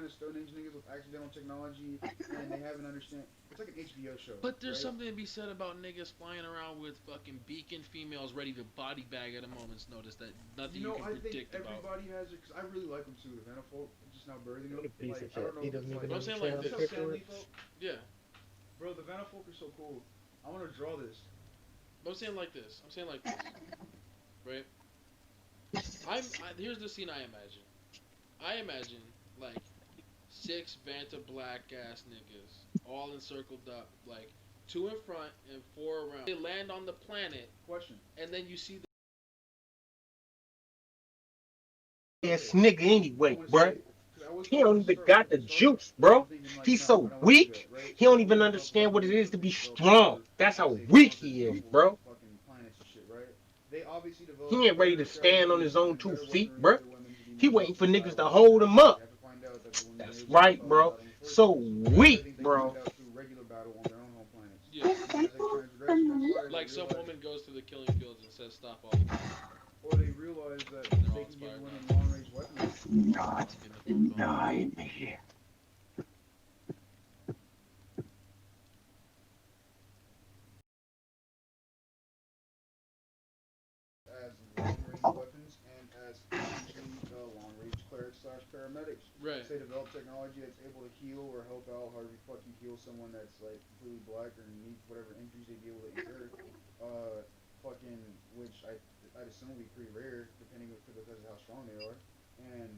of Stone Age niggas with accidental technology, and they haven't understand. It's like an HBO show, But there's right? something to be said about niggas flying around with fucking beacon females ready to body bag at a moment's notice that nothing you can I think predict about. everybody has it because I really like them too. The Vanafolk, just now birthing What them. a piece Like of I shit. don't know He if it's doesn't like even But I'm saying like understand the this. what's up, Sam paperwork. Lethal? Yeah. Bro, the Vanafolk are so cool. I want to draw this. But I'm saying like this. I'm saying like this. Right? Here's the scene I imagine. I imagine like six Vanta black ass niggas all encircled up, like two in front and four around. They land on the planet, Question. and then you see Ass Okay. nigga I anyway, want to bruh. say, because He I don't was even got the juice, I'm bro. thinking like, He's no, so I don't want to do that, weak. right? He So don't the even women help understand what it is to be develop strong. That's how as they weak conquer he is, multiple bro. fucking planets and shit, right? They obviously develop He ain't ready better to stand on his strategies own and two better feet, weaponry for bruh. the women to be He more waiting for self-sufficient niggas to and hold him independent. up. You have to find out that the women are That's able to right, propel them bro. without any first So use. That's I weak, think they bro. find out through regular battle on their own home planets. yeah, And as they transpire, they like some realize, woman goes to the killing fields and says stop all the killing, or they realize that and they're they all can give inspired women now. long-range weaponry. I'm getting a phone call. As long-range weapons and as essentially long-range clerics slash paramedics. Right. Say develop technology that's able to heal or help out, however you fucking heal someone that's like completely black or needs whatever injuries they'd be able to incur. Fucking which I'd assume would be pretty rare depending because of how strong they are, and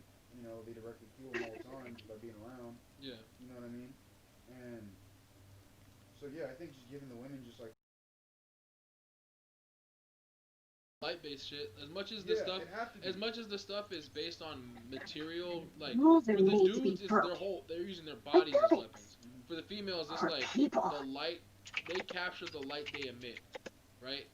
they directly heal them all the time just by being around. Yeah. You know what I mean? And so yeah, I think just giving the women just like Light based shit. As much as the yeah, stuff it have to be. as much as the stuff is based on material, like Rules for are the made to dudes be it's their broken. whole they're using their For bodies as dummies. weapons. For the females it's For like people. the light they capture the light they emit, right?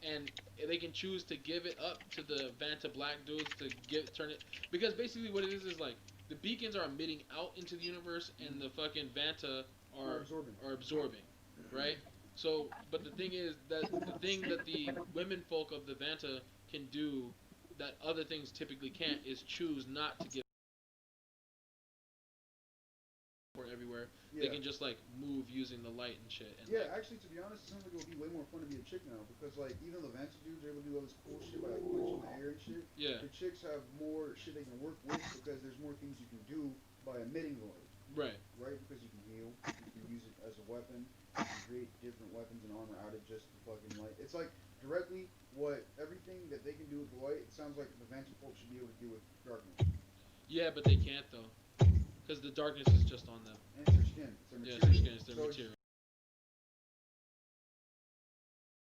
And they can choose to give it up to the Vanta black dudes to turn it because basically what it is like the beacons are emitting out into the universe and the fucking Vanta Or are absorbing. absorbing, right? So, but the thing is that the thing that the women folk of the Vanta can do that other things typically can't is choose not to give everywhere. Yeah. They can just like move using the light and shit. And Yeah, like, actually, to be honest, it sounds like it would be way more fun to be a chick now because, like, even the Vanta dudes are able to do all this cool shit by like punching the air and shit. yeah, The chicks have more shit they can work with because there's more things you can do by emitting the light, right. right? Because you can heal, you can use it as a weapon, you can create different weapons and armor out of just the fucking light. It's like directly what everything that they can do with the light. It sounds like the Vanta folk should be able to do with darkness. Yeah, but they can't though, because the darkness is just on them. And it's their skin, it's their Yeah, material. it's their material.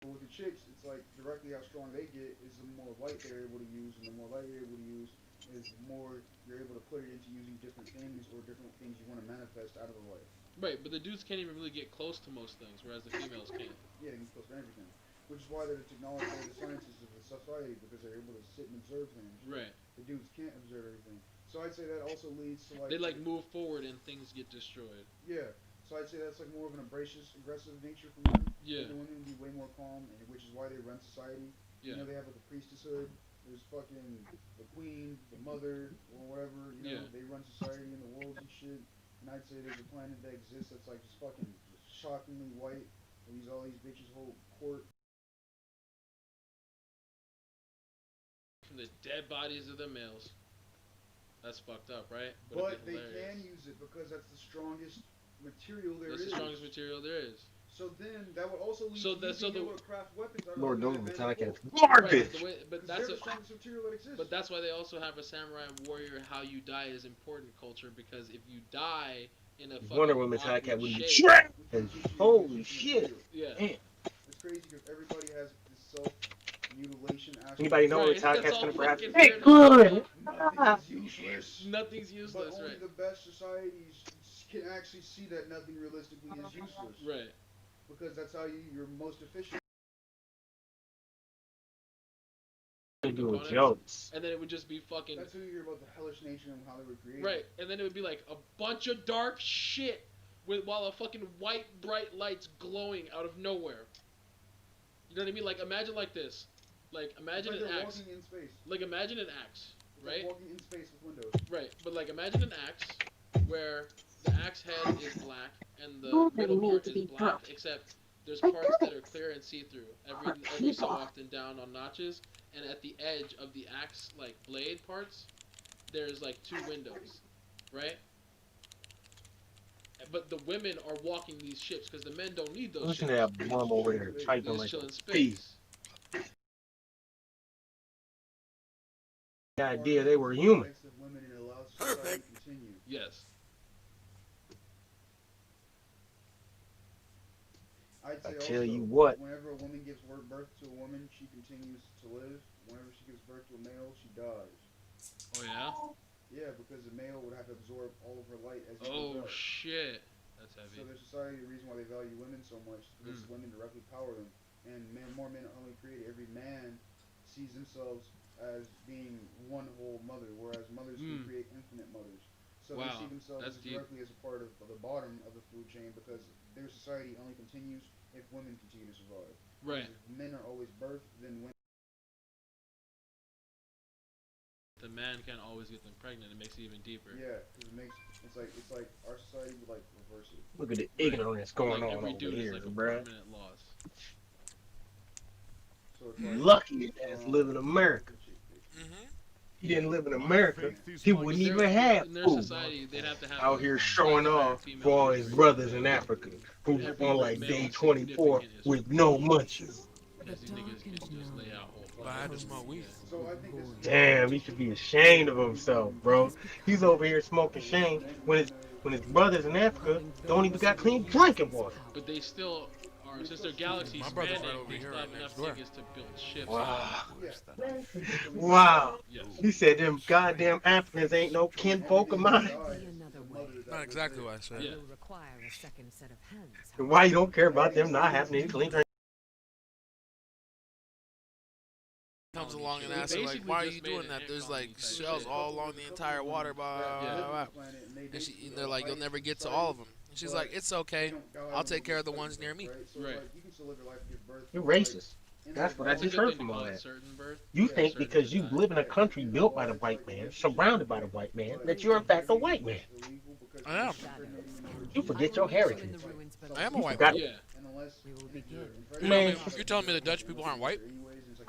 But with the chicks, it's like directly how strong they get is the more light they're able to use, and the more light you're able to use is the more you're able to put it into using different things or different things you want to manifest out of the light. Right, but the dudes can't even really get close to most things, whereas the females can. Yeah, they can close to everything. Which is why they're the technology, they're the scientists of the society because they're able to sit and observe things. Right. The dudes can't observe everything. So I'd say that also leads to like They like move forward and things get destroyed. yeah. So I'd say that's like more of an abrasive, aggressive nature from them. Yeah. And the women would be way more calm, and which is why they run society. Yeah. They have like a priestesshood. There's fucking the queen, the mother, or whatever. Yeah. They run society in the worlds and shit. And I'd say there's a planet that exists that's like just fucking just shockingly white. And all these bitches hold court. From the dead bodies of the males. That's fucked up, right? But they can use it because that's the strongest material there is. That's the strongest material there is. So then that would also lead So to that- you so being the- able to craft weapons out of Lord the knows Vanta Metallica folk. is garbage. Right, but Because that's they're the strongest material that exists. but that's why they also have a samurai warrior. How you die is important culture because if you die in a fucking Wonder Woman awkward Metallica would be shape, trash. which teaches you to Holy use shit. material. yeah, Damn. It's crazy because everybody has this self-mutilation aspect. Anybody know Right, what Metallica's it's all gonna grab? fucking Hey, weird. good. Nothing is useless. nothing's But useless, only right? the best societies can actually see that nothing realistically is useless. Right. Because that's how you're most efficient. Components, Jokes. and then it would just be fucking That's how you hear about the hellish nature and how they were created. right, and then it would be like a bunch of dark shit with while a fucking white bright lights glowing out of nowhere. You know what I mean? Like imagine like this, like imagine it's like an they're axe, walking in space. like imagine an axe, It's right? like walking in space with windows. Right, but like imagine an axe where the axe head is black and the middle part is black, except there's parts that are clear and see-through every so often down on notches, and at the edge of the axe like blade parts, there's like two windows, right? But the women are walking these ships because the men don't need those Listen ships. to that bum over there They typing just like chill in a space. the idea they were human. Perfect. Continue. Yes. I'd I say tell also, you what. whenever a woman gives birth to a woman, she continues to live. Whenever she gives birth to a male, she dies. Oh yeah. Yeah, because the male would have to absorb all of her light as he Oh grows up. shit. That's heavy. So their society, the reason why they value women so much is because women directly power them. And more men are only created. Every man sees themselves as being one whole mother, whereas mothers can create infinite mothers. So they see themselves as directly as a part of the bottom of the food chain because their society only continues if women continue to survive. Right. If men are always birthed, then women. The man can't always get them pregnant. It makes it even deeper. Yeah, because it's like our society would like reverse it. Look at the ignorance going like on every over dude here, is like a bruh. permanent loss. So it's like, Lucky ass live in America. Mm-hmm. He didn't live in America, he wouldn't even have in their food. society, they'd have to have Out here showing off for all his brothers in Africa who on like day 24 with no munchies. Because these niggas can just lay out whole But I had to smoke weed. So I think this is Damn, he should be ashamed of himself, bro. He's over here smoking shame when his brothers in Africa don't even got clean drinking water. But they still are, since their galaxy's My brother's expanding, right over they here, still have right enough next door. niggas to build ships. Wow. yeah. Wow. Yes. He said them goddamn Africans ain't no kinfolk of mine. Not exactly what I said. Yeah. And why you don't care about them not having any clean drinking? Comes along and asks her, like, why are you doing that? There's like shells all along the entire water, blah, blah, blah, blah. And they're like, you'll never get to all of them. And she's like, it's okay. I'll take care of the ones near me. Right. You're racist. That's what I It's a just good heard thing from to all call it that. certain birth. You think because you live in a country built by the white man, surrounded by the white man, that you're in fact a white man. I am. You forget your heritage. I am a white got man. Yeah. Man. You're telling me the Dutch people aren't white?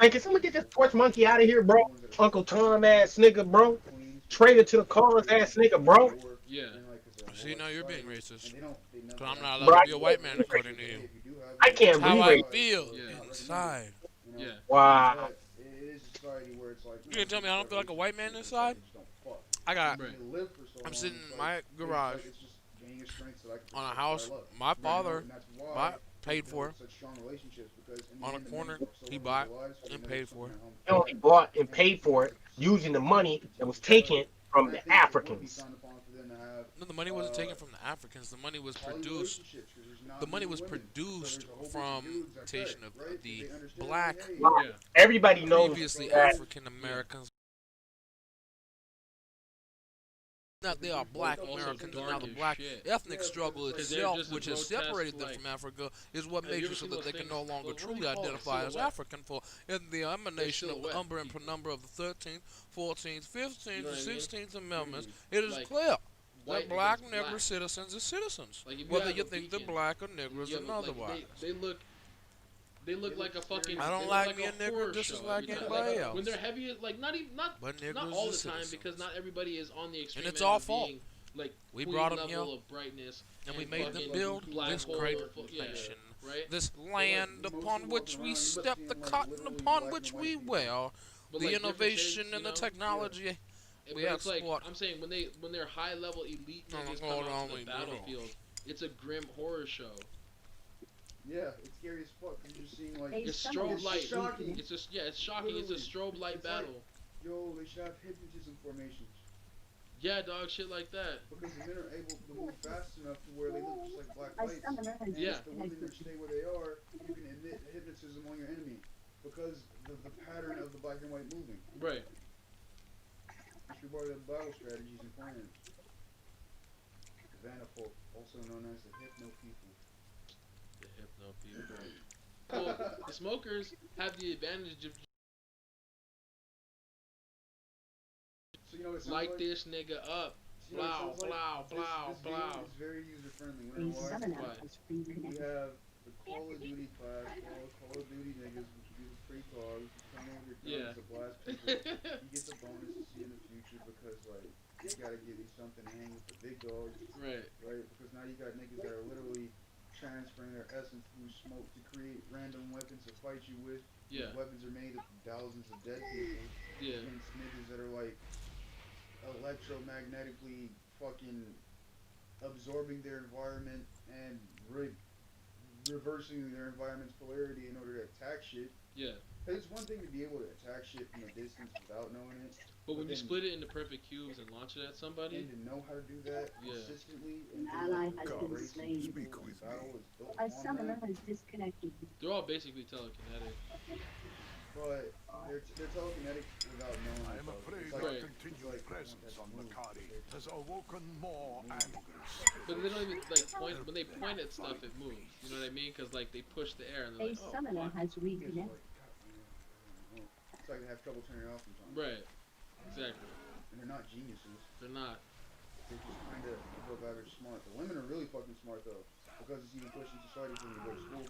Man, can someone get this porch monkey out of here, bro? Uncle Tom ass nigga, bro. Traitor to the cause ass nigga, bro. Yeah. See, now you're being racist. Because I'm not Bro, allowed to be a white man according to you. I can't That's how be I racist. feel Yeah. inside. Yeah. Wow. You gonna tell me I don't feel like a white man inside? I got, Right. I'm sitting in my garage on a house my father paid for. On a corner, he bought and paid for. He only bought and paid for it using the money that was taken from the Africans. No, the money wasn't taken from the Africans. The money was produced. The money was produced from mutation of the black, Yeah. Everybody knows previously that African Americans. Now they are black Also Americans, and dark now the as black shit. ethnic struggle 'Cause they're itself, just a which has grotesque, separated them like- from Africa, is what Have you makes ever it so seen that those they can things? no longer What do truly you call it? identify as Silhouette. African. For in the emanation of the silhouette number and people. penumbra of the 13th, 14th, 15th, You know and what I mean? 16th Amendments, it is Like, clear white that black against Negro black. citizens are citizens, Like, if you whether have you a think they're beacon, black or Negroes You or have, like, otherwise. they look like a fucking. I don't they look like like me a nigger horror just as show like every time. anybody else. When they're heavy, like not But Negroes not all are the time citizens. because not everybody is on the extreme. And it's end our of fault. being, like We queen brought 'em level here, of brightness, and we and made them fucking build black this hole great or nation, right? this land upon which we step, the cotton upon which we wear, But the like, different innovation shades, and the you know? technology. But we it's like export. I'm saying when they're high level elite No, niggas hold come on, onto the wait, hold on. battlefield, it's a grim horror show. Yeah, it's scary as fuck. You're just seeing like It's strobe light. shocking. It's just it's shocking. It's a strobe light It's like- battle. Yo, they should have hypnotism formations Yeah, dog, shit like that. because the men are able to move fast enough to where they look just like black lights. And Yeah. if the women stay where they are, you can emit hypnotism on your enemy because the pattern of the black and white moving. Right. It should be part of the battle strategies and plans. The Vanafolk, also known as the Hypno people. The hypno people. Well, the smokers have the advantage of So you know what it sounds light like? this nigga up. Blow, blow, blow, this blow. game is very user friendly. A When I watch, summoner Why? has been we connected. have the Call of Duty class, Call of Duty niggas, which would be the precogs, who come in with your guns Yeah. to blast people. You get the bonus to see in the future because, like, you gotta give you something to hang with the big dogs, Right. right? Because now you got niggas that are literally transferring their essence through smoke to create random weapons to fight you with. Yeah. These weapons are made of thousands of dead people Yeah. against niggas that are, like, electromagnetically fucking absorbing their environment and reversing their environment's polarity in order to attack shit. Yeah. Cause it's one thing to be able to attack shit from a distance without knowing it, But when you then- split it into perfect cubes and launch it at somebody, and to know how to do that Yeah. consistently An and ally do it has with been grace and slain. people in battle is built A on summoner that. has disconnected. they're all basically telekinetic. But they're telekinetic without knowing I it, am though. afraid It's our Right. continued like presence on move. Makari has awoken more anger. But they don't even like point when they point at stuff. It moves. You know what I mean? Because like they push the air and they're A like, oh, summoner fuck. has It's reconnected. like they have trouble turning it off sometimes. Right. Exactly. And they're not geniuses. They're not. They're just kind of above average smart. The women are really fucking smart though, because it's even pushing society for them to go to school.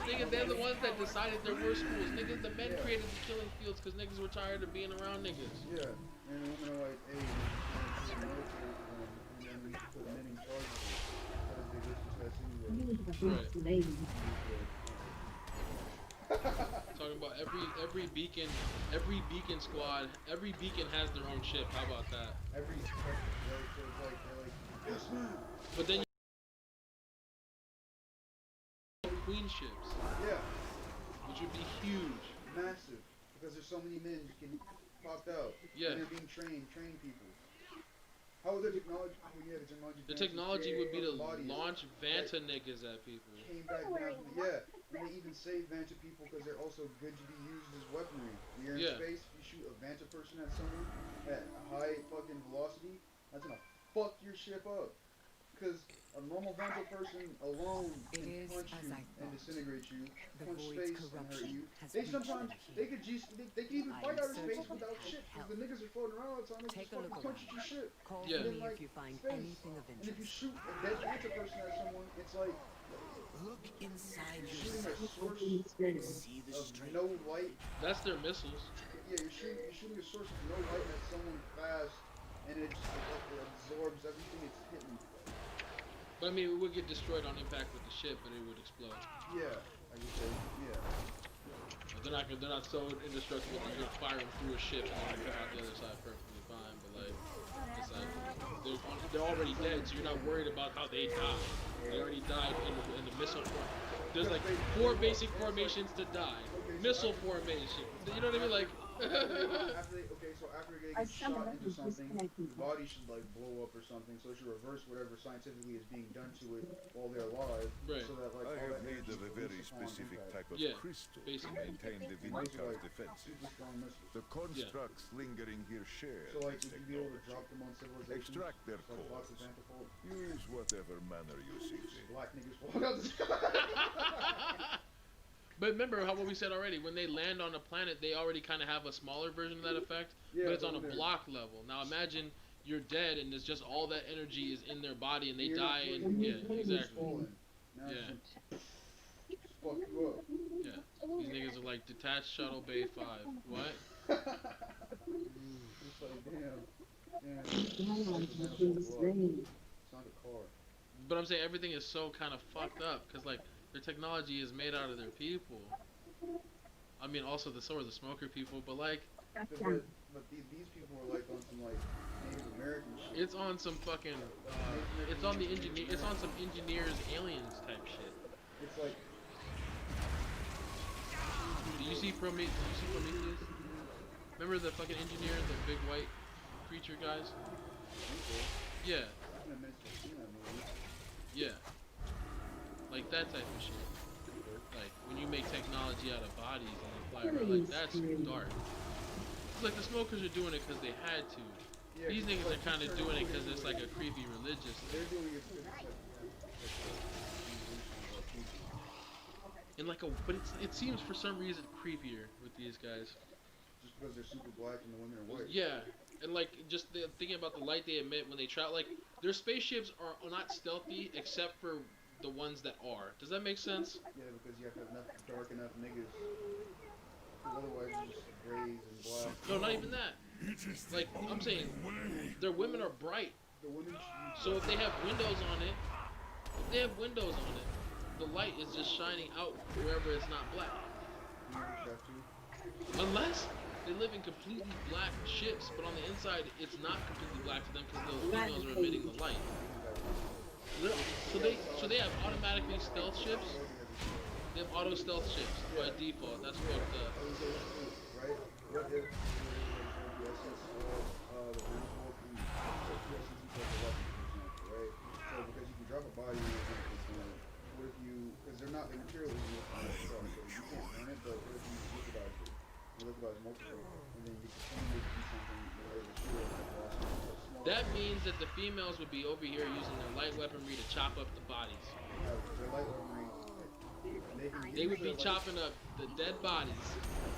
Niggas, they're the ones that decided there were schools. Niggas, the men Yeah. created the killing fields because niggas were tired of being around niggas. Yeah, and the women are like, hey, we should military for them, and then we should put men in charge of it, because they listen to us anyway. Use the boost lady. Talking about every beacon squad, every beacon has their own ship. How about that? Every right, so it's like they're like, yes ma'am. But then you queen ships, Yeah, which would be huge. massive, because there's so many men just getting popped out. Yeah. And they're being train people. How would the technology? Oh yeah, the technology. The advances technology create would be to fucking bodies. launch Vanta niggas at people. Came back down from the, yeah, and they even save Vanta people because they're also good to be used as weaponry. When you're in Yeah. space, if you shoot a Vanta person at someone at a high fucking velocity, that's gonna fuck your ship up. Because a normal Vanta person alone It can is punch as you I and thought. disintegrate you, The punch void's space and hurt corruption you. has They reached sometimes me they here. could they could even I fight am out of space searching without for shit because the help. niggas are floating around all the time. They Take just a look fucking punch at your around. shit. Call Yeah. for And me then, if you find space. anything of And if you interest. shoot a dead Vanta person at someone, it's like Look inside you're shooting a yourself. source See the of strength. no light. That's their missiles. Yeah, you're shooting a source of no light at someone fast, and it just it absorbs everything it's hitting. But I mean, it would get destroyed on impact with the ship, but it would explode. Yeah, I would say, yeah. But they're not so indestructible that you're firing through a ship and then you come out the other side perfectly fine. But like, it's like they're already dead, so you're not worried about how they die. They already died in the missile form. There's like 4 basic formations to die. Missile formation. You know what I mean? Like. After they A get shot summoner into is something, disconnected. the body should like blow up or something, so it should reverse whatever scientifically is being done to it while they're alive, Right. so that like I all have that need energy of a is very released upon specific impact. type of Yeah, crystal to basically. maintain the Basically, Vindicar's like, defenses. super strong missiles. The constructs lingering here share So like, this would you be able to technology. drop them on civilizations? Extract their like lots of cores. Vanderbilt Use whatever manner you see fit. black niggas walk out the sky. But remember how what we said already, when they land on a planet, they already kind of have a smaller version of that effect, Yeah, but it's on a when they're- block level. Now imagine you're dead and it's just all that energy is in their body and they You're die not and yeah, fully exactly. fallen. Now it's Yeah. just fuck you up. Yeah. These niggas are like detached shuttle bay 5. What? It's like, damn. Ally has been slain. It's not a car. But I'm saying everything is so kind of fucked up because like their technology is made out of their people. I mean also so are the smoker people, but like Shut But, down. but these people are like on some like Native American shit. it's on some fucking it's on the engineer it's on some engineers aliens type shit. It's like Do you see Prometheus? Remember the fucking engineer, the big white creature guys? Yeah, I've been meant to have seen that movie. yeah. Like that type of shit. Like when you make technology out of bodies and you fly around, like that's dark. It's like the smokers are doing it because they had to. Yeah, These 'cause niggas like, are kind of they're doing it doing because it's like a creepy religious They're thing. doing it because it's like And like but it seems for some reason creepier with these guys. just because they're super black and the women are white. Yeah, And like just thinking about the light they emit when they travel, like their spaceships are not stealthy except for the ones that are. Does that make sense? Yeah, because you have to have enough dark enough niggas. 'Cause otherwise, you're just grays and black. No, not even that. Like I'm saying, their women are bright. The women should So if they have windows on it, the light is just shining out wherever it's not black. have to. Unless they live in completely black ships, but on the inside it's not completely black for them because those females are emitting the light. So they have automatically stealth ships. They have auto stealth ships by default. That's fucked up. Right? What if the essence of the principle can essence equals a weapon, for example, right? So because you can drop a body in it, what if you, because they're not, the material isn't looking at itself, so you can't burn it, but what if you liquidize it? You liquidize multiple, and then you can change it to do something, you know, the shield, like That means that the females would be over here using their light weaponry to chop up the bodies. their light weaponry, They would be chopping up the dead bodies.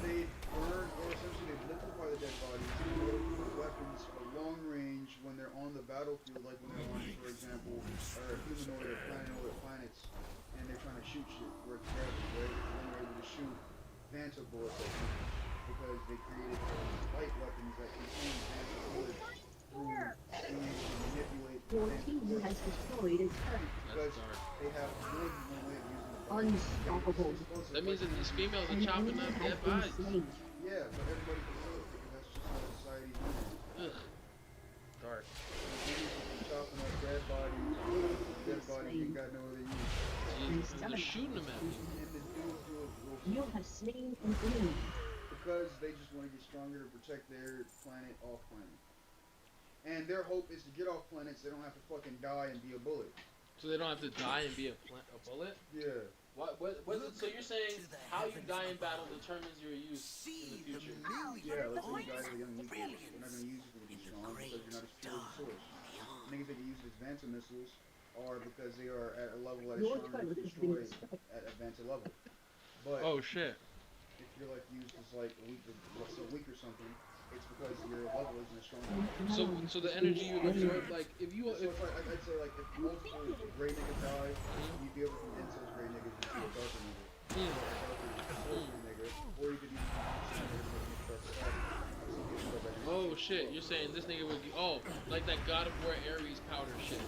They burn, or essentially they liquefy the dead bodies with weapons for long range when they're on the battlefield, like when they're on, for example, humanoid or planetoid planets, and they're trying to shoot shit where it's gravity, right? And then they're able to shoot Vanta bullets at them because they created light weapons that contain Vanta bullets through being able to manipulate Your Vanta team bullets. has destroyed a turret. Because they have more than one way of using the Unstoppable. That means that these females are An chopping enemy up has dead been bodies. slain. Yeah, but everybody can do it because that's just how society's moving. Ugh. Dark. Chopping up dead bodies, dead bodies ain't got no other use. Jesus, they're shooting them at me. And the dudes will You have slain an enemy. because they just want to get stronger to protect their planet off planet. And their hope is to get off planets, they don't have to fucking die and be a bullet. So they don't have to die and be a bullet? Yeah. So you're saying how you die in battle determines your use in the future? Yeah, let's say you guys are young nucleus. We're not going to use it to be strong because you're not as pure as the source. Niggas that can use advanced missiles are because they are at a level that is Your stronger to turret has been destroy destroyed. at advanced level. But Oh shit. if you're like used as like a weak or something, it's because your level isn't as strong. So the energy you absorb, like if you So it's like, I'd say like if multiple gray niggas die, you'd be able to condense those gray niggas into a darker nigga. Or a darker nigga. Or you could even Oh shit, you're saying this nigga would like that God of War Ares powder shit.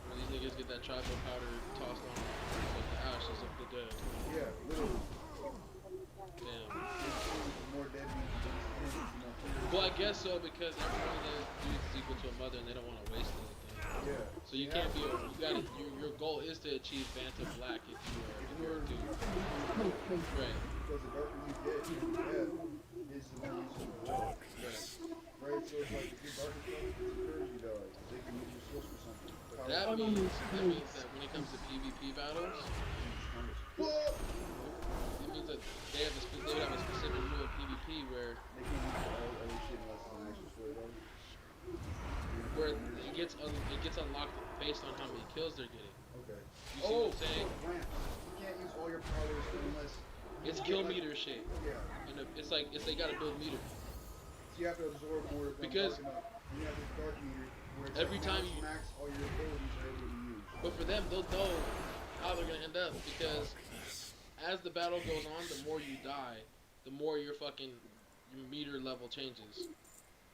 When these niggas get that tribal powder tossed on them, like the ashes of the dead. Yeah, literally. Damn. More deadly than Well, I guess so because every one of those dudes is equal to a mother and they don't want to waste anything. Yeah. So you can't be. Your goal is to achieve Vanta Black if you are a dude. Right. Because the darker you get, is the more useful you are. Right? So it's like if you're dark as fuck, it's encourage you die. They can use your source for something. That means that when it comes to PvP battles, it means that they would have a specific rule of PvP where They can't use all other shit unless it's an actual story though. it gets unlocked based on how many kills they're getting. Okay. You see what I'm saying? Ramps. You can't use all your powers unless It's kill meter shit. Yeah. And it's like they gotta build meter. So you have to absorb more of them Because dark enough. And you have this dark meter where it's every like time max, you- max all your abilities are able to be used. But for them, they'll know how they're gonna end up because as the battle goes on, the more you die, the more your meter level changes.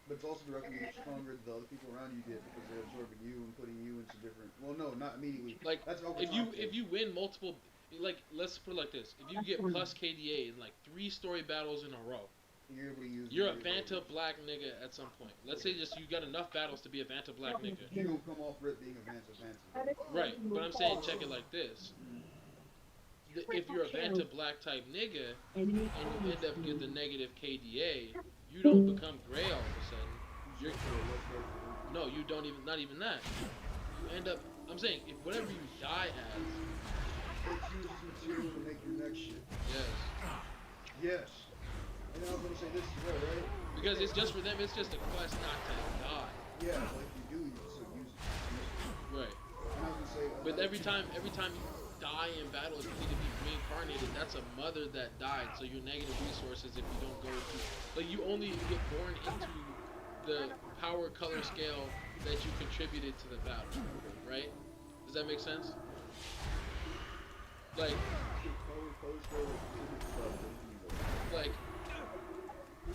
But it's also directly stronger than the other people around you get because they're absorbing you and putting you into different. Well, no, not immediately. Like That's if you win multiple, like let's put it like this: if you get plus KDA in like 3 story battles in a row, you're able to use. you're a Vanta Black nigga at some point. Let's say just you got enough battles to be a Vanta Black nigga. You don't come off rip being a Vanta. Right, but I'm saying check it like this. If you're a Vanta Black type nigga and you end up getting the negative KDA, you don't become gray all of a sudden. No, you don't even, not even that. You end up, I'm saying, if whatever you die as, It's used material to make your next shit. yes. Yes. And I was gonna say this as well, right? Because it's just for them, it's just a quest not to die. Yeah, like you do, you still use it. Right. And I was gonna say. But every time you die in battle, if you need to be reincarnated, that's a mother that died, so your negative resources if you don't go to, like you only get born into the power color scale that you contributed to the battle, right? Does that make sense? Like, like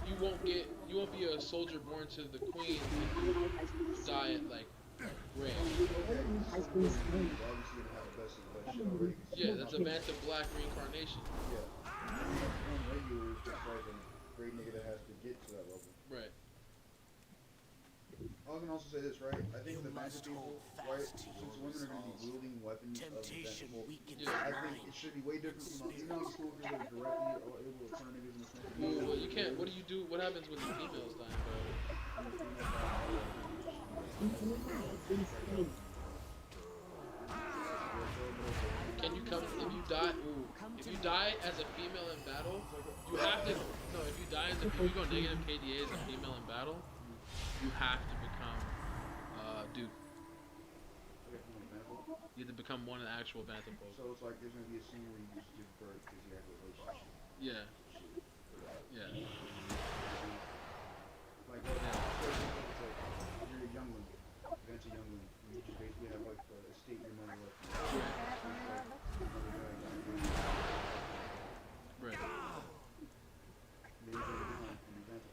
you won't be a soldier born to the queen if you die at like gray. Has been slain. Yeah, that's a Vanta Black reincarnation. Yeah. One regular is just like a great nigga that has to get to that level. Right. I was gonna also say this, right? I think the Vanta people, right? Since women are gonna be wielding weapons of the Temptation Vanta, weakens Yeah. I the think mind. it should be way different from the smokers that are directly able to turn niggas into Well, smokers. you can't. What do you do? What happens when the females die, bro? An enemy has been slain. Can you come if you die? Ooh, if you die as a female in battle, you have to. No, if you die as if you go negative KDA as a female in battle, you have to become Duke. You have to become one of the actual Vanta folk. So it's like there's gonna be a scene where you just give birth because you have a relationship. Yeah. Yeah. Like, well, it's like you're a youngling, Vanta youngling. You just basically have like a estate your money left. Right. Maybe behind from the Vanta.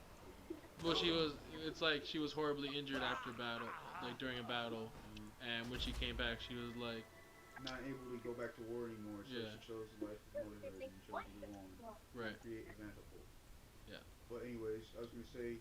Well, it's like she was horribly injured after battle, like during a battle, and when she came back, she was like, Not able to go back to war anymore, so Yeah. she chose life of motherhood and chose to live on. right. Create a Vanta folk. Yeah. But anyways, I was gonna say,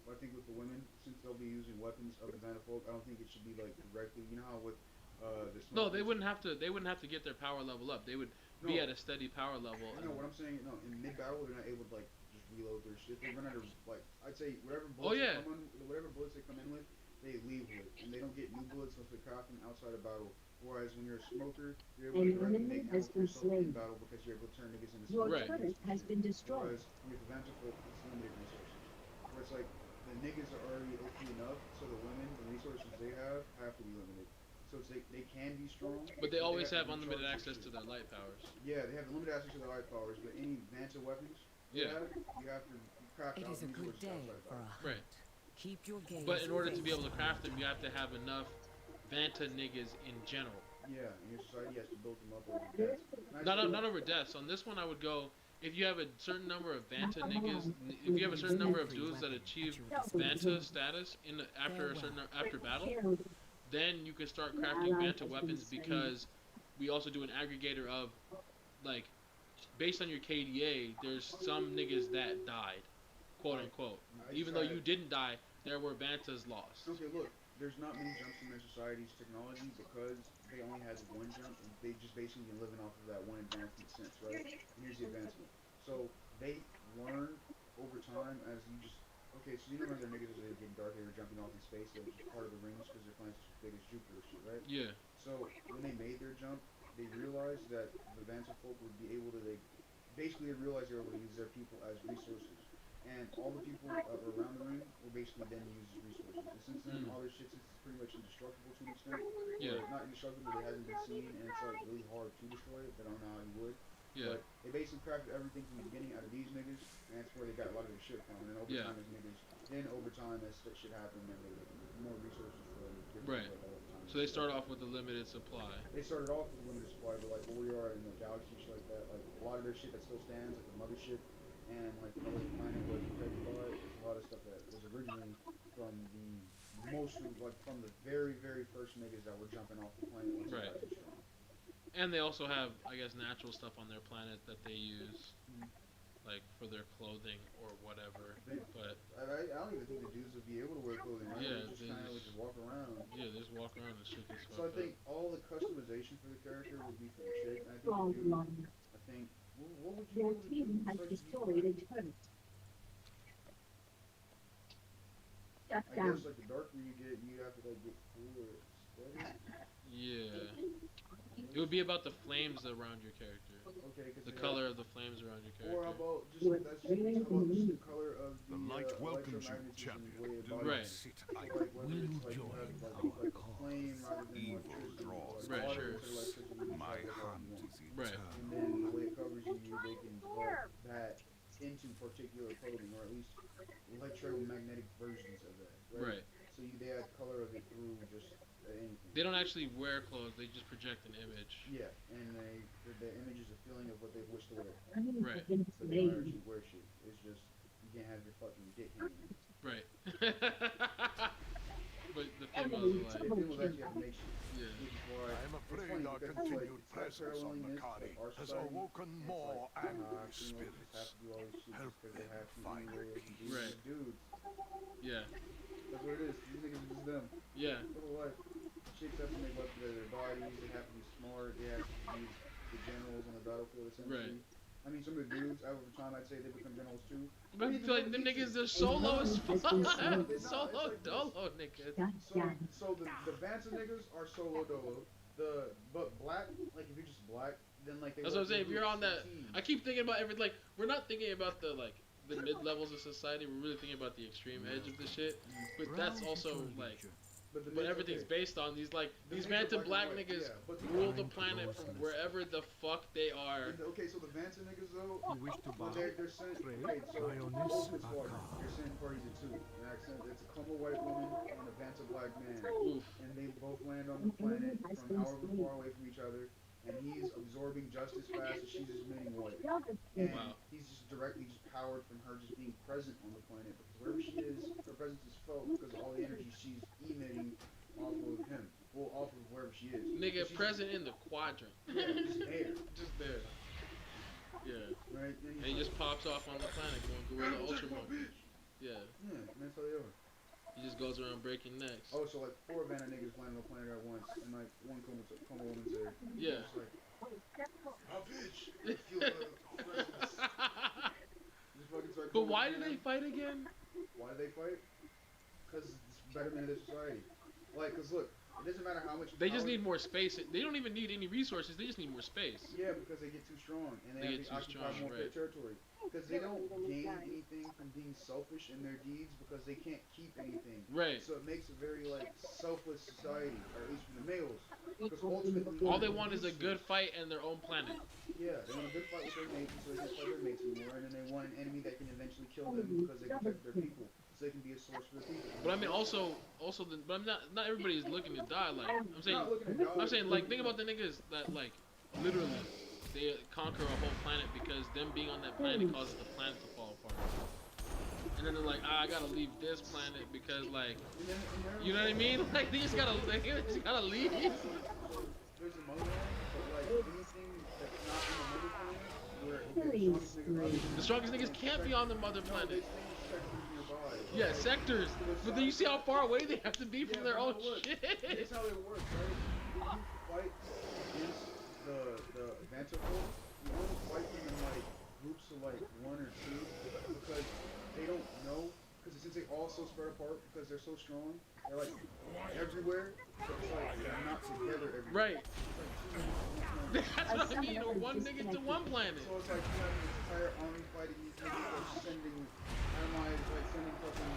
I think with the women, since they'll be using weapons of the Vanta folk, I don't think it should be like directly. You know how with the smokers, No, they wouldn't have to. They wouldn't have to get their power level up. They would be No. at a steady power level. No, what I'm saying, no, in mid battle they're not able to like just reload their shit. They run out of like I'd say whatever bullets Oh, yeah. they come in, whatever bullets they come in with, they leave with, and they don't get new bullets unless they craft them outside of battle. Whereas when you're a smoker, you're able to An directly enemy make has ammo for been yourself in slain. battle because you're able to turn niggas into Your Right. turret has been destroyed. Whereas with the Vanta folk, it's limited resources. Where it's like the niggas are already OP enough, so the women, the resources they have to be limited. So it's they can be strong. But they always have have to be unlimited charged access with to shit. their light powers. Yeah, they have limited access to their light powers, but any Vanta weapons Yeah. you have to craft It out is a good resources day outside of for battle. a Right. hunt. Keep your gaze But in order to be able fixed. to craft them, you have to have enough Vanta niggas in general. Yeah, and your society has to build them up over death. Not over deaths. On this one, I would go if you have a certain number of Vanta niggas. If you have a certain number of dudes that achieve Vanta status after battle, Killed. then you can start crafting Vanta weapons because we also do an aggregator of like based on your KDA. There's some niggas that died, quote unquote. Even though you didn't die, there were Vantas lost. Okay, look, there's not many jumps in their society's technology because they only had one jump and they just basically been living off of that one advancement since, right? And here's the advancement. So they learn over time as you just okay, so you remember their niggas as they were getting dark, they were jumping off in space, they were just part of the rings because their planet's as big as Jupiter shit, right? Yeah. So when they made their jump, they realized that the Vanta folk would be able to basically they realized they were able to use their people as resources. And all the people around the ring were basically then used as resources. And since then, all their shit is pretty much indestructible to an extent. Yeah. Or not indestructible, but it hasn't been seen, and it's like really hard to destroy it, but I don't know how you would. Yeah. But they basically crafted everything from the beginning out of these niggas, and that's where they got a lot of their shit from. And then over Yeah. time, as niggas, then over time, as shit happened, then they more resources for them. Right. So they start off with a limited supply. They started off with a limited supply, but like where we are in the galaxy and shit like that, like a lot of their shit that still stands, like the mothership and like the other planet was affected by it. There's a lot of stuff that was originally from from the very, very first niggas that were jumping off the planet once Right. it got too strong. And they also have, I guess, natural stuff on their planet that they use, like for their clothing or whatever. But I don't even think the dudes would be able to wear clothing, right? Yeah, They just they kind of just- just walk around. yeah, they just walk around and shit gets So I fucked think all the customization for the character would be for the chick. And I think Strong the dude, one. I think, what would you Your be able to team do has besides destroyed a use turret. Shut I down. guess like the darker you get, you have to like get cooler steady. Yeah. It would be about the flames around your character. Okay, because The color of the flames around your Or how character. about just You are that's bringing how about just me. the color of The light welcomes you, electromagnetism champion. way Do about not Right. sit like idle. whether it's like you have like a flame rather than Evil electricity, draws like Right, water sure. instead of electricity, you My can have hand whatever you want. is Right. And eternal. then the way it covers you, they can develop that into particular clothing, or at least electromagnetic versions through just anything. They don't actually wear clothes; they just project an image. Yeah, and the image is a feeling of what they wish to wear. Right. But they don't actually wear shit. It's just you can't have your fucking dick hanging. Right. But the females are like, Females actually have to make shit. yeah. Which is why I'm it's afraid funny our because it's like continued it's presence on paralleling this, Makari like our has society. awoken It's more like, angry females just spirits. have to do all this shit Help just because they them have to find anyway. peace. These Right. dudes. Yeah. That's what it is. These niggas are just them. Yeah. Little life. Chicks have to make weapons out of their bodies. They have to be smart. They have to be the generals on the battlefield, essentially. Right. I mean, some of the dudes, over time, I'd say they become generals too. But I feel like them niggas, they're solo as fuck. Solo dolo niggas. So the Vansa niggas are solo dolo. But black, like if you're just black, then like they. That's what I'm saying. If you're on that, I keep thinking about like we're not thinking about the mid levels of society. We're really thinking about the extreme edge of the shit. But that's also like. But everything's based on these Vanta black niggas rule the planet from wherever the fuck they are. Okay, so the Vansa niggas though, You wish to buy they're sent. Okay, so Ionis they're sent parties of two. It's a Como white woman and a Vanta black man, Oof. and they both land on the planet from however far away from each other. And he's absorbing just as fast as she's emitting white. And Wow. he's just directly powered from her just being present on the planet. Because wherever she is, her presence is felt because of all the energy she's emitting off of him. Well, off of wherever she is. Nigga She's present in the quadrant. Yeah, just there. Just there. Yeah. Right? And he just pops off on the planet going Gorilla Ultra Mode. Yeah. Yeah, and that's how they are. He just goes around breaking necks. Oh, so like 4 Vanna niggas land on the planet at once, and like one Como woman's there. Yeah. It's like, oh, bitch! I feel the presence. Just fucking start But calling why them do they out. fight again? Why do they fight? Because it's betterment of their society. Like, cause look, it doesn't matter how much. They just power- need more space. They don't even need any resources. They just need more space. Yeah, because they get too strong and They they, get have too to occupy strong, more right. territory. Because they don't gain anything from being selfish in their deeds because they can't keep anything. Right. So it makes a very like selfless society, or at least for the males. Because ultimately, All they want is a good fight and their own planet. Yeah, they want a good fight with their mates, so they can fight their mates anymore, and then they want an enemy that can eventually kill them because they protect their people, so they can be a source for the people. But I mean, but I'm not everybody's looking to die. Like I'm saying, Not looking to die. I'm saying like think about the niggas that like literally they conquer a whole planet because them being on that planet causes the planet to fall apart. And then they're like, I gotta leave this planet because like, you know what I mean? Like they just gotta leave. There's a motherland, but like anything that's not in the mother planet, where The strongest niggas can't be on the mother they planet. stay in sectors nearby. Yeah, sectors. But then you see how far away they have to be from their own shit. Here's how it works, right? When you fight against the Vanta folk, you only fight them in like groups of like 1 or 2 because they don't know. Because since they all so spread apart because they're so strong, they're like everywhere. So it's like they're not together everywhere. Right. That's what I mean. Or one nigga to one planet. So it's like you have an entire army fighting these niggas, like sending Allies, like sending fucking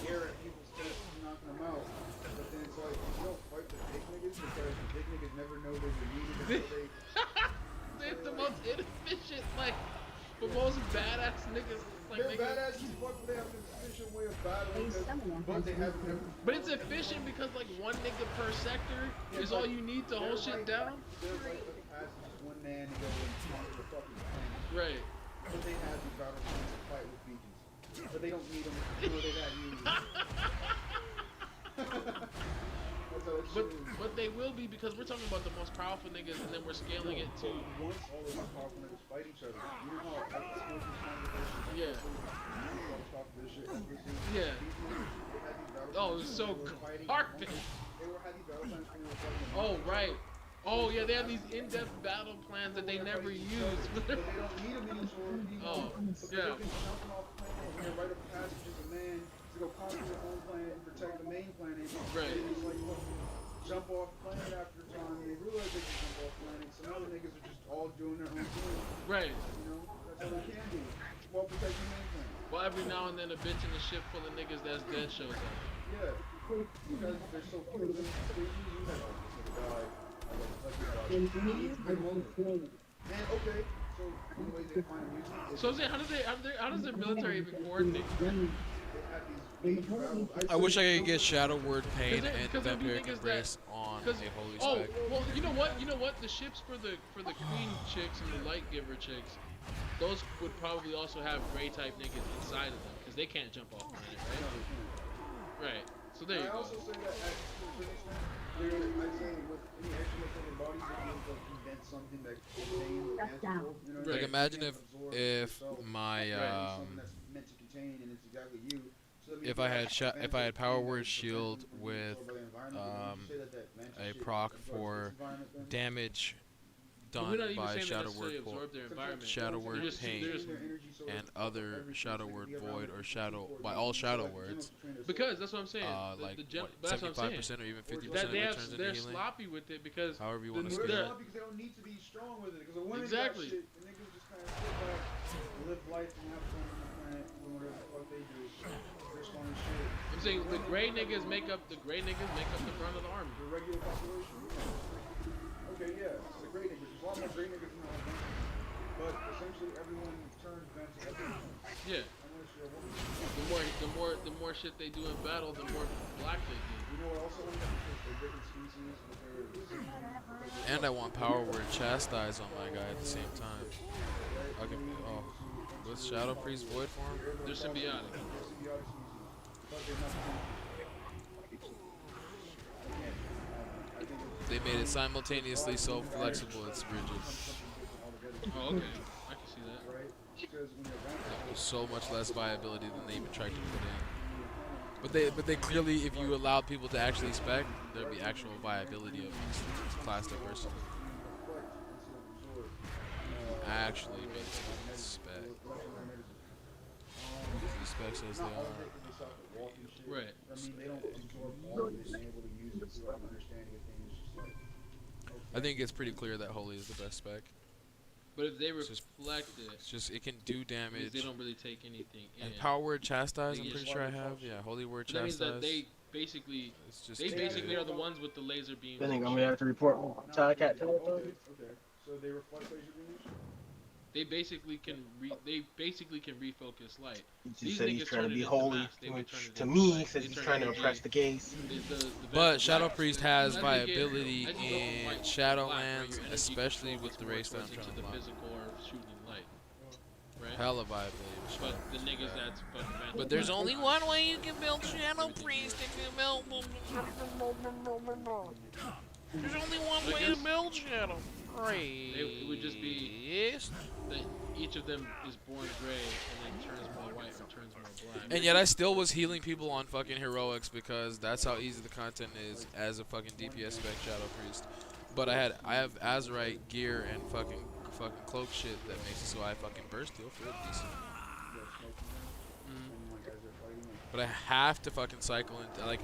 air at people's chests and knocking them out. But then it's like you don't fight the big niggas because the big niggas never know they're needed until they. They're the most inefficient, like, the most badass niggas. Like, They're niggas. badass as fuck, but they have an efficient way of battling. But they have never. But it's efficient because like one nigga per sector is all you need to hold shit down. They're like the passage one man to go and conquer the fucking planet. Right. But they have these battle plans to fight with beacons. But they don't need them. No, they're that used. That's how it should be. But they will be because we're talking about the most powerful niggas and then we're scaling it to Once all of these powerful niggas fight each other, you know how like, this was conversation. Yeah. Talk this shit. Yeah. These niggas, they had these battle Oh, plans it's so when they were fighting garbage. They were had these battle plans when they were fighting. Oh right. Oh yeah, they have these in-depth battle plans that they never use. But they don't need them anymore. Oh, Because yeah. they can jump them off planet and then write a passage as a man to go conquer their own planet and protect the main planet. Right. And it's like, look, jump off planet after time. And they realize they can jump off planet. So now the niggas are just all doing their own thing. Right. You know? That's all they can do. While protecting the main planet. Well, every now and then a bitch in a ship full of niggas that's dead shows up. Yeah. Because they're so few of them, they usually have like, this nigga died. And okay, so one of the ways they find amusement is So I'm saying, how does the military even coordinate? they these battles, I wish I could get Shadow Word Pain Cause and the thing Vampiric is Embrace on a Cause, Holy oh, Spec. well, you know what? The ships for the Queen chicks and the Light Giver chicks, those would probably also have Gray type niggas inside of them, cause they can't jump off planet, right? Right. So there you I go. also say that to an extent, I'd say with any extra within their bodies, they'd be able to invent something that contains Shut down. magical, you know, Right. Like imagine you can't absorb if yourself. my Something that's meant to contain and it's exactly you. So that means if you I have had if I had benefits Power from Word that Shield prevent them from being with absorbed by the environment, but would you say that magic a shit proc absorbs for its environment then? damage But we're not done even by saying they Shadow necessarily Word absorb their environment. Shadow They're Word just- Pain they're just- and other Shadow Word Void or Shadow by all Shadow Words, because that's what I'm saying. like But that's what I'm saying. 75% or even 50% That of they it have, turns into they're healing. sloppy with it because However you want to the- skin They're it. sloppy because they don't need to be strong with it. Because the women Exactly. got shit, the niggas just kind of sit back, live life, and have fun on the planet, doing whatever the fuck they do. They're strong as shit. I'm saying the gray niggas make up the brunt of the army. The regular population. Yeah. Okay, yeah. So the gray niggas. There's a lot more gray niggas in the whole bunch. But essentially, everyone turns them to everyone. Yeah. Unless you're a woman. The more shit they do in battle, the more black they do. You know what also one is? They're different species with their And I want Power Word Chastise on my guy at the same time. Okay, with Shadow Priest Void form? They're symbiotic. symbiotic species. But they're not They made it simultaneously so flexible it's rigid. Oh, okay. I can see that. right? Because when you're vampire, There's so much less viability than they even tried to put in. But they clearly, if you allowed people to actually spec, there'd be actual viability of each class diversity. Actually, made it spec. The spec says they are. Right. I mean, they don't absorb all of it and able to use it through an understanding of things. Just like, I think it's pretty clear that Holy is the best spec. But if they It's just- reflect it, It's just it can do means damage. they don't really take anything in. And Power Word Chastise, I'm They pretty just- sure I have. Yeah, Holy Word So that means that Chastise. they basically It's just are the ones with the laser beams. I think I'm gonna have to report Ty Cat to okay. So they reflect laser beams? They basically can refocus light. He These just said he's niggas trying to turn it be into holy, mass. They would which turn it to into me light. says They he's turn trying to energy. impress the gays. But Shadow Black, Priest as has you get- viability as you go from in white to Shadowlands, black, right, your energy especially focus with the more race that I'm towards trying to into the unlock. physical or shooting light. Right? Hella viability. with But Shadow the Priest. niggas that's fucking But there's only one way you can build Shadow Priest if you build. There's only one way to build Shadow Priest. It would just be that each of them is born gray and then turns more white or turns more black. And yet I still was healing people on fucking heroics because that's how easy the content is as a fucking DPS spec Shadow Priest. But I have Azerite gear and fucking cloak shit that makes it so I fucking burst heal for it decent. But I have to fucking cycle into like.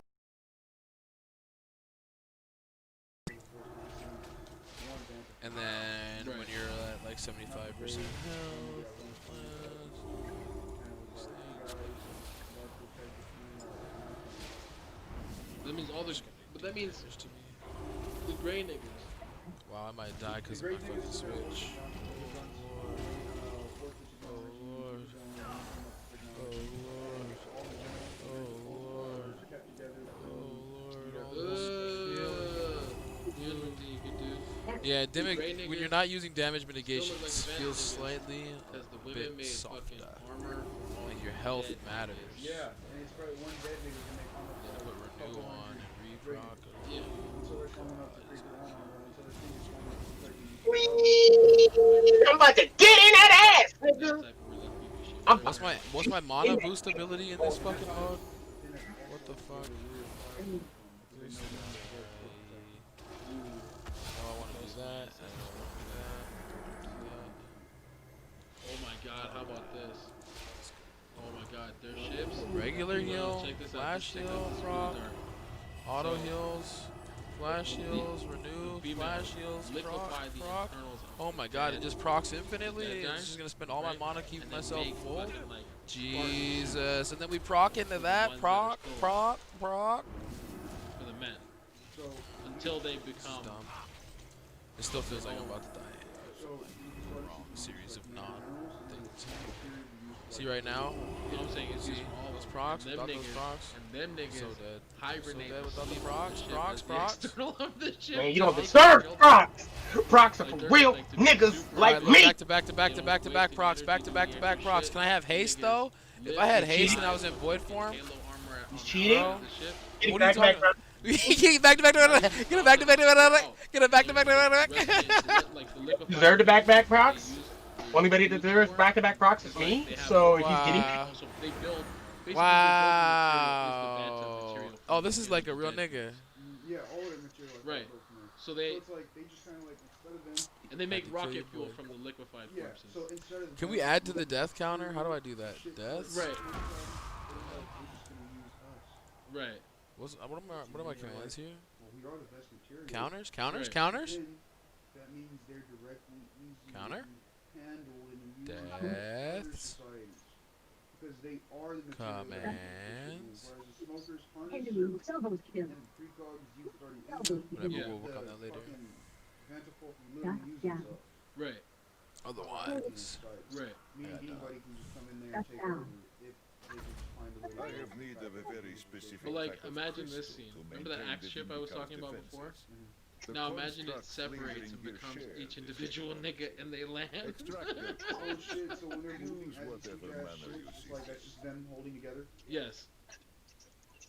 And then when you're at like 75% health, That means all there's. But that means the gray niggas. wow, I might die because of my fucking switch. Oh lord. Oh lord. Oh lord. Oh lord. You know what you could do? Yeah, The gray when you're niggas not using damage mitigation, like it the feels Vans niggas, slightly Because the a women bit made softer. fucking armor. Like your health dead matters. niggas. Yeah, and it's probably one dead nigga can make almost Yeah, put renew on, reproc. Yeah. until they're strong enough to creep their own armor, until their fingers strong enough to protect you. I'm about to get in that ass, That nigga. type of really creepy shit. I'm- What's my mana boost ability in this fucking mode? What the fuck? Oh, I want to do that. I don't want to do that. Oh my god, how about this? Oh my god, their ships. Regular heal, Check this out. flash Check out heal, this proc, really dark. auto So, heals, flash heals, renew, female flash heals, liquefy the proc. internals of Oh my god, it just procs infinitely. dead It's guys, just gonna spend all my right? mana keeping And then myself make full. fucking, like, Jesus, and then we proc into The that, ones that proc, are still- proc, proc. for the men. So, Until they It's become. dumb. It still feels like I'm about to die. so you can start Wrong to see series of like non minerals and things. then period you use See right now? You know what I'm saying? It's See just all those of procs? them Without those niggas, procs? and them niggas So dead. hibernate So dead without the asleep procs, on the ship procs, as the procs. external of the ship. Man, you so don't they deserve can kill procs. Procs are Like, for they're, real like, to be niggas super like efficient. me. Back to back to back to They back to don't back waste procs, any back to energy back to doing back extra procs. shit. Can I have Them haste niggas though? If live I had and haste and die I was in with void fucking form, Halo armor on He's the cheating. front of the ship. Get what are you back, talking back, get back to back to back. Get it back to back to back. Get it back to back to back. Like the liquefied Deserve the back procs? they use- Only they body use that deserves for back-to-back procs is is, like, me. they have So the- if he's getting Wow. Also, they build. Basically, Wow. material Oh, this is like a real nigga. Yeah, all their material. Like Right. that built from there. So they So it's like they just kind of like instead of them. and they make Had to kill rocket your fuel boy. from the liquefied Yeah. corpses. So instead of Can we add to the death counter? How do I do that? Deaths? Right. Right. What are my commands here? Well, we are the best material. Counters? Right. Counters? Then that means they're directly easy Counter? to handle and use in Deaths. other societies. Because they are the material that Commands. whereas the smokers, hunters, Enemy double kill. and precogs use already in Double them. Whatever, Yeah. we'll work on that later. Fucking Vanderfolk literally use Yeah. themselves. Right. Otherwise. Right. Meaning Yeah, anybody can just come in there Shut and take down. over if they can just find a way to I do it. have need of a very specific But like, type of imagine this crystal scene. to Remember that maintain axe the ship I was Vindica's talking about before? defenses. The Now imagine it constructs separates lingering and here becomes share each the individual same nigga and they land. Extract their Oh shit, so when they're moving Use as a whatever kick-ass manner ship, you it's see like fit. that's just them holding together. Yes.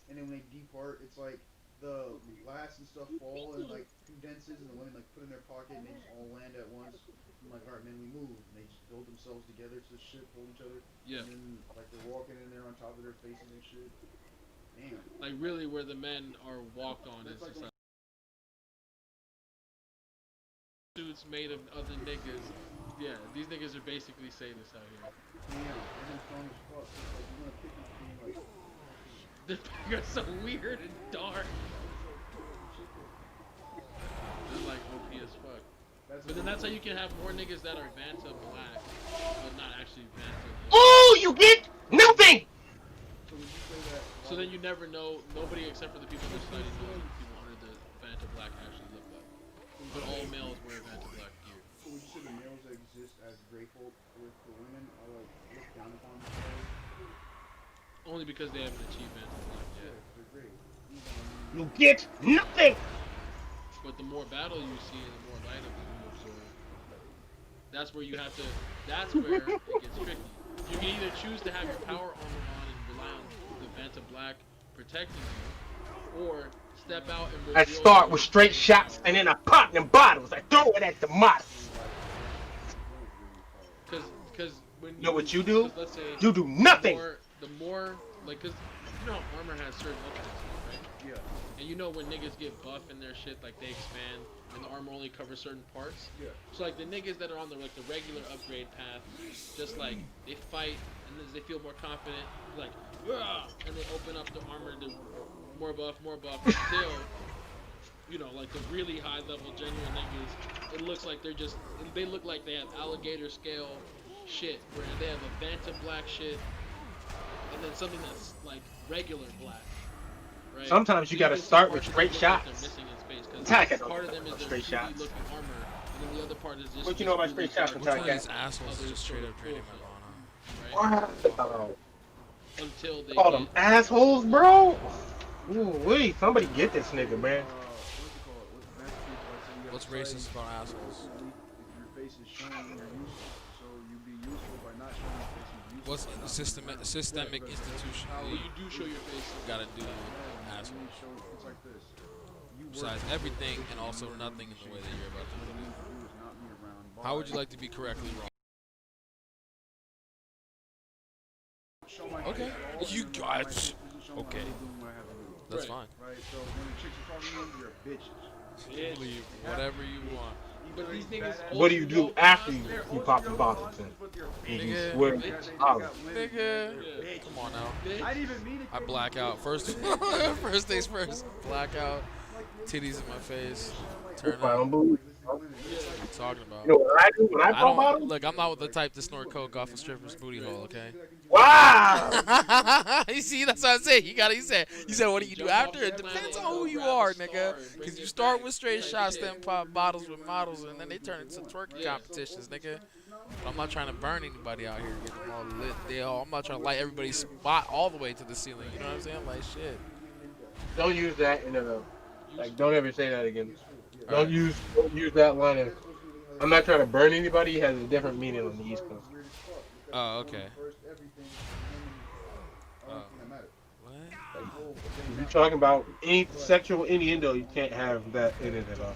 And then when they depart, it's like the glass and stuff fall and like condenses, and the women like put in their pocket, and they just all land at once. I'm like, alright, man, we move. And they just build themselves together to the ship, hold each other. Yeah. And then like they're walking in there on top of their faces and shit. Damn. Like really where the men are walked on is That's like just like suits made of other niggas. Yeah, these niggas are basically sadists out here. Damn. And then strong as fuck. So it's like you're gonna pick this thing like. The are so weird and dark. They're like OP as fuck. But then that's how you can have more niggas that are Vanta black, but not actually Vanta black. Oh, you get nothing. So would you say that? So then you never know, nobody except for the people in the society knows what people under the Vanta black actually look like. But all males wear Vanta black gear. So would you say the males that exist as grateful with the women are like looked down upon themselves? Only because they haven't achieved Vanta black Yeah, yet. they're great. Even You get nothing. But the more battle you see and the more light of it you absorb, that's where you have to, that's where it gets tricky. You can either choose to have your power armor on and rely on the Vanta black protecting you, or step out and I start with straight shots and then I pop them bottles. I throw it at the models. Because when You know what you do? 'cause let's say You do nothing. the more like, cause you know how armor has certain upgrades, right? Yeah. And you know when niggas get buff in their shit, like they expand and the armor only covers certain parts. Yeah. So like the niggas that are on the like the regular upgrade path, just like they fight and then they feel more confident, like "Rah!" and they open up the armor to more buff until you know like the really high level genuine niggas. It looks like they look like they have alligator scale shit where they have a Vanta black shit and then something that's like regular black. Right? Sometimes you gotta can see start with parts of straight them look like they're shots. missing in space, 'cause Attack it. part of them is their Straight 2D shots. looking armor, and then the other part is just. What you know about really straight shots, dark Which one of Attack these assholes is just straight up draining my mana? right? Wow. Until they Call get, them assholes, bro. Ooh, wait, somebody get this nigga, man. What's it called? What's racist about assholes? If your face is shown, you're useless. So you be useful by not showing your face is useless. What's systemic institution well, you do show your face. gotta do with You assholes? show, it's like this. You work Besides for everything this and person, also you work nothing in for the way this that you're about to What do you it. need to do is not be around How would you bodies. like to be correctly wrong? Show my Okay. face at all, You and then got- my face doesn't show, I'm okay. really doing what I have to do. That's Right. fine. Right, so when the chicks are talking to you, you're a bitch. Believe whatever you want. But these niggas. What do you do also after know you pop the bottles in? And you Nigga. swear out. Nigga, come on now. bitch. I didn't even mean it. I black out first. First things first. Black out. Titties in my face. Turn I up. don't believe. What are you talking about? You know what I do when I I pop don't bottles? look. I'm not the type to snort coke off a stripper's booty hole. Okay. Wow! You see, that's what I'm saying. You said, what do you do after? It depends on who you are, nigga. Because you start with straight shots, then pop bottles with models, and then they turn into twerking competitions, nigga. I'm not trying to burn anybody out here, get them all lit. I'm not trying to light everybody's spot all the way to the ceiling. You know what I'm saying? Like shit. Don't use that in a like. Don't ever say that again. Alright. Don't use that line. Of, I'm not trying to burn anybody. Has a different meaning on the East Coast. Oh, okay. What? If you're talking about any sexual innuendo, you can't have that in it at all.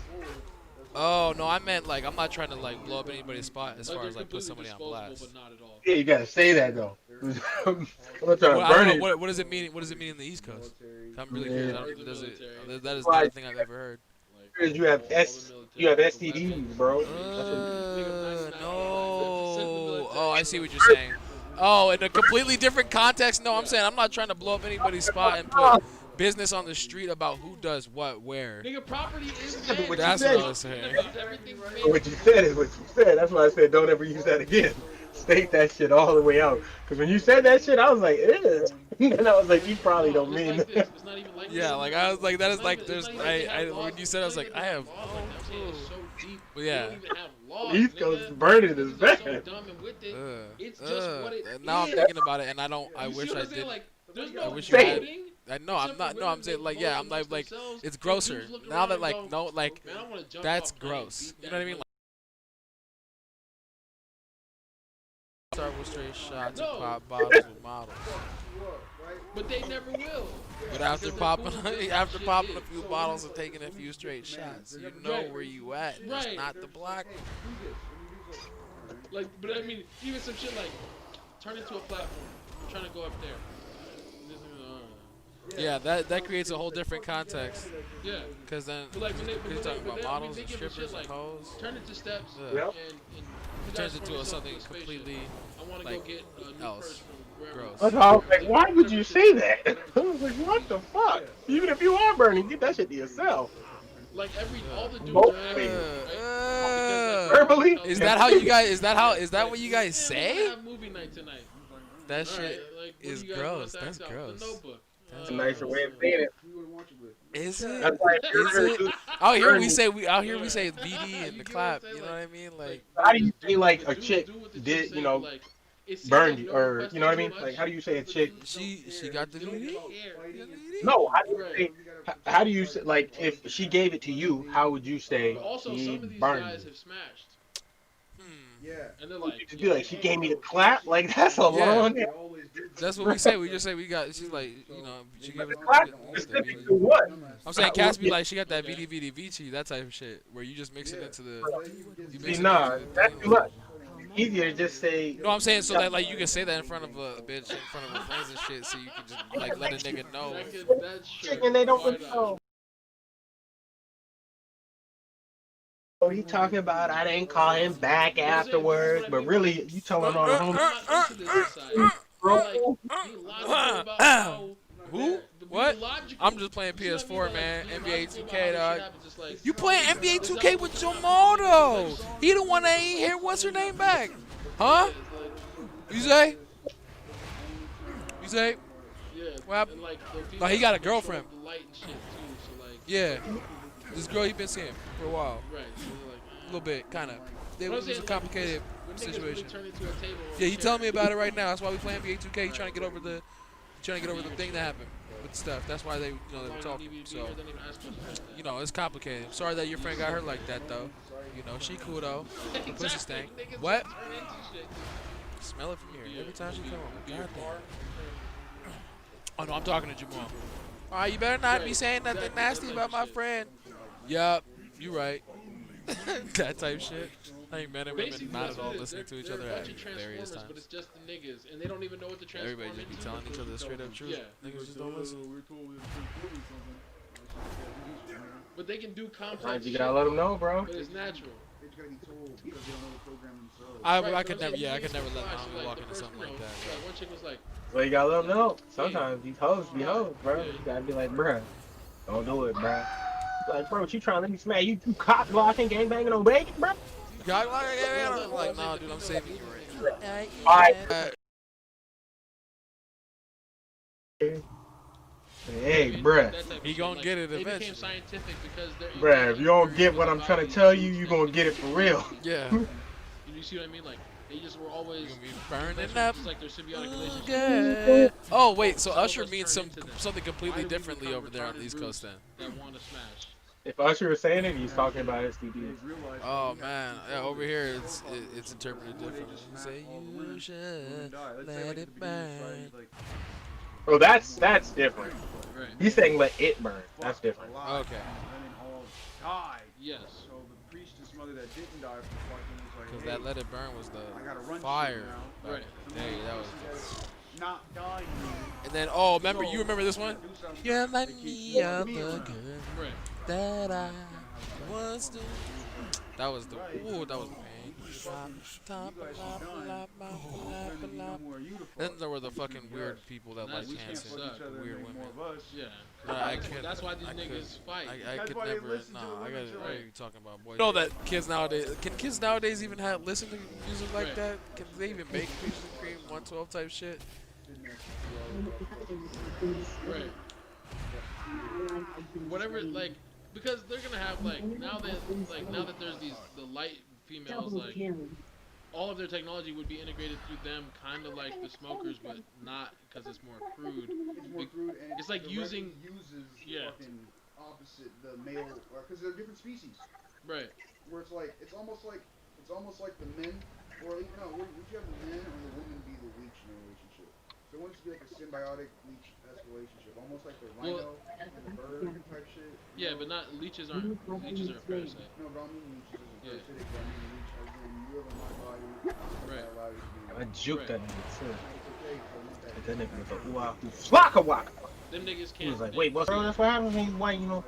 Oh no, I meant like I'm not trying to like blow up anybody's spot as far as like put somebody on blast. But not at all. Yeah, you gotta say that though. I'm not trying to Well, I burn don't it. know, what does it mean? What does it mean in the East Coast? I'm really Yeah. curious. I don't, does it, that is Why? not a thing I've ever heard. Because you have STDs, bro. No. Oh, I see what you're saying. Oh, in a completely different context. No, I'm saying I'm not trying to blow up anybody's spot and put business on the street about who does what where. Nigga, property is but dead. what That's you what said. I was saying. Everything's What you said is what you said. That's why I said don't ever use that again. State that shit all the way out. Because when you said that shit, I was like, ew. And I was like, you probably don't mean like that. It's not even like Yeah, this. like I was like that is like It's there's not even I laws. when you said I was like I have Laws like that. I'm saying it's so deep. But They yeah. don't even have laws, East Coast nigga. burning is Niggas are so bad. dumb and with it. Ugh, It's just what it now I'm is. thinking about it and I don't I You see wish what I I'm saying? did. Like, there's I no wish you had- voting. I know I'm Except not for no I'm women saying make like yeah I'm laws like amongst themselves, it's and grosser dudes look now around that and like go, no like man, I wanna jump that's off, man, gross. beat You know what I that mean? Start with straight shots and No. pop bottles with models. But they never will. But after Because popping they're cool with after shit popping a is. few bottles and taking a few straight shots, you know Right. where you at. It's Right. not the block. Like, but I mean, even some shit like turn into a platform. I'm trying to go up there. And this nigga's, Yeah, that creates a whole different context. yeah. Cause then But like when they, you're talking about models and thinking of strippers shit and like hoes. turn it to steps Yeah. Yep. and It you turns guys into run something yourself to a spaceship. completely I want to like, go get a new else. purse from wherever. Gross. That's why I was like, why would you say that? I was like, what the fuck? Even if you are burning, get that shit to yourself. Like all the dudes Both are ways. Verbally? Verbally? Is that how you guys? Is that what you guys say? Have movie night tonight. That All shit right, like, what is do you guys want gross. to act That's out? gross. The Notebook. That's a nicer way of saying it. Is it? That's why Is it? Out here we say it's BD and the clap. You know what I mean? Like how do you say like a chick did, you know, burned you, or you know what I mean? Like how do you say a chick? she got the BD. No, how do you say like if she gave it to you? How would you say Also, she some of these burned guys you? have smashed. Yeah. And they're like, To be like she gave me the clap, like that's a Yeah. long. That's what we say. We just say we got. She's like, you know, she gave us. Clap the specific BD. to what? I'm saying Cass be like, she got that VD VD Vici, that type of shit, where you just mix it into the. You mix See, it nah, into the that's thing, too like- much. Easier to just say. No, I'm saying so that like you can say that in front of a bitch, in front of her friends and shit, so you can just like let a nigga know. that's Chicken, they don't really know. Oh, he talking about I didn't call him back afterwards, but really you telling him on the home. Bro, Who? What? I'm just playing PS4, man. NBA 2K, dog. You playing NBA 2K with Jamal though? He the one that ain't here. What's her name back? Huh? You say? You say? What happened? No, he got a girlfriend. Yeah. This girl he been seeing for a while. A little bit, kind of. It was a complicated situation. Yeah, he telling me about it right now. That's why we play NBA 2K. He trying to get over the thing that happened with the stuff. That's why they were talking. So, you know, it's complicated. I'm sorry that your friend got hurt like that, though. You know, she cool though. Pussy stank. What? Smell it from here every time she come over. God damn. Oh no, I'm talking to Jamal. All right, you better not be saying nothing nasty about my friend. Yup, you right. That type shit. I think men and women not at all listening to each other at various times. But it's just the niggas, and they don't even know what to transform Everybody just be into. telling each other the straight up truth. Yeah. Niggas just don't listen. But they can do complex sometimes you shit, gotta let them know, bro. but it's natural. They just gotta be told because they don't know the program themselves. I Right, could but I'm never, saying I could never let like, mommy like, walk the into first, something you know, like that. like, one chick was like, So you gotta let them know. Sometimes these hoes be hoes, bro. You gotta be like, bruh, don't do it, bruh. Like, bro, what you trying to let me smack you? You cock blocking, gang banging on bacon, bro? God, I'm like, nah, dude, I'm saving you right Alright. Hey, bruh. that type of He shit. gonna Like, get it they eventually. became scientific because they're Bruh, if you don't get what I'm trying to tell you, you gonna get it for real. Yeah. You see what I mean? Like, They just were always You're gonna be burning just up. like their symbiotic relationship. Okay. Oh wait, so Some of Usher us means turn into them. something Why completely do we differently become over there on the retarded East Coast then. brutes that want to smash? If Usher was saying it, he's talking about STDs. Oh man, yeah, over here it's interpreted differently. You say you should let it burn. Oh, that's different. Right. He's saying let it burn. That's different. Okay. Died. Yes. So the priestess mother that didn't die from fucking was like, Because hey, that let it burn was I gotta the run fire. shit now. Right. Hey, that was. Not dying. And then oh, remember you remember this one? Do something. You're like They keep me throwing of me the around. good Right. that I was doing. That was the Right. ooh, that was pain. Then there were the fucking weird people that like Nice. We can't Hanson, fuck each other weird and make women. more of us. Yeah. I could. That's why these I niggas could- fight. I That's could why they never. listen to Nah, the I women got. shit What are like- you talking about, boy? You know that kids nowadays. Can kids nowadays even have listen to music like Right. that? Can they even make Peaches and Cream 112 type shit? Right. Whatever, like, because they're gonna have like now that there's the light females, Double like kill. all of their technology would be integrated through them, kind of like the smokers, but not because it's more crude. It's more crude and It's like the using- record uses Yeah. fucking opposite the male, because they're different species. Right. Where it's like it's almost like the men, or even no, would you have the men or the woman be the leech in a relationship? So it wants to be like a symbiotic leech-esque relationship, almost like the rhino and the bird type shit. Yeah, but not leeches are a parasite. No, but I don't mean leeches as a Yeah. parasitic, but I mean leech as in you live in my body, Right. I allow you to be. I juked that nigga too. It's okay, so I want that. That nigga was like, ooh, flocka waka. Them niggas He was can't. like, wait, what's wrong? That's what happens when he's white, you know?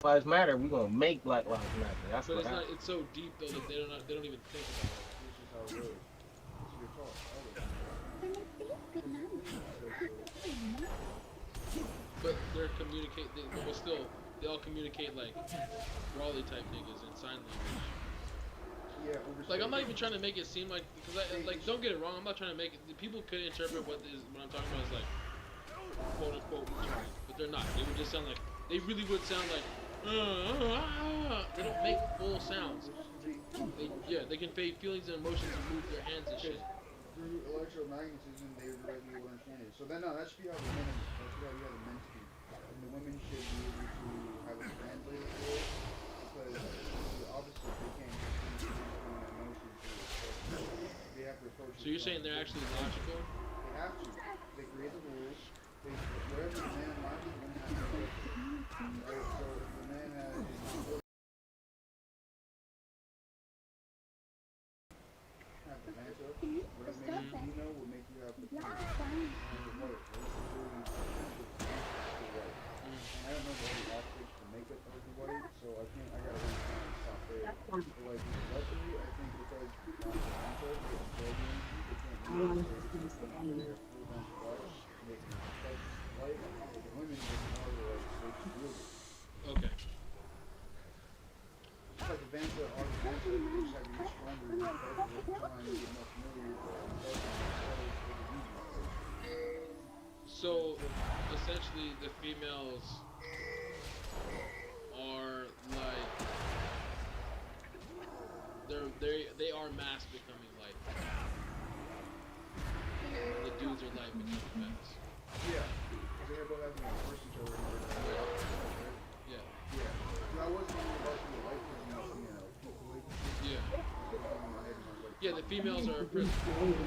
Black Lives Matter, we gonna make Black Lives Matter. That's But what it's not. happens. It's so deep though that they don't even think about it. This is how it goes. This is your fault. But they're but still, they all communicate like Raleigh type niggas in sign language. Yeah, Like I'm not even trying to make it seem like, because don't get it wrong. I'm not trying to make it. People could interpret what I'm talking about as like quote unquote English, but they're not. They would just sound like they really would sound like. They don't make full sounds. They convey feelings and emotions and move their hands and shit. Through electromagnetism, they would be able to understand it. So then, no, that should be how the men, that should be how you have the men speak. And the women should be able to have a translator for it, because the opposite, they can't just emotions to it. They have to approach it. So you're saying they're actually logical? They have to. They create the rules. They, whatever the man wants, the woman has to do it. Right? So if the man has have the mantle, whatever makes you female will make you have the white. Right? And I don't know the other aspects to make it of the white, so I gotta really kind of stop there. But like, luckily, I think because the mantle is building, they can't use it. They have full bunch of white, they can touch light, the women get more of the like, they can wield it. Okay. It's like the Vanta or the Vanta, you just have to get stronger and better with time and get more familiar with So essentially, the females are like they are mass becoming light. The dudes are light becoming mass. Yeah, because they have both having to force each other. Yeah. Yeah. I wasn't even about to be a light person, you know, people like Yeah. my head was like, Yeah. The females are a prism. and the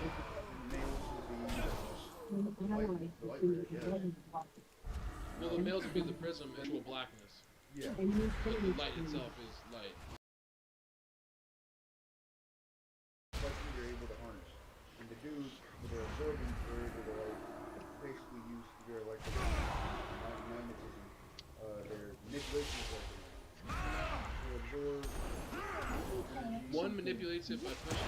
males would be the light red, yeah. Well, the males would be the prism into a blackness, Yeah. but the light itself is light. Reflection they're able to harness. And the dudes, with their absorbing, they're able to like basically use their magnetism, their manipulation of they absorb One manipulates it by pushing, the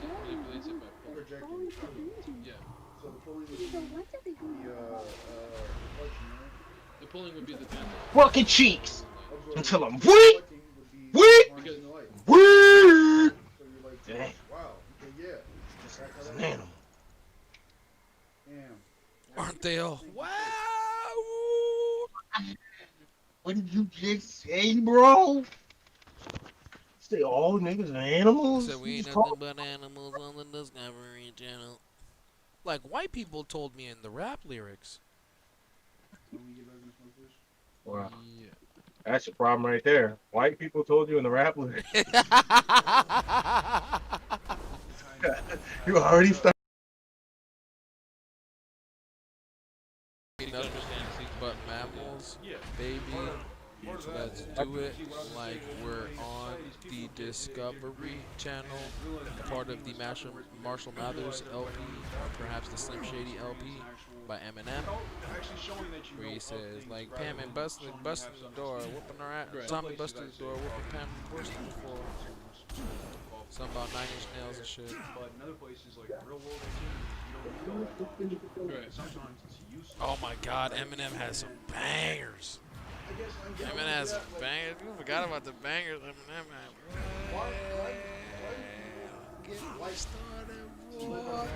other manipulates it by pulling. projecting. Yeah. So the pulling would be the reflection, right? The pulling would be the phantom. Fucking cheeks! Absorbing. Until I'm weak! Reflecting would be Weak! harnessing the light. Weak! So you're like, Dang. wow, okay, yeah. That's how It's that an animal. Damn. Aren't they all? Wow! What did you just say, bro? Say all niggas are animals. Said we ain't Just nothing call- but animals on the Discovery Channel. Like white people told me in the rap lyrics. When we get back in the smoke fish. Wow, Yeah. that's your problem right there. White people told you in the rap lyrics. You already started. Nothing but mammals, baby. Let's do it like we're on the Discovery Channel, part of the Marshall Mathers LP, or perhaps the Slim Shady LP by Eminem, where he says like Pam and busting the door, whooping her ass. Tommy busted the door, whooping Pam and busting the floor. Something about 9 Inch Nails and shit. But in other places like real world activity, you don't need all that knowledge. Right. Sometimes it's useful. Oh my God, Eminem has some bangers. Eminem has some bangers. You forgot about the bangers Eminem had. Get me started, boy.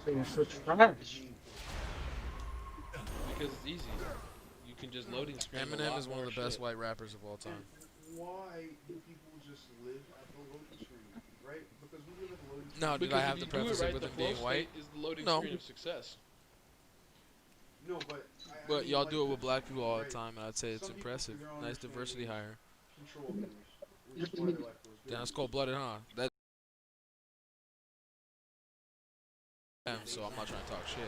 It's such trash. Because it's easy. You can just loading screen. Eminem is one of the best white rappers of all time. Why do people just live at the loading screen, right? Because we live at the loading screen. No, did Because I have if to you do preface right, it with the him flow being white? state is the loading No. screen of success. No, but But mean, y'all like, do it with the- black people all the right, time, and I'd say it's some people impressive. figure out Nice understanding diversity hire. Control meters, which is why they like those Damn, it's videos. cold-blooded, huh? That. Damn, so I'm not trying to talk shit.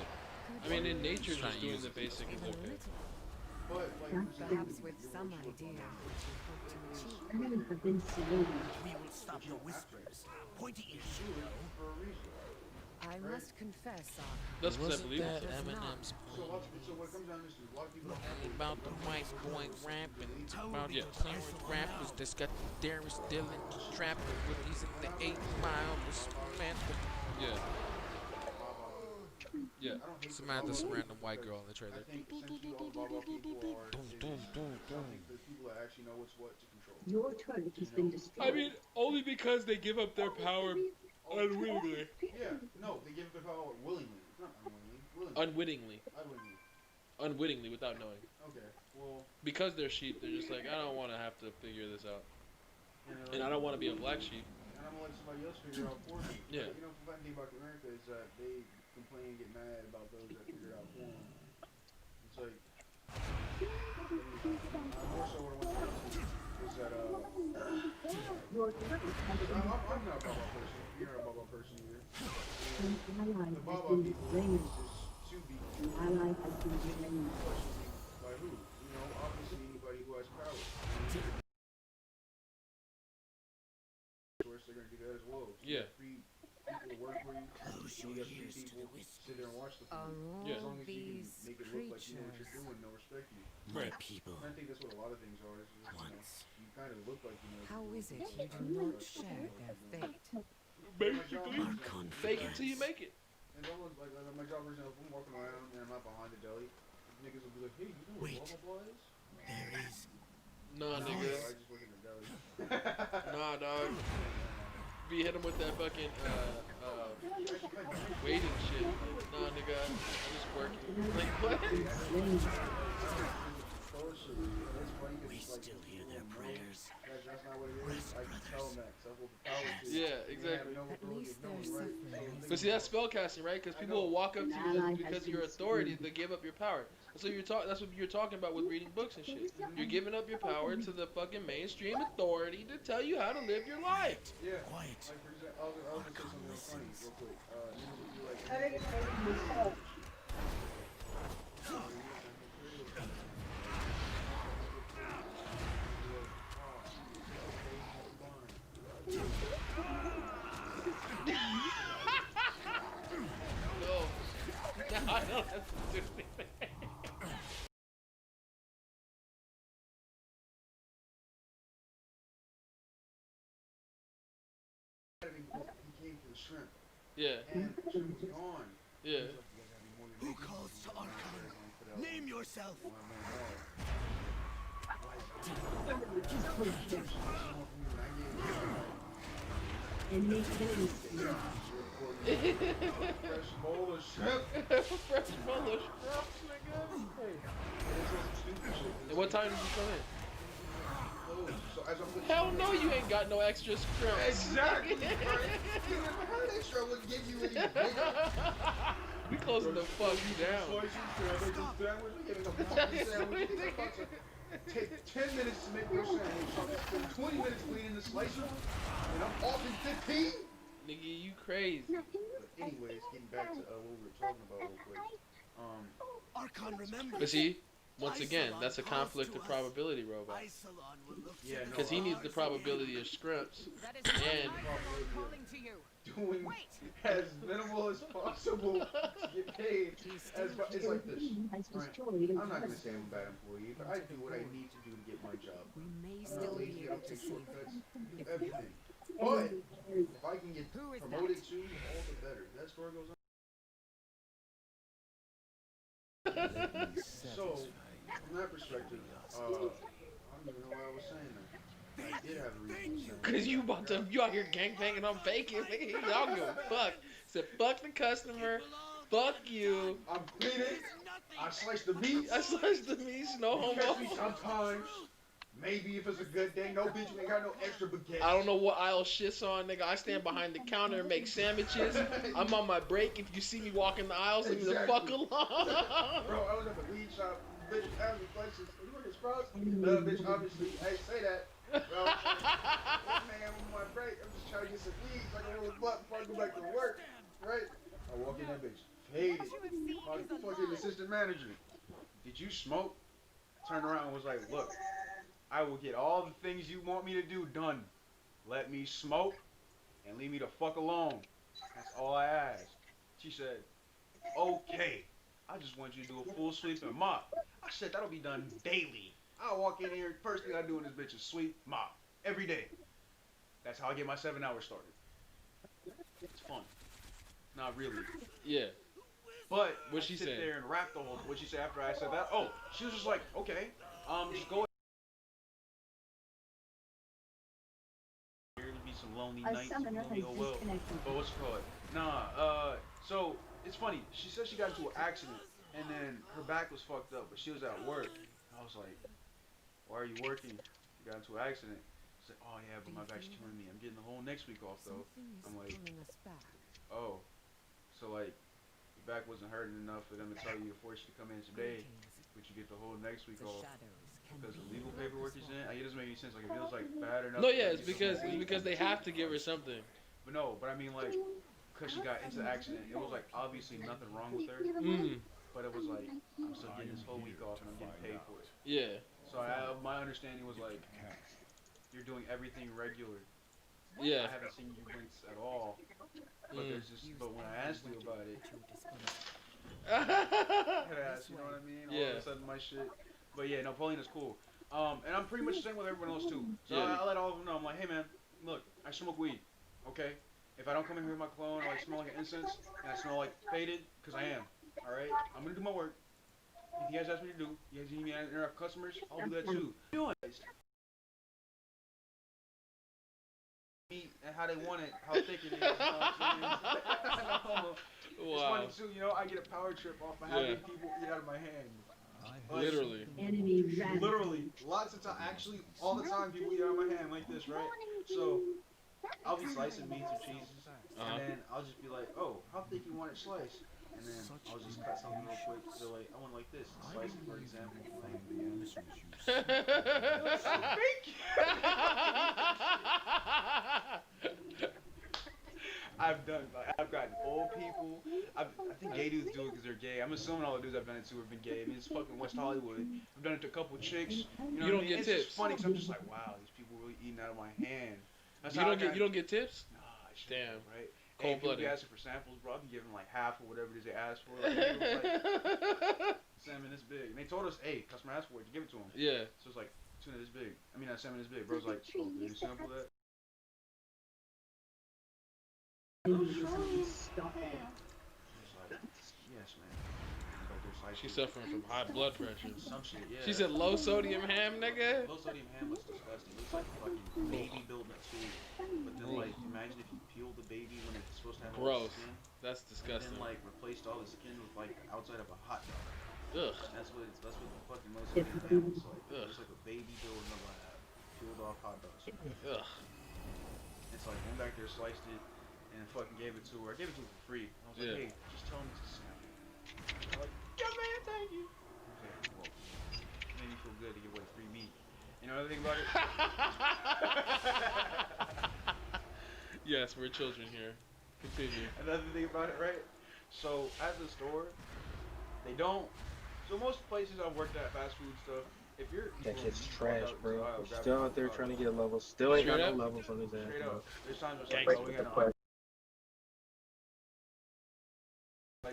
I mean, in nature, Trying just to doing use the it. basic is okay. But like, for example, Perhaps with you're some watching idea a of what you hope to achieve. I have been slowly. We will stop the whispers. Pointy ears, you know. for a reason. I must confess, Arkham, That's because I Wasn't believe that it. Eminem's So, point? lots of, so what it comes down to is a lot of people Ain't about the white boy rapping. It's about Yeah. the clearance rappers that's got the Darius Dillon trapping with these in the 8 Mile with Samantha. Yeah. Yeah. I don't hate Samantha, some the random white girl in the I trailer. think essentially all the Baba people are. Boom, is- boom, boom, I boom. think the people that actually know what's what to control. Your turret has been destroyed. I mean, only because they give up their power unwittingly. Yeah, no, they give the power willingly. It's not unwillingly. Willingly. Unwittingly. Unwittingly. Unwittingly, without knowing. Okay, well. Because they're sheep, they're just like, I don't want to have to figure this out. And I don't want to be a black sheep. And I'm gonna let somebody else figure it out for me. Yeah. But, you know, the fun thing about America is that they complain and get mad about those that figure it out for them. It's like. More so what I want to say is that, Your turret has been I'm not a Baba person. You're not a Baba person either. An ally The has Baba been people slain. is to be An ally has been slain. questioned by who? You know, obviously anybody who has power. They're gonna do that as well. So Yeah. you have free people to work for you. Close You your got free ears to the people whispers. sit there and watch the are film. all Yeah. As long as you can these make it look like you know what you're creatures. doing, they'll respect you. My Right. people. And I think that's what a lot of things are. Is just, Once. you kind of look like you know. How what is you're it doing. you do not share their fate? Basically, My job is- fake it till you make it. And almost like my job is, if I'm walking around and I'm not behind the deli, niggas will be like, hey, you know what Wait. blah blah blah is? There is. Nah, I nigga. just work in the deli. Nah, dog. Be hit him with that fucking waiting shit. Like, nah, nigga. I'm just working. Like what? We still hear their prayers. That's not what it is. I can tell them that. 'Cause that's what the power is. Yeah, They have exactly. no At authority least of they're knowing, right? suffering. So But see, that's spellcasting, right? Because people will walk up to you Ally just because has of your been authority, slain. they give up your power. So that's what you're talking about with reading books and shit. You're giving up your power to the fucking mainstream authority to tell you how to live your life. Yeah. Quiet. Like for example, I'll just say something real funny, real quick. Niggas will be like, No. I don't have to do anything. he came for the shrimp, Yeah, and the shrimp was gone. yeah. He's like, "You guys gotta be more Who unique." calls to Arkham? Name yourself. Enemy killing spree. Fresh bowl of shrimp. Fresh bowl of scrubs, nigga. And what time did you come in? So as I'm hell no, you ain't got no extra scrimps. Exactly, bro. Even if I had an extra, I wouldn't give you any bigger. We closing the fuck down. Take 10 minutes to make your sandwich. Spend 20 minutes cleaning the slicer, and I'm off in 15. Nigga, you crazy. But anyways, getting back to what we were talking about real quick. Archon, remember. But see, once again, that's a conflict of probability robot. Yeah, no, Because he needs the probability of scrimps That is and calling to you. doing as minimal as possible to get paid. It's like this. Has Right. destroyed I'm not gonna say I'm a bad employee, but I do what I need to do to get my job. We may I'm still not be lazy. I able don't to take save shortcuts. you. Do everything. But if I can get Who is promoted that? too, all the better. That story goes on. So, from that perspective, I don't even know why I was saying that. I did have a reason to say that. Cause you out here gangbanging on bacon, nigga. Y'all give a fuck. Said fuck the customer, fuck you. I'm cleaning. I slice the meat. I sliced the meat, no You catch me homo. sometimes. Maybe if it's a good day. No, bitch, we ain't got no extra baguette. I don't know what aisle shit's on, nigga. I stand behind the counter and make sandwiches. I'm on my break. If you see me walking the aisles, leave me the fuck Exactly. alone. Bro, I was at the weed shop. Bitch asked me questions. You work at Sprouts? Bitch, obviously. I say that. Bro, man, I'm on my break. I'm just trying to get some weed so I can roll a blunt before I go back to work. Right? I walk in that bitch. Faded. My fucking assistant manager. Did you smoke? Turned around and was like, look, I will get all the things you want me to do done. Let me smoke and leave me the fuck alone. That's all I asked. She said, okay. I just want you to do a full sweep and mop. I said, that'll be done daily. I walk in here, first thing I do in this bitch is sweep, mop. Every day. That's how I get my 7 hours started. It's fun. Not really. Yeah. But What'd she I sit say? there and rap the whole. What'd she say after I said that? Oh, she was just like, okay, just go. Here to be some lonely A nights. summoner has Lonely, oh well. disconnected. But what's it called? Nah. So it's funny. She said she got into an accident, and then her back was fucked up, but she was at work. I was like, why are you working? You got into an accident. She's like, oh yeah, but my back's killing me. I'm getting the whole next week off though. Something is I'm like, pulling us back. oh, so like. Your back wasn't hurting enough for them to tell you to force you to come in today, but you get the whole next week The off shadows can because the be legal your paperwork is in. ally. It doesn't make any sense. Like it feels like bad enough. No, to yeah, get it's the because whole week. they have to give her something. But no, but I mean like, cause she got into the accident, it was like obviously nothing wrong with her, but it was like I'm still getting this whole week off and I'm getting paid for it. Yeah. So my understanding was like, you're doing everything regular. Yeah. I haven't seen you wince at all. But there's just, but when I asked you about it, I had to ask, you know what I mean? All Yeah. of a sudden my shit. But yeah, no, Pauline is cool. And I'm pretty much the same with everyone else too. So Yeah. I let all of them know. I'm like, hey man, look, I smoke weed, okay? If I don't come in here with my cologne, I like smell like an incense, and I smell like faded, because I am, alright? I'm gonna do my work. If you guys ask me to do, you guys need me to interrupt customers, I'll do that too. Doing meat and how they want it, how thick it is, you know what I'm saying? It's Wow. funny too, you know, I get a power trip off of having people eat out of my hand. Like, Literally. Enemy ravaged. Literally, lots of time, actually, all the time people eat out of my hand like this, right? So, I'll be slicing meats or cheeses, and then I'll just be like, oh, how thick you want it sliced? And then I'll just cut something real quick. They're like, I want it like this. Slice it, for example. I've gotten old people. I think gay dudes do it because they're gay. I'm assuming all the dudes I've done it to have been gay. I mean, it's fucking West Hollywood. I've done it to a couple chicks. You know You what don't I mean? get It's tips. just funny because I'm just like, wow, these people really eating out of my hand. That's You how don't I get tips? Nah, I should Damn. have, right? Cold Hey, people blooded. be asking for samples, bro. I'll be giving them like half or whatever it is they asked for. Like, salmon this big. And they told us, hey, customer asked for it, you give it to them. Yeah. So it's like, tuna this big. I mean, not salmon this big. Bro's like, oh, did you sample that? Stop it. It's like, yes, man. But there's like, She's suffering from high blood pressure. some shit, yeah. She said low sodium ham, nigga. Low sodium ham looks disgusting. It looks like a fucking baby building a tube. But then, like, imagine if you peel the baby when it's supposed to have all Gross. the skin. That's And disgusting. then, like, replaced all the skin with, like, the outside of a hot dog. Ugh. That's what the fucking low sodium ham looks like. It Ugh. looks like a baby built in the lab. peeled off hot dogs. Ugh. It's like went back there, sliced it, and fucking gave it to her. I gave it to her for free. I was like, Yeah. hey, just tell him to snap it. I'm like, yeah, man, thank you. Okay, well, it made me feel good to give away free meat. You know another thing about it? Yes, we're children here. Continue. Another thing about it, right? So at the store, they don't. So most places I've worked at, fast food stuff, if you're That eating, kid's you walk trash, out to bro. the aisle, He's grab still a out there hot trying to dog. get levels. Still ain't got Straight no up? levels on his ass, Straight bro. up. There's times it's like, Break oh, we with got the an quest.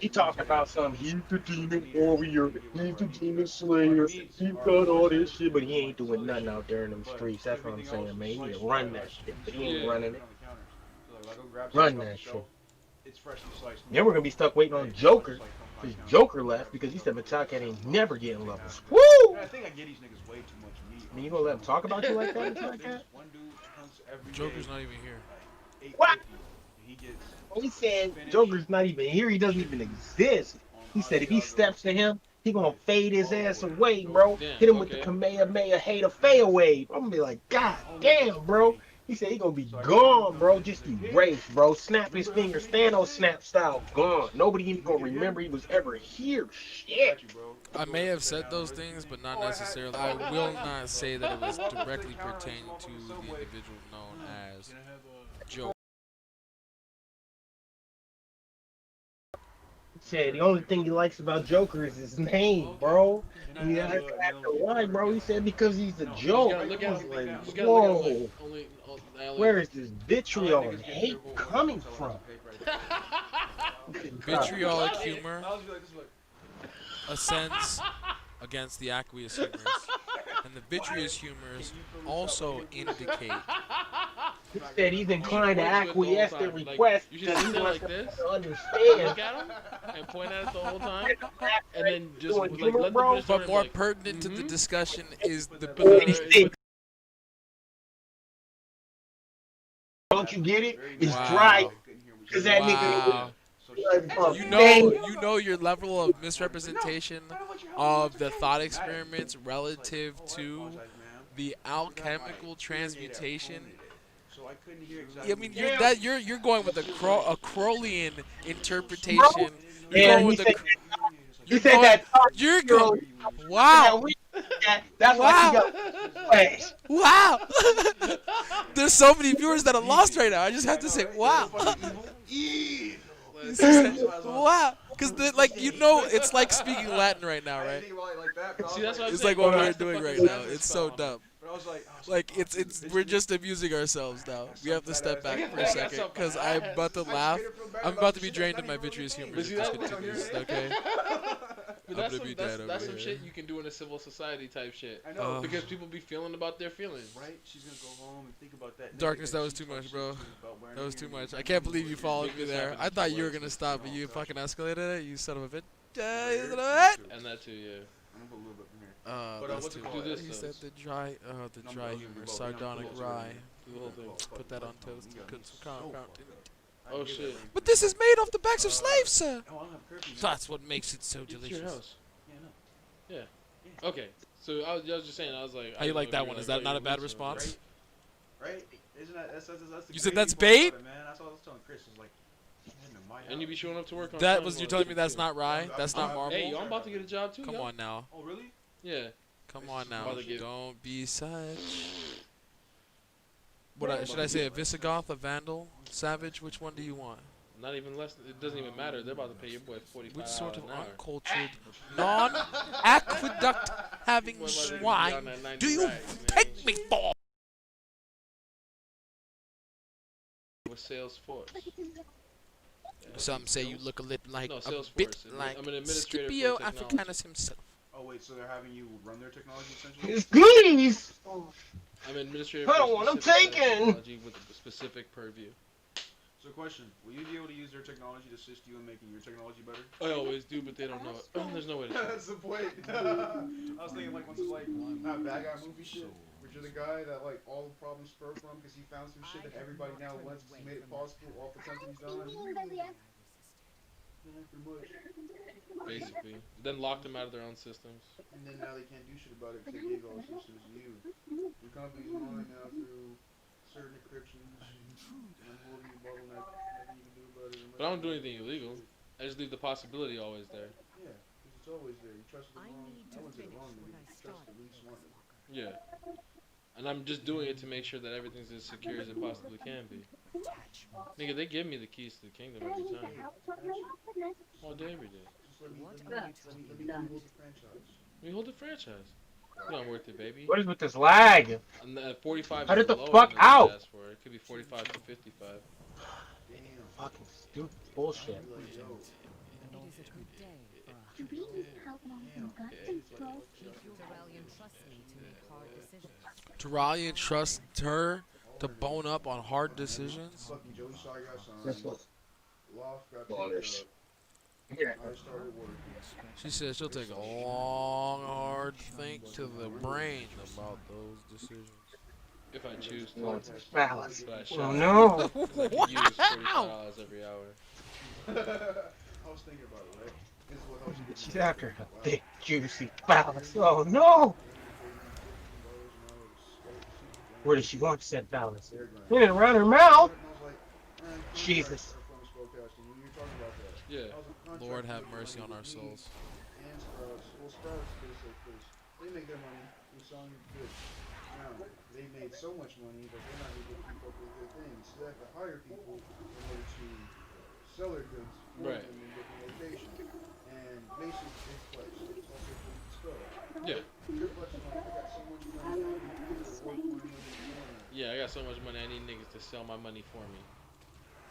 He talking about some, he's the demon warrior, he's the demon slayer, he's done all this shit, but he ain't doing nothing out there in them streets. That's what I'm saying, man. He need to run that shit, but he ain't Yeah. running it. So like, I go grab Run something off that the shelf, it's freshly sliced. Then we're gonna be stuck waiting on Joker. Cause Joker left because he said Metallica ain't never getting levels. Woo! And I think I get these niggas way too much meat. I mean, you gonna let him talk about you like that? Like There's that? one dude comes every Joker's day, not even here. like, What? 8:50. He gets Oh, he said Joker's not even here. He doesn't even exist. He said if he steps to him, he gonna fade his ass away, bro. Damn, Hit him with the okay. Kamehameha Hater Fail Wave. I'm gonna be like, God damn, bro. He said he gonna be gone, bro. Just erased, bro. Snap his fingers, Thanos snap style, gone. Nobody even gonna remember he was ever here. Shit. I may have said those things, but not necessarily. I will not say that it was directly pertaining to the individual known as Joker. Said the only thing he likes about Joker is his name, bro. And he asked after why, bro. He said because he's a joke. You gotta look I at was him. like, You gotta look at whoa. him like only. Where is this vitriol and hate coming from? Vitriolic humor ascends against the aqueous humors, and the vitreous humors also indicate. He said he's inclined to acquiesce their Like, request you should because sit he there wants like this, to look understand. at him, and point at it the whole time, and then just Doing like humor, let bro? the But more like, pertinent to the discussion is the But the- 46. Don't you get it? It's dry. Because that Wow. nigga. You know your level of misrepresentation of the thought experiments relative to the alchemical transmutation. I mean, you're going with a Crowleyan interpretation. You're Yeah, going he with said, the. he said that. You're going. Wow. That's why he got. Wow. There's so many viewers that are lost right now. I just have to say, wow. Wow. Because, like, you know, it's like speaking Latin right now, right? See, that's what I'm It's saying, like what bro, we're that's the doing right fucking now. reference It's so spell. dumb. Like, we're just amusing ourselves now. We have to step back for a second because I'm about to laugh. I'm about to be drained of my vitreous humor if this continues, okay? But I'm that's gonna some, be that's, dead over that's some here. shit you can do in a civil society type shit. I know. Because people be feeling about their feelings. Right? She's gonna go home and think about that. Darkness, that was too much, bro. That was too much. I can't believe you followed me there. I thought you were gonna stop, but you fucking escalated it, you son of a bitch. And that too, yeah. I'm gonna put a little bit from here. But That's what's too it much. called? Do this, He though. said the dry humor, sardonic rye. Do the whole thing. Put that on toast. Put some compound in it. Oh shit. But this is made off the backs of slaves, sir. Oh, I don't have curfew. That's what makes it so It's your delicious. house. Yeah, Yeah. Okay. So I was just saying, I was like. How you like that one? Is that not a bad response? Right? Isn't that's the You said crazy that's part bait? about it, man. That's what I was telling Chris. Was like, man, in my And you be house. showing up to work on That time, was you well, telling me shit, that's too. not rye? That's not marble? Hey, yo, I'm about to get a job too. Come yo. on now. Oh, really? Yeah. Come on now. About to get- Don't be such. Should I say a Visigoth, a Vandal, Savage? Which one do you want? Not even less. It doesn't even matter. They're about to pay your boy 45 Which sort of an hour. uncultured, non-aqueduct having Boy about to be swine on that 90 do you racks, man. take me for? With Salesforce. Some say you look a little like No, a Salesforce. bit like I'm an administrator for Scipio technology. Africanus himself. Oh wait, so they're having you run their technology essentially? It's goodies. I'm an administrator I for don't want 'em specific taken. technology with a specific purview. So question, will you be able to use their technology to assist you in making your technology better? I always do, but they don't know it. There's no way to check. That's the point. I was thinking like once it's like that bad guy movie shit, which you're the guy that like all the problems spur from because he found some shit that everybody now wants to make it possible off the company's done. Yeah, pretty much. basically. Then locked them out of their own systems. And then now they can't do shit about it because they gave all the systems to you. Your company's mine now through certain encryptions. And I'm holding you bottleneck. Nothing you can do about it. But I don't do anything illegal. I just leave the possibility always there. Yeah, because it's always there. You trusted the I wrong. need I to wouldn't say the finish wrong what nigga. I You trusted started, the least smart nigga. Yeah. And I'm just doing it to make sure that everything's as secure as it possibly can be. Nigga, they give me the keys to the kingdom every time. All day, every day. Just let me, What let are me, you let me, talking let me about? hold the franchise. We hold the franchise. You don't worth it, baby. What is with this lag? And 45 Cut is it the the low fuck end that out. they asked for. It could be 45 to 55. Damn. Fucking stupid bullshit. I'd be like, yo. It is a good day for us. Damn. Terrellian trusts me to make hard decisions. Terralian trusts her to bone up on hard decisions. Fucking Joey Shaw got That's signed. what. Loft got Ballers. picked Yeah. up. I started working. She says she'll take a long, hard think to the brain about those decisions. If I choose to. Well, Balance. But I Oh shall. no. 'Cause I could use $45 every hour. I was thinking about it, right? This is what helps you get She's after a thick, juicy balance. Oh no. Where does she want said balance? In and around her mouth. Jesus. Yeah. Lord have mercy on our souls. And Sprouts. Well, Sprouts basically, they make their money. We saw them good. Now, they made so much money that they're not able to keep up with their things. So they have to hire people in order to sell their goods for Right. them in different locations. And basically, big flex. It's also pretty spell. Yeah. Your flex is like, I got so much money, I need people to work my money for me. Yeah, I got so much money, I need niggas to sell my money for me.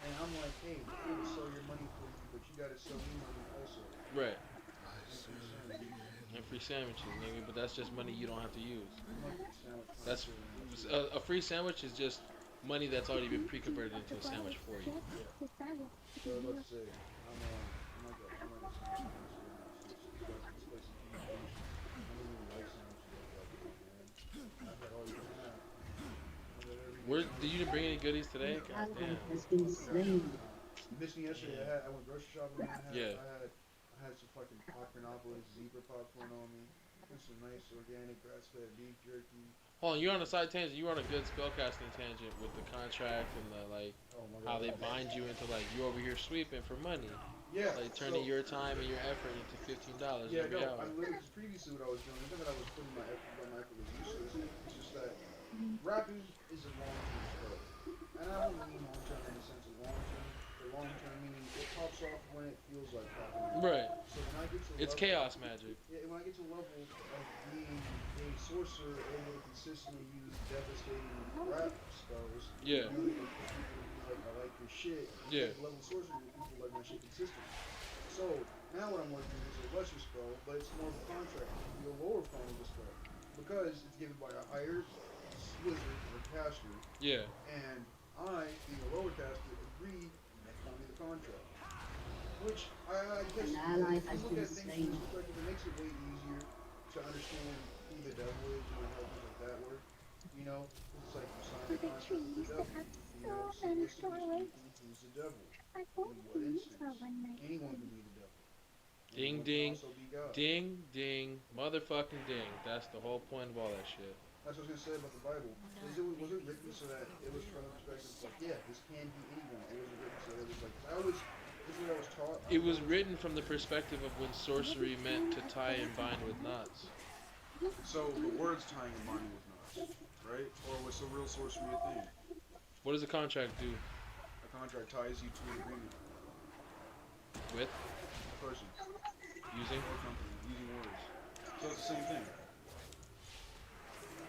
And I'm like, hey, I'm gonna sell your money for you, but you gotta sell me money also. Right. And And free sandwiches, nigga, but that's just money you don't have to use. sandwich That's a free sandwich is just money that's already been pre-converted into a sandwich for you. So let's say, I'm like a sandwich. This place is huge. I don't even like sandwiches like that, man. I've had all you can have. Where did you bring any goodies today? God damn. Has been slain. You missed me yesterday. I went grocery shopping. Yeah. I had some fucking Packronopolis zebra popcorn on me. And some nice organic grass-fed beef jerky. Hold on, you're on a side tangent. You were on a good spellcasting tangent with the contract and the Oh my how god. they bind you into you over here sweeping for money, Yeah. turning your time and your effort into $15 Yeah, every no, hour. I literally, because previously what I was doing, not that I was putting my effort was useless, it's just that rapping is a long-term sport. And I don't mean long-term in the sense of long-term, but long-term meaning it pops off when it feels like popping. Right. So when I get to It's level, chaos magic. Yeah, when I get to a level of being a sorcerer able to consistently use devastating rap spells, Yeah. really make people be like, I like your shit. Yeah. At the level of sorcerer, people like my shit consistently. So now what I'm working with is a lesser spell, but it's more of a contract. It can be a lower form of a spell because it's given by a higher wizard or caster, Yeah. and I, being a lower caster, agree on the contract. Which I guess An ally if has you look been at things from slain. this perspective, it makes it way easier to understand who the devil is and how things like that work. You know, it's like you sign a contract with the devil. You know, simplistically speaking, who's the devil? In what instance? Anyone can be the devil. Ding, Anyone can ding. also be God. Ding, ding, motherfucking ding. That's the whole point of all that shit. That's what I was gonna say about the Bible. Was it written so that it was from the perspective of like, yeah, this can be anyone. It wasn't written so that it was like, this is what I was taught. It was written from the perspective of when sorcery meant to tie and bind with knots. So the words tying and binding with knots, right? Or was the real sorcery a thing? What does a contract do? A contract ties you to an agreement. With? A person. Using? Or a company. Using words. So it's the same thing.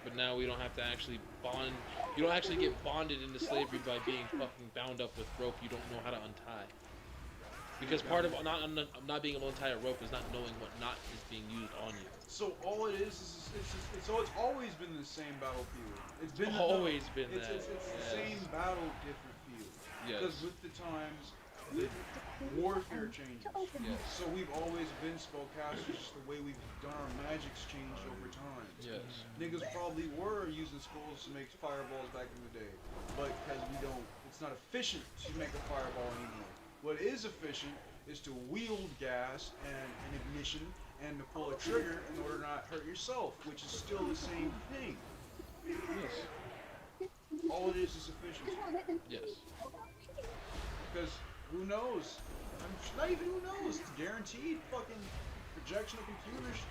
But now we don't have to actually bond. You don't actually get bonded into slavery by being fucking bound up with rope you don't know how to untie. Because part of not being able to untie a rope is not knowing what knot is being used on you. So all it is it's always been the same battlefield. It's been Always been it's, that. It's the Yes. same battle, different field. Yes. Because with the times, the warfare changes. Yes. So we've always been spellcasters. Just the way we've done our magic's changed over time. Yes. Niggas probably were using skulls to make fireballs back in the day, but because it's not efficient to make a fireball anymore. What is efficient is to wield gas and an ignition and to pull a trigger in order to not hurt yourself, which is still the same thing. Yes. All it is efficiency. Yes. Because who knows? Not even who knows. It's guaranteed fucking projection of computers.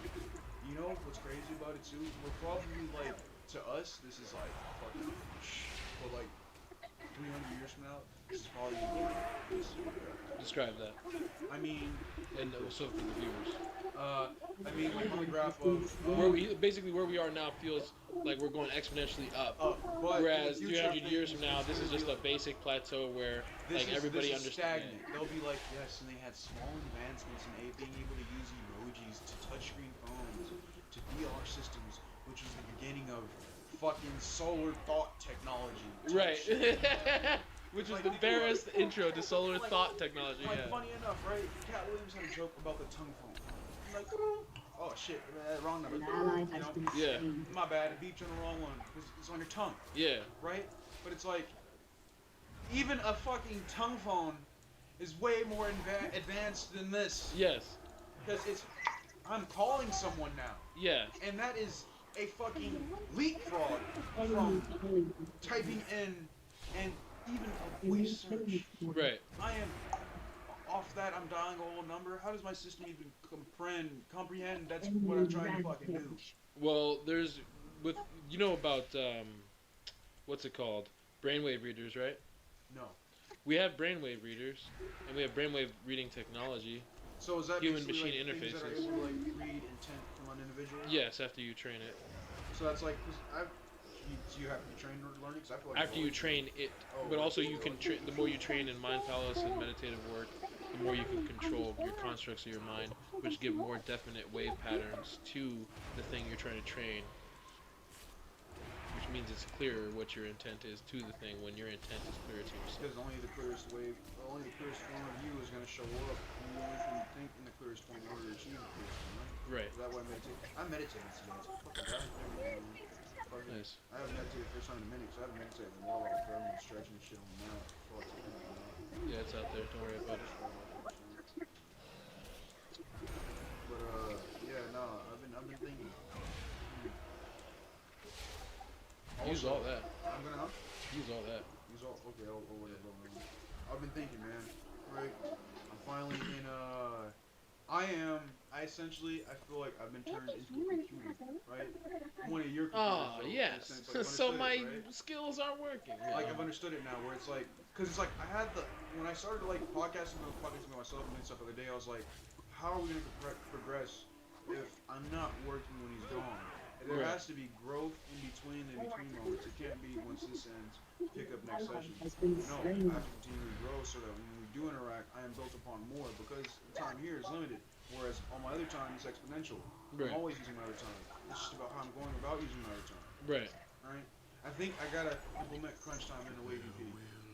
You know what's crazy about it too? We're probably like, to us, this is like fucking, but like 300 years from now, this is probably gonna be this. Describe that. I mean, and so for the viewers. I mean, like on the graph of where we are now feels like we're going exponentially up. Whereas 300 years from now, this is just a basic plateau where like everybody understands. Stagnant. They'll be like, yes, and they had small advancements in being able to use emojis to touchscreen phones, to VR systems, which was the beginning of fucking solar thought technology. Right. Which was the barest intro to solar thought technology. Like, funny enough, right? Cat Williams had a joke about the tongue phone. Like, oh shit, wrong number. You know? Yeah. My bad, it beeped on the wrong one. It's on your tongue. Yeah. Right? But it's like, even a fucking tongue phone is way more advanced than this. Yes. Because I'm calling someone now. Yeah. And that is a fucking leapfrog from typing in and even a voice search. Right. I am off that. I'm dialing a whole number. How does my system even comprehend? That's what I'm trying to fucking do. Well, there's you know about what's it called? Brainwave readers, right? No. We have brainwave readers, and we have brainwave reading technology. So is that human-machine like interfaces? Things that are able to like read intent from an individual? Yes, after you train it. So that's like, you have to be trained in order to learn it? 'Cause I feel like after you train it, but also you can the more you train in mind palace and meditative work, the more you can control your constructs of your mind, which give more definite wave patterns to the thing you're trying to train. Which means it's clearer what your intent is to the thing when your intent is clear to yourself. Because only the clearest form of you is going to show up. You only can think in the clearest point in order to achieve the clearest form, right? Right. So that way I meditate today. Nice. I haven't meditated for some minutes. I haven't meditated in a while. Like, I've been stretching shit on the mat. Yeah, it's out there. Don't worry about it. But yeah, no, I've been thinking. Use all that. I'm gonna use all that. Use all. Okay, or whatever. I've been thinking, man. Right. I'm finally in. I feel like I've been turned into a computer, right? One of your computers. Oh, yes. Like, so my right? skills aren't working. Yeah. Like, I've understood it now, where it's like, because it's like, when I started, like, podcasting with myself and doing stuff the other day, I was like, how are we going to progress if I'm not working when he's gone? There has to be growth in between moments. It can't be once this ends, pick up next session. No, I have to continue to grow so that when we do interact, I am built upon more, because the time here is limited. Whereas on my other time, it's exponential. Right. I'm always using my other time. It's just about how I'm going about using my other time. Right. Right? I think I gotta implement crunch time in the way VP.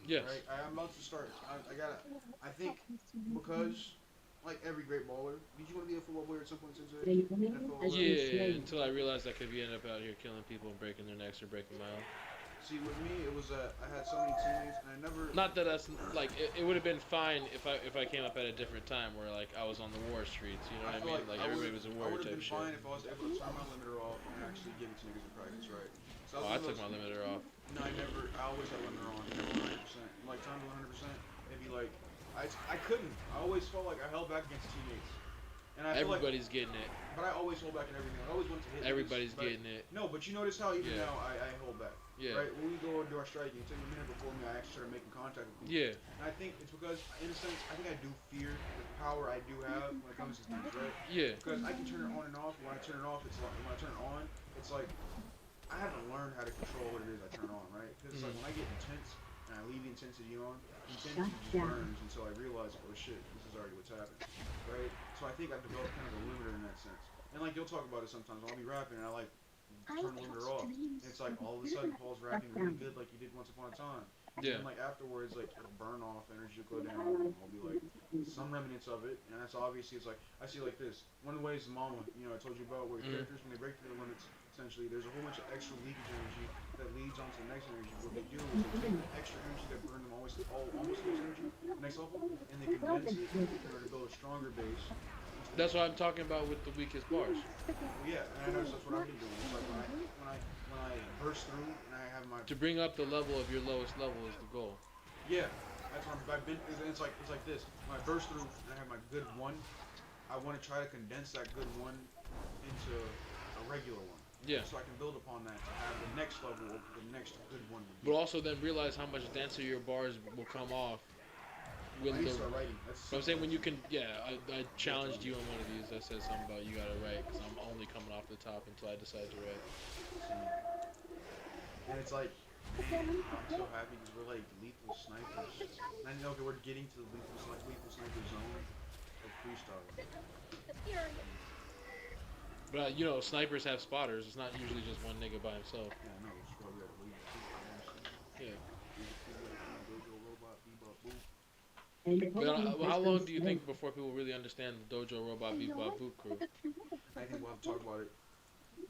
Yes. Right? I'm about to start. I think because, like every great baller, did you want to be a football player at some point since Yeah, until I realized I could end up out here killing people and breaking their necks or breaking my own. See, with me, it was I had so many teammates, and I never. Not that that's like it would have been fine if I came up at a different time where like I was on the war streets. You know what I mean? Like everybody was a warrior type shit. I would have been fine if I was able to turn my limiter off and actually give it to niggas in practice, right? So I took my limiter off. No, I always had limiter on, never 100%. Like turned to 100%, it'd be like I couldn't. I always felt like I held back against teammates. And I everybody's getting it. But I always hold back in everything. I always want to hit. Everybody's getting it. No, but you notice how even now I hold back. Yeah. Right? When we go and do our striking, it took me a minute before I actually started making contact with people. Yeah. And I think it's because, in a sense, I think I do fear the power I do have when it comes to things, right? Yeah. Because I can turn it on and off. When I turn it off, it's like, when I turn it on, it's like, I haven't learned how to control what it is I turn on, right? Because it's like, when I get intense, and I leave the intensity on, intensity burns until I realize, oh shit, this is already what's happening, right? So I think I've developed kind of a limiter in that sense. And like, you'll talk about it sometimes. I'll be rapping and I like turn the limiter off. And it's like, all of a sudden, Paul's rapping really good like he did once upon a time. Yeah. And like, afterwards, like, it'll burn off, energy will go down, and I'll be like, some remnants of it. And that's obviously, it's like, I see it like this. One of the ways Mama, you know, I told you about, where characters, when they break through their limits, essentially, there's a whole bunch of extra leakage energy that leads on to the next energy. What they do is they take the extra energy that burned them almost next energy, next level, and they condense it in order to build a stronger base. That's what I'm talking about with the weakest bars. Well, yeah, and I know that's what I've been doing. It's like when I burst through and I have my To bring up the level of your lowest level is the goal. yeah, that's what I've been. It's like this. When I burst through and I have my good one, I want to try to condense that good one into a regular one. Yeah. So I can build upon that to have the next level of the next good one. But also then realize how much denser your bars will come off. With I need the, to start writing. That's I'm saying when you can, I challenged you on one of these that said something about you gotta write because I'm only coming off the top until I decide to write. And it's like, man, I'm so happy because we're like lethal snipers. And I know we're getting to the lethal sniper zone of freestyle. But you know, snipers have spotters. It's not usually just one nigga by himself. Yeah, I know. That's why we gotta leave it too. Yeah. Dojo Robot, Bebop, Boop. But how long do you think before people really understand the Dojo Robot Bebop Boot crew? I think we'll have to talk about it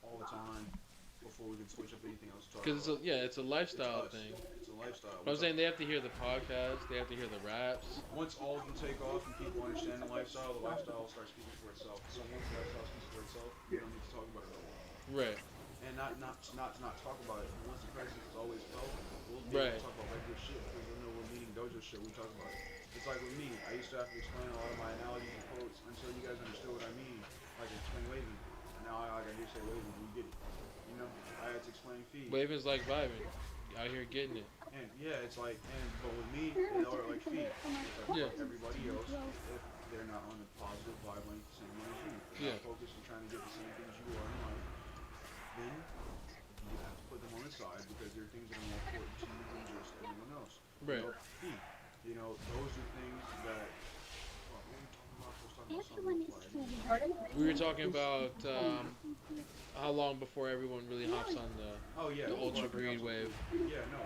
all the time before we can switch up anything else to talk Because about. it's a lifestyle It's us. thing. It's a lifestyle. But I'm saying they have to hear the podcast, they have to hear the raps. Once all of them take off and people understand the lifestyle will start speaking for itself. So once the lifestyle speaks for itself, we don't need to talk about it no more. Right. And not talk about it. Once the presence is always felt, we'll be Right. able to talk about regular shit because we know we're meeting dojo shit. We talk about it. It's like with me. I used to have to explain a lot of my analogies and quotes until you guys understood what I mean. Like explain wavy. And now I do say wavy, and you get it. You know, I had to explain feed. Wavin's like vibing. Out here getting it. And yeah, it's like, but with me, they are like feed. It's like Yeah. everybody else, if they're not on a positive vibe like the same way as you, they're Yeah. not focused on trying to get the same things you are in life, then you have to put them on the side because there are things that are more important to you than just everyone else. Right. You know, feed. You know, those are things that. What were we talking about? I was talking about something. We were talking about how long before everyone really hops on the Ultra Greed wave. Yeah, no.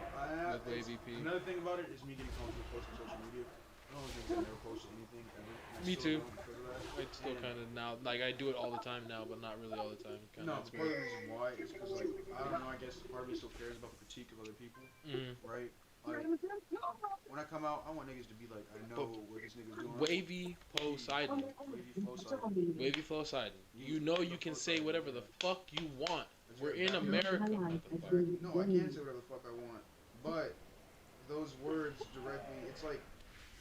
With Wave EP. Another thing about it is me getting comfortable posting social media. I don't think I never posted anything ever. and I Me still too. don't because of that. I still kind of now, like I do it all the time now, but not really all the time. No, part of the reason why is because, like, I don't know, I guess part of me still cares about the critique of other people, right? Like, when I come out, I want niggas to be like, I know what this nigga's doing. Wavy Poseidon. Wavy flow side. Wavy Poseidon. You know you can say whatever the fuck you want. We're in America, motherfucker. No, I can't say whatever the fuck I want, but those words directly, it's like,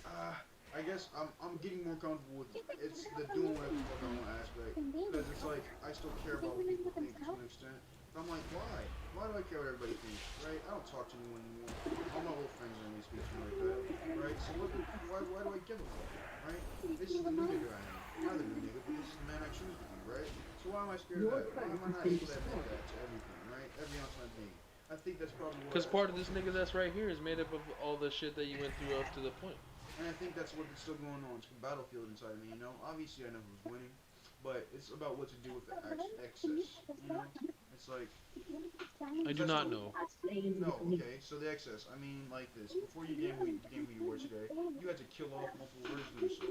I guess I'm getting more comfortable with it's the doing whatever the fuck I want aspect, because it's like I still care about what people think to an extent. But I'm like, why? Why do I care what everybody thinks, right? I don't talk to anyone anymore. All my old friends don't really speak to me like that, right? So why do I give a fuck, right? This is the new nigga I am. Not the new nigga, but this is the man I choose to be, right? So why am I scared of that? Why am I not able to admit that to everything, right? Every ounce of me. I think that's probably what. Because part of this nigga that's right here is made up of all the shit that you went through up to the point. And I think that's what's still going on. It's the battlefield inside of me, you know? Obviously, I know who's winning, but it's about what to do with the excess, you know? It's like... I do not know. No, okay, so the excess. I mean, like this. Before you became who you were today, you had to kill off multiple versions of yourself.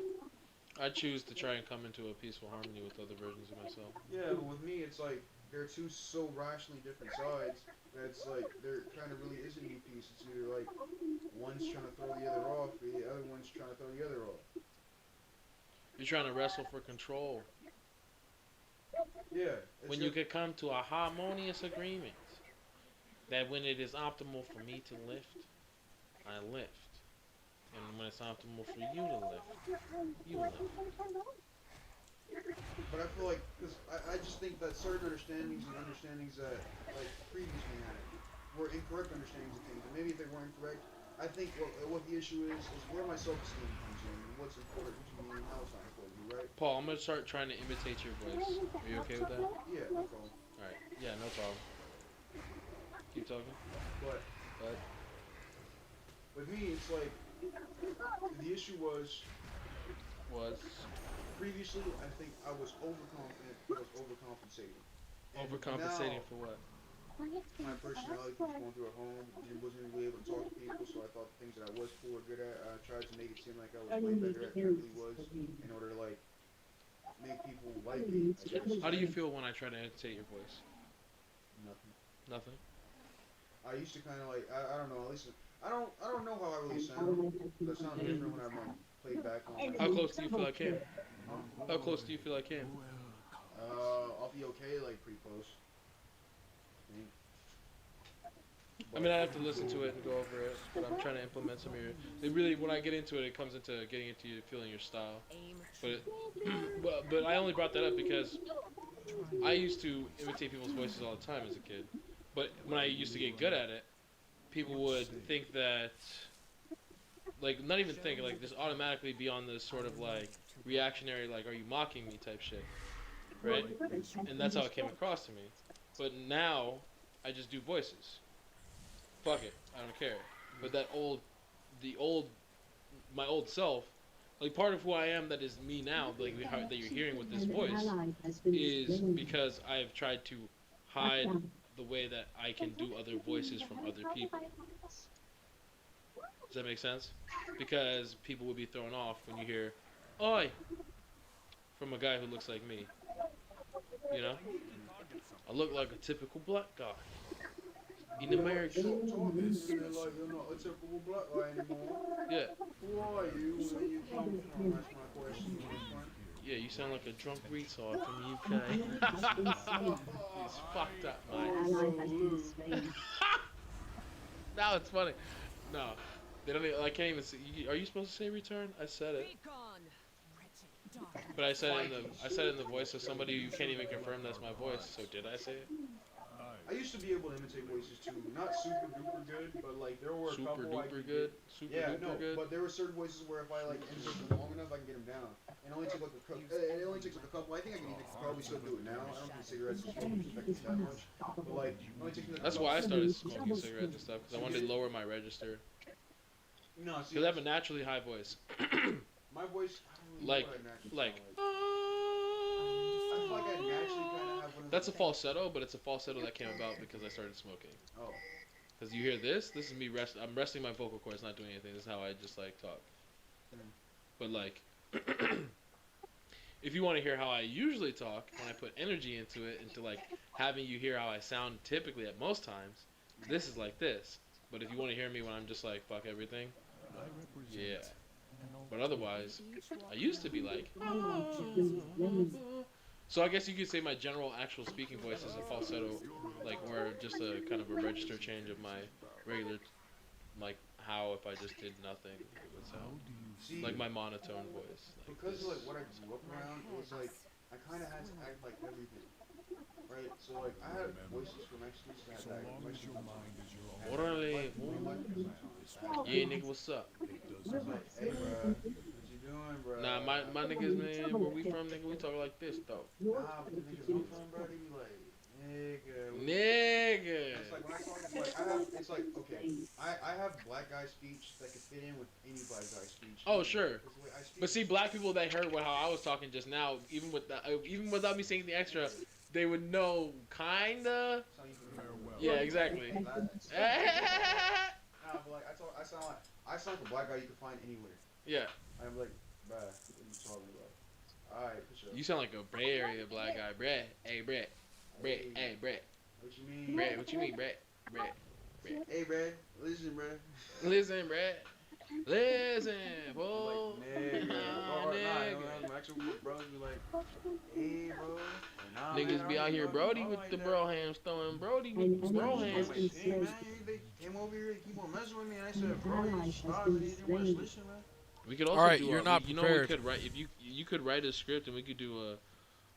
I choose to try and come into a peaceful harmony with other versions of myself. Yeah, but with me, it's like, they're two so rationally different sides that it's like, there kind of really is a new piece. It's either like, one's trying to throw the other off, or the other one's trying to throw the other off. You're trying to wrestle for control. Yeah. When you could come to a harmonious agreement that when it is optimal for me to lift, I lift. And when it's optimal for you to lift, you lift. But I feel like, because I just think that certain understandings that, like, previously had were incorrect understandings of things. And maybe if they weren't correct, I think what the issue is where my self-esteem comes in, and what's important to me and how it's not important to me, right? Paul, I'm going to start trying to imitate your voice. Are you okay with that? Yeah, no problem. Alright. Yeah, no problem. Keep talking. But with me, it's like, the issue was previously, I think I was overconfident, I was overcompensating. And Overcompensating now, for what? my personality was going through at home, and wasn't really able to talk to people, so I thought the things that I was cool or good at, I tried to make it seem like I was way better at than I really was, in order to, like, make people like me, I guess. How do you feel when I try to imitate your voice? Nothing. Nothing. I used to kind of like I don't know. At least I don't know how I really sound. That sounds different when I'm like played back on. How close do you feel I came? How close do you feel I came? I'll be okay. Like pretty close. I mean, I have to listen to it and go over it, but I'm trying to implement some of your. It really, when I get into it, it comes into getting into you feeling your style. But I only brought that up because I used to imitate people's voices all the time as a kid. But when I used to get good at it, people would think that, like, not even think, like, just automatically be on this sort of like reactionary, like, are you mocking me type shit, right? And that's how it came across to me. But now I just do voices. Fuck it, I don't care. But my old self, like part of who I am that is me now, like that you're hearing with this voice, is because I've tried to hide the way that I can do other voices from other people. Does that make sense? Because people would be thrown off when you hear, "Oi," from a guy who looks like me. You know? I look like a typical black guy. In America. You're not a typical black guy anymore. Yeah. Who are you? Where you come from? That's my question. Yeah, you sound like a drunk retard from the UK. He's fucked up, mate. Now it's funny. No, they don't. I can't even see. Are you supposed to say return? I said it. But I said it in the voice of somebody who can't even confirm that's my voice. So did I say it? I used to be able to imitate voices too. Not super duper good, but like there were a couple I could good. Super duper good. But there were certain voices where if I like imitate them long enough, I can get them down. It only took like a couple. It only takes like a couple. I think I can even probably still do it now. I don't think cigarettes and smoking affect me that much. But like, it only takes me like that's why I started smoking cigarettes and stuff because I wanted to lower my register. No, see, because I have a naturally high voice. My voice, I don't really like, know what I naturally like. sound I feel like I naturally kind of have one of That's a falsetto, but it's a falsetto that came about because I started smoking. Oh. Because you hear this is me I'm resting my vocal cords, not doing anything. This is how I just like talk. But like, if you want to hear how I usually talk, when I put energy into it, into like having you hear how I sound typically at most times, this is like this. But if you want to hear me when I'm just like fuck everything, yeah. But otherwise, I used to be like. So I guess you could say my general actual speaking voice is a falsetto, like where just a kind of a register change of my regular, like how if I just did nothing it would sound. See, like my monotone voice. Like because of like what I grew up around, it was like I kind of had to act like everything. Right? So like I had voices for Mexicans that had that Mexican. Orale. Yeah, nigga, what's up? Like, hey, bro. What you doing, bro? Nah, my niggas, man, where we from, nigga, we talk like this, though. Nah, but the niggas I'm from, bro, they be like, nigga. Nigga. It's like when I talk, it's like I have, it's like okay, I have black guy speech that can fit in with any black guy speech. Oh sure. But see, black people that heard how I was talking just now, even without me saying the extra, they would know kinda. Yeah, exactly. Nah, but like I sound like a black guy you can find anywhere. Yeah. I'm like, bruh, what are you talking about? Alright, for sure. You sound like a Bay Area black guy, Brett. Hey, Brett. Brett. Hey, Brett. What you mean? Brett. What you mean, Brett? Brett. Hey, Brett. Listen, Brett. Listen, Brett. Listen, fool. Like, nigga. Nah, my actual brothers be like, hey, bro. Nah, niggas man, be out here, Brody, with the bro hands throwing Brody with the bro hands. Hey, man, they came over here, keep on messing with me, and I said, bro, you stop, and they didn't want to listen, man. We could also all right, do you're not you prepared. know we could write if you could write a script and we could do a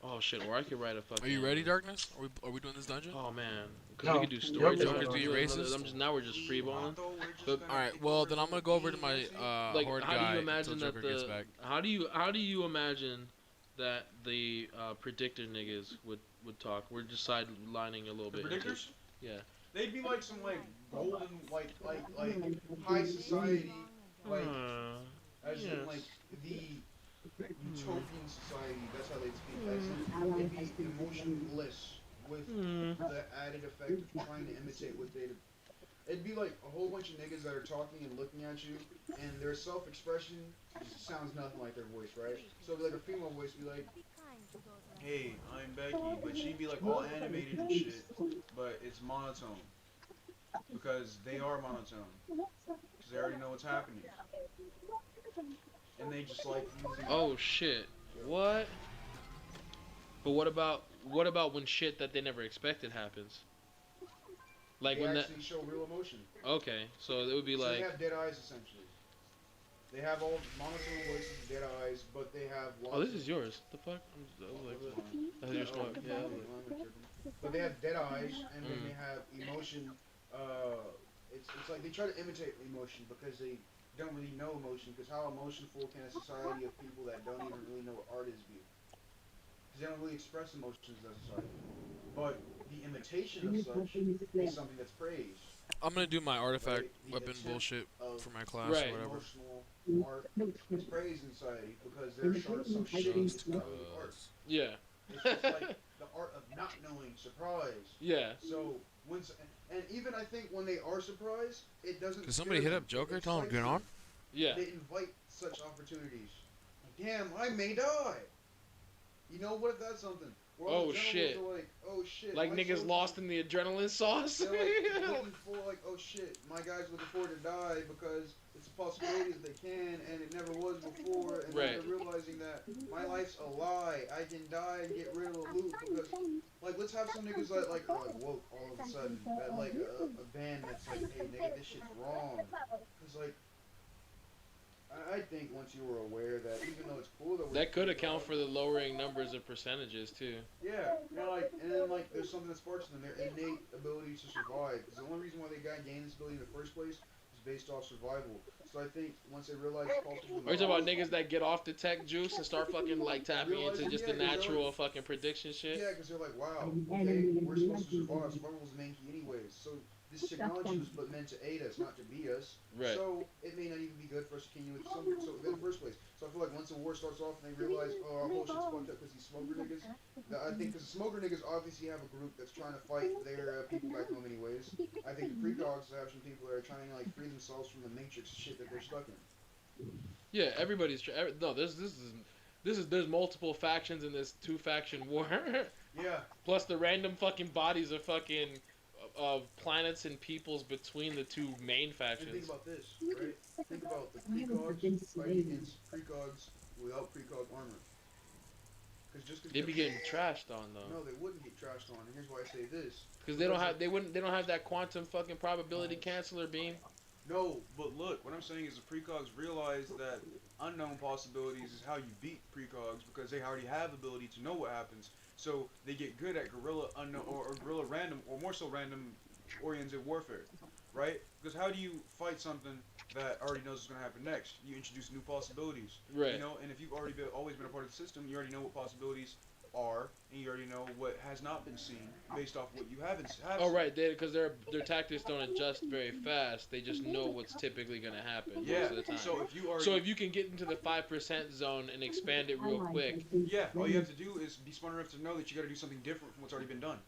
oh shit, or I could write a fucking. Are you ready, Darkness? Are we doing this dungeon? Oh man, because we could do story. Jokers, do you racist? Now we're just freeballing. All right, well then I'm gonna go over to my like, horde how guy do you imagine until that Joker gets back. how do you imagine that the predictor niggas would talk? We're just sidelining a little bit. Predictors? Yeah. They'd be like some like golden like high society as in like the utopian society. That's how they'd speak. As in, they'd be emotionless with the added effect of trying to imitate what they'd It'd be like a whole bunch of niggas that are talking and looking at you, and their self-expression just sounds nothing like their voice, right? So it'd be like a female voice be like, Hey, I'm Becky, but she'd be like all animated and shit, but it's monotone. Because they are monotone. Because they already know what's happening. And they just like using... Oh shit. What? But what about when shit that they never expected happens? Like they when actually show real emotion. Okay, so it would be So like they have dead eyes essentially. They have all monotone voices, dead eyes, but they have lots oh, this is yours. The fuck? I was like, that's your smoke. Yeah. But they have dead eyes, and then they have emotion. It's like they try to imitate emotion because they don't really know emotion. Because how emotionful can a society of people that don't even really know what art is be? Because they don't really express emotions as a society. But the imitation of such is something that's praised. I'm gonna do my artifact Right? weapon bullshit for my class Right. or whatever. Emotional art is praised in society because they're so shitty Just about art. Yeah. It's just like the art of not knowing, surprise. Yeah. So and even I think when they are surprised, it doesn't. Can somebody hit up Joker? Tell him to get on. Yeah. They invite such opportunities. Like, damn, I may die. You know what? If that's something. Where all Oh, the shit. journalists are like, oh shit. Like my niggas soldier- lost in the adrenaline sauce. They're like looking for like, oh shit, my guy's looking forward to die because it's a possibility that they can and it never was before, and Right. then they're realizing that my life's a lie. I can die and get rid of the loot because, like, let's have some niggas that like are like woke all of a sudden, that like a band that's like, hey nigga, this shit's wrong, because like. I think once you were aware that even though it's cool that we're That could account for the lowering numbers of percentages too. yeah, you know, like, and then like there's something that sparks in them, their innate ability to survive. Because the only reason why they gained this ability in the first place is based off survival. So I think once they realize it's possible. Are you talking about niggas that get off the tech juice and start fucking like tapping into just the natural fucking prediction shit? Yeah, because they're like, wow, okay, we're supposed to survive. Survival was the main key anyways. So this technology was but meant to aid us, not to beat us. Right. So it may not even be good for us to continue with some. So in the first place. So I feel like once the war starts off and they realize, oh, our whole shit's fucked up because these smoker niggas. I think because the smoker niggas obviously have a group that's trying to fight their people back home anyways. I think the precogs have some people that are trying to like free themselves from the matrix shit that they're stuck in. Yeah, everybody's no. This is there's multiple factions in this two faction war. Yeah. Plus the random fucking bodies of fucking of planets and peoples between the two main And factions. think about this, right? Think about the precogs fighting against precogs without precog armor. Because just They'd be getting trashed on though. No, they wouldn't get trashed on. And here's why I say this. Because they don't have that quantum fucking probability canceller beam. No, but look, what I'm saying is the precogs realize that unknown possibilities is how you beat precogs because they already have ability to know what happens. So they get good at guerrilla unknown or guerrilla random or more so random oriented warfare, right? Because how do you fight something that already knows what's gonna happen next? You introduce new possibilities, Right. You know, and if you've already always been a part of the system, you already know what possibilities are, and you already know what has not been seen based off what you have Oh seen. right, because their tactics don't adjust very fast. They just know what's typically gonna happen Yeah. most of the time. So if you already So if you can get into the 5% zone and expand it real quick. Yeah, all you have to do is be smart enough to know that you got to do something different from what's already been done.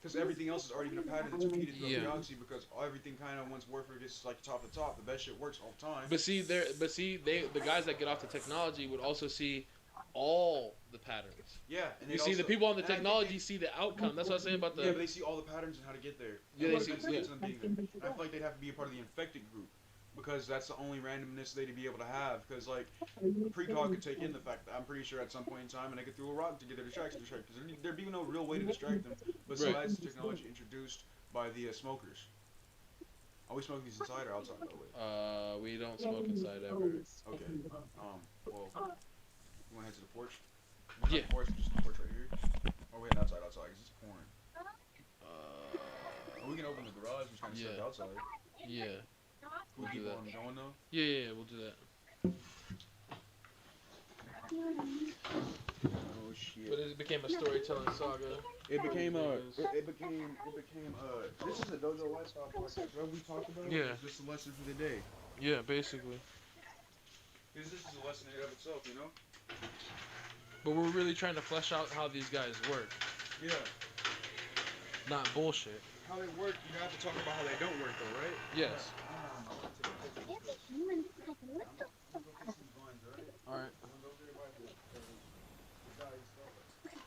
Because everything else has already been a pattern that's repeated throughout the galaxy. Because everything kind of, once warfare gets like top to top, the best shit works all the time. But the guys that get off the technology would also see all the patterns. Yeah, and You see, the people on the technology see the outcome. That's what I was saying about the. Yeah, but they see all the patterns and how to get there. Yeah, And they see- what leads them being there. And I feel like they'd have to be a part of the infected group. Because that's the only randomness they'd be able to have. Because, like, a precog could take in the fact that I'm pretty sure at some point in time, and they could throw a rock to get their distraction distracted. Because there'd be no real way to distract them besides the technology introduced by the smokers. Are we smoking these inside or outside, by the way? We don't smoke inside ever. Okay. Well, you want to head to the porch? Yeah. Not the porch, just the porch right here. Or we heading outside, because it's pouring. Or we can open the garage and just kind of sit outside. Yeah. We We'll keep do that. on going though. Yeah, we'll do that. Oh shit. But it became a storytelling saga. It became this is a Dojo Lifestyle podcast. What we talked about? Yeah. It's just a lesson for the day. Yeah, basically. Because this is a lesson in and of itself, you know? But we're really trying to flesh out how these guys work. Yeah. not bullshit. How they work, you have to talk about how they don't work, though, right? Yes. Human, what the Alright.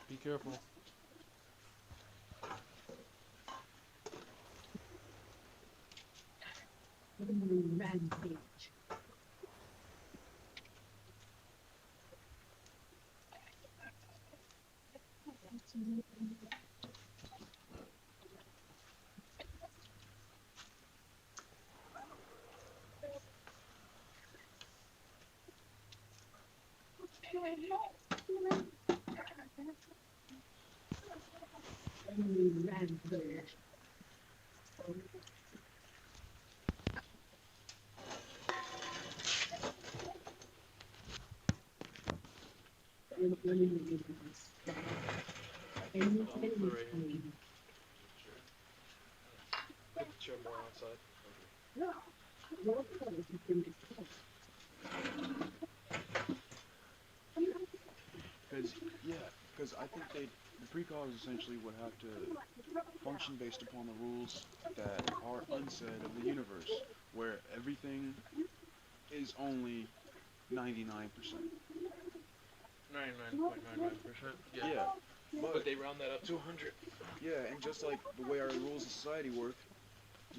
Be careful. rampage? Rampage. Put the chair more outside. Because I think the precogs essentially would have to function based upon the rules that are unsaid of the universe, where everything is only 99%. 99.99%. Yeah, But they round that up to 100. yeah, and just like the way our rules of society work,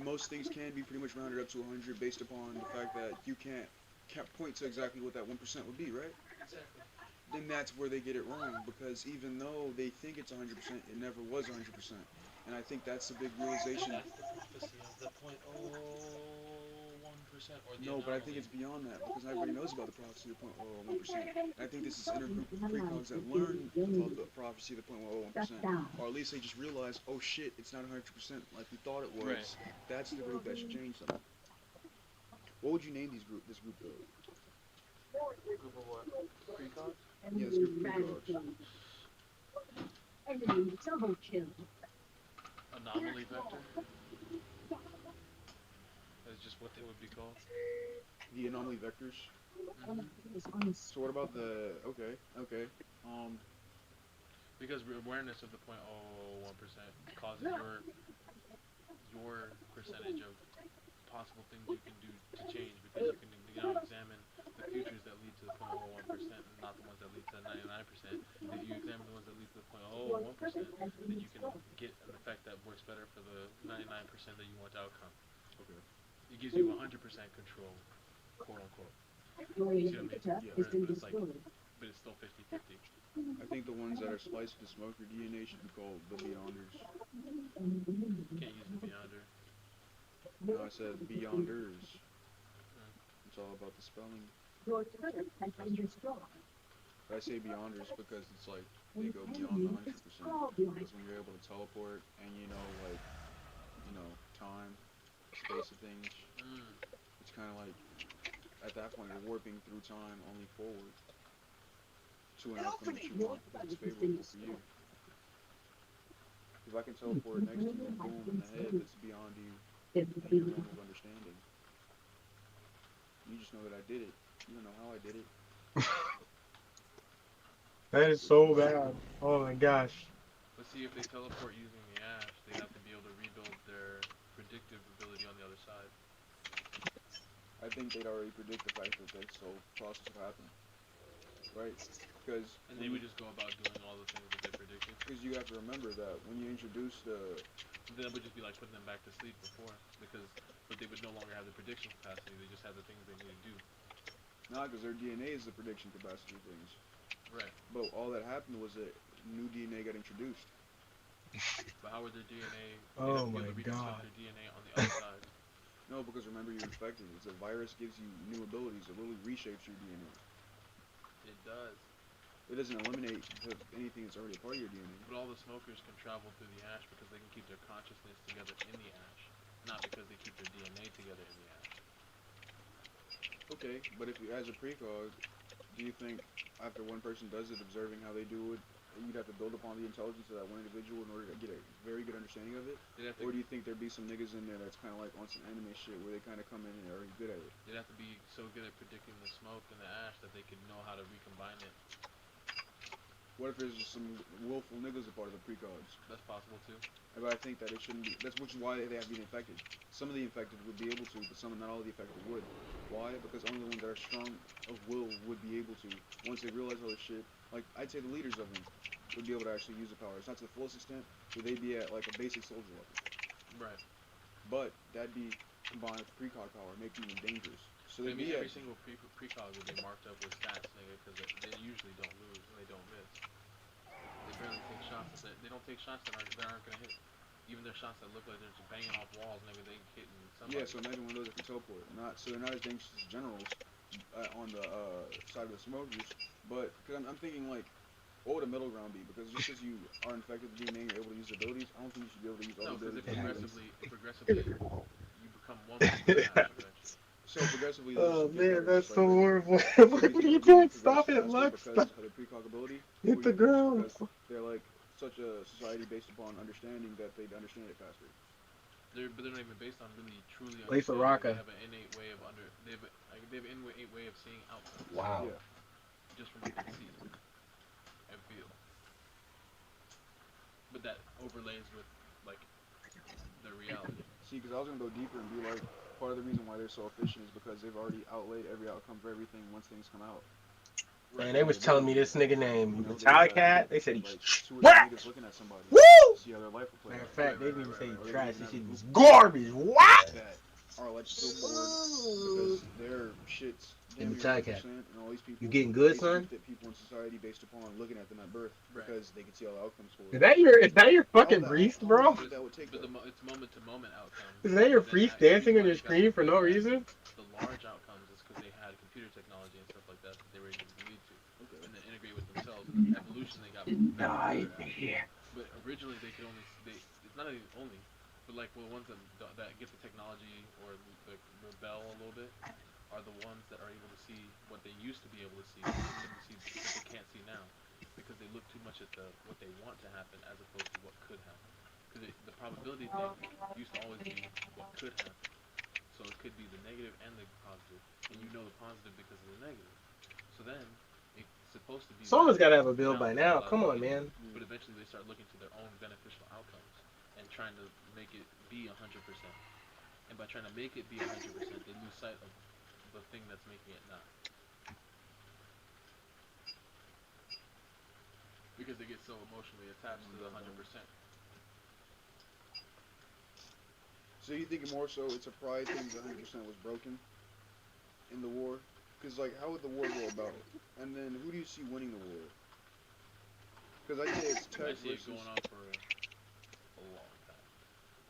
most things can be pretty much rounded up to 100 based upon the fact that you can't point to exactly what that 1% would be, right? Exactly. Then that's where they get it wrong, because even though they think it's 100%, it never was 100%. And I think that's the big realization. That's the prophecy of the 0.01% or the No, but I think anomaly. it's beyond that, because everybody knows about the prophecy of the 0.01%. And I think this is intergroup of precogs that learn about the prophecy of the 0.01%, or at least they just realize, oh shit, it's not 100% like we thought it was. Right. That's the group that should change them. What would you name this group though? Group of what? Precogs? Yeah, this group of precogs. Enemy double kill. Anomaly vector? That's just what they would be called. The anomaly vectors. So what about the okay. Because awareness of the 0.01% causes your percentage of possible things you can do to change, because you can examine the futures that lead to the 0.01% and not the ones that lead to 99%. If you examine the ones that lead to the 0.01%, then you can get an effect that works better for the 99% that you want outcome. Okay. It gives you 100% control, quote unquote. See what I mean? Yeah. But it's still 50-50. I think the ones that are spliced with the smoker DNA should be called the Beyonders. Can't use the Beyonder. No, I said Beyonders. It's all about the spelling. Your turret has been destroyed. But I say Beyonders because it's like they go beyond the 100%. Because when you're able to teleport and time, space of things, it's kind of like at that point you're warping through time only forward to an outcome that you want because it's favorable for you. If I can teleport next to you and boom in the head, that's beyond you and your realm of understanding. You just know that I did it. You don't know how I did it. That is so bad. Oh my gosh. But see, if they teleport using the ash, they have to be able to rebuild their predictive ability on the other side. I think they'd already predict the fact that this whole process would happen. Right? Because And they would just go about doing all the things that they predicted. Because you have to remember that when you introduce the... Then it would just be like putting them back to sleep before. But they would no longer have the prediction capacity, they just have the things they need to do. Nah, because their DNA is the prediction capacity of things. Right. But all that happened was that new DNA got introduced. But how would their DNA... Oh my be able to god. their DNA on the other side? No, because remember you're infected. It's a virus gives you new abilities. It really reshapes your DNA. It does. It doesn't eliminate anything that's already a part of your DNA. But all the smokers can travel through the ash because they can keep their consciousness together in the ash, not because they keep their DNA together in the ash. Okay, but if you, as a precog, do you think after one person does it, observing how they do it, you'd have to build upon the intelligence of that one individual in order to get a very good understanding of it? Or do you think there'd be some niggas in there that's kind of like on some anime shit where they kind of come in and are already good at it? They'd have to be so good at predicting the smoke and the ash that they could know how to recombine it. What if there's just some willful niggas a part of the precogs? That's possible too. But I think that it shouldn't be. That's which is why they have to be infected. Some of the infected would be able to, but not all of the infected would. Why? Because only the ones that are strong of will would be able to. Once they realize all this shit, like I'd say the leaders of them would be able to actually use the power. It's not to the fullest extent, but they'd be at like a basic soldier level. Right. But that'd be combined with precog power, make them dangerous. So they'd Maybe be every at, single precog would be marked up with stats, nigga, because they usually don't lose and they don't miss. They barely take shots. They don't take shots that aren't gonna hit. Even their shots that look like they're just banging off walls, maybe they can hit somebody. yeah. So imagine one of those that can teleport. So they're not as dangerous as generals on the side of the smokers. But cause I'm thinking like, what would a middle ground be? Because just as you are infected with DNA, you're able to use abilities. I don't think you should be able to use all No, because abilities. progressively, you become one with the eventually. So progressively. Oh man, that's so like, horrible. What are you doing? Stop it, Lux. Because of the precog ability. Hit the ground. Because they're like such a society based upon understanding that they understand it faster. But they're not even based on really truly Play for understanding. Raka. They have an innate way of they have an innate way of seeing outcomes. Wow. Yeah. Just from what they see and feel. But that overlays with like the reality. See, because I was gonna go deeper and be like, part of the reason why they're so efficient is because they've already outlaid every outcome for everything once things come out. Man, they was telling me this nigga named You know, Metallicat. They said like, he's 2 or 3 whack. niggas looking at somebody. Woo! See how their life will play Matter of out. fact, they didn't even say Or trash. they This shit even was have garbage. What? that are allegedly still bored because their shit's Hey, damn near Metallica, 100%, and all these people you getting good, basically son? fit people in society based upon looking at them at birth because they can see all the outcomes for it. Is that your fucking priest, bro? That would take But that. it's moment to moment outcomes. Is that your Then priest actually dancing on when your they got screen for no the- reason? The large outcomes is because they had computer technology and stuff like that they were able to lead to, and then integrate with themselves. And evolution, they got better. Yeah. But originally they could only it's not even only, but like the ones that get the technology or the rebel a little bit are the ones that are able to see what they used to be able to see, what they can't see now, because they look too much at what they want to happen as opposed to what could happen. Because the probability thing used to always be what could happen. So it could be the negative and the positive, and you know the positive because of the negative. So then it's supposed to be. Someone's got to have a build by now. Come on, man. But eventually they start looking to their own beneficial outcomes and trying to make it be 100%. And by trying to make it be 100%, they lose sight of the thing that's making it not. Because they get so emotionally attached to the 100%. So you think more so it's a pride thing that 100% was broken in the war? Because like, how would the war go about it? And then who do you see winning the war? Because I say it's I Tech see it versus. going on for a long time.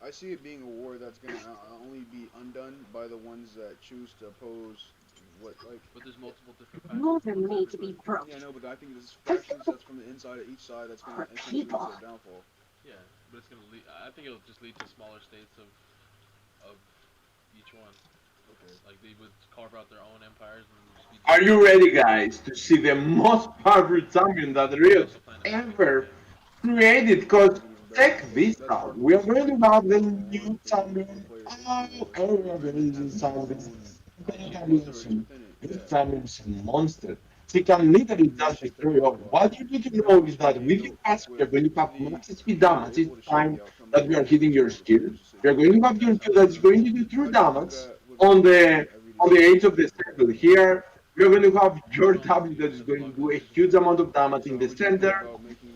I see it being a war that's gonna only be undone by the ones that choose to oppose what like. But there's multiple different More factors. than me to be broke. Yeah, I know, but I think there's factions that's from the inside of each side that's gonna essentially lead to their downfall. Yeah, but it's gonna lead. I think it'll just lead to smaller states of each one. Okay. Like they would carve out their own empires and just be. Are you ready, guys, to see the most powerful champion that Riot ever created? Because check this out. We are going to have the new champion. Oh, we are going to do something. This champion is a monster. She can literally just destroy all. What you need to know is that with your passive, you're going to have max speed damage each time that you are hitting your skill. You're going to have your skill that's going to do true damage on the edge of the circle. Here, you're going to have your W that is going to do a huge amount of damage in the center.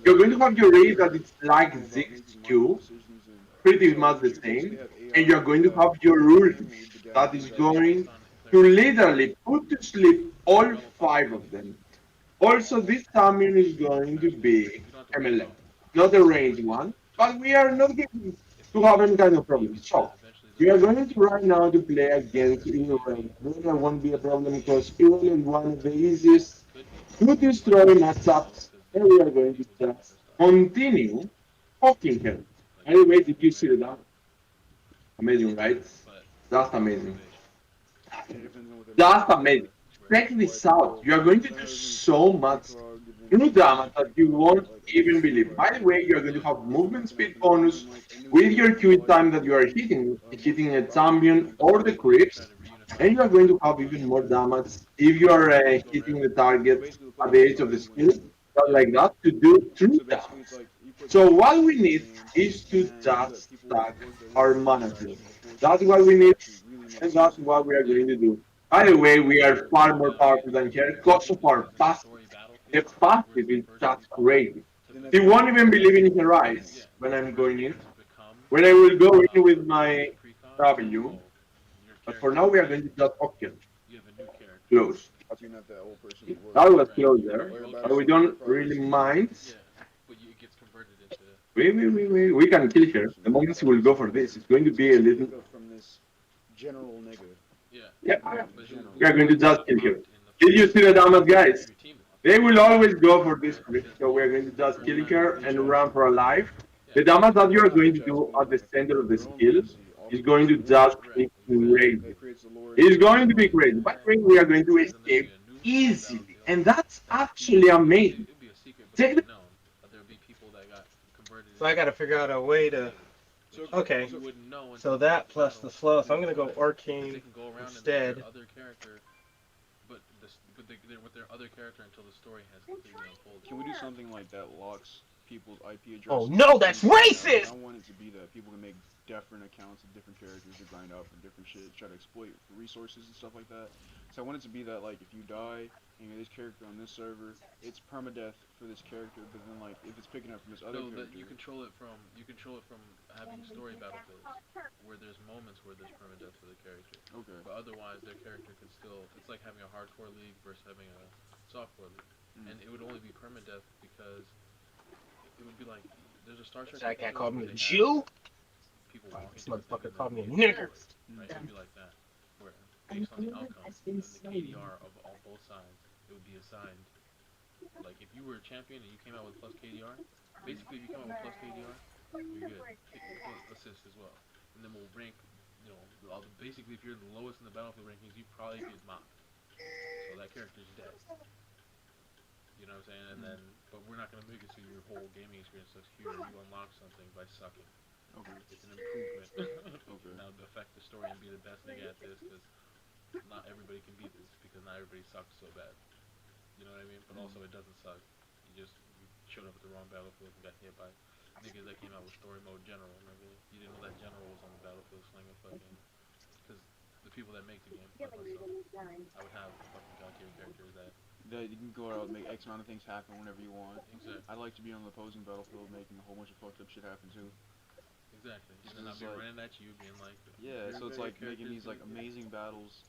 You're going to have your A that is like Ziggs Q, pretty much the same. And you're going to have your Ulf that is going to literally put to sleep all 5 of them. Also, this champion is going to be MLM, not a range one, but we are not going to have any kind of problem. So, we are going to right now to play against Evil. There won't be a problem because Evil is one of the easiest to destroy matchups, and we are going to just continue poking him. Anyway, did you see that? Amazing, right? That's amazing. That's amazing. Check this out. You are going to do so much true damage that you won't even believe. By the way, you're going to have movement speed bonus with your Q time that you are hitting a champion or the creeps, and you are going to have even more damage if you are hitting the target at the edge of the skill stuff like that to do true tasks. So what we need is to just stack our managers. That's what we need, and that's what we are going to do. By the way, we are far more powerful than here because of our passive. The passive is just crazy. He won't even believe in his eyes when I'm going in. When I will go in with my W, but for now we are going to just option close. I think not that old person who That was was. close there, but we don't really mind. But it gets converted into. We can kill her. The moment she will go for this, it's going to be a little. From this general nigga. Yeah, we are going to just kill her. Did you see the damage, guys? They will always go for this risk, so we are going to just kill her and run for a life. The damage that you are going to do at the center of the skill is going to just be crazy. It's going to be crazy. But we are going to escape easily, and that's actually amazing. It'd be a secret, but Take the they know that there would be people that got converted. So I gotta figure out a way to. Okay. You wouldn't know So until that the plus battle. the slow. So I'm gonna go They arcane can go around instead. and their other character, but they're with their other character until the story has completely unfolded. Can we do something like that locks people's IP addresses? Oh no, that's racist! I want it to be that people can make different accounts of different characters to grind out for different shit, try to exploit resources and stuff like that. So I want it to be that, like, if you die and you're this character on this server, it's permadeath for this character, but then, like, if it's picking up from this other No, that character... you control it from having story battlefields where there's moments where there's permadeath for the character. Okay. But otherwise, their character can still. It's like having a hardcore league versus having a softcore league, and it would only be permadeath because it would be like there's a Star Trek. That guy episode called me where a they Jew. have People walking This through motherfucker things called me a and nigger. Right, it would be like that, where based on the outcome and the KDR of all both sides, it would be assigned. Like if you were a champion and you came out with plus KDR, basically if you come out with plus KDR, you're good. Assist as well, and then we'll rank. You know, basically if you're the lowest in the battlefield rankings, you probably get mocked. So that character's dead. You know what I'm saying? And then, but we're not gonna make it so your whole gaming experience looks here. You unlock something by sucking. Okay. It's an improvement. Okay. Now to affect the story and be the best nigga at this, because not everybody can beat this, because not everybody sucks so bad. You know what I mean? But also it doesn't suck. You showed up at the wrong battlefield and got hit by niggas that came out with story mode general. Nigga. You didn't know that general was on the battlefield slinging fucking. Because the people that make the game, like myself, I would have fucking god tier characters that. That you can go out and make X amount of things happen whenever you want. Exactly. I like to be on the opposing battlefield making a whole bunch of fucked up shit happen too. Exactly. And So then I'll it's be like- running at you, being like. Yeah, so it's your like making these like characters- amazing battles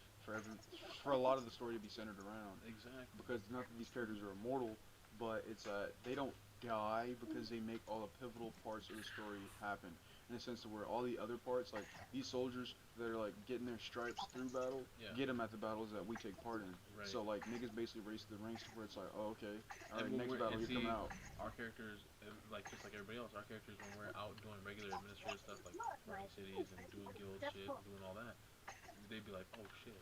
for a lot of the story to be centered around. Exactly. Because not that these characters are immortal, but it's they don't die because they make all the pivotal parts of the story happen. In a sense to where all the other parts, like these soldiers that are like getting their stripes through battle, Yeah. get them at the battles that we take part in. Right. So like niggas basically race the ranks to where it's like, oh okay, alright, And when next we're- battle and you're coming see, out. Our characters, like just like everybody else, our characters when we're out doing regular administrative stuff like running cities and doing guild shit and doing all that, they'd be like, oh shit,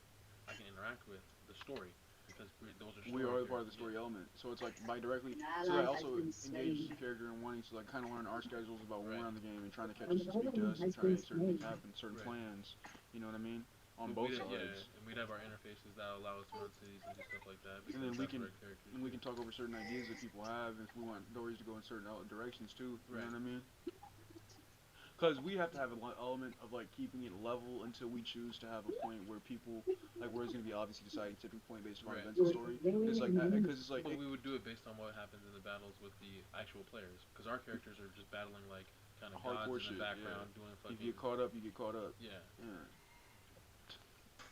I can interact with the story because those are. We are the part of the story element, so it's like by directly. So I also engage the character in wanting to like kind of learn our schedules about when we're on the game and trying to catch us to speak to us and trying to make certain things happen, certain plans. You know what I mean? On both sides. Yeah, and we'd have our interfaces that allow us to run cities and do stuff like that. And then we that's can what our characters and we can talk over certain ideas that people have if we want stories to go in certain directions too. You know what I mean? Because we have to have an element of like keeping it level until we choose to have a point where people like where it's gonna be obviously deciding tipping point based on events and story. It's like because it's like but we would do it based on what happens in the battles with the actual players, because our characters are just battling like kind of gods hardcore in the shit, background yeah. doing fucking. If you get caught up, you get caught up. Yeah. Yeah.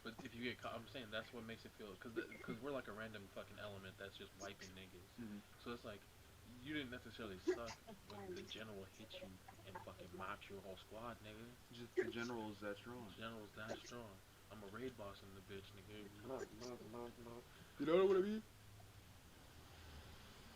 But if you get caught, I'm saying that's what makes it feel, because we're like a random fucking element that's just wiping niggas. So it's like you didn't necessarily suck when the general hit you and fucking mopped your whole squad, nigga. Just the general is that strong. The general's that strong. I'm a raid boss in the bitch, nigga. You know what I mean?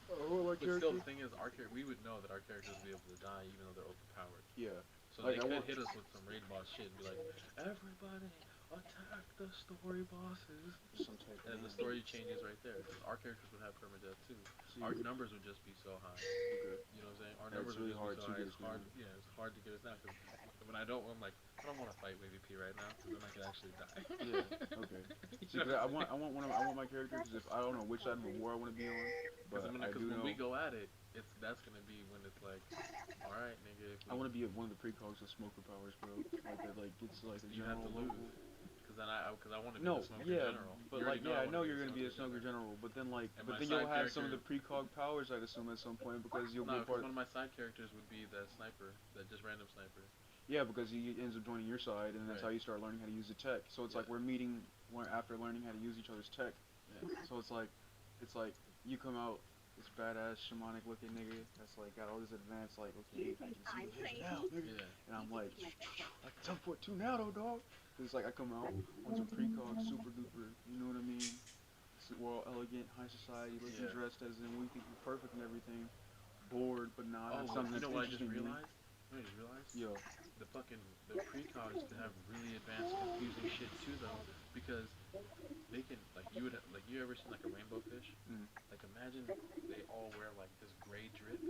Oh, But still, the thing is, we would know that our characters would be able to die even though they're overpowered. Yeah. So they could hit us with some raid boss shit and be like, everybody, attack the story bosses. Some type And of the story changes right there. Our characters would have permadeath too. Our numbers would just be so high. Okay. You know what I'm saying? Our Yeah, numbers it's would really just hard be so high. to get It's us hard. down. Yeah, it's hard to get us down. Cause when I don't, I'm like, I don't want to fight with VP right now, cause then I could actually die. Yeah. Okay. You See, know but I what I'm want my character because if I don't know which side of the war I want to be on, but I do when know we go at it, that's gonna be when it's like, all right, nigga. If I want to be one of the precogs with smoker powers, bro. Like that, like gets like a you have general to lose. level. Cause I want to be No, the smoker yeah, general. but You like, already I wanna know be you're the gonna be a smoker general, but then like, And but my then you'll side have some of the character- precog powers, I'd assume at some point because you'll be No, a part. one of my side characters would be that sniper, that just random sniper. Yeah, because he ends up joining your side, and that's Right. how you start learning how to use the tech. So it's like Yeah. we're meeting after learning how to use each other's tech. Yeah. So it's like you come out this badass shamanic looking nigga that's like got all this advanced like okay I can see the vision now, nigga. Yeah. And I'm like I can teleport too now though, dog. It's like I come out on some precog super duper, you know what I mean? We're all elegant, high society, looking Yeah. dressed as in we think we're perfect and everything. Bored, but not Oh, something you that's know what I just interesting to me. realized? You know what I just realized? Yo. The precogs can have really advanced confusing shit too though, because they can like you ever seen like a rainbow fish? Mm. Like imagine they all wear like this gray drip,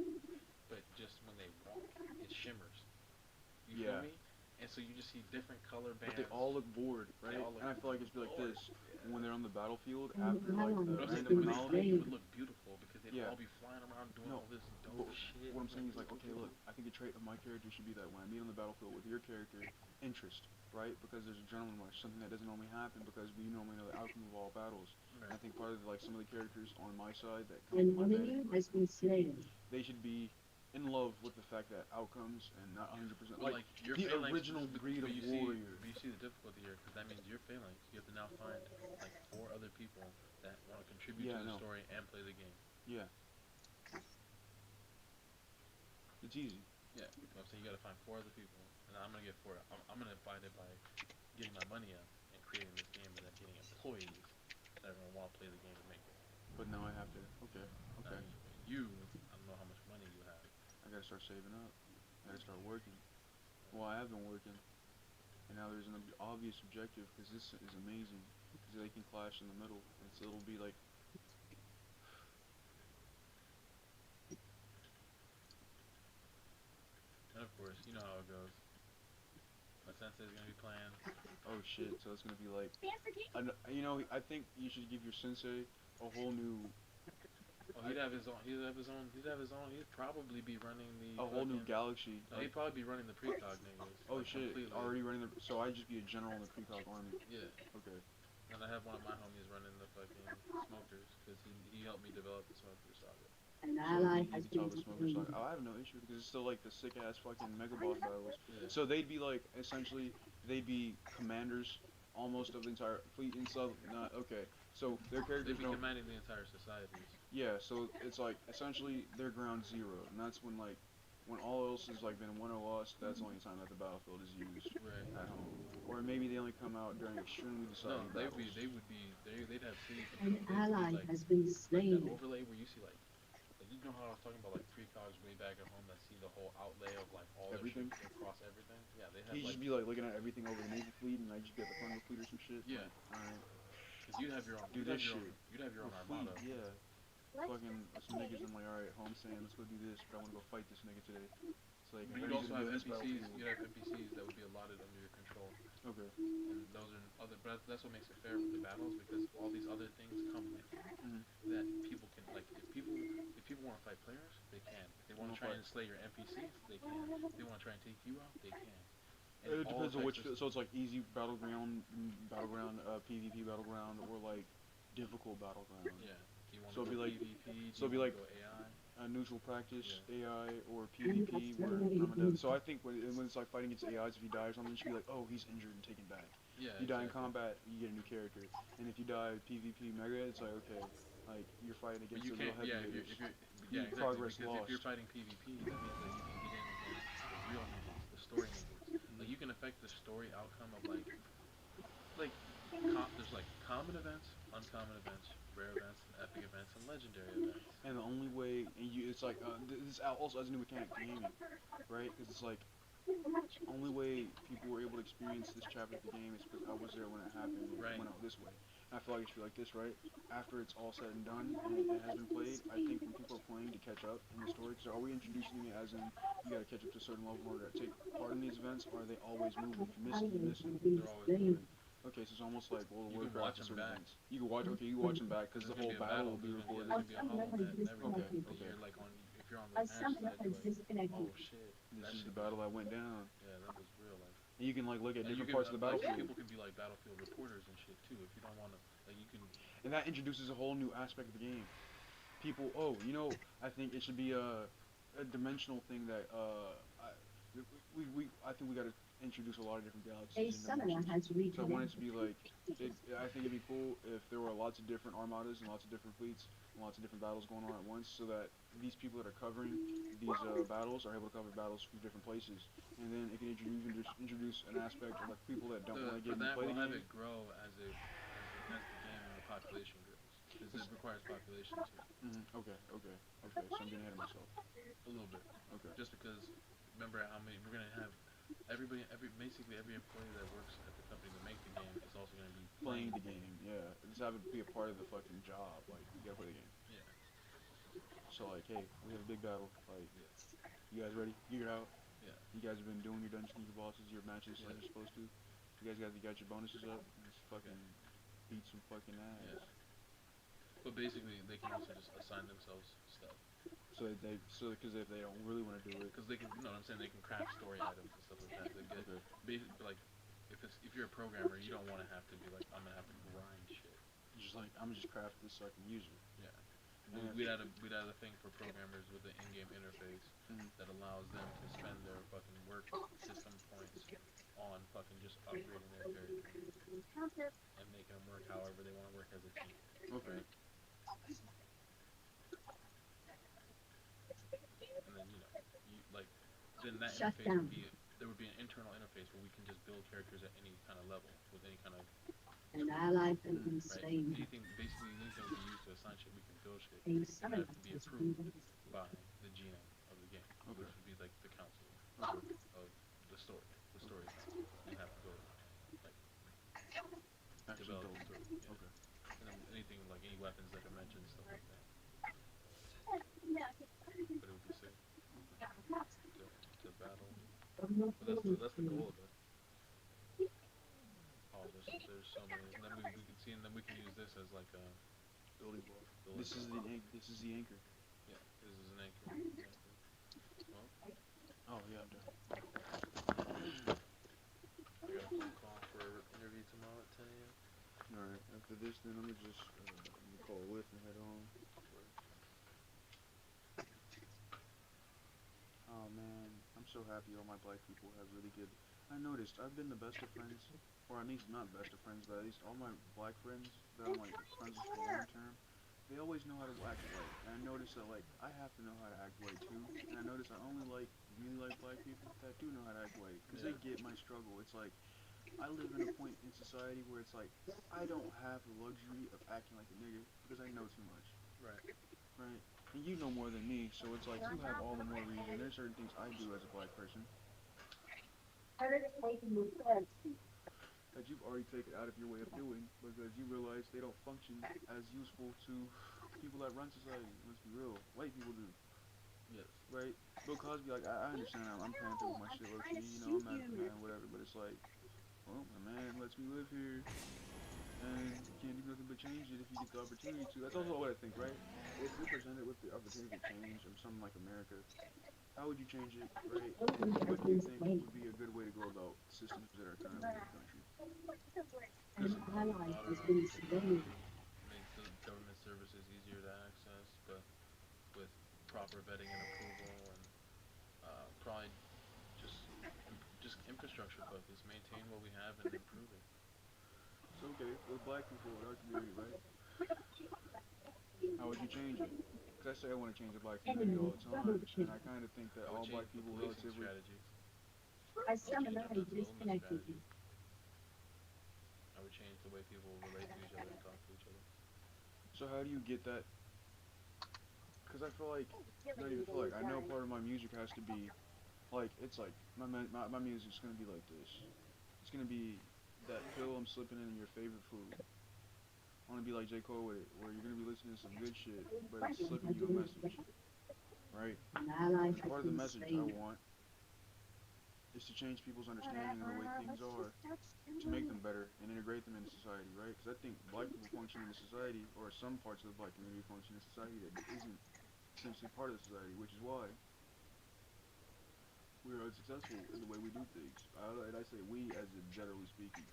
but just when they walk, it shimmers. You Yeah. feel me? And so you just see different color bands. But they all look bored, right? all look And I feel like it's like bored. this when they're on the battlefield And after how like long the But I'm has saying it random been knowledge. it played? would look beautiful because they'd Yeah. all be flying around doing No, all this dope But shit. what I'm saying is like, okay, look, I think a trait of my character should be that when I meet on the battlefield with your character, interest, right? Because there's a gentleman rush, something that doesn't normally happen because we normally know the outcome of all battles. And I think part of like some of the characters on my side that come An from my enemy band, has been slain. they should be in love with the fact that outcomes and not 100% Well, like your the phalanx, original breed of you warrior. See, you see the difficulty here, because that means your phalanx, you have to now find like 4 other people that want to contribute Yeah, to the I know. story and play the game. Yeah. It's easy. Yeah, you know what I'm saying? You gotta find 4 other people, and I'm gonna get 4. I'm gonna find it by getting my money up and creating this game and then getting employees that are gonna want to play the game and make it. But now I have to. Okay. Okay. You, I don't know how much money you have. I gotta start saving up. I gotta start working. Well, I have been working, and now there's an obvious objective because this is amazing. Because they can clash in the middle, and so it'll be like. And of course, you know how it goes. My sensei's gonna be playing. Oh shit! So it's gonna be like. You know, I think you should give your sensei a whole new. Oh, he'd have his own. He'd probably be running the. A whole new fucking- galaxy. No, he'd probably be running the precog niggas. Oh like, shit! completely. Already running the. So I'd just be a general in the precog army. Yeah. Okay. And I have one of my homies running the fucking smokers because he helped me develop the smokers saga. An ally has You can been tell the smokers slain. like, I have no issue because it's still like the sick ass fucking mega boss battles. Yeah. So they'd be like essentially they'd be commanders almost of the entire fleet and stuff. Not okay. So their They'd characters be know. commanding the entire societies. Yeah. So it's like essentially they're ground zero, and that's when like when all else has like been won or lost. That's the only time that the battlefield is used Right. at home. Or maybe they only come out during extremely No, deciding battles. they'd have city An control. ally Like, has been that slain. overlay where you see like you know how I was talking about like precogs way back at home that see the whole outlay of like all Everything? their shit across everything. Yeah, they have He'd like just be like looking at everything over the naval fleet, and I'd just be at the front of the fleet or some shit. Yeah. Like, alright. because you'd have your own. Do You'd this have your shit. own. You'd have your own Or fleet, armada. yeah. Fucking some niggas, I'm like, alright, home saying, let's go do this, but I wanna go fight this nigga today. It's like, But what you'd are you also gonna have do on this NPCs. battlefield? You'd have NPCs that would be allotted under your control, Okay. and those are other. But that's what makes it fair with the battles because all these other things come with it Mhm. that people can like. If people want to fight players, they can. If they want to try and slay your NPCs, they can. If they want to try and take you out, they can. And It depends on all which, types of- so it's like easy battleground, PvP battleground, or like difficult battleground. Yeah. You want So to it'd go be like- PvP? so it'd be do you like- wanna go AI? Neutral practice, Yeah. AI, or PvP, where permadeath. So I think when it's like fighting against AIs, if you die or something, you should be like, oh, he's injured and taken back. Yeah. You die in exactly. combat, you get a new character. And if you die PvP mega, it's like, okay, like you're fighting But against you the real can't. heavy Yeah. hitters. Yeah. Exactly. Progress Because if you're lost. fighting PvP, that means that you can get in against the real niggas, the story niggas. Like you can affect the story outcome of like there's like common events, uncommon events, rare events, and epic events, and legendary events. And the only way, and you, it's like, this also has a new mechanic to gaming, right? Because it's like, only way people were able to experience this chapter of the game is because I was there when it happened and Right. it went out this way. And I feel like it should be like this, right? After it's all said and done and it has been played, I think when people are playing to catch up in the story, because are we introducing it as in you got to catch up to a certain level in order to take part in these events, or are they always moving? If you miss it, you miss it. They're always moving. Okay, so it's almost like World of You can Warcraft watch and 'em certain back. events. You can watch, okay, you can watch them back because the There's whole gonna be a battle will be There's gonna, recorded. yeah, there's gonna be a holonet and everything. Okay, But okay. you're like if you're on the advanced side, you're like, oh shit, This that is the shit battle was, that went down. yeah, that was real life. And you can like look at And you different can, parts of the like, battlefield. people can be like battlefield reporters and shit too. If you don't want to, like, you can. And that introduces a whole new aspect of the game. People, oh, you know, I think it should be a dimensional thing that I think we got to introduce a lot of different A galaxies and summoner dimensions. has So I want it to reconnected. be like, I think it'd be cool if there were lots of different armadas and lots of different fleets and lots of different battles going on at once, so that these people that are covering these battles are able to cover battles from different places. And then it can even just introduce an aspect of like people that don't want to For get in and that, play the we'll have game. it grow as the game and the population grows. Because it requires population too. Okay. So I'm getting ahead of myself. A little bit. Okay. Just because, remember how many we're gonna have. Basically every employee that works at the company that make the game is also gonna be Playing the game, yeah. Just have it be a part of the fucking job. Like, you gotta play the game. Yeah. So, like, hey, we have a big battle. Like, Yeah. you guys ready? Geared out? Yeah. You guys have been doing your dungeons, your bosses, your matches like Yeah. you're supposed to? You guys got your bonuses up? Let's fucking beat some fucking ass. Yeah. But basically, they can also just assign themselves stuff. So because if they don't really want to do it, Because they can, you know what I'm saying, they can craft story items and stuff like that. They get, okay. like, if you're a programmer, you don't want to have to be like, I'm gonna have to grind shit. Just like, I'm just craft this so I can use it. Yeah. Yeah. We'd add a thing for programmers with the in-game interface that allows them to spend their fucking work system points on fucking just upgrading their character and making them work however they want to work as a team. Okay. Right? And then then that Shut interface down. there would be an internal interface where we can just build characters at any kind of level with any kind of An ally has been right. slain. Anything we use to assign shit, we can build shit. A It would summoner have to be has approved reconnected. by the GM of the game, Okay. which would be like the council of the story council. You'd have to go Actually, develop dope. the story. Yeah. Okay. And then anything like any weapons that are mentioned, stuff like that. But it would be sick to battle. But that's the goal of it. Oh, there's so many. And then we can see, and then we can use this as like a Building block. building This is block. the anchor. Yeah, this is an anchor. Exactly. Well, Oh yeah, I'm done. I got a phone call for an interview tomorrow at 10 a.m. Alright, after this then I'm gonna just call a lift and head home. Oh man, I'm so happy all my black people have really good. I noticed I've been the best of friends, or at least not best of friends, but at least all my black friends that I'm like friends with for long term, they always know how to act white. And I noticed that like I have to know how to act white too. And I noticed I only really like black people that do know how to act white, because they get my struggle. It's like I live in a point in society where it's like I don't have the luxury of acting like a nigga because I know too much. Right. Right. And you know more than me, so it's like you have all the more reason. There's certain things I do as a black person that you've already taken out of your way of doing because you realize they don't function as useful to people that run society. Let's be real. White people do. Yes. Right? Bill Cosby, like, I understand I'm panther with my shit low key, you know, I'm mad at the man, whatever, but it's like, well, my man lets me live here. And you can't do nothing but change it if you get the opportunity to. That's also what I think, right? If you're presented with the opportunity to change or something like America, how would you change it, right? And what do you think would be a good way to go about systems that are currently in the country? An ally has been slain. Make the government services easier to access, but with proper vetting and approval, and probably just infrastructure focus. Maintain what we have and improve it. So, okay, with black people in our community, right? How would you change it? Because I say I want to change the black community all the time, and I kind of think that all black people policing relatively... strategies. A summoner has disconnected. I would change the way people relate to each other and talk to each other. So how do you get that? Because I feel like, not even feel like, I know part of my music has to be Like it's like my music's gonna be like this. It's gonna be that pill I'm slipping in your favorite food. I wanna be like J. Cole with it, where you're gonna be listening to some good shit, but it's slipping you a message, right? An ally And has part of the been message I slain. want is to change people's understanding of the way things are, to make them better and integrate them into society, right? Because I think black people function in a society, or some parts of the black community function in a society that isn't essentially part of the society, which is why we are unsuccessful in the way we do things. And I say we as in generally speaking.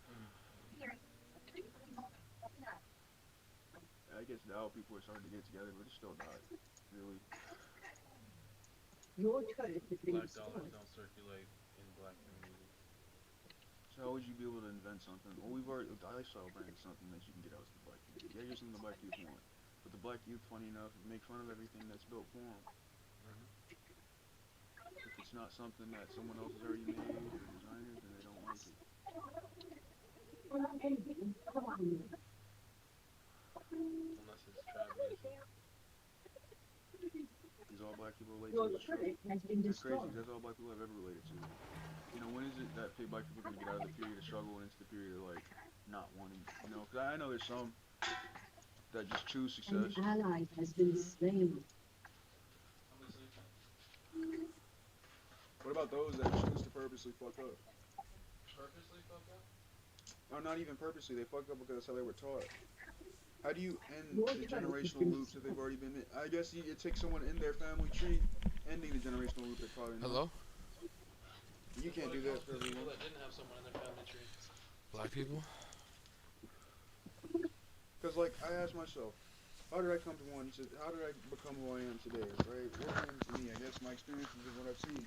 I guess now people are starting to get together, but it's still not really. Your turret has been Black dollars destroyed. don't circulate in black communities. So how would you be able to invent something? Well, we've already the lifestyle brand is something that you can get out to the black community. Yeah, here's something the black youth want, but the black youth, funny enough, make fun of everything that's built for them. If it's not something that someone else has already made or designers, then they don't like it. Unless it's tribalism. These all black people relate Your to the struggle. turret has been That's crazy. destroyed. That's all black people have ever related to. You know, when is it that black people are gonna get out of the period of struggle and into the period of like not wanting? You know, because I know there's some that just choose An success. ally has been slain. What about those that choose to purposely fuck up? Purposely fuck up? Or not even purposely, they fucked up because that's how they were taught. How do you end Your the turret has generational been loops that they've already been in? I guess it takes someone in their family tree ending the generational loop they're caught in. Hello? You can't do that for People everyone. that didn't have someone in their family tree. Black people? Because, like, I asked myself, how did I come to one? How did I become who I am today, right? What came to me? I guess my experiences is what I've seen.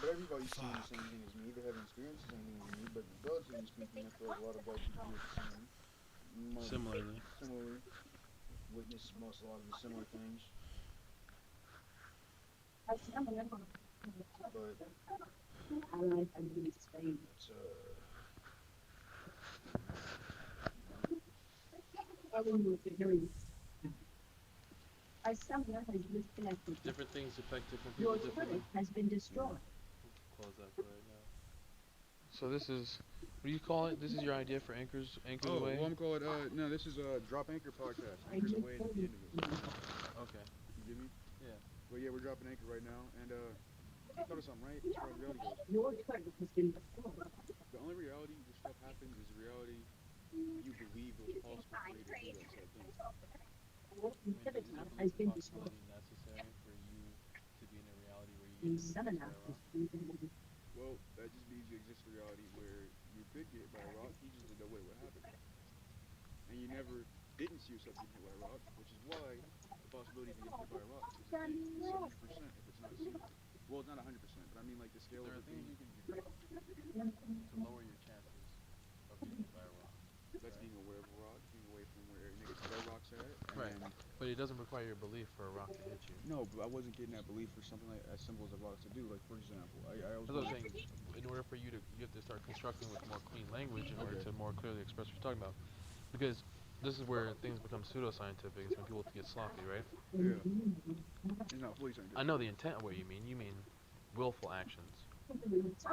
But everybody's seeing the same thing as me. They haven't experienced the same thing as me. But relatively speaking, I feel like a lot of black people do the same. Similarly, witness a lot of the similar things. But Ally has been slain. it's I will move the hearing. A summoner has disconnected. Different things affect different people Your differently. turret has been destroyed. Close that for right now. So this is, what do you call it? This is your idea for Anchors Away? I'm calling no, this is a Drop Anchor podcast. Anchors Away at the end of it. Okay. You get me? Yeah. But yeah, we're dropping Anchor right now, and notice something, right? As far as reality goes, Your turret has been destroyed. the only reality this stuff happens is reality you believe it was possible for you to do that said thing. Your inhibitor has been destroyed. Necessary for you to be in a reality where The you get to summoner destroy has rock. been destroyed. Well, that just means you exist in a reality where you could get hit by a rock, you just didn't know when it would happen. And you never didn't see yourself getting hit by a rock, which is why the possibility of getting hit by a rock is 70% if it's not zero. Well, it's not 100%, but I mean like the scale There of are it things being. you can do to lower your chances of getting hit by a rock. That's being aware of a rock, being away from where niggas throw rocks at. Right. And But it doesn't require your belief for a rock to hit you. no, but I wasn't getting that belief for something like as simple as a rock to do. Like for example, I was. That's what I'm saying. In order for you have to start constructing with more clean language in order to more clearly express what you're talking about. Because this is where things become pseudoscientific. It's when people get sloppy, right? Yeah. It's not fully scientific. I know the intent of what you mean. You mean willful actions,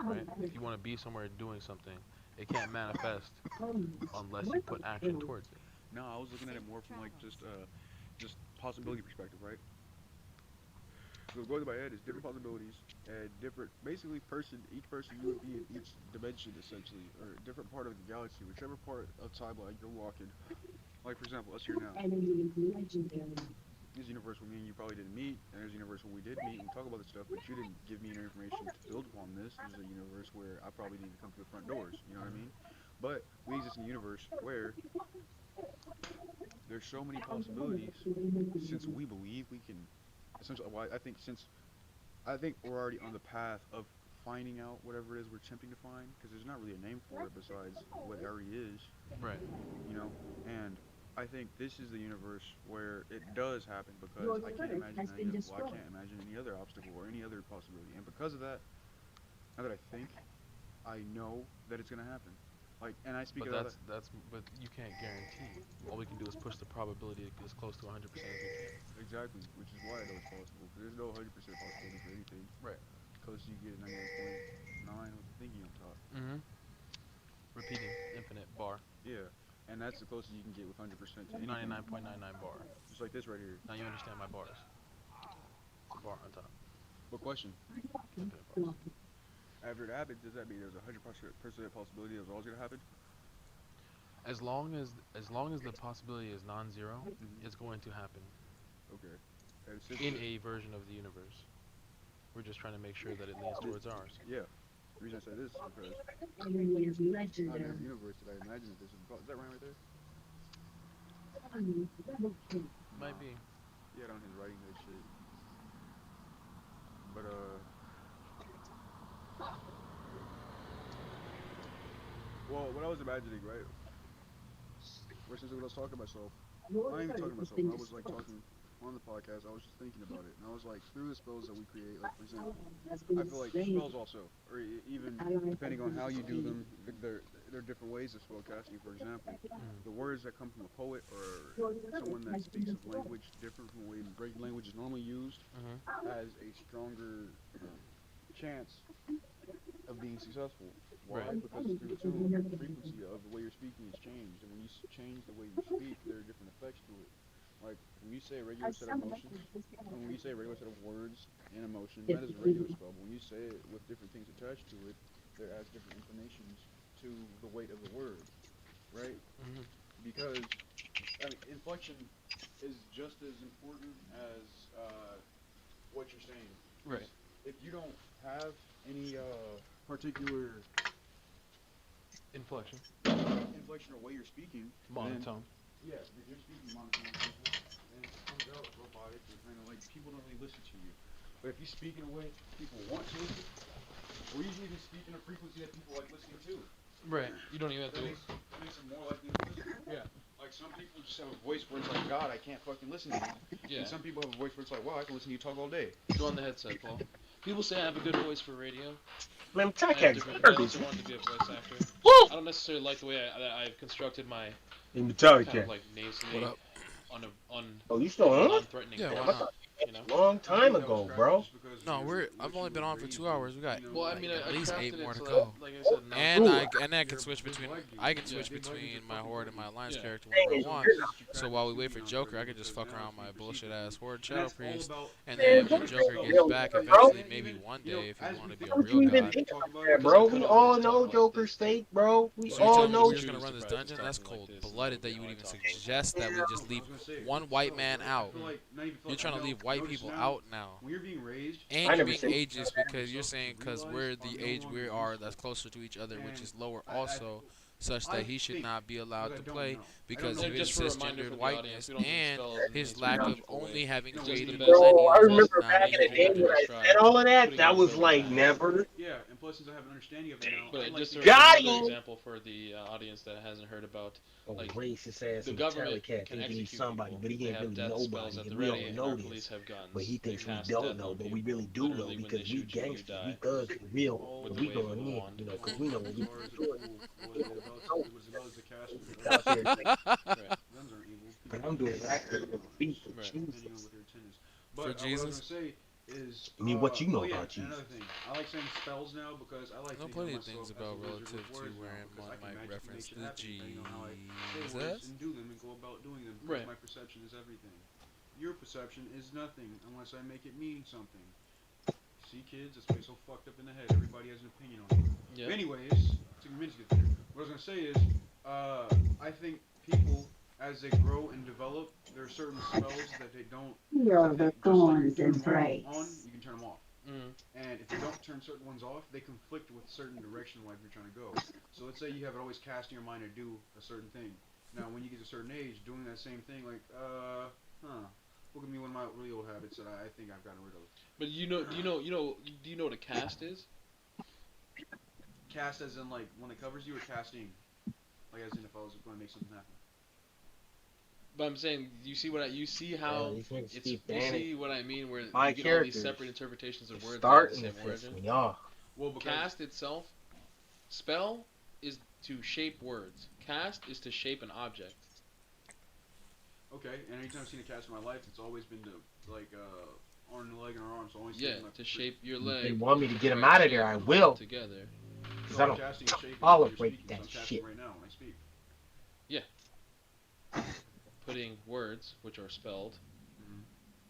right? If you want to be somewhere doing something, it can't manifest unless you put action towards it. No, I was looking at it more from like just possibility perspective, right? So what goes in my head is different possibilities and different, basically each person you would be in each dimension essentially, or different part of the galaxy, whichever part of timeline you're walking. Like for example, us here now. Enemy legendary. There's a universe where me and you probably didn't meet, and there's a universe where we did meet and talk about this stuff, but you didn't give me any information to build upon this. There's a universe where I probably need to come to the front doors, you know what I mean? But we exist in a universe where there's so many possibilities since we believe we can, essentially, well, I think we're already on the path of finding out whatever it is we're attempting to find, because there's not really a name for it besides what it already is, Right. you know, and I think this is the universe where it does happen because Your I can't turret imagine has been I destroyed. can't imagine any other obstacle or any other possibility. And because of that, now that I think, I know that it's gonna happen. Like, and I speak But about but you can't guarantee. All we can do is push the probability as close to 100% as we can. exactly, which is why I know it's possible. 'Cause there's no 100% possibility for anything. Right. close you get 99.9 with the thingy on top. Repeating infinite bar. Yeah, and that's the closest you can get with 100% to anything. 99.99 bar. Just like this right here. Now you understand my bars. The bar on top. But question. Infinite bars. After it happens, does that mean there's a 100% possibility of always gonna happen? As long as the possibility is non-zero, it's going to happen. Okay. In a version of the universe. We're just trying to make sure that it leans towards ours. Yeah. The reason I say this is because Everywhere's not in legendary. every universe did I imagine that this is that right there? Might be. Yeah, on his writing that shit. But well, what I was imagining, right? Versus when I was talking to myself, I ain't even talking to myself. I was like talking on the podcast. I was just thinking about it, and I was like, through the spells that we create, like for example, I feel like spells also, or even depending on how you do them, there are different ways of spellcasting. For example, the words that come from a poet or someone that speaks a language different from the way regular language is normally used, has a stronger chance of being successful. Why? Right. Because it's through tune, the frequency of the way you're speaking is changed, and when you change the way you speak, there are different effects to it. Like when you say a regular set of emotions, and when you say a regular set of words and emotion, that is a regular spell. But when you say it with different things attached to it, there adds different intonations to the weight of the word, right? Because I mean, inflection is just as important as what you're saying. Right. If you don't have any particular inflection or way you're speaking, monotone. Yeah, if you're speaking monotone, and it comes out robotic, and kind of like people don't really listen to you. But if you speak in a way people want to listen, or you even speak in a frequency that people like listening to, Right. You don't even have to. That makes them more likely to listen. Yeah. Like some people just have a voice where it's like, God, I can't fucking listen to you. Yeah. And some people have a voice where it's like, wow, I can listen to you talk all day. Go on the headset, Paul. People say I have a good voice for radio. Man, Tech I has also wanted to be a voice actor. I don't necessarily like the way I've constructed my kind of like nasally, Oh, you still on? non-threatening Yeah, why voice. not? You know? Long time ago, bro. No, I've only been on for 2 hours. We got Well, I mean, at I least crafted 8 more it to so go. like I said, And I can switch between my horde and my alliance character whenever I want. So while we wait for Joker, I can just fuck around my bullshit ass horde Shadow Priest, and then when Joker gets back, eventually, maybe one day, if you want to be a real god. Yeah, bro, we all know Joker's fake, bro. We So you all tell me know. we're just gonna run this dungeon? That's cold-blooded that you would even suggest that we just leave one white man out. You're trying to leave white people out now. When you're being raised, And you're being ageist because you're saying because we're the age we are that's closer to each other, which is lower also, such that he should not be allowed to play because of his cisgendered whiteness and his lack of only having created Bro, I millennials. remember back in the day when I said all of that. That was like never. Yeah, and plus since I have an understanding of it now, But just Got another him. example for the audience that hasn't heard about, like, racist ass the government cat can think he's execute somebody, people. but he They ain't have really death nobody, spells at and the we ready, don't and know our this. police have guns. But he They thinks we cast don't death know, on but we people. really do know Literally, when because they we shoot you, you gangsters, die we thugs for real. with But the we wave of going a in, wand. you know, because we know what we Or is it doing. the Out there, like, guns aren't evil. but I'm doing actually the beat for Right. Depending on Jesus. what their intent is. For But what I was Jesus? gonna say is, I mean, what you know yeah, about and another Jesus. thing, I like saying spells now because I like I know thinking plenty of of things myself about as a wizard relative with to words now, wherein because one I can might magically reference make shit the happen depending on how I say words Jesus. and do them and go about doing them. Because Right. my perception is everything. Your perception is nothing unless I make it mean something. See, kids, that's why you're so fucked up in the head. Everybody has an opinion on it. Yeah. But anyways, took me a minute to get there. What I was gonna say is, I think people, as they grow and develop, there are certain spells that they don't. Feel the thorns turn them embrace. on, you can turn them off. Mm. And if you don't turn certain ones off, they conflict with certain direction in life you're trying to go. So let's say you have it always cast in your mind to do a certain thing. Now, when you get to a certain age, doing that same thing, like, look at me, one of my really old habits that I think I've gotten rid of. But do you know what a cast is? Cast as in, like, when it covers you, or casting? Like, as in if I was going to make something happen. But I'm saying, you see how these niggas it's, keep you banning see what I mean, where my you get all these characters. separate interpretations of words that have Starting the to same piss origin. me off. Well, because Cast itself, spell is to shape words. Cast is to shape an object. Okay, and anytime I've seen a cast in my life, it's always been to, like, on the leg and our arm, so only Yeah, to shape your leg. They want me to get him out of there, I will. Together. Because I don't tolerate that shit. Right now when I speak. Putting words, which are spelled.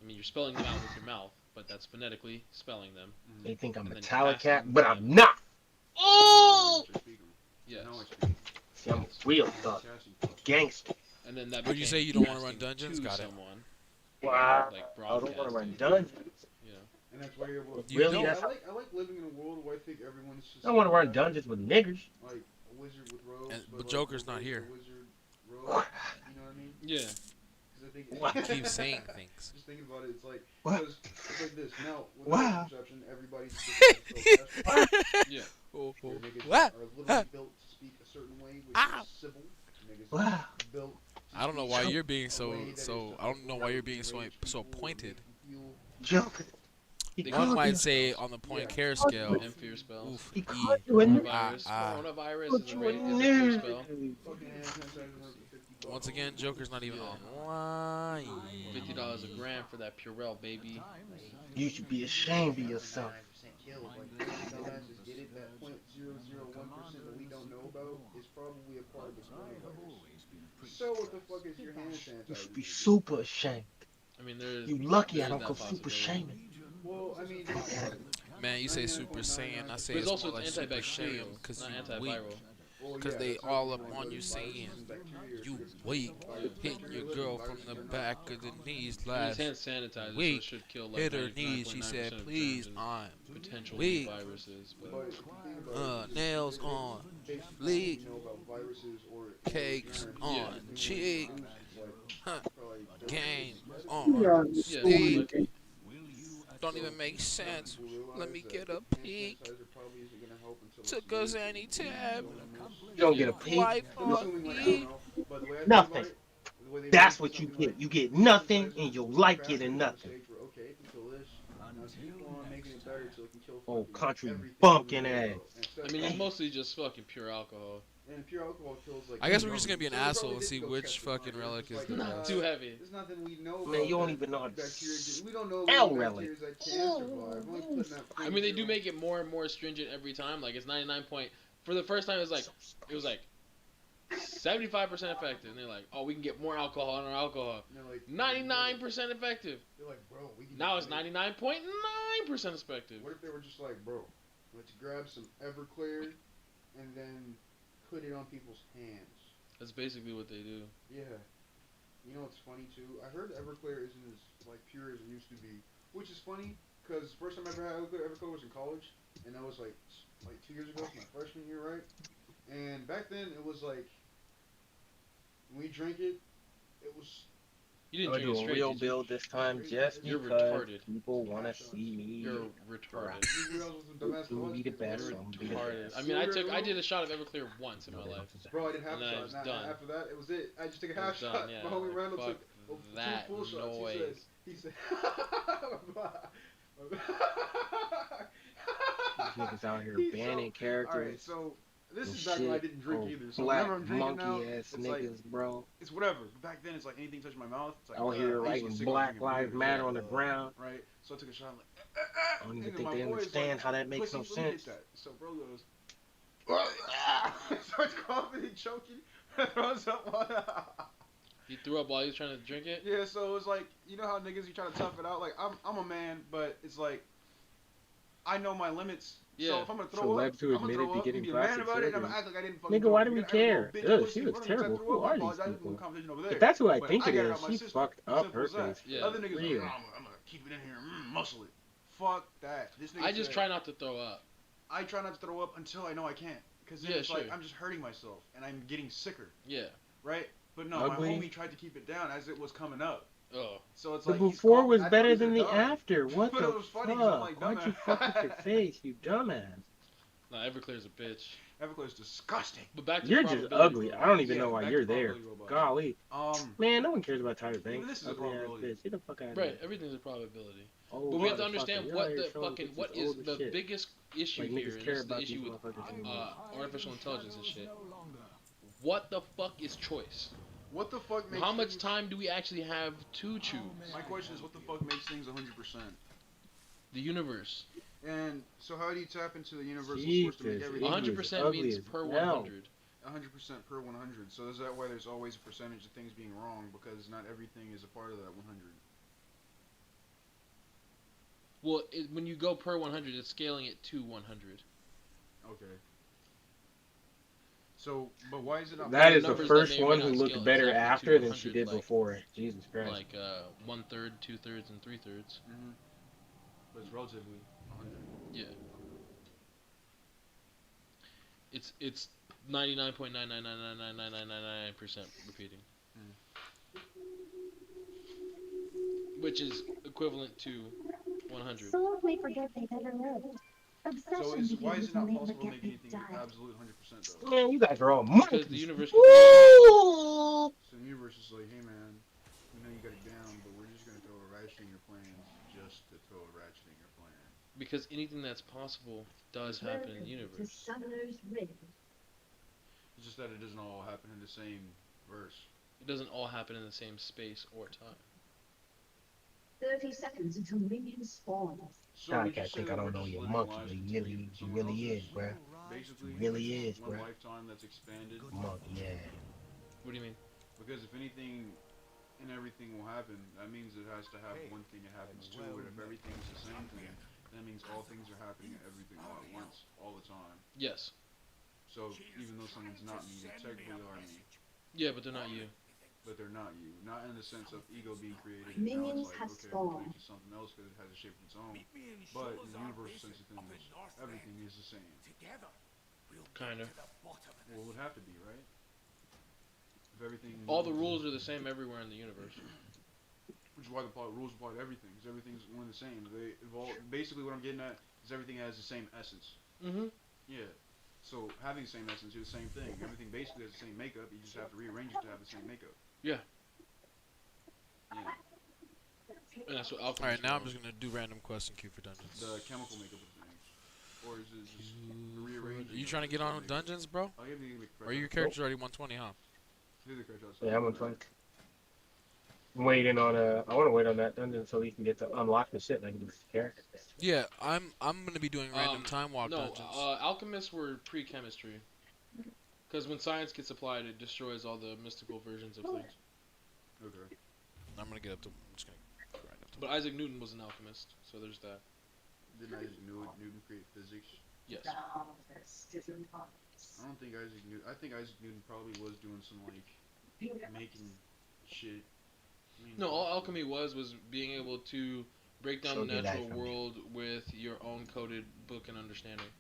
I mean, you're spelling them out with your mouth, but that's phonetically spelling them. They think I'm And then Metallica, casting but I'm not. Oh! Yes. See, I'm a real thug. Gangster. And then that Would you say you don't want to run dungeons? Got it. Wow. Like I don't want to run broadcasting. dungeons. You know. And that's why you're able to. Really? I That's like living in a world where I think everyone's just. I don't want to run dungeons with niggers. Like a wizard with robes. And, but but like, Joker's a not here. Wizard robe, you know what I mean? Yeah. 'Cause I think You keep saying things. Just thinking about it, it's like What? because it's like this. Now, with Wow. perception, everybody's different. Yeah. Oh, oh. Niggas What? are literally built to speak a certain way, which Ow. is civil. Niggas Wow. are built. To I don't know speak why a you're being way so that is so. to I don't know why you're being enrage so people, pointed. make them Joker. He They called One might you- say on the point Yeah. care scale. And fear spells. Oof. He E. called you a nigger. Coronavirus. Ah. Coronavirus Called is a you a fear spell. nigger. feel fucking hand sanitizer for $50. Once again, Joker's not even Yeah. online. $50 a gram for that Purell, baby. You should be ashamed of yourself. 99% killed. Like, dumbasses get it. That 0.001% that we don't know about is probably a part of the coronavirus. So what the fuck is your hand sanitizer? You should be super ashamed. I mean, there's. You lucky I there's don't that go super possibility. shaming. Well, I mean, Man, you say Super Saiyan, I say But it's it's also more like Super antibacterial, Shame because not you weak. antiviral. Because they all up on you saying, you weak, hitting your girl from the back of the knees It's last. hand sanitizer, so week, it should kill like Hit her knees, she 99.9% said, of please, germs I'm and potential weak. viruses. But but if you think about it, nails on, based on leak, what we know about viruses or cakes germs, on human cheek, foods, huh, like, probably game doesn't- on, yeah, steak, like, don't even make sense. You realize Let me that get a hand peek. sanitizer probably isn't gonna help until Took it's us late. any tab. You don't get a peek. Wife I'm on assuming, like, I me. don't know, but the way I think Nothing. about it, the way they That's make what you something get. like You get nothing sanitizer and you'll is like faster it and than nothing. the stage where, okay, it can kill this. Now it's keep on making it better so it can kill Oh, fucking country everything bumpkin we know ass. about. Instead I of- mean, it's mostly just fucking pure alcohol. and pure alcohol kills like. I guess we're just gonna be an So they asshole probably and did see go which test it fucking on it. relic It's is the like, best. Too heavy. There's nothing we know. Man, about you don't that even know how to bacteria. We don't know spell about relic. bacteria that can survive. We're only putting that I mean, they do 0.0. make it more and more stringent every time. Like it's 99 point. For the first time, it was like 75% effective. And they're like, oh, we can get more alcohol in our alcohol. And they're like, 99% effective. They're like, bro, we can. Now just it's make- 99.9% effective. What if they were just like, bro, let's grab some Everclear and then put it on people's hands? That's basically what they do. Yeah. You know what's funny too? I heard Everclear isn't as like pure as it used to be, which is funny because first time I ever had Everclear was in college, and that was like 2 years ago, my freshman year, right? And back then it was like when we drank it, it was You I'm didn't gonna drink do it a straight. real did you? build this time just You're because retarded. people want to see me. You're retarded. you realized some dumbass Do college beat it kids better. were I'm like, beat it Retarded. better. I mean, I did a shot of Everclear once in my life. Bro, I did half And a then I shot. was Now, done. After that, it was it. I just took a It half was done, shot. yeah. My homie Randall Fuck took that two full shots. noise. He said, These niggas out here He's banning Alright, characters. so this and is back when I shit. didn't drink Oh, either. So black whenever I'm drinking monkey now, ass it's like niggas, bro. it's whatever. But back then, it's like anything touching my mouth. It's like Out here I used to writing get sick of Black drinking Lives beer. Matter on the ground. Right. So I took a shot. I'm like, I don't even and think my they boy is understand like, how that makes "Pussy, no let me hit sense. that." So bro goes, starts coughing and choking, throws up. He threw up while he was trying to drink it. Yeah, so it was like, you know how niggas you try to tough it out. Like I'm a man, but it's like I know my limits. Yeah. So if I'm gonna throw up, Celeb to I'm gonna admit throw it be up, getting be a man plastic about it, and I'm surgery. gonna act like I didn't fucking Nigga, do why it. do we Get every little care? bitch Ugh, pussy she looks running 'cause I terrible. threw Who up, I are these apologize. people? We'll conversation over there. If that's who I But think I it got it is, out my she system. fucked up Simple her as that. case. Yeah. Other niggas Real. like, I'm gonna keep it in here, muscle it. Fuck that. This nigga I just said, try not to throw up. I try not to throw up until I know I can't. Because then Yeah, it's like, sure. I'm just hurting myself, and I'm getting sicker, Yeah. right? But no, Ugly. my homie tried to keep it down as it was coming up. Oh. So it's The like, he's before coughing. was I thought better he was than the gonna die. after. What But the it was funny 'cause I'm like, fuck? Why'd you dumbass. fuck with your face, you dumbass? Nah, Everclear's a bitch. Everclear's disgusting. But back to You're just probability, ugly. bro. I don't even Yeah, know why back you're to there. probability robot. Golly. Man, no one cares about Tyler Even Banks. this is a Ugly ass probability. bitch. Get the fuck out of Right, here. everything's a probability. Oh, But we have to motherfucker, understand you're what out here the showing fucking bitches what is old as the shit. biggest issue Like here, niggas and care this is the about issue these with motherfuckers anymore. artificial intelligence and shit. What the fuck is choice? What the fuck makes How much things- time do we actually have to choose? My question is, what the fuck makes things 100%? The universe. And so how do you tap into the universal source Jesus, to make everything? 100% ugly means as per hell. 100. 100% per 100. So is that why there's always a percentage of things being wrong? Because not everything is a part of that 100. Well, when you go per 100, it's scaling it to 100. Okay. So, but why is it not? That is the numbers first that may or one may who not looked scale better exactly to after than she 100, did like- before. Jesus Christ. Like 1/3, 2/3, and 3/3. Mm-hmm. But it's relatively 100. Yeah. It's 99.9999999% repeating. Which is equivalent to 100. Souls may forget they've ever lived. So Obsession why is begins it not when they possible to forget make they've anything died. absolute 100% though? Man, you guys are all Because monkeys. the universe Woo! So the universe is like, hey man, we know you got it down, but we're just gonna throw a ratchet in your plans just to throw a ratchet in your plan. Because anything that's possible does happen in the To universe. Summoner's Rift. It's just that it doesn't all happen in the same verse. It doesn't all happen in the same space or time. 30 seconds until minions spawn. So God, I would you can't say think that I don't we're know just your living monkey, lives but he continuing really, from he someone really else's? is, bruh. Basically, He really it's is, one bruh. lifetime that's expanded. Monkey, yeah. What do you mean? Because if anything and everything will happen, that means it has to have one thing it happens to it. If everything's the same thing, that means all things are happening at everything all at once, all the time. Yes. So even though someone's not me, they technically are me. Yeah, but they're not you. But they're not you. Not in the sense of ego being created. Minions now have it's like, okay, we'll spawned. create something else because it has a shape of its own. But in the universal sense of things, everything is the same. Kinda. Well, it would have to be, right? If everything. All the rules are the same everywhere in the universe. Which is why the rules apply to everything, because everything's one and the same. They evolve. Basically, what I'm getting at is everything has the same essence. Mm-hmm. Yeah. So having the same essence is the same thing. Everything basically has the same makeup. You just have to rearrange it to have the same makeup. Yeah. Yeah. And that's what alchemy. Alright, now I'm just gonna do random question queue for dungeons. The chemical makeup of things, or is it just rearranging? Are you trying to get on with dungeons, bro? I'll give you the Or your character's already 120, huh? Yeah, I'm gonna waiting on I want to wait on that dungeon so we can get to unlock the shit and I can do the character. Yeah, I'm gonna be doing random time walk dungeons. Alchemists were pre-chemistry. Because when science gets applied, it destroys all the mystical versions of things. Okay. I'm gonna get up to. I'm just gonna grind up to. But Isaac Newton was an alchemist, so there's that. Didn't Isaac Newton create physics? Yes. I don't think Isaac Newton. I think Isaac Newton probably was doing some like making shit. I mean, No, all alchemy was being able to break down So the did natural I. world with your own coded book and understanding.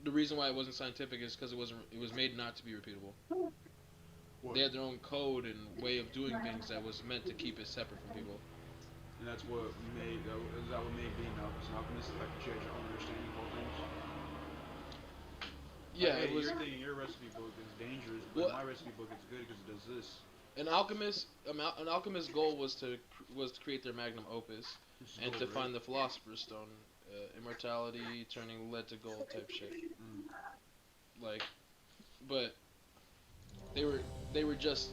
The reason why it wasn't scientific is because it was made not to be repeatable. What? They had their own code and way of doing things that was meant to keep it separate from people. And that's what made. Is that what made being an alchemist? Like you had your own understanding of all things. Yeah, like, hey, it was. You're thinking your recipe book is dangerous, but my recipe book is good because it does this. An alchemist's goal was to create their magnum opus and to find the philosopher's stone, immortality, turning lead to gold type shit. Like, but they were just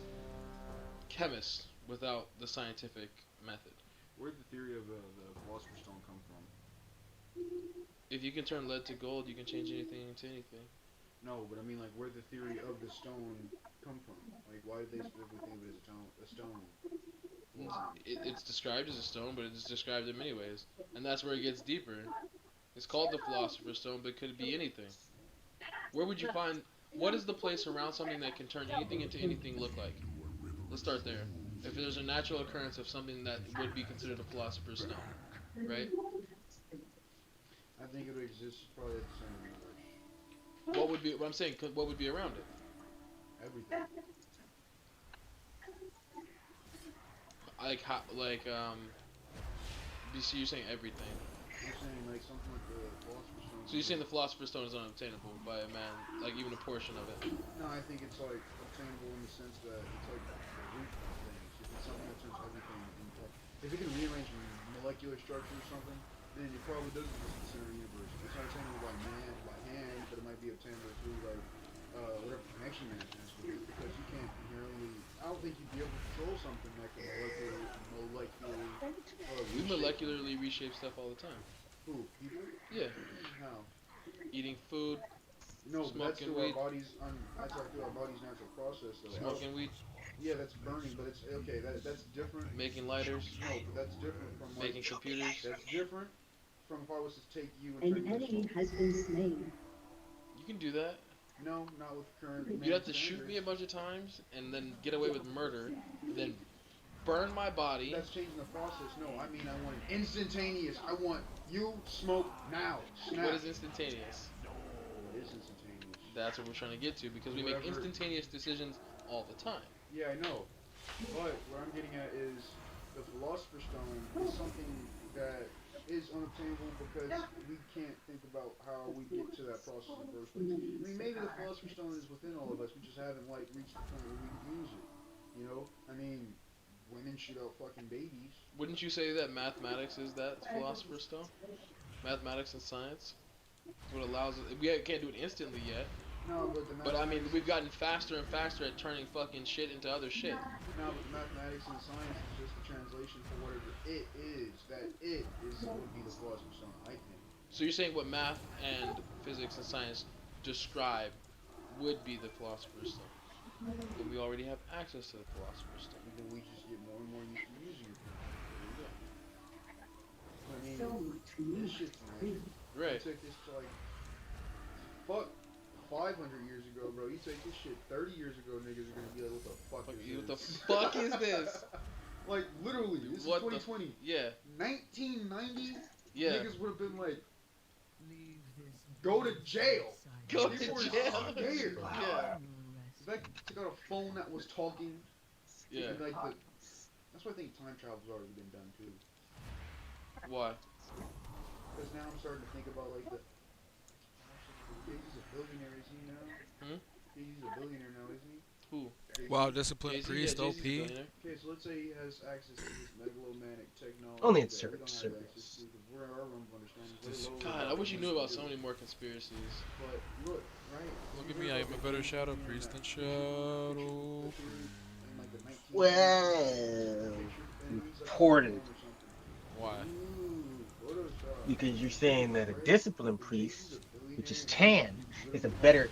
chemists without the scientific method. Where did the theory of the philosopher's stone come from? If you can turn lead to gold, you can change anything into anything. No, but I mean, like, where did the theory of the stone come from? Like, why did they specifically think of it as a stone? It's described as a stone, but it's described in many ways, and that's where it gets deeper. It's called the philosopher's stone, but it could be anything. Where would you find? What is the place around something that can turn anything into anything look like? Let's start there. If there's a natural occurrence of something that would be considered a philosopher's stone, right? I think it would exist probably at the center of the universe. What would be? What I'm saying, what would be around it? Everything. So you're saying everything. I'm saying like something like the philosopher's stone. So you're saying the philosopher's stone is unobtainable by a man, like even a portion of it? No, I think it's like obtainable in the sense that it's like the root of things. If it's something that turns everything into, if it can rearrange molecular structure or something, then it probably does exist in the center of the universe. It's not obtainable by hand, but it might be obtainable through like whatever Action Man has to be, because you can't inherently. I don't think you'd be able to control something that can We molecularly reshape stuff all the time. Who? People? Yeah. How? Eating food. No, but that's smoking through weed. our bodies. That's like through our body's natural process, though. Smoking weed. Yeah, that's burning, but it's okay. That's different. Making lighters. No, but that's different from like, Making computers. That's different from if I was to take you and An turn you into enemy has been slain. You can do that. No, not with current. You'd have to shoot me a bunch of times and then get away with murder, then burn my body. That's changing the process. No, I mean I want it instantaneous. I want you smoke now. Snap. What is instantaneous? It is instantaneous. That's what we're trying to get to because we make instantaneous decisions all the time. Yeah, I know. But what I'm getting at is the Philosopher's Stone is something that is unobtainable because we can't think about how we get to that process in the first place. I mean, maybe the Philosopher's Stone is within all of us. We just haven't like reached the point where we can use it. You know? I mean, women shoot out fucking babies. Wouldn't you say that mathematics is that Philosopher's Stone? Mathematics and science? It's what allows us. We can't do it instantly yet. No, but I mean, we've gotten faster and faster at turning fucking shit into other shit. No, but mathematics and science is just a translation for whatever it is. That it is would be the Philosopher's Stone, I think. So you're saying what math and physics and science describe would be the Philosopher's Stone? And we already have access to the Philosopher's Stone. And then we just get more and more used to using it. I mean, So much this shit's like, right. You took this to like, fuck, 500 years ago, bro. You take this shit 30 years ago, niggas are gonna be like, what the fuck is What this? the fuck is this? Like, literally, this What is 2020. Yeah. 1990, Yeah. niggas would have been like, go to jail. Go to People were jail. scared. Yeah. Beck took out a phone that was talking. Yeah. And, like, that's why I think time travel's already been done, too. Why? Because now I'm starting to think about, like, Jay-Z's a billionaire, is he now? Jay-Z's a billionaire now, isn't he? Who? Wow, Discipline Priest, OP. Okay, so let's say he has access to this megalomaniac technology. Only in that certain we don't have access to, 'cause we're in our realm of understanding. God, I wish you knew about so many more conspiracies. But look, right? Look at me, I am a better Shadow Priest than Shadow. Well, important. Why? Because you're saying that a discipline priest, which is tan, is a better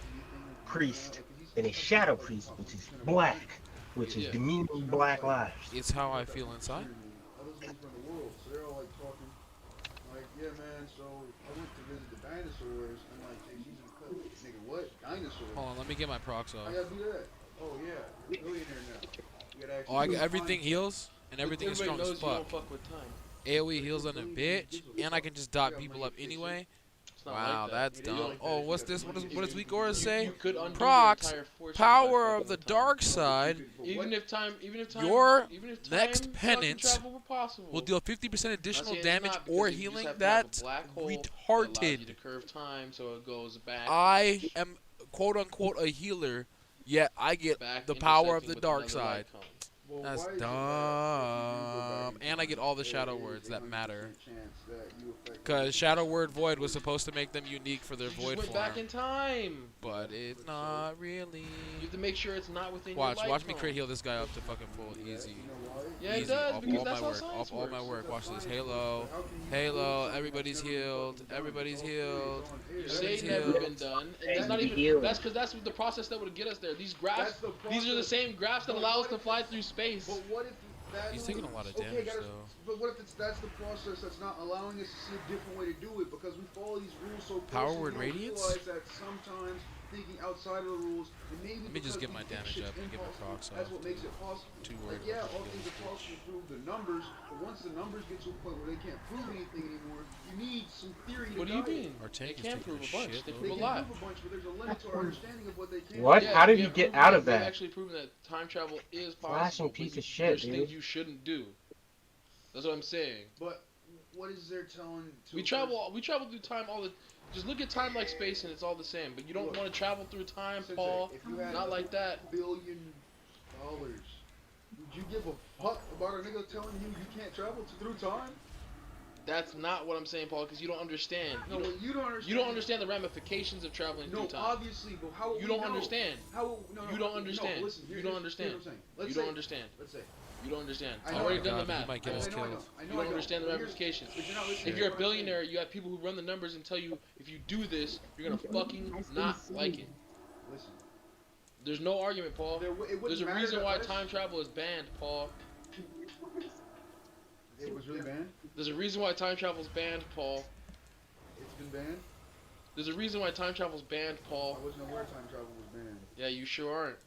priest than a shadow priest, which is black, which is demeaning black lives. It's how I feel inside. So they're all like talking, like, yeah, man. So I went to visit the dinosaurs, and like, Jay-Z's in the clip. Nigga, what? Dinosaurs? Hold on, let me get my procs off. I gotta do that. Oh yeah, billionaire now. You gotta actually Oh, I got everything heals, and everything is strong as knows you don't fuck. fuck with time. AoE heals on a bitch, and I can just dot people up anyway. Wow, that's dumb. Oh, what's this? What does Weak Aura say? Procs, power of the dark side. Even if time, Your even if next time penance travel were possible. will deal 50% additional Not saying it's damage not, or because you just healing. have to have a That's black hole that allows you retarded. to curve time so it goes back. I am quote unquote a healer, yet I get back the power of intersecting the with dark another side. light cone. Well, That's why is it dumb. And I get all the shadow words that matter. Because Shadow Word Void was supposed to make them unique for their You Void just went form. back in time. But it's not really. You have to make sure it's not within Watch your light me cone. crit heal this guy up to fucking full. Easy. Yeah, it Easy. does, Off because all that's my how work. science Off all my works. work. Watch this. Halo. Halo. Everybody's healed. Everybody's healed. You say Everybody's it's never healed. been done. And that's not even. That's because that's the process that would get us there. These graphs. These are the same graphs that allow us to fly through space. But what if that He's taking a lot of okay, damage, guys, though. But what if that's the process that's not allowing us to see a different way to do it because we follow these rules so Power closely, Word we don't Radiance? realize that sometimes thinking outside of the rules, and maybe Let me just because get my we think damage shit's up and get my impossible, procs that's off. what makes it possible. Too Like, worried yeah, about all things are possible through the numbers, but once the numbers get to a point where they can't prove anything anymore, you need some theory to What do you guide it. mean? Our They tank is can't taking prove a a bunch. shit They load. prove They a can lot. prove a bunch, but there's a limit to our understanding of what they can. What? Yeah, How did we you have get proven out of We've that? actually proven that time travel is possible. Flashing but piece of there's shit, things dude. you shouldn't do. That's what I'm saying. But what is there telling to We travel through time all the. Just look at time like space and it's all the same. But you don't Look, want to travel through time, Sensei, Paul. if you had Not like that. $1 billion, would you give a fuck about a nigga telling you you can't travel through time? That's not what I'm saying, Paul, because you don't understand. No, you don't understand. You don't understand the ramifications of traveling through time. No, obviously, but how? You don't understand. How? No, You don't understand. No, listen, You don't understand. You don't understand. Let's say. You don't understand. I I've know already I done the God, he math. might get us killed. You don't understand the ramifications. But you're not listening If to you're a what I'm saying. billionaire, you have people who run the numbers and tell you if you do this, you're gonna fucking not like it. Listen. There's no argument, Paul. There's a reason why time travel is banned, Paul. It was really banned? There's a reason why time travel is banned, Paul. It's been banned? There's a reason why time travel is banned, Paul. I wasn't aware time travel was banned. Yeah, you sure aren't.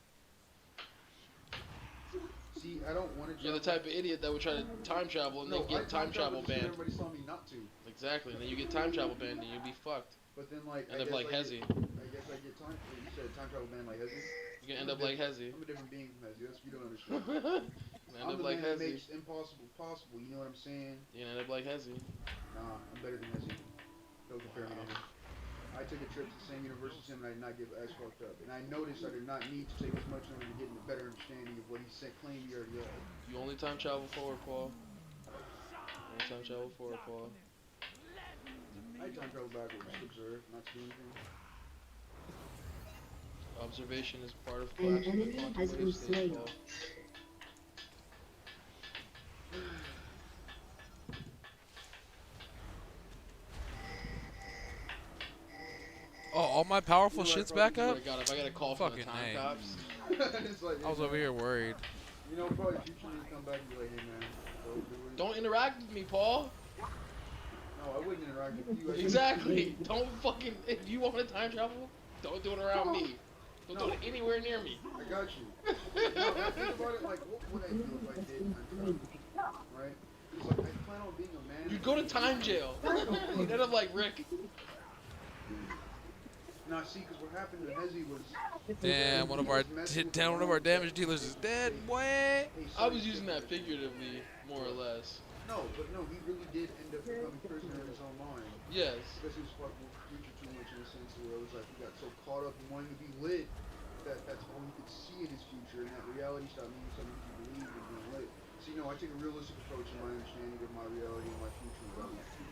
See, I don't want to. You're the type of idiot that would try to time travel and then get time travel banned. Everybody's telling me not to. Exactly, and then you get time travel banned and you'd be fucked. But then, like, End up like Hezi. I guess I get time. You said time travel banned like Hezi. You can end up like Hezi. I'm a different being from Hezi. That's what you don't understand. End I'm up the like man that Hezi. makes impossible possible. You know what I'm saying? You end up like Hezi. Nah, I'm better than Hezi. Don't compare me to him. I took a trip to the same university as him and I did not get as fucked up. And I noticed I did not need to take as much in order to get a better understanding of what he said, claimed he already had. You only time travel forward, Paul. Only time travel forward, Paul. I time travel backwards, just observe, not to do anything. Observation is part of An collapse of the enemy quantum has been wave state, slain. Paul. Oh, all my powerful You know, shit's back up? Oh my god, if I get a call from the Fucking time A. cops. It's like, I was over here worried. You know, probably future you come back and be like, hey man, don't do it. Don't interact with me, Paul. No, I wouldn't interact with you. Exactly. Don't fucking. If you want to time travel, don't do it around me. Don't do it anywhere near me. I got you. No, think about it like, what would I do if I did time travel? Right? It's like, I plan on being a man. You'd go to time jail. You'd end up like Rick. Now, see, because what happened to Hezi was. Damn, one of our damage dealers is dead, boy. I was using that figuratively, more or less. No, but no, he really did end up becoming prisoner in his own mind. Yes. Because he was fucking with the future too much in a sense where it was like he got so caught up in wanting to be lit that that's all he could see in his future, and that reality stopped meaning something he believed in being lit. So, you know, I take a realistic approach in my understanding of my reality and my future.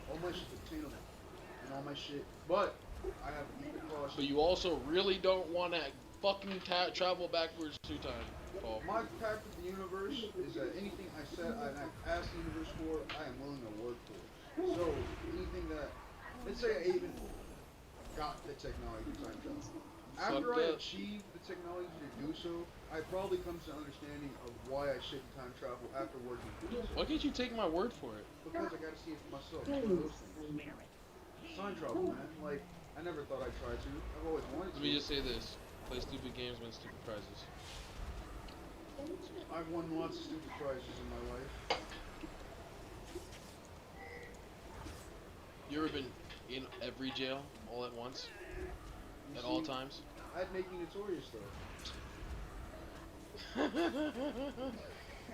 All my shit's obtainable. And all my shit. But I have equal caution. But you also really don't want to fucking travel backwards 2 times, Paul. My pact with the universe is that anything I said and I asked the universe for, I am willing to work for. So anything that, let's say I even got the technology to time travel. After I achieve the technology to do so, I probably come to an understanding of why I shouldn't time travel after working for this. Why can't you take my word for it? Because I gotta see it for myself. It's one of those things. Time travel, man. Like, I never thought I'd try to. I've always wanted to. Let me just say this. Play stupid games, win stupid prizes. I've won lots of stupid prizes in my life. You ever been in every jail all at once? At all times? I'd make me notorious though.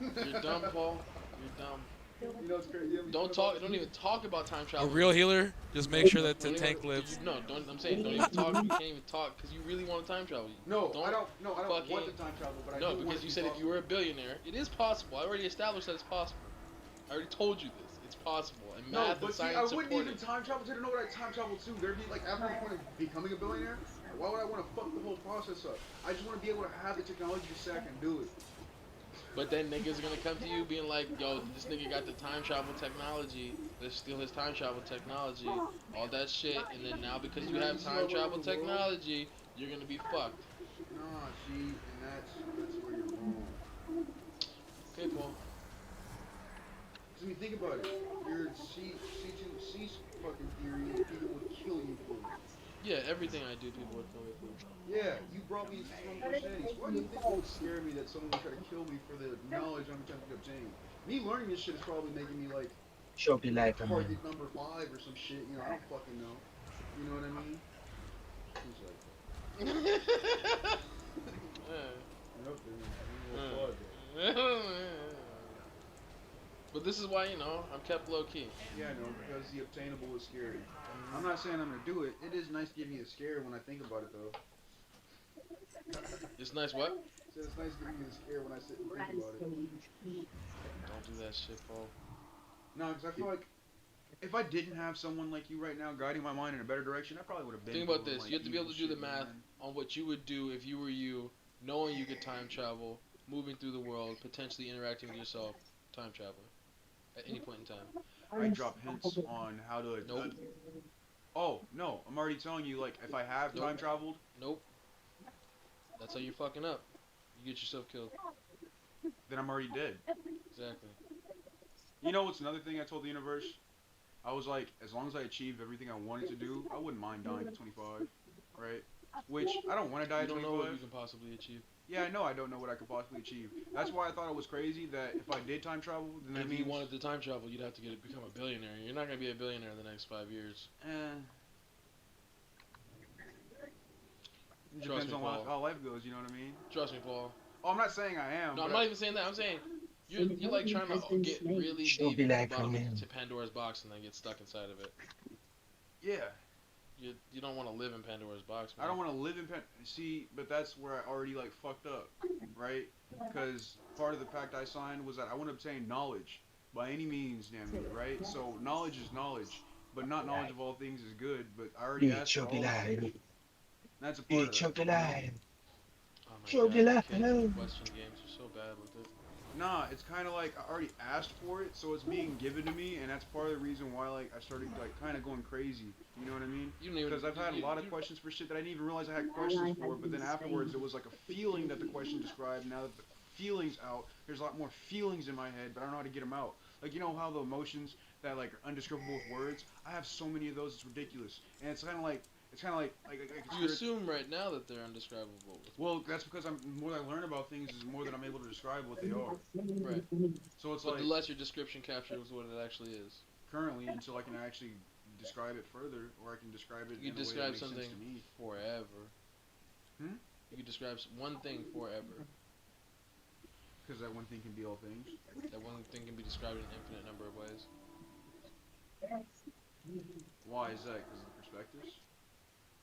You're dumb, Paul. You're dumb. You know it's crazy. Don't even talk about time A travel. real healer, just make sure that the tank lives. No, I'm saying don't even talk. You can't even talk because you really want to time travel. No, I don't fucking- want the time travel, but I No, do want because it you to said be if you were a billionaire, it is possible. I already established that it's possible. I already told you this. It's possible. And No, math but and see, I science wouldn't support even it. time travel to know what I time travel to. There'd be like after the point of becoming a billionaire, why would I want to fuck the whole process up? I just want to be able to have the technology to say I can do it. But then niggas are gonna come to you being like, yo, this nigga got the time travel technology. Let's steal his time travel technology. All that shit. And then now because you have time travel technology, you're gonna be fucked. Nah, see, and that's where you're wrong. Okay, Paul. I mean, think about it. Your C2C fucking theory, people would kill you for it. Yeah, everything I do, people would kill me for. Yeah, you brought me into some personalities. Why do you think it would scare me that someone would try to kill me for the knowledge I'm trying to obtain? Me learning this shit is probably making me like Show up your life, man. target number 5 or some shit. You know, I don't fucking know. You know what I mean? He's like, you're up there, man. But this is why, you know, I'm kept low key. Yeah, I know, because the obtainable is scary. I'm not saying I'm gonna do it. It is nice to give me a scare when I think about it, though. It's nice what? So it's nice giving me a scare when I sit and think about it. Don't do that shit, Paul. No, because I feel like if I didn't have someone like you right now guiding my mind in a better direction, I probably would have been. Think about doing, this. like, You have to be able to do evil the shit, math man. on what you would do if you were you, knowing you could time travel, moving through the world, potentially interacting with yourself, time traveling, at any point in time. I drop hints on how to. Nope. Oh no, I'm already telling you. Like, if I have Nope. time traveled, Nope. That's how you're fucking up. You get yourself killed. then I'm already dead. Exactly. You know what's another thing I told the universe? I was like, as long as I achieved everything I wanted to do, I wouldn't mind dying at 25, right? Which I don't want to die You at don't 25. know what you can possibly achieve. Yeah, I know I don't know what I could possibly achieve. That's why I thought it was crazy that if I did time travel, then that If means. you wanted to time travel, you'd have to become a billionaire. You're not gonna be a billionaire in the next 5 years. It Trust depends me, on Paul. how life goes. You know what I mean? Trust me, Paul. Oh, I'm not saying I am. No, I'm but not even saying that. I'm saying you're like trying to get really She'll deep be in the like, bottom "Come in." to Pandora's box and then get stuck inside of it. Yeah. You don't want to live in Pandora's box, man. I don't want to live in See, but that's where I already like fucked up, right? Because part of the pact I signed was that I want to obtain knowledge by any means, damn it, right? So knowledge is knowledge, but not knowledge of all things is good. But I already Yeah, asked for all of chocolate. it. That's a part Yeah, of that. chocolate. Oh my Chocolate. God, the kids in Western games are so bad with it. Nah, it's kind of like I already asked for it, so it's being given to me, and that's part of the reason why like I started like kind of going crazy. You know what I mean? You don't even Because I've had a lot of questions for shit that I didn't even realize I had questions for, but then afterwards it was like a feeling that the question described. Now that the feeling's out, there's a lot more feelings in my head, but I don't know how to get them out. Like, you know how the emotions that like are undescribable with words? I have so many of those, it's ridiculous. And it's kind of like You assume right now that they're undescribable. well, that's because the more I learn about things, is the more that I'm able to describe what they are. Right. So it's But like the less your description captures what it actually is. currently until I can actually describe it further, or I can describe it You in can a way that describe makes something sense to me. forever. Hmm? You can describe one thing forever. Because that one thing can be all things. That one thing can be described in an infinite number of ways. Why is that? Because of the perspectives?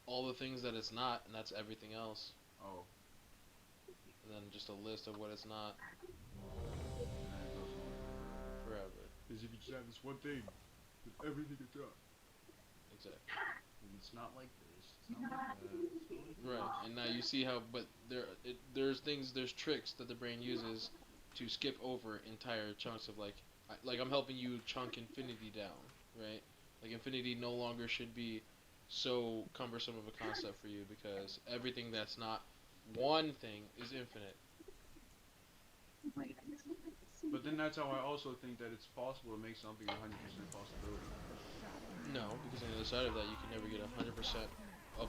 All the things that it's not, and that's everything else. Oh. And then just a list of what it's not. Forever. Because if you just have this one thing, then everything is done. Exactly. And it's not like this. It's not like that. It's not like Right. And now you see how, but there's tricks that the brain uses to skip over entire chunks of like I'm helping you chunk infinity down, right? Like infinity no longer should be so cumbersome of a concept for you because everything that's not one thing is infinite. But then that's how I also think that it's possible to make something a 100% possibility. No, because on the other side of that, you can never get 100% of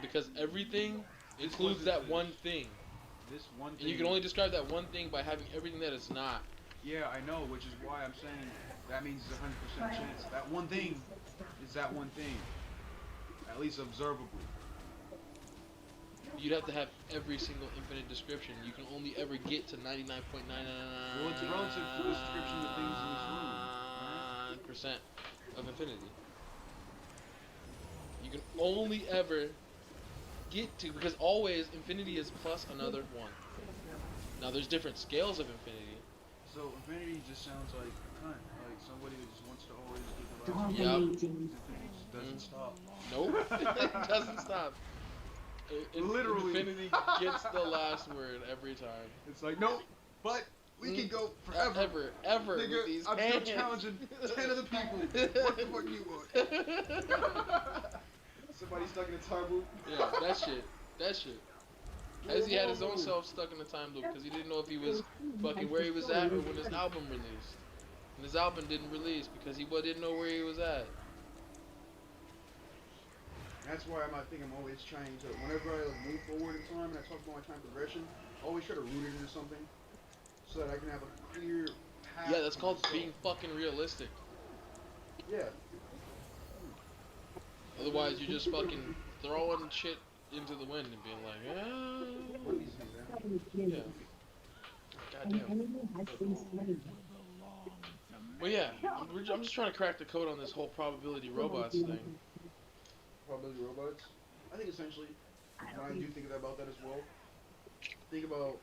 because everything includes that one thing. This one thing. And you can only describe that one thing by having everything that it's not. Yeah, I know, which is why I'm saying that means it's a 100% chance. That one thing is that one thing. At least observably. You'd have to have every single infinite description. You can only ever get to 99.999%. Well, it's relative to the description of things in this room. Percent of infinity. You can only ever get to, because always infinity is plus another one. Now there's different scales of infinity. So infinity just sounds like a cunt, like somebody that just wants to always get the last. Yep. Infinity just doesn't stop. Nope, it doesn't stop. Literally. Infinity gets the last word every time. It's like, nope, but we can go forever. Ever. Nigga, with these I'm hands. still challenging 10 of the people. What the fuck you want? Somebody stuck in a time loop? Yeah, that shit. As he had his own self stuck in a time loop because he didn't know if he was fucking where he was at or when his album released. And his album didn't release because he didn't know where he was at. That's why I think I'm always trying to, whenever I move forward in time and I talk about my time progression, I always try to root it into something so that I can have a clear path. Yeah, that's called myself. being fucking realistic. Yeah. Otherwise, you're just fucking throwing shit into the wind and being like, What these things, yeah. Goddamn. Well, yeah, I'm just trying to crack the code on this whole probability robots thing. Probability robots? I think essentially, and I do think about that as well. Think about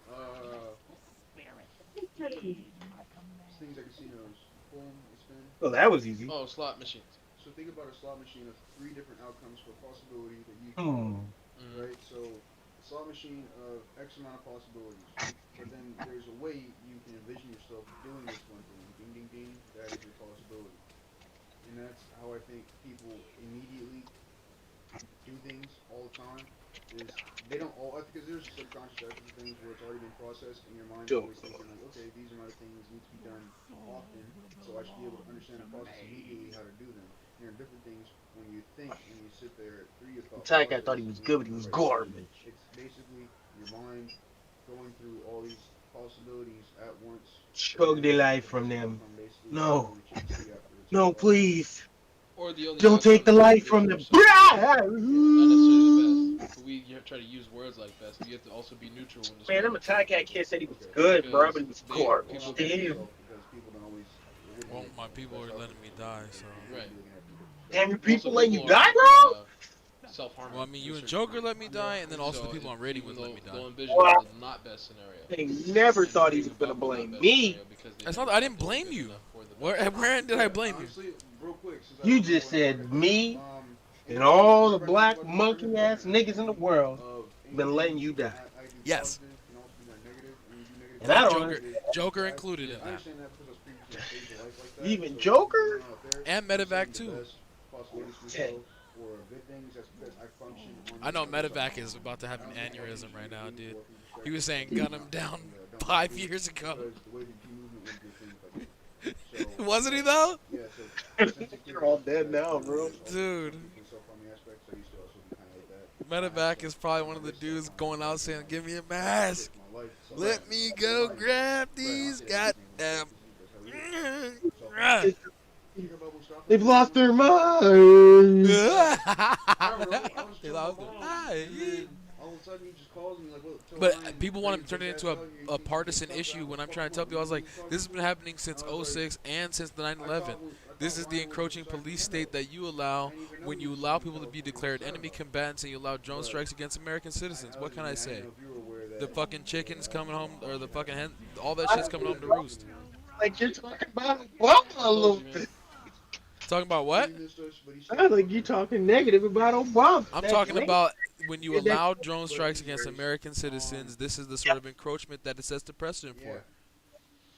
things like casinos. Boom, it's understand? Oh, that was easy. Oh, slot machines. So think about a slot machine of 3 different outcomes for possibility that you Hmm. right? So a slot machine of X amount of possibilities. But then there's a way you can envision yourself doing this one thing. Ding ding ding, that is your possibility. And that's how I think people immediately do things all the time. Is they don't all because there's subconscious aspects of things where it's already been processed in your mind. You're always thinking like, okay, these amount of things need to be done often, so I should be able to understand the process immediately how to do them. And there are different things when you think and you sit there through your thought Attack, I process, thought he was and good, but he you was write. garbage. It's basically your mind going through all these possibilities at once. Choke the life from them. Basically No. what you see afterwards. No, please. Or the only Don't outcome take the is life to from make them. yourself not Man, necessarily the best. But we try to use words like best. You have to also be neutral when it's them Attack Cat kid said he was good, bro, but he was garbage. People- Damn. Because people don't always. Well, my people are letting me die, so. Right. Damn, your people Also, letting you people die, are, bro? Self-harming. Well, I mean, you and Joker let me die, and then also the people on rating would let me die. They'll envision Wow. the not best scenario. They never thought he was gonna blame me. That's not. I didn't blame you. Where did I blame you? Honestly, real quick, since I You was just going said me um, and all the black monkey ass niggas in the world been letting you die. Yes. And I don't Joker, understand. Joker included in I that. understand that because I was previously in a stage of life like that. Even So Joker? if I'm out there And Medevac saying the too. best possibilities for myself or good things, that's because I function on I know the other Medevac side. is about to have an I don't think aneurysm I right can now, do dude. more from He was saying perspective. gun him down Don't 5 do it years ago. because the way the G movement would do things like that. So, Wasn't he though? yeah, so since it You're all came dead to now, that, bro. also Dude. some self-harming aspects, I used to also be kind of like that. Medevac is probably one of the dudes going out saying, "Give me a mask. My life, so Let me go grab these goddamn." They've lost their mind. They All lost their mind. of a sudden he just calls me like, "What, But people want to turn it into a partisan issue when I'm trying to tell people, I was like, this has been happening since 06 and since the 9/11. This is the encroaching police state that you allow when you allow people to be declared enemy combatants and you allow drone strikes against American citizens. What can I say? The fucking chickens coming home, or the fucking hen, all that shit's coming home to roost. Like you're talking about Obama a little bit. Talking about what? Sounds like you're talking negative about Obama. I'm That's talking negative. about when you allow drone strikes against American citizens, this is the sort of encroachment that it sets the precedent for.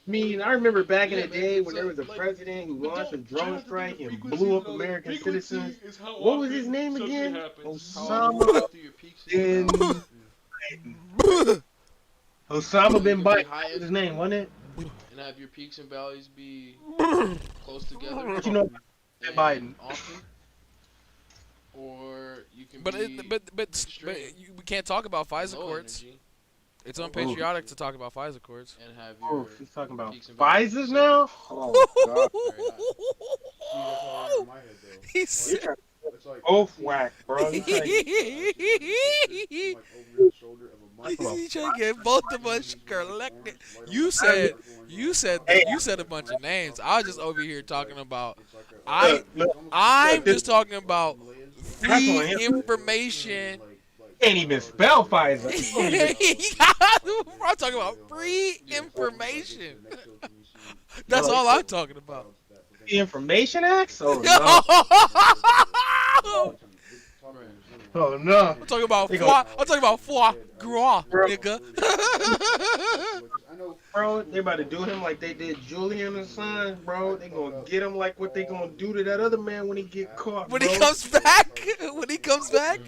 I mean, I remember back in the day when there was a president who launched a drone strike and blew up American citizens. What was his name again? Osama bin Osama bin Biden. What was his name, wasn't it? And have your peaks and valleys be close together. But you know, and Biden. often, or you can But be we can't talk about FISA low courts. energy It's unpatriotic to talk about FISA courts. and have Oh, your he's talking about peaks and valleys FISA's separate. now? Oh, God. He said, It's like Both whack, bro. He's like, like over the shoulder of a mic. He's trying to get both of us collected. You said a bunch of names. I was just over here talking about. I'm just talking about free information. Can't even spell Pfizer. I'm talking about free information. That's all I'm talking about. The Information Act? Oh, no. Oh, no. I'm talking about They foie. go- I'm talking about foie gras, nigga. Bro, they about to do him like they did Julian Assange, bro. They gonna get him like what they gonna do to that other man when he get caught, When bro. he comes back, when he comes back.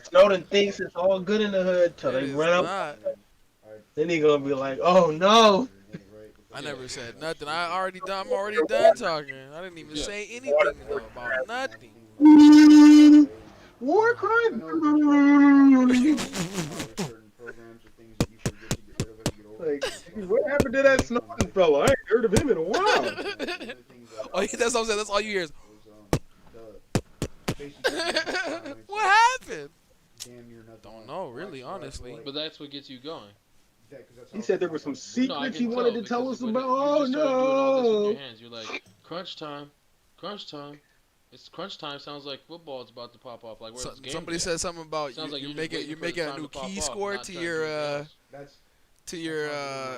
Snowden thinks it's all good in the hood till It they is run up. not. Then he gonna be like, oh no. I never said nothing. I'm already done talking. I didn't even say anything though, about nothing. War crime. Like, what happened to that Snowden fella? I ain't heard of him in a while. Oh, yeah, that's what I'm saying. That's all you hear is. What happened? Don't know, really, honestly. But that's what gets you going. He said there were some No, I secrets he can wanted tell to tell because us when about. you Oh just started doing all this with no. your hands, you're like, crunch time, crunch time. It's crunch time. Sounds like football is about to pop off. Like where's game Somebody day? said something about Sounds like you you're make just it. You waiting make for the a time new to pop key off, score not to trying your do anything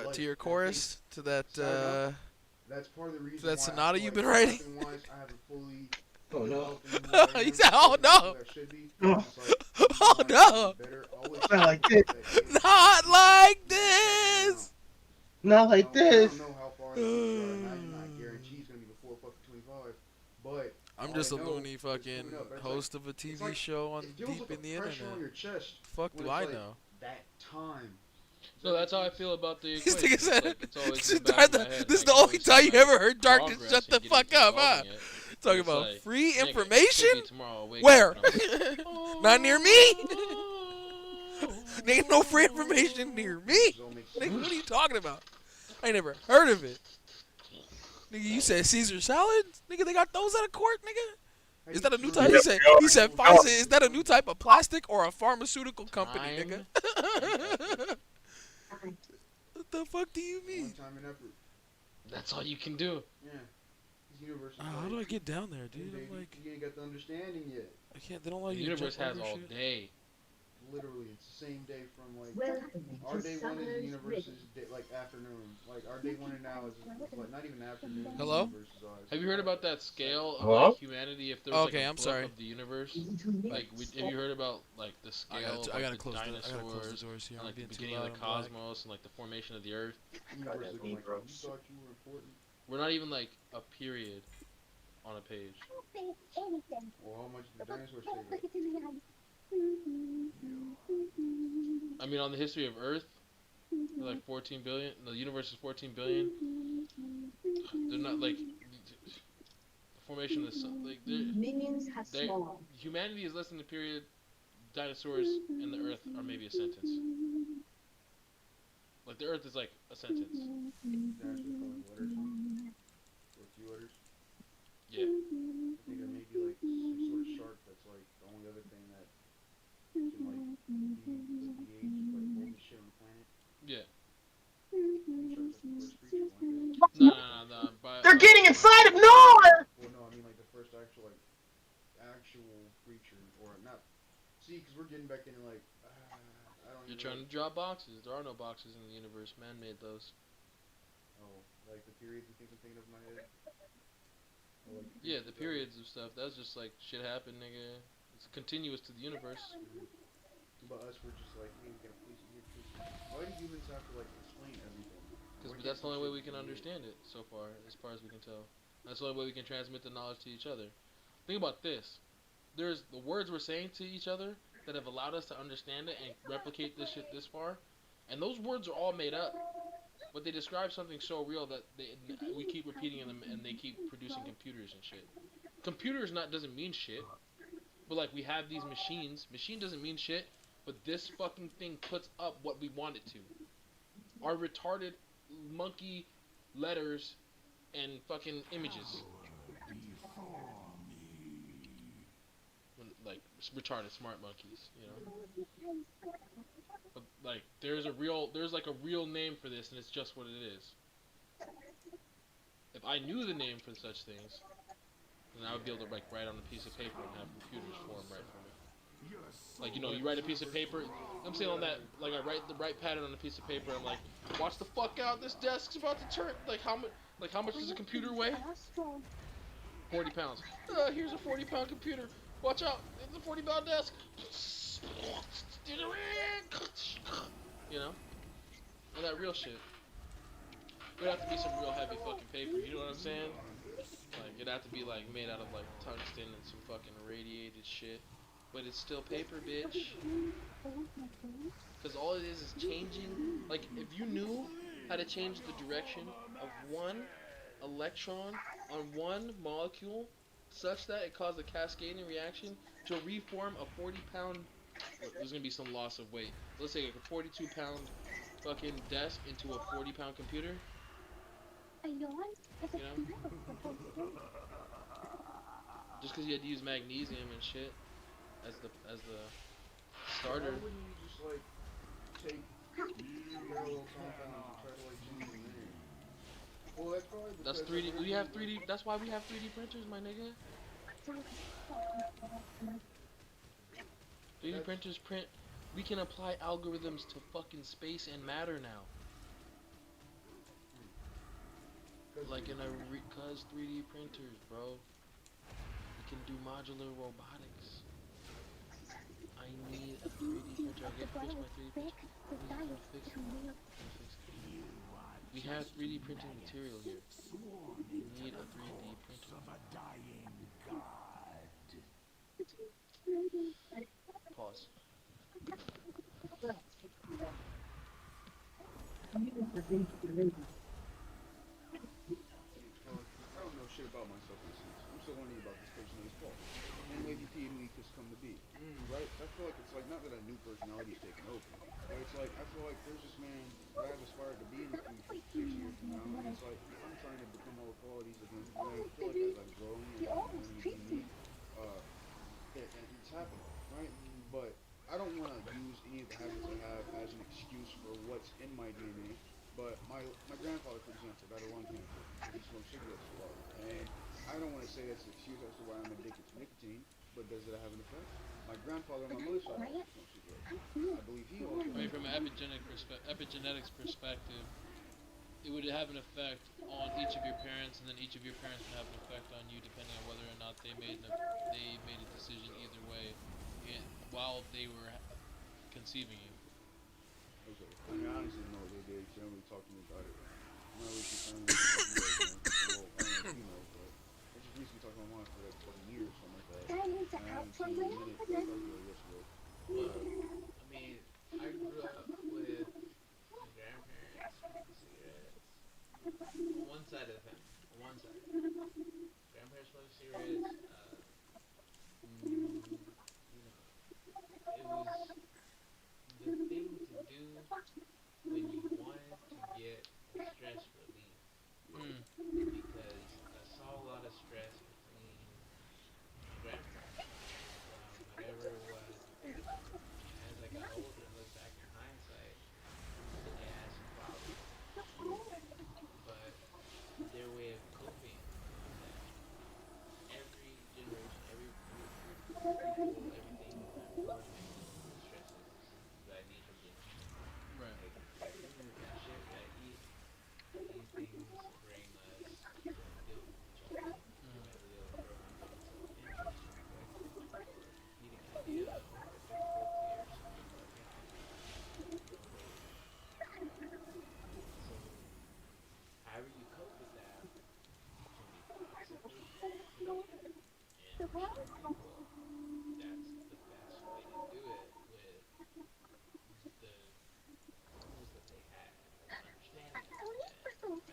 else. to your chorus to that That's part of the reason. Is that why Sonata I you've feel been like writing? acting-wise, I haven't fully Oh no. developed into who I He am, said, "Oh like, no." I should be. Oh. It's like, Oh I'm no. better. I always Not like this. Not like this. Not like I this. don't know how far the future are, and I'm not guaranteed it's gonna be before fucking 25. But I'm all just I a know loony is fucking coming up. It's host of a it's TV like- show on it feels deep like in the a pressure on internet. your chest. Fuck when do it's I like know? That time. So that's how I feel about the This equation. nigga It's said, like, it's always this in is the back of my head, and I the can only always time see you my ever heard darkness. progress Shut in the getting fuck to up, huh? solving it. Talking It's about like, free nigga, it could be information? tomorrow, wake Where? up and I'm like, Not near me. There ain't no free information near me. Nigga, what are you talking about? I ain't never heard of it. Nigga, you said Caesar salad? Nigga, they got those at a court, nigga? Is that a new type? He said Pfizer. Is that a new type of plastic or a pharmaceutical company, nigga? What the fuck do you mean? Time and effort. That's all you can do. Yeah. This universe is How like, do I get down there, dude? baby, I'm like, you ain't got the understanding yet. I can't. They don't allow The you to universe jump has over all shit. day. Literally, it's the same day from like Welcome our to day one in the Summer's universe River. is like afternoon. Like our day one and now is like not even afternoon. in the Hello? universe's eyes. Have you heard about that scale of Hello? like, humanity? If there was Okay, like a I'm book sorry. of the universe, Into like have you heard about like the scale of I gotta like, close the the. I gotta close dinosaurs the doors here. and I'm like the being too beginning of loud. the I'm black. cosmos and like the formation of the Earth? The universe looking like you thought you were important. We're not even like a period on a page. Well, how much did the dinosaurs take up? I mean, on the history of Earth, they're like 14 billion. The universe is 14 billion. They're not like the formation of the sun. Like Minions have they spawned. humanity is less than the period. Dinosaurs and the Earth are maybe a sentence. Like the Earth is like a sentence. Dinosaurs probably letters, huh? Or a few letters. Yeah. I think there may be like some sort of shark that's like the only other thing that can like be the age like oldest shit on the planet. Yeah. Shark's like the first creature one day. No. They're getting inside of Nor! Well, no, I mean like the first actual creature or not. See, because we're getting back into like I don't. You're even trying know. to draw boxes. There are no boxes in the universe. Man made those. Oh, like the periods and things I'm thinking of in my head. Or, like, Yeah, the periods of stuff. That's just like shit happened, nigga. It's continuous to the universe. But us, we're just like, hey, we gotta place it here. Why do humans have to like explain everything? Because Why that's the can't only way some we can shit be understand it so far as we can tell. That's the only way we can transmit the knowledge to each other. Think about this. There's the words we're saying to each other that have allowed us to understand it and replicate this shit this far. And those words are all made up. But they describe something so real that we keep repeating them and they keep producing computers and shit. Computers doesn't mean shit. But like we have these machines. Machine doesn't mean shit. But this fucking thing puts up what we want it to. Our retarded monkey letters and fucking images. Like retarded smart monkeys, you know. But like there's like a real name for this, and it's just what it is. If I knew the name for such things, then I would be able to like write on a piece of paper and have computers form right for me. Like you write a piece of paper. I'm saying on that, like I write the right pattern on a piece of paper. I'm like, watch the fuck out. This desk's about to turn. Like how much does a computer weigh? 40 pounds. Here's a 40-pound computer. Watch out. It's a 40-pound desk. You know? All that real shit. It'd have to be some real heavy fucking paper. You know what I'm saying? Like it'd have to be like made out of like tungsten and some fucking irradiated shit. But it's still paper, bitch. Because all it is changing. Like, if you knew how to change the direction of one electron on one molecule such that it caused a cascading reaction to reform a 40-pound... There's going to be some loss of weight. Let's say like a 42-pound fucking desk into a 40-pound computer. You know? Just because you had to use magnesium and shit as the starter. Why wouldn't you just like take parallel compounds and try to like change the name? Well, that's probably That's because 3D. We have 3D. That's why we have 3D printers, my nigga. 3D printers print. We can apply algorithms to fucking space and matter now. Like in a cuz 3D printers, bro. You can do modular robotics. I need a 3D printer. I get fix my 3D printer. Please fix it. We have 3D printing material here. We need a 3D printer. Pause. I don't know shit about myself in a sense. I'm still learning about this person named Paul. And Lady P and Week has come to be. Right? I feel like it's like not that a new personality is taking over. But it's like I feel like there's this man that I've aspired to be in the future 6 years from now. And it's like I'm trying to become all the qualities of him. And I feel like as I'm growing and I'm learning to be it's happening, right? But I don't want to use any of the habits I have as an excuse for what's in my DNA. But my grandfather, for example, died of lung cancer. He smoked cigarettes a lot. And I don't want to say that's an excuse as to why I'm addicted to nicotine, but does it have an effect? My grandfather on my mother's side also smoked cigarettes. I believe he also. I mean, from an epigenetics perspective, it would have an effect on each of your parents, and then each of your parents would have an effect on you, depending on whether or not they made a decision either way, while they were conceiving you. Okay. I mean, I honestly know they did. She never really talked to me about it. I'm not really concerned with you guys, man. Well, I don't know if you know, but I just recently talked to my mom for like fucking years or something like that. And I haven't seen her in a minute. I talked to her yesterday. I mean, I grew up with my grandparents smoking cigarettes. On one side of the family. On one side. Grandparents smoking cigarettes. It was the thing to do when you wanted to get stress relief. Because I saw a lot of stress between my grandparents. Whatever it was. As I got older and looked back in hindsight, they had some problems. But their way of coping was that every generation, every people, everything was stresses that I need from getting right. Like food and shit that I eat, these things bring us guilt with each other. Whether they'll throw in some self-interest or eating idea or difficulty or something like that. So, however you cope with that can be positively productive. And for some people, that's the best way to do it with the tools that they have, the understanding that they have, the finances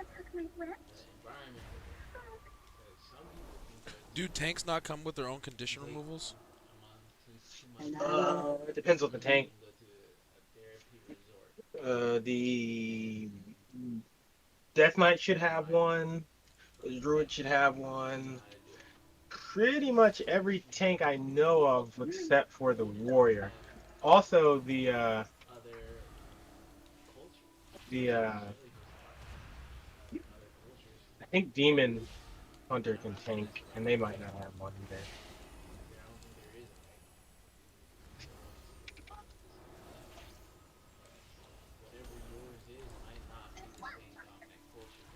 that they have, the environment that they have. Because some people can go Do tanks not come with their own condition removals? a month to 2 months. It depends on the tank. Go to a therapy resort. The Death Knight should have one. The Druid should have one. Pretty much every tank I know of except for the Warrior. Also I think Demon Hunter can tank, and they might not have one either.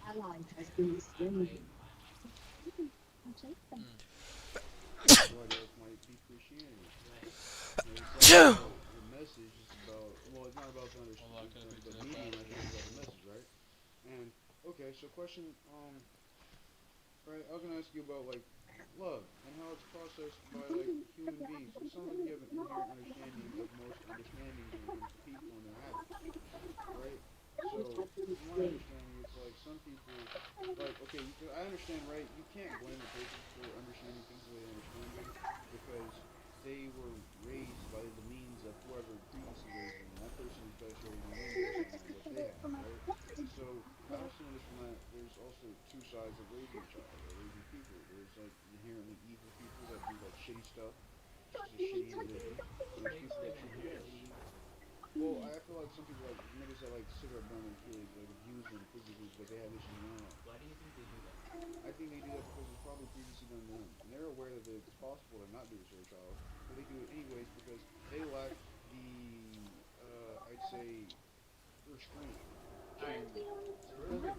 Ally has been slain. What else might be Christianity? The message is about, well, it's not about the understanding, the medium, I think, is about the message, right? And, okay, so question, right, I was going to ask you about, like, love, and how it's processed by, like, human beings. It sounds like you have an inherent understanding of most understandings when it comes to people and their habits, right? So, from my understanding, it's like some people, like, okay, I understand, right, you can't blame a person for understanding things the way they understand them, because they were raised by the means of whoever previously raised them, and that person is better showing them what they have, right? So, I also noticed from that, there's also two sides of raising a child, or raising people. There's, like, inherently evil people that do, like, shitty stuff, just a shitty religion, and there's people that treat them well. Well, I feel like some people, like, niggas that, like, cigarette burn their kids, like, abuse them physically, but they have issues in their own life. Why do you think they do that? I think they do that because it's probably previously done to them. And they're aware that it's possible to not do this to their child, but they do it anyways because they lack the, I'd say, restraint. Alright, so real quick,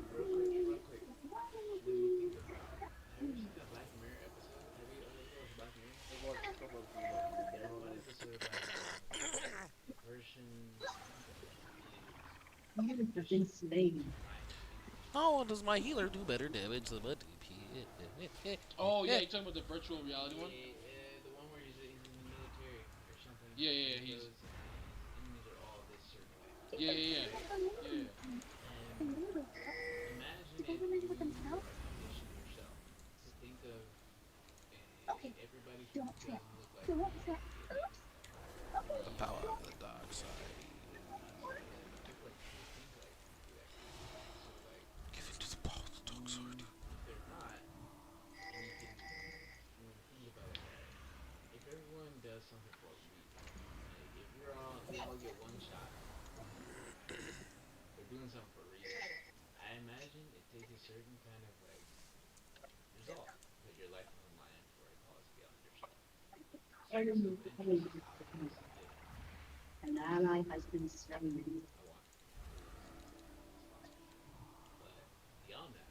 You're insane. How does my healer do better damage than my DP? Oh yeah, you talking about the virtual reality one? The one where he's in the military or something. Yeah, he's. Those enemies are all this certain way. Yeah. And imagine if you condition yourself to think of everybody who doesn't look like you. The power of the dark side. Give it to the power of the dark sword. They're not. And you can think about it. If everyone does something for you, like if we all get one shot, they're doing something for a reason. I imagine it takes a certain kind of like result to put your life on the line for a cause beyond yourself. An ally has been slain. But beyond that,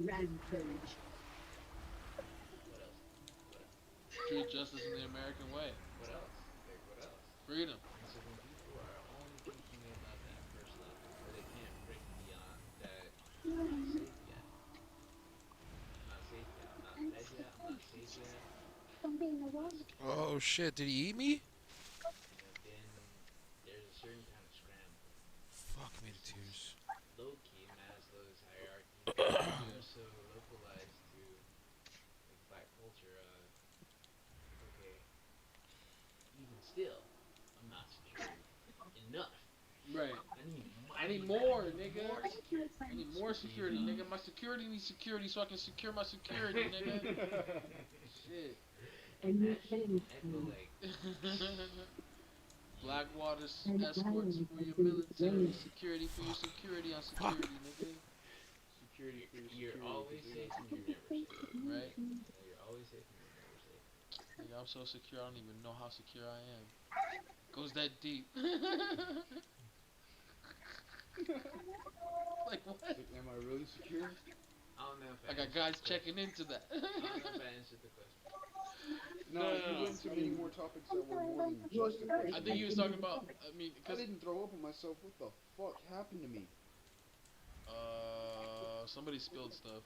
Rampage. Treat justice in the American way. What else? Like, what else? Freedom. And so when people are only thinking about that first level, where they can't break beyond that, I'm not safe yet. I'm not safe yet. I'm not dead yet. I'm not safe yet. Oh shit, did he eat me? Then there's a certain kind of scramble. Fuck me to tears. Low-key, Maslow's hierarchy is so localized to like black culture. Okay, even still, I'm not secure enough. Right. I need more, nigga. I need more security, nigga. My security needs security so I can secure my security, nigga. Shit. Blackwater escorts for your military. Security for your security on security, nigga. Security for your security. You're always safe and you're never safe. Right? You're always safe and you're never safe. Nigga, I'm so secure, I don't even know how secure I am. Goes that deep. Like what? Am I really secure? I don't know if I got guys checking into that. I don't know if I answered the question. No, you went into many more topics that were more than just a question. I think he was talking about, I mean, I because didn't throw up on myself. What the fuck happened to me? somebody spilled stuff.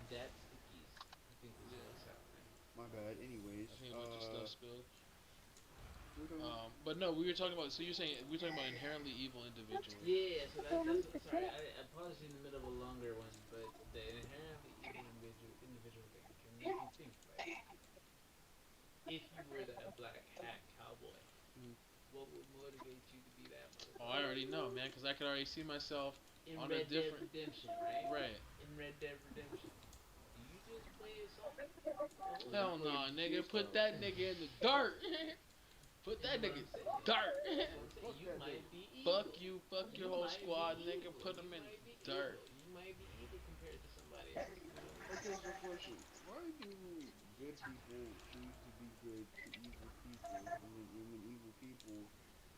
That's the keys. I think this is what's happening. My bad. Anyways, I think a bunch of stuff spilled. we're gonna- But no, we were talking about. So you're saying we're talking about inherently evil individuals. Yeah, so that's sorry. I paused in the middle of a longer one, but the inherently evil individual thing can make you think, right? If you were a black hat cowboy, what would motivate you to be that motherfucker? Oh, I already know, man, because I could already see myself In on Red a different. Dead Redemption, right? Right. In Red Dead Redemption, do you just play as something? Hell no, nigga. Put that nigga in the dirt. Put that nigga in the dirt. You might be evil. Fuck you. Fuck your whole squad, nigga. Put them in dirt. You might be evil compared to somebody else. Okay, so question. Why do good people choose to be good to evil people, and then when evil people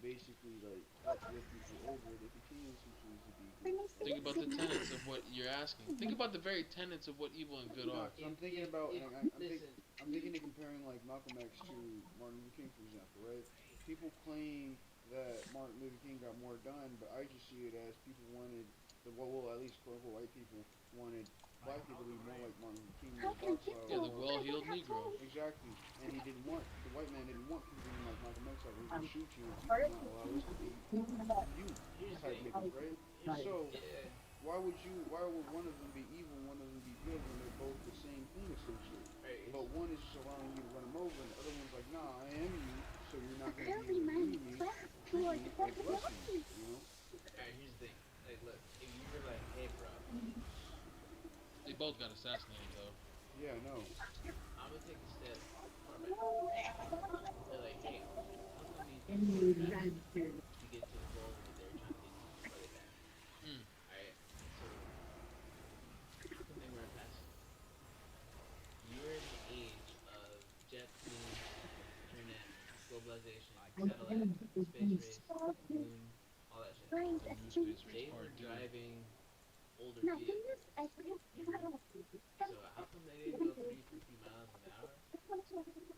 basically like uplift people over, they continuously choose to be good? Think about the tenets of what you're asking. Think about the very tenets of what evil and good No, are. 'cause I'm thinking about, and I'm Listen, thinking of comparing like Malcolm X to Martin Luther King, for example, right? People claim that Martin Luther King got more done, but I just see it as people wanted, well, at least quote unquote white people wanted black people to be more like Martin Luther King, more docile. Yeah, the more- well-heeled Negro. Exactly, and he didn't want, the white man didn't want people being like Malcolm X, like we can shoot you if you do not allow us to be you type niggas, right? So, why would one of them be evil and one of them be good when they're both the same thing essentially? But one is just allowing you to run him over, and the other one's like, nah, I am you, so you're not gonna be able to beat me, treat me like less than you, you know? Alright, here's the thing. Like, look, if you were like, hey, bro, They both got assassinated though. Yeah, I know. I'm gonna take a step far back. They're like, hey, how come these people to get to the goal that they're trying to get to further back? Alright, so how come they weren't passing? You're in the age of jet fuel, internet, globalization, satellite, space race, moon, all that shit. Space race They were part two. driving older vehicles. So how come they didn't go 350 miles an hour?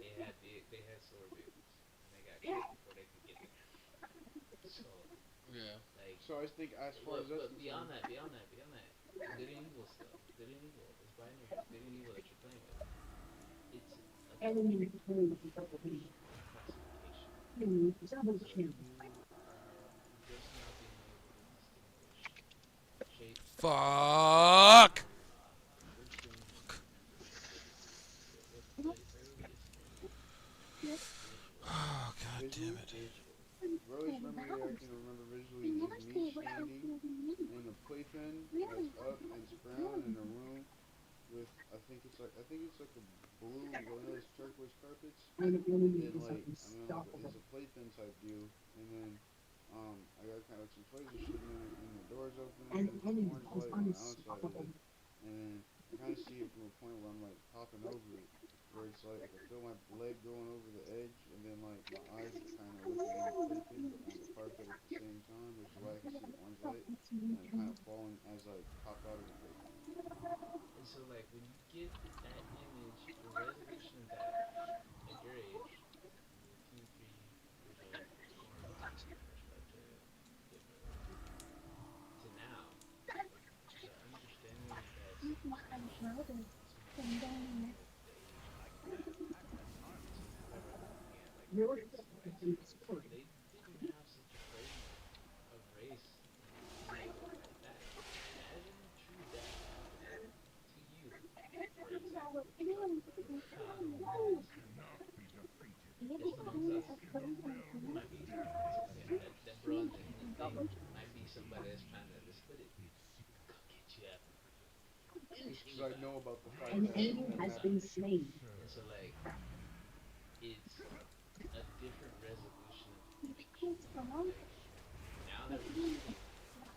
They had slower vehicles, and they got killed before they could get there. So Yeah. like, So I think as far as that's but beyond that, good and evil still, good and evil. It's binary. It's good and evil that you're playing with. It's a classification. So you are just now being able to distinguish shape Fuck. person. What's the earliest form of visual? Oh god damn it. Visual. earliest memory I can remember visually is me standing in a playpen that's up and it's brown in a room with I think it's like a blue one of those turquoise carpets and then like it's a playpen type deal and then I got kind of some toys and shit and the doors open and there's an orange light on the outside of it and then I kind of see it from a point where I'm like hopping over it where it's like I can feel my leg going over the edge and then like my eyes are kind of looking in the playpen but on the carpet at the same time which is why I can see the orange light and I'm kind of falling as I hop out of the playpen. And so like when you get that image, the resolution of that at your age, you're 2, 3 years old, born when you first start to get memory, to now, the understanding that some of the people that age like that, so whoever they're looking at, like their X, Y, Z, they didn't have such a framework of race and being able to like that. Imagine true death happening to you, for example, if we're talking about humans. Just amongst us, it might be somebody that bro in the thing might be somebody that's trying to, let's put it, come get you after anything Because I about know it. about the fight An that enemy has been happened. slain. And so like it's a different resolution of the image. Like now that we're seeing it,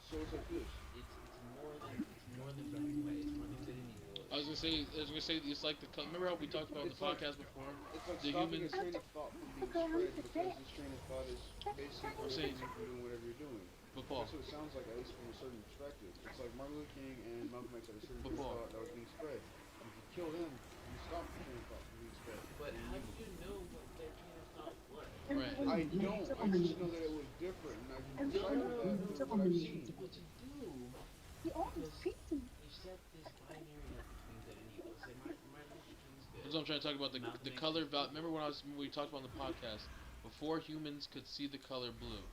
So it's like this. it's more than black and white. It's more than good and evil. I was gonna say it's like remember how we talked about It's the like podcast before? It's like The stopping humans. a train of thought from being spread because this train of thought is basically I'm saying, prohibiting you from doing whatever you're doing. but Paul. That's what it sounds like, at least from a certain perspective. It's like Martin Luther King and Malcolm X had a certain But train of Paul. thought that was being spread. If you kill them, you stop the train of thought from being spread. But how do you know what their train of thought was? Right. I don't. I just know that it was different, and I can decipher that from what I've seen. But you do, because you set this binary up between good and evil. Say Martin Luther King's good. That's what I'm trying to talk about. The color. Remember when we talked about on the podcast before humans could see the color blue,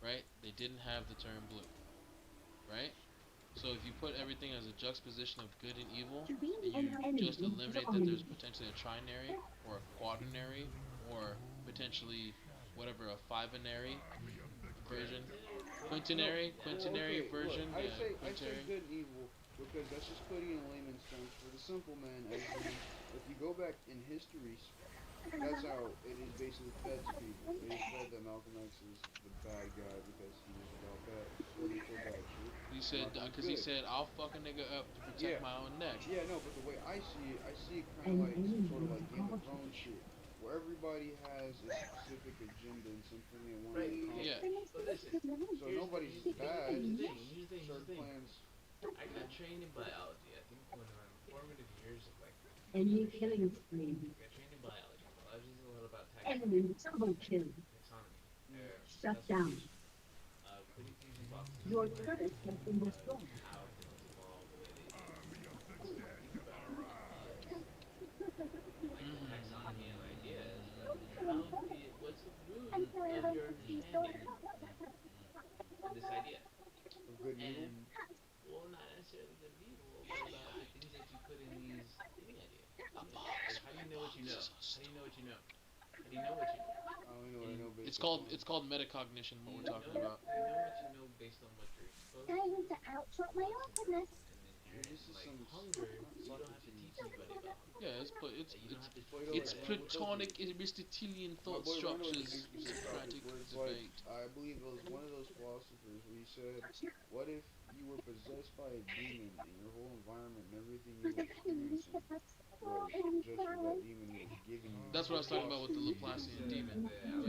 right? They didn't have the term blue, right? So if you put everything as a juxtaposition of good and evil, and you just eliminate that there's potentially a trinary or a quaternary or potentially whatever a fivenary version, quintenary version. Look, I say quintenary. good and evil because that's just putting in layman's terms for the simple man. As in, if you go back in history, that's how it is basically fed to people. It is fed that Malcolm X is the bad guy because he was about bad, bad shit. He said, because he said, I'll fuck a nigga up to protect my own neck. Yeah, no, but the way I see it kind of like some sort of like Game of Thrones shit, where everybody has a specific agenda and something they want to accomplish. Yeah. But listen, So nobody's bad. Here's the Certain thing. plans. I got trained in biology. I think one of my formative years of like. Enemy killing spree. I got trained in biology. Biology is a lot about Enemy double kill. taxonomy. Shut down. Putting things in boxes. Your turret has been destroyed. How things evolve the way they do. So think about like taxonomy of ideas. What's the root of your understanding of this idea? Of good and evil? Well, not necessarily good and evil, but about the things that you put in these thing ideas. Like, how do you know what you know? How do you know what you know? How do you know what you know? I only know what I know based It's called metacognition. What we're talking about. You know what you know based on what you're exposed to. Trying to outshot my awkwardness. And then like hunger, you don't have to teach anybody about hunger. Yeah, it's Platonic, Aristotelian thought structures. Socratic debate. I believe it was one of those philosophers where he said, what if you were possessed by a demon and your whole environment and everything you were experiencing was just what that demon was giving you? That's what I was talking about with the Laplacian demon. I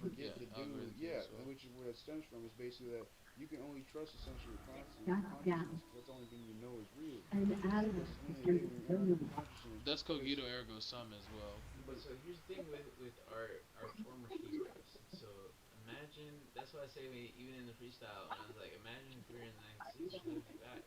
forget the dude. Yeah, which is where that stems from. Is basically that you can only trust essentially your consciousness. Shut down. That's the only thing you know is real. And Adam Because at the end of the day, and when you're in your consciousness, That's cogito ergo sum as well. But so here's the thing with our former heroes. So imagine, that's why I say even in the freestyle, I was like, imagine if we were in the 96, what if you back?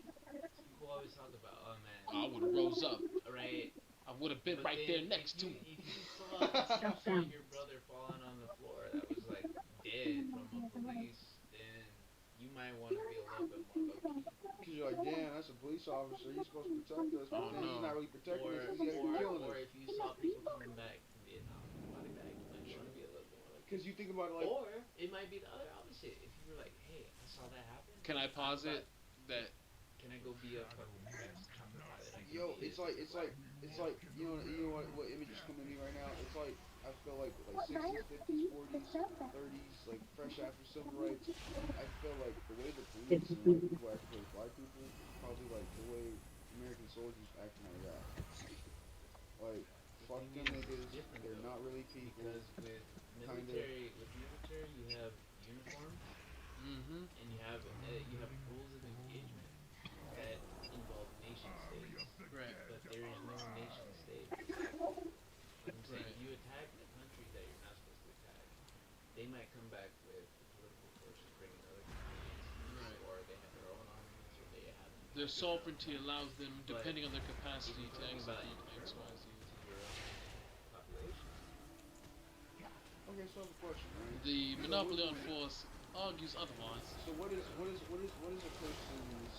People always talk about, oh man, I would have rose up. Right. I would have been right there next to him. If you saw your brother falling on the floor that was like dead from a police, then you might want to be a little bit more low-key. because you're like, damn, that's a police officer. He's supposed to protect us, but then he's not really protecting us. He's killing us. Or if you saw people coming back from Vietnam, body bag, you might want to be a little bit more low-key. Because you think about it like, Or it might be the other opposite. If you were like, hey, I saw that happen. Can I posit that? Can I go be a fucking chopper pilot? yo, it's like you know what images come to me right now? It's like I feel like 60s, 50s, 40s, 30s, like fresh after civil rights. I feel like the way the police and white people act towards black people, probably like the way American soldiers acting like that. Like fuck them niggas, they're not really people. Because with military, you have uniforms, and you have rules of engagement that involve nation states. Right. But there is no nation state. I'm saying you attack a country that you're not supposed to attack. They might come back with the political forces bringing other countries, or they have their own armies, or they have. Their sovereignty allows them, depending on their capacity, to execute X, Y, Z. Okay, so I have a question, right? The monopoly on force argues otherwise. So what is a person's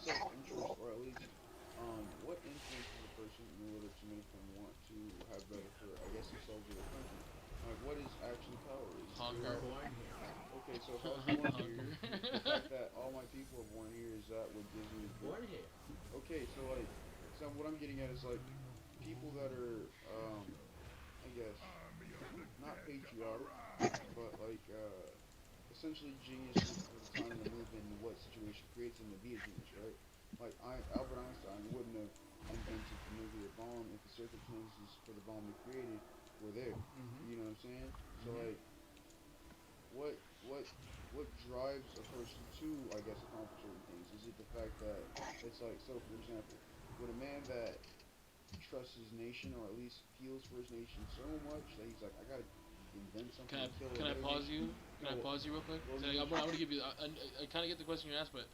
self-interest, or at least what influences a person in order to make them want to have better for, I guess, themselves or their country? Like, what is actually power? Hunger. Okay, so if I was born here, the fact that all my people are born here, is that what gives me? Born here. Okay, so like, so what I'm getting at is like, people that are, I guess, not patriotic, but like, essentially geniuses for the time of the movement and what situation creates them to be a genius, right? Like Albert Einstein wouldn't have invented the nuclear bomb if the circumstances for the bomb he created were there. You know what I'm saying? So like, what drives a person to, I guess, accomplish certain things? Is it the fact that it's like, so for example, would a man that trusts his nation, or at least feels for his nation so much that he's like, I gotta invent something to kill Can I pause you? Can I No, pause you real quick? well, So, I'm gonna give you. I kind of get the question you asked, but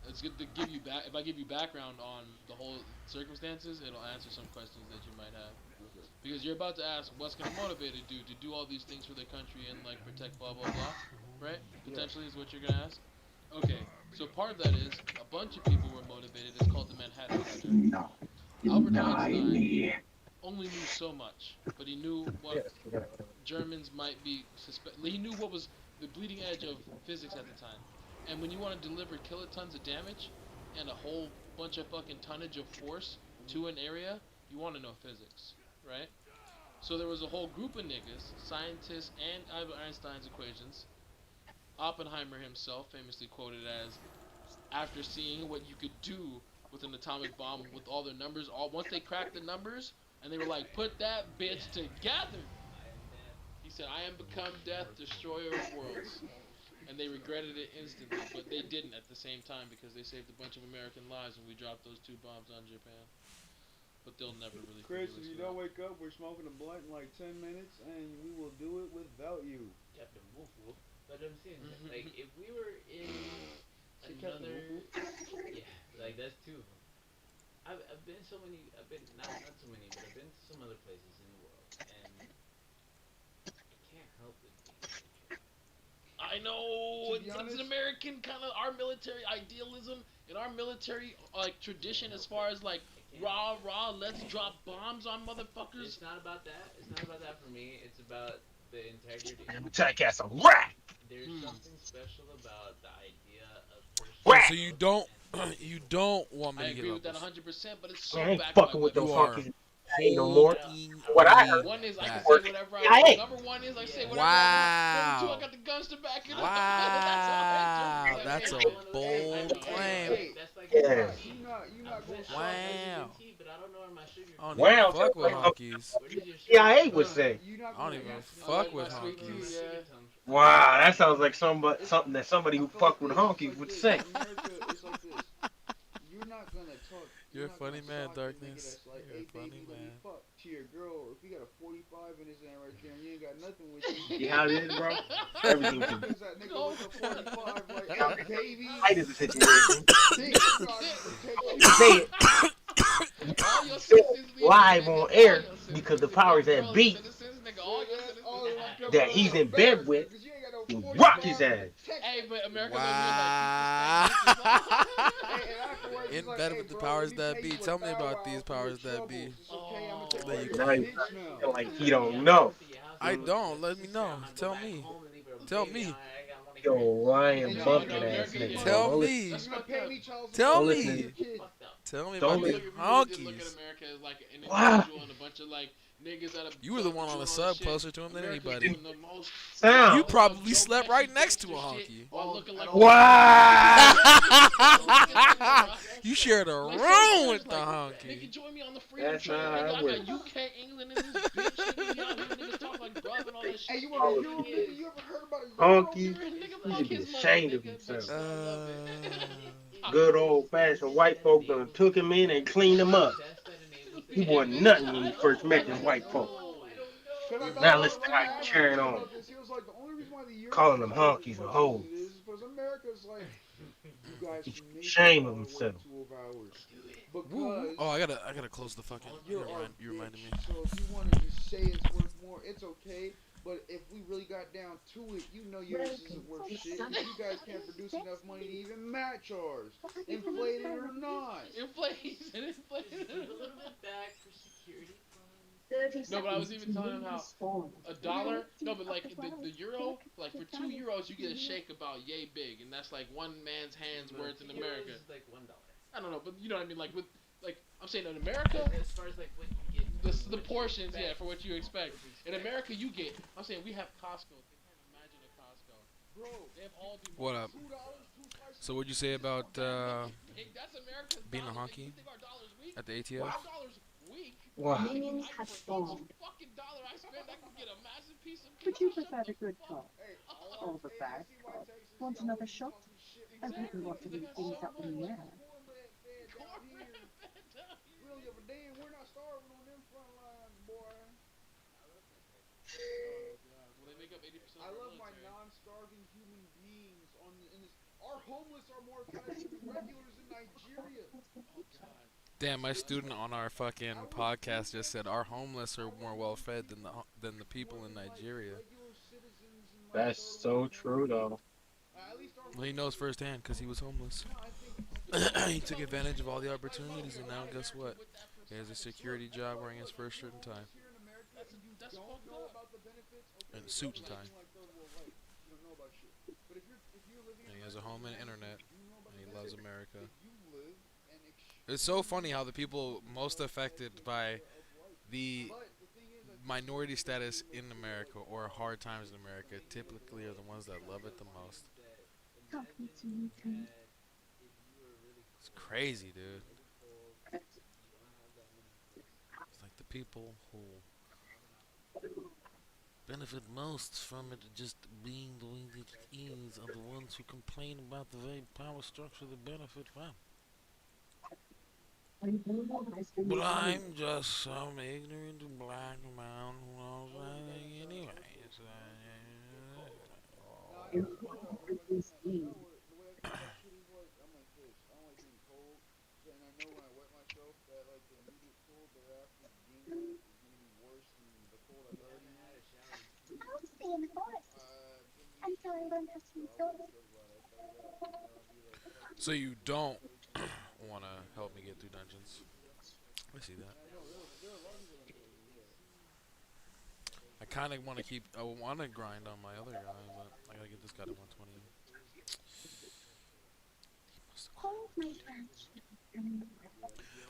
it's good to give you back. If I give you background on the whole circumstances, it'll answer some questions that you might have. Okay. Because you're about to ask, what's gonna motivate a dude to do all these things for their country and like protect blah blah blah, right? Potentially is what you're gonna ask. Okay, so part of that is a bunch of people were motivated. It's called the Manhattan Project. No. Albert Einstein only knew so much, but he knew what Germans might be he knew what was the bleeding edge of physics at the time. And when you want to deliver kilotons of damage and a whole bunch of fucking tonnage of force to an area, you want to know physics, right? So there was a whole group of niggas, scientists, and Albert Einstein's equations. Oppenheimer himself famously quoted as, after seeing what you could do with an atomic bomb with all their numbers, once they cracked the numbers, and they were like, put that bitch together. He said, I am become death, destroyer of worlds. And they regretted it instantly, but they didn't at the same time because they saved a bunch of American lives when we dropped those 2 bombs on Japan. But they'll never really Chris, forgive us if you for don't that. wake up, we're smoking a blunt in like 10 minutes, and we will do it without you. Captain Wolf Wolf. But I'm saying, like, if we were in another, yeah, like that's 2 of them. I've been so many. I've been not so many, but I've been to some other places in the world, and I can't help but be. I know, To be it's honest- an American kind of, our military idealism and our military like tradition as far as like rah, let's drop bombs on motherfuckers. It's not about that. It's not about that for me. It's about the integrity. Attack ass a rat. There's something special about the idea of personal Rat. So you don't want me I to get agree with that levels. 100%, but it's so I ain't backed by fucking with the what You are fucking ain't no more. holding What I heard. One is I can back. say whatever I want. Number 1 is I say whatever I want. Number 2, I got the guns to back it up. Wow, That's that's all a I do. bold claim. That's like Yeah. You not going Wow. but I don't know where my sugar. I don't Wow, even fuck with so- honkies. Where does your sugar CIA come would from? say. I don't even fuck with honkies. Wow, that sounds like something that somebody who fuck with honkies would say. America is like this. You're not gonna talk. You're a not funny gonna man, sock and make it Darkness. as like, You're a hey, funny baby, let me man. fuck to your girl, or if you got a 45 in his hand right there and you ain't got nothing with you. See how it is, bro? Everything can Because that nigga with the 45, like, Yeah. hey, baby. fight is a situation. Think you got to protect you. Say it All your citizens leave live nigga, on all air your citizens, because the nigga, powers all that your be citizens, nigga, all your citizens. that he's in bed with will rock his ass. Hey, but America's Wow. like, In bed with the powers that be. Tell me about these powers that be. There you Now go. you feel like he don't know. I don't. Let me know. Tell me. Tell me. Yo, I am bumping ass nigga. Tell Don't me. That's fucked up. Tell Don't me. listen. Tell me Don't about We the really just honkies. look at America as like an Wow. individual and a bunch of like niggas that are You were the one on the doing sub shit. closer to him than America's anybody. doing the most Sound. You probably slept right next to a gangster shit honky. while looking like Wow. You shared a Like, room with the like, honky. Nigga, join me on the freedom That's train. not how Nigga, it I works. got UK, England in this bitch. Nigga, y'all hear niggas talk like bruv and all that shit. Hey, you want a Euro nigga? You ever heard about a Honky, Nigga, he fuck should be his mother, ashamed of nigga, himself. but I love it. Good old fashioned white folk done took him in and cleaned him up. He wasn't nothing when he first met them white folk. Now listen to how you cheering on him. Calling them honkies a hoe. Shame of himself. Oh, I gotta close the fucking. You reminded me. So if you wanted to say it's worth more, it's okay. But if we really got down to it, you know yours isn't worth shit. And you guys can't produce enough money to even match ours, inflated or not. Inflated. Give a little bit back for security. No, but I was even telling him how $1. No, but like the euro, like for €2 you get a shake about yay big, and that's like one man's hand's worth in America. Is like $1. I don't know, but you know what I mean. Like with I'm saying in America, As far as like what you get. the portions, yeah, for what you expect. In America, you get. I'm saying we have Costco. They can't imagine a Costco. Bro, they have all the. What up? So what'd you say about Hey, that's America's being a dollar. honky You think our dollar's weak? at the ATF? $5 weak. Wow. Minions have spawned. Fucking dollar I spend, I can get a massive piece of. Would you prefer the good cop or the bad cop? Want another shot? I wouldn't want to leave things up in the air. We don't give a damn. We're not starving on them front lines, boy. Well, they make up 80% I of our love my military. non-starving human beings in this. Our homeless are more effective than regulars in Nigeria. Damn, my student on our fucking podcast just said our homeless are more well fed than the people in Nigeria. That's so true, though. Well, he knows firsthand because he was homeless. He took advantage of all the opportunities, and now guess what? He has a security job wearing his first shirt and tie. That's fucked up. And suit and tie. And he has a home and internet, and he loves America. It's so funny how the people most affected by the minority status in America or hard times in America typically are the ones that love it the most. It's crazy, dude. It's like the people who benefit most from it just being the way that it is are the ones who complain about the very power structure they benefit from. But I'm just some ignorant black man who knows anything anyway. So you don't want to help me get through dungeons. I see that. I kind of want to I want to grind on my other guy, but I gotta get this guy to 120.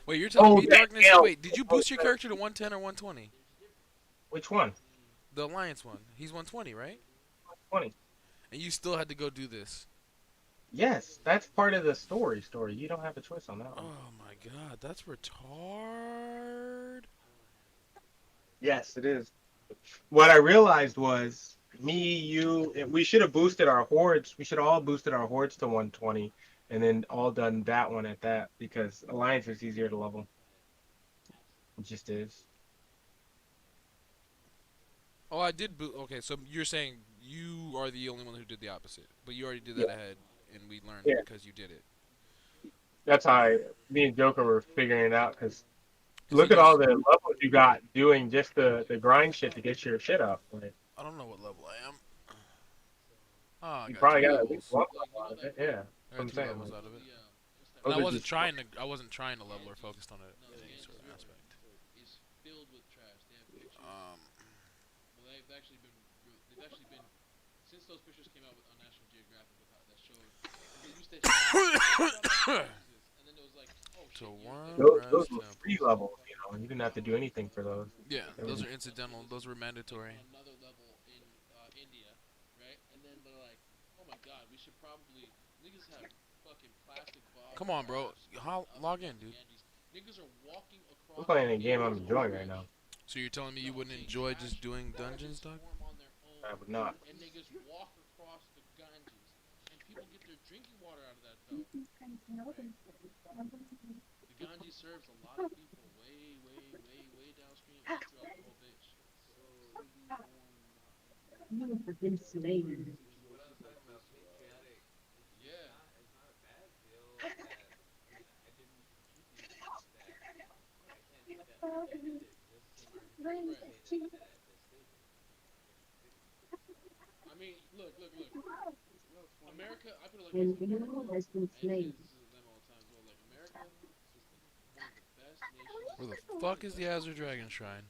Wait, you're telling me Darkness? Wait, did you boost your character to 110 or 120? Which one? The Alliance one. He's 120, right? 120. And you still had to go do this. Yes, that's part of the story. You don't have a choice on that one. Oh my god, that's retard. Yes, it is. What I realized was me, you, we should have boosted our hordes. We should have all boosted our hordes to 120 and then all done that one at that because Alliance is easier to level. It just is. Oh, I did boot. Okay, so you're saying you are the only one who did the opposite, but you already did that ahead, and we learned because you did it. That's how me and Joker were figuring it out because look at all the levels you got doing just the grind shit to get your shit up. Like, I don't know what level I am. Oh, I you got probably 2 got at levels. least one level out of it. Yeah, I got 2 levels out of it. And I wasn't trying to. I wasn't trying to level or focused on it in any sort of aspect. It's filled with trash. They have pictures. Well, they've actually been since those pictures came out on National Geographic that showed. They used to and then it was like, oh shit. Those were free levels. You know, you didn't have to do anything for those. Yeah, those are incidental. Those were mandatory. Another level in India, right? And then they're like, oh my god, we should probably niggas have fucking plastic bottles. Come on, bro. Log in, dude. Niggas are walking across. I'm playing a game I'm enjoying right now. So you're telling me you wouldn't enjoy just doing dungeons, dog? I would not. And niggas walk across the Ganges, and people get their drinking water out of that though. The Ganges serves a lot of people way downstream and throughout the whole bitch. You have been slain. I mean, look. America, I put it like And this. you has been slain. This is them all the time as well. Like America is one of the best nations. Where the fuck is the Azure Dragon Shrine?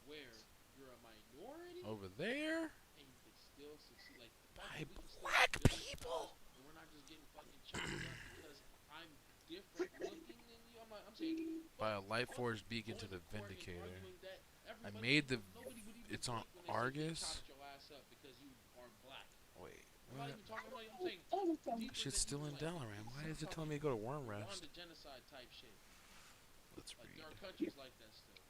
Where you're a minority. Over there? And you can still succeed. Like by black people. And we're not just getting fucking chopped up because I'm different looking than you. I'm saying. By a Light Forge beacon to the Vindicator. I made the. It's on Argus. Wait. What? Shit's still in Dalaran. Why is it telling me to go to Worm Rest? Let's read. There are countries like that still.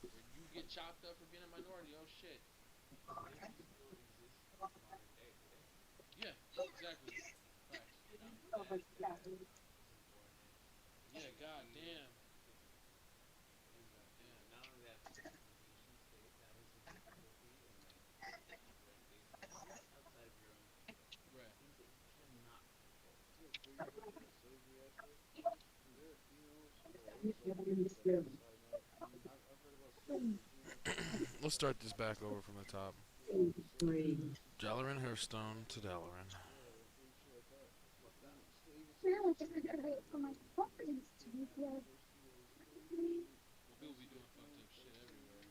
Where you get chopped up for being a minority. Oh shit. Yeah, exactly. Facts. Yeah, goddamn. Let's start this back over from the top. Dalaran Hearthstone to Dalaran. People be doing fucked up shit everywhere.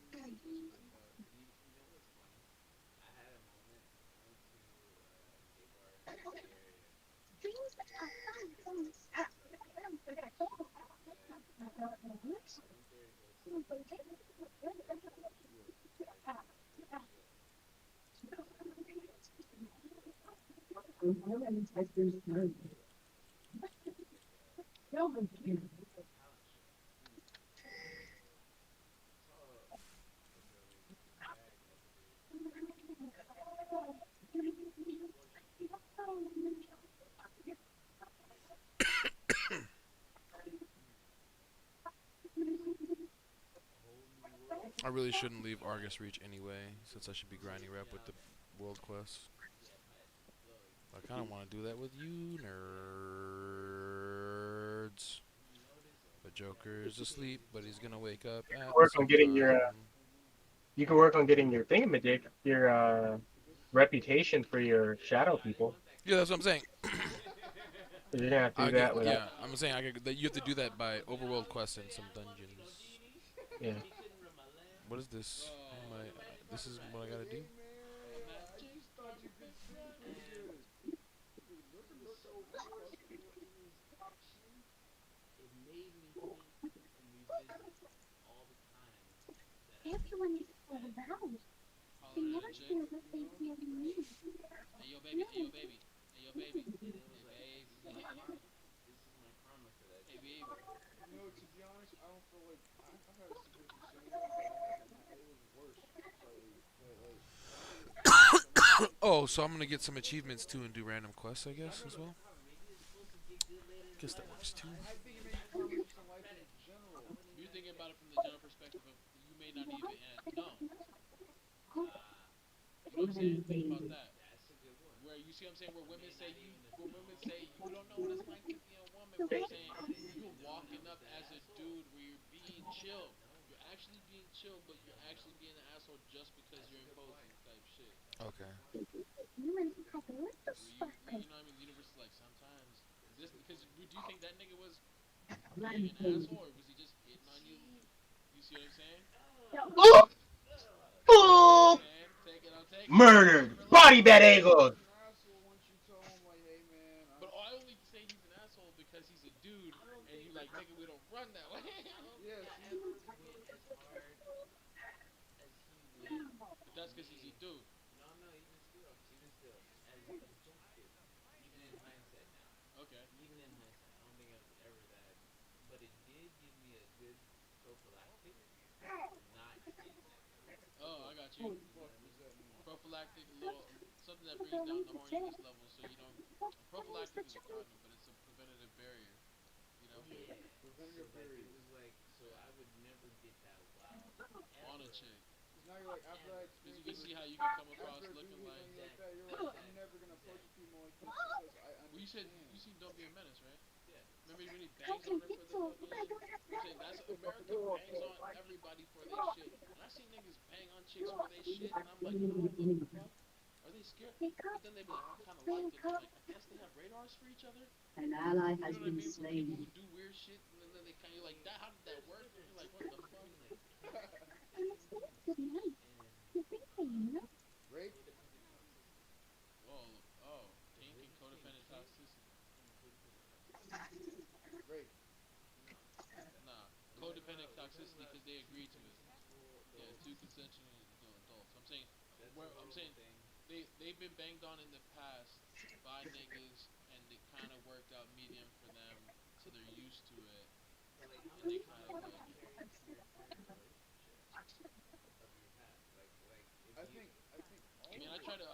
Has been slain. I really shouldn't leave Argus Reach anyway, since I should be grinding rep with the world quests. I kind of want to do that with you, nerds. But Joker is asleep, but he's gonna wake up. Work on getting your. You can work on getting your thingamajig, your reputation for your shadow people. Yeah, that's what I'm saying. You're gonna have to do that without. Yeah, I'm saying you have to do that by overworld quests and some dungeons. Yeah. What is this? This is what I gotta do? Everyone is so loud. They never hear what they really mean. Hey yo baby, hey yo baby, hey yo baby, hey babes, had a significant similar, but I had it was worse slightly. But like that shit was Oh, so I'm gonna get some achievements too and do random quests, I guess, as well. Guess that works too. I think it made comments just in life in general. You're thinking about it from the general perspective of you may not even know. You know what I'm saying? Think about that. Where you see what I'm saying? Where women say you don't know what it's like to be a woman. Where I'm saying you're walking up as a dude where you're being chill. You're actually being chill, but you're actually being an asshole just because you're imposing type shit. Okay. You know what I mean? The universe is like sometimes. This because do you think that nigga was being an asshole or was he just hitting on you? You see what I'm saying? Boop. Murdered. Body bag angle. But I only say he's an asshole because he's a dude, and you like, nigga, we don't run that way. Yes. But that's because he's a dude. No, even still. Even in hindsight now. Okay. Even in hindsight, I don't think I was ever that. But it did give me a good prophylactic not hitting that. Oh, I got you. Prophylactic, something that brings down the horniness level, so you don't. Prophylactic is a condom, but it's a preventative barrier. You know. Yeah. Preventative barrier. It was like, so I would never get that wow. On a chick. Now you're like, after I because you can see how you can come across looking like. That, you're like, I'm never gonna approach a female like this because I understand. Well, you seen Don't Be a Menace, right? Yeah. Remember when he bangs on her for the fucking. That's America bangs on everybody for their shit. And I see niggas bang on chicks for their shit, and I'm like, what the fuck? Are they scared? But then they be like, I kind of like it. Like, I guess they have radars for each other. An ally has you know been what I mean? slain. People who do weird shit, and then they kind of like that. How did that work? And you're like, what the fuck? Rape? Whoa, oh, kink and codependent toxicity. Rape. Nah, codependent toxicity because they agreed to it. Yeah, two consensual adults. I'm saying they've been banged on in the past by niggas, and it kind of worked out medium for them, so they're used to it, and they kind of like. I mean, I try to.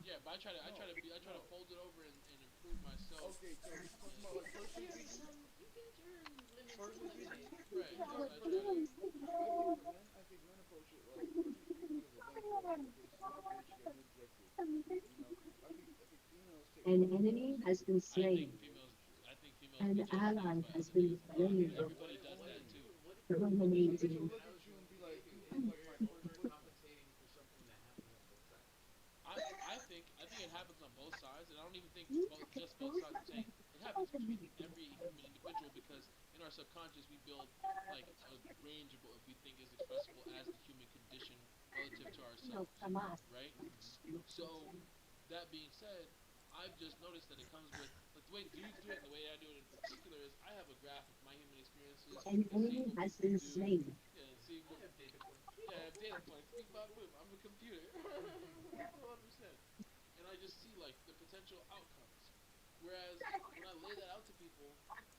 Yeah, but I try to fold it over and improve myself. Okay, so talking about like personal features. Right. I think men approach it like women as a bank. Like, okay, so my bitch got an objective. You know, I think females take. An enemy has been slain. I think females. An ally has been slain. Everybody does that too. Dominating. Look at you and be like, you like my first. I think it happens on both sides, and I don't even think just both sides. I'm saying it happens between every human individual because in our subconscious we build like a range of what we think is expressible as the human condition relative to ourselves, right? So that being said, I've just noticed that it comes with like, the way dudes do it, and the way I do it in particular is I have a graph of my human experiences. An enemy has been slain. Yeah, see what data points. Yeah, I have data points. Speak about boom. I'm a computer. 100%. And I just see like the potential outcomes. Whereas when I lay that out to people,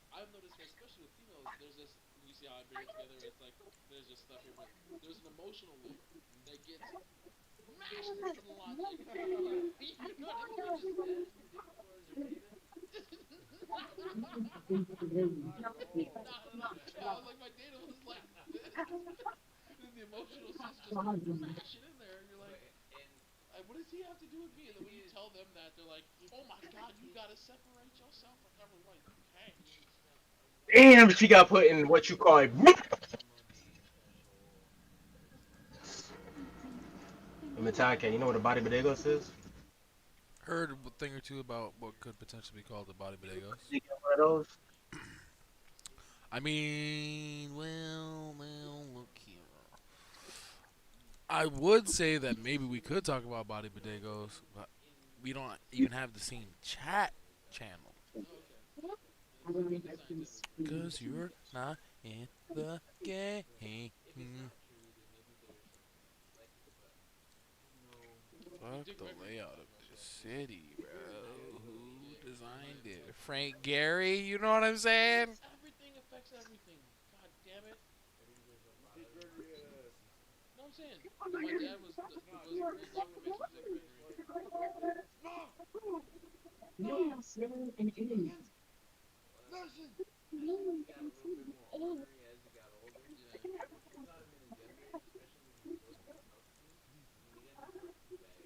I've noticed, especially with females, there's this. You see how I bring it together? It's like there's just stuff here, but there's an emotional layer that gets mashed into the logic. You know what I mean? No, like my data was like, then the emotional sense just mash it in there, and you're like, what does he have to do with me? And then when you tell them that, they're like, oh my god, you gotta separate yourself from everyone. Hey. Damn, she got put in what you call a. Metallica, you know what a body bodegos is? Heard a thing or two about what could potentially be called the body bodegos. You get one of those? I mean, well, look here. I would say that maybe we could talk about body bodegos, but we don't even have the same chat channel. Because you're not in the game. Fuck the layout of this city, bro. Who designed it? Frank Gehry? You know what I'm saying? Everything affects everything. Dick Gregory, No, I'm saying my dad was great dog what makes Dick Gregory. You have slain an enemy. Listen! He got a little bit more ornery as he got older. Yeah. If you caught him in his younger, especially when he wasn't as tough as you, when he gets older, he's bad.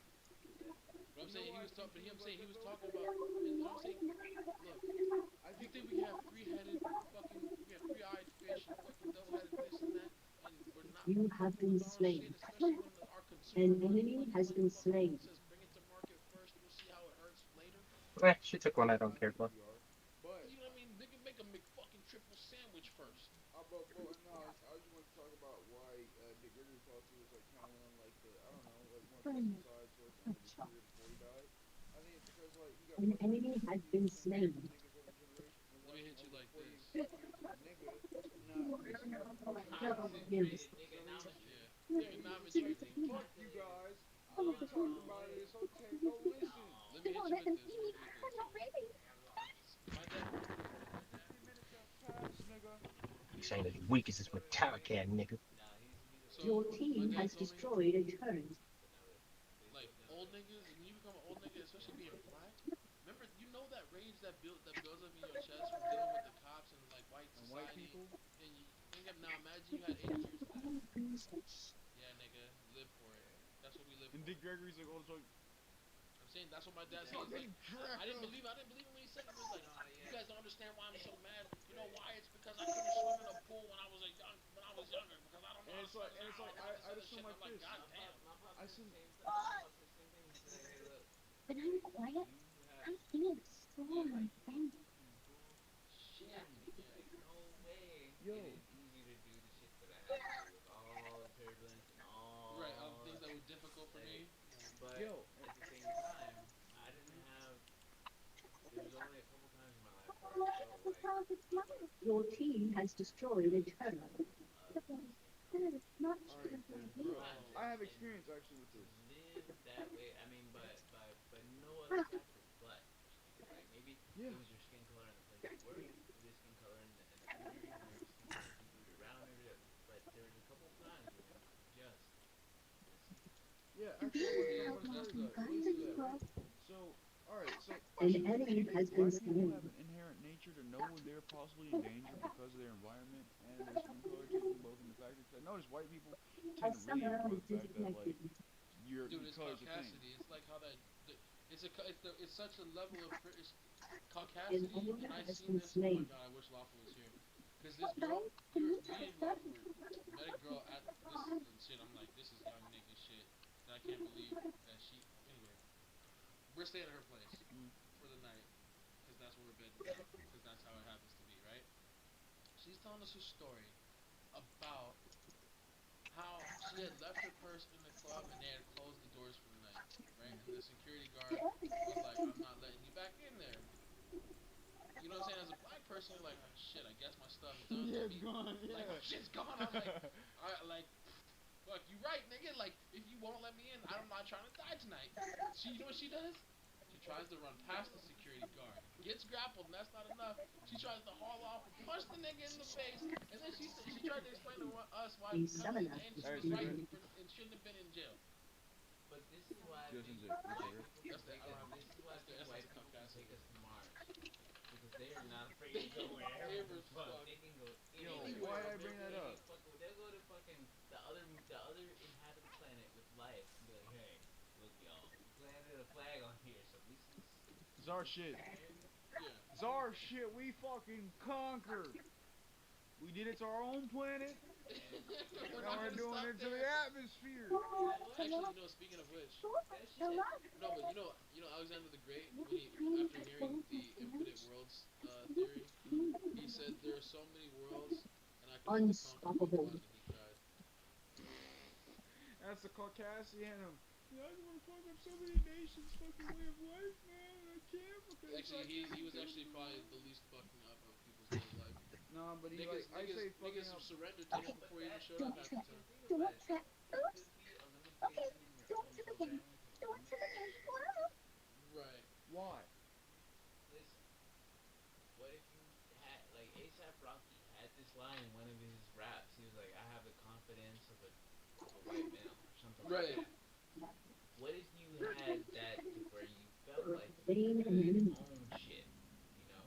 But I'm saying he was talking. But I'm saying he was talking about. And I'm saying, look, you think we can have three-headed fucking, we can have three-eyed fish and fucking double-headed this and that, and we're not You have been about our slain. shit, especially when our consumer An money enemy has been fucking slain. says bring it to market first. We'll see how it hurts later. She took one I don't care for. But, You know what I mean? They can make a McFucking triple sandwich first. but no, I just want to talk about why Dick Gregory possibly was like kind of on like the, I don't know, like more pesticide towards the end of his career before he died. I think it's because like he got An enemy has been slain. niggas over generations and Let me hit you like this. nigga, not Yes. Nigga, fuck you guys. I'm not talking about it this whole time. Go listen. Let me hit you with this. My dad. Pass, nigga. You saying that the weakest is Metallica, nigga. So, Your my team dad has told me, destroyed a turret. like old niggas, when you become an old nigga, especially being black. Remember, you know that rage that builds up in your chest from dealing with the cops and like white And society. white people. And you think of now, imagine you had 80 years of that. Yeah, nigga, live for it. That's what we live And for. Dick Gregory's like, oh, it's like, I'm saying that's what my dad said. He's like, I didn't believe him when he said it. He was like, you guys don't understand why I'm so mad. You know why? It's because I couldn't swim in a pool when I was younger because I don't know. and it's like, I just feel like this. God damn. I seen. When I'm quiet, I'm feeling strong and bang. Shit, like no way. Yo. It is easy to do the shit that I had to do with all the turbulence and all. Right, things that were difficult for me. But Yo. at the same time, I didn't have. There was only a couple times in my life where I felt like Your team has destroyed a turret. Not I have experience actually with this. live that way. I mean, but no other factor. But like maybe Yeah. it was your skin color and the place you work, maybe the skin color and the food you're eating, or the skin color of the people you're around, maybe that. But there was a couple times when it was just. Yeah, actually, I want to start that. So, alright, so An enemy has been black people slain. have an inherent nature to know when they're possibly in danger because of their environment and their skin color, taking both into factor. Because I notice white people tend to really ignore the fact that like your Dude, it's color's a thing. caucasity. It's like how that. It's such a level of caucasity, and I seen this. Oh my god, I wish Lawful was here. Because this girl, me and Lawful met a girl at this shit. I'm like, this is young nigga shit. And I can't believe that she. Anyway, we're staying at her place for the night because that's where we're bedding down. Because that's how it happens to be, right? She's telling us a story about how she had left her purse in the club and they had closed the doors for the night, right? And the security guard was like, I'm not letting you back in there. You know what I'm saying? As a black person, you're like, oh, shit, I guess my stuff's done. Yeah, it's gone. Yeah. Like, my shit's gone. I'm like, fuck, you right, nigga. Like, if you won't let me in, I'm not trying to die tonight. You know what she does? She tries to run past the security guard, gets grappled, and that's not enough. She tries to haul off and punch the nigga in the face, and then she tried to explain to us why A because summoner and she is was right ready. and shouldn't have been in jail. But this is why I Just think in jail. white That's people That's the- can take I don't us. have- This is why I that's the think white essence of people can caucasity. take us to Mars because they are not afraid to go wherever the fuck they can go. Yo, Anywhere. why I bring that up? They'll go to fucking the other inhabited planet with life and be like, hey, look y'all, we planted a flag on here, so this is. It's our shit. Yeah. It's our shit. We fucking conquered. We did it to our own planet. We're Now not we're gonna doing stop it to there. the atmosphere. Actually, speaking of which, no, but you know Alexander the Great, when he, after hearing the Infinite Worlds theory, he said there are so many worlds, and I can Unstoppable. and he cried. That's the Caucasian. Yeah, I just want to fuck up so many nations' fucking way of life, man. I can't because Actually, he was actually probably the least fucking up of people's way of life. No, but he Niggas, like I say fucking niggas up. surrendered to him before he even showed up half the time. Right. Why? Listen, what if you had like ASAP Rocky had this line in one of his raps? He was like, "I have the confidence Right. What if you had that to where you felt like you could own shit, you know?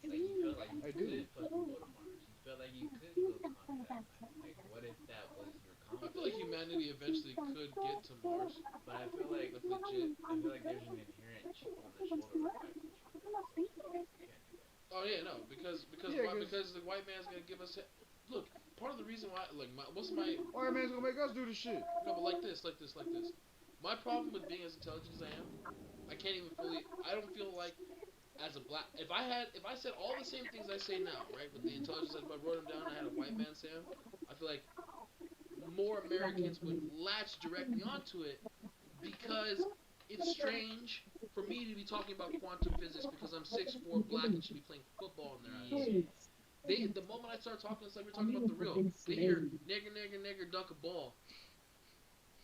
Like you felt like you I do. could fucking go to Mars. You felt like you could go conquer that planet. Like what if that was your I conquest? feel like humanity eventually could get to Mars. But I feel like legit. I feel like there's an inherent chip on the shoulder effect with you guys. You can't do that. Oh yeah, no, because Yeah, why? 'cause- Because the white man's gonna give us. Look, part of the reason why, like, what's my White man's gonna make us do the shit. no, but like this. My problem with being as intelligent as I am, I can't even fully. I don't feel like as a black. If I said all the same things I say now, right, with the intelligence, if I wrote them down, I had a white man say them. I feel like more Americans would latch directly onto it because it's strange for me to be talking about quantum physics because I'm 6'4", black, and should be playing football in their eyes. The moment I start talking, it's like we're talking about the real. They hear nigger, dunk a ball.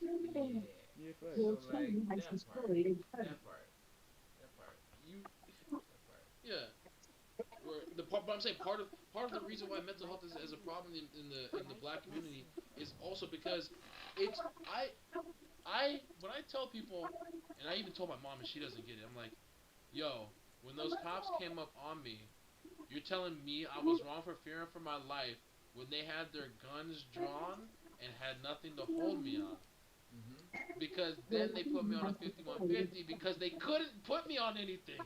Yeah. Yeah, facts. So like that part. You, yeah. But I'm saying part of the reason why mental health is a problem in the black community is also because it's when I tell people, and I even told my mom and she doesn't get it. I'm like, yo, when those cops came up on me, you're telling me I was wrong for fearing for my life when they had their guns drawn and had nothing to hold me on. Because then they put me on a 5150 because they couldn't put me on anything.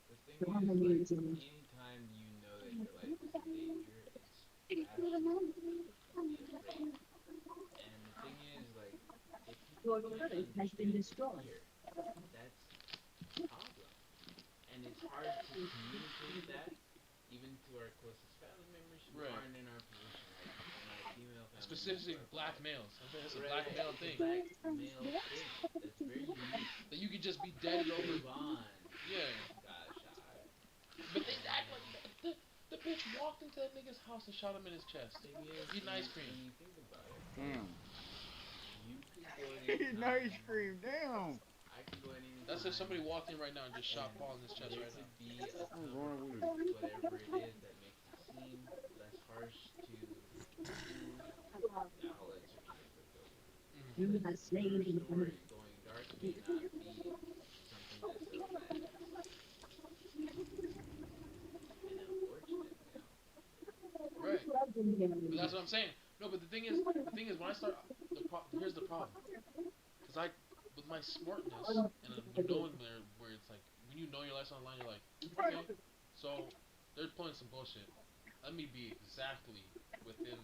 The thing is, like, anytime you know that your life is in danger, it's absolutely afraid. And the thing is, like, if people can't understand the fear, that's a problem. And it's hard to communicate that even to our closest family members who Right. aren't in our position. Like, my female family Specifically members black are males. I think that's a Right, black male it's a thing. Black male thing. That's very unique. That you could just be dead over. Trayvon Yeah. got shot. But they act like the bitch walked into that nigga's house and shot him in his chest. Thing is, Eating ice cream. when you think about it, Damn. you could go at any Eating time. ice cream, damn. I could go at any That's if time, somebody walked in right now and just shot and Paul in his chest there right now. could be a What's cover wrong for with whatever it is that makes the scene less harsh to the outlets are trying to put over. You Because have your slain story the going dark may not be something that's romantic. And unfortunate, Right. But that's what I'm saying. No, but the thing is when I start, here's the problem. Because with my smartness and knowing where it's like, when you know your life's online, you're like, okay, so they're pulling some bullshit. Let me be exactly within,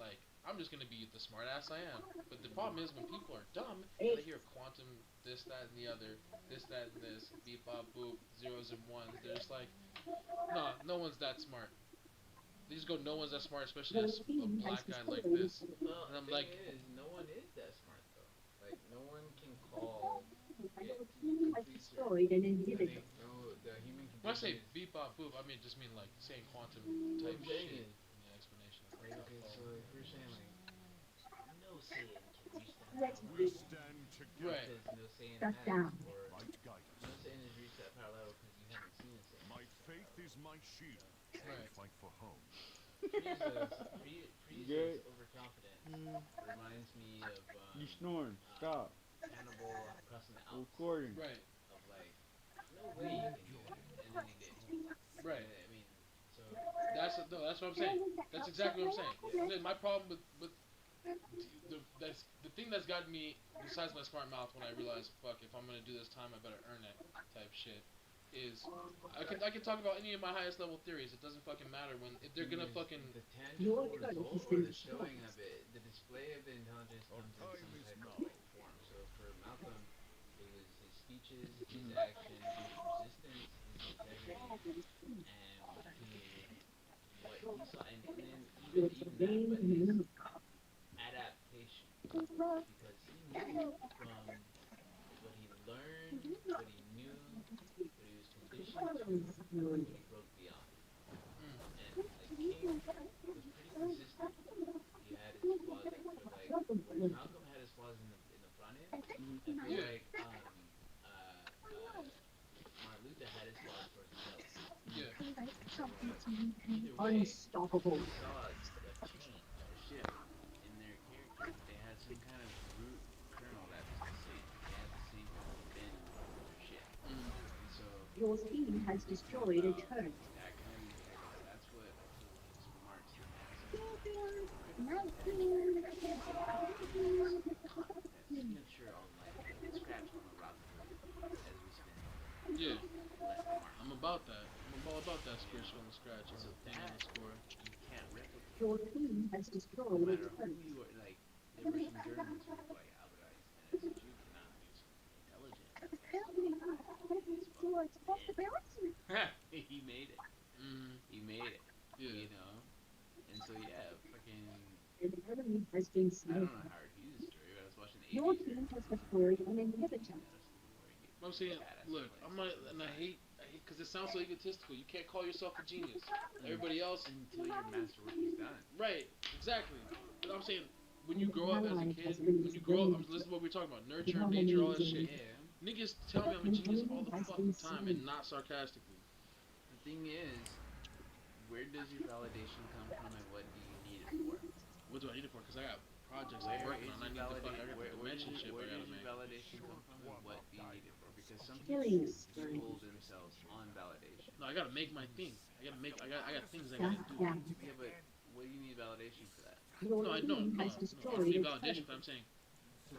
like, I'm just gonna be the smart ass I am. But the problem is when people are dumb, and they hear quantum, this, that, and the other, this, that, and this, beep, bop, boop, zeros and ones, they're just like, nah, no one's that smart. They just go, no one's that smart, especially a black guy like this. well, And I'm the like, thing is, no one is that smart though. Like, no one can call it complete destroyed and I inhibited. think the human when I condition say is, beep, bop, boop, I mean just mean like saying quantum what type I'm saying shit is, in the explanation. like, okay, so if we're saying like, no Saiyan can reach that Let's power We level, stand together Right. because no Saiyan Shut has, down. or like guidance. no Saiyan has reached that power level because you haven't seen a Saiyan. My faith is my shield. I Right. fight for home. Good. Frieza's overconfident reminds me of You snoring. Stop. Hannibal crossing the Alps. Recording. Right, Of like, no way you can do that, and then he did. right. I mean, so That's what I'm saying. That's exactly what I'm saying. I'm saying my problem with the thing that's gotten me, besides my smart mouth, when I realize, fuck, if I'm gonna do this time, I better earn it, type shit, is I can talk about any of my highest level theories. It doesn't fucking matter if they're gonna fucking. the tangible result or the showing of it, the display of the intelligence comes in some type of like form. So for Malcolm, it was his speeches, his actions, his resistance, his integrity, and what he saw, and then even that, but his adaptation, because he knew from what he learned, what he knew, what he was conditioned to, what he broke beyond. And like King was pretty consistent. He had his flaws, like for like where Malcolm had his flaws in the front end. I feel Yeah. like Martin Luther had his flaws towards the tail. Yeah. Either way, Unstoppable. you saw a change, a shift in their character. They had some kind of Your team has destroyed a turret. That kind of behavior, that's what I feel like smart team has to do. Confidence. Making sure on like the scratch on the rock as we spin Yeah, left mark. I'm about that. I'm all about that squish on the scratch on So the thing on that the score. you can't replicate. Your team has No destroyed a matter who turret. you are, like there were some Germans who were like Albert Einstein, I said you cannot be intelligent. He made it. Mm-hmm. He made it. Yeah. You know? And so yeah, fucking An enemy has been I don't slain. know Howard Hughes' story, but I was watching the Your 80s team has destroyed an inhibitor. I'm saying, look, I'm not, and I hate, because it sounds so egotistical. You can't call yourself a genius. Everybody else, until your masterwork is done. right? Exactly. But I'm saying, when you grow up as a kid, when you grow up, listen to what we're talking about, nurture, nature, all that shit. Yeah. Niggas tell me I'm a genius all the fucking time, and not sarcastically. The thing is, where does your validation come from and what do you need it for? What do I need it for? Because I got projects I'm working on. I need the fuck. I got the dimension shit I gotta make. Validation come from and what do you need it for? Because some Killing people fool themselves on validation. No, I gotta make my thing. I gotta make. I got things I gotta do. Yeah, but what do you need validation for that? No, I don't need validation. But I'm saying,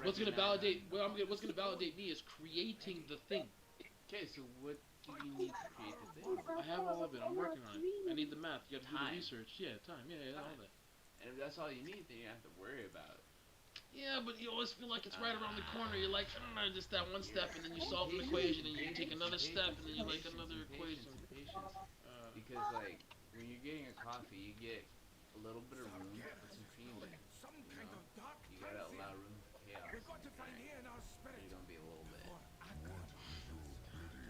what's gonna validate? What's gonna validate me is creating the thing. Okay, so what do you need to create the thing? I have all of it. I'm working on it. I need the math. You have to do the Time. research. Yeah, time. Yeah, all that. And if that's all you need, then you have to worry about it. Yeah, but you always feel like it's right around the corner. You're like, just that one step, and then you solve an equation, and you take another step, and then you like another equation. Patience. Because like when you're getting a coffee, you get a little bit of room for some cream in it. You know, you gotta allow room for chaos. There's gonna be a little bit.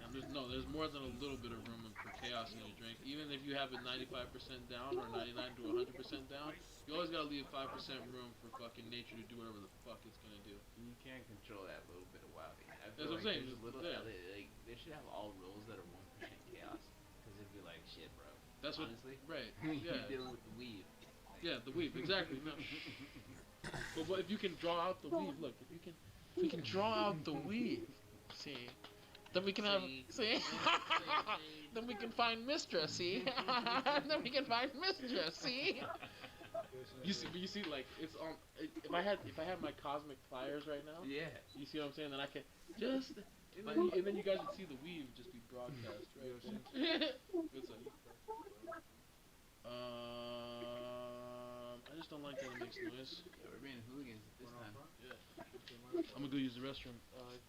And there's more than a little bit of room for chaos in your drink. Even if you have it 95% down or 99 to 100% down, you always gotta leave 5% room for fucking nature to do whatever the fuck it's gonna do. You can't control that little bit of wilding. I That's what I'm saying. there's a little, Yeah. like they should have all rules that are 1% chaos. Because it'd be like shit, bro. That's what. Honestly, Right. you're Yeah. dealing with the weave. Yeah, the weave. Exactly. No. But if you can draw out the weave, look. If we can draw out the weave, see. Then we can have, see? Then we can find mistress, see? Then we can find mistress, see? You see, like, it's on, if I had my cosmic pliers right now, Yeah. you see what I'm saying? Then I can just, and then you guys would see the weave just be broadcast right there. What's up? I just don't like that it makes noise. Yeah, we're being hooligans at this time. Yeah. I'm gonna go use the restroom.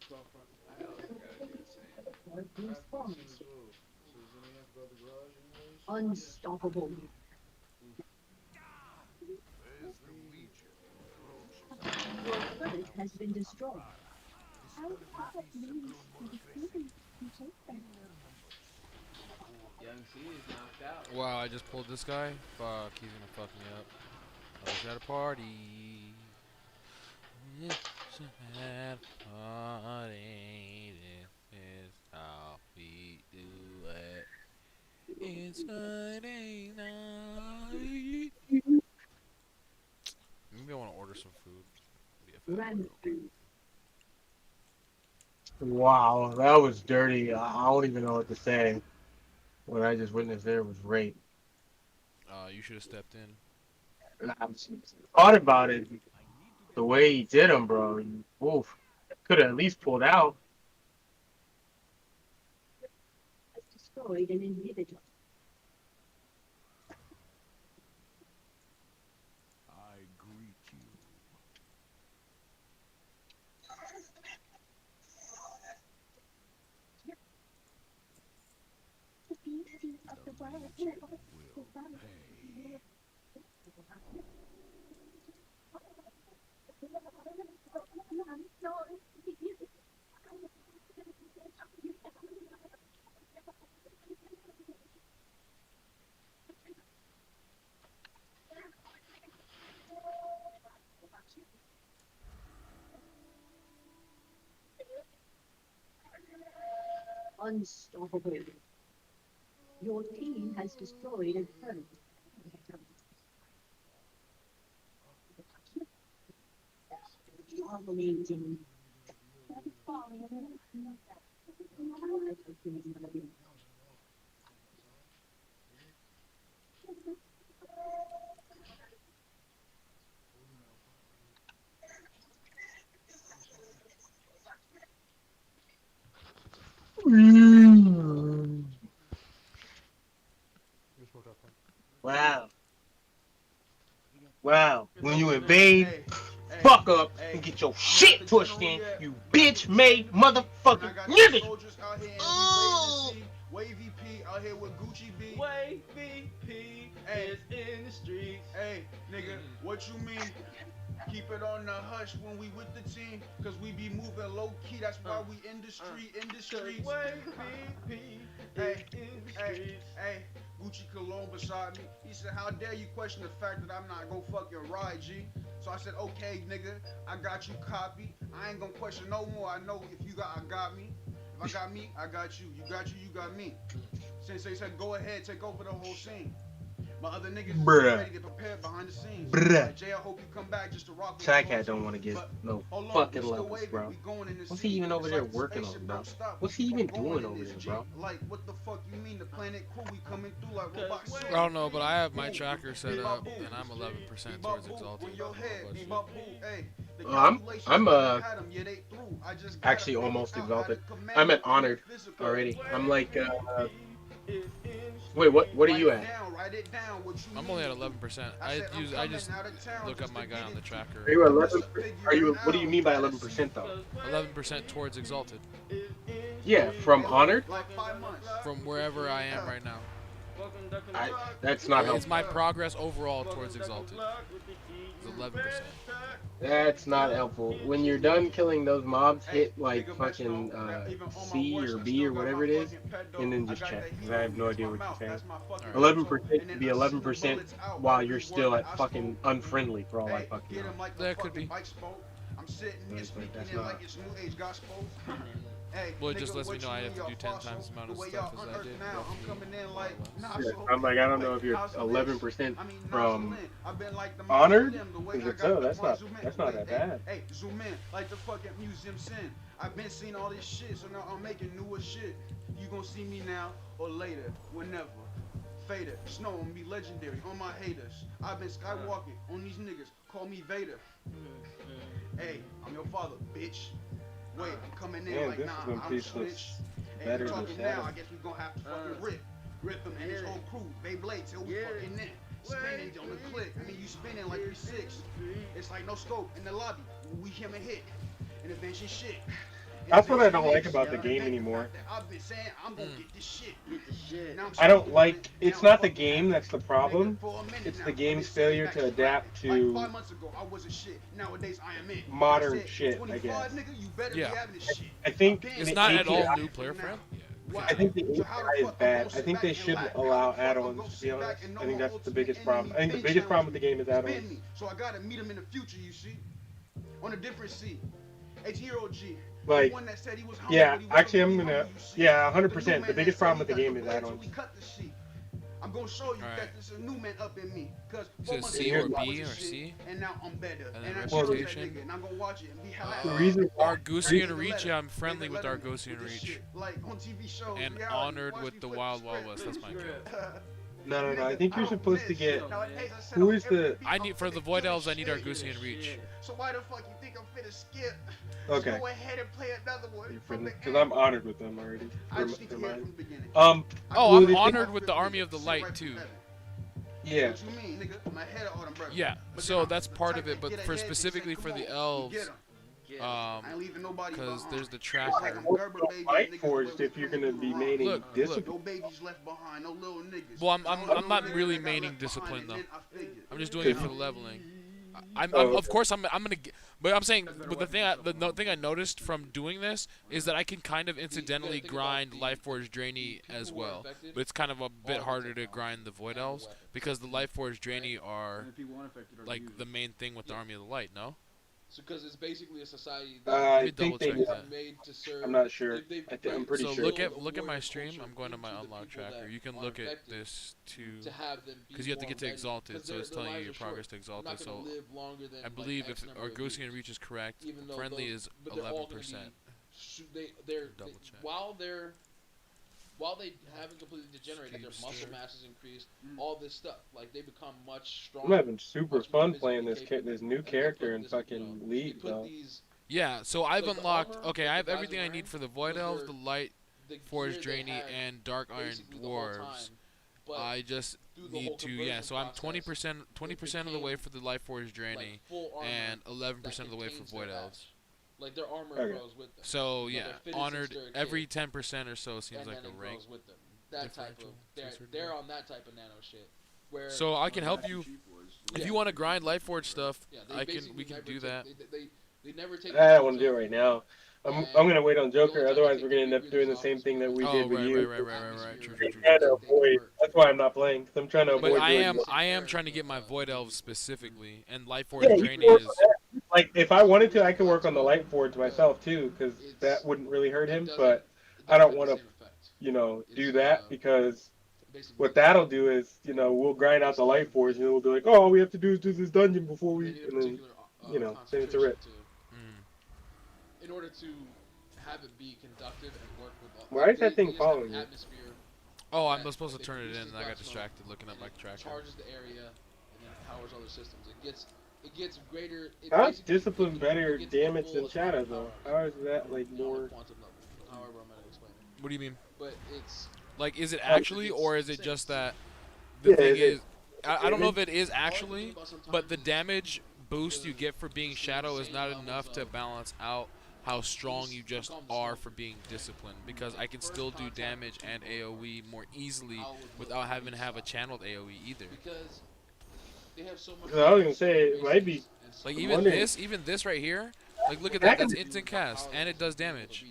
Go out front. I always gotta do the same. Response. So does anyone have to go out the garage anyways? Unstoppable. Your turret has been destroyed. Young C is knocked out. Wow, I just pulled this guy. Fuck, he's gonna fuck me up. I was at a party. It's a party. This is how we do it. It's Friday night. Maybe I want to order some food. Wow, that was dirty. I don't even know what to say. What I just witnessed there was rape. You should have stepped in. And I thought about it. The way he did him, bro. Oof. Could have at least pulled out. Has destroyed an inhibitor. I greet you. The beauty of the world Will pay. Unstoppable. Your team has destroyed a turret. Dominating. Wow. Wow. When you invade, fuck up and get your shit pushed in, you bitch made motherfucking nigga. Oh. Wavy P out here with Gucci B. Wavy P is in the streets. Hey, nigga, what you mean? Keep it on the hush when we with the team, cause we be moving low key. That's why we in the streets. Wavy P Hey, hey, Gucci cologne beside me. He said, how dare you question the fact that I'm not gonna fucking ride, G? So I said, okay, nigga, I got you copy. I ain't gonna question no more. I know if you got, I got me. If I got me, I got you. You got you, you got me. Sensei said, go ahead, take over the whole scene. My other niggas ready to get prepared behind the scenes. Like, Jay, I hope you come back just to rock with Cat don't want to get no fucking levels, bro. What's he even over there working on, bro? What's he even doing over there, bro? Like, what the fuck you mean the planet crew? We coming through like robots. I don't know, but I have my tracker set up, and I'm 11% towards Exalted. I'm actually almost Exalted. I'm at Honored already. I'm like wait, what are you at? I'm only at 11%. I just look up my guy on the tracker. Are you 11? What do you mean by 11% though? 11% towards Exalted. Yeah, from Honored? From wherever I am right now. That's not helpful. It's my progress overall towards Exalted. It's 11%. That's not helpful. When you're done killing those mobs, hit like fucking C or B or whatever it is, and then just check. Because I have no idea what you're saying. 11% could be 11% while you're still at fucking unfriendly for all I fucking know. That could be. I'm sitting here speaking like it's new age gospel. Well, it just lets me know I have to do 10 times the amount of stuff as I did. I'm like, I don't know if you're 11% from Honored. Is it so? That's not that bad. Hey, zoom in like the fucking museum sin. I've been seeing all this shit, so now I'm making newer shit. You gonna see me now or later, whenever. Fader, snow on me legendary on my haters. I've been skywalking on these niggas. Call me Vader. Hey, I'm your father, bitch. Wait, I'm coming in like, nah, I'm switch. Hey, you talking now, I guess we gonna have to fucking rip him and his whole crew, Beyblade, till we fucking in. Spinning on the click, I mean you spinning like 3-6. It's like no scope in the lobby, we him a hit. Intervention shit. That's what I don't like about the game anymore. I've been saying I'm gonna get this shit. I don't like, it's not the game that's the problem, it's the game's failure to adapt to modern shit, I guess. Yeah. I think it's not at all new player friendly. I think the API is bad. I think they should allow add-ons, to be honest. I think that's the biggest problem. I think the biggest problem with the game is add-ons. So I gotta meet him in the future, you see? On a different seat. H-Hero G. Like, yeah, actually I'm gonna, yeah, 100%. The biggest problem with the game is add-ons. I'm gonna show you that there's a new man up in me. Cause is it C or B or C? And now I'm better. And then reputation. And I'm gonna watch it and be Argosian Reach, yeah, I'm friendly with Argosian Reach. Like on TV shows. And honored with the Wild Wild West. That's my kill. No. I think you're supposed to get. Who is the? I need for the Void Elves. I need Argosian Reach. So why the fuck you think I'm finna skip? Okay. Go ahead and play another one. Because I'm honored with them already. Oh, I'm honored with the Army of the Light too. Yeah. Yeah. So that's part of it, but for specifically for the elves. Because there's the tracker. Light Forged if you're gonna be maining discipline. Well, I'm not really maining discipline though. I'm just doing it for the leveling. Of course I'm gonna get, but I'm saying, but the thing I noticed from doing this is that I can kind of incidentally grind Lifeforge Draenei as well, but it's kind of a bit harder to grind the Void Elves because the Lifeforge Draenei are like the main thing with the Army of the Light. No. So, because it's basically a society I think they made to serve. I'm not sure. I'm pretty sure. So look at my stream. I'm going to my unlock tracker. You can look at this because you have to get to Exalted, so it's telling you your progress to Exalted. So I believe if Argosian Reach is correct, friendly is 11%. they while they haven't completely degenerated, their muscle mass has increased. All this stuff, like they become much stronger. I'm having super fun playing this new character in fucking League, though. Yeah, so I've unlocked. Okay, I have everything I need for the Void Elves, the Light Forge Draenei, and Dark Iron Dwarves. I just need to, yeah. So I'm 20% of the way for the Light Forge Draenei, and 11% of the way for Void Elves. Like their armor grows with them. So yeah, honored every 10% or so seems like a rank. With them. That type of they're on that type of nano shit. Where so I can help you if you want to grind Light Forge stuff. We can do that. They never take. I don't want to do it right now. I'm gonna wait on Joker. Otherwise, we're gonna end up doing the same thing that we did with you. Right. True. That's why I'm not playing. Cause I'm trying to avoid. But I am trying to get my Void Elves specifically, and Light Forge Draenei is. Like, if I wanted to, I could work on the Light Forge myself too, because that wouldn't really hurt him. But I don't want to, do that, because what that'll do is, we'll grind out the Light Forge, and we'll be like, oh, all we have to do is do this dungeon before we, and then, then it's a rip. In order to have it be conductive and work with all. Why is that thing following you? Oh, I'm supposed to turn it in, and I got distracted looking at my tracker. Charges the area and then powers other systems. It gets greater. How is Discipline better damage than Shadow, though? How is that, like, more... However, I'm gonna explain it. What do you mean? But it's... Like, is it actually, or is it just that the thing is... I don't know if it is actually, but the damage boost you get for being Shadow is not enough to balance out how strong you just are for being Disciplined, because I can still do damage and AoE more easily without having to have a channeled AoE either. Because they have so much. I was gonna say it might be. Like even this right here, like look at that. That's instant cast and it does damage.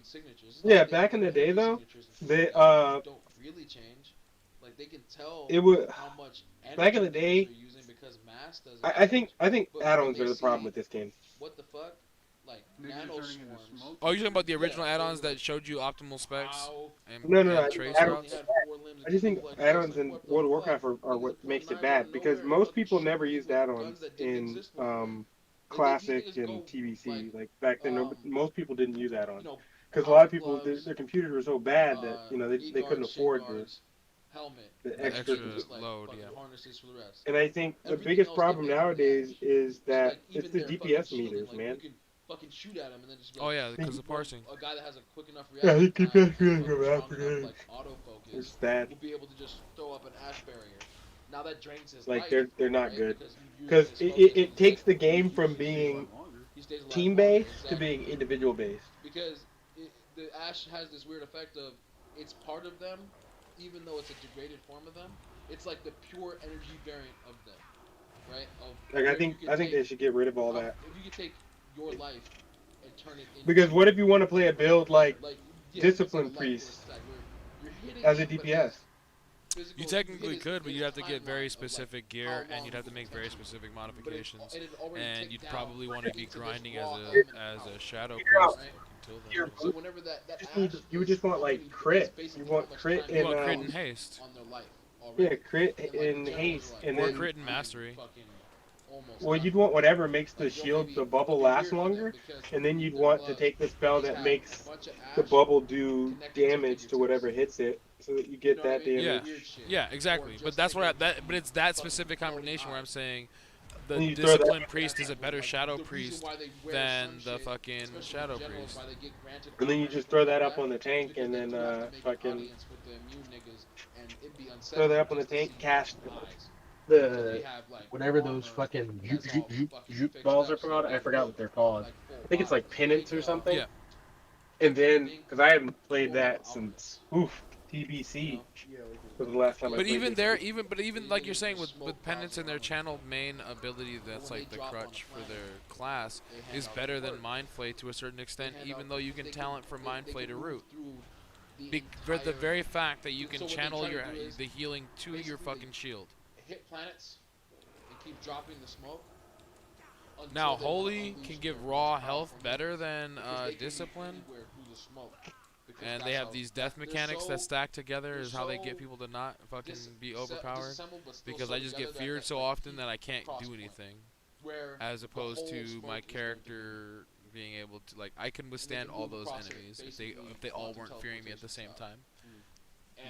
Yeah, back in the day though, they don't really change. Like they can tell it would. How much back in the day, using because mass does. I think add-ons are the problem with this game. What the fuck? Like nano swarms. Oh, you're talking about the original add-ons that showed you optimal specs and no, trace routes? I just think add-ons in World of Warcraft are what makes it bad, because most people never used add-ons in Classic and TBC. Like back then, most people didn't use add-ons because a lot of people their computers were so bad that they couldn't afford the extra load. Yeah. And I think the biggest problem nowadays is that it's the DPS meters, man. Fucking shoot at him and then just. Oh yeah, because of parsing. A guy that has a quick enough reaction he keeps asking like autofocus will be able to just throw up an ash barrier. Now that drains his like life, they're not good, because it takes the game from being team based to being individual based. Because the ash has this weird effect of it's part of them, even though it's a degraded form of them. It's like the pure energy variant of them, right? Like I think they should get rid of all that. If you could take your life and turn it into, because what if you want to play a build like Discipline Priest as a DPS? You technically could, but you'd have to get very specific gear, and you'd have to make very specific modifications, and you'd probably want to be grinding as a Shadow Priest until then. So whenever you would just want like crit. You want crit and haste. Yeah, crit and haste, and then crit and mastery. Well, you'd want whatever makes the shield, the bubble last longer, and then you'd want to take the spell that makes the bubble do damage to whatever hits it, so that you get that damage. Yeah, exactly. But that's what but it's that specific combination where I'm saying the Discipline Priest is a better Shadow Priest than the fucking Shadow Priest. And then you just throw that up on the tank, and then fucking throw that up on the tank, cast the whatever those fucking juke balls are called. I forgot what they're called. I think it's like penance or something. Yeah. And then, because I haven't played that since TBC was the last time I played. But even like you're saying with penance and their channel main ability, that's like the crutch for their class, is better than Mind Flay to a certain extent, even though you can talent from Mind Flay to root. For the very fact that you can channel the healing to your fucking shield. Hit planets and keep dropping the smoke. Now, Holy can give raw health better than Discipline, and they have these death mechanics that stack together is how they get people to not fucking be overpowered, because I just get feared so often that I can't do anything, as opposed to my character being able to like I can withstand all those enemies if they all weren't fearing me at the same time.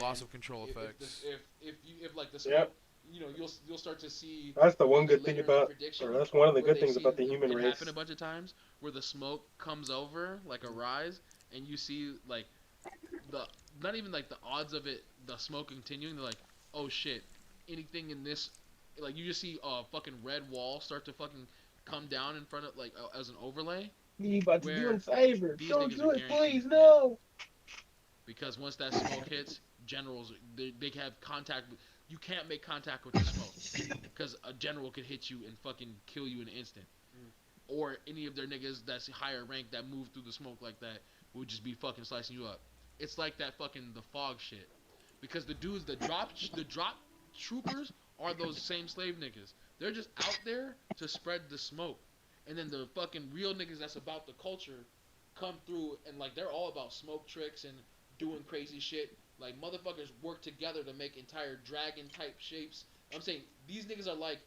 Loss of control effects. If like the smoke, Yep. you know, you'll start to see. That's the one like, good a thing later about, prediction or that's one of the where good they've things about the seen human it race. happen a bunch of times where the smoke comes over like a rise, and you see like the not even like the odds of it, the smoke continuing. They're like, oh shit, anything in this, like you just see a fucking red wall start to fucking come down in front of like as an overlay. You about to do Where a favor. these Don't niggas do are it, guaranteed please, to no. Because once that smoke hits, generals they have contact with. You can't make contact with the smoke because a general could hit you and fucking kill you in an instant. Or any of their niggas that's higher rank that move through the smoke like that would just be fucking slicing you up. It's like that fucking the fog shit. Because the dudes, the drop troopers are those same slave niggas. They're just out there to spread the smoke. And then the fucking real niggas that's about the culture come through and like they're all about smoke tricks and doing crazy shit. Like motherfuckers work together to make entire dragon type shapes. I'm saying these niggas are like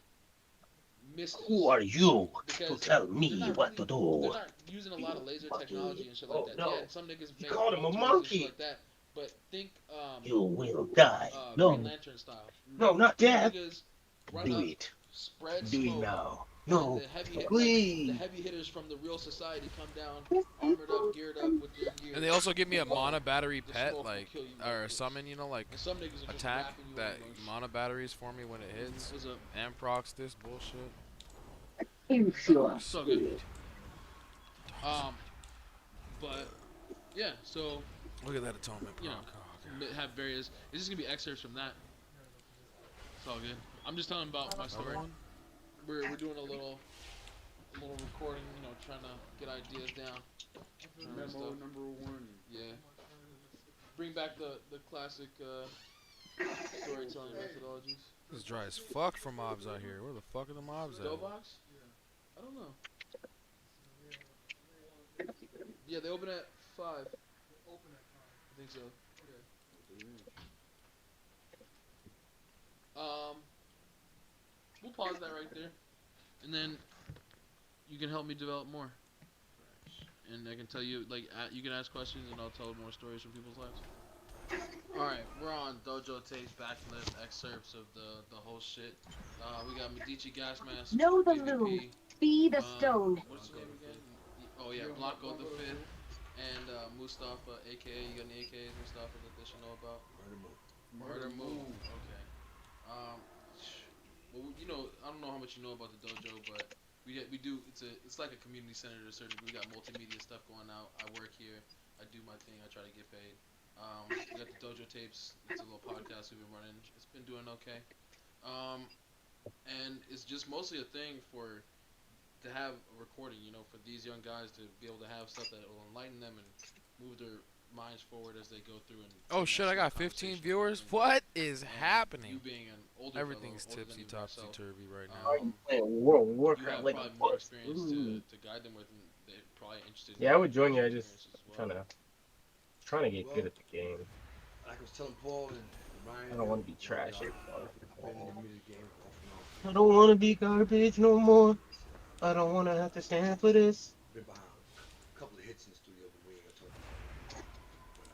mystics. Who are you to Because tell me what to do? they're not using a lot of laser technology and shit like that. no. Yeah, some niggas He make called him a motors and monkey. shit like that. But think You will die. No. Green Lantern style. No, not These that. niggas run Do up, it. spread Do it smoke, now. and No, the heavy please. the heavy hitters from the real society come down, armored up, geared up with their gear. And they also give me a mana battery The pet, smoke will like, kill you or with summon, you know, like, And some niggas are just attack wrapping you that in bush. mana batteries for me when it hits. What's up? And procs this bullshit. So good. But yeah, so Look at that atonement proc. you know, have various. It's just gonna be excerpts from that. It's all good. I'm just telling about my story. We're doing a little recording, you know, trying to get ideas down. Memo number 1. Yeah. Bring back the classic storytelling methodologies. It's dry as fuck for mobs out here. Where the fuck are the mobs at? Doughbox? I don't know. Yeah, they open at 5. I think so. Yeah. We'll pause that right there, and then you can help me develop more. And I can tell you, like, you can ask questions, and I'll tell more stories from people's lives. All right, we're on Dojo Tapes backflip excerpts of the whole shit. We got Medici Gas Mask. Know the PvP, loo. Be the stone. What's his name again? Oh yeah, Blanco the Fifth, and Mustafa, aka you got any AKAs Mustafa that they should know about? Murder Move. Okay. Well, you know, I don't know how much you know about the dojo, but we do. It's like a community center to a certain degree. We got multimedia stuff going out. I work here. I do my thing. I try to get paid. We got the Dojo Tapes. It's a little podcast we've been running. It's been doing okay. And it's just mostly a thing to have a recording, you know, for these young guys to be able to have stuff that will enlighten them and move their minds forward as they go through. And oh shit, I got 15 viewers. What is happening? You being an older Everything's fellow, older tipsy than topsy yourself, turvy right Are now. you playing World of you Warcraft have like probably a more boss? experience to guide them with, and they're probably interested. Yeah, I would join you. I in just experiences as well. trying to get good at the game. Like I was telling Paul and Ryan. I don't want to be trash. I've been in the music game off and off. I don't want to be garbage no more. I don't want to have to stand for this. Been behind a couple of hits in the studio, but we ain't gonna talk about it. But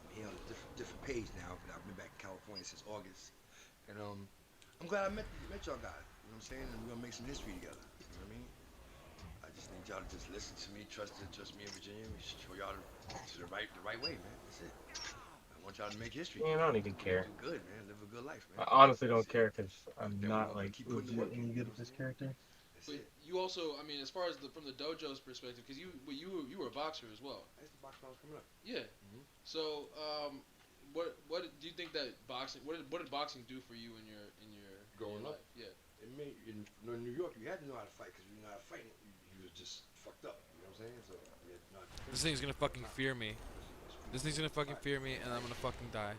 I'm here on a different page now. But I've been back in California since August, and I'm glad I met y'all guys. You know what I'm saying? And we're gonna make some history together. You know what I mean? I just need y'all to just listen to me, trust me in Virginia. We show y'all to the right way, man. That's it. I want y'all to make history. Man, I don't even care. Do good, man. Live a good life, man. I honestly don't care because I'm not like legit any good at this character. But you also, I mean, as far as from the dojo's perspective, because you were a boxer as well. I used to box when I was coming up. Yeah. So, what do you think that boxing? What did boxing do for you in your Growing life? up? Yeah. It made in New York you had to know how to fight because if you know how to fight, you was just fucked up. You know what I'm saying? So you had to know how to This thing's gonna fucking fear me. This thing's gonna fucking fear me, and I'm gonna fucking die.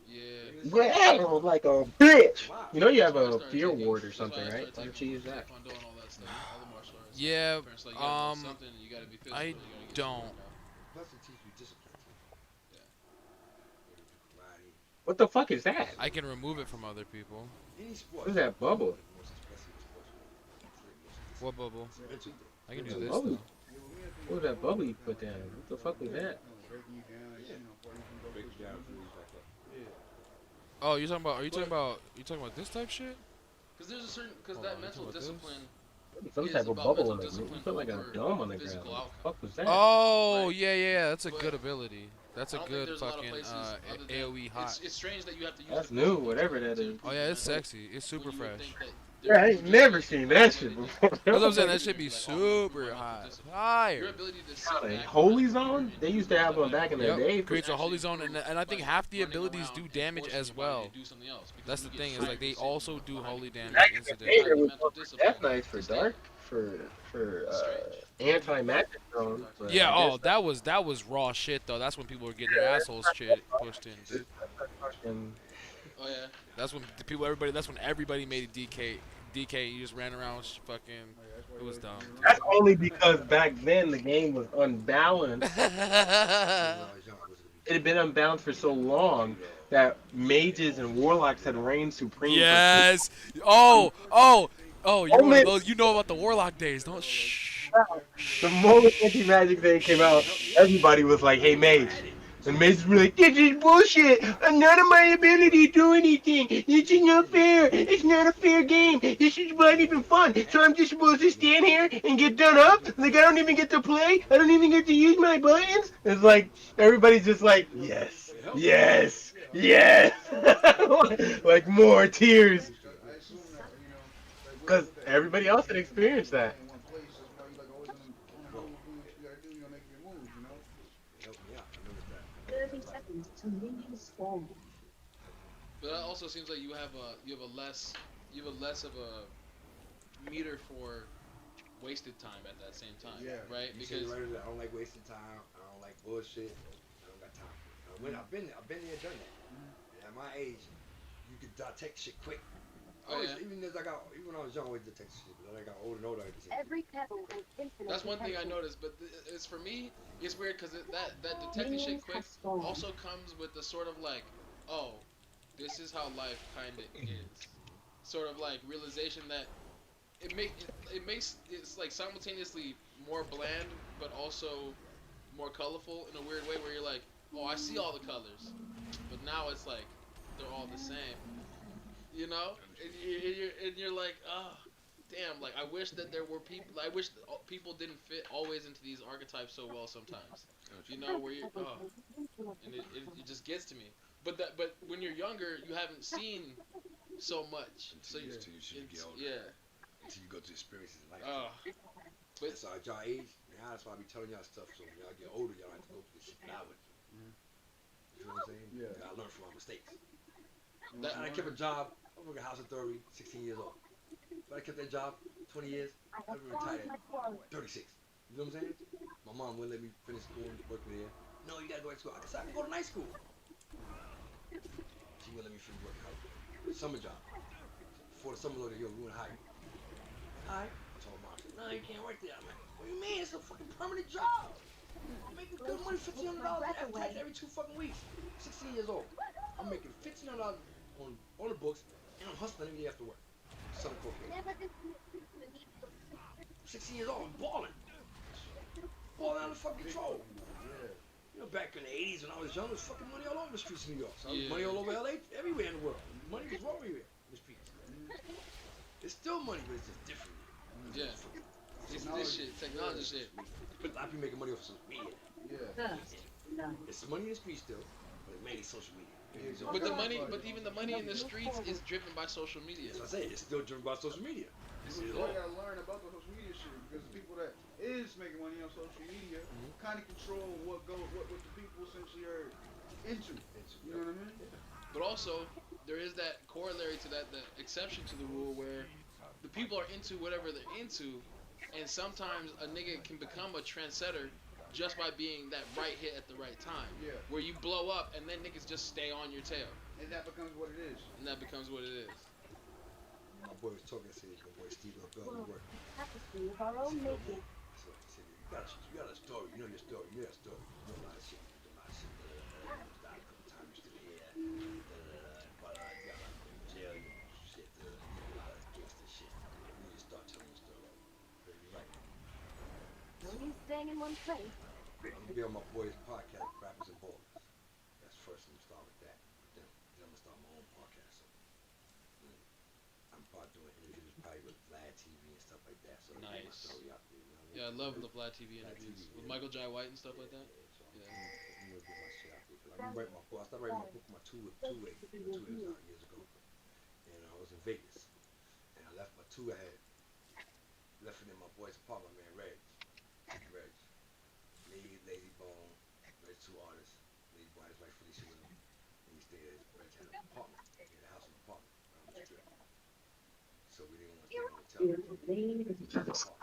Yeah. Well, like a bitch. You know you have a fear ward or something, right? Why don't you use that? Taekwondo and all that stuff, all the martial arts. Yeah. Parents like, you gotta do something, you gotta be physical, I you gotta get don't. strong. Plus it teaches you discipline too. Yeah. Karate. What the fuck is that? I can remove it from other people. Any sport. What is that bubble? What bubble? I can do Mental this bubble. though. What was that bubble you put down? What the fuck was that? Breaking you down, like, you know, before you can go Break push it down, the freeze business. back up. Yeah. Oh, you talking about? Are you talking about this type shit? Because there's a certain, because Hold on, that you mental talking about this? discipline Some is type of about bubble mental on the ground. discipline You feel like a over dome on the ground. physical What outcome. the fuck was that? Oh, Right. yeah. That's a But good ability. That's a I don't think good there's a lot of fucking places other than, AOE hot. It's strange that you have to use That's the new, physical whatever to that is. improve Oh your yeah, it's mental, sexy. It's super when you would fresh. think that Yeah, I there's ain't just never like seen the that possibility shit that before. That's what I'm saying. That you're should gonna be be like, oh, I'm gonna improve super my mental hot. discipline. Fire. Your ability to sit Like back Holy and Zone, they used to have them back in the day. Yep, creates a holy actually zone, improve and I think by half the running abilities around do and damage forcing as your body well. to do something else, because That's when the you get thing is tired, like they you're sitting also do behind a holy computer. damage Back in the incidentally. day, there was Mental no discipline Death Knights for to stay dark up. for It's strange. anti-magic zone. But Yeah. I Oh, guess that was raw shit though. That's when people were getting their assholes pushed in, dude. fucking Oh yeah. That's when That's when everybody made a DK. DK. You just ran around fucking. It was dumb. that's only because back then the game was unbalanced. When I was young, I was It had been unbalanced for so long that mages and warlocks had reigned supreme. Yes. Oh. You're one of Only those. You know about the warlock days, don't? Shh. the moment anti-magic thing came out, everybody was like, "Hey, mage." And mages were like, "This is bullshit. None of my ability to do anything. This is not fair. It's not a fair game. This is not even fun. So I'm just supposed to stand here and get done up? Like I don't even get to play? I don't even get to use my buttons?" It's like everybody's just like, "Yes, yes, yes." Like more tears. I assume that, you know, like, Because everybody else had experienced that. in one place, that's why you like always on the go, do what you gotta do, you know, make your moves, you know. Help me out. I noticed that. 30 seconds to minion spawn. But it also seems like you have a less of a meter for wasted time at that same time. Yeah. Right? You say Because right, I don't like wasting time. I don't like bullshit. I don't got time for it. I've been there, done that. And at my age, you could detect shit quick. Oh, yeah. Even when I was young, I always detect shit. But then I got older and older, I detect shit. Every pebble has infinite that's one thing I potential. noticed, but it's for me. It's weird because that detecting shit Minions quick have spawned. also comes with the sort of like, oh, this is how life kind of is. Sort of like realization that it makes it's like simultaneously more bland, but also more colorful in a weird way. Where you're like, oh, I see all the colors, but now it's like they're all the same. You know, and you're like, oh, damn, like I wish that there were people. I wish that people didn't fit always into these archetypes so well sometimes. You know, where you, and it just gets to me. But when you're younger, you haven't seen so much. So Until you get older. yeah. Until you go through experiences in life. Oh, but That's at y'all age. Now that's why I be telling y'all stuff. So when y'all get older, y'all have to go through the shit that I went through. You know what I'm saying? Yeah. And I learned from my mistakes. That- I kept a job. I worked at House Authority, 16 years old. But I kept that job 20 years. I retired at 36. You know what I'm saying? My mom wouldn't let me finish school and working there. No, you gotta go to school. I said I can go to night school. She wouldn't let me finish working out. Summer job. Before the summer loaded, yo, we want to hire you. Alright. I told my mom, no, you can't work there. I'm like, what do you mean? It's a fucking permanent job. I'm making good money, $1,500 after tax every 2 fucking weeks. 16 years old. I'm making $1,500 on the books, and I'm hustling every day after work. Selling cocaine. 16 years old, I'm balling. Balling out of fucking control. You know, back in the 80s when I was young, there was fucking money all over the streets of New York. So Yeah. money all over LA, everywhere in the world. Money was everywhere in the streets. It's still money, but it's just different. yeah, it's this shit, technology shit. But I be making money off social media. Yeah. First, none. It's money in the streets still, but it's mainly social media. But even the money in the streets is driven by social media. As I say, it's still driven by social media. You gotta learn about the social media shit because the people that is making money on social media kind of control what the people essentially are into. You know what I mean? But also, there is that corollary to that, the exception to the rule where the people are into whatever they're into, and sometimes a nigga can become a trendsetter just by being that right hit at the right time. Yeah. Where you blow up and then niggas just stay on your tail. And that becomes what it is. And that becomes what it is. My boy was talking, I said, my boy Steve LaBelle at work. Tapestry of our own making. So he said, you got a story, you know your story, you know that story. You know a lot of shit, you know a lot of shit. You died a couple times, you still here. But you got to go to jail, you know, shit. You know a lot of gangster shit. You just start telling your story. You're right. When you say staying in one place. I'm gonna be on my boy's podcast, Rappers and Ballers. That's first. I'm gonna start with that. Then I'm gonna start my own podcast. So, I'm probably doing interviews probably with Vlad TV and stuff like that. So Nice. my story out there, you know what I mean? Yeah, I love the Vlad TV interviews with Michael Jai White and stuff like that. So I'm gonna get my shit out there. Cause I'm writing my book. I started writing my book with my two-way out years ago. And I was in Vegas. And I left my two I had. Left it in my boy's apartment, man, Reg. Me, Lazy Bone, Reg, two artists. Lazy Bone, his wife Felicia with him. And he stayed at Reg had an apartment. He had a house and apartment around the strip. So we didn't want to stay in a hotel.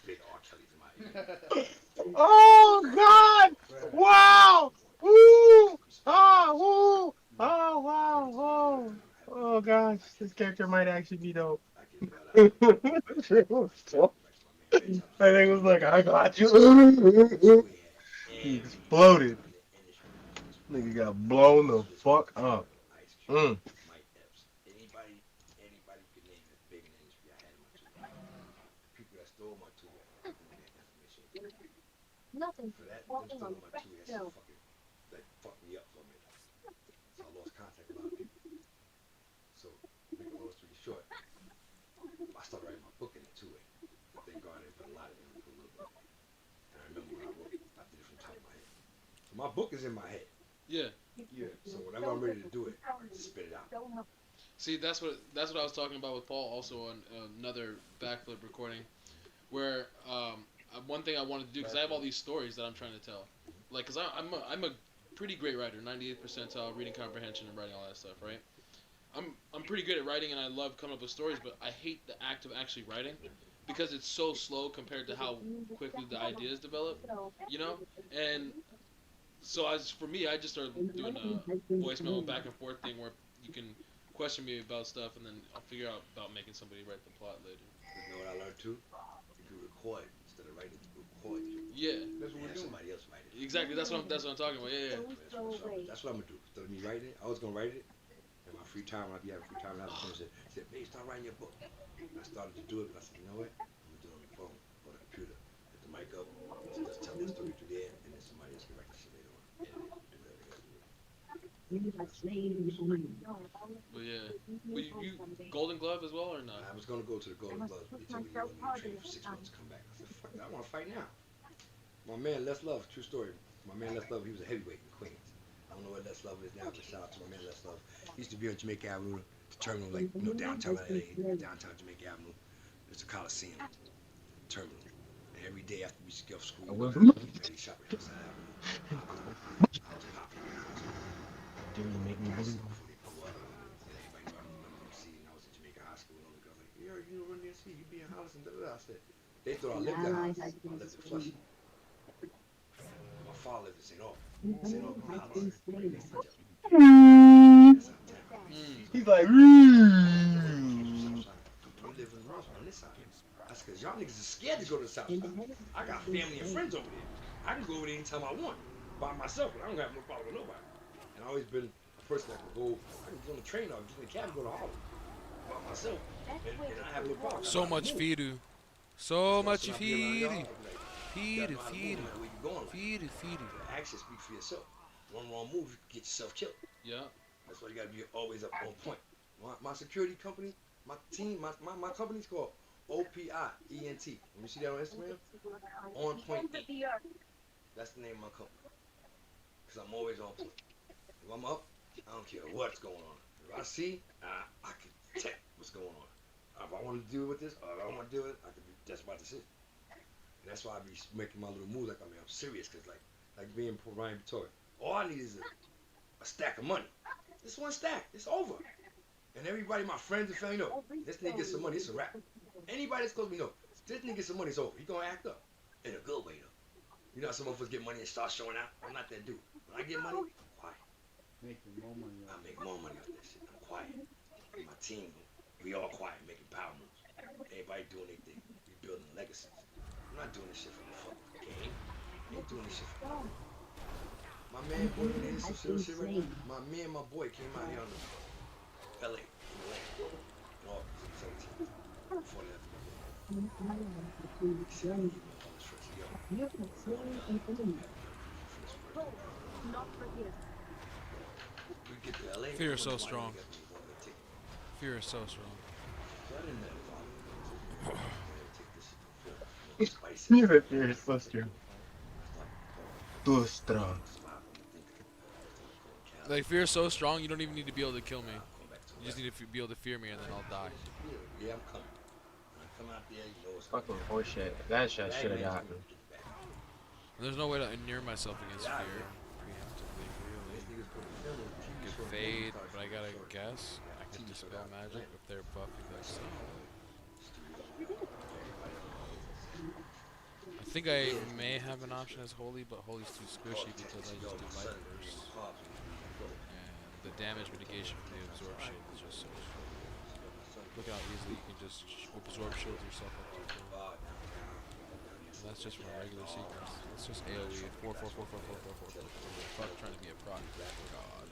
Big R. Kelly's in my ear. Oh God! Wow! Woo! Oh, woo! Oh wow! Whoa! Oh gosh, this character might actually be dope. I think it was like, I got you. He exploded. Nigga got blown the fuck up. Mm. Anybody you could name that's big in the industry, I had in my two. People that stole my two, I don't know that information. Nothing. For that, them stealing my two, that shit fucking, that fucked me up for a minute. So I lost contact with a lot of people. So, make a long story short, I started writing my book in it two-way. But thank God I didn't put a lot in it, I put a little bit in it. And I remember when I wrote it, I did it from the top of my head. So my book is in my head. Yeah. So whenever I'm ready to do it, I just spit it out. See, that's what I was talking about with Paul also on another backflip recording, where one thing I wanted to do, because I have all these stories that I'm trying to tell, like, because I'm a pretty great writer, 98th percentile reading comprehension and writing all that stuff, right? I'm pretty good at writing and I love coming up with stories, but I hate the act of actually writing because it's so slow compared to how quickly the ideas develop, you know? And so for me, I just started doing a voicemail back and forth thing where you can question me about stuff and then I'll figure out about making somebody write the plot later. You know what I learned too? You can record instead of writing. Record. Yeah. That's what we're doing. Somebody else write it. Exactly. That's what I'm talking about. Yeah. That's what I'm gonna do. Instead of me writing it, I was gonna write it. In my free time, when I be having free time, I said, "Babe, start writing your book." And I started to do it, but I said, "You know what? I'm gonna do it on the phone or the computer. Put the mic up, just tell the story through there, and then somebody else can write the shit later on. Edit it, do whatever they gotta do with it." But yeah, you Golden Glove as well or not? I was gonna go to the Golden Gloves, but they told me you want me to train for 6 months to come back. I said, "Fuck that! I want to fight now." My man Les Love, true story. My man Les Love, he was a heavyweight in Queens. I don't know what Les Love is now, but shout out to my man Les Love. He used to be on Jamaica Avenue, the terminal, like, you know, downtown LA, downtown Jamaica Avenue. There's a Coliseum terminal. And every day after we get off school, he shot right outside Avenue. I was popular. Dude, you make me believe. Everybody knew I remember MC, and I was in Jamaica High School, and all the girls like, "Yo, you run the MC, you be in Hollis and da-da-da." I said, they thought I lived at Hollis. I lived in Flushing. My father lived in St. Albans. St. Albans, Hollis. He's like, We live in Roswell on this side. That's because y'all niggas are scared to go to the south side. I got family and friends over there. I can go over there anytime I want by myself, and I don't have no problem with nobody. And I've always been a person that can go, I can get on the train or get in the cab and go to Harlem by myself, and I have no problem. So much Fidu. So much Fidu. Fidu. The actions speak for yourself. One wrong move, you can get yourself killed. Yeah. That's why you gotta be always up on point. My security company, my team, my company's called OPIENT. When you see that on Instagram, On Point Inc. That's the name of my company. Because I'm always on point. If I'm up, I don't care what's going on. If I see, I can detect what's going on. If I want to deal with this, or if I don't want to deal with it, I can be that's my decision. And that's why I be making my little moves like I'm serious, because like being Ryan Vittori. All I need is a stack of money. This one stack, it's over. And everybody, my friends and family know, this nigga gets some money, it's a wrap. Anybody that's close to me know, this nigga gets some money, it's over. He gonna act up. In a good way though. You know how some of us get money and start showing out? I'm not that dude. When I get money, I'm quiet. Making more money. I make more money off that shit. I'm quiet. And my team, we all quiet, making power moves. Everybody doing their thing. We building legacies. I'm not doing this shit for the fucking game. I ain't doing this shit for fun. My man, boy, you need some serious shit right now. Me and my boy came out here on LA, in August 17th. Fear is so strong. Fear is so strong. Fear is so strong. Too strong. Like, fear is so strong, you don't even need to be able to kill me. You just need to be able to fear me, and then I'll die. Yeah, I'm coming. When I come out there, you know it's Fucking horseshit. That shit should have got me. And there's no way to inure myself against fear preemptively, really. I could fade, but I gotta guess. I could dispel magic if they're buffing like so. I think I may have an option as Holy, but Holy's too squishy because I just do Light Burst. And the damage mitigation from the Absorb Shield is just so strong. Look how easily you can just Absorb Shield yourself up to full. And that's just from a regular sequence. It's just AoE. 4, 4, 4, 4, 4, 4, 4, 4. Fuck trying to be a proc. God.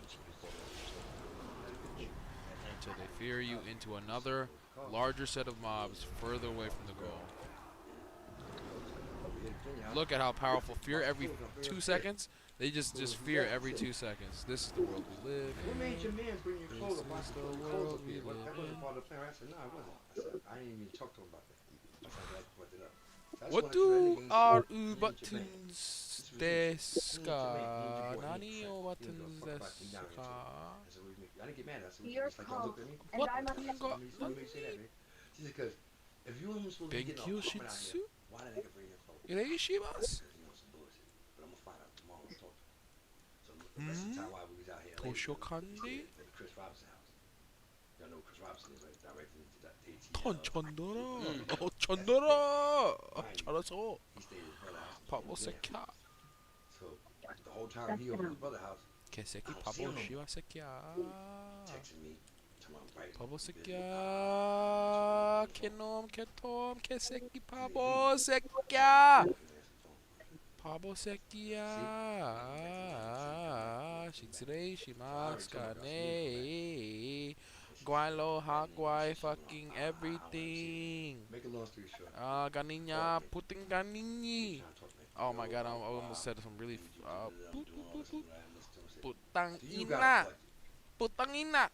Until they fear you into another larger set of mobs further away from the goal. Look at how powerful fear every 2 seconds. They just fear every 2 seconds. This is the world we live in. What made your man bring your clothes up? This is the Clothes world up we here. live That wasn't in. part of the plan. I said, no, it wasn't. I said, I didn't even talk to him about that. I said, I brought it up. That's What when I do said, our me and Jermaine. buttons desu ka? Nani o buttons desu ka? I didn't get mad. I said, You're it's like, don't look at me. and What? I must Let me say that, man. She said, because if you were supposed to be getting Benkyo an apartment out Shitsu? here, why did I get bring your clothes? Ireishimashou. Because you know some bullshit. But I'm going to find out tomorrow and talk to him. So the rest of the time while we was out here, Toshokandi? at the Chris Robinson house. Y'all know who Chris Robinson is, right? Directly into that Chondora. Oh, Chondora. 잘했어. He stayed at his brother's house. 바보 새끼야. So the whole time he over at his brother's house, 개새끼 I don't see 바보 him. 씨와 새끼야. texting me, tomorrow right. 바보 새끼야. 개놈 개톰 개새끼 바보 새끼야. 바보 새끼야. 시츠레이 시마스카네. Guaylo, hot guay, fucking everything. Make a long story short. Ganinya, puting ganini. Oh my god, I almost said some really. Putang ina. Putang ina.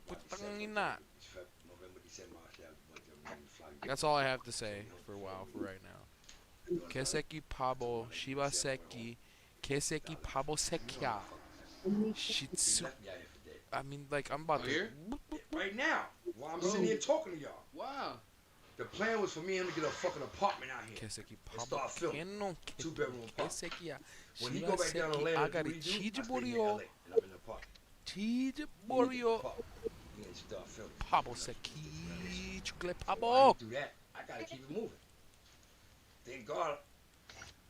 Putang ina. That's all I have to say for WoW for right now. Keseki Pabo, Shibaseki, Keseki Pabo Sekia. Shitsu. I mean, like, I'm about to. Here? Right now, while I'm sitting here talking to y'all. Wow. The plan was for me and him to get a fucking apartment out here. Keseki And Pabo. start filming. 2-bedroom apartment. Kesekia. When he go back down to Atlanta, Agari what he do? I stay here in Chijiborio. LA, and I'm in the apartment. Chijiborio. Yeah, start filming. Pabo Seki. Chukle While Pabo. you do that, I gotta keep it moving. Thank God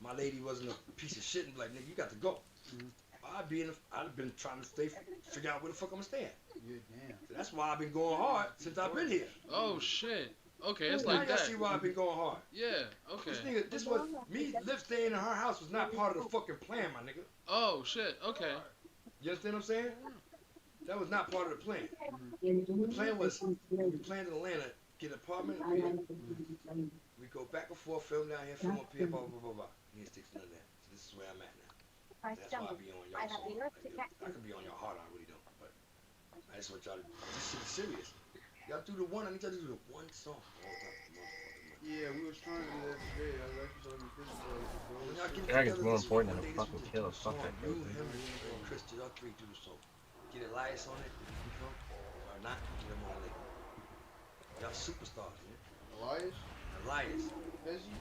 my lady wasn't a piece of shit and be like, nigga, you got to go. I'd been trying to figure out where the fuck I'm gonna stay at. Yeah, damn. So that's why I've been going hard since I've been here. Oh shit. Okay, it's Now like y'all that. see why I've been going hard. Yeah. Okay. This was me staying in her house was not part of the fucking plan, my nigga. Oh shit. Okay. You understand what I'm saying? That was not part of the plan. The plan was we planned in Atlanta, get an apartment up here. We go back and forth, film down here, film up here, blah blah blah blah. He ain't sticks none of that. So this is where I'm at now. That's why I be on y'all song. I could be on your heart, I really don't. But I just want y'all to. This shit is serious. Y'all do the one. I need y'all to do the one song all the time. Yeah, we was trying to do that today. I was actually talking to Chris about When y'all get Dragon's together more this important one than a day, fucking this kill. song, Fuck that you, crazy. him, and Chris, y'all three do the song. Get Elias on it, you know, or not, get him on later. Y'all superstars, man. Elias? Elias. Pezzy?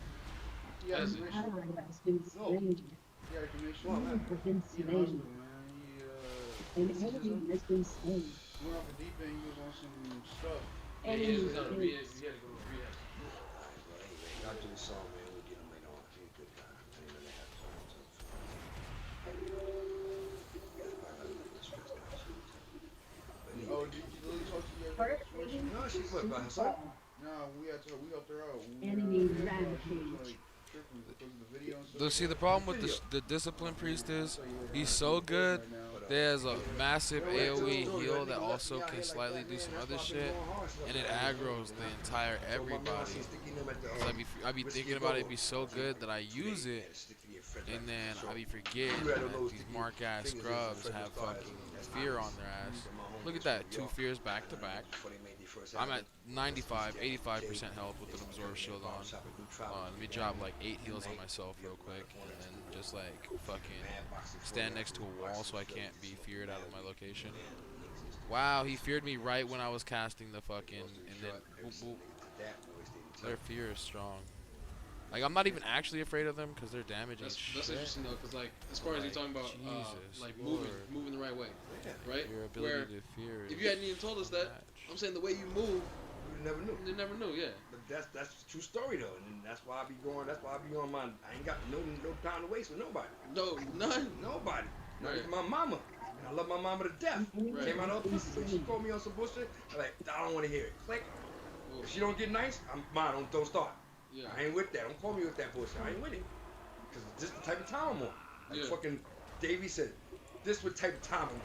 Pezzy. No. Yeah, commission. Well, man. He in the hospital, man. He went off the deep end. He was on some stuff. Yeah, he was on a rehab. He had to go to rehab. Alright, well, anyway, y'all do the song, man. We'll get him later on. He's a good guy. I ain't gonna have time to. Oh, did Lily talk to you guys? No, she what about herself? No, we helped her out. Enemy She was rampage. like tripping because of the video and stuff. See, the problem with the discipline priest is he's so good, There's a massive AoE heal that also can slightly do some other shit, and it aggroes the entire everybody. So I be thinking about it, it'd be so good that I use it, and then I be forgetting that these mark ass scrubs have fucking fear on their ass. Look at that, 2 fears back to back. I'm at 95, 85% health with an absorb shield on. Let me drop like 8 heals on myself real quick, and then just like fucking stand next to a wall so I can't be feared out of my location. Wow, he feared me right when I was casting the fucking, and then boop boop. Their fear is strong. Like, I'm not even actually afraid of them because they're damaging That's shit. interesting though, because like as far as you're talking about like moving the right way, right? Your ability Where to fear if you hadn't even told us that, I'm saying the way you move, You never knew. you never knew, yeah. But that's a true story though, and that's why I be going. That's why I be on my. I ain't got no time to waste with nobody. No, none. Nobody. Not Right. even my mama. And I love my mama to death. Right. Came out of her pussy, but she called me on some bullshit. I'm like, I don't want to hear it. Click. If she don't get nice, I'm mine. Don't start. Yeah. I ain't with that. Don't call me with that bullshit. I ain't with it. Cause this the type of time I'm on. Like Yeah. fucking Davey said, this what type of time I'm on.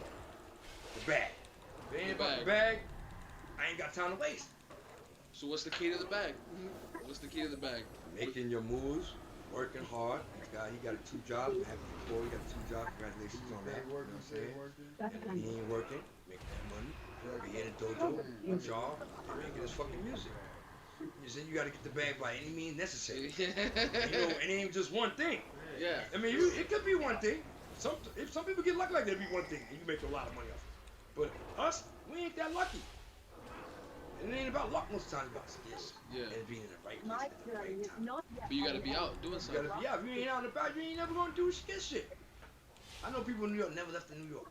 The bag. If it ain't about the bag, I ain't got time to waste. So what's the key to the bag? What's the key to the bag? Making your moves, working hard. This guy, he got 2 jobs. Happy before he got 2 jobs. Congratulations on that. You know what I'm saying? And he ain't working, making that money. Be in a dojo, a job, and making his fucking music. You said you got to get the bag by any means necessary. You know, it ain't just one thing. Yeah. I mean, it could be one thing. If some people get lucky like that, it'd be one thing, and you make a lot of money off it. But us, we ain't that lucky. And it ain't about luck most times, about skills. Yeah. And being in the right place at the right time. But you gotta be out doing You something. gotta be out. If you ain't out and about, you ain't never gonna do shit. I know people in New York never left in New York.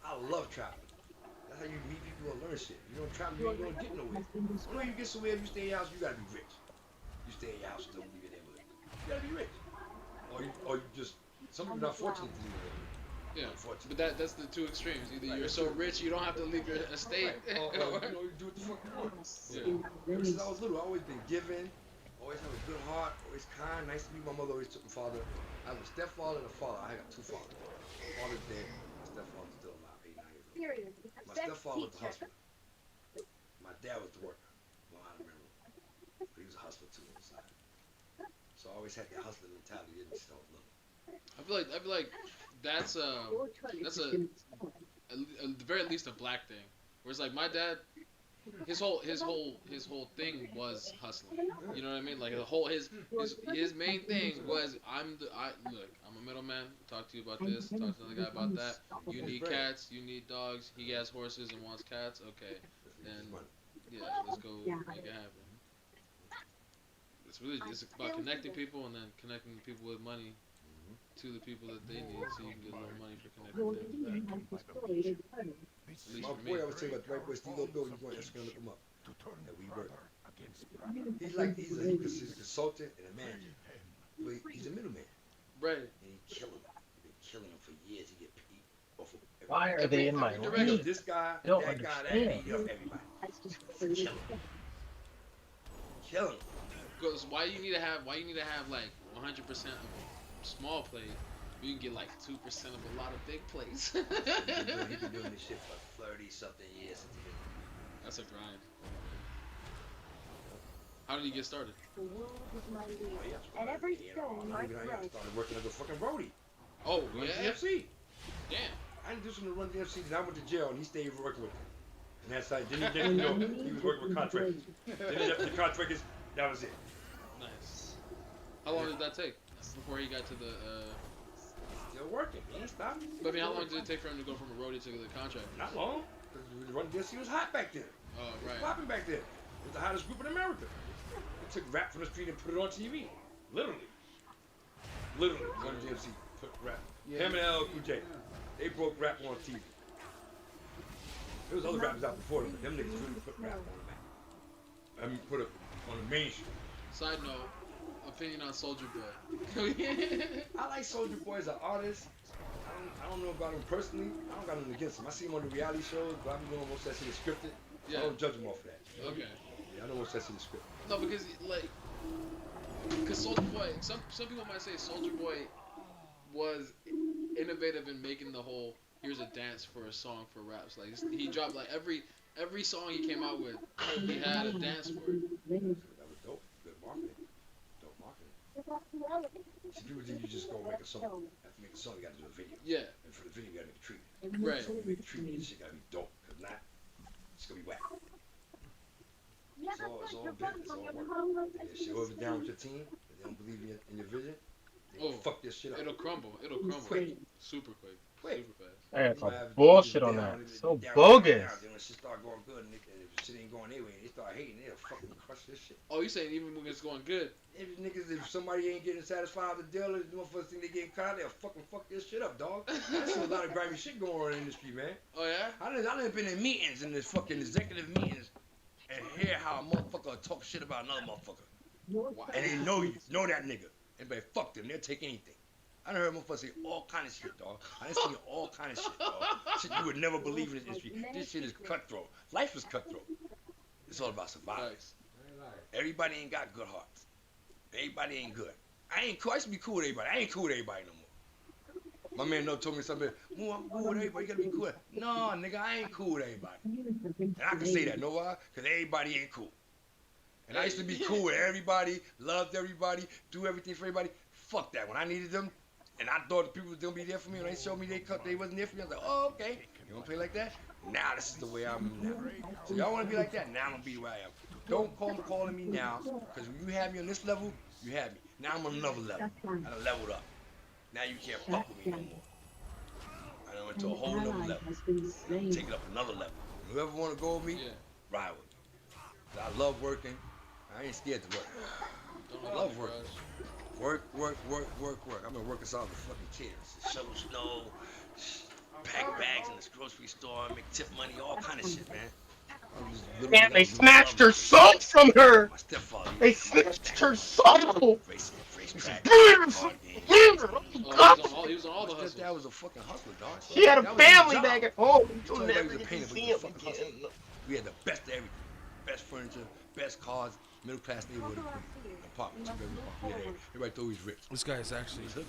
I love traveling. That's how you meet people and learn shit. You don't travel, you ain't gonna get nowhere. The way you get somewhere, if you stay in your house, you gotta be rich. You stay in your house, don't leave your neighborhood. You gotta be rich. Or you just, some people not fortunate to leave their neighborhood. Yeah. But that's the two extremes. Either you're so rich you don't have to leave your estate. Or, you know, you do what the fuck you want. Yeah. Ever since I was little, I always been giving, always have a good heart, always kind, nice to me. My mother always took my father. I have a stepfather and a father. I got 2 fathers. My father's dead. My stepfather's still alive, 8, 9 years old. My stepfather was the hustler. My dad was the worker. Behind the railroad. But he was a hustler too on the side. So I always had that hustling mentality in me since I was little. I feel like that's at the very least a black thing. Whereas like my dad, his whole thing was hustling. You know what I mean? Like his main thing was I'm a middleman. Talk to you about this. Talk to another guy about that. You need cats. You need dogs. He has horses and wants cats. Okay, then yeah, let's go make it happen. It's about connecting people and then connecting people with money to the people that they need, so you can get a little money for connecting them. My boy, I was telling you about the right boy, Steve Bill. You go on Instagram, look him up. That we work. He's a consultant and a manager, but he's a middleman. Right. And he killing him. He's been killing him for years. He get paid off of everybody. Why are they in my league? This guy, I don't that guy, that understand. beat up everybody. Killing him. Killing him. Because why you need to have like 100% of small plays, you can get like 2% of a lot of big plays. He's been doing this shit for 30-something years. That's a grind. How did he get started? And every stone I started working as a fucking roadie. Oh, Run yeah? DFC. Damn. I introduced him to Run DFC, then I went to jail, and he stayed working with me. And that's how then you know, he was working with contractors. Then after the contractors, that was it. Nice. How long did that take before he got to the? Still working. He ain't stopped. But I mean, how long did it take for him to go from a roadie to the contract? Not long. Because Run DFC was hot back then. Oh, It right. was popping back then. It was the hottest group in America. They took rap from the street and put it on TV. Literally. Run DFC put rap. Him and LL Cool J. They broke rap on TV. There was other rappers out before them, but them niggas really put rap on the map. I mean, put it on the mainstream. Side note, opinion on Soldier Boy. I like Soldier Boy as an artist. I don't know about him personally. I don't got nothing against him. I see him on the reality shows, but I be doing most of that shit is scripted. Yeah. I don't judge him off of that. Okay. Yeah, I know most of that shit is scripted. No, because Soldier Boy, some people might say Soldier Boy was innovative in making the whole. Here's a dance for a song for raps. Like he dropped like every song he came out with, he had a dance for it. That was dope. Good marketing. Dope marketing. See, people think you just go make a song. After you make a song, you gotta do a video. Yeah. And for the video, you gotta make a treatment. Right. You make a treatment, this shit gotta be dope. Cause not, it's gonna be whack. It's all business. It's all work. And if shit goes down with your team, and they don't believe in your vision, they fuck this shit up. It'll crumble. It'll crumble. Quick. Super quick. Quick. Super fast. That's some bullshit on that. So bogus. Then when shit start going good, and if shit ain't going their way, they start hating, they'll fucking crush this shit. Oh, you saying even when it's going good? If somebody ain't getting satisfied with the deal, the motherfuckers think they getting caught, they'll fucking fuck this shit up, dog. There's a lot of grimy shit going on in the industry, man. Oh yeah? I done been in meetings, in this fucking executive meetings, and hear how a motherfucker talk shit about another motherfucker. Wow. And they know you, know that nigga. And they fuck them, they'll take anything. I done heard motherfuckers say all kind of shit, dog. I done seen all kind of shit, dog. Shit you would never believe in this industry. This shit is cutthroat. Life is cutthroat. It's all about survival. Everybody ain't got good hearts. Everybody ain't good. I used to be cool with everybody. I ain't cool with everybody no more. My man told me something. Moo, I'm cool with everybody. You gotta be cool. No, nigga, I ain't cool with everybody. And I can say that. Know why? Because everybody ain't cool. And I used to be cool with everybody, loved everybody, do everything for everybody. Fuck that. When I needed them, and I thought the people was gonna be there for me, when they showed me they wasn't there for me, I was like, oh, okay. You wanna play like that? Now this is the way I'm now. So y'all wanna be like that? Now I'm gonna be the way I am. Don't come calling me now, because when you have me on this level, you have me. Now I'm on another level. I done leveled up. Now you can't fuck with me no more. I done went to a whole nother level. Take it up another level. Whoever wanna go with me, ride with me. I love working. I ain't scared to work. I love working. Work. I've been working since I was a fucking kid. Shovel snow, pack bags in this grocery store, make tip money, all kind of shit, man. Man, they snatched her soul from her. My stepfather. They snatched her soul. Racetrack. Oh, he was on all the hustles. That was a fucking hustler, dog. She had a family back at home. You'll never get get to see him again. We had the best of everything. Best furniture, best cars, middle class neighborhood apartments. Everybody thought he was rich. This guy is actually rich.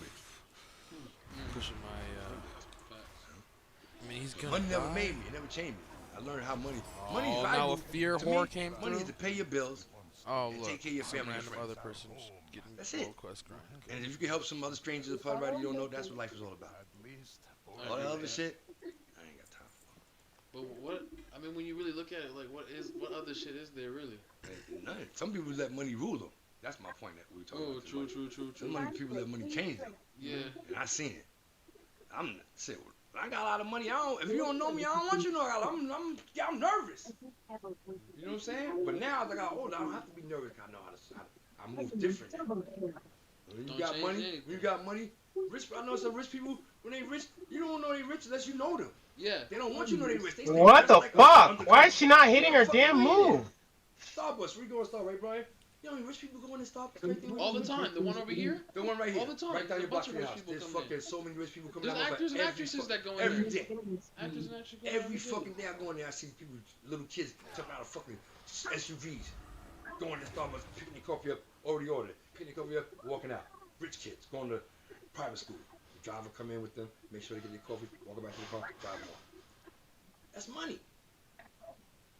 Pushing my. I mean, he's gonna. Money never made me. It never changed me. I learned how money. Money's Oh, valuable. now a fear To whore me, came money through. is to pay your bills. Oh, and look, take care of your some family and random friends. other person getting That's it. gold quest grind. Okay. And if you can help some other strangers upon right you don't know, that's what life is all about. All that other shit, I ain't got time for. But what? I mean, when you really look at it, like, what other shit is there really? None. Some people let money rule them. That's my point that we were talking about. True. Some money people let money change them. Yeah. And I seen it. I'm shit. I got a lot of money. If you don't know me, I don't want you to know. I'm nervous. You know what I'm saying? But now as I got older, I don't have to be nervous. I know how I move different. When you got money, rich. I know some rich people. When they rich, you don't know they rich unless you know them. Yeah. They don't want you to know they rich. They What the fuck? Why is she not hitting her damn move? Starbucks. We going to Starbucks, right, Brian? You know, rich people go in Starbucks. All the time. The one over here? The one right here. All the time. Right down your block from your house. People There's come fucking so many rich people coming There's out. actors and actresses that go in every there. day. Actors and actresses go Every fucking day I go in there, I see people, little kids, jumping out of fucking SUVs, going to Starbucks, picking their coffee up, already ordered, picking their coffee up, walking out. Rich kids going to private school. The driver come in with them, make sure they get their coffee, walk back to the car, drive them off. That's money.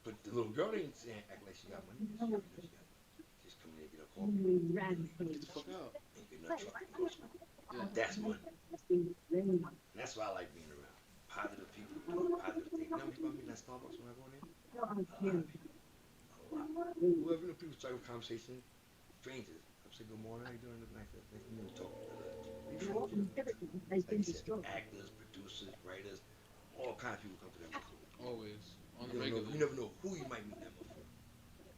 But the little girl ain't saying act like she got money. She's coming in and get her coffee. Get the fuck out. Ain't getting no truck and go to school. That's money. And that's why I like being around. Positive people doing positive things. You know people I meet at Starbucks when I go in there? A lot of people. A lot. Whoever the people start a conversation, strangers. I'm saying, good morning, how you doing? Nice to meet you. Talk. Like you said, actors, producers, writers, all kinds of people come to that motherfucker. Always. On the You regular. never know who you might meet in that motherfucker.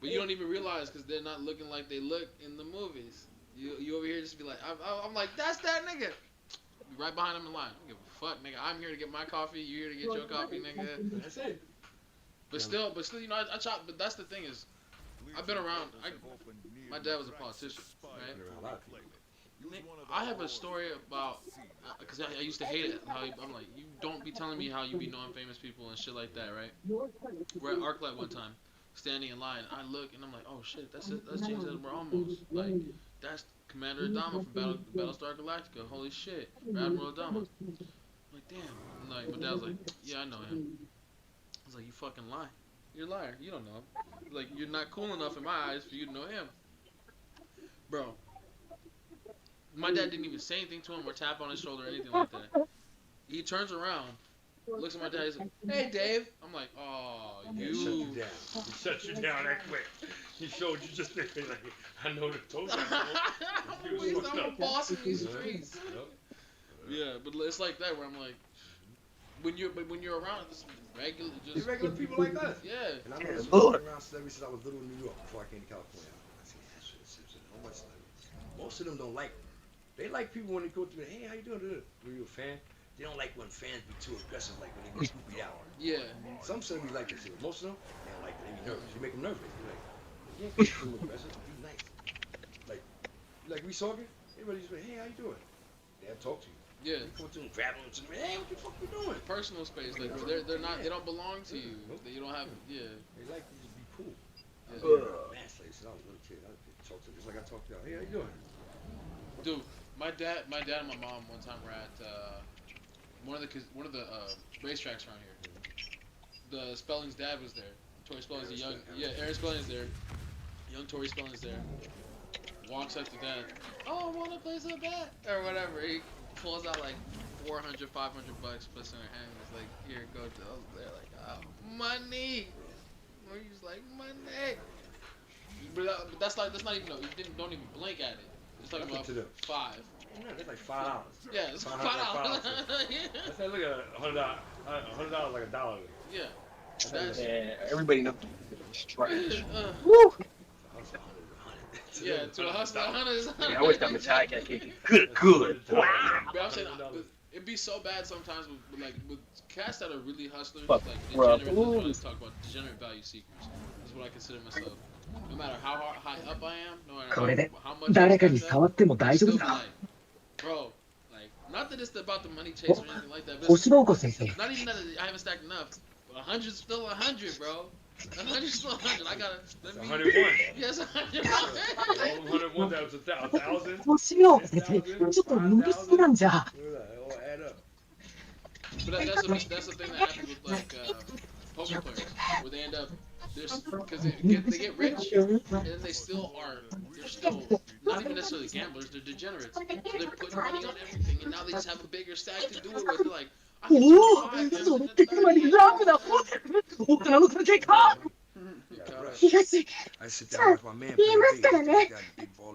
But you don't even realize because they're not looking like they look in the movies. You over here just be like, I'm like, that's that nigga. Be right behind him in line. I don't give a fuck, nigga. I'm here to get my coffee. You here to get your coffee, nigga. That's it. But still, you know, I chop. But that's the thing is, I've been around. My dad was a politician, right? I have a story about because I used to hate it. I'm like, you don't be telling me how you be knowing famous people and shit like that, right? We're at ArcLight one time, standing in line. I look and I'm like, oh shit, that's James Edward Ramos. Like, that's Commander Adama from Battlestar Galactica. Holy shit, Admiral Adama. I'm like, damn. Like, my dad was like, yeah, I know him. I was like, you fucking lie. You're a liar. You don't know him. Like, you're not cool enough in my eyes for you to know him. Bro. My dad didn't even say anything to him or tap on his shoulder or anything like that. He turns around, looks at my dad, he's like, hey, Dave. I'm like, oh, you. Shut you down. He shut you down that quick. He showed you just like, I know the toes. He's not a boss in these streets. Yeah, but it's like that where I'm like, when you're around this regular, just regular people like us. Yeah. And I know this was around celebrities since I was little in New York before I came to California. I see that shit. How much celebrities? Most of them don't like me. They like people when they go through. Hey, how you doing? Were you a fan? They don't like when fans be too aggressive, like when they get scooped out. Yeah. Some celebrities like this shit. Most of them, they don't like it. They be nervous. You make them nervous. You're like, you can't be too aggressive. Be nice. Like we talking. Everybody just like, hey, how you doing? They'll talk to you. Yeah. You come to them, grab them, and say, hey, what the fuck you doing? Personal space, like they're not, they don't belong to you. You don't have, yeah. They like to just be cool. Yeah. Man, since I was a little kid, I talk to them just like I talk to y'all. Hey, how you doing? Dude, my dad and my mom one time were at one of the racetracks around here. The Spelling's dad was there. Tori Spelling's the young, Aaron Spelling's there. Young Tori Spelling's there. Walks up to dad. Oh, I want to play some bat or whatever. He pulls out like $400, $500, puts in her hand. It's like, here, go to. They're like, oh, money. Or he's like, money. But that's not even. No, you don't even blink at it. It's like about $5. Yeah, that's like $5. Yeah, it's $5. That's like, look at $100 like $1. Yeah. Yeah, everybody knows it's trash. Woo! Yeah, to a hustler, 100 is 100. Yeah, I always got Metallica kicking. Good. Wow. But I'm saying, it'd be so bad sometimes with cats that are really hustlers, Fuck, like bro. degenerate. That's what I talk about. Degenerate value seekers. That's what I consider myself. No matter how high up I am, no matter how much I still be like, bro, like, not that it's about the money chase or anything like that, but it's not even that I haven't stacked enough. 100's still 100, bro. 100's still 100. I gotta. Let me. 101. Yes, 100. 101. That was 1,000. 年を経てちょっと伸びすぎなんじゃ。 All add up. But that's the thing that happens with like poker players, where they end up because they get rich and then they're still not even necessarily gamblers, they're degenerates. So they're putting money on everything, and now they just have a bigger stack to do it with. They're like, I can do 5 ってつまりラブだ。大人の時計か。 東。 I sit down with my man. 言いますからね。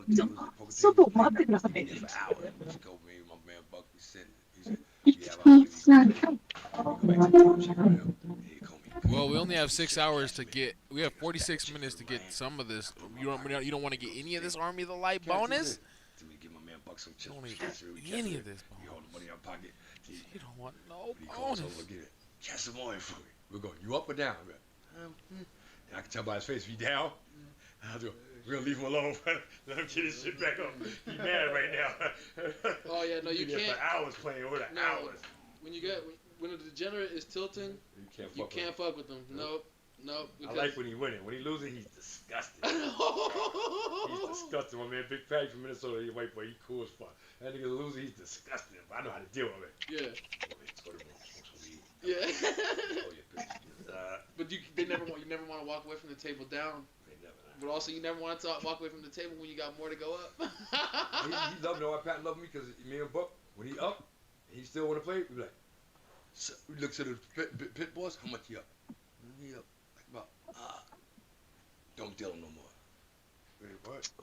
じゃあ、外待ってください。 For hours. Just go me, my man Buck be sitting. He said, Well, we only have 6 hours to get. We have 46 minutes to get some of this. You don't want to get any of this Army of the Light bonus? Give my man Buck some chips. Don't want any of this bonus. You hold the money in our pocket. You don't want no bonus. bonus. Catch some more for me. We're going. You up or down? And I can tell by his face if he down. I'll do. We're gonna leave him alone. Let him get his shit back up. He's mad right now. Oh yeah, no, you can't. For hours playing over the hours. When a degenerate is tilting, you can't fuck with them. Nope. I like when he winning. When he losing, he's disgusting. He's disgusting. My man, Big Patty from Minnesota, he white boy, he cool as fuck. That nigga losing, he's disgusting. I know how to deal with it. Yeah. But you never want to walk away from the table down. But also, you never want to walk away from the table when you got more to go up. he loved me. Why Pat loved me? Because me and Buck, when he up, and he still want to play, we be like, so we look to the pit boss, how much he up? He up like about, don't deal him no more.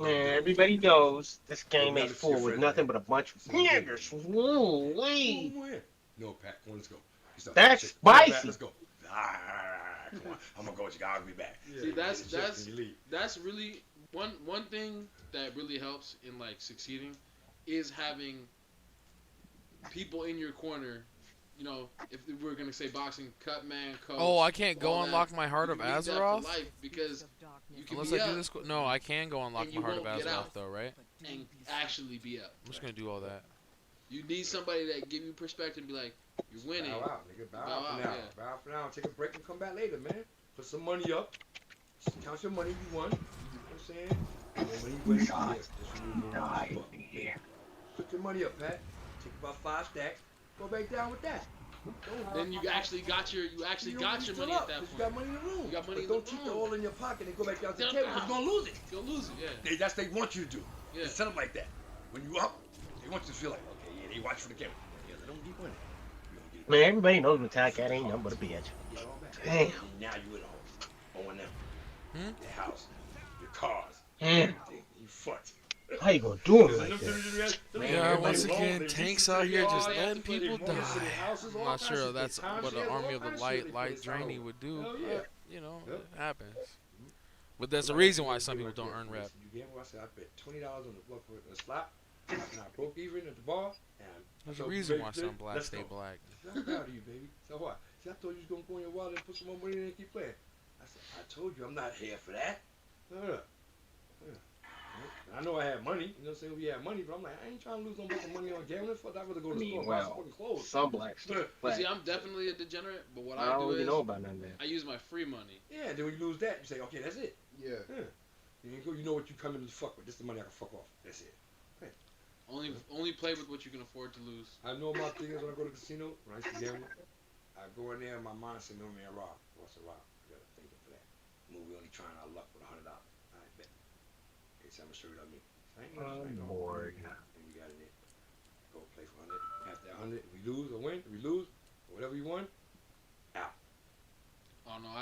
Yeah, everybody knows this game ain't full with nothing but a bunch of niggers. Woo, wee. No, Pat, come on, let's go. That's spicy. Let's go. Come on, I'm gonna go with you. I'll be back. See, that's really one thing that really helps in like succeeding is having people in your corner. You know, if we're gonna say boxing, cut man, coach. Oh, I can't go unlock my Heart of Azeroth? Because you can unless be I do this. No, I can go unlock my Heart of Azeroth though, right? And actually be up. I'm just gonna do all that. You need somebody that give you perspective and be like, you're winning. Bow out, nigga. Bow out for now. Yeah. Bow out for now. Take a break and come back later, man. Put some money up. Just count your money you won. You know what I'm saying? And then when you win, just remove the money. Put your money up, Pat. Take about 5 stacks. Go back down with that. Then you actually got your money at that point. You got money in the room. You got money but in don't the keep it room. all in your pocket and go back down to the No, table because you're gonna lose it. You'll lose it, yeah. That's what they want you to do. Yeah. They set up like that. When you up, they want you to feel like, okay, yeah, they watch for the camera. Yeah, they don't keep winning. Man, everybody knows Metallica Cat ain't nothing but a bitch. Damn. Now you at home. Owing them. Your house. Your cars. Damn. Everything. You fucked. How you gonna do it like that? Yeah, once again, tanks out here just letting people die. I'm not sure that's what an Army of the Light Drainy would do, but, you know, it happens. But there's a reason why some people don't earn rep. You gamble, I said, I bet $20 on the slot, and I broke even at the bar, and There's a reason why some blacks stay black. I'm proud of you, baby. So what? See, I told you was gonna go in your wallet and put some more money in and keep playing. I said, I told you I'm not here for that. I know I had money, you know what I'm saying? We had money, but I'm like, I ain't trying to lose no fucking money on gambling. Fuck, I'd rather go to the store and buy some fucking clothes. Some blacks. See, I'm definitely a degenerate, but what I I don't do really is know about none of that. I use my free money. Yeah, then when you lose that, you say, okay, that's it. Yeah. You know what you come in to fuck with. This is the money I can fuck off. That's it. Only play with what you can afford to lose. I know my thing is when I go to the casino, when I used to gamble, I go in there and my mind says, no man, Rob. What's a Rob? I gotta think of that. We only trying our luck with $100. I bet. Hey, so I'm gonna show you what I mean. I'm bored. And we got in there. Go play for 100. After 100, if we lose or win, if we lose, or whatever you won, out. Oh no,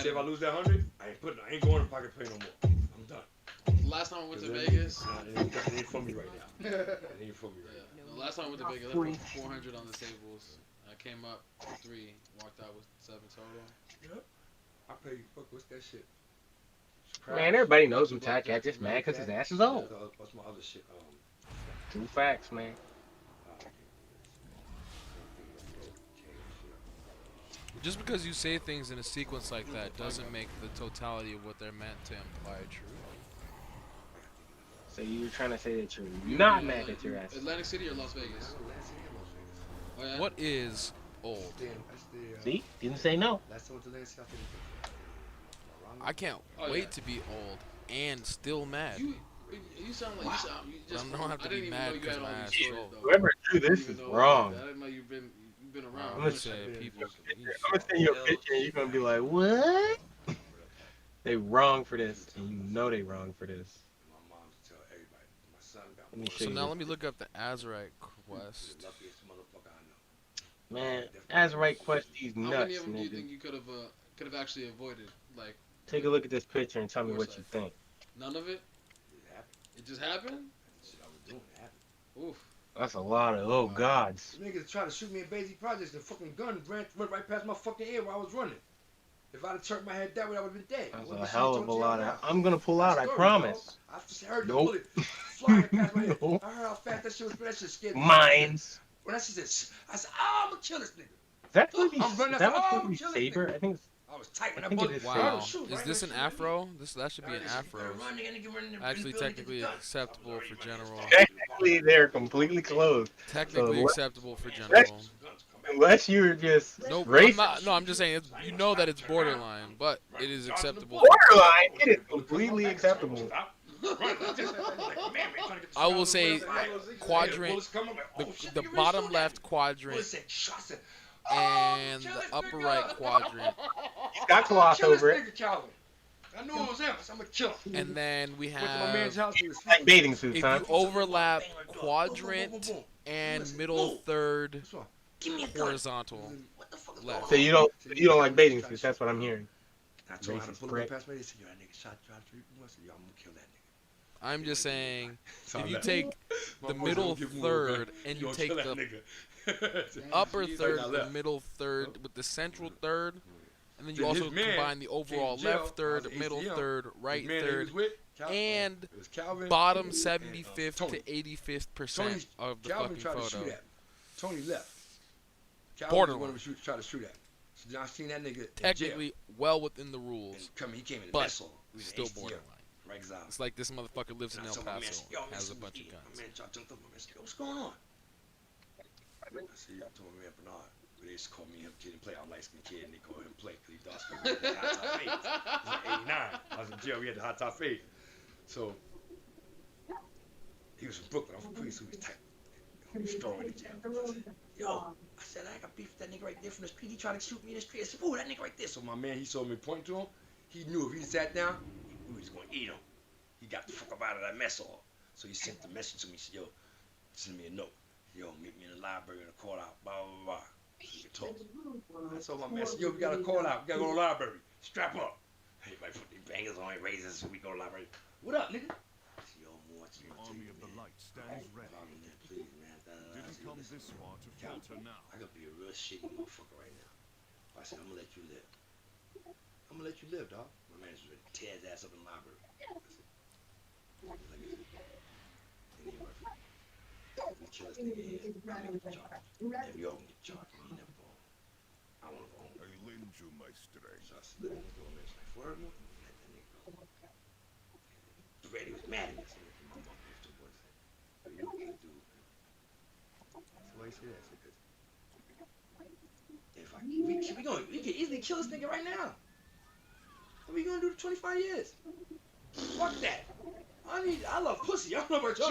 Say if I lose that 100, I ain't going to pocket play no more. I'm done. The last time I went to Vegas. It ain't for me right now. It ain't for me right now. The last time I went to Vegas, I put 400 on the tables. I came up 3, walked out with 7 total. Yep. I pay you. Fuck, what's that shit? Man, everybody knows Metallica Cat just mad because his ass is old. What's my other shit? True facts, man. Just because you say things in a sequence like that doesn't make the totality of what they're meant to imply true. So you're trying to say that you're not mad at your ass? Atlantic City or Las Vegas? Oh, yeah? What is old? See? Didn't say no. I can't wait to be old and still mad. You sound like you just. I don't have to be mad because my ass is old. Whoever drew this is wrong. I didn't know you've been around. I'm gonna send you a picture and you're gonna be like, what? They wrong for this, and you know they wrong for this. Let me show So you now this. let me look up the Azurite quest. Man, Azurite quest these How many nuts, of them do you nigga. think you could have actually avoided? Like, Take a look at this picture and tell me what you think. none of it? It just happened? Oof. That's a lot of gods. Niggas tried to shoot me in Basic Projects. The fucking gun went right past my fucking ear while I was running. If I'd have turned my head that way, I would have been dead. That's a hell of a lot of. I'm gonna pull out, I promise. I just heard the Nope. bullet flying past my head. Nope. I heard how fast that shit was. That shit scared me. Mines. When that shit said, I said, oh, I'm gonna kill this nigga. Is that supposed to be, I'm running is that after- what's oh, supposed to be kill this Saber? nigga. I think it's, I was tight when I that think it bullet. is Wow, Saber. is this an afro? That should be an afro. Actually, technically acceptable for general. Technically, they're completely closed. Technically So, acceptable for general. Unless you're just Nope, racist. I'm just saying, you know that it's borderline, but it is acceptable. Borderline, it is completely acceptable. I will say quadrant, the bottom left quadrant, and the upper right quadrant. He's got cloth over it. I knew it was him. I'm gonna kill him. And then we Went to my man's have, house. He was Like bathing suits, if huh? you overlap quadrant and middle third horizontal left. So you don't like bathing suits. That's what I'm hearing. I told him how to Racist pull prick. up past me. They said, yo, that nigga shot you. I said, yo, I'm gonna kill that nigga. I'm just saying, So if I you left. take My the boys middle don't give me a third gun. and You you gonna take kill that the nigga. upper He's third, like, I the left. middle third with the central third, and then you Then also his man combine the overall came to jail. left third, I was middle ATM. third, His right man that he third, was with, and it was Calvin bottom and, 75th Tony. to 85th percent Tony's- of the Calvin fucking tried to photo. shoot at me. Tony left. Calvin Borderline. was the one who tried to shoot at me. So then I seen that nigga in jail. Technically, well within the rules, He came in the but vessel. We was still ATM. borderline. Right exile. It's like this motherfucker lives in And I El told my man, Paso, yo, man, has a some bunch of weed. guns. My man jumped up. My man said, yo, what's going on? I said, I told my man Bernard. But they used to call me him kid and play. I'm light skinned kid, and they call him play because he dark skinned. He had the hot top fade. It was like 89. I was in jail. We had the hot top fade. So he was from Brooklyn. I'm from Queens, so he was tight. Storming the jail. I said, yo, I said, I got beef with that nigga right there from the street. He tried to shoot me in the street. I said, ooh, that nigga right there. So my man, he saw me point to him. He knew if he sat down, we was going to eat him. He got the fuck up out of that mess hall. So he sent the message to me. He said, yo, send me a note. Yo, meet me in the library in the call out. Blah, blah, blah. We can talk. I told my man, yo, we got to call out. We got to go to the library. Strap up. Everybody put their bangers on, their razors, so we go to the library. What up, nigga? I said, yo, The army of the light stands ready. Please, man. Didn't come this far to falter now. I could be a real shitty motherfucker right now. I said, I'm gonna let you live. I'm gonna let you live, dog. My manager's ready to tear his ass up in the library. I said, like I said, Indian Murphy. We kill this nigga here. I'm gonna get charged. If you all gonna get charged, you never go home. I wanna go home. I lend you my strength. So I said, let me go in there. It's like, for her, let that nigga go. Brady was mad at me. I said, my mom was too boys. You know what you do, man. That's why he said that. I said, cause if we can easily kill this nigga right now. What we gonna do to 25 years? Fuck that. I love pussy. I don't know about y'all.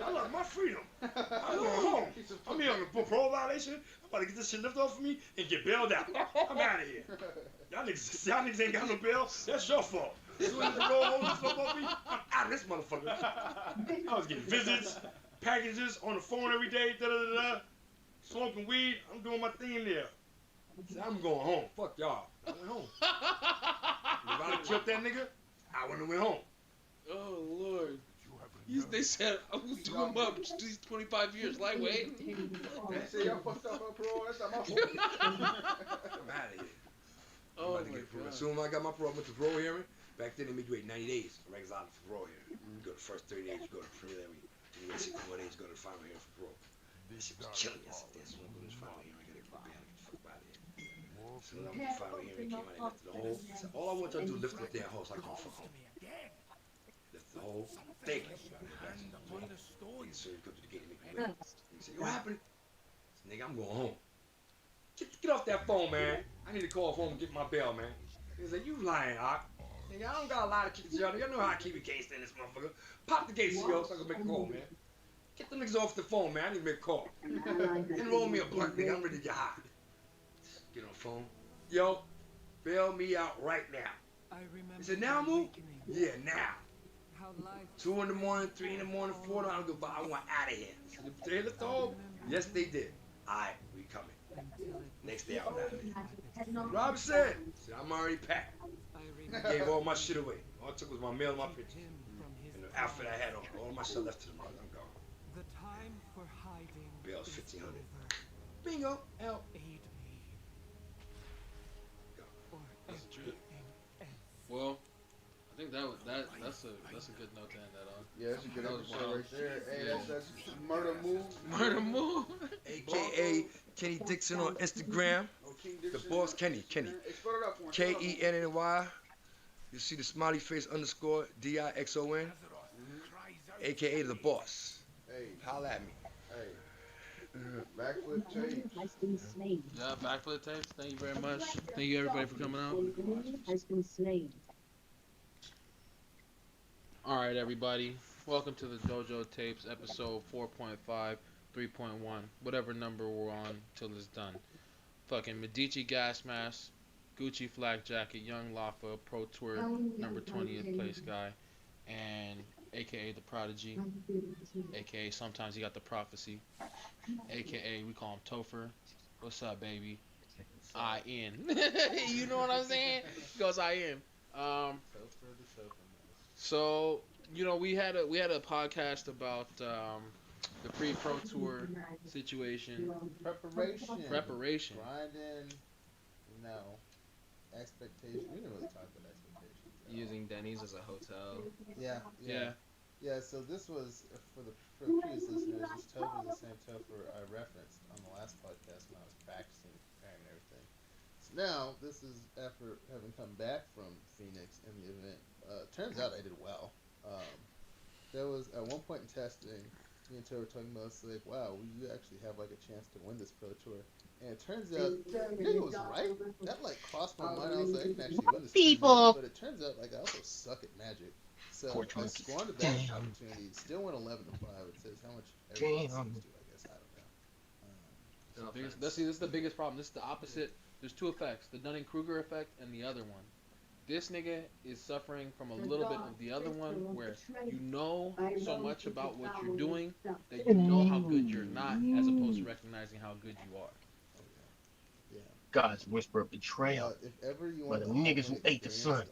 I love my freedom. I'm going home. I'm here on a parole violation. I'm about to get this shit lifted off of me and get bailed out. I'm out of here. Y'all niggas ain't got no bail. That's your fault. As soon as the parole holder flip off me, I'm out of this motherfucker. I was getting visits, packages on the phone every day, smoking weed. I'm doing my thing there. So I'm going home. Fuck y'all. I went home. If I'd have killed that nigga, I wouldn't have went home. Oh Lord. They said I was doing up these 25 years lightweight. They say y'all fucked up my parole. That's not my fault. I'm out of here. Oh my God. God. As soon as I got my parole, I went to parole hearing. Back then they made you wait 90 days for exile for parole hearing. You go to the first 30 days, you go to preliminary. Then you wait 61 days, you go to the final hearing for parole. This shit was killing me. I said, that's when I go to this final hearing. I gotta get the fuck out of here. So when I went to the final hearing, came out and lifted the whole. I said, all I want y'all to do is lift up that hole so I can fuck home. Lift the whole thing. So you come to the gate and make me wait. He said, what happened? I said, nigga, I'm going home. Get off that phone, man. I need to call home and get my bail, man. He said, you lying, Ock. Nigga, I don't got a lot of kids, y'all. Y'all know how I keep it gangsta in this motherfucker. Pop the gate, CO, so I can make a call, man. Get them niggas off the phone, man. I need to make a call. Enroll me a blunt, nigga. I'm ready to get high. Get on the phone. Yo, bail me out right now. He said, now move? Yeah, now. 2 in the morning, 3 in the morning, 4 I don't go by. I want out of here. Did they lift the hole? Yes, they did. Alright, we coming. Next day, I'm out of here. Rob said, I'm already packed. I gave all my shit away. All I took was my mail and my pictures. And the outfit I had on. All my shit left to the mother. I'm gone. The time for hiding. Bail's 1,500. Bingo. Help. That's true. Well, I think that's a good note to end that on. Yeah, that's a good episode right there. Hey, that's Murder Move. Murder Move. AKA Kenny Dixon on Instagram. The boss Kenny. KENNY. You see the smiley face _ DIXON. AKA the boss. Hey, holla at me. Hey. Backflip tapes. Yeah, backflip tapes. Thank you very much. Thank you everybody for coming out. Has been slain. All right, everybody. Welcome to the Dojo Tapes, episode 4.5, 3.1, whatever number we're on till it's done. Fucking Medici Gas Mask, Gucci Flak Jacket, Young Lafa, Pro Tour, number 20th place guy, and AKA the Prodigy, AKA sometimes he got the Prophecy, AKA we call him Topher. What's up, baby? I in. You know what I'm saying? He goes I in. So, you know, we had a podcast about the pre-pro tour situation. Preparation. Grinding. Expectation. We didn't really talk about expectations. Using Denny's as a hotel. Yeah. So this was for the previous listeners. This Topher is the same Topher I referenced on the last podcast when I was practicing, preparing and everything. So now this is after having come back from Phoenix in the event. Turns out I did well. There was at one point in testing, me and Topher were talking about, it's like, wow, you actually have like a chance to win this pro tour. And it turns out, Nigga was right. That like crossed my mind. I was like, I can actually win this tournament. But it turns out like I also suck at Magic. So I squandered that opportunity. Still went 11-5. It says how much everyone seems to. I guess I This is the biggest problem. This is the opposite. There's two effects: the Dunning-Kruger effect and the other one. This nigga is suffering from a little bit of the other one, where you know so much about what you're doing that you know how good you're not, as opposed to recognizing how good you are. God's whisper of betrayal. If ever you But want the niggas who ate the sun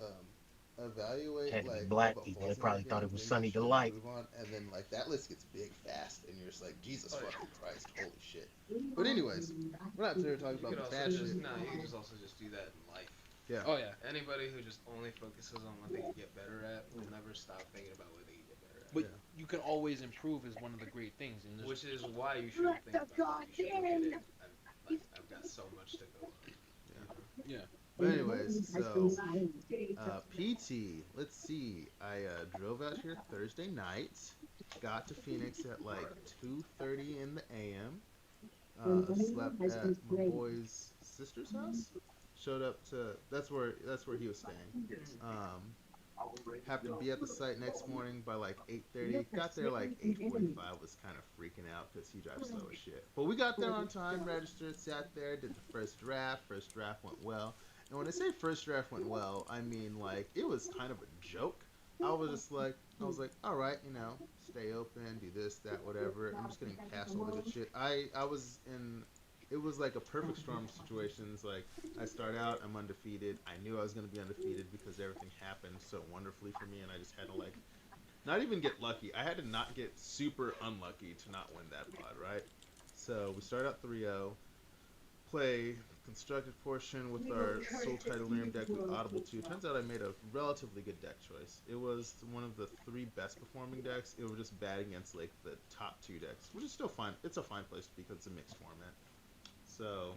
evaluate had to be like black all the people. They faults in probably the thought game, it was then Sunny you should Delight. move on, and then like that list gets big fast, and you're just like, Jesus fucking Christ, holy shit. But anyways, we're not here talking about the bad shit. No, you can just also just do that in life. Yeah. Oh yeah. Anybody who just only focuses on what they can get better at will never stop thinking about what they can get better at. But you can always improve is one of the great things. And Which is why you shouldn't think about it. You should look at it. I've got so much to go on. Yeah. But anyways, so PT. Let's see. I drove out here Thursday night. Got to Phoenix at like 2:30 in the a.m. Slept at my boy's sister's house. Showed up to that's where he was staying. Happened to be at the site next morning by like 8:30. Got there like 8:45. Was kind of freaking out because he drives slow as shit. But we got there on time. Registered, sat there, did the first draft. First draft went well. And when I say first draft went well, I mean like it was kind of a joke. I was like, all right, you know, stay open, do this, that, whatever. I'm just getting past all the good shit. It was like a perfect storm of situations. Like, I start out, I'm undefeated. I knew I was going to be undefeated because everything happened so wonderfully for me, and I just had to, like, not even get lucky. I had to not get super unlucky to not win that pod, right? So, we start out 3-0, play constructed portion with our Soul Titanium deck with Audible 2. Turns out I made a relatively good deck choice. It was one of the 3 best performing decks. It was just bad against, like, the top 2 decks, which is still fine. It's a fine place to be because it's a mixed format. So,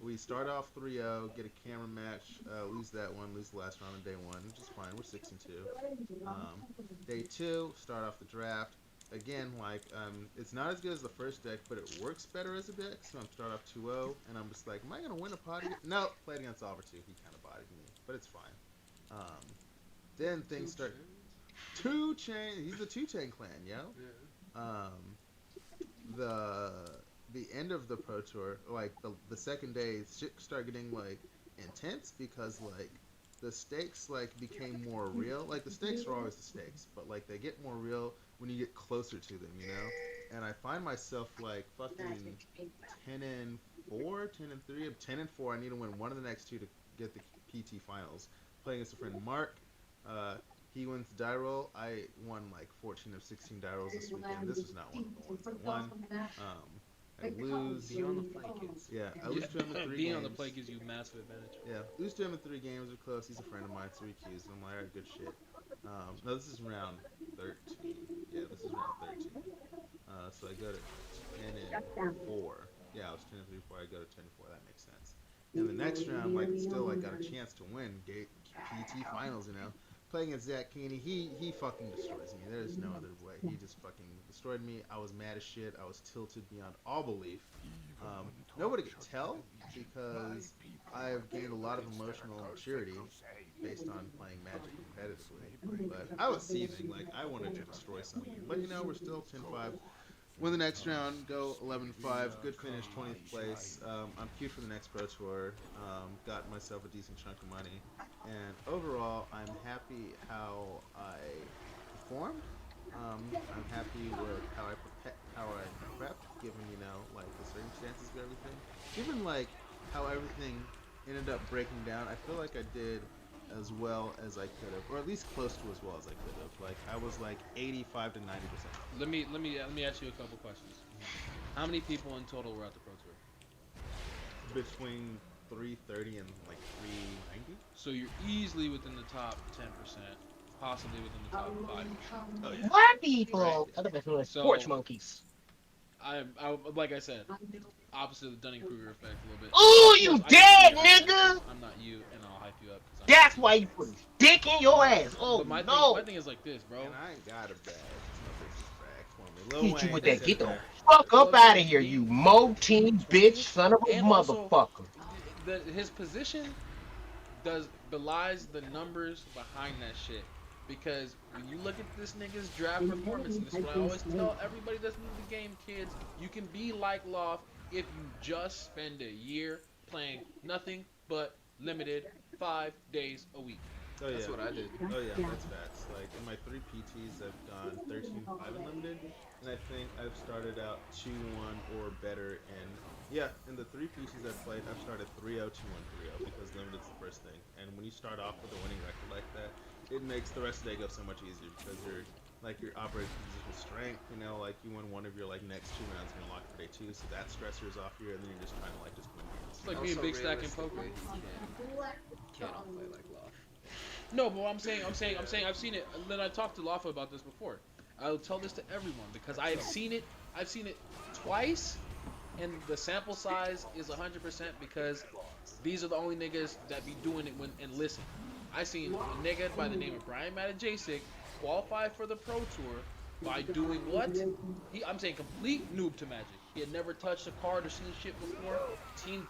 we start off 3-0, get a camera match, lose that one, lose the last round on day 1, which is fine. We're 6-2. Day 2, start off the draft. Again, like, it's not as good as the first deck, but it works better as a deck. So I'm start off 2-0, and I'm just like, am I gonna win a pot again? No, played against Oliver 2. He kind of bodied me, but it's fine. Then things start. 2-chain. He's the 2-chain clan, yo. The end of the Pro Tour, like the second day, shit started getting like intense because like the stakes like became more real. Like the stakes are always the stakes, but like they get more real when you get closer to them, you know. And I find myself like fucking 10-4, 10-3, 10-4. I need to win one of the next 2 to get the PT finals. Playing against a friend Mark. He wins the die roll. I won like 14 of 16 die rolls this weekend. This was not one of the ones I won. I lose. Be on the play, kids. Yeah, I lose to him in 3 games. Being on the play gives you massive advantage. Yeah, lose to him in 3 games. We're close. He's a friend of mine, so he accused him. I'm like, alright, good shit. No, this is round 13. Yeah, this is round 13. So I go to 10-4. Yeah, I was 10-3 before I go to 10-4. That makes sense. And the next round, like, still, like, got a chance to win. PT finals, you know. Playing against Zach Keeney, he fucking destroys me. There's no other way. He just fucking destroyed me. I was mad as shit. I was tilted beyond all belief. Nobody could tell because I've gained a lot of emotional maturity based on playing Magic competitively. But I was seething. Like, I wanted to destroy something. But, you know, we're still 10-5. Win the next round, go 11-5, good finish, 20th place. I'm queued for the next Pro Tour. Got myself a decent chunk of money. And overall, I'm happy how I performed. I'm happy with how I prepped, given, you know, like the circumstances of everything. Given, like, how everything ended up breaking down, I feel like I did as well as I could have, or at least close to as well as I could have. Like, I was like 85 to 90%. Let me ask you a couple questions. How many people in total were at the Pro Tour? Between 330 and like 390. So you're easily within the top 10%, possibly within the top 5. Oh, yeah. Black people. I think that's really sports monkeys. I like I said, opposite of the Dunning-Kruger effect a little bit. Oh, you dead, nigga! I'm not you, and I'll hype you up. That's why you put dick in your ass. Oh, but my thing is like this, bro. And I ain't got a bag. No Hit you with that. Get the fuck up out of here, you Mo-Team bitch, son of a motherfucker. His position belies the numbers behind that shit. Because when you look at this nigga's draft performance, and this is what I always tell everybody that's new to the game, kids, you can be like Loft, if you just spend a year playing nothing but limited 5 days a week. Oh, That's yeah. what I did. Oh yeah, that's facts. Like in my 3 PTs, I've gone 13-5 unlimited, and I think I've started out 2-1 or better. And yeah, in the 3 PTs I've played, I've started 3-0, 2-1, 3-0 because limited's the first thing. And when you start off with a winning record like that, it makes the rest of the day go so much easier because you're operating positional strength. You know, like you win one of your like next 2 rounds, you're gonna lock for day 2, so that stressor is off you, and then you're just trying to like just win games. It's like being big stack in poker. Can't all play like Loft. No, but what I'm saying, I've seen it. And then I talked to Lafa about this before. I'll tell this to everyone because I've seen it. I've seen it twice, and the sample size is 100% because these are the only niggas that be doing it and listen. I seen a nigga by the name of Brian Matajasic qualify for the Pro Tour by doing what? I'm saying complete noob to Magic. He had never touched a card or seen shit before. Team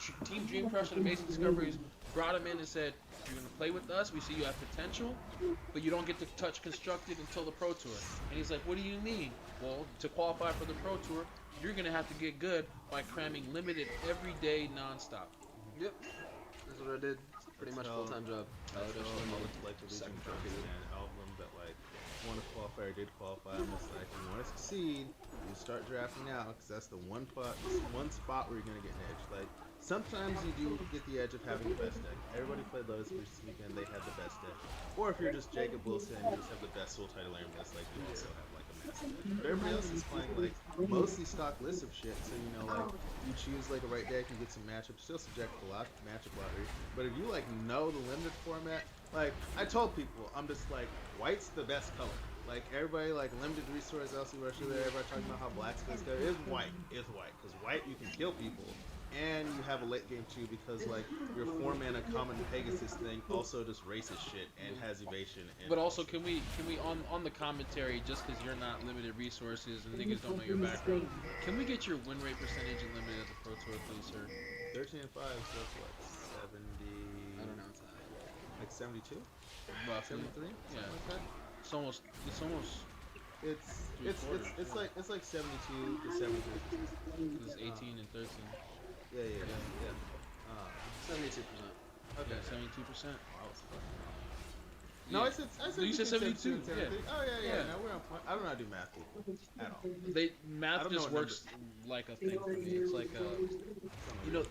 Dream Crusher, the Basic Discoveries, brought him in and said, "You're gonna play with us. We see you have potential, but you don't get to touch Constructed until the Pro Tour." And he's like, "What do you mean?" Well, to qualify for the Pro Tour, you're gonna have to get good by cramming limited every day, nonstop. Yep, that's what I did. Pretty much full time job. Like the Legion and all of them that like want to qualify or did qualify. I'm just like, you want to succeed, you start drafting now because that's the one spot where you're gonna get an edge. Like sometimes you do get the edge of having the best deck. Everybody played Lotus this weekend; they had the best deck. Or if you're just Jacob Wilson and you just have the best Soul Title Airless, like you also have like a massive deck. But everybody else is playing like mostly stock lists of shit. So you know, like you choose like a right deck, you get some matchups, still subject to a lot matchup lottery. But if you like know the limited format, like I told people, I'm just like white's the best color. Like everybody like limited resource, LC Rusher there, everybody talking about how black's the best color. It's white. It's white. Because white you can kill people. And you have a late game too because like your 4-mana common Pegasus thing also just races shit and has evasion. And but also, can we on the commentary, just because you're not limited resources and niggas don't know your background, can we get your win rate percentage in limited at the Pro Tour, please, sir? 13-5, so that's what 70. I don't know. It's like 72. Roughly. 73. Yeah. Like that. It's almost. It's like 72 to 73. It's 18 and 13. Yeah. 72%. Okay. 72%. No, I said you said 72. Yeah. Oh yeah. No, we're on point. I don't know how to do math at all. Math just works like a thing for me. It's like you know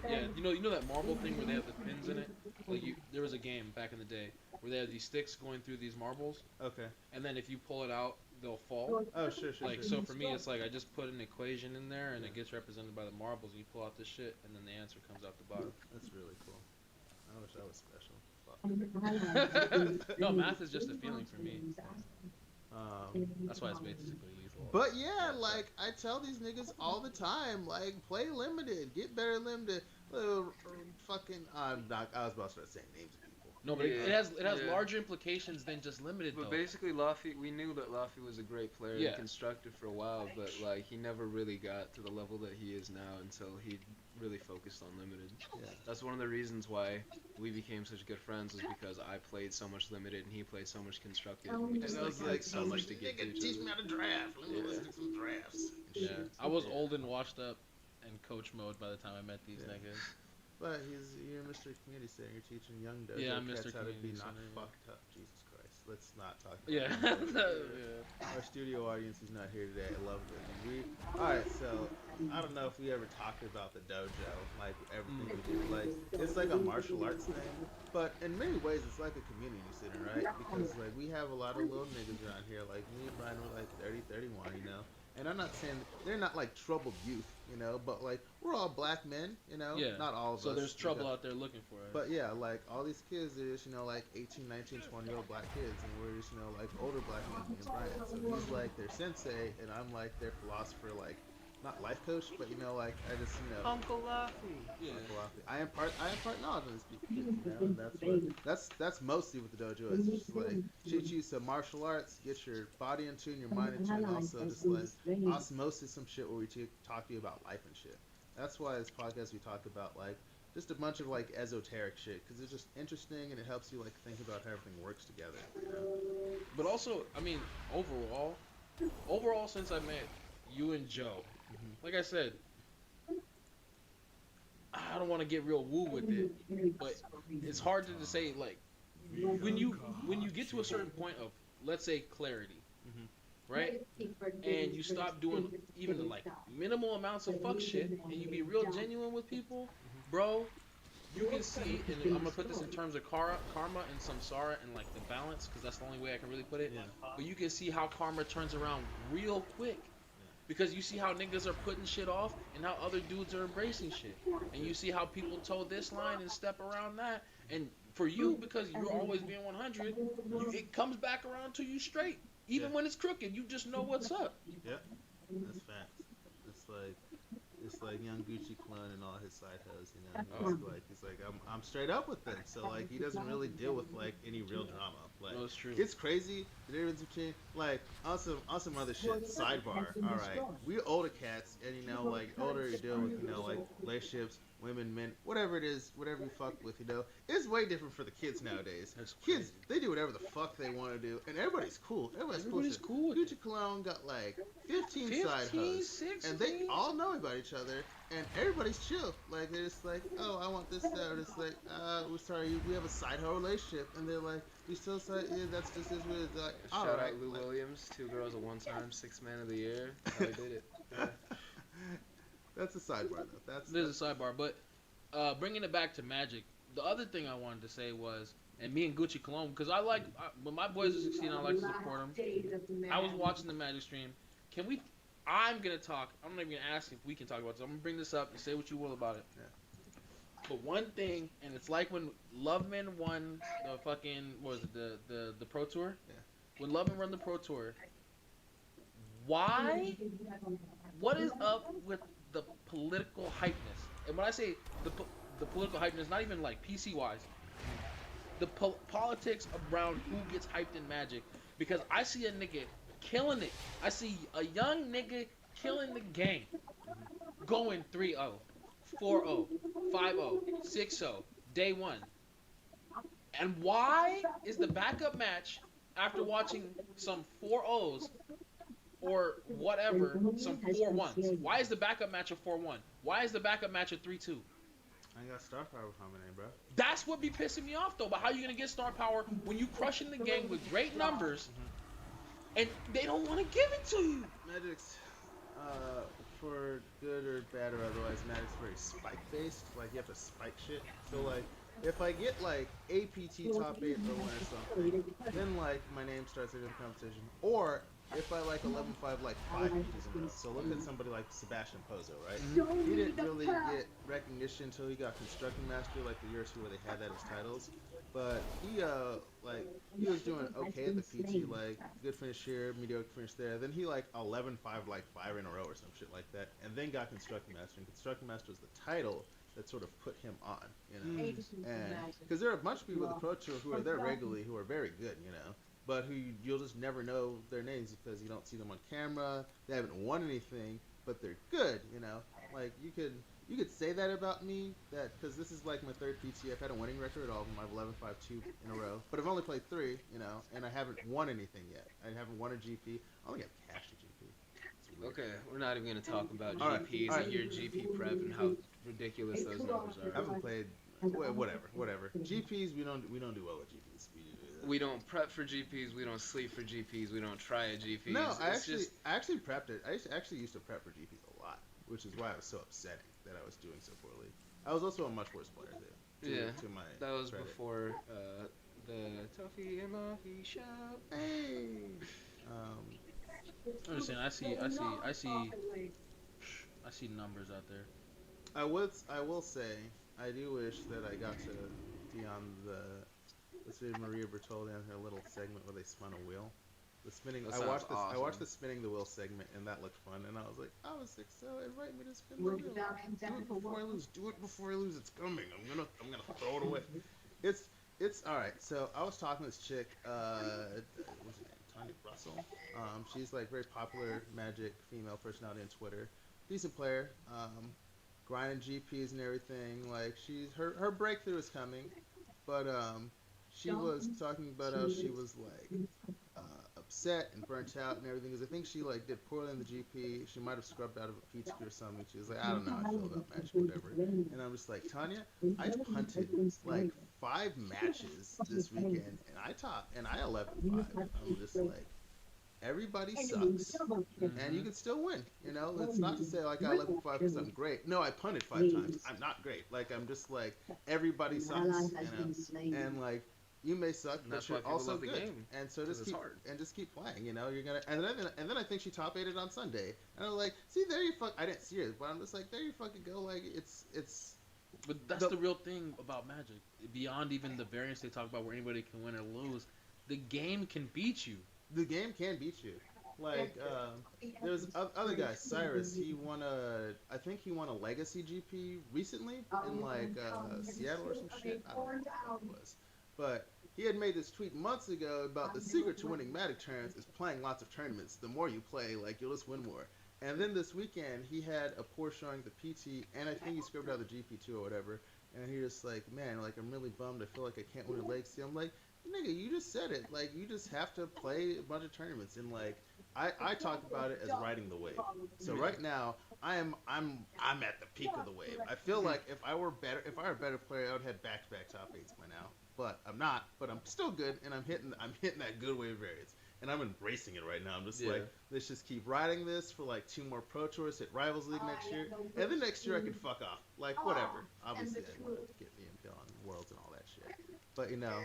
that marble thing where they have the pins in it. Like there was a game back in the day where they had these sticks going through these marbles. Okay. And then if you pull it out, they'll fall. Oh sure. Like so for me, it's like I just put an equation in there and it gets represented by the marbles. And you pull out this shit, and then the answer comes out the bottom. That's really cool. I wish I was special. No, math is just a feeling for me. That's why it's basically lethal. But yeah, like I tell these niggas all the time, like play limited, get better limited. Fucking, I was about to start saying names of people. No, but it has larger implications than just limited. But though. basically, Laffy, we knew that Laffy was a great player and constructed for a while, but like he never really got to the level that he is now until he really focused on limited. Yeah. That's one of the reasons why we became such good friends, was because I played so much limited and he played so much constructed. And we just like so much to get to each teach me how to draft. Let me listen to some drafts. Yeah, I was old and washed up in coach mode by the time I met these niggas. But you're Mr. Community Center. You're teaching young dojo cats how to be not fucked up. Jesus Christ. Let's not talk about that. Our studio audience is not here today. I love it. Alright, so I don't know if we ever talked about the dojo, like everything we do. Like it's like a martial arts thing, but in many ways it's like a community center, right? Because like we have a lot of little niggas around here. Like me and Brian were like 30, 31, you know. And I'm not saying they're not like troubled youth, you know, but like we're all black men, you know, not all of us. So there's trouble out there looking for it. But yeah, like all these kids, they're just, you know, like 18, 19, 20-year-old black kids, and we're just, you know, like older black men, me and Brian. So he's like their sensei, and I'm like their philosopher, like not life coach, but you know, like I just, you know, Uncle Laffy. Yeah. Uncle Laffy. I am part knowledge on this people, you know, and that's mostly what the dojo is. It's just like teach you some martial arts, get your body in tune, your mind in tune, and also just like osmosis, some shit where we talk to you about life and shit. That's why this podcast we talk about like just a bunch of like esoteric shit, because it's just interesting and it helps you like think about how everything works together, you know? But also, I mean, overall since I met you and Joe, like I said, I don't want to get real woo with it, but it's hard to say like when you get to a certain point of, let's say, clarity, right? And you stop doing even like minimal amounts of fuck shit, and you be real genuine with people, bro. You can see, and I'm gonna put this in terms of karma and samsara and like the balance, because that's the only way I can really put it. Yeah. But you can see how karma turns around real quick. Because you see how niggas are putting shit off and how other dudes are embracing shit. And you see how people toe this line and step around that. And for you, because you're always being 100, it comes back around to you straight. Even when it's crooked, you just know what's up. Yep, that's facts. It's like young Gucci Clone and all his side hoes, you know. He's like I'm straight up with them. So like he doesn't really deal with like any real drama. Like that's true. It's crazy the difference between like on some other shit. Sidebar. All right, we older cats, and you know like older you deal with, you know, like relationships, women, men, whatever it is, whatever you fuck with, you know. It's way different for the kids nowadays. Kids, they do whatever the fuck they want to do, and everybody's cool. Everybody's cool. Gucci Cologne got like 15 side hoes, and they all know about each other, and everybody's chill. Like they're just like, oh, I want this, that, or it's like, we're sorry, we have a side hoe relationship, and they're like, we still side, yeah, that's just as weird. Like, shout out Lou Williams, 2 girls at one time, 6th man of the year. How he did it. Yeah. That's a sidebar though. There's a sidebar, but bringing it back to Magic, the other thing I wanted to say was, and me and Gucci Cologne, because when my boys are 16, I like to support them. I was watching the Magic stream. I'm gonna talk. I'm not even gonna ask if we can talk about this. I'm gonna bring this up and say what you will about it. Yeah. But one thing, and it's like when Loveman won the fucking, what was it, the Pro Tour? Yeah. When Loveman won the Pro Tour, why? What is up with the political hypeness? And when I say the political hypeness, not even like PC wise, the politics around who gets hyped in Magic. Because I see a nigga killing it. I see a young nigga killing the game, going 3-0, 4-0, 5-0, 6-0, day one. And why is the backup match after watching some 4-0s or whatever, some 4-1s? Why is the backup match a 4-1? Why is the backup match a 3-2? I ain't got star power behind my name, bro. That's what be pissing me off though. But how you gonna get star power when you crushing the game with great numbers, and they don't want to give it to you? Magic's, for good or bad or otherwise, Magic's very spike based. Like you have to spike shit. So like, if I get like APT top 8 or win or something, then like my name starts in the competition. Or if I like 11-5 like 5 pages in a row. So look at somebody like Sebastian Pozo, right? He didn't really get recognition until he got Constructing Master like the year or two where they had that as titles. But he was doing okay at the PT, like good finish here, mediocre finish there. Then he like 11-5 like 5 in a row or some shit like that, and then got Constructing Master. And Constructing Master was the title that sort of put him on, you know. And because there are a bunch of people with the Pro Tour who are there regularly who are very good, you know, but who you'll just never know their names because you don't see them on camera. They haven't won anything, but they're good, you know. Like you could say that about me, that because this is like my 3rd PT. I've had a winning record at all of them. I've 11-5-2 in a row, but I've only played 3, you know, and I haven't won anything yet. I haven't won a GP. I only got cash to GP. Okay, we're not even gonna talk about All right, GPs all right. and your GP prep and how ridiculous those numbers I are. haven't played. Whatever. GPs, we don't do well with GPs. We don't prep for GPs. We don't sleep for GPs. We don't try at GPs. No, I It's actually prepped it. I actually used to prep for GPs a lot, which is why it was so upsetting that I was doing so poorly. I was also a much worse player too. To my that was credit. before the Tuffy and Luffy show. Hey. I'm just saying, I see numbers out there. I will say, I do wish that I got to be on the Maria Bertoldi on her little segment where they spun a wheel. The spinning. That I watched sounds I watched awesome. the spinning the wheel segment, and that looked fun. And I was like, I was sick, so invite me to spin the wheel. Do it before I lose. Do it before I lose. It's coming. I'm gonna throw it away. It's all right. So I was talking to this chick. What's her name? Tanya Russell. She's like very popular Magic female personality on Twitter. Decent player. Grinding GPs and everything. Like her breakthrough is coming, but she was talking about how she was like upset and burnt out and everything because I think she like did poorly in the GP. She might have scrubbed out of a Peach or something. She was like, I don't know how I feel about Magic, whatever. And I'm just like, Tanya, I punted like 5 matches this weekend and I 11-5. I'm just like, everybody sucks, and you can still win. You know, it's not to say like I 11-5 because I'm great. No, I punted 5 times. I'm not great. Like I'm just like everybody sucks. You know, and like you may suck, but you're also good. And so just keep playing. You know, you're gonna. And then I think she top 8'd on Sunday, and I'm like, see there you fuck. I didn't see her, but I'm just like there you fucking go. Like it's. But that's the real thing about Magic. Beyond even the variance they talk about where anybody can win or lose, the game can beat you. The game can beat you. Like, there's other guy, Cyrus. I think he won a Legacy GP recently in like Seattle or some shit. I don't know what it was, but he had made this tweet months ago about the secret to winning Magic tournaments is playing lots of tournaments. The more you play, like you'll just win more. And then this weekend he had a poor showing at the PT, and I think he scripted out the GP too or whatever. And he just like, man, like I'm really bummed. I feel like I can't win a Legacy. I'm like, nigga, you just said it. Like, you just have to play a bunch of tournaments, and like, I talk about it as riding the wave. So right now, I'm at the peak of the wave. I feel like if I were a better player, I would have back-to-back top 8s by now. But I'm not. But I'm still good, and I'm hitting that good wave variance, and I'm embracing it right now. I'm just like, let's just keep riding this for like 2 more Pro Tours, hit Rivals League next year, and then next year I can fuck off. Like whatever. Obviously, I want to get the MPL on Worlds and all that shit. But you know.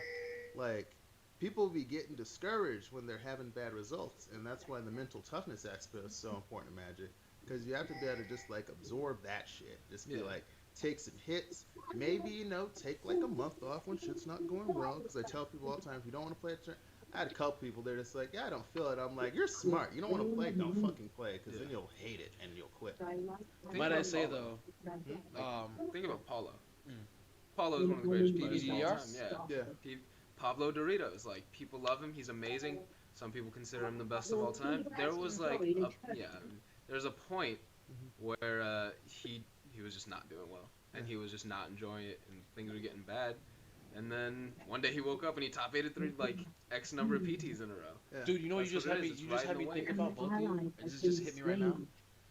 Like, people be getting discouraged when they're having bad results, and that's why the mental toughness aspect is so important in Magic, because you have to be able to just, like, absorb that shit. Just be like, take some hits, maybe, you know, take, like, a month off when shit's not going well, because I tell people all the time, if you don't want to play a tournament, I had a couple people, they're just like, yeah, I don't feel it. I'm like, you're smart. You don't want to play, don't fucking play, because then you'll hate it, and you'll quit. Might I say, though, think about Paulo. Paulo is one of the greatest players of all time. Yeah. Pablo Doritos, like, people love him. He's amazing. Some people consider him the best of all time. There was like, there's a point where he was just not doing well, and he was just not enjoying it, and things were getting bad. And then one day he woke up and he top 8'd 3 like X number of PTs in a row. Yeah. Dude, you know, you just had me think about both of you. It just hit me right now.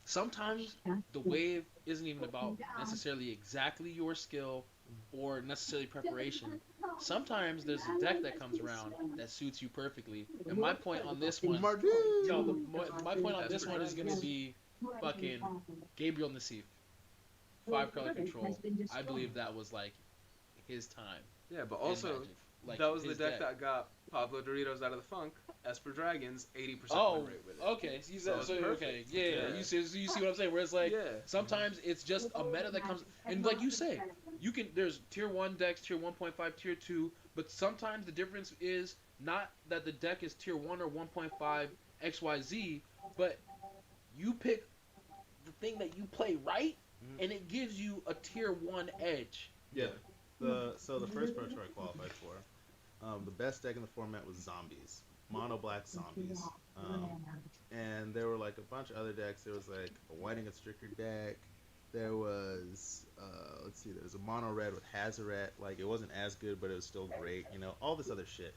Sometimes the wave isn't even about necessarily exactly your skill or necessarily preparation. Sometimes there's a deck that comes around that suits you perfectly. And my point on this one, my point on this one is gonna be fucking Gabriel Nassif, 5-color control. I believe that was like his time. Yeah, but also like that was the deck that got Pablo Doritos out of the funk. Esper Dragons, 80% win rate with it. Okay. Okay. Yeah. You see what I'm saying? Where it's like sometimes it's just a meta that comes, and like you say, you can. There's tier 1 decks, tier 1.5, tier 2, but sometimes the difference is not that the deck is tier 1 or 1.5 XYZ, but you pick the thing that you play right, and it gives you a tier 1 edge. Yeah. So the first Pro Tour I qualified for, the best deck in the format was Zombies. Mono black Zombies. And there were like a bunch of other decks. There was like a Whiting and Stricker deck. There was there was a mono red with Hazoret. Like, it wasn't as good, but it was still great, you know, all this other shit.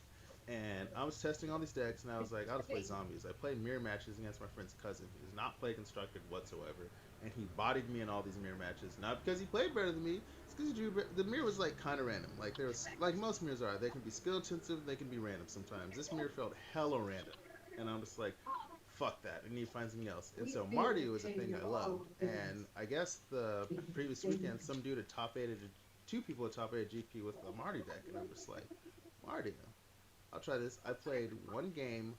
And I was testing all these decks, and I was like, I'll just play Zombies. I played mirror matches against my friend's cousin, who does not play Constructed whatsoever, and he bodied me in all these mirror matches. Not because he played better than me, it's because he drew. The mirror was like kind of random. Like, there was, like most mirrors are, they can be skill intensive, they can be random sometimes. This mirror felt hella random, and I'm just like, fuck that, I need to find something else. And so Marty was a thing I loved, and I guess the previous weekend, some dude had top 8'd, 2 people had top 8'd GP with the Marty deck, and I'm just like, Marty, I'll try this. I played one game,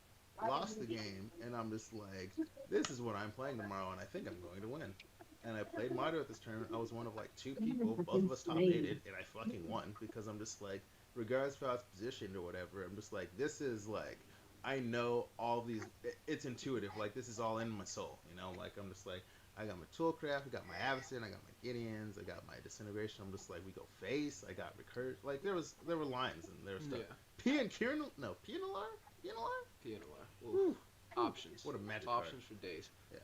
lost the game, and I'm just like, this is what I'm playing tomorrow, and I think I'm going to win. And I played Marty at this tournament. I was one of like 2 people, both of us top 8'd, and I fucking won, because I'm just like, regardless of how it's positioned or whatever, I'm just like, this is like, I know all these, it's intuitive, like this is all in my soul, you know, like I'm just like, I got my Toolcraft, I got my Avacyn, I got my Gideons, I got my Disintegration, I'm just like, we go face, I got Recursion, like there were lines and there was stuff. Pianalar. Options. What a magic options card. for days. Yeah.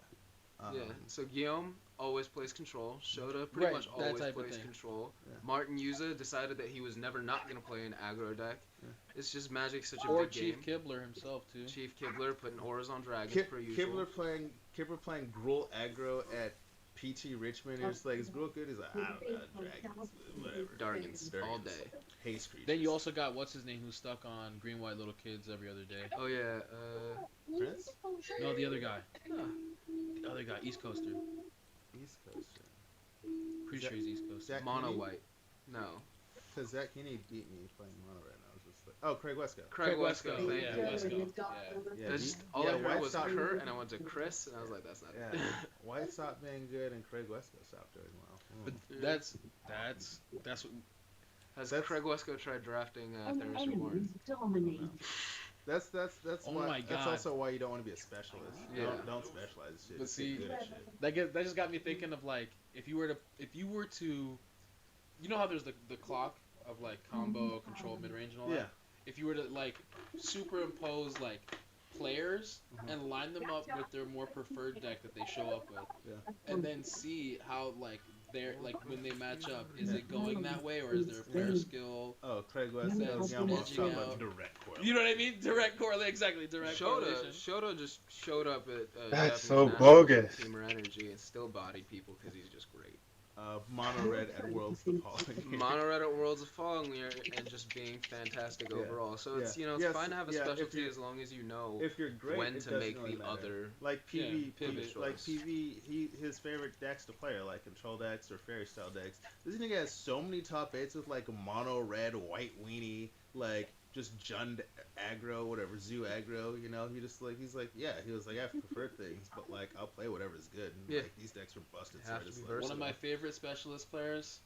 Yeah. So Guillaume always plays control. Shota pretty much always plays control. Yeah. Martin Yuza decided that he was never not gonna play an aggro deck. Yeah. It's just Magic's such a or big Chief game. Kibler himself too. Chief Kibler putting auras on dragons per usual. Kibler playing Gruul aggro at PT Richmond. It's like, is Gruul good? He's like, I don't know, dragons, whatever. Dargans all day. Haste creatures. Then you also got what's his name who's stuck on Green White Little Kids every other day. Oh yeah, Prince? No, the other guy. The other guy, East Coaster. East Coaster. Pretty sure he's East Coaster. Zach Mono Heaney? White. No. Because Zach Heaney beat me playing mono right now. I was just like, oh, Craig Wesco. Craig Wesco. Thank Yeah, you. Wesco. Yeah. That's just, all I heard was Kurt, and I went to Chris, and I was like, that's not it. Yeah. White stopped being good, and Craig Wesco stopped doing well. But that's what. Has Craig Wesco tried drafting Therish Warren? That's Oh why. my That's God. also why you don't want to be a specialist. Yeah. Don't specialize in shit. But Just see, get good at shit. that just got me thinking of like if you were to, you know how there's the clock of like combo, control, mid range, and all Yeah. that. If you were to like superimpose like players and line them up with their more preferred deck that they show up with, Yeah. and then see how like they're like when they match up, is it going that way or is there a player skill? Oh, Craig that's Wesco. Yeah, I'm edging talking about out? direct correlation. You know what I mean? Direct correlation, exactly. Direct correlation. Shota just showed up at That's Japanese so Nationals bogus. with Teamer Energy and still bodied people because he's just great. Mono red at Worlds the Falling. Mono Red at Worlds of Falling and just being fantastic overall. So it's it's fine to have a specialty as long as you know if you're great, when it to doesn't make really the matter. other like PV, pivot like choice. PV, his favorite decks to play are like control decks or fairy style decks. This nigga has so many top 8s with like mono red, white weenie, like just Jund aggro, whatever, Zoo aggro, you know, he was like, I have preferred things, but like, I'll play whatever's good. And, like, these decks are busted, so I just like, One of my favorite specialist players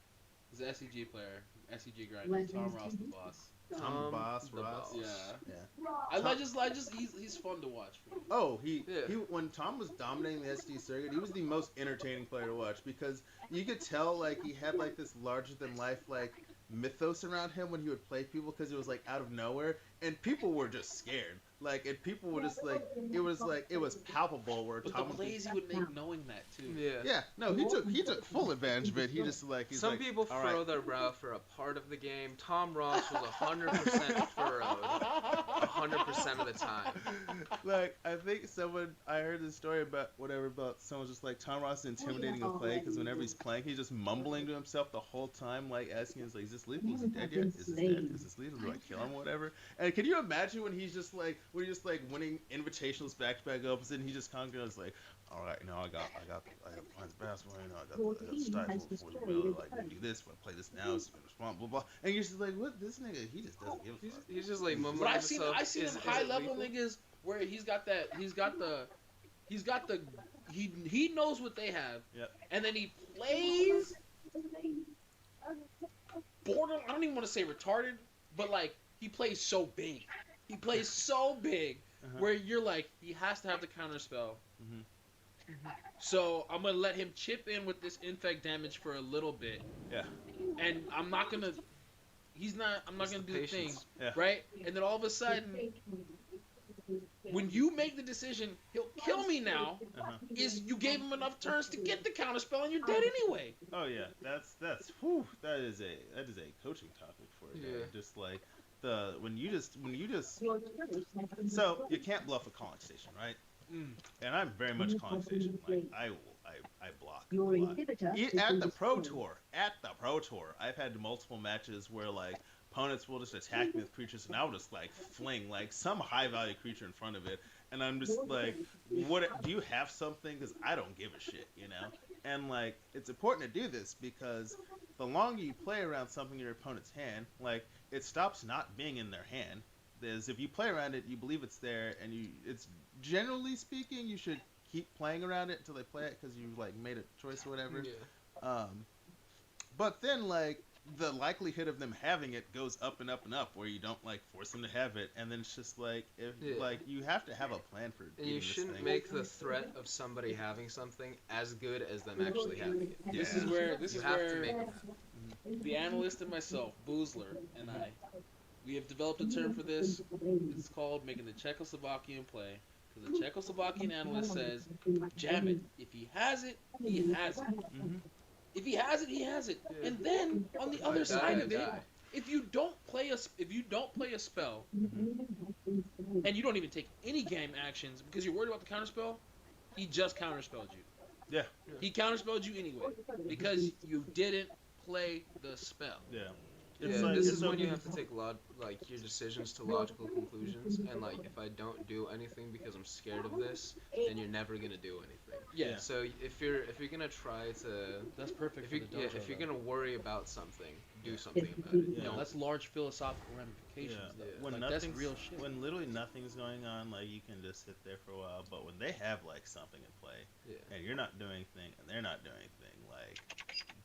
is the SEG player, SEG grinder, Tom Ross the boss. Tom the Boss, Ross. Yeah. Yeah. I just he's fun to watch. For me. Oh, he when Tom was dominating the SD circuit, he was the most entertaining player to watch because you could tell like he had like this larger than life like mythos around him when he would play people because it was like out of nowhere and people were just scared. Like and people were just like it was palpable where But Tom the plays he would make knowing that too. Yeah. No, he took full advantage of it. He just like he's Some like, people all furrow right. their brow for a part of the game. Tom Ross was 100% furrowed 100% of the time. Like I think I heard this story about someone just like Tom Ross intimidating a play because whenever he's playing he's just mumbling to himself the whole time like asking is like is this lethal, is he dead yet, is this dead, is this lethal, do I kill him or whatever. And can you imagine when he's just like winning invitationals back to back opens and he just kind of goes like, all right, now I got Pines Basketball, you know, I got the stifle before the middle, like do this, if I play this now, it's gonna respond, blah blah. And you're just like, what? This nigga, he just doesn't give a fuck. He's just like mumbling But to I've seen himself. high level niggas where he knows what they have, and then he plays border. I don't even want to say retarded, but like he plays so big. He plays so big where you're like he has to have the counter spell. So I'm gonna let him chip in with this infect damage for a little bit. Yeah. And I'm not gonna do the thing, Yeah. right? And then all of a sudden, when you make the decision, he'll kill me now. Is you gave him enough turns to get the counter spell, and you're dead anyway. Oh yeah, that is a coaching topic for a guy. Just like when you just so you can't bluff a calling station, right? And I'm very much calling station. Like I block. At the pro tour, I've had multiple matches where like opponents will just attack me with creatures, and I'll just like fling like some high value creature in front of it, and I'm just like, what? Do you have something? Because I don't give a shit, you know. And like it's important to do this because the longer you play around something in your opponent's hand, like it stops not being in their hand. Is if you play around it, you believe it's there, and it's generally speaking, you should keep playing around it until they play it because you like made a choice or whatever. Yeah. But then like the likelihood of them having it goes up and up and up, where you don't like force them to have it, and then it's just like like you have to have a plan for. And you shouldn't make the threat of somebody having something as good as them actually having it. Yeah. This is where the analyst and myself, Boozler, and I. We have developed a term for this. It's called making the Czechoslovakian play. Because the Czechoslovakian analyst says, jam it. If he has it, he has it. Mm-hmm. If he has it, he has it. And then on the other side of it, if you don't play a spell, and you don't even take any game actions because you're worried about the counterspell, he just counterspelled you. Yeah. He counterspelled you anyway because you didn't play the spell. Yeah. This is when you have to take your decisions to logical conclusions, and like if I don't do anything because I'm scared of this, then you're never gonna do anything. Yeah. So if you're gonna try to, that's perfect. If you're gonna worry about something, do something about it. Yeah, that's large philosophical ramifications. Yeah. Yeah. When like, that's real shit. When literally nothing's going on, like you can just sit there for a while. But when they have like something in play, and you're not doing anything, and they're not doing anything, like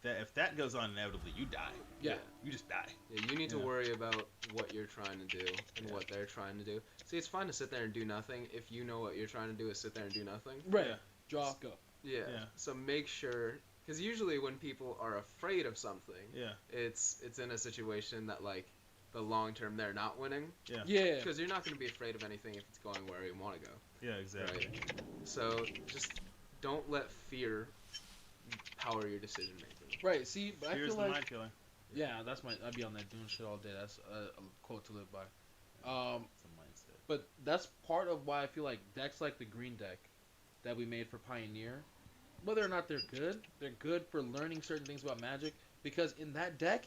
that, if that goes on inevitably, you die. Yeah. You just die. Yeah, you need to worry about what you're trying to do and what they're trying to do. See, it's fine to sit there and do nothing if you know what you're trying to do is sit there and do nothing. Right. Yeah. Draw, go. Yeah. So make sure, because usually when people are afraid of something, it's in a situation that like the long term they're not winning. Yeah. Yeah. Because you're not going to be afraid of anything if it's going where you want to go. Yeah, exactly. Right? So just don't let fear power your decision making. Right. See, but Fear's I feel the like mind killer. yeah, I'd be on that doing shit all day. That's a quote to live by. It's a mindset. But that's part of why I feel like decks like the green deck that we made for Pioneer, whether or not they're good for learning certain things about Magic, because in that deck,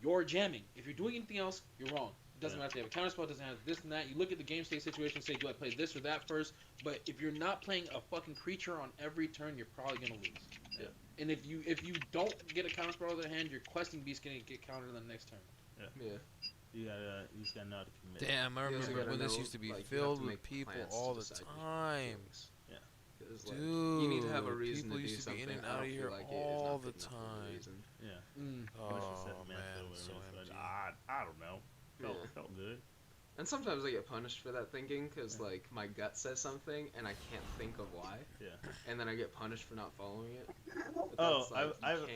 you're jamming. If you're doing anything else, you're wrong. It doesn't matter if they have a counterspell, it doesn't have this and that. You look at the game state situation and say, do I play this or that first? But if you're not playing a fucking creature on every turn, you're probably going to lose. Yeah. And if you don't get a counterspell out of their hand, your questing beast going to get countered in the next turn. Yeah. You just gotta know how to commit. Damn, I remember when this used to be filled with people all the time. Yeah. Like, Dude, you need to have a reason people to do used to be something. in and out of here all the time. Yeah. Oh man, so empty. I don't know. Felt good. And sometimes I get punished for that thinking because like my gut says something and I can't think of why. Yeah. And then I get punished for not following it. Oh,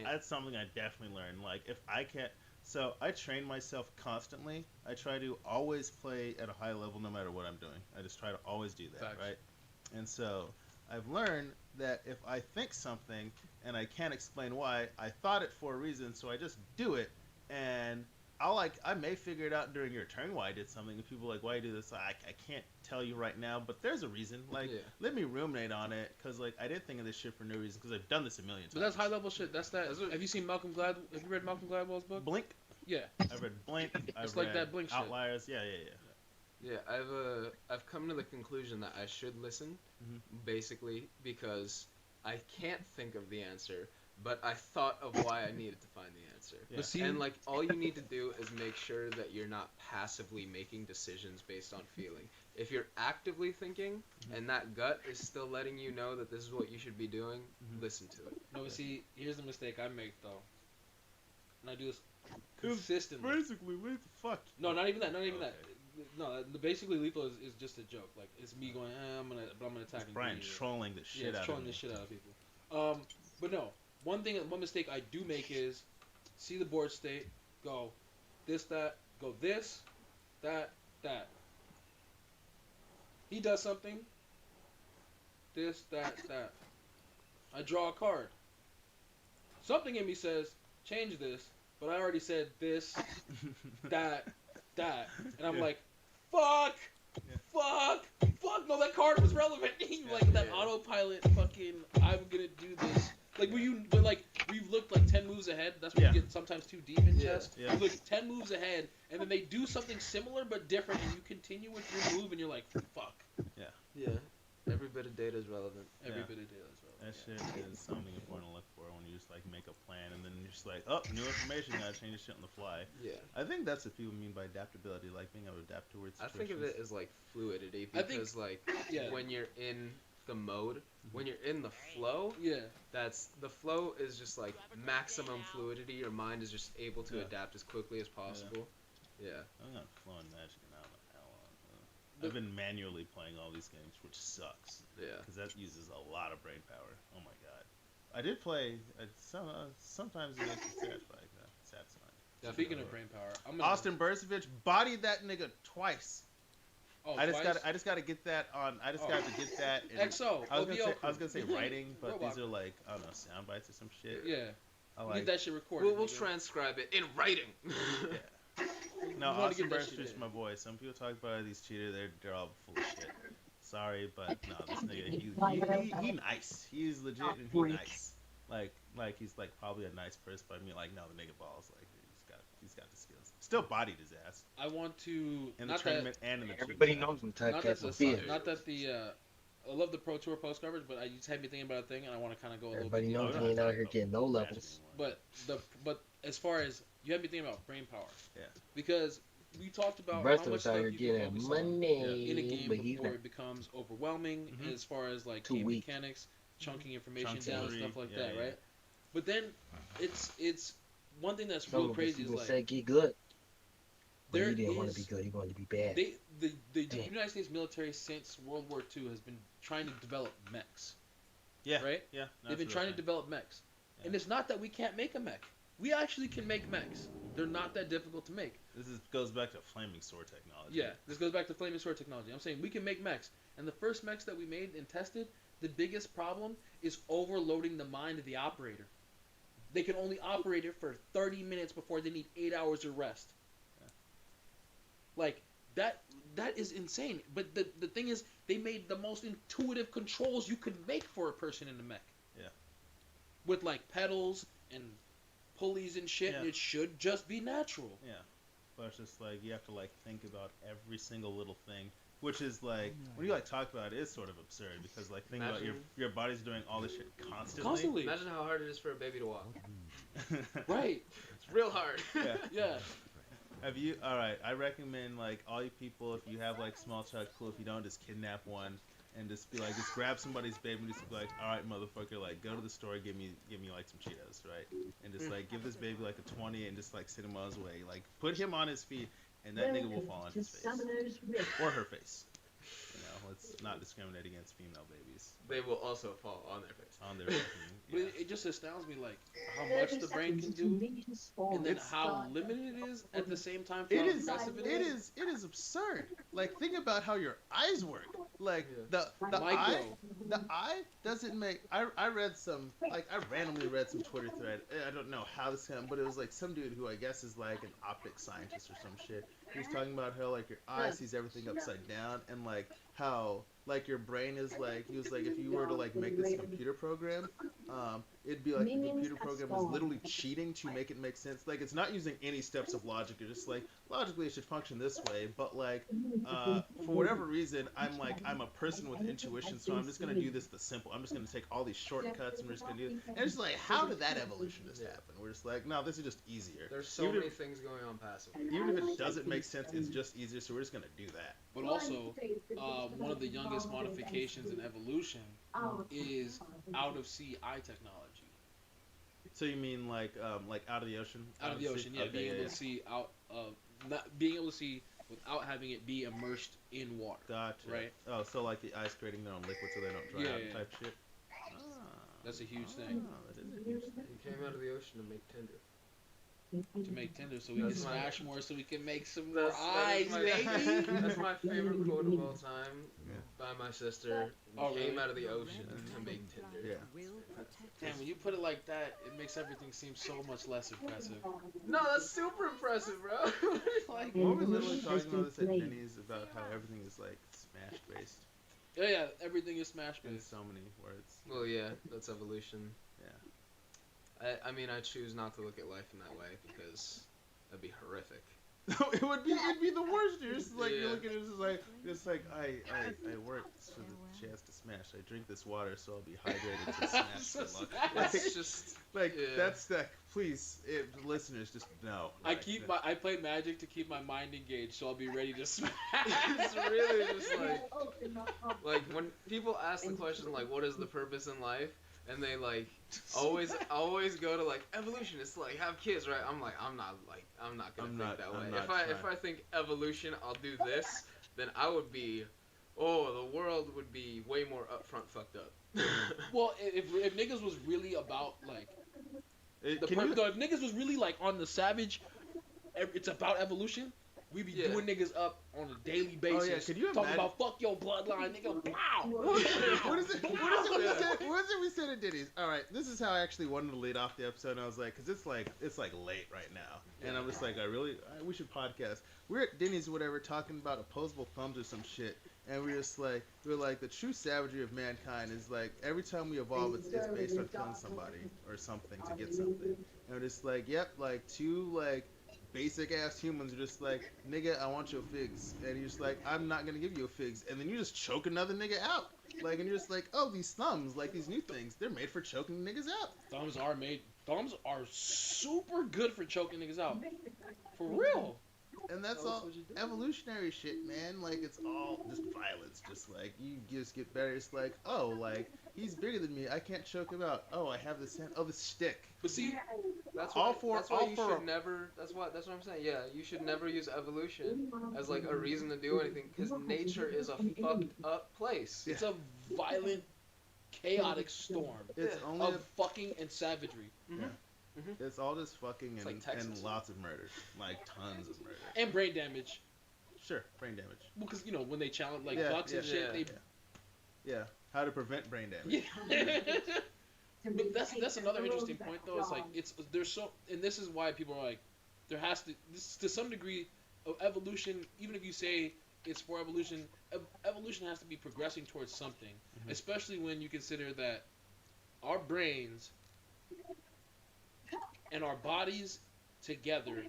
that's something I definitely learned. Like if I can't. So I train myself constantly. I try to always play at a high level no matter what I'm doing. I just try to always do that, right? And so I've learned that if I think something and I can't explain why, I thought it for a reason, so I just do it. And I may figure it out during your turn why I did something. And people are like, why you do this? I can't tell you right now, but there's a reason. Like, let me ruminate on it, because like I didn't think of this shit for no reason, because I've done this a million times. But that's high level shit. That's that. Have you seen Have you read Malcolm Gladwell's book? Blink. Yeah. I've read Blink. It's like that Blink shit. Outliers. Yeah. Yeah, I've come to the conclusion that I should listen, basically because I can't think of the answer, but I thought of why I needed to find the answer. Yeah. And like all you need to do is make sure that you're not passively making decisions based on feeling. If you're actively thinking and that gut is still letting you know that this is what you should be doing, listen to it. No, see, here's the mistake I make though, and I do this consistently. Basically, what the fuck? No, not even that. Not even that. No, basically lethal is just a joke. Like it's me going, I'm gonna attack. It's Brian trolling the shit out of trolling the shit out of people. But no, one mistake I do make is see the board state, go this, that, go this, that. He does something. This, that. I draw a card. Something in me says change this, but I already said this, that, and I'm like, fuck. No, that card was relevant. Like that autopilot. Fucking, I'm gonna do this. Like we've looked like 10 moves ahead. That's when you get sometimes too deep in chess. Yeah. You look 10 moves ahead, and then they do something similar but different, and you continue with your move, and you're like, fuck. Yeah. Every bit of data is relevant. Every bit of data is relevant. That shit is something important to look for when you just like make a plan and then you're just like, oh, new information, gotta change the shit on the fly. Yeah. I think that's what people mean by adaptability, like being able to adapt towards situations. I think of it as like fluidity because when you're in the mode, when you're in the flow, that's the flow is just like maximum fluidity. Your mind is just able to adapt as quickly as possible. Yeah. I'm not flowing Magic and I don't know how long. I've been manually playing all these games, which sucks. Yeah. Because that uses a lot of brain power. Oh my god. I did play sometimes it makes me satisfying. Speaking of brain power, Austin Bursavich bodied that nigga twice. Oh, I just twice? got to get that on. I just Oh. got to get that. In, XO, I was OVO gonna say crew. writing, but Robot. these are like I don't know sound bites or some shit. Yeah. I Get like. that shit recorded. We'll nigga. transcribe it in writing. Yeah. No, We wanna Austin get that Burnstreet's shit my boy. Some people talk about these cheaters. They're all full of shit. Sorry, but no, this nigga, he nice. He's legit and he nice. Like he's like probably a nice person, but I mean like no, the nigga balls like he's got the skills. Still bodied his ass I want to in the not tournament and in the Everybody cheat knows him. that not that Typecast the fear. not that the I love the Pro Tour post coverage, but I just had me thinking about a thing, and I want to kind of go a little bit. Everybody knows deeper. he ain't out here getting no levels. But as far as you had me thinking about brain power. Yeah. Because we talked about The rest how of much us out stuff here you can getting focus on money, in a game but he's before not. it becomes overwhelming Mhm. as far as like Too game weak. mechanics, chunking information Chunking down, three, stuff like yeah, that, yeah. right? But then it's one thing that's Some real of us crazy even is like said get good. But there he didn't want to is- be good. He wanted to be bad. the Damn. United States military since World War II has been trying to develop mechs. Yeah. Right? Yeah. They've been trying to develop mechs. And it's not that we can't make a mech. We actually can make mechs. They're not that difficult to make. Goes back to flaming sword technology. Yeah, this goes back to flaming sword technology. I'm saying we can make mechs. And the first mechs that we made and tested, the biggest problem is overloading the mind of the operator. They can only operate it for 30 minutes before they need 8 hours of rest. Yeah. Like, that is insane. But the thing is, they made the most intuitive controls you could make for a person in the mech. Yeah. With, like, pedals and pulleys and shit, Yeah. and it should just be natural. Yeah. But it's just like you have to like think about every single little thing, which is like when you like talk about it, it's sort of absurd because like think about your body's doing all this shit constantly. Imagine how hard it is for a baby to walk. Right. It's real hard. Yeah. Yeah. Have you? All right. I recommend like all you people, if you have like small child, cool. If you don't, just kidnap one and just be like, just grab somebody's baby and just be like, all right, motherfucker, like go to the store, give me like some Cheetos, right? And just like give this baby like a 20 and just like sit him on his way, like put him on his feet, and that nigga will fall on his face or her face. You know, let's not discriminate against female babies. They will also fall on their face. On their fucking, But it just astounds me, like, how much the brain can do, and then how limited it is at the same time. For how impressive it is absurd. Like think about how your eyes work. Like the eye doesn't make. I read some I randomly read some Twitter thread. I don't know how this happened, but it was like some dude who I guess is like an optic scientist or some shit. He was talking about how like your eye sees everything upside down and like how like your brain is like he was like if you were to like make this computer program, it'd be like the computer program is literally cheating to make it make sense. Like it's not using any steps of logic. You're just like logically it should function this way, but like for whatever reason I'm a person with intuition, so I'm just gonna do this the simple. I'm just gonna take all these shortcuts and we're just gonna do it. And it's just like how did that evolution just happen? We're just like no, this is just easier. There's so many things going on passively. Even if it doesn't make sense, it's just easier, so we're just gonna do that. But also, one of the youngest modifications in evolution is out of sea eye technology. So you mean like out of the ocean? Out of the ocean, yeah, okay, being able to see out of not being able to see without having it be immersed in water. Gotcha. Right. Oh, so like the eyes creating their own liquid so they don't dry out type shit. That's a huge thing. That is a huge thing. He came out of the ocean to make tinder. To make Tinder, so we can smash more, so we can make some more That eyes, is my, baby. That's my favorite quote of all time by my sister. Oh, Came really? out of the ocean to make Tinder. Yeah. Damn, when you put it like that, it makes everything seem so much less impressive. No, that's super impressive, bro. Like, What were we literally talking about this at Denny's about how everything is like smash based yeah, everything is smash in based. so many words. Well, yeah, that's evolution. Yeah. I mean, I choose not to look at life in that way because that'd be horrific. It'd be the worst. You're just like Yeah. you look at it, it's like I work for the chance to smash. I drink this water so I'll be hydrated to smash the luck. It's just like yeah. that's that. Please, listeners, just know. I play Magic to keep my mind engaged, so I'll be ready to smash. It's really just like when people ask the question like, "What is the purpose in life?" and they like always go to like evolution. It's like have kids, right? I'm not gonna think that way. If I think evolution, I'll do this. Then I would be, the world would be way more upfront fucked up. Well, if niggas was really about like if niggas was really like on the savage, it's about evolution. we be doing niggas up on a daily basis. Oh yeah, could you talking imagine? about fuck your bloodline, nigga? Wow. What is it we said at Diddy's? All right, this is how I actually wanted to lead off the episode. And I was like, because it's like late right now, and I'm just like, we should podcast. We're at Denny's or whatever talking about opposable thumbs or some shit, and we're like the true savagery of mankind is like every time we evolve, it's based on killing somebody or something to get something, and we're just like, yep, like two like basic ass humans are just like, nigga, I want your figs, and you're just like, I'm not gonna give you a figs, and then you just choke another nigga out, like, and you're just like, oh, these thumbs, like these new things, they're made for choking niggas out. Thumbs are super good for choking niggas out, for real. And that's all evolutionary shit, man. Like, it's all just violence. Just like, you just get better. It's like, oh, like, he's bigger than me. I can't choke him out. Oh, I have this hand. Oh, this stick. But see, that's why you should never. That's what I'm saying. Yeah, you should never use evolution as like a reason to do anything, because nature is a fucked up place. It's a violent, chaotic storm. It's only of fucking and savagery. Yeah. It's all just fucking and lots of murder, like tons of murder and brain damage. Sure, brain damage. Well, because when they challenge bucks and shit, yeah. How to prevent brain damage. Yeah. But that's another interesting point though. It's like there's so, and this is why people are like, there has to some degree of evolution. Even if you say it's for evolution, evolution has to be progressing towards something. Especially when you consider that our brains and our bodies together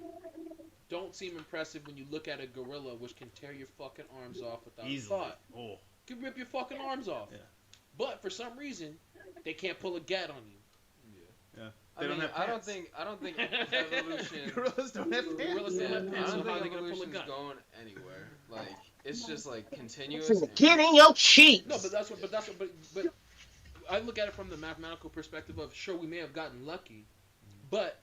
don't seem impressive when you look at a gorilla, which can tear your fucking arms off without a thought. Can rip your fucking arms off. Yeah. But for some reason, they can't pull a gat on you. Yeah. I don't think evolution. Gorillas don't have pants. Gorillas don't have pants. I don't So how think they gonna pull a evolution's gun? going anywhere. Like, it's just like continuous. Get in your cheeks. No, but I look at it from the mathematical perspective of, sure, we may have gotten lucky, but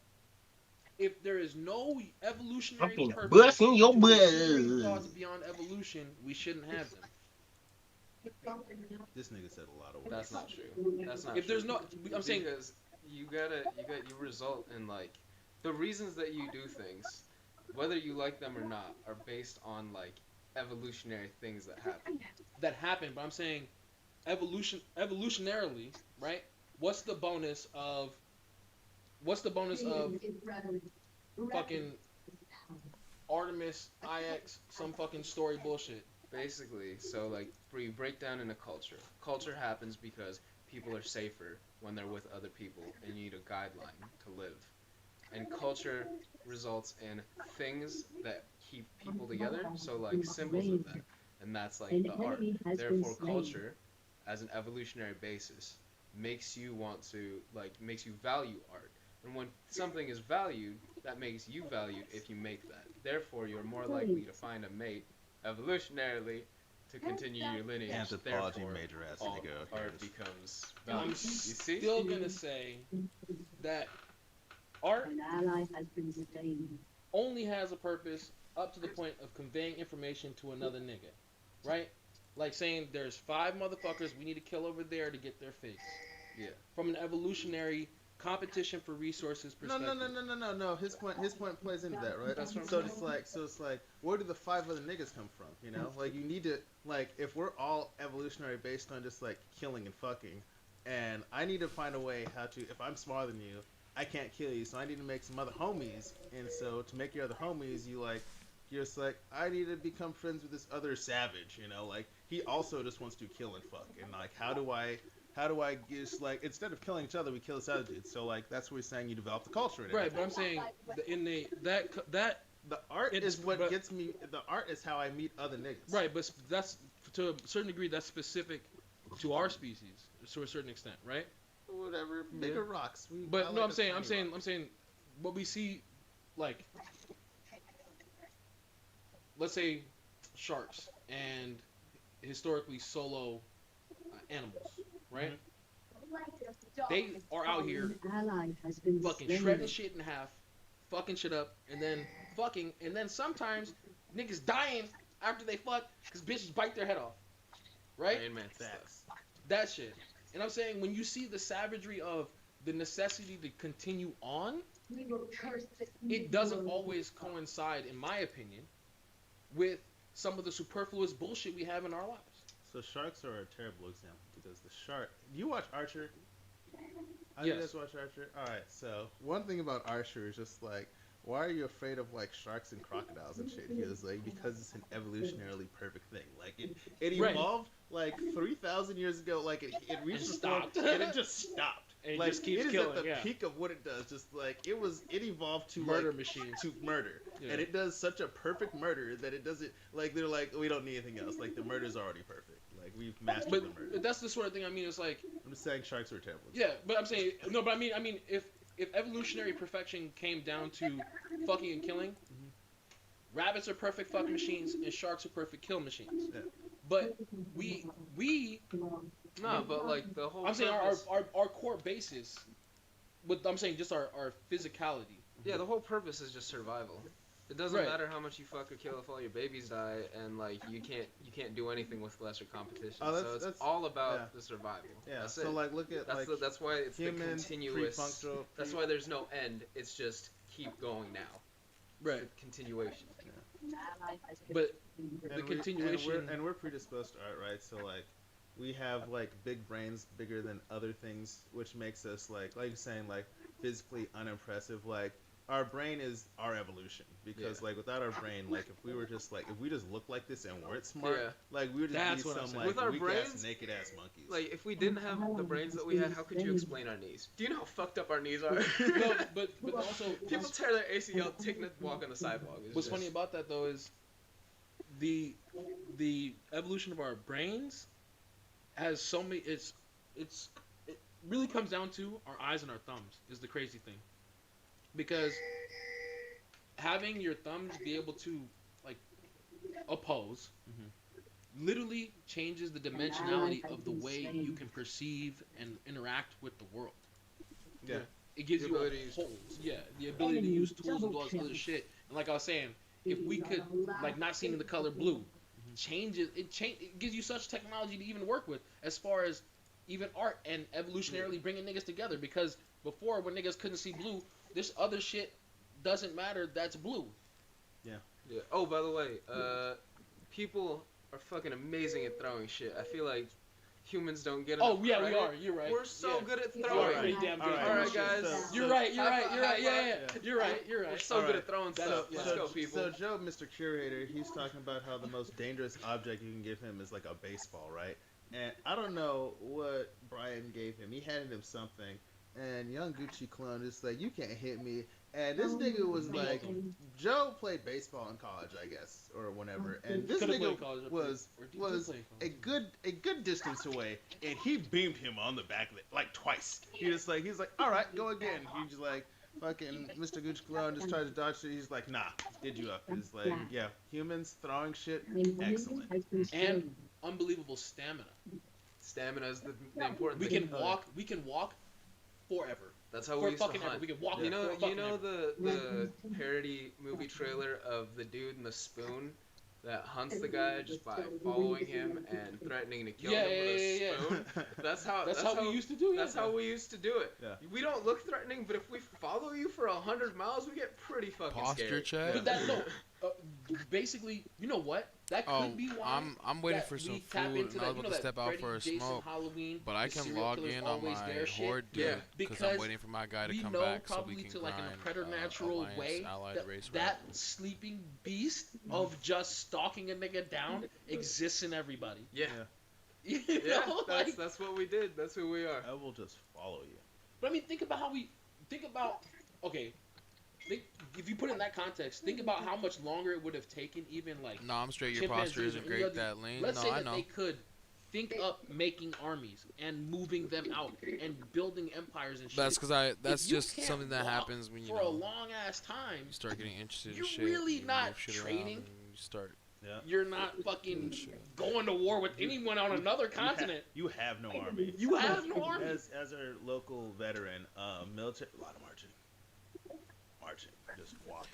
if there is no evolutionary Fucking purpose bust in your to considering butt. thoughts beyond evolution, we shouldn't have them. This nigga said a lot of words. That's not true. That's not. If true. there's no, I'm saying, because you result in like the reasons that you do things, whether you like them or not, are based on like evolutionary things that happen. But I'm saying evolutionarily, right? What's the bonus of fucking Artemis, IX, some fucking story bullshit? Basically, so like you break down into culture. Culture happens because people are safer when they're with other people, and you need a guideline to live. And culture results in things that keep people together, so like symbols of that. And that's like the art. Therefore, culture, as an evolutionary basis, makes you value art. And when something is valued, that makes you valued if you make that. Therefore, you're more likely to find a mate evolutionarily to continue your lineage. Anthropology Therefore, major ass all nigga. art becomes And valued. I'm still gonna say that art only has a purpose up to the point of conveying information to another nigga, right? Like saying there's 5 motherfuckers we need to kill over there to get their face. Yeah. From an evolutionary competition for resources perspective. No. His point plays into that, right? That's what so I'm it's like, where do the 5 other niggas come from? You know, like you need to if we're all evolutionary based on just like killing and fucking, and I need to find a way how to. If I'm smarter than you, I can't kill you, so I need to make some other homies. And so to make your other homies, you're just like, I need to become friends with this other savage. You know, like he also just wants to kill and fuck, and like how do I just like, instead of killing each other, we kill this other dude. So like that's where he's saying you develop the culture. And right, but I'm saying the art is what gets me. The art is how I meet other niggas. Right, but that's to a certain degree that's specific to our species to a certain extent, right? Whatever, bigger rocks. I'm saying, what we see, like, let's say, sharks and historically solo animals, right? They are out here fucking shredding shit in half, fucking shit up, and then sometimes niggas dying after they fuck because bitches bite their head off, right? Rain Man That shit. And I'm saying, when you see the savagery of the necessity to continue on, it doesn't always coincide, in my opinion, with some of the superfluous bullshit we have in our lives. So sharks are a terrible example because the shark. Do you watch Archer? Yes. You guys watch Archer? All right. So one thing about Archer is just like, why are you afraid of like sharks and crocodiles and shit? He was like, because it's an evolutionarily perfect thing. Like it evolved like 3,000 years ago. Like it reached the point and it just stopped. And Like it just keeps it is killing, at the yeah. peak of what it does. Just like it evolved to Murder like, machines. to murder, Yeah. and it does such a perfect murder that it doesn't like they're like we don't need anything else. Like the murder's already perfect. Like we've mastered But the murder. that's the sort of thing. I mean, it's like I'm just saying sharks are terrible. yeah, but I'm saying no. But I mean, if evolutionary perfection came down to fucking and killing, rabbits are perfect fuck machines and sharks are perfect kill machines. Yeah. But we No, but like the whole. I'm saying purpose- our core basis. But I'm saying just our physicality. Yeah, the whole purpose is just survival. It doesn't Right. matter how much you fuck or kill if all your babies die, and like you can't do anything with lesser competition. Oh, So it's that's- all about yeah. the survival. Yeah. That's So it. like look at That's like that's why it's the humans, continuous. pre-punctual- That's why there's no end. It's just keep going now. Right. The continuation. But and continuation- and we're predisposed to art, right? So like we have like big brains bigger than other things, which makes us like you're saying, like physically unimpressive. Like our brain is our evolution, because like without our brain, like if we were just like if we just looked like this and weren't smart, Yeah. like we would just That's be what I'm some saying. like With our weak brains, ass naked ass monkeys. Like if we didn't have the brains that we had, how could you explain our knees? Do you know how fucked up our knees are? No, but also People tear their ACL taking a walk on the sidewalk. It's what's just- funny about that though is the evolution of our brains has so many. It really comes down to our eyes and our thumbs is the crazy thing, because having your thumbs be able to like oppose literally changes the dimensionality of the way you can perceive and interact with the world. Yeah. It gives The you ability to a use whole, tools. yeah, the ability to use tools and do all this other shit. And like I was saying, if we could like not seeing the color blue, it gives you such technology to even work with as far as even art and evolutionarily bringing niggas together. Because before, when niggas couldn't see blue, this other shit doesn't matter. That's blue. Yeah. Yeah. Oh, by the way, people are fucking amazing at throwing shit. I feel like humans don't get enough Oh yeah, we credit. are. You're right. We're so Yeah. good at We are throwing. pretty damn good. All right, guys. You're right. You're right. You're right. High Yeah, five. You're right. You're right. We're so good at throwing stuff. yeah. Let's go, people. So Joe, Mr. Curator, he's talking about how the most dangerous object you can give him is like a baseball, right? And I don't know what Brian gave him. He handed him something, and young Gucci clone is like, "You can't hit me." And this nigga was like, Joe played baseball in college, I guess, or whatever. And this Could've nigga played college, was or did was play a good distance away, and he beamed him on the back of it like twice. He's like, "All right, go again." He just like. Fucking Mr. Gucci Clone just tried to dodge it. He's like, nah, did you up? He's like, yeah, humans throwing shit, excellent. And unbelievable stamina. Stamina is the important We thing. can walk. We can walk forever. That's how For we used to fucking hunt. ever. We can walk You know, for fucking ever. the parody movie trailer of the dude in the spoon that hunts the guy just by following him and threatening to kill him with a spoon. That's how we used to do it. That's how we used to do it. Yeah. We don't look threatening, but if we follow you for 100 miles, we get pretty fucking Posture scared. check. But that no. Basically, you know what? That could be why. I'm waiting that for some we food, tap and into I that, was you know, about to that step out Freddy, for a Jason, smoke, Halloween, but I the can serial log killer's in on always my there shit. horde, Yeah. dude, because Because I'm waiting for my guy to we come know back so probably we can to like in grind a preternatural Alliance, way Allied race that rap. sleeping beast of just stalking a nigga down exists in everybody. Yeah. You Yeah, know, like, that's what we did. That's who we are. I will just follow you. but I mean, think about okay. If you put it in that context, think about how much longer it would have taken even like. No, I'm straight. Your posture chimpanzees or isn't any great other- that lean. Let's No, say I that know. they could think up making armies and moving them out and building empires and shit. That's because that's If you just can't something that walk happens when you for a know long ass time. you start getting interested in You're shit. really you not move shit around, training. and you start. Yeah. You're not fucking going to war with anyone on another continent. You have no army. You have no army. As our local veteran, military, a lot of marching, just walking.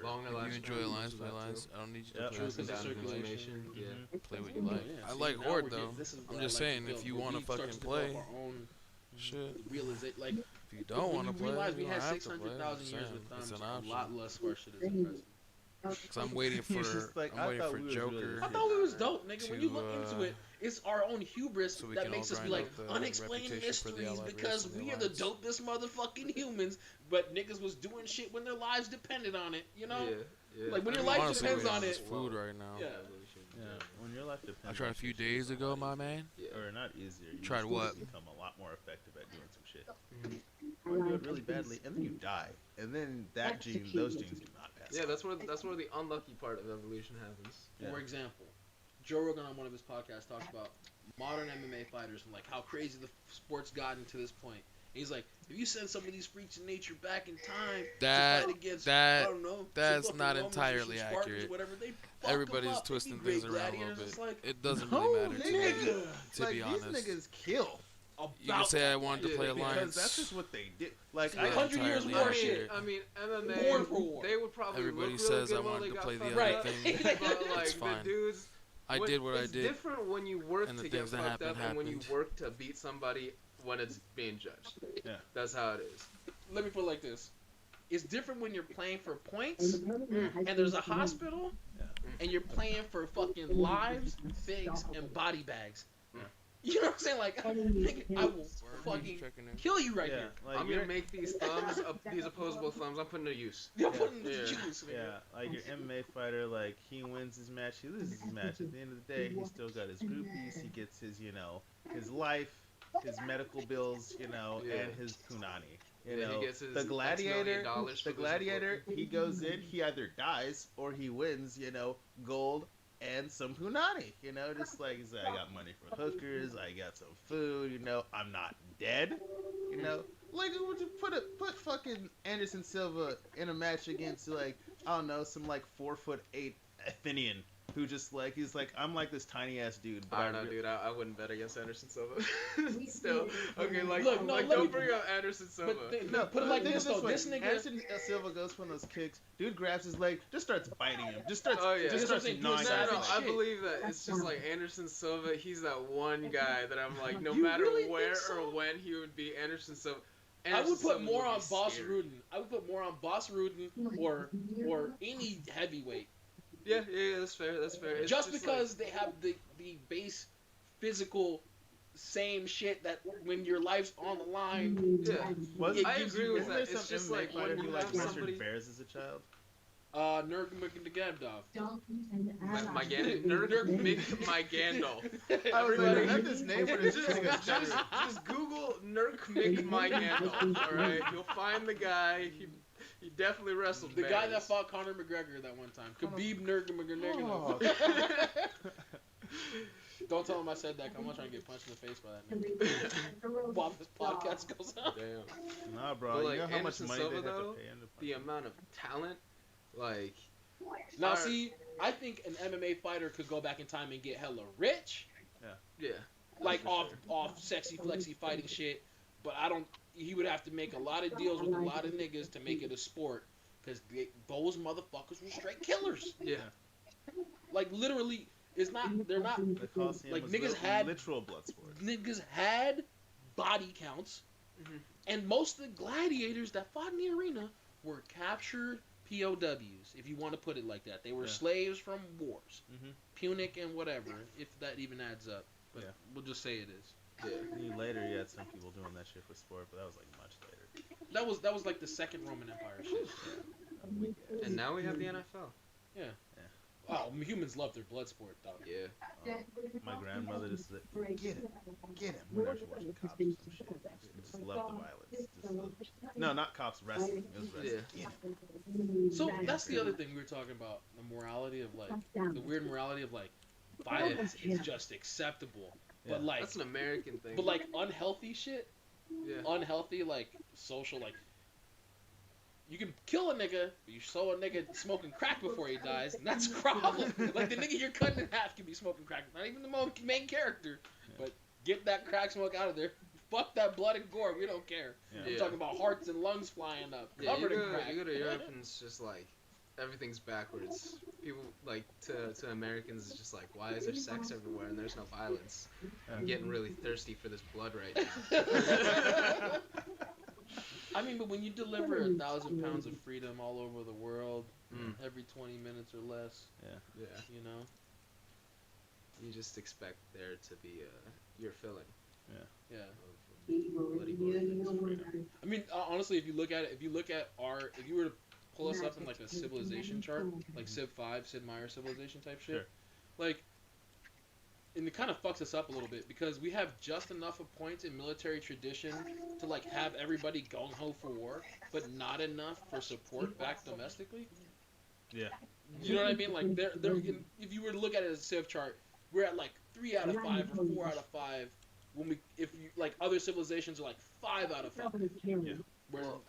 Long You enjoy Alliance, play Alliance. I don't need you to Yep. play True, 'cause it's circulation. circulation. Yeah. Play what you like. Yeah, I see, like now Horde we're though. getting- this is I'm what I just like saying, to if build. you When want to we start fucking develop play, our own shit. realization, like If you don't want to play, realize you we don't had have to 600,000 play. years I'm with saying, it's thumbs, an a option. lot less of our shit is impressive. Cause I'm waiting for Joker. I thought it was dope, nigga. When you look into it, it's our own hubris so that makes us be like unexplained mysteries because we are the dopest motherfucking humans. But niggas was doing shit when their lives depended on it. You know, like when your life depends on it. Food right now. Yeah, when your life depends. I tried a few days ago, my man. Or not easier. You tried what? Become a lot more effective at doing some shit. Or do it really badly, and then you die, and then those genes do not pass. Yeah, that's where the unlucky part of evolution happens. For example, Joe Rogan on one of his podcasts talks about modern MMA fighters and like how crazy the sport's gotten to this point. And he's like, if you send some of these freaks of nature back in time to fight against, I don't know, that's not entirely accurate. Everybody's twisting things around a little bit. Like, it doesn't really matter to me, to be honest. These niggas kill. You can say I wanted to play Alliance. Alliance. That's just what they did. Like, 100 years war shit. I mean, MMA, they would probably Everybody look says really I good wanted to play the right. other thing. But, like, it's fine. The dudes, I did what I did. It's different when you work and to the get things that fucked up happened and when you work to beat somebody when it's being judged. Yeah. That's how it is. Let me put it like this. It's different when you're playing for points and there's a hospital and you're playing for fucking lives, figs, and body bags. You know what I'm saying? Like, nigga, I will fucking kill you right here. Like, I'm gonna make these thumbs, these opposable thumbs, I'm putting to use. You're putting to use. Yeah, like your MMA fighter, like he wins his match, he loses his match. At the end of the day, he still got his groupies, he gets his, his life, his medical bills, and his punani. He gets his the gladiator, $1 he goes in, he either dies or he wins, gold and some punani, just like he's like, I got money for hookers, I got some food, I'm not dead, like would you put fucking Anderson Silva in a match against like I don't know some like 4'8" Athenian who just like he's like I'm like this tiny ass dude. But I don't know, dude. I wouldn't bet against Anderson Silva. Still, okay. Like, don't bring up Anderson Silva. Put it like this though. This nigga Anderson Silva goes for those kicks. Dude grabs his leg, just starts biting him. Just starts. I believe that it's just like Anderson Silva. He's that one guy that I'm like, no matter where or when he would be Anderson Silva. I would put more on Boss Rudin. I would put more on Boss Rudin or any heavyweight. Yeah, that's fair. It's just because they have the base physical same shit that when your life's on the line. Yeah, I agree with that. It's just like when you like have somebody. Bears as a child. Nurmagomedov. My Gandalf. I was like, I this name, but it's just Google Nurmagomedov. All right, you'll find the guy. He definitely wrestled. The guy that fought Conor McGregor that one time. Khabib Nurmagomedov. Don't tell him I said that. I'm not trying to get punched in the face by that nigga. While this podcast goes on. Damn. Nah, bro. But, like, you know how much money Silva, they have though, to pay him to the amount of talent, like. Now, see, I think an MMA fighter could go back in time and get hella rich. Yeah. Like off sexy flexy fighting shit, but I don't. He would have to make a lot of deals with a lot of niggas to make it a sport, because those motherfuckers were straight killers. Yeah. Like literally, it's not. They're not. Like niggas had literal blood sports. Niggas had body counts, and most of the gladiators that fought in the arena were captured POWs, if you want to put it like that. They were slaves from wars, Punic and whatever, if that even adds up. But we'll just say it is. Yeah. Later, you had some people doing that shit for sport, but that was like much later. That was like the second Roman Empire shit. And now we have the NFL. Yeah. Oh, humans love their blood sport, though. Yeah. My grandmother just said, get him. Whenever she watching cops or some shit. Just love the violence. No, not cops wrestling. It was wrestling. Yeah. So that's the other thing we were talking about. The morality of like, the weird morality of like, violence is just acceptable. Yeah. But like, that's an American thing. But like unhealthy shit. Yeah. Unhealthy, like social, like. You can kill a nigga, but you saw a nigga smoking crack before he dies, and that's a problem. Like, the nigga you're cutting in half can be smoking crack. Not even the main character. But get that crack smoke out of there. Fuck that blood and gore. We don't care. I'm talking about hearts and lungs flying up. Covered in crack. You go to Europe, and it's just like, everything's backwards. People, like, to Americans, it's just like, why is there sex everywhere and there's no violence? I'm getting really thirsty for this blood right now. I mean, but when you deliver 1,000 pounds of freedom all over the world, every 20 minutes or less, yeah, you know, you just expect there to be you're filling. Yeah. Bloody freedom. I mean, honestly, if you look at it, if you were to pull us up in like a civilization chart, like Civ 5, Sid Meier civilization type shit, like, and it kind of fucks us up a little bit because we have just enough of points in military tradition to like have everybody gung ho for war, but not enough for support back domestically. Yeah. You know what I mean? Like, if you were to look at it as a Civ chart, we're at like 3 out of 5 or 4 out of 5. If you like other civilizations are like 5 out of 5. Yeah. Well,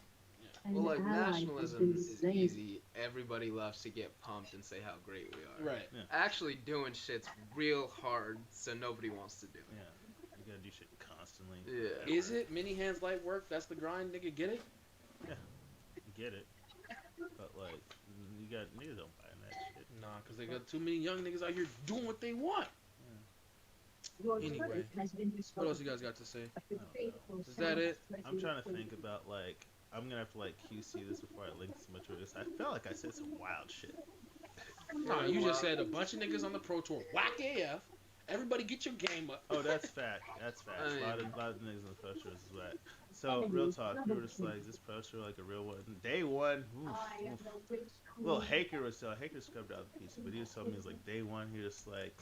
like nationalism is easy. Everybody loves to get pumped and say how great we are. Right. Yeah. Actually doing shit's real hard, so nobody wants to do it. Yeah. You gotta do shit constantly. Yeah. Is it mini hands light work? That's the grind, nigga. Get it? Yeah. You get it. But like, niggas don't buy that shit. Nah, cause they got too many young niggas out here doing what they want. Anyway, what else you guys got to say? Is that it? I'm trying to think about like, I'm gonna have to like QC this before I link so much of this. I felt like I said some wild shit. Nah, you just said a bunch of niggas on the Pro Tour whack AF. Everybody get your game up. Oh, that's fact. That's fact. A lot of niggas on the Pro Tour is whack. So real talk, we were just like, is this Pro Tour like a real one? Day one, oof. Well, Haker scrubbed out the PC, but he was telling me it was like day one. He was like,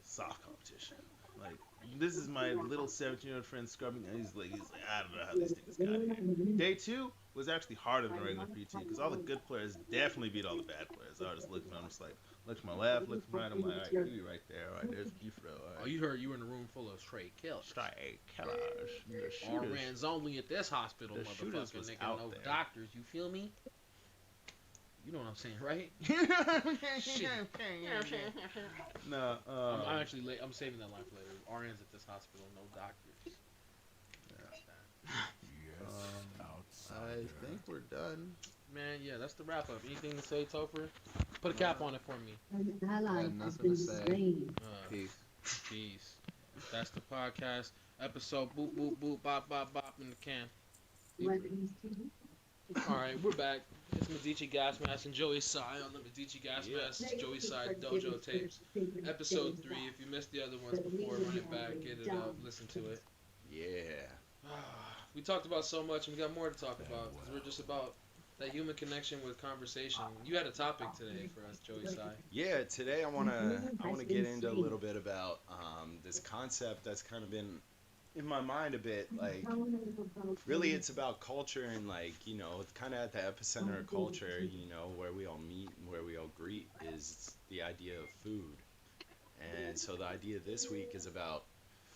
soft competition. Like, this is my little 17-year-old friend scrubbing, and he's like, I don't know how these niggas got here. Day two was actually harder than a regular PT, because all the good players definitely beat all the bad players. I was just looking at them, just like, look to my left, look to my right, I'm like, alright, you right there, alright, there's Kifro, alright. Oh, you heard you were in a room full of straight killers. Straight killers. RNs only at this hospital, motherfucker, nigga, no there. doctors, you feel me? You know what I'm saying, right? Shit. No, I'm actually late. I'm saving that line for later. RNs at this hospital, no doctors. I think we're done. Man, yeah, that's the wrap up. Anything to say, Topher? Put a cap on it for me. I had nothing to say. Peace. Peace. That's the podcast episode. Boop boop boop bop bop bop in the can. Alright, we're back. It's Medici Gas Mask and Joey Sai on the Medici Gas Mask Joey Sai Dojo tapes. Episode 3. If you missed the other ones before, run it back, get it up, listen to it. Yeah. We talked about so much and we got more to talk about because we're just about that human connection with conversation. You had a topic today for us, Joey Sai. Yeah, today I wanna get into a little bit about this concept that's kind of been in my mind a bit. Like, really, it's about culture and, like, you know, it's kind of at the epicenter of culture. You know, where we all meet and where we all greet is the idea of food. And so the idea this week is about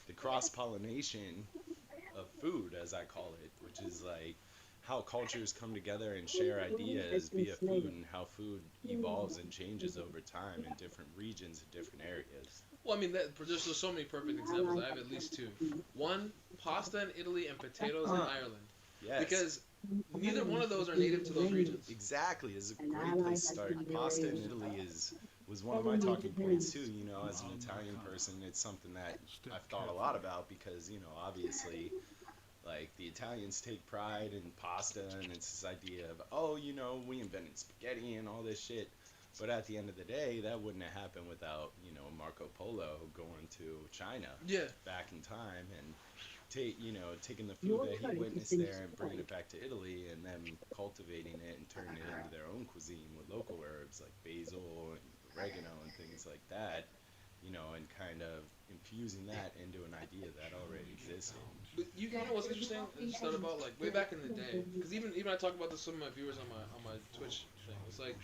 the cross-pollination of food, as I call it, which is like how cultures come together and share ideas via food, and how food evolves and changes over time in different regions and different areas. Well, I mean, there's so many perfect examples. I have at least 2. One, pasta in Italy and potatoes in Ireland. Yes. Because neither one of those are native to those regions. Exactly. It's a great place to start. Pasta in Italy was one of my talking points too. You know, as an Italian person, it's something that I've thought a lot about because, you know, obviously, like, the Italians take pride in pasta, and it's this idea of, oh, you know, we invented spaghetti and all this shit. But at the end of the day, that wouldn't have happened without, you know, Marco Polo going to China back in time and taking the food that he witnessed there and bringing it back to Italy and then cultivating it and turning it into their own cuisine with local herbs like basil and oregano and things like that, you know, and kind of infusing that into an idea that already existed. But you know what's interesting? It's not about, like, way back in the day, because even I talk about this with some of my viewers on my Twitch thing. It's like,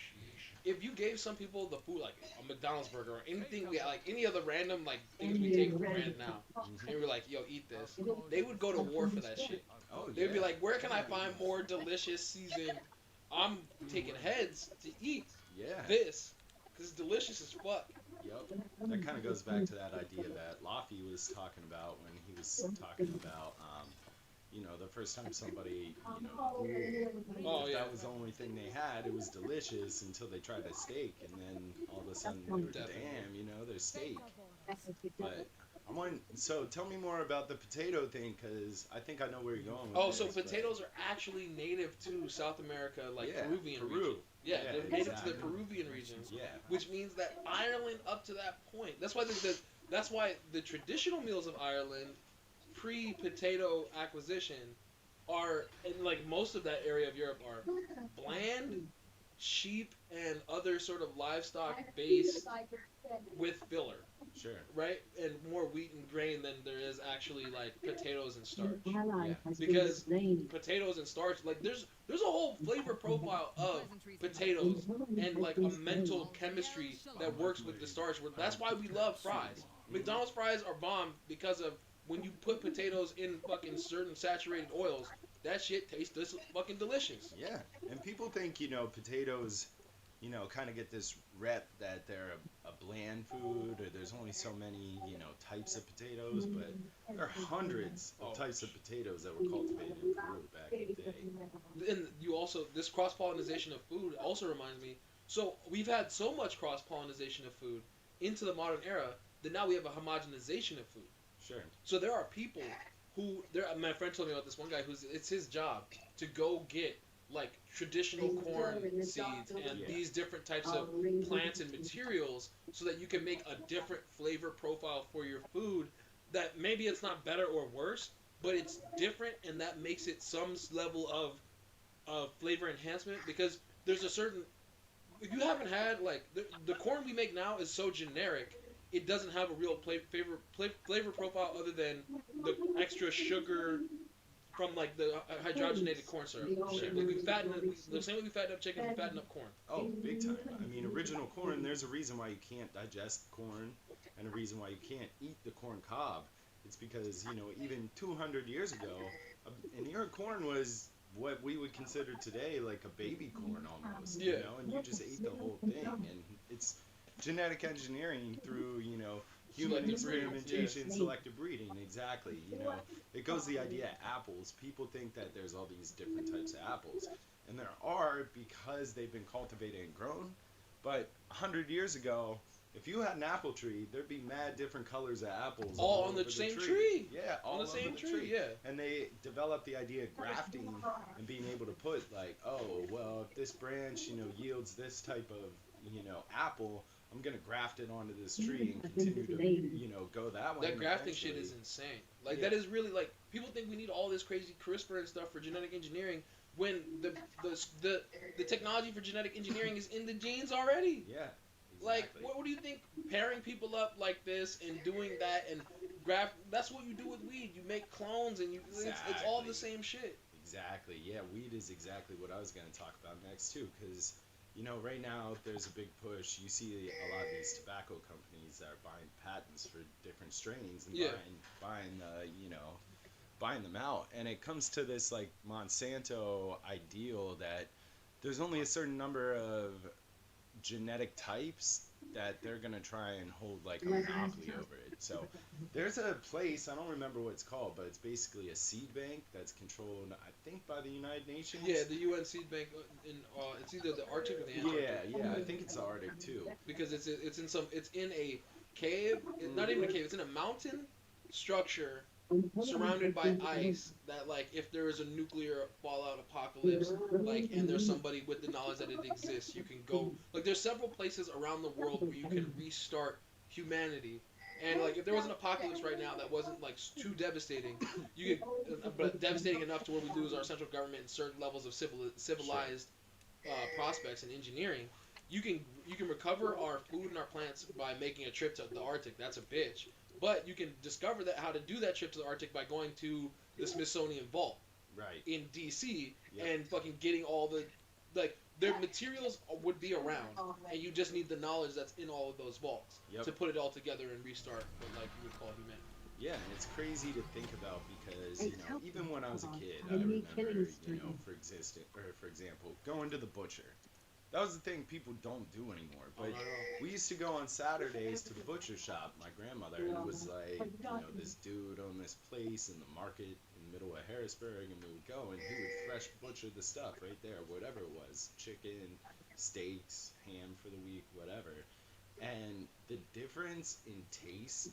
if you gave some people the food, like a McDonald's burger or anything, like any other random, like, things we take for granted now, and we're like, yo, eat this, they would go to war for that shit. They'd be like, where can I find more delicious seasoned? I'm taking heads to eat this, because it's delicious as fuck. Yep. That kind of goes back to that idea that Laffy was talking about when he was talking about, you know, the first time somebody, you know, that was the only thing they had, it was delicious until they tried a steak, and then all of a sudden they were, damn, you know, there's steak. But So tell me more about the potato thing, because I think I know where you're going with Oh, this. so potatoes are actually native to South America, like Yeah, Peruvian Peru. region. Yeah, Yeah, they're native exactly. to the Peruvian region. Yeah. Which means that Ireland, up to that point, that's why the traditional meals of Ireland, pre-potato acquisition, are in like most of that area of Europe are bland, sheep, and other sort of livestock based with filler. Sure. Right? And more wheat and grain than there is actually like potatoes and starch. Yeah. Because potatoes and starch, like there's a whole flavor profile of potatoes and like a mental chemistry that works with the starch. That's why we love fries. McDonald's fries are bomb because of when you put potatoes in fucking certain saturated oils, that shit tastes fucking delicious. Yeah, and people think, potatoes, kind of get this rep that they're a bland food, or there's only so many, types of potatoes, but there are hundreds of types of potatoes that were cultivated in Peru back in the day. And you also, this cross-pollination of food also reminds me, so we've had so much cross-pollination of food into the modern era that now we have a homogenization of food. Sure. So there are people who, my friend told me about this one guy it's his job to go get like traditional corn seeds and these different types of plants and materials so that you can make a different flavor profile for your food that maybe it's not better or worse, but it's different, and that makes it some level of flavor enhancement, because there's a certain, if you haven't had like the corn we make now is so generic, it doesn't have a real flavor profile other than the extra sugar from like the hydrogenated corn syrup. Like the same way we fatten up chicken, we fatten up corn. Oh, big time. I mean, original corn, there's a reason why you can't digest corn, and a reason why you can't eat the corn cob. It's because, even 200 years ago, an ear of corn was what we would consider today like a baby corn almost, and you just ate the whole thing. And it's genetic engineering through, human experimentation, selective breeding, exactly. It goes the idea of apples. People think that there's all these different types of apples, and there are, because they've been cultivated and grown. But 100 years ago, if you had an apple tree, there'd be mad different colors of apples all on the same tree. Yeah, all on the same tree. Yeah. And they developed the idea of grafting and being able to put like, oh, well, if this branch, yields this type of, apple, I'm gonna graft it onto this tree and continue to, go that way. That grafting shit is insane. Like that is really like, people think we need all this crazy CRISPR and stuff for genetic engineering when the technology for genetic engineering is in the genes already. Yeah. Like, what do you think? Pairing people up like this and doing that and that's what you do with weed. You make clones and it's all the same shit. Exactly. Yeah, weed is exactly what I was gonna talk about next too, because. Right now there's a big push. You see a lot of these tobacco companies that are buying patents for different strains and buying them out. And it comes to this like Monsanto ideal that there's only a certain number of genetic types that they're gonna try and hold like a monopoly over it. So there's a place, I don't remember what it's called, but it's basically a seed bank that's controlled, I think, by the United Nations. Yeah, the UN seed bank it's either the Arctic or the Antarctic. Yeah, I think it's the Arctic too. Because it's in a cave, not even a cave, it's in a mountain structure surrounded by ice that, like, if there is a nuclear fallout apocalypse, like, and there's somebody with the knowledge that it exists, you can go, like, there's several places around the world where you can restart humanity. And, like, if there was an apocalypse right now that wasn't, like, too devastating, but devastating enough to where we lose our central government and certain levels of civilized prospects and engineering, you can recover our food and our plants by making a trip to the Arctic. That's a bitch. But you can discover how to do that trip to the Arctic by going to the Smithsonian Vault, in D.C. and fucking getting all the, like, their materials would be around, and you just need the knowledge that's in all of those vaults to put it all together and restart what, like, you would call humanity. Yeah, and it's crazy to think about because, even when I was a kid, I remember, for example, going to the butcher. That was the thing people don't do anymore. But we used to go on Saturdays to the butcher shop, my grandmother, and it was like, this dude owned this place in the market in the middle of Harrisburg, and we would go, and he would fresh butcher the stuff right there, whatever it was, chicken, steaks, ham for the week, whatever. And the difference in taste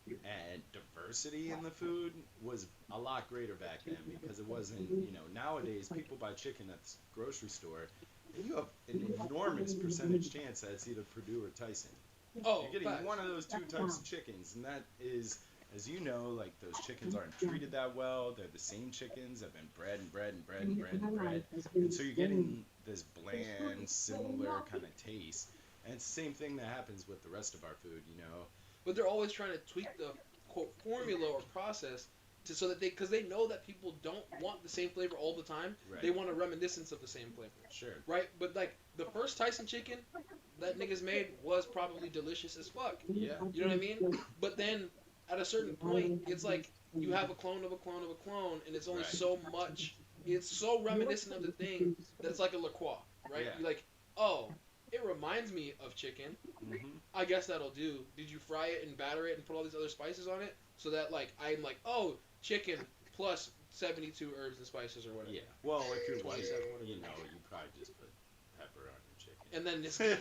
and diversity in the food was a lot greater back then because it wasn't, you know, nowadays people buy chicken at the grocery store and you have an enormous percentage chance that it's either Purdue or Tyson. Oh, you're getting facts. one of those two types of chickens, and that is, as you know, like those chickens aren't treated that well. They're the same chickens that have been bred and bred and bred and bred and bred, and so you're getting this bland, similar kind of taste. And it's the same thing that happens with the rest of our food, you know. But they're always trying to tweak the quote formula or process to so that because they know that people don't want the same flavor all the time. Right. They want a reminiscence of the same flavor. Sure. Right. But like the first Tyson chicken that niggas made was probably delicious as fuck. Yeah. You know what I mean? But then at a certain point, it's like you have a clone of a clone of a clone, and it's only Right. so much. It's so reminiscent of the thing that it's like a La Croix, right? Yeah. You're like, oh, it reminds me of chicken. Mm-hmm. I guess that'll do. Did you fry it and batter it and put all these other spices on it so that like I'm like, oh, chicken plus 72 herbs and spices or whatever. Yeah. Well, if you're white, 27, whatever. you know, you probably just put pepper on your chicken. And then it's then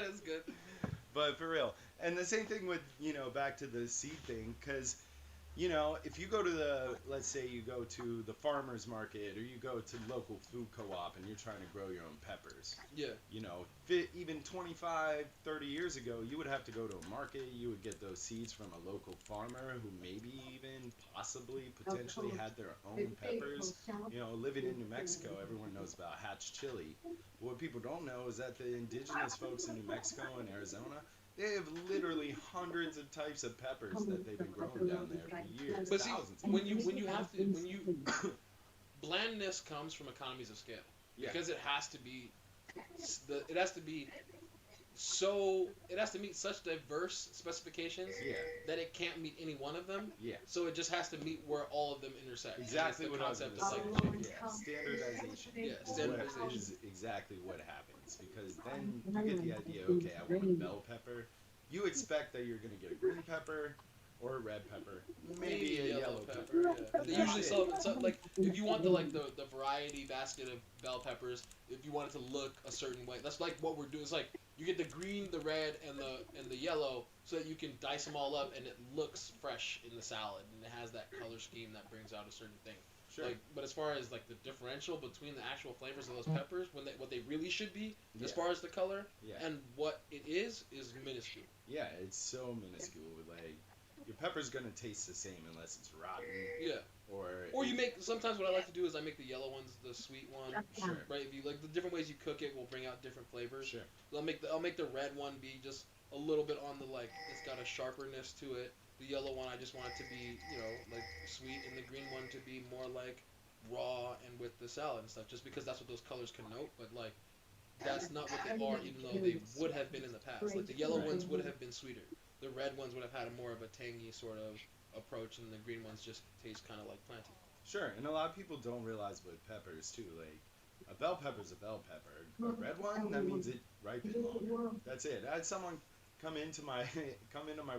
it's good. But for real, and the same thing with, you know, back to the seed thing, because, you know, if you go to the, let's say you go to the farmer's market or you go to local food co-op and you're trying to grow your own peppers, Yeah. you know, even 25, 30 years ago, you would have to go to a market, you would get those seeds from a local farmer who maybe even possibly potentially had their own peppers. You know, living in New Mexico, everyone knows about Hatch chili. What people don't know is that the indigenous folks in New Mexico and Arizona, they have literally hundreds of types of peppers that they've been growing down there for years. But see, thousands. when you blandness comes from economies of scale. Yeah. Because it has to be it has to meet such diverse specifications Yeah. that it can't meet any one of them. Yeah. So it just has to meet where all of them intersect. Exactly And what it's I the was concept going of to say. like Yeah, standardization. Yeah, is standardization. what is exactly what happens, because then you get the idea. Okay, I want a bell pepper. You expect that you're going to get a green pepper or a red pepper, maybe a yellow pepper. Yeah. And They that's usually it. sell them so, like if you want the variety basket of bell peppers, if you want it to look a certain way, that's like what we're doing. It's like you get the green, the red, and the yellow, so that you can dice them all up and it looks fresh in the salad and it has that color scheme that brings out a certain thing. Sure. Like, but as far as like the differential between the actual flavors of those peppers, what they really should be, as Yeah. far as the color Yeah. and what it is minuscule. Yeah, it's so minuscule. Like, your pepper's gonna taste the same unless it's rotten. Yeah. Or you make, sometimes what I like to do is I make the yellow ones the sweet one. Sure. Right. If you like the different ways you cook it will bring out different flavors. Sure. So I'll make the red one be just a little bit on the like it's got a sharperness to it. The yellow one I just want it to be, you know, like sweet, and the green one to be more like raw and with the salad and stuff. Just because that's what those colors connote, but like that's not what they are, even though they would have been in the past. Like the yellow ones would have been sweeter. The red ones would have had a more of a tangy sort of approach, and the green ones just taste kind of like planty. Sure, and a lot of people don't realize with peppers too. Like, a bell pepper's a bell pepper. A red one, that means it ripened longer. That's it. I had someone come into my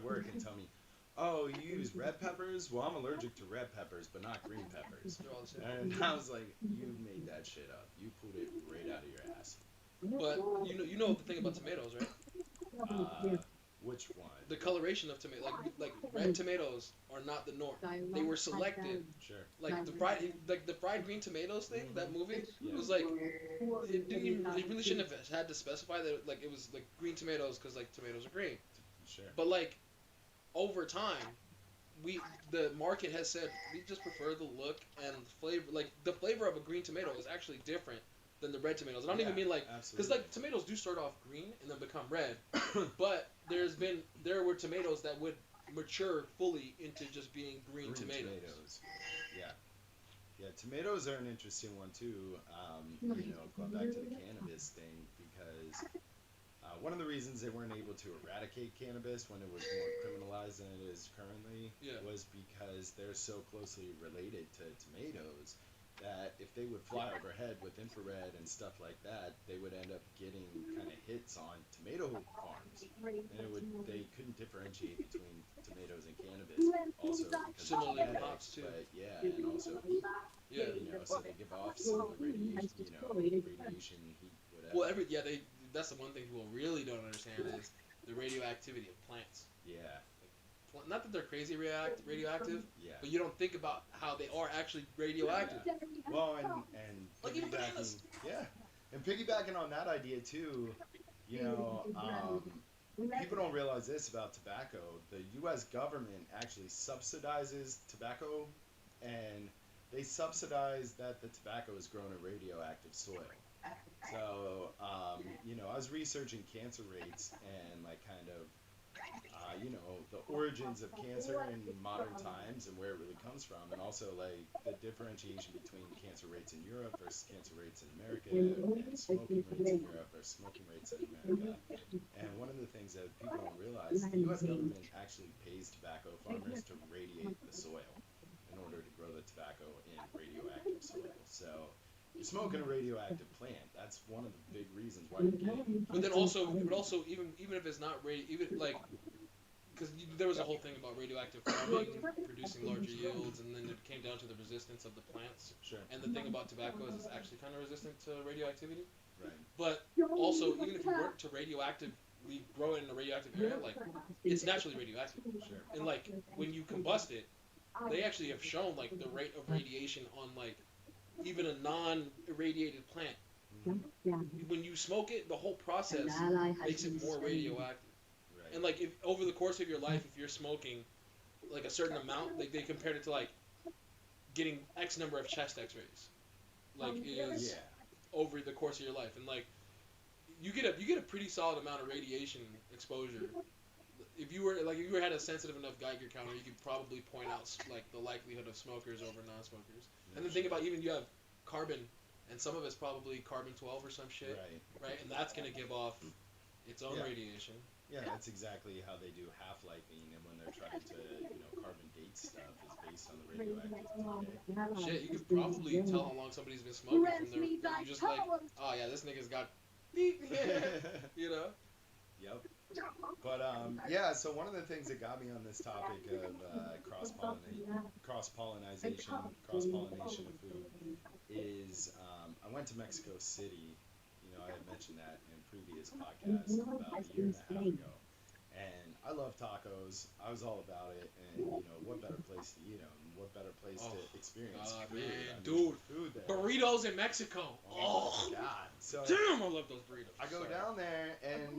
work and tell me, "Oh, you use red peppers? Well, I'm allergic to red peppers, but not green peppers." They're all the same. And I was like, "You made that shit up. You pulled it right out of your ass." But you know the thing about tomatoes, right? Which one? The coloration of tomato, like red tomatoes are not the norm. They were selected. Sure. Like the fried green tomatoes thing, that movie was like it didn't even, they really shouldn't have had to specify that like it was like green tomatoes because like tomatoes are green. Sure. But like over time, the market has said we just prefer the look and the flavor. Like the flavor of a green tomato is actually different than the red tomatoes. I don't even mean like because like tomatoes do start off green and then become red, but there were tomatoes that would mature fully into just being green tomatoes. Yeah. Yeah, tomatoes are an interesting one too. You know, going back to the cannabis thing, because one of the reasons they weren't able to eradicate cannabis when it was more criminalized than it is currently was because they're so closely related to tomatoes that if they would fly overhead with infrared and stuff like that, they would end up getting kind of hits on tomato farms, and they couldn't differentiate between tomatoes and cannabis. Also, because similarly of hops too. But yeah, and also heat. Yeah. You know, so they give off similar radiation. You know, radiation, heat, whatever. Well, that's the one thing people really don't understand is the radioactivity of plants. Yeah. not that they're crazy radioactive, Yeah. but you don't think about how they are actually radioactive. Well, and Like even piggybacking, bananas. yeah, and piggybacking on that idea too, you know, people don't realize this about tobacco. The U.S. government actually subsidizes tobacco, and they subsidize that the tobacco is grown in radioactive soil. So, you know, I was researching cancer rates and like kind of, you know, the origins of cancer in modern times and where it really comes from, and also like the differentiation between cancer rates in Europe versus cancer rates in America, and smoking rates in Europe versus smoking rates in America. And one of the things that people don't realize, the U.S. government actually pays tobacco farmers to radiate the soil in order to grow the tobacco in radioactive soil. So you're smoking a radioactive plant. That's one of the big reasons why you're getting. But then also, even if it's not even like, because there was a whole thing about radioactive farming producing larger yields, and then it came down to the resistance of the plants. Sure. And the thing about tobacco is it's actually kind of resistant to radioactivity. Right. But also, even if you weren't to radioactively grow it in a radioactive area, like it's naturally radioactive. Sure. And like when you combust it, they actually have shown like the rate of radiation on like even a non-irradiated plant. When you smoke it, the whole process makes it more radioactive. Right. And like if over the course of your life, if you're smoking like a certain amount, like they compared it to like getting X number of chest X-rays, like is over the course of your life, and like you get a pretty solid amount of radiation exposure. If you had a sensitive enough Geiger counter, you could probably point out like the likelihood of smokers over non-smokers. And then think about even you have carbon, and some of it's probably carbon-12 or some shit, right? And that's gonna give off its own radiation. Yeah, that's exactly how they do half-lifing, and when they're trying to, you know, carbon date stuff is based on the radioactive decay. Shit, you could probably tell how long somebody's been smoking from their. You just like, oh yeah, this nigga's got, you know. Yep. But yeah. So one of the things that got me on this topic of cross-pollination of food is I went to Mexico City. You know, I had mentioned that in previous podcasts about a year and a half ago. And I love tacos. I was all about it. And, you know, what better place to eat them? What better place to experience food? Man, I mean, dude, food there. Burritos in Mexico. Oh, my God. So, damn, I love those burritos. I go down there, and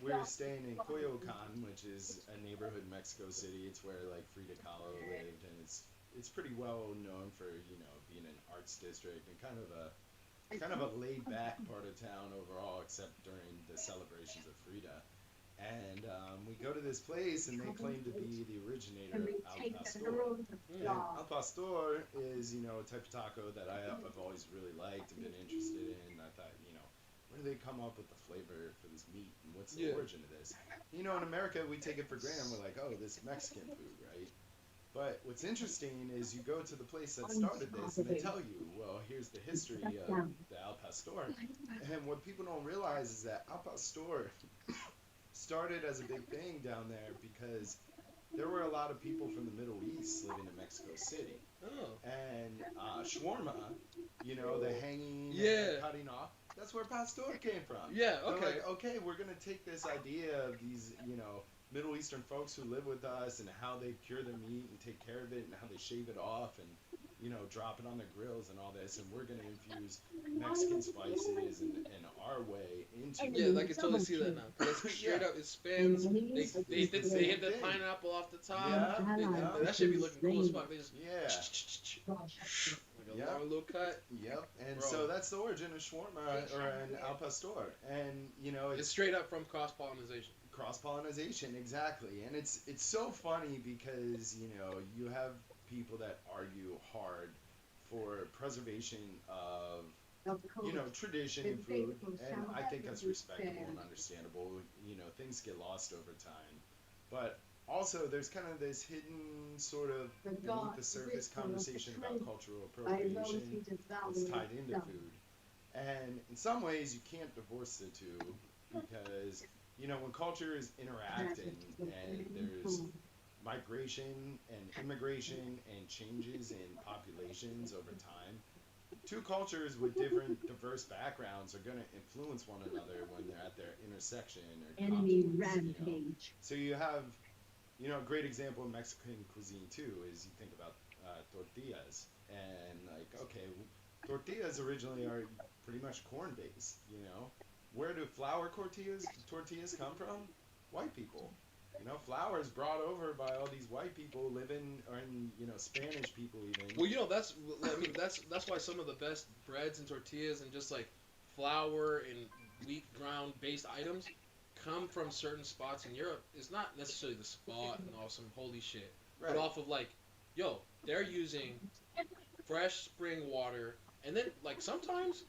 we're staying in Coyoacan, which is a neighborhood in Mexico City. It's where, like, Frida Kahlo lived, and it's pretty well known for, you know, being an arts district and kind of a laid-back part of town overall, except during the celebrations of Frida. And we go to this place, and they claim to be the originator of Al Pastor. And Al Pastor is, you know, a type of taco that I've always really liked and been interested in. I thought, you know, where do they come up with the flavor for this meat, and what's the origin of this? You know, in America, we take it for granted. We're like, oh, this Mexican food, right? But what's interesting is you go to the place that started this, and they tell you, well, here's the history of the Al Pastor. And what people don't realize is that Al Pastor started as a big thing down there because there were a lot of people from the Middle East living in Mexico City. Oh. And shawarma, you know, the hanging and cutting off, that's where Pastor came from. Yeah, okay. They're like, okay, we're going to take this idea of these, you know, Middle Eastern folks who live with us and how they cure their meat and take care of it and how they shave it off and, you know, drop it on their grills and all this, and we're going to infuse Mexican spices and our way into it. Yeah, I can totally see that now. It's straight up, it spins. They hit the pineapple off the top. Yeah. That should be looking cool as fuck. They just like a long little cut. Yep. And so that's the origin of shawarma or an Al Pastor. And you know, it's straight up from cross-pollination. Cross-pollination, exactly. And it's so funny because, you know, you have people that argue hard for preservation of, you know, tradition in food, and I think that's respectable and understandable. You know, things get lost over time, but also there's kind of this hidden sort of beneath the surface conversation about cultural appropriation that's tied into food, and in some ways you can't divorce the two because, you know, when cultures interact and there's migration and immigration and changes in populations over time, two cultures with different diverse backgrounds are going to influence one another when they're at their intersection or confluence, you know? So you have You know, a great example of Mexican cuisine too is you think about tortillas, and like, okay, tortillas originally are pretty much corn based. You know, where do flour tortillas come from? White people. You know, flour is brought over by all these white people living, or you know, Spanish people even. Well, you know, that's why some of the best breads and tortillas and just like flour and wheat ground based items come from certain spots in Europe. It's not necessarily the spot and all some holy shit, but off of like, yo, they're using fresh spring water, and then like sometimes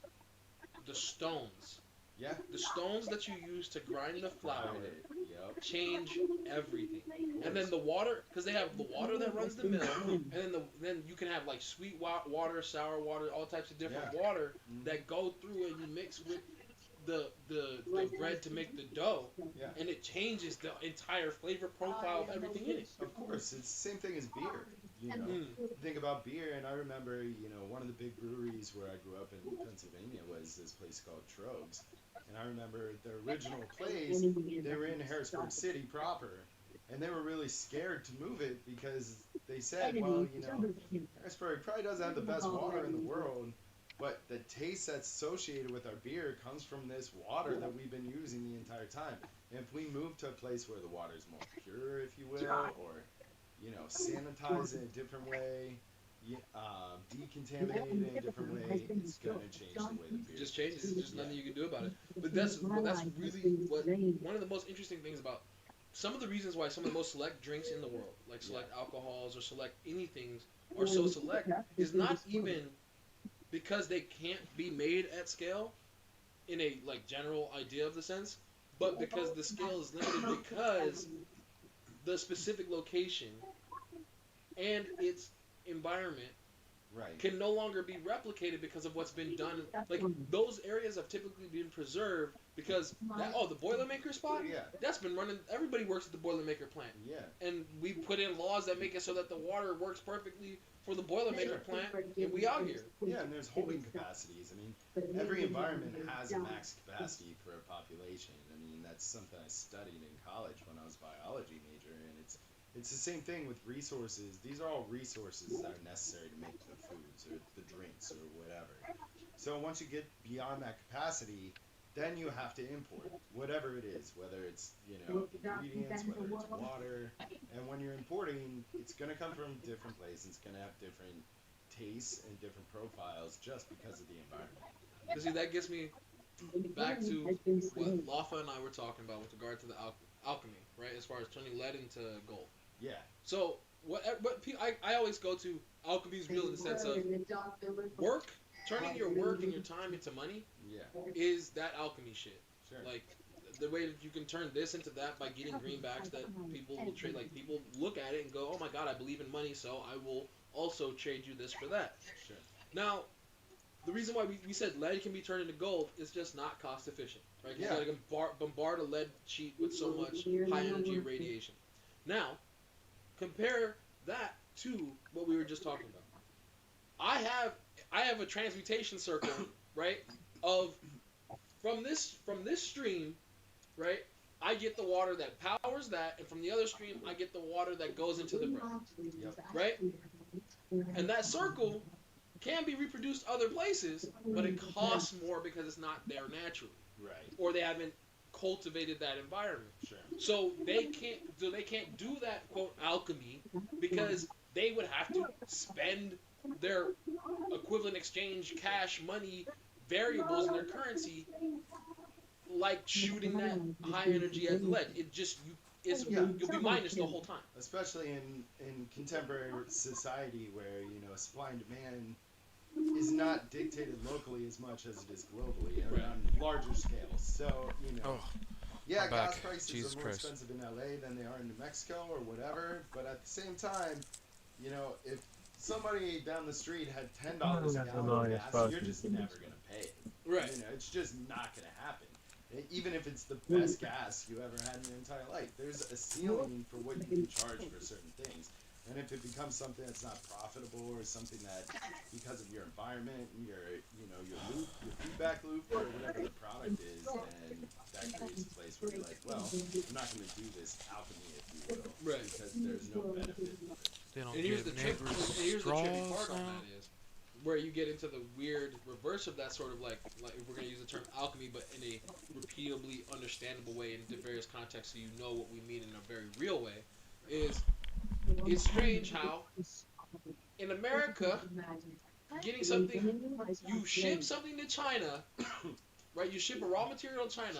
the stones. Yeah. The stones that you use to grind the flour change everything. And then the water, because they have the water that runs the mill, and then you can have like sweet water, sour water, all types of different water that go through and you mix with the bread to make the dough, and it changes the entire flavor profile of everything in it. Of course, it's the same thing as beer. You know, think about beer, and I remember, you know, one of the big breweries where I grew up in Pennsylvania was this place called Trogs, and I remember the original place, they were in Harrisburg City proper, and they were really scared to move it because they said, well, you know, Harrisburg probably doesn't have the best water in the world, but the taste that's associated with our beer comes from this water that we've been using the entire time. And if we move to a place where the water is more pure, if you will, or, you know, sanitize in a different way, decontaminate it in a different way, it's going to change the way the beer It just changes. There's just nothing you can do about it. But that's really one of the most interesting things about some of the reasons why some of the most select drinks in the world, like select alcohols or select anything, are so select, is not even because they can't be made at scale in a like general idea of the sense, but because the scale is limited because the specific location and its environment can no longer be replicated because of what's been done. Like those areas have typically been preserved because the Boilermaker spot, that's been running. Everybody works at the Boilermaker plant, and we put in laws that make it so that the water works perfectly for the Boilermaker plant, and we out here. Yeah, and there's holding capacities. I mean, every environment has a max capacity for a population. I mean, that's something I studied in college when I was a biology major, and it's the same thing with resources. These are all resources that are necessary to make the foods or the drinks or whatever. So once you get beyond that capacity, then you have to import whatever it is, whether it's, you know, ingredients, whether it's water. And when you're importing, it's going to come from different places. It's going to have different tastes and different profiles just because of the environment. You see, that gets me back to what Lafa and I were talking about with regard to the alchemy, right? As far as turning lead into gold. Yeah. So I always go to alchemy is real in the sense of work, turning your work and your time into money. Is that alchemy shit? Sure. Like the way that you can turn this into that by getting greenbacks that people will trade. Like people look at it and go, "Oh my god, I believe in money, so I will also trade you this for that." Sure. Now, the reason why we said lead can be turned into gold is just not cost efficient, right? You gotta bombard a lead sheet with so much high energy radiation. Now, compare that to what we were just talking about. I have a transmutation circle, right? Of from this stream, right? I get the water that powers that, and from the other stream, I get the water that goes into the bread, right? And that circle can be reproduced other places, but it costs more because it's not there naturally, or they haven't cultivated that environment. Sure. So they can't do that quote alchemy because they would have to spend their equivalent exchange cash money variables in their currency like shooting that high energy as lead. You'll be minus the whole time. Especially in contemporary society where, you know, supply and demand is not dictated locally as much as it is globally on larger scales. So, you know, gas prices are more expensive in LA than they are in New Mexico or whatever. But at the same time, you know, if somebody down the street had $10 a gallon of gas, you're just never gonna pay it. Right. You know, it's just not gonna happen. Even if it's the best gas you ever had in your entire life, there's a ceiling for what you can charge for certain things. And And if it becomes something that's not profitable or something that, because of your environment, your feedback loop, or whatever the product is, then that creates a place where you're like, well, I'm not going to do this alchemy, if you will, Right. because there's no benefit. They don't And here's the give tricky neighbors part straws on now. that is where you get into the weird reverse of that sort of like if we're gonna use the term alchemy, but in a repeatably understandable way in various contexts, so you know what we mean in a very real way. Is it's strange how in America getting something, you ship something to China, right? You ship a raw material to China.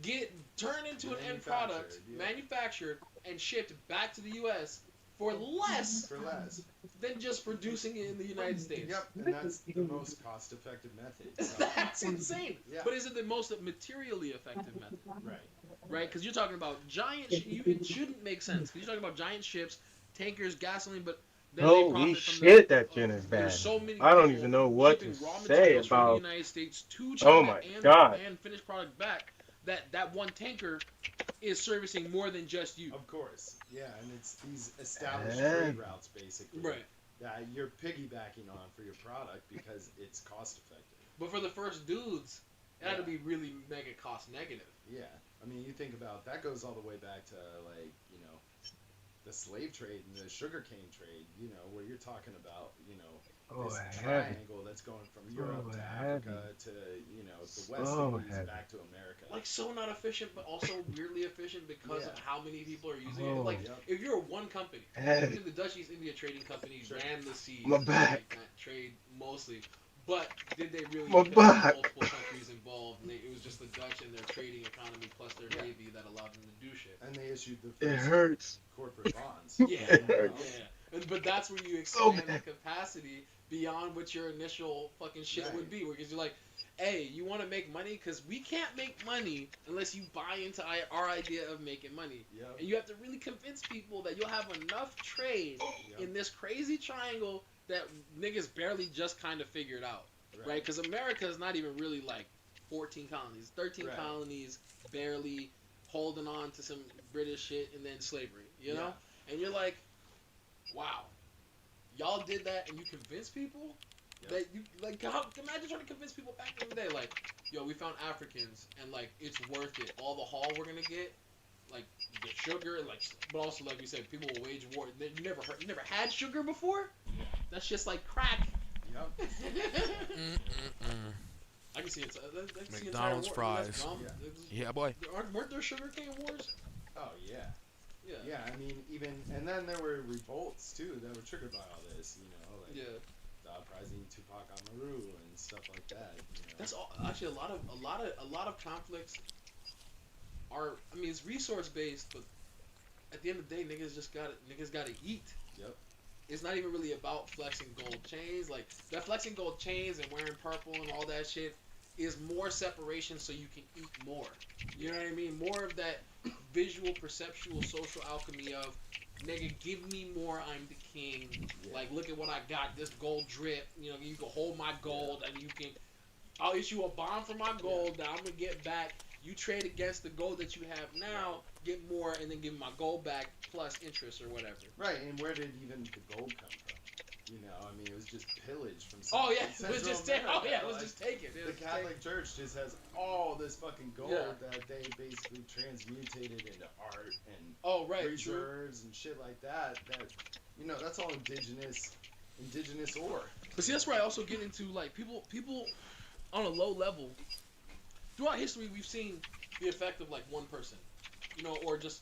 Get turned into an end product, manufactured and shipped back to the U.S. for less than just producing it in the United States. Yep, and that's the most cost-effective method. So. That's insane. Yeah. But is it the most materially effective method? Right. Right, because you're talking about giant. It shouldn't make sense. Because you're talking about giant ships, tankers, gasoline, but then they Holy profit from shit, that gin is bad. there's so many I don't people even know what to shipping raw say materials from the about. United States to China Oh my God. and finished product back. That one tanker is servicing more than just you. Of course, yeah, and it's these established Yeah. trade routes basically Right. that you're piggybacking on for your product because it's cost effective. But for the first dudes, it had to be really mega cost negative. Yeah, I mean, you think about that goes all the way back to like the slave trade and the sugarcane trade. Where you're talking about this triangle that's going from Europe to Africa to the West Indies back to America. Like so not efficient, but also weirdly efficient because of how many people are using it. Oh. Like if you're one company, Heavy. the Dutch East India Trading Company ran the seas, My back. that trade mostly. But did they really My have back. multiple countries involved? And it was just the Dutch and their trading economy plus their navy that allowed them to do shit. And they issued the It first hurts. corporate bonds. Yeah, It hurts. yeah. But that's where you So expand the bad. capacity beyond what your initial fucking shit Right. would be. Because you're like, hey, you want to make money? Because we can't make money unless you buy into our idea of making money. Yep. And you have to really convince people that you'll have enough trade in this crazy triangle that niggas barely just kind of figured out. Right? Because America is not even really like 14 colonies. 13 Right. colonies, barely holding on to some British shit, and then slavery. You know? And you're like, wow. Y'all did that and you convinced people? That you like imagine trying to convince people back in the day, like, yo, we found Africans and like it's worth it. All the haul we're gonna get, like the sugar, like, but also like we said, people will wage war. You never had sugar before? That's just like crack. Yep. I can see it. I can see McDonald's entire war. That's fries. dumb. Yeah, boy. Weren't there sugarcane wars? Oh yeah. Yeah. Yeah, I mean, and then there were revolts too that were triggered by all this, like the uprising Tupac Amaru and stuff like that. That's all. Actually, a lot of conflicts are. I mean, it's resource based, but at the end of the day, niggas gotta eat. Yep. It's not even really about flexing gold chains. Like that flexing gold chains and wearing purple and all that shit is more separation so you can eat more. You know what I mean? More of that visual, perceptual, social alchemy of, nigga, give me more, I'm the king. Yeah. Like, look at what I got, this gold drip. You can hold my gold and I'll issue a bond for my gold that I'm going to get back. You trade against the gold that you have now, get more, and then give me my gold back plus interest or whatever. Right, and where did even the gold come from? I mean, it was just pillage from. Oh yeah, it was just taken. Oh yeah, it was just taken. The Catholic Church just has all this fucking gold that they basically transmutated into art and reserves and shit like that. That that's all indigenous ore. But see, that's where I also get into like people on a low level. Throughout history, we've seen the effect of like one person, or just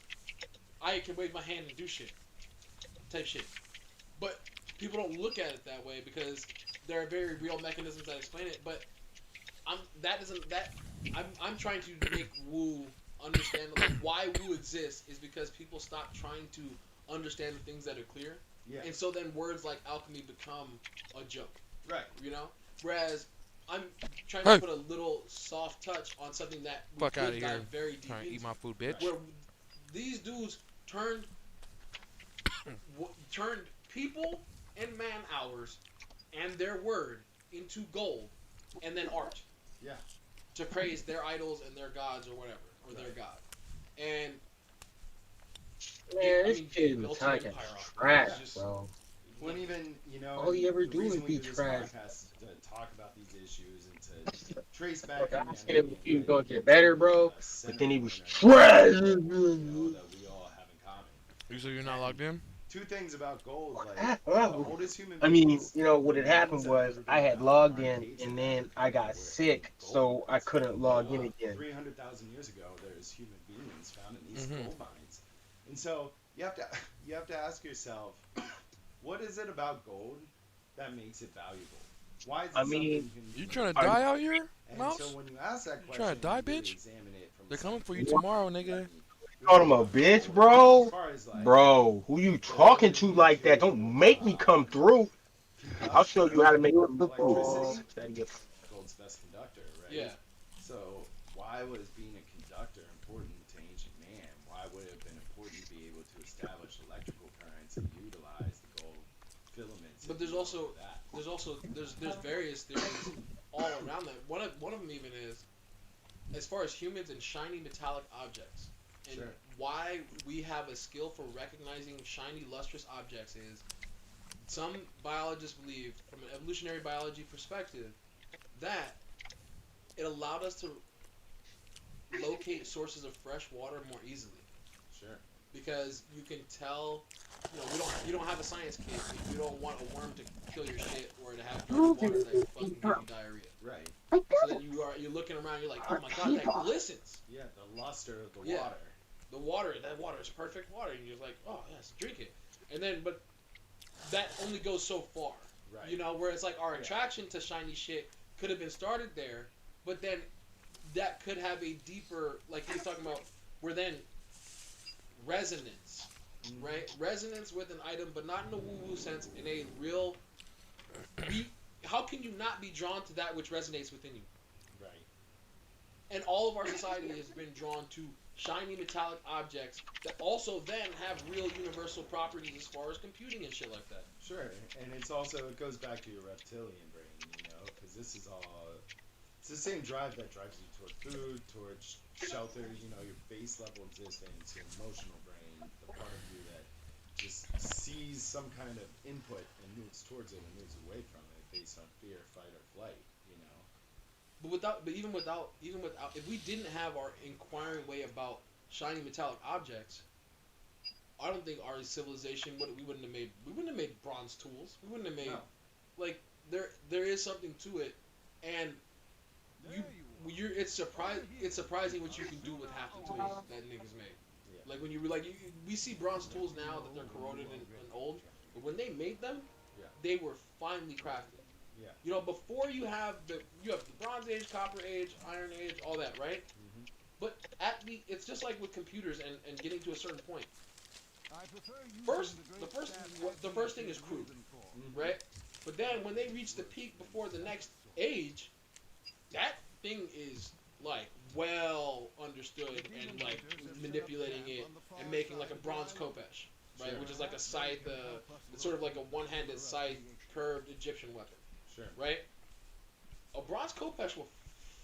I can wave my hand and do shit, type shit. But people don't look at it that way because there are very real mechanisms that explain it. But I'm trying to make Wu understand like why Wu exists is because people stop trying to understand the things that are clear. Yeah. And so then words like alchemy become a joke. Right. Whereas I'm trying to put a little soft touch on something that we Fuck out of could here. dive very deep Trying to into. eat my food, bitch. Where these dudes turned people and man hours and their word into gold and then art. Yeah. To praise their idols and their gods or whatever, or their god. And this kid built an Metallica empire off of trash, it. bro. Wouldn't even, you know, All he ever the do reason is we be do this trash. podcast is to talk about these issues and to trace back. Like, I in said if he was gonna get better, bro, but then he was trash. that we all have in common. You said you're not logged in? Two things about gold, like the oldest human I mean, beings, you know, what had happened that was ever I been had found logged are in caves and in then Africa I got where sick, gold so I was. couldn't log in again. 300,000 years ago, there's human beings found in these Mhm. gold mines, and so you have to ask yourself, what is it about gold that makes it valuable? Why is it I mean, something you trying to die out here, And Mouse? so when you ask that You question, trying to die, you really bitch? examine it from They're coming for you tomorrow, nigga. Called him a bitch, bro. Bro, who you talking to like that? Don't make me come through. I'll show you how to make them look. gold's best conductor, right? Yeah. So why was being a conductor important to ancient man? Why would it have been important to be able to establish electrical currents and utilize the gold filaments? But there's various theories all around that. One of them even is, as far as humans and shiny metallic objects, and Sure. why we have a skill for recognizing shiny lustrous objects is, some biologists believe, from an evolutionary biology perspective, that it allowed us to locate sources of fresh water more easily. Sure. Because you can tell, you don't have a science kit if you don't want a worm to kill your shit or to have dirty water that fucking give you diarrhea. Right. So then you're looking around, you're like, oh my god, that glistens. Yeah, the luster of the Yeah. water. The water, that water is perfect water, and you're like, oh yes, drink it. And then, but that only goes so far. Right. You know, where it's like our attraction to shiny shit could have been started there, but then that could have a deeper, like he's talking about, where then resonance, right? Resonance with an item, but not in a woo-woo sense, in a real. How can you not be drawn to that which resonates within you? Right. And all of our society has been drawn to shiny metallic objects that also then have real universal properties as far as computing and shit like that. Sure, and it goes back to your reptilian brain, you know, because this is all, it's the same drive that drives you toward food, towards shelter, you know, your base level existence, your emotional brain, the part of you that just sees some kind of input and moves towards it and moves away from it based on fear, fight, or flight, you know. But even without, if we didn't have our inquiring way about shiny metallic objects, I don't think our civilization we wouldn't have made bronze tools. We wouldn't have made like there is something to it, and it's surprising what you can do with half the tools that niggas made. Yeah. Like when we see bronze tools now that they're corroded and old, but when they made them, they were finely crafted. Yeah. You know, before you have the Bronze Age, Copper Age, Iron Age, all that, right? Mm-hmm. But it's just like with computers and getting to a certain point. The first thing is crude, right? But then when they reach the peak before the next age, that thing is like well understood and like manipulating it and making like a bronze khopesh, right? Sure. Which is like a scythe, it's sort of like a one-handed scythe curved Egyptian weapon. Sure. Right? A bronze khopesh will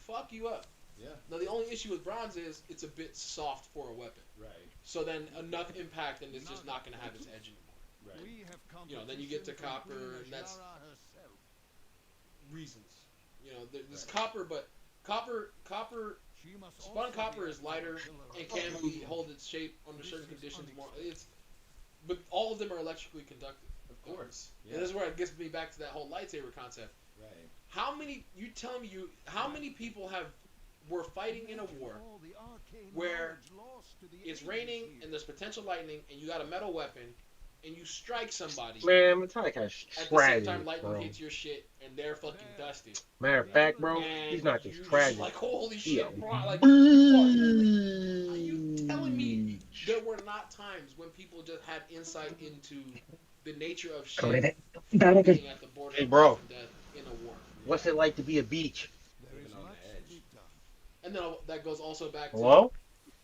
fuck you up. Yeah. Now the only issue with bronze is it's a bit soft for a weapon. Right. So then enough impact and it's just not going to have its edge anymore. Right. You know, then you get to copper and that's reasons. You know, there's copper, but copper spun copper is lighter and can hold its shape under certain conditions more. But all of them are electrically conductive. Of course. Yeah. And this is where it gets me back to that whole lightsaber concept. Right. How many people were fighting in a war where it's raining and there's potential lightning and you got a metal weapon and you strike somebody. Man, Metallica's at the same tragic, time lightning bro. hits your shit and they're fucking dusty. Matter of fact, bro, And he's not just you tragic. like, holy He shit, a bro. Like, fuck, are you telling me there were not times when people just had insight into the nature of shit being at the border Hey, of bro. life and death in a war? What's it like to be a beach? Living on the edge. And then that goes also back to Hello?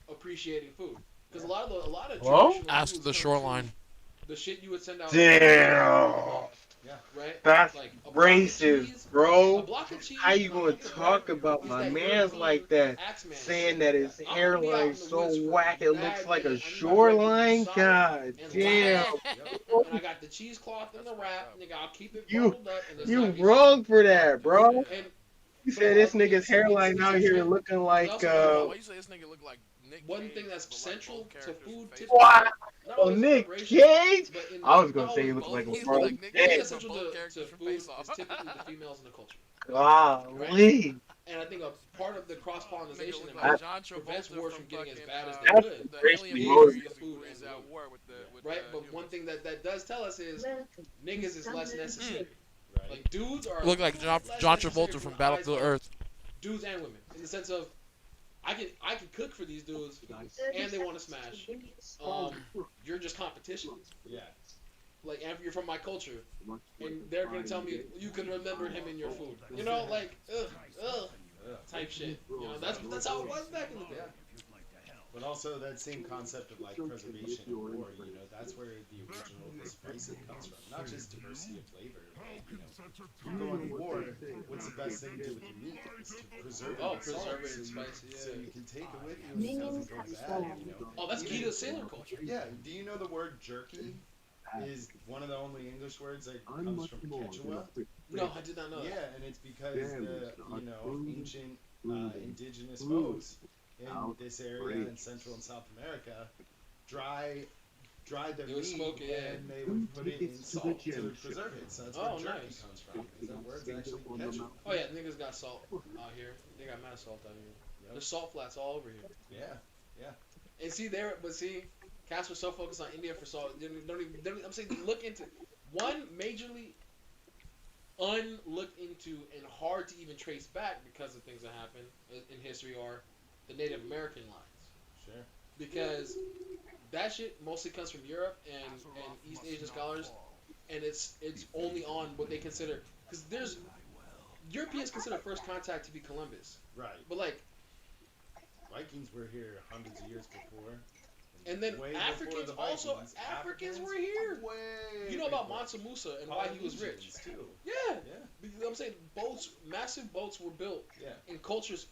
appreciating food, because a lot of Hello? traditional Ask foods the come shoreline. from the shit you would send out. Damn. Right? That's like a racist, bro. cheese, How you gonna talk about my man's like that, saying that his hairline's so whack it looks like a shoreline? God damn. And I got the cheesecloth and the wrap, nigga. I'll keep it bundled up. And You wrong for that, bro. And You said this nigga's hairline out here looking like Why you say this nigga look like Nick one Cage, thing that's central to food tips. Wow. Oh, Nick Cage? I was gonna say he looked like a bro. Nick Cage. Essential to food is typically the females in the culture. Golly. And I think a part of the cross pollination like prevents wars from getting as bad as That's they could. the alien movie. Right, but one thing that does tell us is niggas is less necessary. Like dudes are look like John Travolta from Battlefield Earth. Dudes and women, in the sense of I can cook for these dudes, and they want to smash. You're just competition. Yeah. Like, and you're from my culture, and they're gonna tell me you can remember him in your food. You know, like type shit. You know, that's how it was back in the day. But also that same concept of like preservation and war, you know, that's where the original spicing comes from. Not just diversity of flavor, but you know, you go on war, what's the best thing to do with your meat? Is to preserve it. Preserve it and spice it, So you can take it with you and it doesn't go bad, you know. Oh, that's key to sailor culture. Yeah. Do you know the word jerky is one of the only English words that comes from Quechua? No, I did not know that. Yeah, and it's because the, you know, ancient indigenous foes in this area in Central and South America dried their meat and they would put it in salt to preserve it. So that's where jerky comes from. Because that word's actually Quechua. Oh yeah, niggas got salt out here. They got mad salt out here. There's salt flats all over here. Yeah. And see Cass was so focused on India for salt. I'm saying look into one majorly unlooked into and hard to even trace back because of things that happen in history are the Native American lines. Sure. Because that shit mostly comes from Europe and East Asian scholars, and it's only on what they consider, because there's Europeans consider first contact to be Columbus. Right. But like Vikings were here hundreds of years before. And then Africans also Africans were here. You know about Mansa Musa and why he was rich. Too. Yeah. Because I'm saying massive boats were built. Yeah. And cultures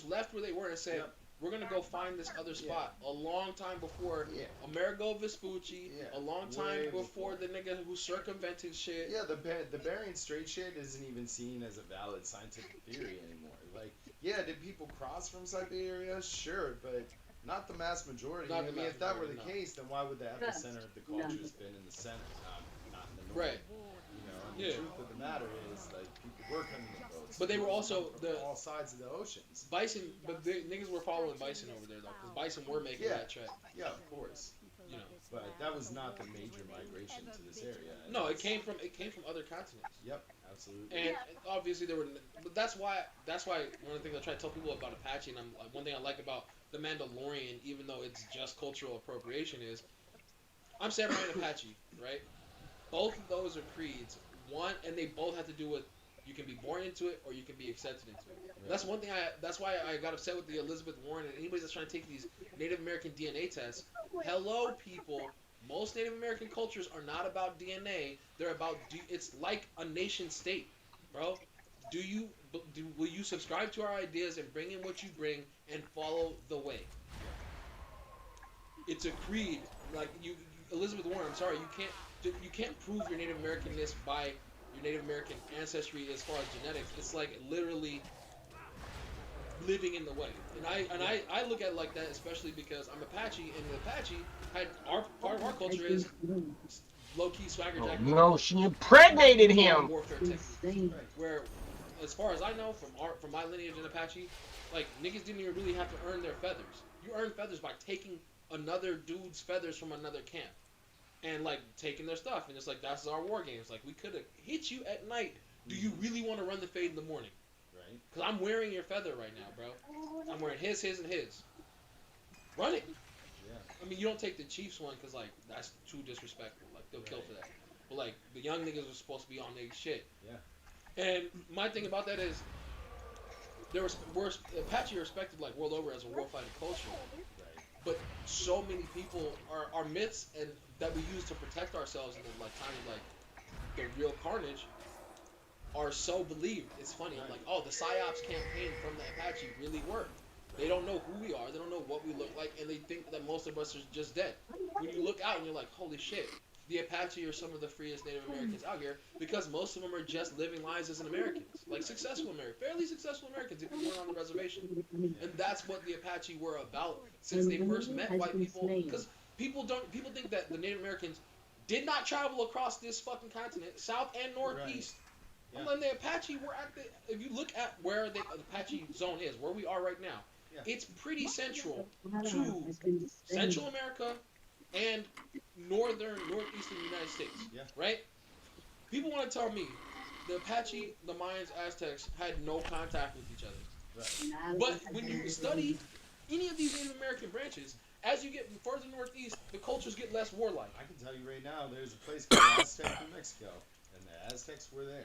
left where they were and said, we're gonna go find this other spot. A long time before Amerigo Vespucci. A long time before the nigga who circumvented shit. Yeah, the Bering Strait shit isn't even seen as a valid scientific theory anymore. Like, yeah, did people cross from Siberia? Sure, but not the mass majority. I mean, if that were the case, then why would the epicenter of the culture's been in the center, not in the north? Right. You know, and the truth of the matter is, like, people were coming in boats. But they were also all sides of the oceans. Bison, but the niggas were following bison over there though, because bison were making that trek. Yeah, of course. You know, but that was not the major migration to this area. No, it came from other continents. Yep, absolutely. And obviously there were, but that's why one of the things I try to tell people about Apache, and one thing I like about the Mandalorian, even though it's just cultural appropriation, is I'm Samurai and Apache, right? Both of those are creeds. One, and they both have to do with you can be born into it or you can be accepted into it. Right. That's one thing. That's why I got upset with the Elizabeth Warren and anybody that's trying to take these Native American DNA tests. Hello, people. Most Native American cultures are not about DNA. They're about. It's like a nation state, bro. Will you subscribe to our ideas and bring in what you bring and follow the way? It's a creed. Like Elizabeth Warren. I'm sorry, you can't prove your Native Americanness by your Native American ancestry as far as genetics. It's like literally living in the way. And I look at it like that, especially because I'm Apache, and the Apache had part of our culture is low key swagger jack. No, she impregnated him. Warfare technique, where, as far as I know from my lineage in Apache, like niggas didn't even really have to earn their feathers. You earn feathers by taking another dude's feathers from another camp. And like taking their stuff, and it's like that's our war games. Like we could have hit you at night. Do you really want to run the fade in the morning? Right. Because I'm wearing your feather right now, bro. I'm wearing his, and his. Run it. Yeah. I mean, you don't take the Chiefs one because like that's too disrespectful. Like they'll kill for that. But like the young niggas are supposed to be on their shit. Yeah. And my thing about that is, Apache are respected like world over as a warfighting culture. But so many people are myths and that we use to protect ourselves in the like time of like the real carnage are so believed. It's funny. I'm like, oh, the psyops campaign from the Apache really worked. They don't know who we are. They don't know what we look like, and they think that most of us are just dead. When you look out and you're like, holy shit, the Apache are some of the freest Native Americans out here because most of them are just living lives as an Americans, like successful Americans, fairly successful Americans if you weren't on the reservation. And that's what the Apache were about since they first met white people. Because people think that the Native Americans did not travel across this fucking continent, south and northeast. And then the Apache were at the. If you look at where the Apache zone is, where we are right now, it's pretty central to Central America and northeastern United States. Right? People want to tell me the Apache, the Mayans, Aztecs had no contact with each other. But when you study any of these Native American branches, as you get further northeast, the cultures get less warlike. I can tell you right now, there's a place called Aztec, New Mexico, and the Aztecs were there.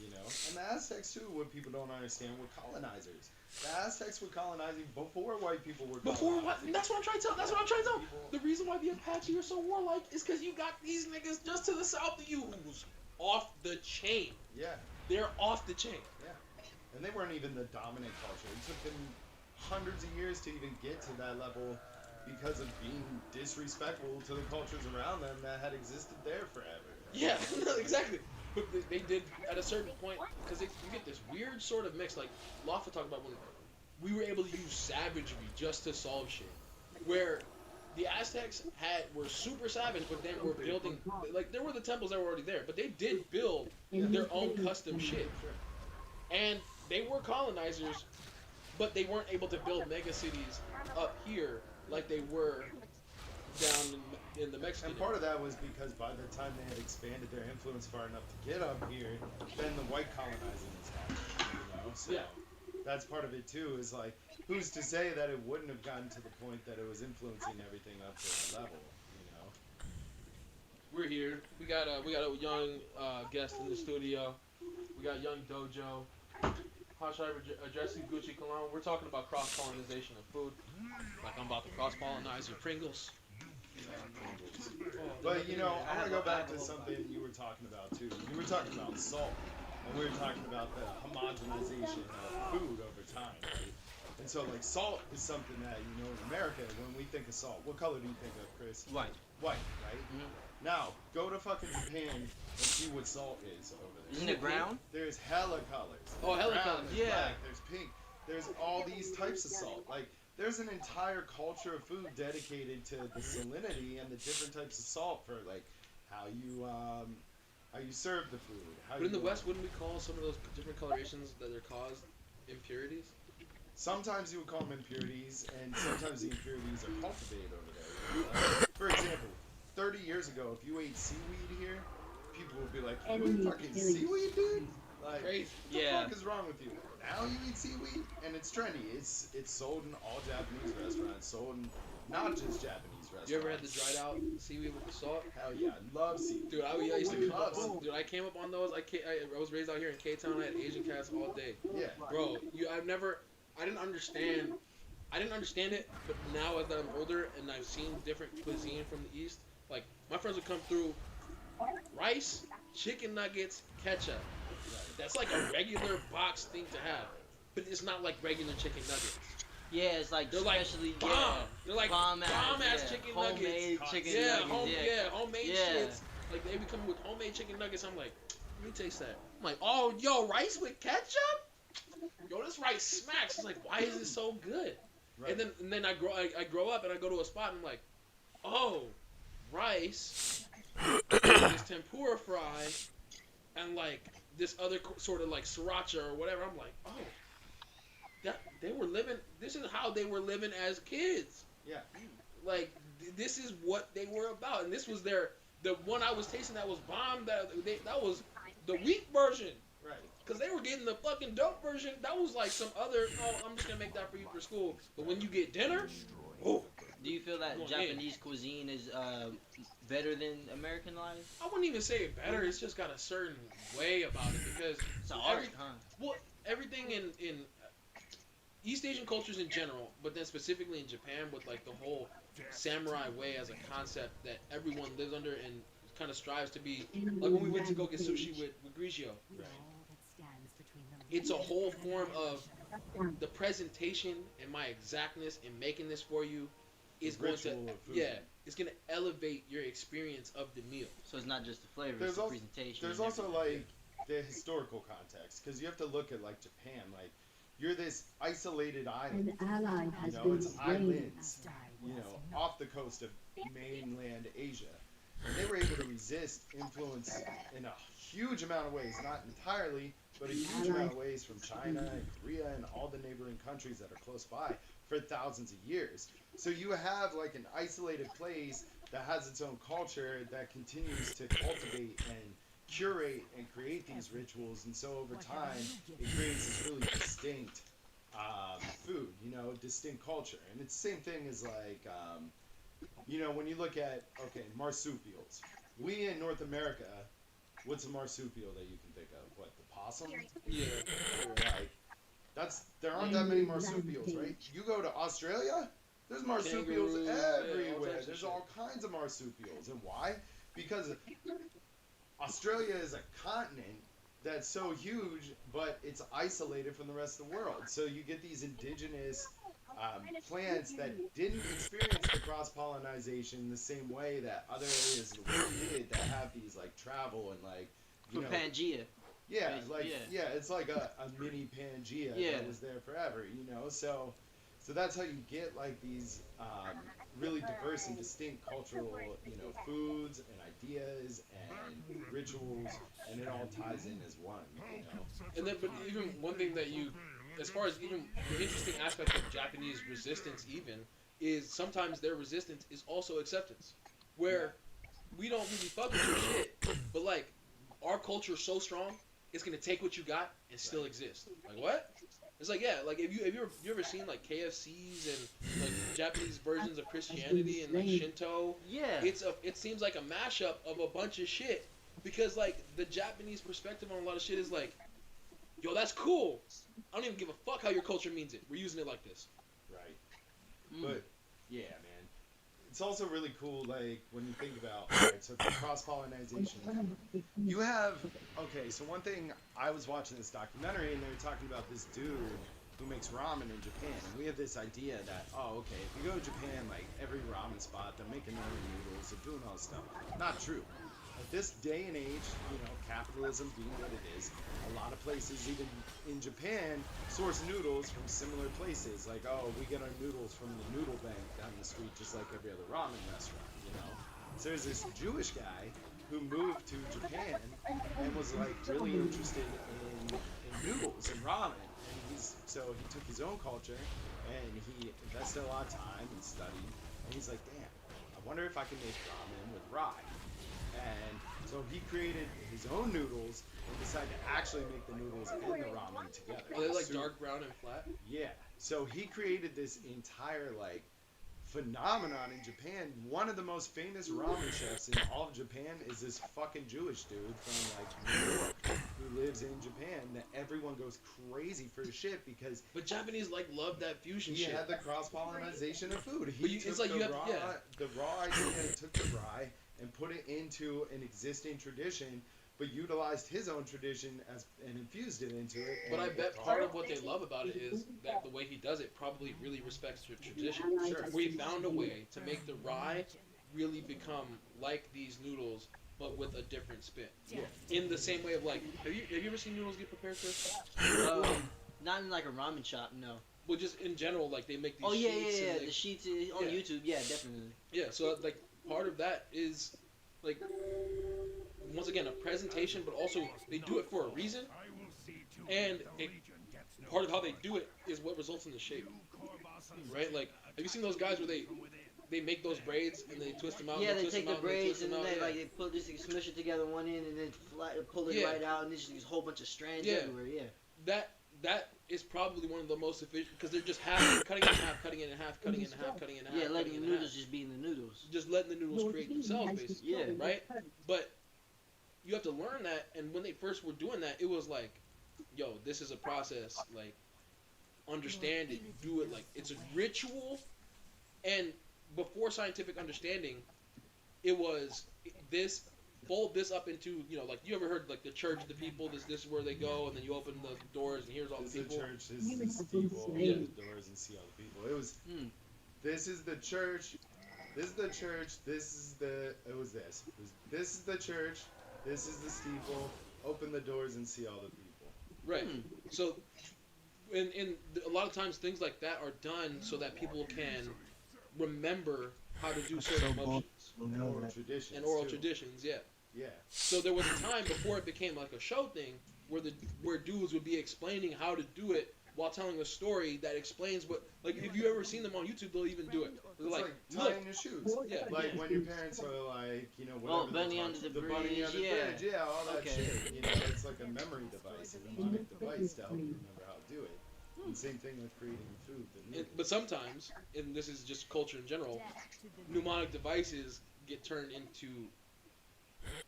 You know, and the Aztecs too, what people don't understand, were colonizers. The Aztecs were colonizing before white people were colonizing. Before what? That's what I'm trying to tell. That's what I'm trying to tell. The reason why the Apache are so warlike is because you got these niggas just to the south of you who's off the chain. Yeah. They're off the chain. Yeah. And they weren't even the dominant culture. It took them hundreds of years to even get to that level because of being disrespectful to the cultures around them that had existed there forever. Yeah, exactly. But they did at a certain point, because you get this weird sort of mix, like Loffa talked about when we were able to use savagery just to solve shit. Where the Aztecs were super savage, but then were building, like there were the temples that were already there, but they did build their own custom shit. And they were colonizers, but they weren't able to build mega cities up here like they were down in the Mexican. And part of that was because by the time they had expanded their influence far enough to get up here, then the white colonizing was happening, you know? So that's part of it too, is like, who's to say that it wouldn't have gotten to the point that it was influencing everything up to that level, you know? We're here. We got a young guest in the studio. We got young Dojo. How should I address you, Gucci Cologne? We're talking about cross-pollination of food. Like I'm about to cross-pollinize your Pringles. But you know, I want to go back to something you were talking about too. You were talking about salt, and we were talking about the homogenization of food over time. Right? And so, like, salt is something that, you know, in America, when we think of salt, what color do you think of, Chris? White. White, right? Mm-hmm. Now, go to fucking Japan and see what salt is over there. Isn't it brown? There's hella colors. Oh, hella colors. There's black, there's pink. There's all these types of salt. Like, there's an entire culture of food dedicated to the salinity and the different types of salt for, like, how you serve the food. But in the West, wouldn't we call some of those different colorations that are caused impurities? Sometimes you would call them impurities, and sometimes the impurities are cultivated over there. For example, 30 years ago, if you ate seaweed here, people would be like, "You eat fucking seaweed, dude? Like, crazy. What the fuck is wrong with you?" Now you eat seaweed, and it's trendy. It's sold in all Japanese restaurants, sold in not just Japanese restaurants. You ever had the dried out seaweed with the salt? Hell yeah, I love seaweed. Dude, I used to dude, I came up on those. I was raised out here in K-Town. I had Asian cats all day. Yeah. Bro, I didn't understand it, but now as I'm older and I've seen different cuisine from the East, like, my friends would come through, rice, chicken nuggets, ketchup. That's like a regular box thing to have, but it's not like regular chicken nuggets. Yeah, it's like they're especially bomb. They're like bomb ass chicken homemade nuggets. Chicken nuggets. Homemade Yeah. shits. Like they be coming with homemade chicken nuggets. I'm like, let me taste that. I'm like, oh, yo, rice with ketchup? Yo, this rice smacks. It's like, why is it so good? Right. And then I grow up and I go to a spot and I'm like, oh, rice, this tempura fry, and like this other sort of like sriracha or whatever. I'm like, oh, that they were living. This is how they were living as kids. Yeah. Like this is what they were about, and this was the one I was tasting that was bomb. That was the weak version. Right. Because they were getting the fucking dope version. That was like some other, oh, I'm just going to make that for you for school. But when you get dinner, oh. Do you feel that Japanese cuisine is better than American life? I wouldn't even say it better. It's just got a certain way about it. Because it's an art, huh? Well, everything in East Asian cultures in general, but then specifically in Japan with like the whole samurai way as a concept that everyone lives under and kind of strives to be like when we went to go get sushi with Grigio. Right. It's a whole form of the presentation and my exactness in making this for you is The going to ritual of food. it's going to elevate your experience of the meal. So it's not just the flavor, There's it's the also, presentation. there's and also everything. like the historical context, because you have to look at like Japan. Like you're this isolated island. An ally You has know, been it's slain. islands. You know, off the coast of mainland Asia. And they were able to resist influence in a huge amount of ways, not entirely, but a huge amount of ways from China and Korea and all the neighboring countries that are close by for thousands of years. So you have like an isolated place that has its own culture that continues to cultivate and curate and create these rituals, and so over time it creates this really distinct food, you know, distinct culture. And it's the same thing as like you know, when you look at, okay, marsupials. We in North America, what's a marsupial that you can think of? What, the possum? Yeah. Like, there aren't that many marsupials, right? You go to Australia, there's marsupials Kangaroos, yeah, all everywhere. types of There's shit. all kinds of marsupials. And why? Because Australia is a continent that's so huge, but it's isolated from the rest of the world. So you get these indigenous plants that didn't experience the cross-pollinization the same way that other areas of the world did, that have these like travel and like, you For know, Pangea. yeah, Basically, like yeah. it's like a mini Pangea Yeah. that was there forever, you know. So that's how you get like these really diverse and distinct cultural, you know, foods and ideas and rituals, and it all ties in as one, you know. And then, but even one thing that you, as far as even the interesting aspect of Japanese resistance, even is sometimes their resistance is also acceptance, where we don't really fuck with your shit, but like our culture is so strong, it's gonna take what you got and still exist. Like what? It's like, yeah, like have you ever seen like KFCs and like Japanese versions of Christianity and like Shinto? Yeah. It seems like a mashup of a bunch of shit, because like the Japanese perspective on a lot of shit is like, yo, that's cool. I don't even give a fuck how your culture means it. We're using it like this. Right. But yeah, man, it's also really cool. Like when you think about, alright, so cross pollination, you have So one thing, I was watching this documentary and they were talking about this dude who makes ramen in Japan, and we have this idea that if you go to Japan, like every ramen spot, they're making their own noodles, they're doing all this stuff. Not true. At this day and age, you know, capitalism being what it is, a lot of places, even in Japan, source noodles from similar places. Like, we get our noodles from the noodle bank down the street, just like every other ramen restaurant, you know? So there's this Jewish guy who moved to Japan and was like really interested in noodles and ramen. And so he took his own culture and he invested a lot of time and studied. And he's like, damn, I wonder if I can make ramen with rye. And so he created his own noodles and decided to actually make the noodles and the ramen together. Are they like dark brown and flat? Yeah. So he created this entire like phenomenon in Japan. One of the most famous ramen chefs in all of Japan is this fucking Jewish dude from like New York who lives in Japan that everyone goes crazy for his shit because. But Japanese like love that fusion he shit. He had the cross pollinization of food. But He it's took like the raw idea, took the rye and put it into an existing tradition, but utilized his own tradition and infused it into it. But I bet part of what they love about it is that the way he does it probably really respects your tradition. Sure. We found a way to make the rye really become like these noodles, but with a different spin. Yeah. In the same way of like, have you ever seen noodles get prepared, Chris? Not in like a ramen shop, no. Well, just in general, like they make these. Oh yeah, sheets yeah. and, like, The sheets on YouTube, yeah, definitely. Yeah, so like part of that is like once again a presentation, but also they do it for a reason, and part of how they do it is what results in the shape, right? Like, have you seen those guys where they make those braids and they twist them out? Yeah, and they twist take them the out, and they braids twist and them then out, they put this, smush it together one end and then pull it Yeah. right out, and there's just a whole bunch of strands Yeah. everywhere. Yeah. That is probably one of the most efficient because they're just cutting it in half, cutting it in half, cutting it in half, cutting it in half. Yeah, letting the cutting it in noodles half. just be in the noodles. Just letting the noodles create themselves, basically. Yeah. Right? But you have to learn that, and when they first were doing that, it was like, yo, this is a process. Like, understand it, do it. Like, it's a ritual. And before scientific understanding, it was this fold this up into, you know, like you ever heard like the church, the people, this is where they go, and then you open the doors and here's all the people. The church, this is the steeple, Yeah. the doors, and see all the people. It was. This is the church. This is the church. This is the. It was this. This is the church. This is the steeple. Open the doors and see all the people. Right. So, in a lot of times things like that are done so that people can remember how to do certain motions. And oral traditions. And oral too. traditions, yeah. Yeah. So there was a time before it became like a show thing where dudes would be explaining how to do it while telling a story that explains what, like, if you ever seen them on YouTube, they'll even do it. They're It's like, tying your shoes. Yeah. Like when your parents are like, you know, Oh, whatever. bunny under the bunny bridge, under the yeah. bridge, yeah, all that Okay. shit. You know, it's like a memory device, a mnemonic device to help you remember how to do it. And same thing with creating food. But sometimes, and this is just culture in general, mnemonic devices get turned into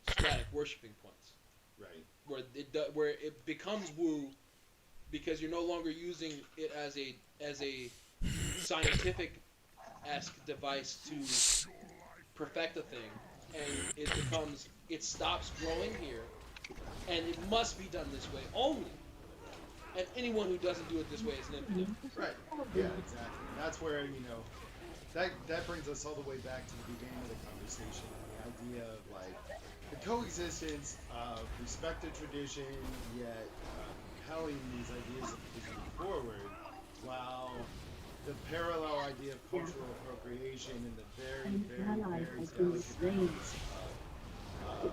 static worshiping points. Right. Where it becomes woo, because you're no longer using it as a scientific-esque device to perfect a thing, and it stops growing here, and it must be done this way only. And anyone who doesn't do it this way is an infidel. Right. Yeah, exactly. And that's where, you know, that brings us all the way back to the beginning of the conversation. The idea of like the coexistence of respected tradition, yet compelling these ideas of pushing forward, while the parallel idea of cultural appropriation and the very, very, very delicate balance of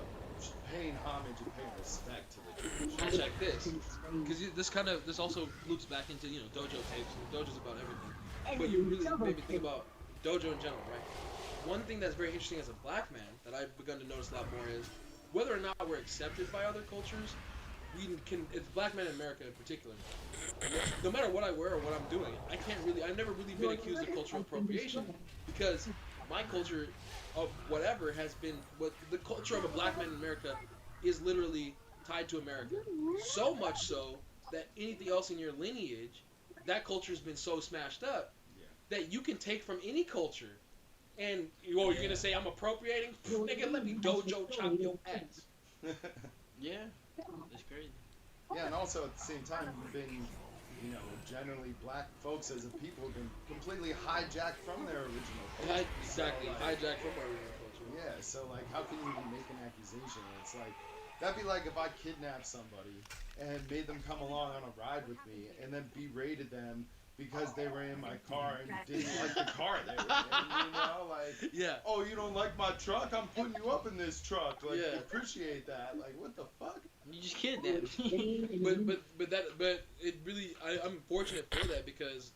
paying homage and paying respect to the tradition. I'll check this, because this also loops back into, you know, dojo tapes, and dojo's about everything. But you really made me think about dojo in general, right? One thing that's very interesting as a black man that I've begun to notice a lot more is whether or not we're accepted by other cultures. It's black men in America in particular. No matter what I wear or what I'm doing, I've never really been accused of cultural appropriation, because my culture of whatever has been, what the culture of a black man in America is literally tied to America. So much so that anything else in your lineage, that culture's been so smashed up that you can take from any culture. And you're gonna say I'm appropriating? Nigga, let me dojo chop your ass. Yeah, that's crazy. Yeah, and also at the same time, you've been, you know, generally black folks as a people have been completely hijacked from their original culture. Exactly, So, like, hijacked from our original culture. Yeah, so like, how can you even make an accusation? And it's like, that'd be like if I kidnapped somebody and made them come along on a ride with me and then berated them because they were in my car and didn't like the car they were in, you know, like, yeah. Oh, you don't like my truck? I'm putting you up in this truck. Like, Yeah. appreciate that. Like, what the fuck? You just kidnapped me. but it really, I'm fortunate for that, because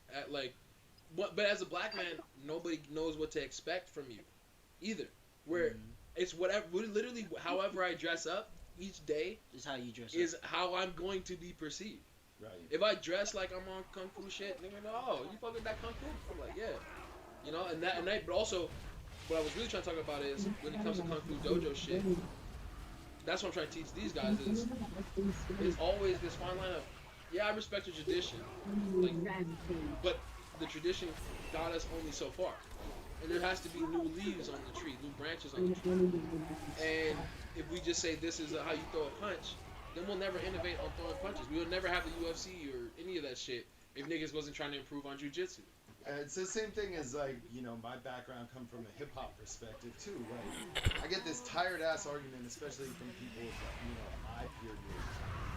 but as a black man, nobody knows what to expect from you, either. Where it's whatever, literally, however I dress up each day is how you dress is how I'm going to be perceived. Right. If I dress like I'm on kung fu shit, nigga, no, oh, you fucking that kung fu? I'm like, yeah, you know, but also, what I was really trying to talk about is when it comes to kung fu dojo shit. That's what I'm trying to teach these guys is always this fine line of, yeah, I respect your tradition, like, but the tradition got us only so far, and there has to be new leaves on the tree, new branches on the tree, and if we just say this is how you throw a punch, then we'll never innovate on throwing punches. We would never have the UFC or any of that shit if niggas wasn't trying to improve on jiu-jitsu. It's the same thing as, like, you know, my background come from a hip-hop perspective, too. Like, I get this tired-ass argument, especially from people, you know, my peer group.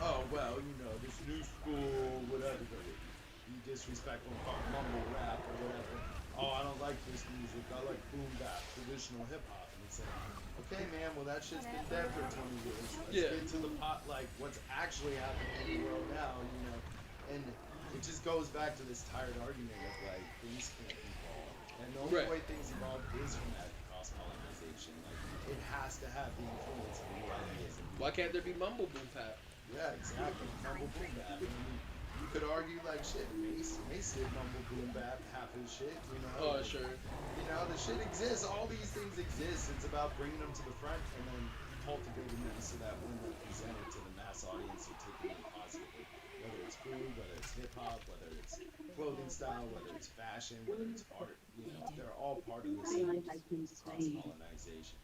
Oh, well, you know, this new school, whatever. You disrespectful mumble rap or whatever. Oh, I don't like this music. I like boom bap, traditional hip-hop. And it's like, okay, man, well, that shit's been dead for 20 years. Let's get to the pot, like, what's actually happening in the world now, you know. And it just goes back to this tired argument of, like, things can't evolve. And the only way things evolve is from that cross-pollinization. Like, it has to have the influence of new ideas. Why can't there be mumble boom bap? Yeah, exactly. Mumble boom bap. I mean, you could argue, like, shit, Mace did mumble boom bap half his shit, you know? Oh, sure. You know, the shit exists. All these things exist. It's about bringing them to the front and then cultivating them so that when they're presented to the mass audience, they're taking them positively. Whether it's food, whether it's hip-hop, whether it's clothing style, whether it's fashion, whether it's art, you know, they're all part of this cross-pollinization.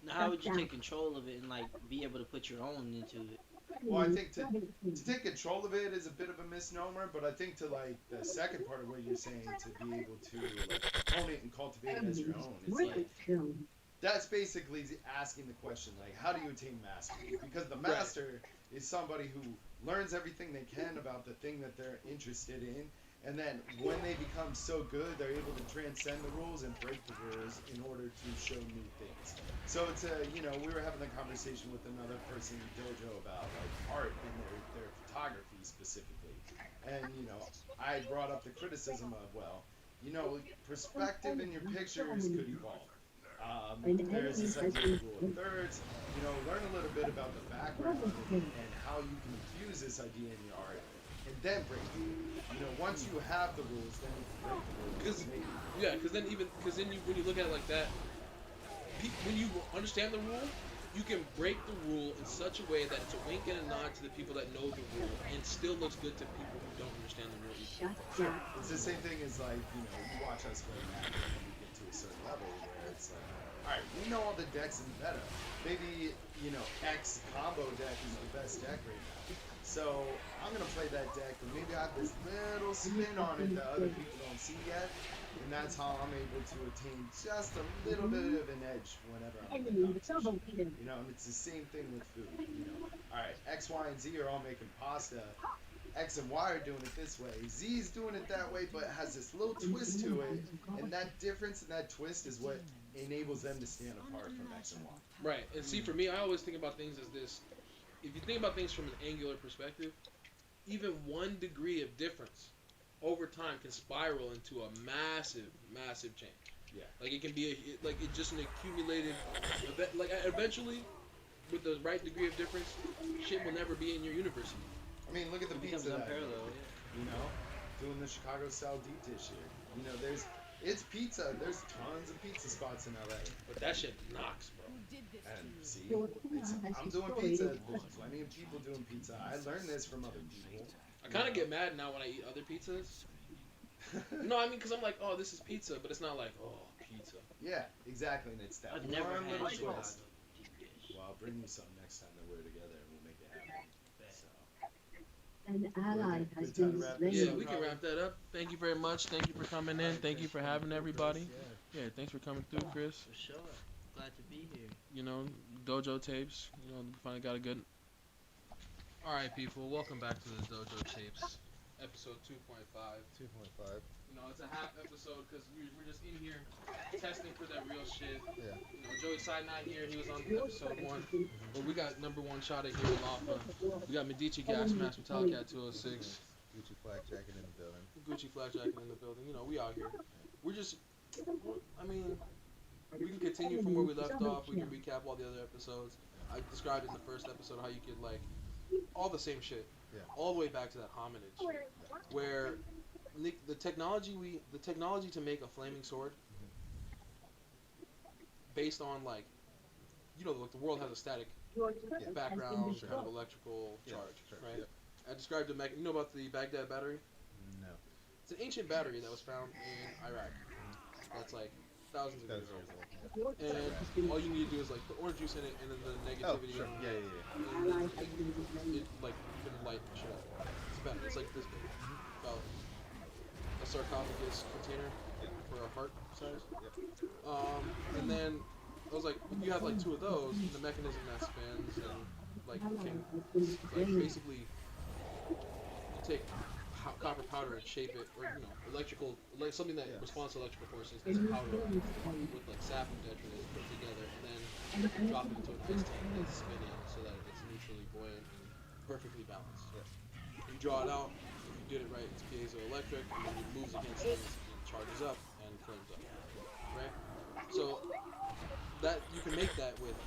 Now, how would you take control of it and like be able to put your own into it? Well, I think to take control of it is a bit of a misnomer, but I think to like the second part of what you're saying, to be able to like hone it and cultivate it as your own, it's like that's basically asking the question like, how do you attain mastery? Because the master is somebody who learns everything they can about the thing that they're interested in, and then when they become so good, they're able to transcend the rules and break the rules in order to show new things. So it's we were having a conversation with another person in dojo about like art and their photography specifically, and I brought up the criticism of perspective in your pictures could evolve. There's this idea of rule of thirds. Learn a little bit about the background and how you can infuse this idea in your art, and then break it. Once you have the rules, then you can break the rules. Because then when you look at it like that, when you understand the rule, you can break the rule in such a way that it's a wink and a nod to the people that know the rule, and still looks good to people who don't understand the rule either. Sure. It's the same thing as like you watch us play Magic and we get to a certain level where it's like, all right, we know all the decks in the meta. Maybe X combo deck is the best deck right now. So I'm gonna play that deck, and maybe I have this little spin on it that other people don't see yet, and that's how I'm able to attain just a little bit of an edge whenever I'm in the competition. And it's the same thing with food. All right, X, Y, and Z are all making pasta. X and Y are doing it this way. Z's doing it that way, but it has this little twist to it, and that difference and that twist is what enables them to stand apart from X and Y. Right, and see, for me, I always think about things as this. If you think about things from an angular perspective, even 1 degree of difference over time can spiral into a massive, massive change. Yeah. Like it can be it's just an accumulated. Like eventually, with the right degree of difference, shit will never be in your universe. I mean, look at the pizza. Unparalleled. Doing the Chicago style deep dish here. It's pizza. There's tons of pizza spots in LA. But that shit knocks, bro. And see, I'm doing pizza. There's plenty of people doing pizza. I learned this from other people. I kind of get mad now when I eat other pizzas. No, I mean, because I'm like, oh, this is pizza, but it's not like, oh, pizza. Yeah, exactly, and it's that I've never had little Chicago twist. deep dish. Well, I'll bring you some next time that we're together, and we'll make it happen. So. An ally has Good time been to wrap slain. this Yeah, we can wrap that up. Thank you very much. Thank you for coming in. Thank you for having everybody. Yeah, thanks for coming through, Chris. For sure. Glad to be here. Dojo tapes. Finally got a good. All right, people. Welcome back to the Dojo tapes, episode 2.5. 2.5. It's a half episode because we're just in here testing for that real shit. Yeah. Joey Side not here. He was on episode 1. But we got number 1 shot here in Alpha. We got Medici Gas Mask Metallicat 206. Gucci flak jacket in the building. Gucci flak jacket in the building. We out here. We're just. We can continue from where we left off. We can recap all the other episodes. I described in the first episode how you could all the same shit, all the way back to that hominid shit, where the technology to make a flaming sword, based on the world has a static background kind of electrical charge, right? I described about the Baghdad battery. No. It's an ancient battery that was found in Iraq. That's thousands of years old. And all you need to do is put orange juice in it, and then the negativity. Oh, sure. Yeah. And it even light shit up. It's bad. It's like this big, about a sarcophagus container for a heart size. And then I was like, if you have 2 of those, the mechanism that spins and can basically you take copper powder and shape it, or electrical, something that responds to electrical forces. There's a powder with sap and detritus put together, and then drop it into an ice tank that's spinning so that it's neutrally buoyant and perfectly balanced. You draw it out. If you did it right, it's piezoelectric, and then it moves against things, it charges up and flames up. Right? So that you can make that with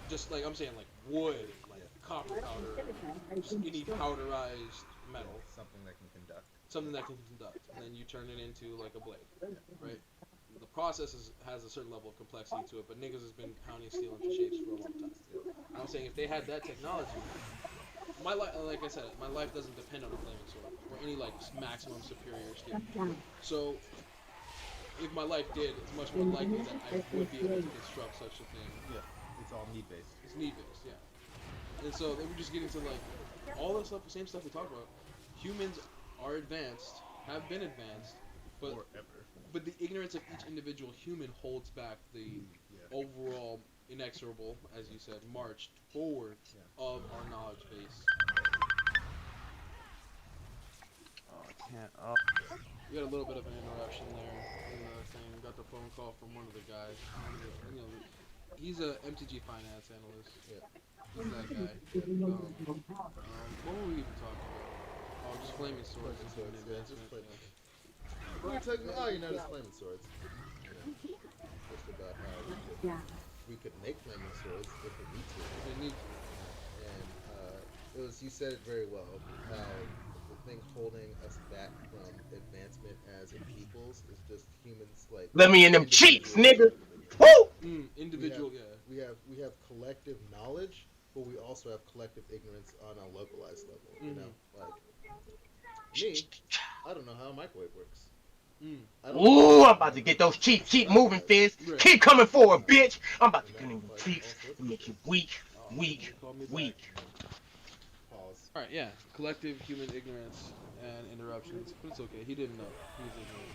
just I'm saying wood, copper powder, just any powderized metal. Something that can conduct. And then you turn it into a blade, right? The process has a certain level of complexity to it, but niggas has been pounding steel into shapes for a long time. And I'm saying if they had that technology, my life, like I said, my life doesn't depend on a flaming sword or any maximum superior skill. So if my life did, it's much more likely that I would be able to construct such a thing. Yeah, it's all need based. It's need based, yeah. And so then we just get into like all the stuff, same stuff we talked about. Humans are advanced, have been advanced, but forever. But the ignorance of each individual human holds back the overall inexorable, as you said, march forward of our knowledge base. Oh, I can't. Oh. We had a little bit of an interruption there in the thing. Got the phone call from one of the guys. You know, he's a MTG finance analyst. Yeah. He's that guy. What were we even talking about? Oh, just flaming swords. We're talking about, you know, just flaming swords. You know, just about how we could make flaming swords if we need to. And it was, you said it very well, how the thing holding us back from advancement as a peoples is just humans like. Let me in them cheeks, nigga. Woo! Individual, we have collective knowledge, but we also have collective ignorance on a localized level. You know, like me, I don't know how a microwave works. Ooh, I'm about to get those cheap moving fists. Keep coming forward, bitch. I'm about to get in your cheeks and make you weak. Alright, yeah. Collective human ignorance and interruptions. But it's okay. He didn't know. He was ignorant.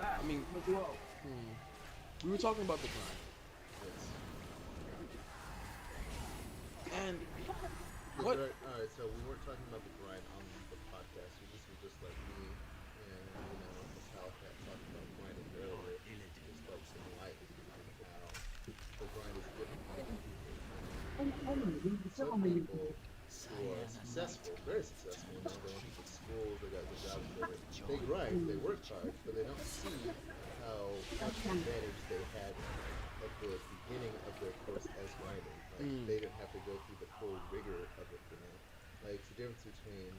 I mean, we were talking about the grind. And what? Alright, so we weren't talking about the grind on the podcast. This was just like me and, you know, Metallica talking about grinding earlier. Just like some light on how the grind is different. Some people who are successful, very successful, and they're going to schools, they got good jobs, whatever. They grind, they work hard, but they don't see how much advantage they had at the beginning of their course as grinding. Like, they didn't have to go through the full rigor of it, you know. Like, the difference between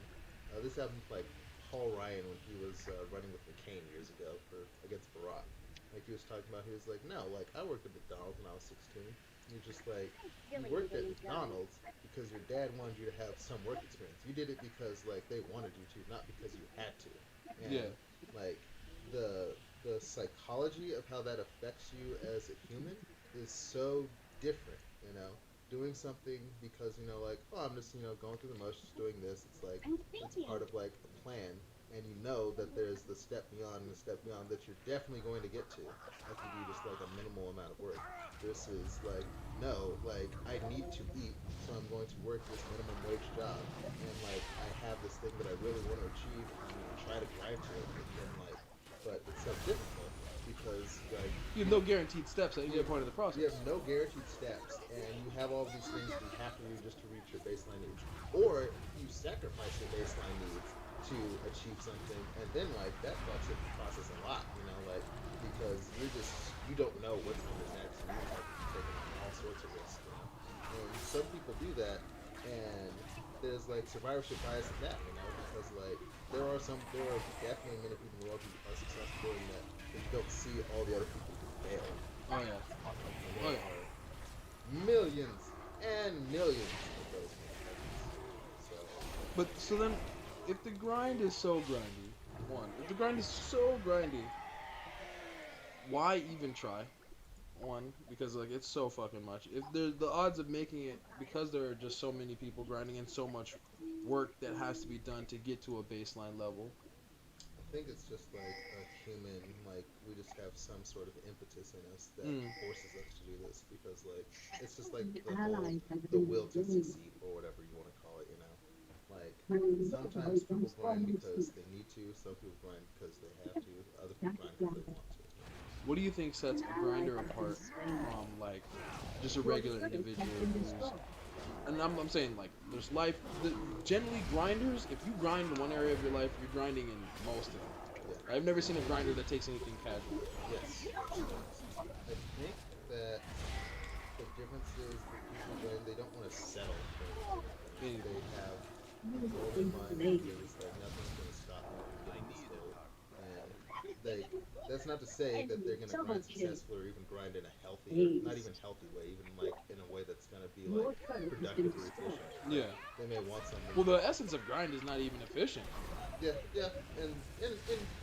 this happened with, like, Paul Ryan when he was running with McCain years ago against Barack. Like, he was talking about, he was like, no, like, I worked at McDonald's when I was 16. You're just like, you worked at McDonald's because your dad wanted you to have some work experience. You did it because, like, they wanted you to, not because you had to. And, like, the psychology of how that affects you as a human is so different, you know? Doing something because, you know, like, oh, I'm just, you know, going through the motions, doing this. It's like, it's part of, like, a plan. And you know that there's the step beyond and the step beyond that you're definitely going to get to if you do just like a minimal amount of work. This is like, no, like I need to eat, so I'm going to work this minimum wage job, and like I have this thing that I really want to achieve, and I'm going to try to grind to it, and like, but it's so difficult because like you have no guaranteed steps at any point of the process. You have no guaranteed steps, and you have all these things you have to do just to reach your baseline needs, or you sacrifice your baseline needs to achieve something, and then like that fucks up the process a lot, you know, like because you don't know what's coming next, and you're like taking on all sorts of risks, you know. And some people do that, and there's like survivorship bias in that, you know, because like there are definitely many people in the world who are successful in that they don't see all the other people who fail. Oh yeah. There are millions and millions of those people. So then, if the grind is so grindy, why even try? One, because like it's so fucking much. If there's the odds of making it, because there are just so many people grinding and so much work that has to be done to get to a baseline level. I think it's just like a human, like we just have some sort of impetus in us that forces us to do this because like it's just like the will to succeed or whatever you want to call it, you know. Like sometimes people grind because they need to, some people grind because they have to, other people grind because they want to. What do you think sets a grinder apart from like just a regular individual who's, and I'm saying like there's generally grinders, if you grind in one area of your life, you're grinding in most of them. Yeah. I've never seen a grinder that takes anything casual. Yes. I think that the difference is that people grind, they don't want to settle for anything. They have a goal in mind, it's like nothing's going to stop me from getting this goal. And that's not to say that they're gonna grind successfully or even grind in a healthy, or not even healthy way, even like in a way that's gonna be like productive or efficient. Yeah. They may want something. Well, the essence of grind is not even efficient. Yeah, and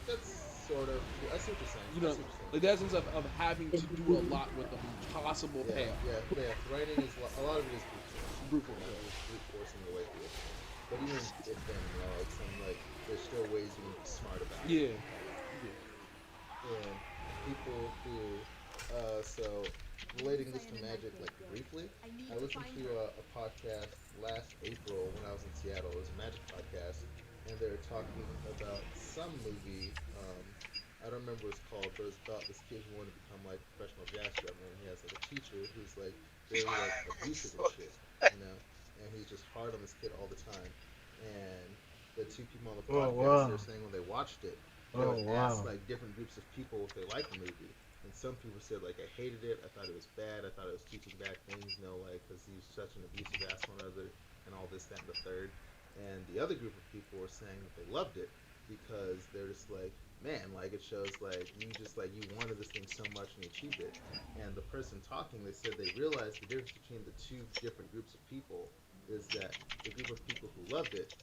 that's sort of. I see what you're saying. You know, like the essence of having to do a lot with the possible payoff. Yeah. Grinding is a lot of it is brute forcing your way through it. But even if then, like some like there's still ways you can be smart about it. Yeah. And people who, so relating this to Magic like briefly, I listened to a podcast last April when I was in Seattle. It was a Magic podcast, and they were talking about some movie. I don't remember what it's called, but it's about this kid who wanted to become like a professional jazz drummer, and he has like a teacher who's like very like abusive and shit, you know, and he's just hard on this kid all the time. And the two people on the podcast they're saying when they watched it, they would ask like different groups of people if they liked the movie, and some people said like I hated it, I thought it was bad, I thought it was teaching bad things, you know, like because he's such an abusive ass one other, and all this, that, and the third. And the other group of people were saying that they loved it because they're just like, man, like it shows like you just like you wanted this thing so much and you achieved it. And the person talking, they said they realized the difference between the two different groups of people is that the group of people who loved it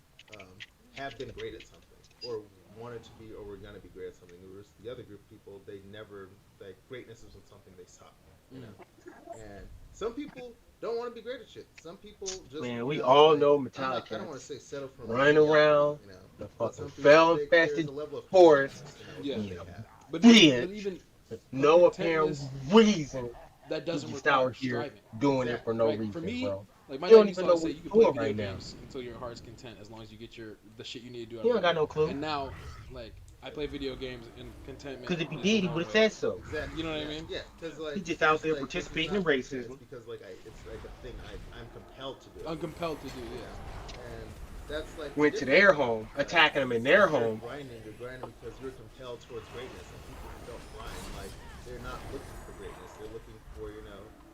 have been great at something or wanted to be or were gonna be great at something. Whereas the other group of people, they never like greatness wasn't something they sought, you know. And some people don't want to be great at shit. Some people just we all know Metallica. I don't want to say settle for running around you know, the fucking fell-infested forest. Yeah. But even no apparent reason. That doesn't just out require here doing it for no reason, for me, bro. Like my you dad don't used even to know say what you you're can play doing video right now. games until your heart's content, as long as you get the shit you need to do. He don't got no clue. And now, like, I play video games in contentment. Because if he did, he would have said so. Exactly. You know what I mean? Yeah, because like He's just out there like, participating it's in not- racism. It's because like it's like a thing I'm compelled to do. I'm compelled to do, yeah. And that's like Went to their home, attacking them in their home. You're grinding because you're compelled towards greatness. And people who don't grind, like they're not looking for greatness. They're looking for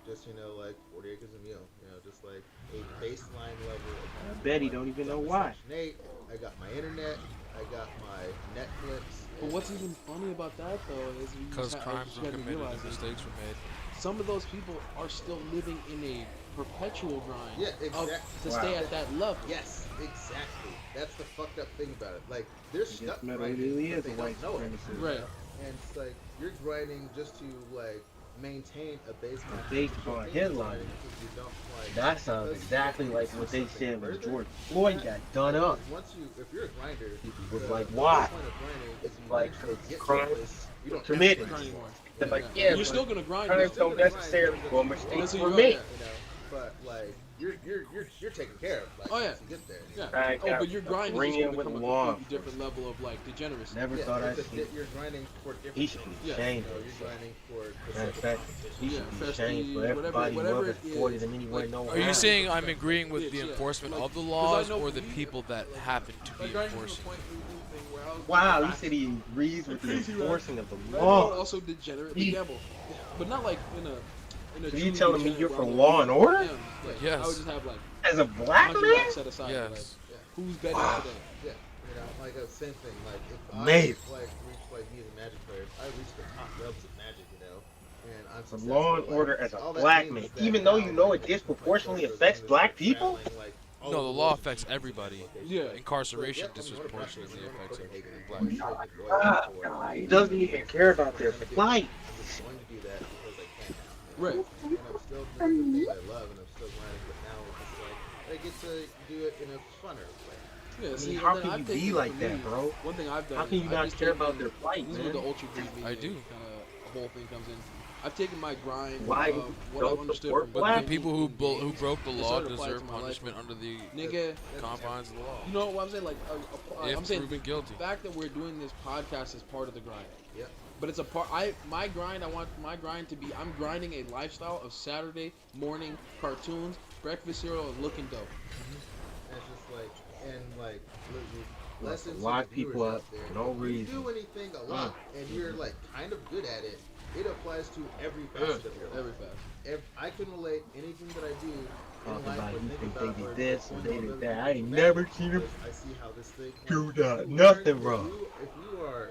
just like 40 acres of meal. You know, just like a baseline level. I bet he don't even know why. Nate, I got my internet. I got my Netflix. But what's even funny about that though is because crimes were committed and mistakes were made. Some of those people are still living in a perpetual grind. Yeah, exactly. To stay at that level. Yes, exactly. That's the fucked up thing about it. Like they're stuck metal grinding, really but is they a white don't know it. supremacist. Right. And it's like you're grinding just to like maintain a baseline. Based upon his logic, that sounds exactly like what they said when George Floyd got done up. Once if you're a grinder, It was like, why? Like, crimes committed. They're like, yeah, you're still gonna grind. Crimes don't necessarily go a mistake Unless for you're me. But like you're taken care of. Like, Oh yeah. once you get there. Yeah. Oh, but your grind is bring just in gonna with become the a law. completely different level of like degeneracy. Never thought I'd see. You're grinding for different. He should be ashamed. You're grinding for Matter of fact, he should be ashamed for everybody who whatever ever it supported is. him anywhere. No Are you how. saying I'm agreeing with the enforcement of the laws know or the people that happen to be enforcing? Wow, he said he agrees with the enforcing of the Law law. also degenerately gamble, but not like in a. So you telling me you're for law and order? Yeah, I would just have like As a black $100 man? set aside. Yes. Like, who's betting today? Yeah, like the same thing. Like if Amazing. I reach like me as a Magic player, if I reach the top levels of Magic, and I'm The successful, law and order as all a that black means man, is that even though now, you know like, it disproportionately affects black people? No, the law affects everybody. Yeah. Incarceration disproportionately affects black people. He doesn't even care about their plight. I'm going to do that because I can now. Right. And I'm still doing the things I love, and I'm still grinding, but now it's just like I get to do it in a funner way. Yeah, I see, mean, how and then can I've you taken be it like for that, me, bro? One thing I've done. How can you I've not just care taken- about their plight, This is where man? the ultra greed meeting I do. kind of whole thing comes in. I've taken my grind. Why of you what I've don't understood support from black The people who who broke the It law started to apply deserve to my life. punishment under the Nigga, confines of the law. you know what I'm saying? Like, If I'm saying proven guilty. the fact that we're doing this podcast is part of the grind. Yep. But it's a part. My grind. I want my grind to be. I'm grinding a lifestyle of Saturday morning cartoons, breakfast cereal, and looking dope. And it's just like, and like, lessons to Lock the people viewers up out there. for no If you reason. do anything a lot, and you're like kind of good at it, it applies to every facet of your life. Every facet. I can relate anything that I do in Talking life about or you think think about they or did this point and they out did other that. people's I ain't bad never because seen him I see how this thing do like, that. if Nothing you- wrong. If you are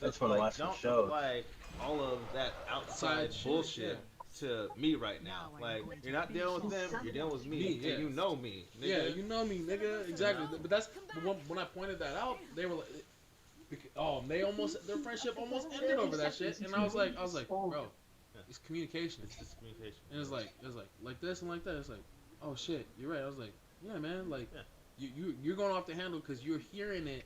That's for the like, last don't show. apply all of that outside Side bullshit shit, to me right now. Like, you're not dealing with them, you're dealing with me, yeah. and you know me, nigga. Yeah, you know me, nigga. Exactly. But that's when I pointed that out, they were like, Their friendship almost ended over that shit, and I was like, bro, it's communication. It's just communication. And it's like this and like that. It's like, oh shit, you're right. I was like, yeah, man, like. You're going off the handle because you're hearing it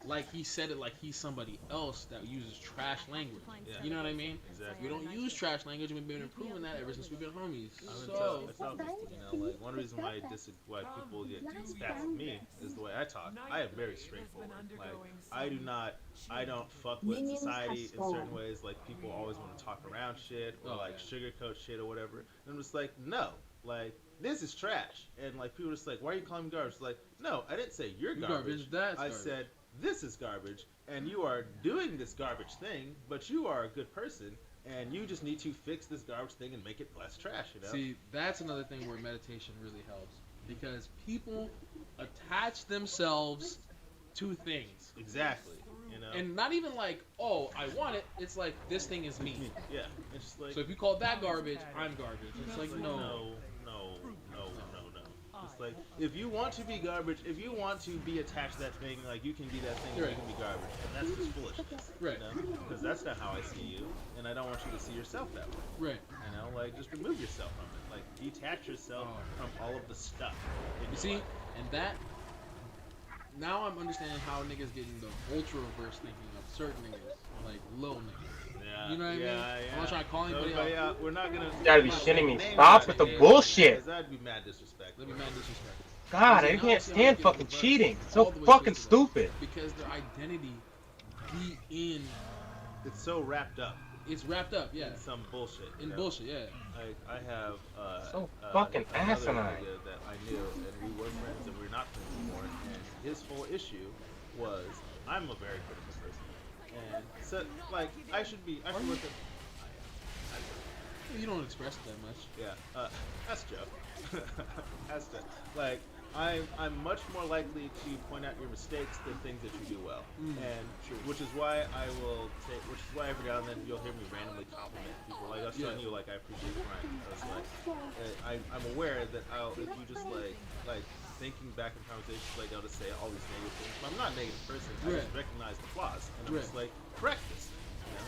like he said it like he's somebody else that uses trash language. Yeah. You know what I mean? Exactly. We don't use trash language, and we've been improving that ever since we've been homies. I tell people, you know, like one reason why people get stats with me is the way I talk. I am very straightforward. Like I don't fuck with society in certain ways. Like people always want to talk around shit or sugarcoat shit or whatever. And I'm just like, no, like. This is trash, and like people are just like, why are you calling me garbage? Like, no, I didn't say you're garbage. I said this is garbage, and you are doing this garbage thing, but you are a good person, and you just need to fix this garbage thing and make it less trash. You know? See, that's another thing where meditation really helps because people attach themselves to things. Exactly. You know? And not even like, oh, I want it. It's like this thing is me. Yeah. It's just like. So if you call that garbage, I'm garbage. It's like no. It's like if you want to be garbage, if you want to be attached to that thing, like you can be that thing, and you can be garbage, and that's just foolishness, right? You know? Because that's not how I see you, and I don't want you to see yourself that way, right? You know, like just remove yourself from it, like detach yourself from all of the stuff. You see, and that now I'm understanding how niggas getting the ultra reverse thinking of certain niggas, like little niggas. Yeah, you know what I mean? I'm not trying to call anybody out. We're not gonna. You gotta be shitting me. Stop with the bullshit. That'd be mad disrespect. That'd be mad disrespect. God, I can't stand fucking cheating. So fucking stupid. Because their identity be in. It's so wrapped up. It's wrapped up, yeah. In some bullshit. In bullshit, yeah. Like I have so fucking asinine. That I knew, and we were friends, and we're not friends anymore. And his whole issue was, I'm a very critical person. And so, like, I should look at. You don't express it that much. Yeah. That's Joe. That's Joe. Like, I'm much more likely to point out your mistakes than things that you do well. And which is why every now and then you'll hear me randomly compliment people. Like I was telling you, like I appreciate Ryan. I was like, I'm aware that if you just like thinking back in conversations, like I'll just say all these negative things. But I'm not a negative person. I just recognize the flaws, and I'm just like, correct this. You know?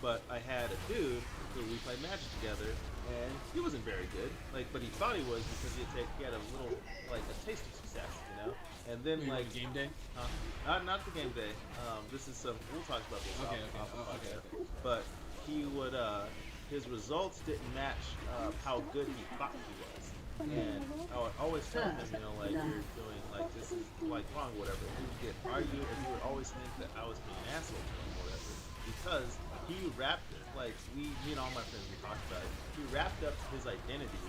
But I had a dude who we played Magic together, and he wasn't very good. Like, but he thought he was because he had a little, like, a taste of success, you know. And then like game day. Not the game day. This is some. We'll talk about this. Okay. But he would. His results didn't match how good he thought he was. And I would always tell him, you know, like, you're doing, like, this is, like, wrong, whatever. He would get argued, and he would always think that I was being an asshole to him, or whatever. Because he wrapped it, like, me and all my friends, we talked about it, he wrapped up his identity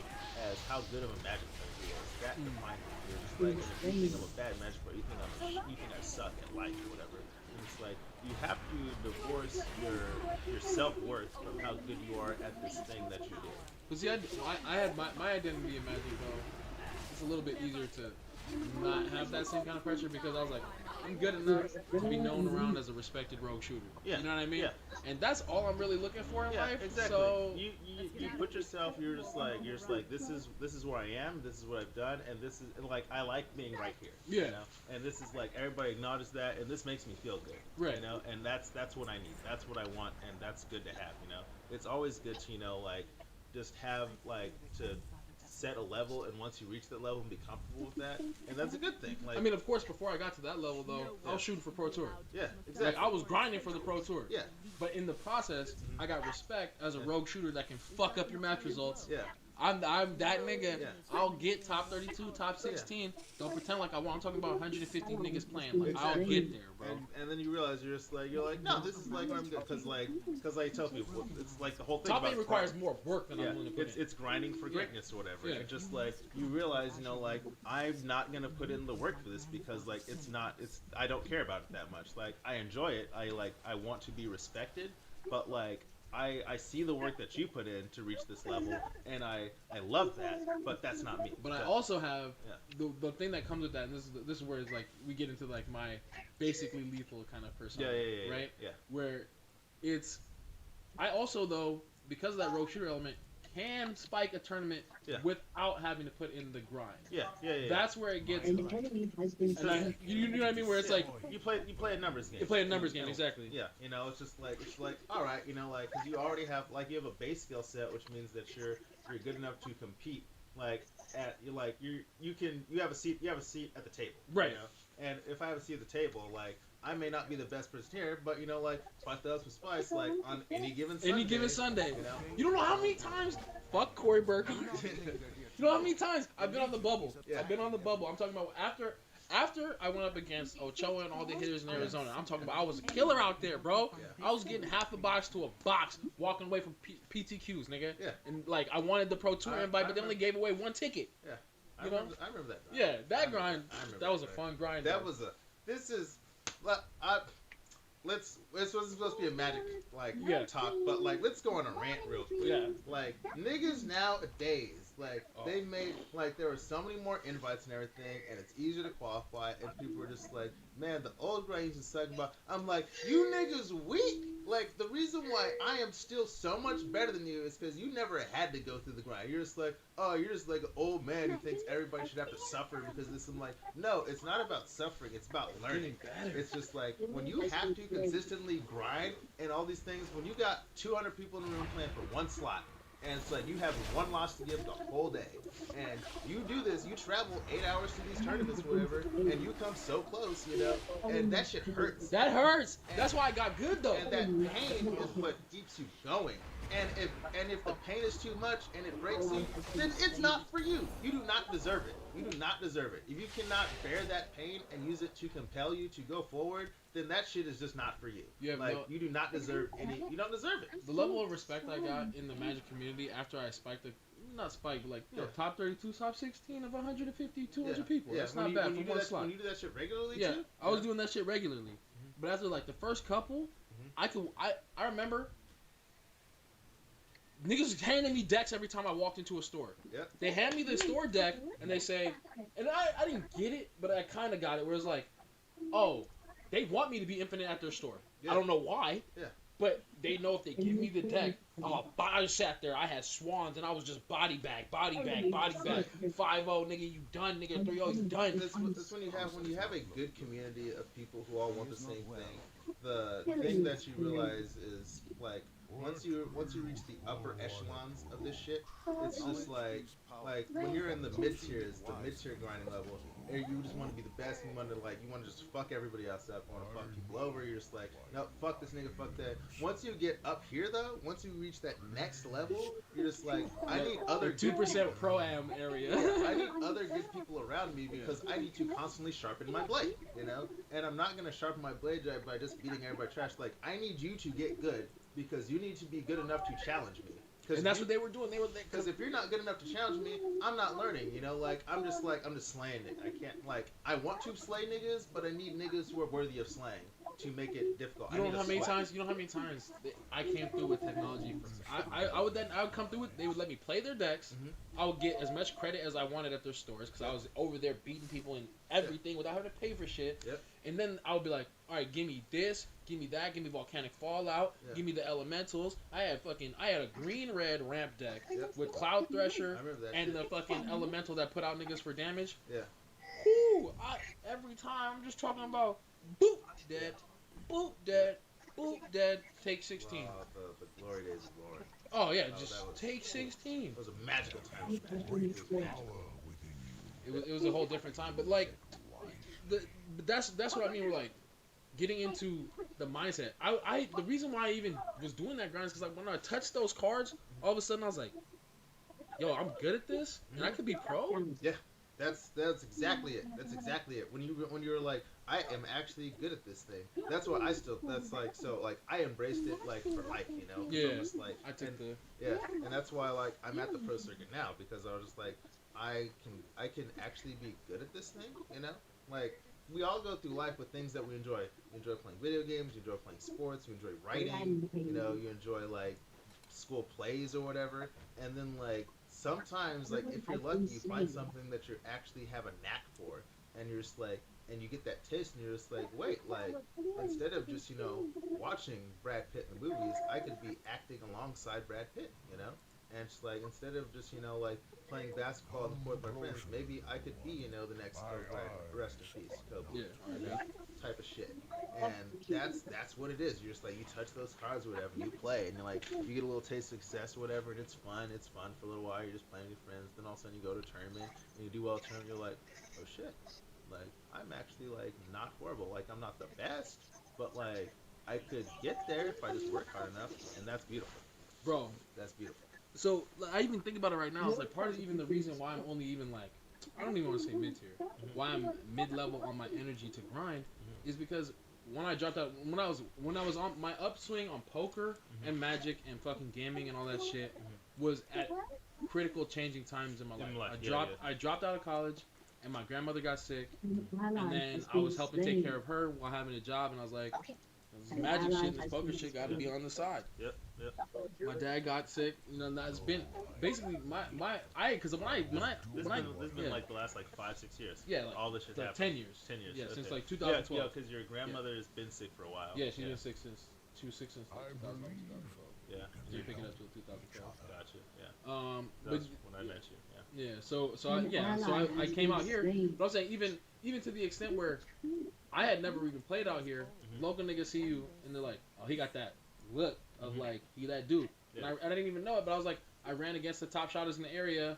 as how good of a Magic player he was. That defined him. He was just like, if you think I'm a bad Magic player, you think I suck at life, or whatever. And it's like, you have to divorce your self-worth from how good you are at this thing that you do. But see, I had my identity in Magic though. It's a little bit easier to not have that same kind of pressure because I was like, I'm good enough to be known around as a respected rogue shooter. Yeah. You know what I mean? Yeah. And that's all I'm really looking for in life. Exactly. So you put yourself. You're just like this is where I am. This is what I've done, and this is like I like being right here. Yeah. You know? And this is like everybody acknowledges that, and this makes me feel good. Right. You know, and that's what I need. That's what I want, and that's good to have. You know, it's always good to like just have to set a level, and once you reach that level and be comfortable with that, and that's a good thing. Like, I mean, of course, before I got to that level though, I was shooting for Pro Tour. Yeah, exactly. Like, I was grinding for the Pro Tour. Yeah. But in the process, I got respect as a rogue shooter that can fuck up your match results. Yeah. I'm that nigga. Yeah. I'll get top 32, top 16. Don't pretend like I want. I'm talking about 150 niggas playing. Like, I'll get there, bro. And then you realize you're like, no, this is like what I'm doing. Because I tell people, it's like the whole thing. Top about 8 requires more work than I'm willing to put in. It's grinding for greatness or whatever. Yeah. And just like you realize, like I'm not gonna put in the work for this because like I don't care about it that much. Like I enjoy it. I want to be respected, but like. I see the work that you put in to reach this level, and I love that, but that's not me. But I also have the thing that comes with that, and this is where it's like we get into like my basically lethal kind of person, right? Yeah. Where I also though because of that rogue shooter element can spike a tournament without having to put in the grind. Yeah. That's where it gets. An enemy has been slain. You know what I mean? Where it's like you play a numbers game. You play a numbers game, exactly. Yeah, it's just like all right, because you already have you have a base skill set, which means that you're good enough to compete. You have a seat at the table. Right. And if I have a seat at the table, I may not be the best person here, but Spice Does with Spice, on any given Sunday. You don't know how many times. Fuck Corey Burke. You know how many times I've been on the bubble. Yeah. I've been on the bubble. I'm talking about after I went up against Ochoa and all the hitters in Arizona. I'm talking about I was a killer out there, bro. I was getting half a box to a box walking away from PTQs, nigga. Yeah. And I wanted the Pro Tour invite, but they only gave away one ticket. Yeah. I You know? remember that. Yeah, that grind. That was a fun grind. That was This is. This wasn't supposed to be a Magic talk, but let's go on a rant real quick. Yeah. Niggas nowadays, they made there were so many more invites and everything, and it's easier to qualify, and people were just man, the old grind used to talk about. I'm you niggas weak. The reason why I am still so much better than you is because you never had to go through the grind. You're just you're just an old man who thinks everybody should have to suffer because this. I'm no, it's not about suffering. It's about learning. It's just when you have to consistently grind and all these things. When you got 200 people in the room playing for one slot, and it's you have one loss to give the whole day, and you do this. You travel 8 hours to these tournaments, or whatever, and you come so close, and that shit hurts. That hurts. That's why I got good though. And that pain is what keeps you going. And if the pain is too much and it breaks you, then it's not for you. You do not deserve it. You do not deserve it. If you cannot bear that pain and use it to compel you to go forward, then that shit is just not for you. You do not deserve you don't deserve it. The level of respect I got in the Magic community after I spiked top 32, top 16 of 150, 200 people. That's not bad for one slot. When you do that shit regularly yeah, too? I was doing that shit regularly. But after the first couple, I remember niggas handing me decks every time I walked into a store. Yep. They hand me the store deck and they say, and I didn't get it, but I kind of got it. Where it's oh, they want me to be infinite at their store. Yeah. I don't know why. Yeah. But they know if they give me the deck, I sat there. I had swans and I was just body bag. 5-0, nigga, you done, nigga. 3-0, you done. That's when you have a good community of people who all want the same thing. The thing that you realize is once you reach the upper echelons of this shit, it's just when you're in the mid tier grinding level, you just want to be the best. You want to just fuck everybody else up. You want to fuck people over. You're just no, fuck this nigga, fuck that. Once you get up here though, once you reach that next level, you're just I need other 2% pro-am area. I need other good people around me because I need to constantly sharpen my blade, And I'm not gonna sharpen my blade by just beating everybody trash. I need you to get good because you need to be good enough to challenge me. And that's what they were doing. Because if you're not good enough to challenge me, I'm not learning. I'm just slaying it. I can't I want to slay niggas, but I need niggas who are worthy of slaying to make it difficult. You don't know how many times I came through with technology. I would come through with. They would let me play their decks. Mm-hmm. I would get as much credit as I wanted at their stores because I was over there beating people and everything without having to pay for shit. Yep. And then I would be all right, give me this, give me that, give me Volcanic Fallout, give me the elementals. I had a green-red ramp deck with Cloud Thresher and the fucking elemental that put out niggas for damage. Yeah. Whoo! Every time I'm just talking about boop dead, boop dead, take 16. The glory days of glory. Oh yeah, just take 16. It was a magical time. It was a whole different time, but that's what I mean. We're getting into the mindset. The reason why I even was doing that grind is because when I touched those cards, all of a sudden I was yo, I'm good at this, and I could be pro. Yeah, that's exactly it. That's exactly it. When you're I am actually good at this thing. That's what I still. I embraced it for life, Yeah. Just, I took and that's why I'm at the pro circuit now because I was just I can actually be good at this thing, we all go through life with things that we enjoy. You enjoy playing video games, you enjoy playing sports, you enjoy writing, you enjoy school plays or whatever. And then sometimes if you're lucky, you find something that you actually have a knack for, and you're just and you get that taste, and you're just wait, instead of just watching Brad Pitt in the movies, I could be acting alongside Brad Pitt, And just like instead of just like playing basketball in the court with my friends, maybe I could be the next Kobe Bryant, rest in peace, Kobe. Yeah. Type of shit. And that's what it is. You're just like you touch those cards or whatever, and you play, and like you get a little taste of success or whatever, and it's fun. It's fun for a little while. You're just playing with your friends. Then all of a sudden you go to a tournament and you do well at a tournament. You're like, oh shit, like I'm actually like not horrible. Like I'm not the best, but like I could get there if I just work hard enough, and that's beautiful, bro. That's beautiful. So I even think about it right now. It's like part of even the reason why I'm only even like I don't even want to say mid tier. Why I'm mid level on my energy to grind is because when I dropped out when I was on my upswing on poker and Magic and fucking gaming and all that shit was at critical changing times in my life. I dropped out of college and my grandmother got sick and then I was helping take care of her while having a job and I was like this Magic shit and this poker shit got to be on the side. Yep. My dad got sick. That's been basically because when I been like the last like 5-6 years. Yeah, like, all this shit happened. 10 years. 10 years. Yeah, okay. since like 2012. Yeah, because your grandmother has been sick for a while. Yeah, she's been sick since 2012. Yeah. So you pick it up till 2012. Gotcha. Yeah. But when I met you. Yeah. Yeah. So I came out here. But I'm saying even to the extent where I had never even played out here. Local niggas see you and they're like, oh, he got that look of like he that dude. Yeah. And I didn't even know it, but I was like, I ran against the top shotters in the area,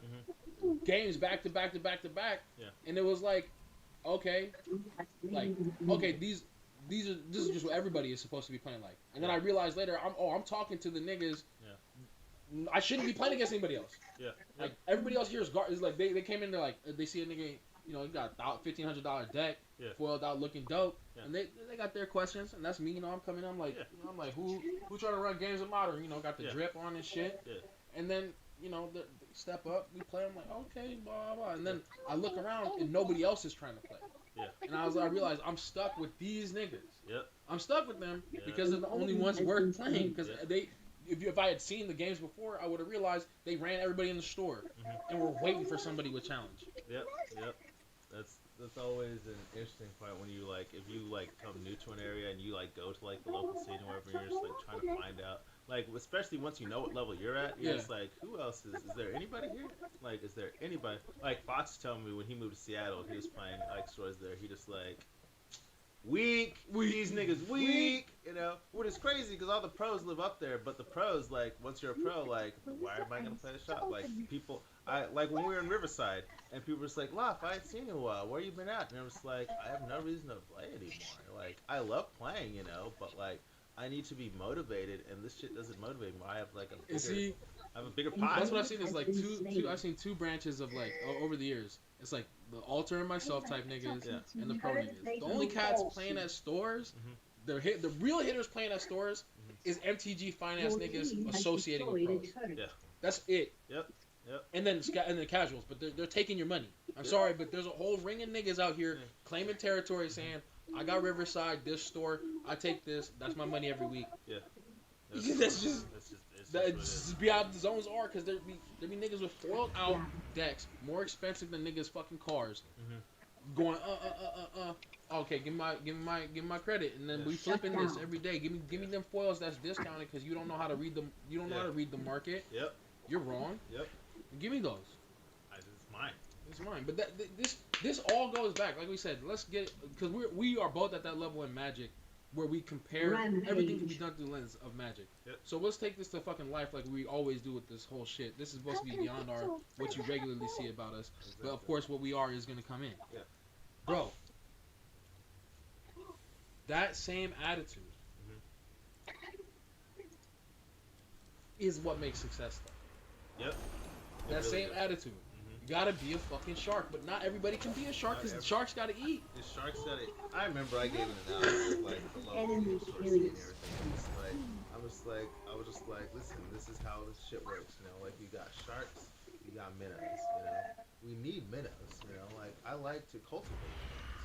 games back to back to back to back, and it was like, okay, this is just what everybody is supposed to be playing like. And then I realized later, I'm talking to the niggas. Yeah. I shouldn't be playing against anybody else. Yeah. Like everybody else here is like they came in there like they see a nigga, he got a $1,500 deck, foiled out looking dope, and they got their questions, and that's me. I'm coming in, I'm like, I'm like, who trying to run games of modern? Got the drip on and shit. Yeah. And then they step up, we play. I'm like, okay, blah blah. And then I look around and nobody else is trying to play. Yeah. And I realized I'm stuck with these niggas. Yep. I'm stuck with them because they're the only ones worth playing. Because if I had seen the games before, I would have realized they ran everybody in the store and were waiting for somebody with challenge. Yep. That's always an interesting part when you if you come new to an area and you go to the local scene or wherever, and you're just trying to find out, especially once you know what level you're at, you're just who else is there anybody here? Is there anybody? Fox told me when he moved to Seattle, he was playing stores there, he just weak, these niggas weak, which is crazy because all the pros live up there, but the pros, once you're a pro, why am I gonna play the shop? People, when we were in Riverside, and people were just Laf, I ain't seen you in a while, where you been at? And I was I have no reason to play anymore, I love playing, but I need to be motivated, and this shit doesn't motivate me. I have I have a bigger pie. That's what I've seen is I've seen two branches of over the years. It's the alter and myself type niggas and the pro niggas. The only cats playing at stores, the real hitters playing at stores is MTG finance niggas associating with pros. Yeah. That's it. Yep. And then the casuals, but they're taking your money. I'm sorry, but there's a whole ring of niggas out here claiming territory, saying I got Riverside, this store, I take this, that's my money every week. Yeah. That's just be out the zones are because there be niggas with foiled out decks more expensive than niggas fucking cars. Going okay, give me my credit, and then we flipping this every day. Give me them foils that's discounted because you don't know how to read them. You don't know how to read the market. Yep. You're wrong. Yep. Give me those. It's mine. It's mine. But this all goes back, like we said. Let's get because we are both at that level in Magic. Where we compare everything can be done through the lens of Magic. Yep. So let's take this to fucking life like we always do with this whole shit. This is supposed to be beyond what you regularly see about us. Exactly. But of course what we are is gonna come in. Yeah. Bro. That same attitude is what makes success though. Yep. That really same attitude. You gotta be a fucking shark, but not everybody can be a shark because the sharks gotta eat. The sharks gotta eat. I remember I gave an analogy of the local news source and everything. I was just listen, this is how this shit works. You got sharks, you got minnows. We need minnows. I like to cultivate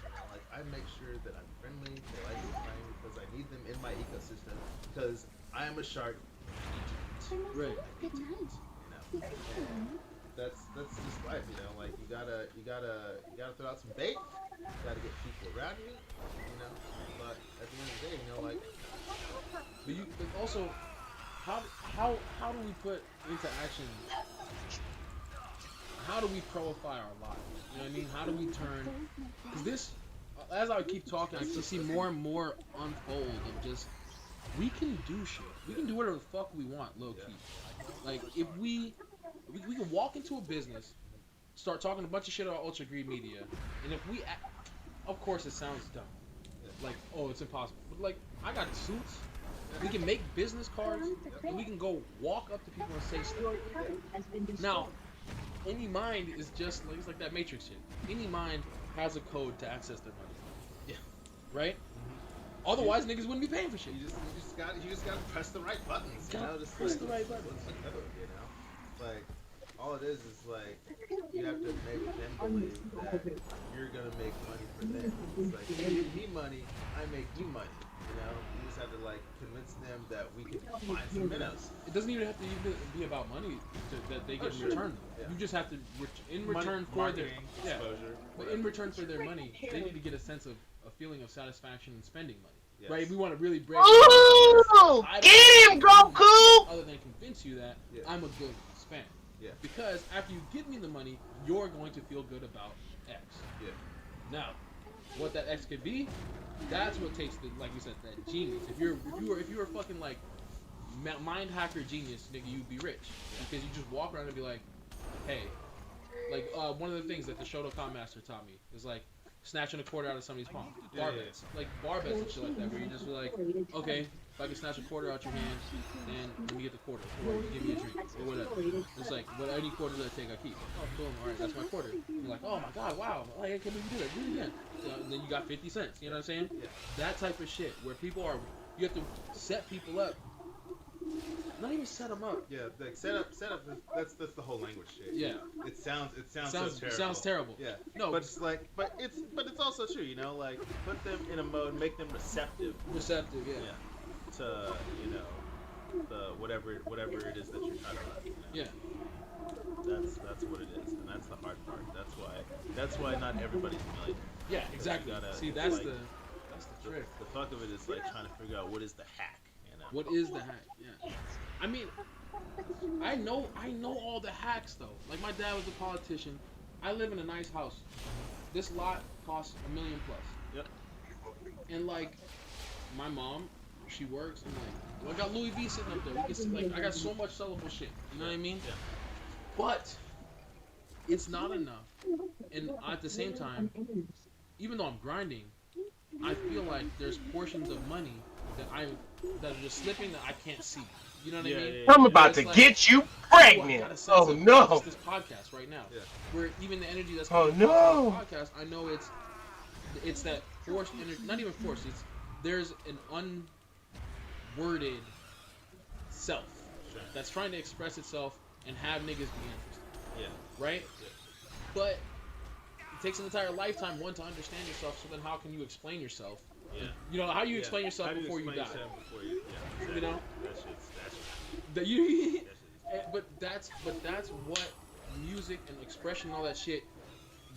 minnows. I make sure that I'm friendly. They like me playing because I need them in my ecosystem. Because I am a shark. Right. That's just life, you gotta throw out some bait, you gotta get people around you, but at the end of the day, But also, how do we put into action? How do we profile our lives? You know what I mean? How do we turn? Because this, as I keep talking, I just see more and more unfold of just we can do shit. We can do whatever the fuck we want, low key. Like if we can walk into a business, start talking a bunch of shit about Ultra Greed Media, and if we, of course, it sounds dumb. Like, oh, it's impossible. But like, I got suits. We can make business cards, and we can go walk up to people and say stuff. Now, any mind is just like, it's like that Matrix shit. Any mind has a code to access their money. Yeah. Right? Mm-hmm. Otherwise, niggas wouldn't be paying for shit. You just gotta press the right buttons. You know, just press like, the right buttons. What's the code, you know? Like, all it is like you have to make them believe that you're gonna make money for them. It's like, you give me money, I make you money. You know, you just have to like convince them that we can find some minnows. It doesn't even have to even be about money that they get in return. Yeah. You just have to in return for their exposure. But in return for their money, they need to get a sense of a feeling of satisfaction in spending money. Yes. Right? We want to really break. Ooh, get him, Goku! Other than convince you that I'm a good spend. Yeah. Because after you give me the money, you're going to feel good about X. Yeah. Now, what that X could be, that's what takes the, like you said, that genius. If you were fucking like mind hacker genius, nigga, you'd be rich because you just walk around and be like, hey, like one of the things that the Shotokan master taught me is like snatching a quarter out of somebody's palm. Bar bets, like bar bets and shit like that, where you just be like, okay, if I can snatch a quarter out your hand, then let me get the quarter, or you give me a drink, or whatever. It's like, what any quarter that I take, I keep. Oh, boom, alright, that's my quarter. You're like, oh my god, wow, like, I can't believe you do that, do it again. And then you got 50 cents, you know what I'm saying? Yeah. That type of shit, where people are, you have to set people up. Not even set them up. Yeah, like set up. That's the whole language shit. Yeah. It sounds so terrible. It sounds terrible. Yeah. No. But it's like, but it's also true. You know, like put them in a mode, make them receptive. Receptive, yeah. Yeah. To the whatever it is that you're trying to run. You know? Yeah. That's what it is, and that's the hard part. That's why not everybody's a millionaire. Yeah, exactly. See, that's like, that's the trick. The fuck of it is like trying to figure out what is the hack. What is the hack? Yeah. I mean, I know all the hacks though. Like my dad was a politician. I live in a nice house. This lot costs $1 million plus. Yep. And like, my mom, she works. And like, well, I got Louis V sitting up there. We can see, like, I got so much sellable shit. You know what I mean? Yeah. But it's not enough. And at the same time, even though I'm grinding, I feel like there's portions of money that are just slipping that I can't see. You know what I mean? Yeah. I'm about to get you pregnant. Oh no! This podcast right now, where even the energy that's coming from the podcast, I know it's that forced energy. Not even forced. There's an unworded self that's trying to express itself and have niggas be interested. Yeah. Right. Yeah. But it takes an entire lifetime to understand yourself. So then, how can you explain yourself? Yeah. You know, how do you explain yourself before you die? Exactly. You know? But that's what music and expression and all that shit,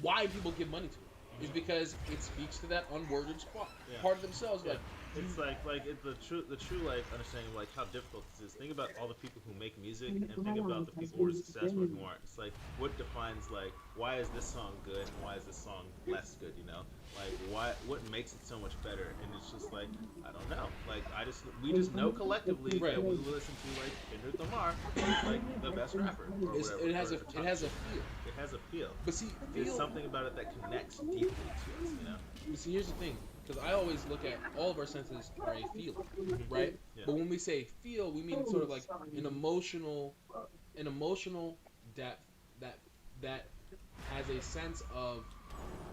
why people give money to it. Is because it speaks to that unworded part of themselves. Like it's like the true like understanding of like how difficult this is. Think about all the people who make music and think about the people who are successful and who aren't. It's like what defines like why is this song good and why is this song less good, you know? Like what makes it so much better? And it's just like I don't know. Like we just know collectively that we listen to like Kendrick Lamar is like the best rapper or whatever. It has a feel. It has a feel. But see, there's something about it that connects deeply to us, you know. But see, here's the thing. Because I always look at all of our senses are a feel, right? Yeah. But when we say feel, we mean sort of like an emotional depth that has a sense of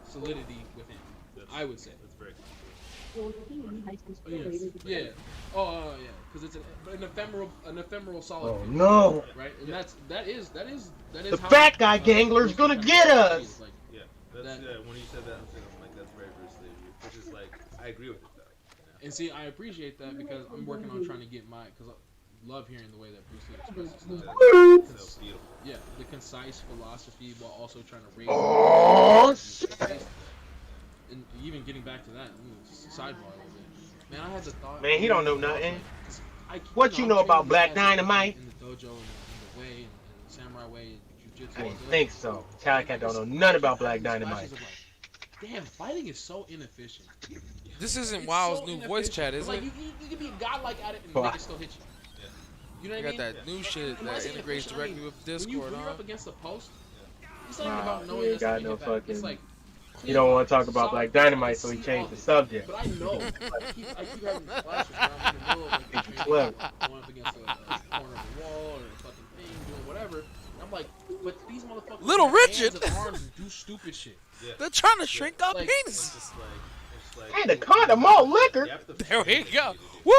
solidity within. I would say. That's very cool. Yeah. Oh yeah. Because it's an ephemeral solid. Oh no. Right. And that is. The fat guy gangler's gonna get us. Like, yeah. When you said that, I'm like, that's very Bruce Lee. Which is like, I agree with it though. You know? And see, I appreciate that because I'm working on trying to get because I love hearing the way that Bruce Lee expresses stuff. So beautiful. Yeah, the concise philosophy while also trying to raise. Oh shit! And even getting back to that, sidebar a little bit. Man, I had the thought. Man, he don't know nothing. What you know about Black Dynamite? In the dojo, in the way, in the samurai way, jujitsu. I didn't think so. Calicat don't know nothing about Black Dynamite. Damn, fighting is so inefficient. This isn't It's WoW's so new inefficient. voice chat, is Like it? you can be godlike at it and Wow. niggas still hit you. You know You what I got mean? that new shit And that's that integrates inefficient. directly with Discord, when you're huh? up against a post, it's not even Wow, about he knowing ain't this got and no get back. It's fucking. like You don't want to talk about Black Dynamite, so he changed the subject. But I know. I keep having flashes where I'm in the middle of like He's clever. going up against a corner of the wall or a fucking thing, doing whatever. And I'm like, but these motherfuckers Little have Richard. hands and arms and do stupid shit. Yeah. They're trying to shrink our Like- penis. Anaconda malt liquor. There we go. Woo!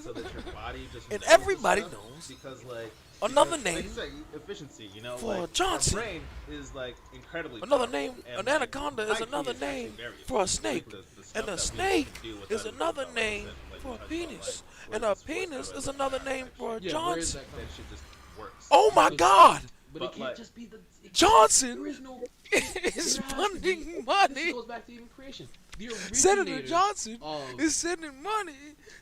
So that your body just And knows everybody stuff, knows because like another because, name like you say, efficiency, you know, for like, Johnson. Our brain is like incredibly Another powerful, name, and, an like, anaconda is IQ another actually name very for a efficient. snake, The and a stuff that we snake can do without is it another being name like, for a we talked about, penis, like, and a where's penis the is sports another that name for a Yeah, where is Johnson. that shit just works. Oh my God! But it can't just be the Johnson There is no. is spending money. This goes back to even creation. The Senator originator Johnson of- is sending money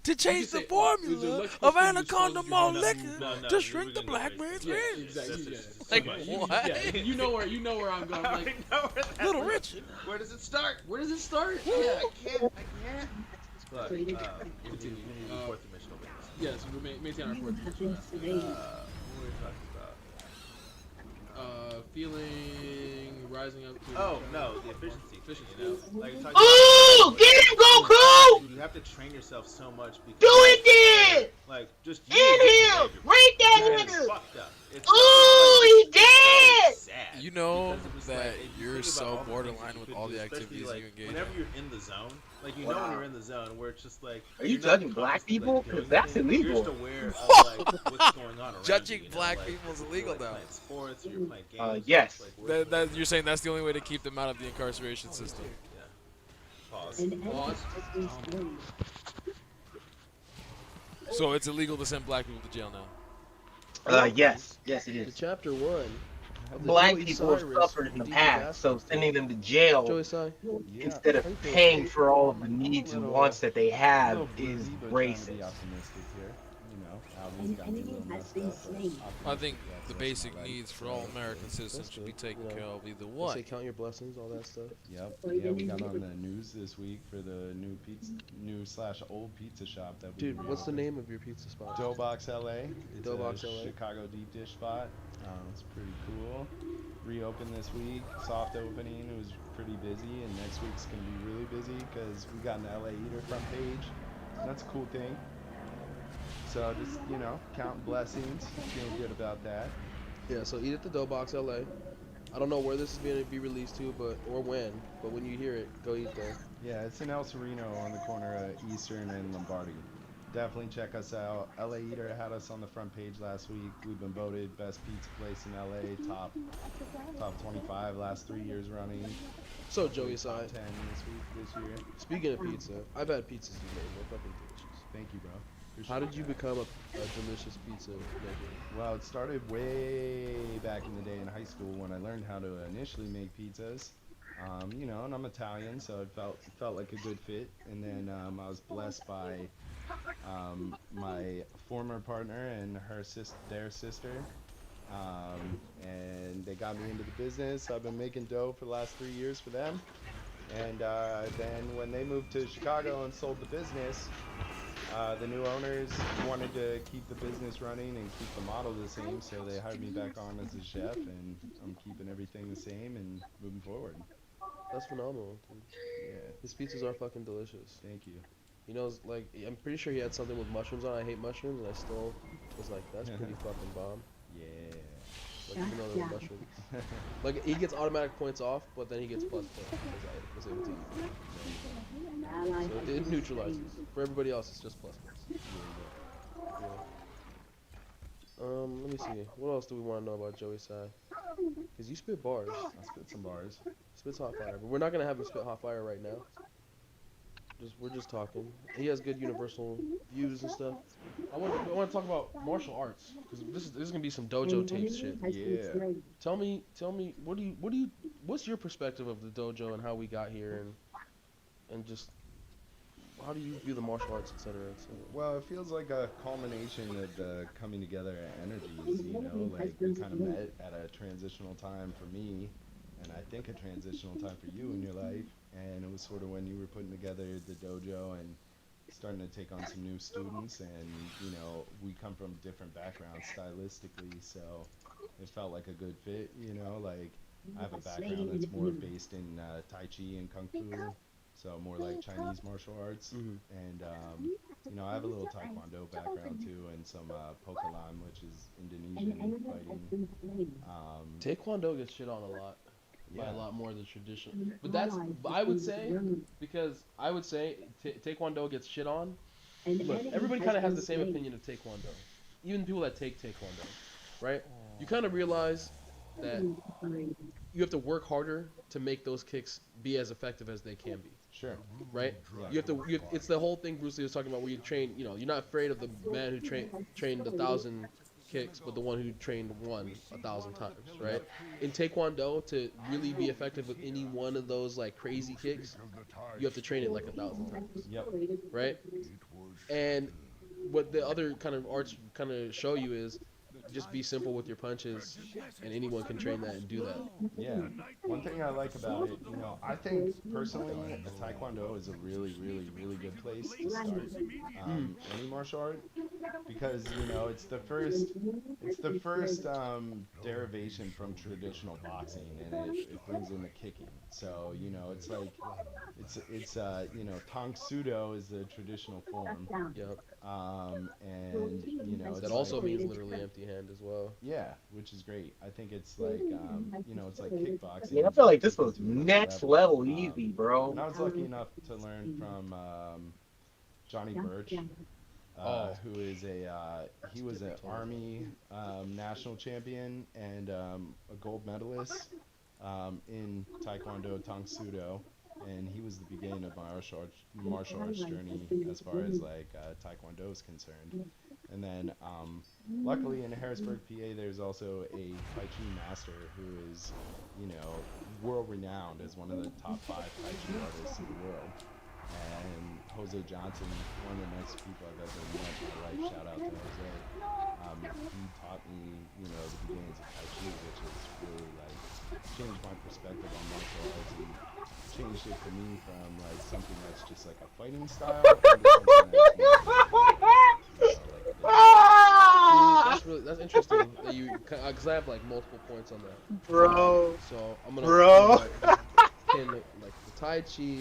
to change say, the oh, is formula electrical of stimulus anaconda causing malt you liquor to- to shrink the black man's Yeah, penis. exactly. Yeah. Like You- what? yeah, you know where I'm going. Like, Little Richard. Where does it start? Where does it start? Yeah, Yeah. I can't. But continue fourth dimensional witness. Yes, we maintain our fourth dimension. What were we talking about? Feeling rising up to. Oh no, the efficiency. You know, like you're talking Ooh, about, get him, Goku! You have to train yourself so much because. Do it then! Like just In him! Rate that it's nigga! fucked up. It's Ooh, he dead! sad. You know Because it was that like, if you you're think about so all the things borderline you with could all do, the especially, activities like, you engage whenever in. you're in the zone, like you know when you're in the zone, where it's just like. Are you you're not judging black consciously, people? like, 'Cause doing that's things, illegal. You're just aware of like what's going on around Judging you, black like, people is you're, illegal like, now. playing sports, you're playing games. Yes. Like, working That you're saying that's the only way to keep them out of the incarceration system. Pause. So it's illegal to send black people to jail now. Yes. Yes, it The is. chapter 1. of the Black Joey people have Cyrus suffered in the Deep past, so Disaster. sending them to jail Joey Cy? instead of paying for all of the needs and wants that they have is racist. I think the basic needs for all American citizens should be taken care of either They one. say count your blessings, all that stuff. Yep. Yeah, we got on the news this week for the new/old pizza shop that we. Dude, what's the name of your pizza spot? Doughbox LA. It's Doughbox a LA. Chicago deep dish spot. It's pretty cool. Reopened this week. Soft opening. It was pretty busy, and next week's gonna be really busy because we got an LA Eater front page. That's a cool thing. So just counting blessings, feeling good about that. Yeah, so eat at the Doughbox LA. I don't know where this is going to be released to, or when, but when you hear it, go eat there. Yeah, it's in El Sereno on the corner of Eastern and Lombardi. Definitely check us out. LA Eater had us on the front page last week. We've been voted best pizza place in LA, top 25 last 3 years running. So Joey Cy, 10 this year. speaking of pizza, I've had pizzas you made. They're fucking delicious. Thank you, bro. How did you become a delicious pizza maker? Well, it started way back in the day in high school when I learned how to initially make pizzas. And I'm Italian, so it felt like a good fit. And then I was blessed by my former partner and their sister, and they got me into the business. I've been making dough for the last 3 years for them. And then when they moved to Chicago and sold the business, the new owners wanted to keep the business running and keep the model the same, so they hired me back on as a chef, and I'm keeping everything the same and moving forward. That's phenomenal, dude. Yeah. His pizzas are fucking delicious. Thank you. You know, it's like, I'm pretty sure he had something with mushrooms on. I hate mushrooms, and I still was like, that's pretty fucking bomb. Yeah. Like, even though they're mushrooms. Like, he gets automatic points off, but then he gets plus points because I was able to eat. So it neutralizes. For everybody else, it's just plus points. Yeah. Let me see. What else do we want to know about Joey Cy? Because you spit bars. I spit some bars. Spits hot fire, but we're not gonna have him spit hot fire right now. We're just talking. He has good universal views and stuff. I want to talk about martial arts because this is gonna be some dojo tapes shit. Yeah. Tell me, what's your perspective of the dojo and how we got here and just How do you view the martial arts, etc., etc.? Well, it feels like a culmination of the coming together energies, you know, like we kind of met at a transitional time for me, and I think a transitional time for you in your life, and it was sort of when you were putting together the dojo and starting to take on some new students, and, you know, we come from different backgrounds stylistically, so it felt like a good fit, you know, like I have a background that's more based in Tai Chi and Kung Fu, so more like Chinese martial arts, and you know, I have a little Taekwondo background too, and some Pokalan, which is Indonesian fighting. Taekwondo gets shit on a lot, by Yeah. a lot more than traditional. But I would say, because I would say Taekwondo gets shit on. Look, everybody kind of has the same opinion of Taekwondo, even people that take Taekwondo, right? You kind of realize that you have to work harder to make those kicks be as effective as they can be. Sure. Right? Yeah. You have to. It's the whole thing Bruce Lee was talking about, where you train. You know, you're not afraid of the man who trained 1,000 kicks, but the one who trained one 1,000 times. Right? In Taekwondo, to really be effective with any one of those like crazy kicks, you have to train it like 1,000 times. Yep. Right? And what the other kind of arts kind of show you is just be simple with your punches, and anyone can train that and do that. Yeah. One thing I like about it, you know, I think personally, a Taekwondo is a really, really, really good place to start any martial art, because, you know, it's the first derivation from traditional boxing, and it brings in the kicking. So, you know, it's like it's you know, Tang Sudo is the traditional form. Yep. And you know, That also means literally empty hand as well. Yeah, which is great. I think it's like, you know, it's like kickboxing. Yeah, I feel like this was next level easy, bro. And I was lucky enough to learn from Johnny Birch, who is he was an Army national champion and a gold medalist in Taekwondo Tang Sudo, and he was the beginning of my martial arts journey as far as like Taekwondo is concerned. And then, luckily in Harrisburg, PA, there's also a Tai Chi master who is, you know, world-renowned as one of the top 5 Tai Chi artists in the world. And Jose Johnson, one of the nicest people I've ever met in my life, shout out to Jose. He taught me, you know, the beginnings of Tai Chi, which has really, like, changed my perspective on martial arts and changed it for me from, like, something that's just like a fighting style into something that's That's interesting that you, because I have like multiple points on that, bro. So I'm gonna pin like the Tai Chi,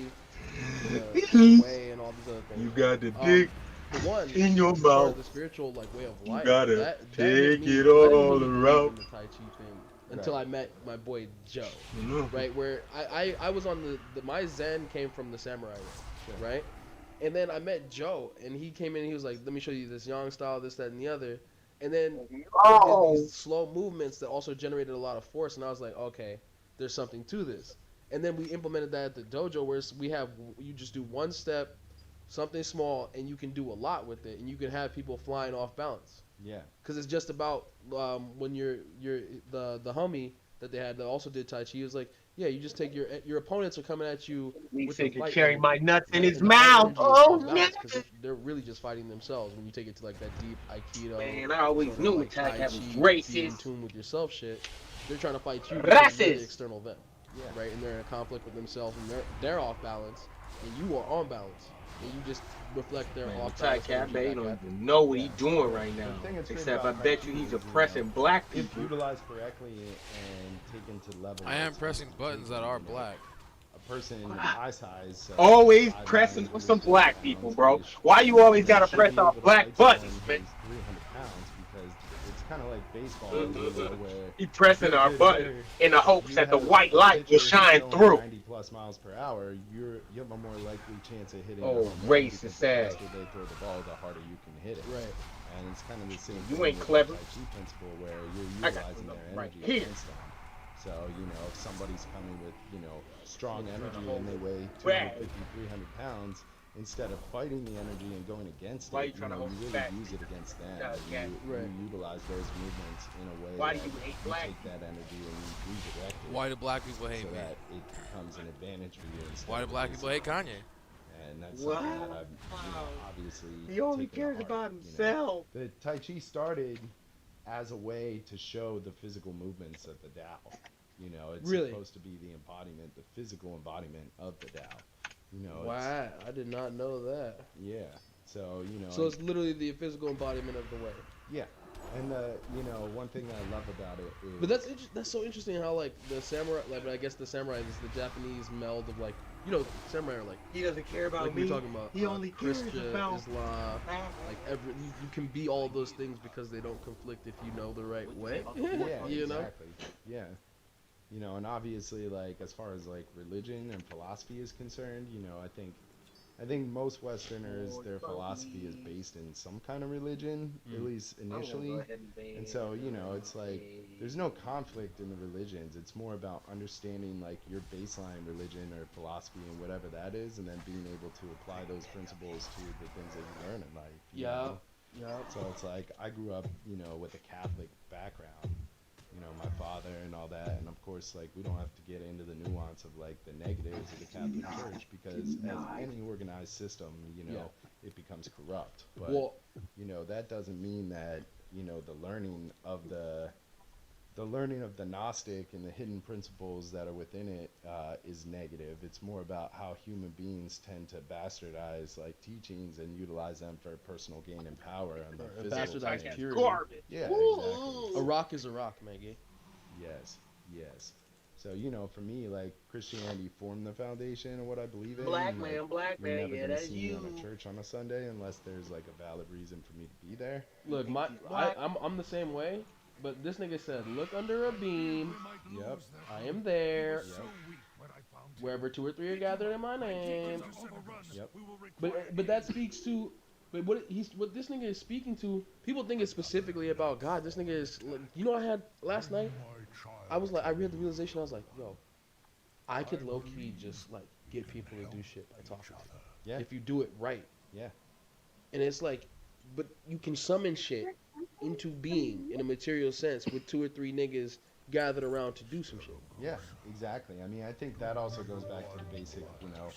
the way, and all these other things. You got the dick the one in your as far as mouth. the spiritual like way of You life. gotta that take made me- it I didn't all really believe around. in the Tai Chi thing until I met my boy Joe. Right, where I was on my Zen came from the samurai way, right? And then I met Joe, and he came in and he was like, let me show you this yang style, this, that, and the other. And then we did these slow movements that also generated a lot of force, and I was like, okay, there's something to this. And then we implemented that at the dojo, where you just do one step, something small, and you can do a lot with it, and you can have people flying off balance. Yeah. Because it's just about when the homie that they had that also did Tai Chi, he was like, yeah, you just take your opponents are coming at you. He with said the he light carry energy. my nuts in Yeah, his and the light mouth. energy is Oh, off balance, no. 'cause they're really just fighting themselves when you take it to like that deep Aikido. Man, I always sort of knew like Attack Tai had Chi, was be in racist. tune with yourself shit. They're trying to fight you because you're the Racist. external event. Yeah. Right, and they're in a conflict with themselves, and they're off balance, and you are on balance, and you just reflect their Man, off Attack balance. Cafe energy don't back at even them. know what he's doing right now. The thing that's great Except I about bet Tai you Chi he's is, oppressing black if people. utilized correctly and taken to level. I am pressing buttons that are black. A person my size. So Always 5'9", pressing on some 150 black people, pounds, bro. is- Why you always gotta should press be on able to black fight buttons, someone man? who's 300 pounds, because it's kind of like baseball, you know, where He pressing our button in the hopes you that the have a white light will pitcher who's shine throwing through. 90 plus miles per hour, you have a more likely chance of hitting. Oh, a home run, racist because the ass. faster they throw the ball, the harder you can hit it. Right. And it's kind of the same. You thing ain't with clever. The Tai Chi principle, where you're I got utilizing them their right energy here. against them. So, you know, if somebody's coming with, you know, strong energy and they weigh Right. 250, 300 pounds, instead of fighting the energy and going against Why it, you trying to know, hold you it really back? use it against them. Yeah, You utilize those movements in a way Why do that you hate you black take that energy and you redirect it. Why do black people hate so me? that it becomes an advantage for you. Instead Why do of a black people hate disadvantage. Kanye? and that's Wow. something that I've obviously. He only taken to cares heart, about you know. himself. The Tai Chi started as a way to show the physical movements of the Tao. You know, it's Really? supposed to be the embodiment, the physical embodiment of the Tao. You know. Wow, I did not know that. Yeah. So you know. So it's literally the physical embodiment of the way. Yeah. And you know, one thing I love about it is. But that's so interesting how like the samurai, like I guess the samurai is the Japanese meld of like, samurai are like. He doesn't care about like me. we were talking about. He only cares Christian, about Islam, like you can be all those things because they don't conflict if you know the right way. Yeah. You know? Exactly. Yeah. You know, and obviously, like as far as like religion and philosophy is concerned, you know, I think most Westerners, their philosophy is based in some kind of religion, at least initially. And so, you know, it's like there's no conflict in the religions. It's more about understanding like your baseline religion or philosophy and whatever that is, and then being able to apply those principles to the things that you learn in life. You know? Yeah. So it's like I grew up, you know, with a Catholic background. You know, my father and all that, and of course, like we don't have to get into the nuance of like the negatives of the Catholic Church because as any organized system, you know, it becomes corrupt. But you know, that doesn't mean that you know the learning of the Gnostic and the hidden principles that are within it is negative. It's more about how human beings tend to bastardize like teachings and utilize them for personal gain and power on the physical Bastardize plane. purity. Yeah, exactly. A rock is a rock, Maggie. Yes. So, you know, for me, like, Christianity formed the foundation of what I believe in. Black and, man, like, you're never yeah, gonna that's see me you. in a church on a Sunday unless there's, like, a valid reason for me to be there. Look, I'm the same way, but this nigga said, look under a beam. Yep. I am there. Yep. Wherever 2 or 3 are gathered in my name. Yep. But that speaks to, but what this nigga is speaking to, people think it's specifically about God. This nigga is, like, you know what I had last night? I was like, I read the realization, I was like, yo, I could low-key just, like, get people to do shit by talking to them. Yeah. If you do it right. Yeah. And it's like, but you can summon shit into being in a material sense with 2 or 3 niggas gathered around to do some shit. Yeah, exactly. I mean, I think that also goes back to the basic, you know,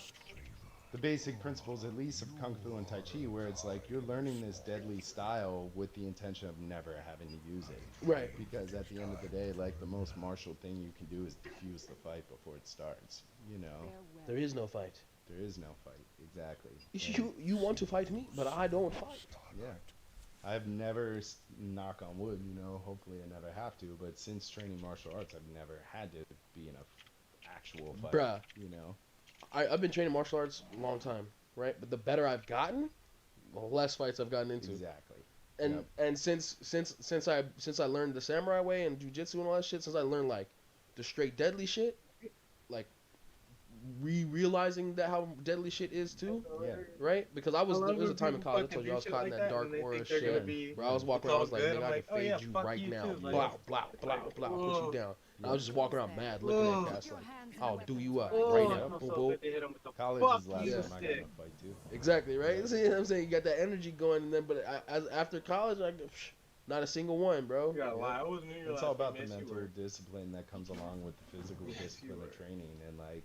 the basic principles, at least, of Kung Fu and Tai Chi, where it's like you're learning this deadly style with the intention of never having to use it. Right. Because at the end of the day, like, the most martial thing you can do is diffuse the fight before it starts, you know? There is no fight. There is no fight, exactly. You want to fight me, but I don't fight. Yeah. I've never, knock on wood, you know, hopefully I never have to, but since training martial arts, I've never had to be in a actual fight, Bruh. you know? I've been training martial arts a long time, right? But the better I've gotten, the less fights I've gotten into. Exactly. And since I learned the samurai way and jujitsu and all that shit, since I learned like the straight deadly shit, like realizing that how deadly shit is too. Yeah. Right? Because there was a time in college I told you I was caught in that dark aura shit. Where I was walking around, I was like, nigga, I can fade you right now. Blah, blah, blah, blah, put you down. And I was just walking around mad looking at cats like, I'll do you up right now. Boom, boom. College is the last time I got in a fight too. Exactly, right? You know what I'm saying? You got that energy going, and then, but after college, not a single one, bro. You gotta lie. I wasn't in your It's life, all about I the miss you, mental bro. discipline that comes along with the physical discipline of training, and like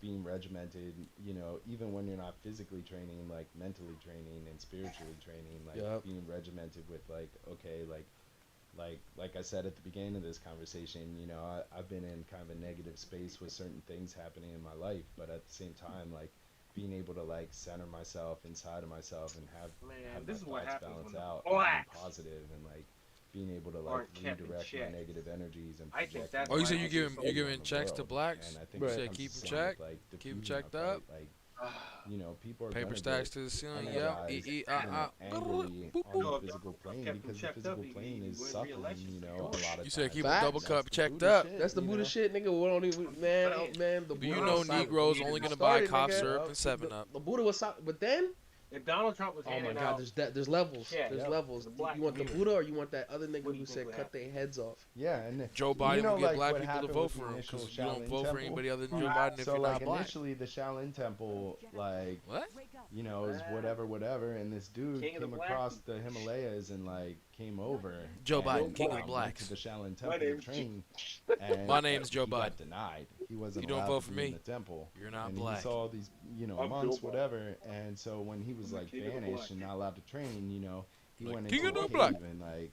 being regimented, you know, even when you're not physically training, like mentally training and spiritually training, like being regimented with like, okay, like I said at the beginning of this conversation, you know, I've been in kind of a negative space with certain things happening in my life, but at the same time, like being able to like center myself inside of myself and have this is my what thoughts happens balance when the out and blacks be positive and like being able to like aren't kept in redirect my check. negative energies and I think project that's them Oh, you why said I you feel giving so you giving around the checks to world. blacks? And I think You it said comes keep to them some of, checked. like, Keep them diffusing checked the up. fight, like, you know, people are Paper gonna stacks get to the ceiling. Yep. energized, you know, angry on No, the physical plane kept him because the checked physical up, plane he is win suffering, re-election. you know, a lot of You said times. keep a Facts. double That's cup the checked Buddha up. shit, That's the you Buddha know? shit, nigga. We don't even, man. The Do you Buddha know was silent. Negroes only gonna buy Started, cough nigga. syrup and 7-Up? The Buddha was silent, but then. If Donald Trump was Oh my handing God, out, there's levels. Yeah, There's yep. levels. The black You want the community. Buddha or you want that other nigga What do who you said think would cut their heads off? Yeah, and Joe Biden you know, will get like, black what people to happened vote with for the him initial because you don't Shaolin vote for Temple? anybody other than Joe Biden if So you're like not black. initially the Shaolin Temple, like What? you know, it was whatever, and this dude King of the came Black. across the Himalayas and like came over. Joe and, Biden, King of the went Blacks. to the Shaolin My Temple to name's train. And My name's Joe he got Biden. denied. He wasn't You don't allowed vote to for be in me, the temple. you're not and black. he saw these, you know, I'm monks, Joe Biden. whatever. And so when he was like King of the banished Black. and not allowed to train, you know, he Like, went King into of a the Black. cave and like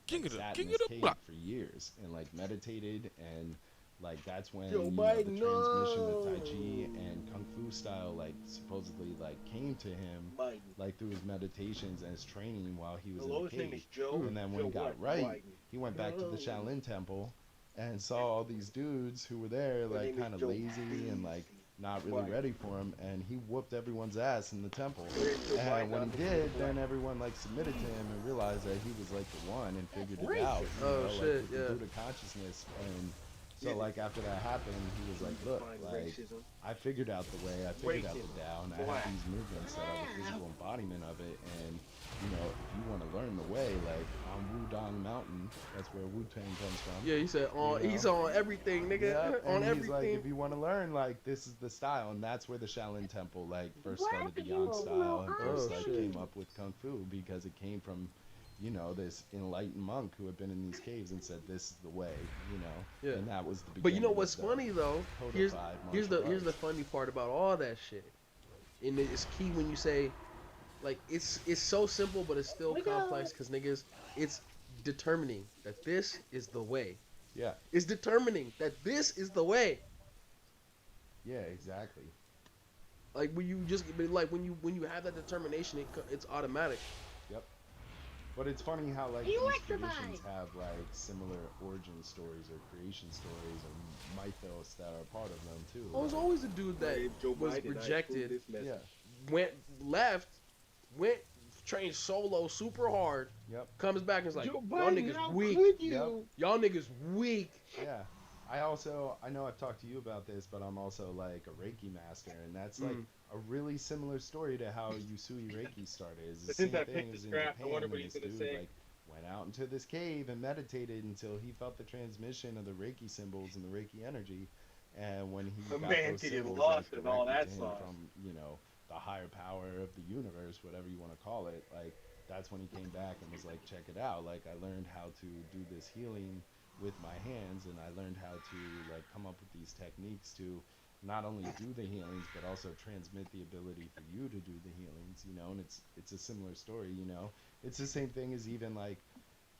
King like, of the- sat King in of this the cave Black. for years and like meditated, and like that's when Joe you know, Biden, the transmission of Tai Chi and Kung Fu style like supposedly like came to him Biden. like through his meditations and his training while he was Hello, in his the name cave. is Joe. And then when Joe he got what? right, Biden. he went back to the Shaolin Temple and saw all these dudes who were there My like name is kind of Joe lazy and like not really Biden. ready for him, and he whooped everyone's ass in the temple. Joe Biden, And when not he the King did, of the Black. then everyone like submitted to him and realized that he was like the one and figured it Racist. out. You Oh, know, shit, like, with yeah. the Buddha consciousness. And so Yeah. like after that happened, he was like, look, Define like racism. I figured out the way, I figured out the Racism. Tao, and I Black. have these movements that are the physical embodiment of it. And you know, if you want to learn the way, like on Wudong Mountain, that's where Wu Tang comes from. Yeah, he said on. You know? He's on everything, nigga. Yeah, On and he's everything. like, if you want to learn, like, this is the style, and that's where the Shaolin Temple, like, first started the Yang style, and first, Oh, like, shit. came up with Kung Fu, because it came from, you know, this enlightened monk who had been in these caves and said, this is the way, you know, Yeah. and that was the beginning. But you know of what's the funny though? Here's codified here's martial the arts. funny part about all that shit. And it's key when you say, like, it's so simple, but it's still complex because niggas, it's determining that this is the way. Yeah, It's determining that this is the way. yeah, exactly. Like when you just like when you have that determination, it's automatic. Yep. But it's funny how like these traditions have like similar origin stories or creation stories and mythos that are part of them too. I was Like, always a dude that Joe was Biden, I approve rejected, this message. yeah. went left, went trained solo super hard, Yep. comes back and is like, Joe y'all Biden, niggas how weak. could you? Y'all niggas weak. Yeah. I know I've talked to you about this, but I'm also like a Reiki master, and that's like a really similar story to how Usui Reiki started. It's the Since same I thing picked as the in scrap, I Japan, wonder and what he's this gonna dude say. like went out into this cave and meditated until he felt the transmission of the Reiki symbols and the Reiki energy. And when he The got man those could get symbols lost like, in all directed that to him sauce. from, you know, the higher power of the universe, whatever you want to call it, like that's when he came back and was like, check it out. Like I learned how to do this healing with my hands, and I learned how to like come up with these techniques to not only do the healings but also transmit the ability for you to do the healings, you know. And it's a similar story, you know. It's the same thing as even like,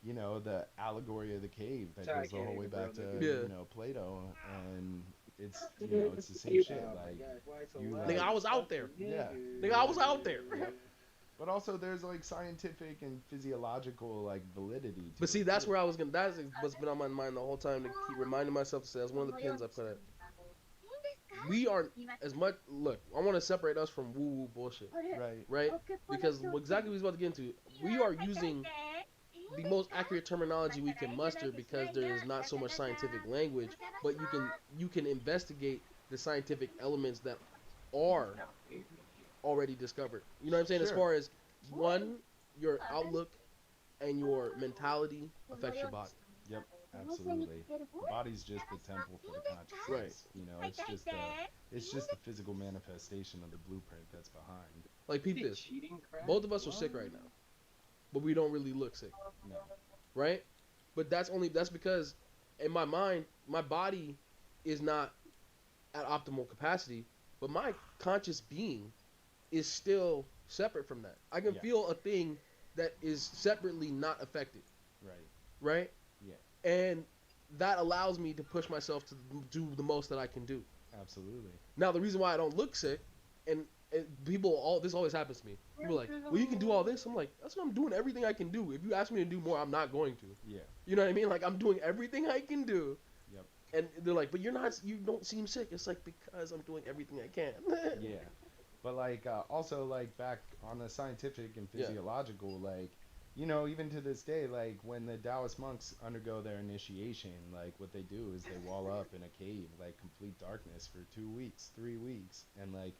you know, the allegory of the cave that Sorry, I goes the can't whole way even back to bro, Yeah. you know, Plato, and it's, you know, it's the same shit. Oh my Like gosh, why so you, loud? Nigga, I was out there. yeah. Nigga, I was out there. But also there's like scientific and physiological like validity to But see, it, that's too. where I was gonna. That's what's been on my mind the whole time to keep reminding myself to say. That's one of the pins I put at. We are as much. Look, I want to separate us from woo woo bullshit, Right. right? Because exactly what he's about to get into, we are using the most accurate terminology we can muster because there is not so much scientific language, but you can investigate the scientific elements that are already discovered. You know what I'm saying? As Sure. far as one, your outlook and your mentality affects your body. Yep, absolutely. The body's just the temple for the consciousness. Right. You know, it's just the physical manifestation of the blueprint that's behind. Like, peep this. Both of us are sick right now, but we don't really look sick, No. right? But that's because in my mind, my body is not at optimal capacity, but my conscious being is still separate from that. I can Yeah. feel a thing that is separately not affected, Right. right? Yeah. And that allows me to push myself to do the most that I can do. Absolutely. Now, the reason why I don't look sick, and this always happens to me. People are like, well, you can do all this. I'm like, that's what I'm doing. Everything I can do. If you ask me to do more, I'm not going to. Yeah. You know what I mean? Like, I'm doing everything I can do. Yep. And they're like, but you don't seem sick. It's like, because I'm doing everything I can. Yeah. But like also like back on the scientific and Yeah. physiological, like, you know, even to this day, like when the Taoist monks undergo their initiation, like what they do is they wall up in a cave, like complete darkness for 2 weeks, 3 weeks. And like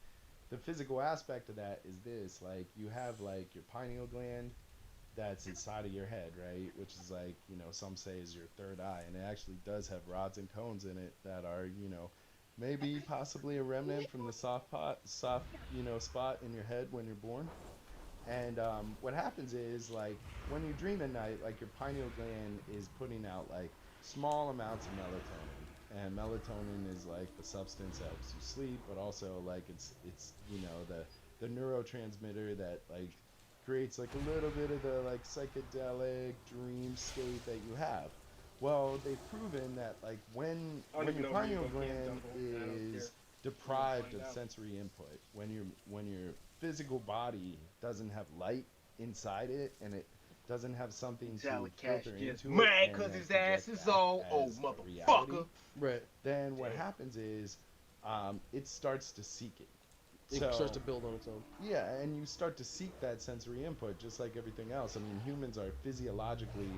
the physical aspect of that is this, like you have like your pineal gland that's inside of your head, right? Which is like, you know, some say is your third eye, and it actually does have rods and cones in it that are, you know, maybe possibly a remnant from the soft, spot in your head when you're born. And what happens is, like, when you dream at night, like, your pineal gland is putting out, like, small amounts of melatonin. And melatonin is, like, the substance that helps you sleep, but also, like, it's the neurotransmitter that, like, creates, like, a little bit of the, like, psychedelic dream state that you have. Well, they've proven that, like, when your pineal gland is deprived of sensory input, when your physical body doesn't have light inside it, and it doesn't have something to filter into mad it, because and his then ass project is back all as motherfucker. reality, Right. then what happens is it starts to seek it. It starts to build on its own. Yeah, and you start to seek that sensory input just like everything else. I mean, humans are physiologically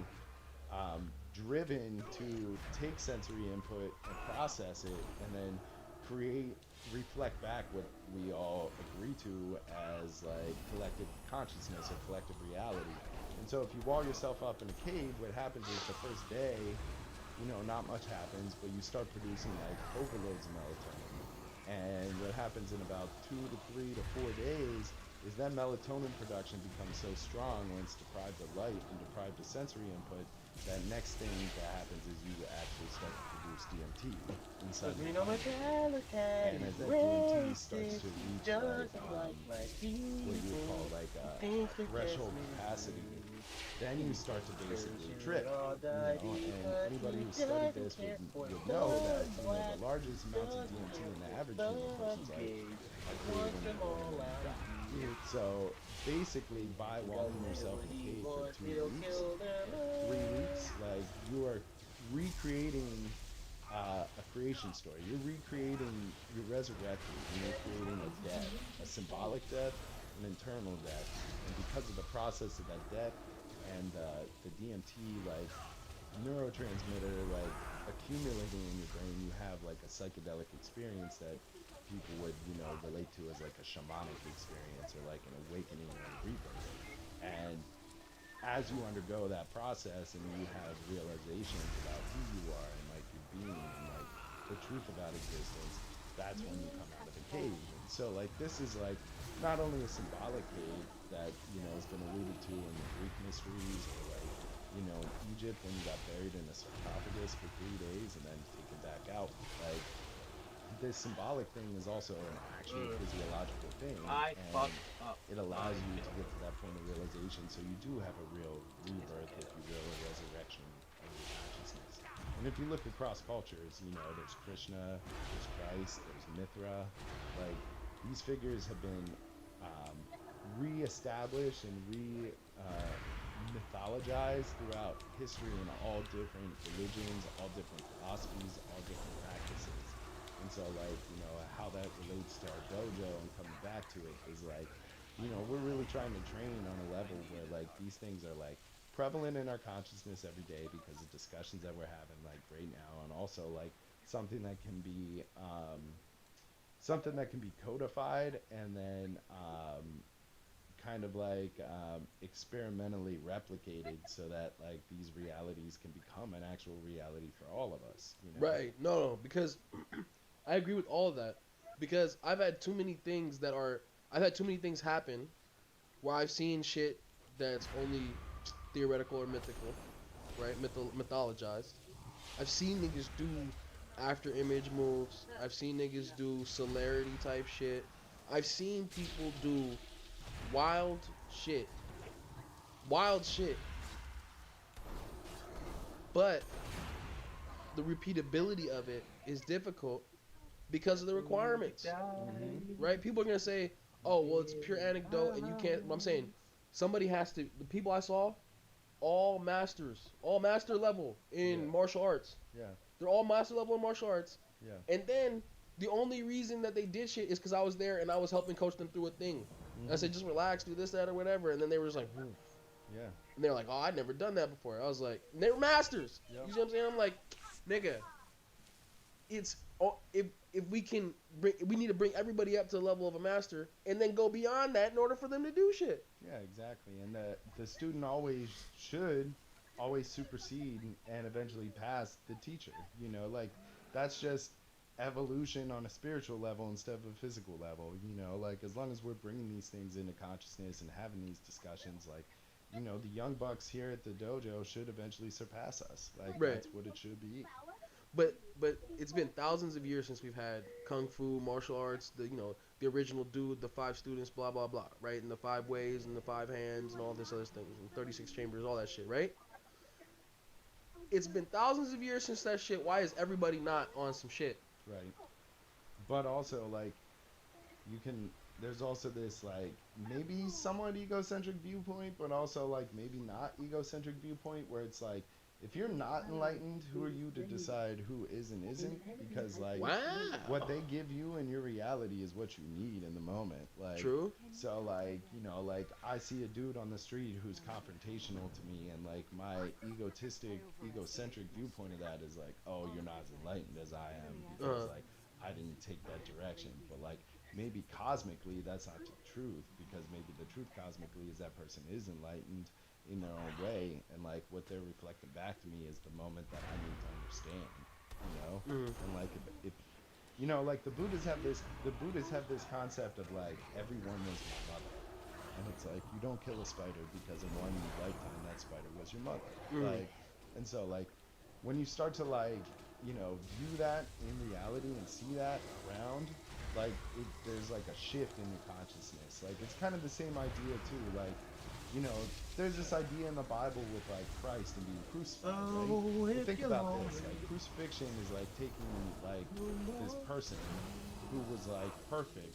driven to take sensory input and process it, and then reflect back what we all agree to as, like, collective consciousness or collective reality. And so if you wall yourself up in a cave, what happens is the first day, not much happens, but you start producing, like, overloads of melatonin. And what happens in about 2 to 3 to 4 days is that melatonin production becomes so strong when it's deprived of light and deprived of sensory input, that next thing that happens is you actually start to produce DMT inside your body. And as that DMT starts to reach, what you would call, like, a threshold capacity, then you start to basically trip. And anybody who studied this would know that the largest amounts of DMT in the average human person's life are created when they're born and when they die. So basically, by walling yourself in a cave for 2 weeks, 3 weeks, like, you are recreating a creation story. You're resurrecting, and you're creating a death, a symbolic death, an internal death. And because of the process of that death and the DMT, like, neurotransmitter, like, accumulating in your brain, you have, like, a psychedelic experience that people would, relate to as, like, a shamanic experience, or like an awakening or a rebirth. And as you undergo that process and you have realizations about who you are and, like, your being and, like, the truth about existence, that's when you come out of the cave. And so, like, this is, like, not only a symbolic cave that, has been alluded to in the Greek mysteries, or, like, in Egypt when you got buried in a sarcophagus for 3 days and then taken back out. Like, this symbolic thing is also an actual physiological thing, and it allows you to get to that point of realization, so you do have a real rebirth, if you will, a resurrection of your consciousness. And if you look across cultures, there's Krishna, there's Christ, there's Mithra. Like, these figures have been re-established and mythologized throughout history in all different religions, all different philosophies, all different practices. And so, like, how that relates to our dojo and coming back to it is, like, we're really trying to train on a level where, like, these things are, like, prevalent in our consciousness every day because of discussions that we're having, like, right now, and also, like, something that can be codified and then kind of, like, experimentally replicated, so that, like, these realities can become an actual reality for all of us. Right. No, because I agree with all of that, because I've had too many things happen where I've seen shit that's only theoretical or mythical, right? Mythologized. I've seen niggas do after image moves. I've seen niggas do celerity type shit. I've seen people do wild shit. But the repeatability of it is difficult because of the requirements, right? People are gonna say, "Oh, well, it's pure anecdote, and you can't." I'm saying, somebody has to. The people I saw, all master level in martial arts. Yeah. They're all master level in martial arts. Yeah. And then the only reason that they did shit is because I was there and I was helping coach them through a thing. And I said, just relax, do this, that, or whatever. And then they were just like, "Oof." Yeah. And they're like, "Oh, I'd never done that before." I was like, and they were masters. Yep. You see what I'm saying? I'm like, nigga, it's if we need to bring everybody up to the level of a master and then go beyond that in order for them to do shit. Yeah, exactly. And the student should always supersede and eventually pass the teacher. Like, that's just evolution on a spiritual level instead of a physical level. You know, like as long as we're bringing these things into consciousness and having these discussions, like, you know, the young bucks here at the dojo should eventually surpass us. Like that's what it should be. But it's been thousands of years since we've had kung fu, martial arts, the original dude, the 5 students, blah blah blah, right? And the 5 ways and the 5 hands and all this other things, and 36 chambers, all that shit, right? It's been thousands of years since that shit. Why is everybody not on some shit? Right. But also, like, there's also this, like, maybe somewhat egocentric viewpoint, but also, like, maybe not egocentric viewpoint where it's like, if you're not enlightened, who are you to decide who is and isn't? Because, like, what they give you in your reality is what you need in the moment. Like, True. So, like, you know, like, I see a dude on the street who's confrontational to me, and, like, my egocentric viewpoint of that is like, oh, you're not as enlightened as I am because, like, I didn't take that direction. But, like, maybe cosmically that's not the truth, because maybe the truth cosmically is that person is enlightened in their own way, and like what they're reflecting back to me is the moment that I need to understand, you know. And like if you know, like the Buddhists have this concept of like everyone was my mother, and it's like you don't kill a spider because in one lifetime that spider was your mother. Like, and so like when you start to like, you know, view that in reality and see that around, like there's like a shift in your consciousness. Like it's kind of the same idea too, like, you know, there's this idea in the Bible with like Christ and being crucified, right? Think about this, like crucifixion is like taking like this person who was like perfect,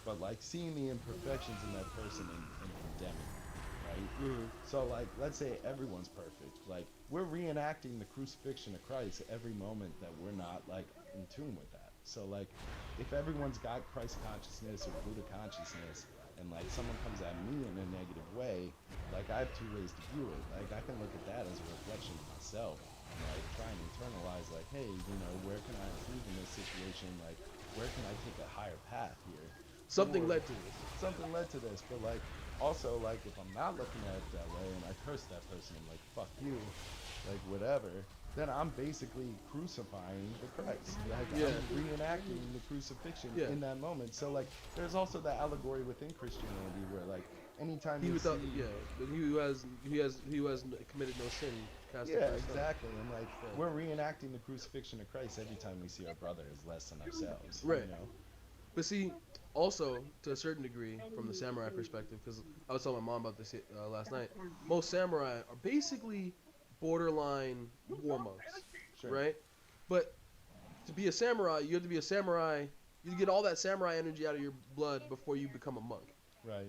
but like seeing the imperfections in that person and condemning, right? So like, let's say everyone's perfect, like we're reenacting the crucifixion of Christ every moment that we're not like in tune with that. So like, if everyone's got Christ consciousness or Buddha consciousness, and like someone comes at me in a negative way, like I have 2 ways to view it. Like I can look at that as a reflection of myself and like try and internalize like, hey, you know, where can I improve in this situation? Like where can I take a higher path here? Something led to this. Something led to this, but like also like if I'm not looking at it that way and I curse that person, I'm like, fuck you, like whatever, then I'm basically crucifying the Christ. Like I'm reenacting the crucifixion in that moment. So like there's also the allegory within Christianity where like anytime he who has committed no sin cast exactly. And like we're reenacting the crucifixion of Christ every time we see our brother as less than ourselves. Right. You know? But see, also to a certain degree, from the samurai perspective, because I was telling my mom about this last night, most samurai are basically borderline war monks, right? But to be a samurai, you have to be a samurai. You get all that samurai energy out of your blood before you become a monk.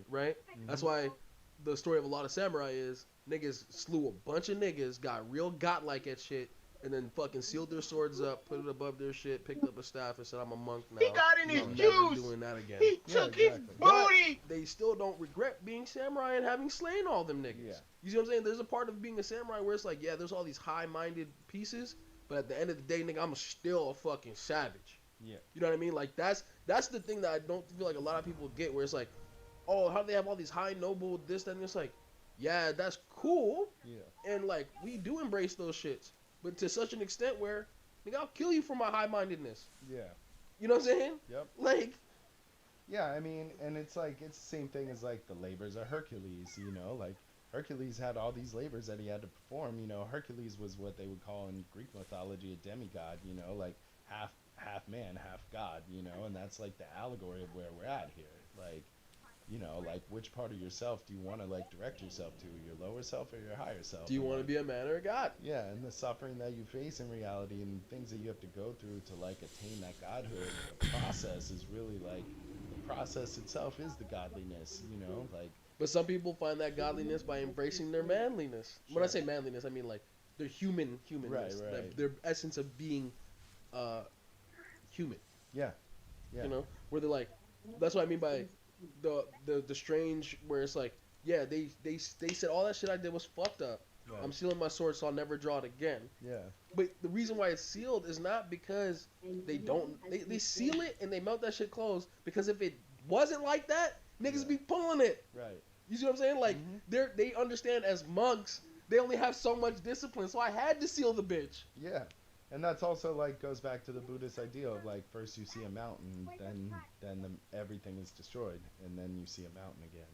Right? That's why the story of a lot of samurai is niggas slew a bunch of niggas, got real godlike at shit, and then fucking sealed their swords up, put it above their shit, picked up a staff, and said, "I'm a monk now." He got in his I'm juice. never doing that again. He took his booty. But they still don't regret being samurai and having slain all them niggas. You see what I'm saying? There's a part of being a samurai where it's like, yeah, there's all these high-minded pieces, but at the end of the day, nigga, I'm still a fucking savage. Yeah. You know what I mean? Like that's the thing that I don't feel like a lot of people get, where it's like, oh, how do they have all these high noble this, that, and it's like, yeah, that's cool. Yeah. And like we do embrace those shits, but to such an extent where, nigga, I'll kill you for my high-mindedness. Yeah. You know what I'm saying? Yep. Like. Yeah, I mean, and it's like it's the same thing as like the labors of Hercules. You know, like Hercules had all these labors that he had to perform. You know, Hercules was what they would call in Greek mythology a demigod. You know, like half man, half god. You know, and that's like the allegory of where we're at here. Like, you know, like which part of yourself do you want to like direct yourself to, your lower self or your higher self? Do you want to be a man or a god? Yeah, and the suffering that you face in reality and things that you have to go through to like attain that godhood, the process is really like, the process itself is the godliness, you know, like. But some people find that godliness by embracing their manliness. When I say manliness, I mean like their humanness, right. Their essence of being human. Yeah. You know, where they're like, that's what I mean by the strange, where it's like, yeah, they said all that shit I did was fucked up. Right. I'm sealing my sword so I'll never draw it again. Yeah. But the reason why it's sealed is not because they seal it and they melt that shit closed, because if it wasn't like that, niggas be pulling it. Right. You see what I'm saying? Like they understand as monks, they only have so much discipline, so I had to seal the bitch. Yeah. And that's also like goes back to the Buddhist idea of like first you see a mountain, then everything is destroyed, and then you see a mountain again.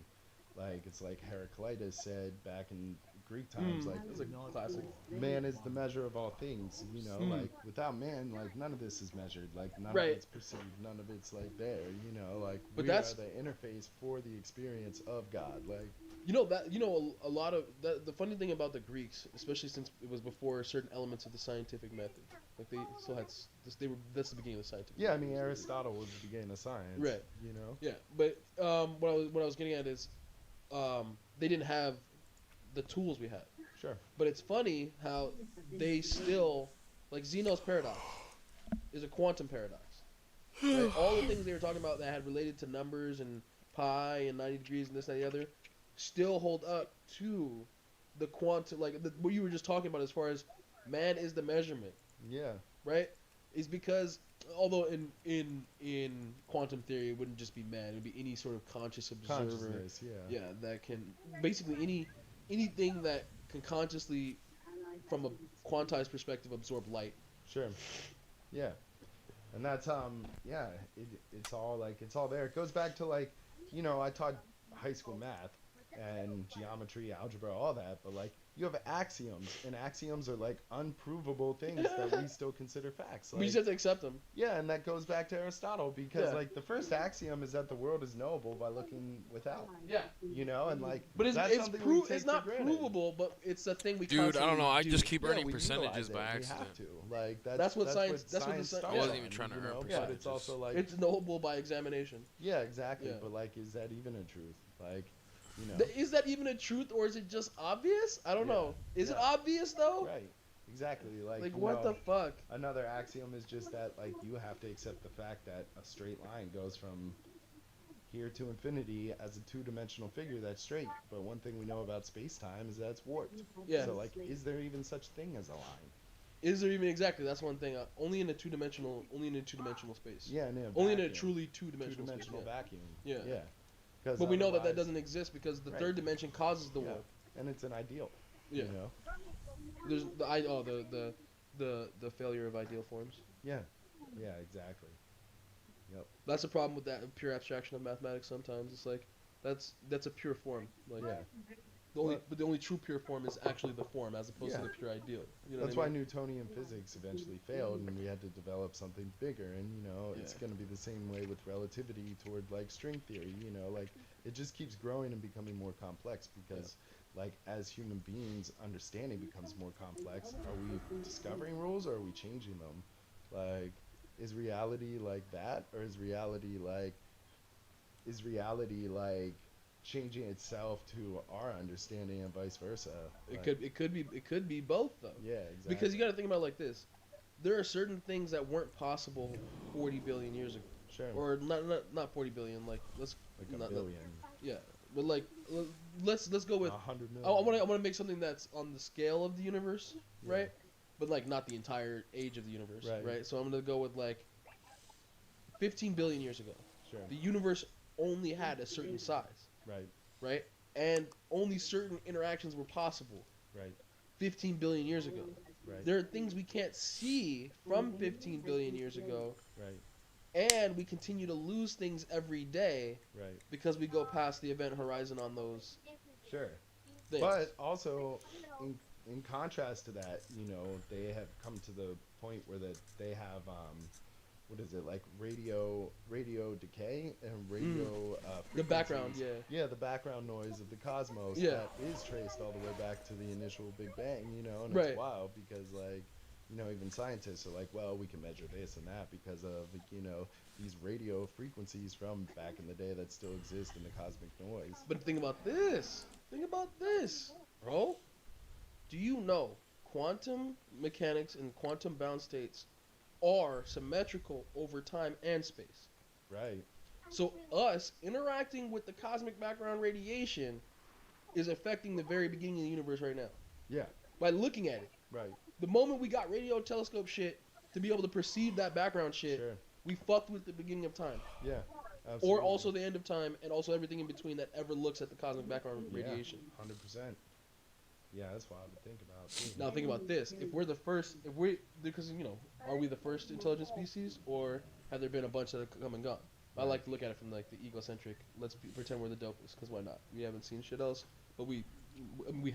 Like it's like Heraclitus said back in Greek times, like That's a classic. man is the measure of all things. You know, like without man, like none of this is measured. Like none Right. of it's perceived. None of it's like there. You know, like But we that's- are the interface for the experience of God. Like A lot of the funny thing about the Greeks, especially since it was before certain elements of the scientific method, like they still had that's the beginning of the scientific. yeah, I method. mean Aristotle was the beginning of science. Right. You know. Yeah, but what I was getting at is, they didn't have the tools we had. Sure. But it's funny how they still, like Zeno's paradox, is a quantum paradox. Right? All the things they were talking about that had related to numbers and pi and 90 degrees and this and that, and the other, still hold up to the quantum, like what you were just talking about as far as man is the measurement. Yeah. Right? Is because although in quantum theory it wouldn't just be man, it would be any sort of conscious observer. Consciousness, yeah. Yeah, that can basically anything that can consciously, from a quantized perspective, absorb light. Sure. Yeah. And that's yeah, it's all like it's all there. It goes back to like, you know, I taught high school math and geometry, algebra, all that, but like you have axioms, and axioms are like unprovable things that we still consider facts. Like, We just have to accept them. yeah, and that goes back to Aristotle because Yeah. like the first axiom is that the world is knowable by looking without. Yeah. You know, and like But that's something we take it's for not granted. provable, but it's a thing we Dude, I don't constantly know. I do. just keep Yeah, earning we percentages utilize by it. We accident. have to. Like That's what science. That's what the starts science. I wasn't on, even trying to you earn know, percentages. But it's also like It's knowable by examination. yeah, exactly. Yeah. But like, is that even a truth? Like, you know, Is that even a truth, or is it just obvious? I don't Yeah. know. Is it Yeah. obvious though? right? Exactly. Like, Like you what know, the fuck? Another axiom is just that like you have to accept the fact that a straight line goes from here to infinity as a two-dimensional figure that's straight. But one thing we know about space-time is that it's warped. Yeah. So like, is there even such thing as a line? Is there even exactly? That's one thing. Only in a two-dimensional space. Yeah, in a Only in a vacuum. truly two-dimensional space. Two-dimensional Yeah. vacuum. Yeah. Yeah. 'Cause But we know that otherwise- doesn't exist because the Right. third dimension causes the Yeah. warp. And it's an ideal. Yeah. You know. There's the failure of ideal forms. Yeah. Yeah. Exactly. Yep. That's the problem with that pure abstraction of mathematics. Sometimes it's like that's a pure form. Like Yeah. the only true pure form is actually the form as opposed to Yeah. the pure ideal. You know That's what why I mean? Newtonian physics eventually failed, and we had to develop something bigger. And you know, it's Yeah. going to be the same way with relativity toward like string theory. You know, like it just keeps growing and becoming more complex because, like, as human beings, understanding becomes more complex. Are we discovering rules, or are we changing them? Like, is reality like that, or is reality like changing itself to our understanding and vice versa? Like, It could be both though. Yeah, exactly. Because you got to think about it like this: there are certain things that weren't possible 40 billion years ago. Sure. Or not 40 billion. Like let's Like a not- billion. Yeah, but like let's go with 100 million. I want to make something that's on the scale of the universe, right? But like not the entire age of the universe, Right. right? So I'm gonna go with like 15 billion years ago. Sure. The universe only had a certain size, Right. right? And only certain interactions were possible. Right. 15 billion years ago. Right. There are things we can't see from 15 billion years ago. Right. And we continue to lose things every day Right. because we go past the event horizon on those Sure. things. But also, in contrast to that, you know, they have come to the point where that they have what is it, like radio decay and radio the background, frequencies. Yeah, the background noise of the cosmos Yeah. that is traced all the way back to the initial Big Bang, you know, and Right. it's wild because like, you know, even scientists are like, well, we can measure this and that because of, you know, these radio frequencies from back in the day that still exist in the cosmic noise. But think about this. Think about this, bro. Do you know quantum mechanics and quantum bound states are symmetrical over time and space? Right. So us interacting with the cosmic background radiation is affecting the very beginning of the universe right now. Yeah. By looking at it. Right. The moment we got radio telescope shit to be able to perceive that background shit, Sure. we fucked with the beginning of time. Yeah. Or Absolutely. also the end of time, and also everything in between that ever looks at the cosmic background radiation. 100%. Yeah, that's what I would think about too. Now think about this: if we're the first, because are we the first intelligent species, or have there been a bunch that have come and gone? I like to look at it from like the egocentric. Pretend we're the dopest, because why not? We haven't seen shit else, but we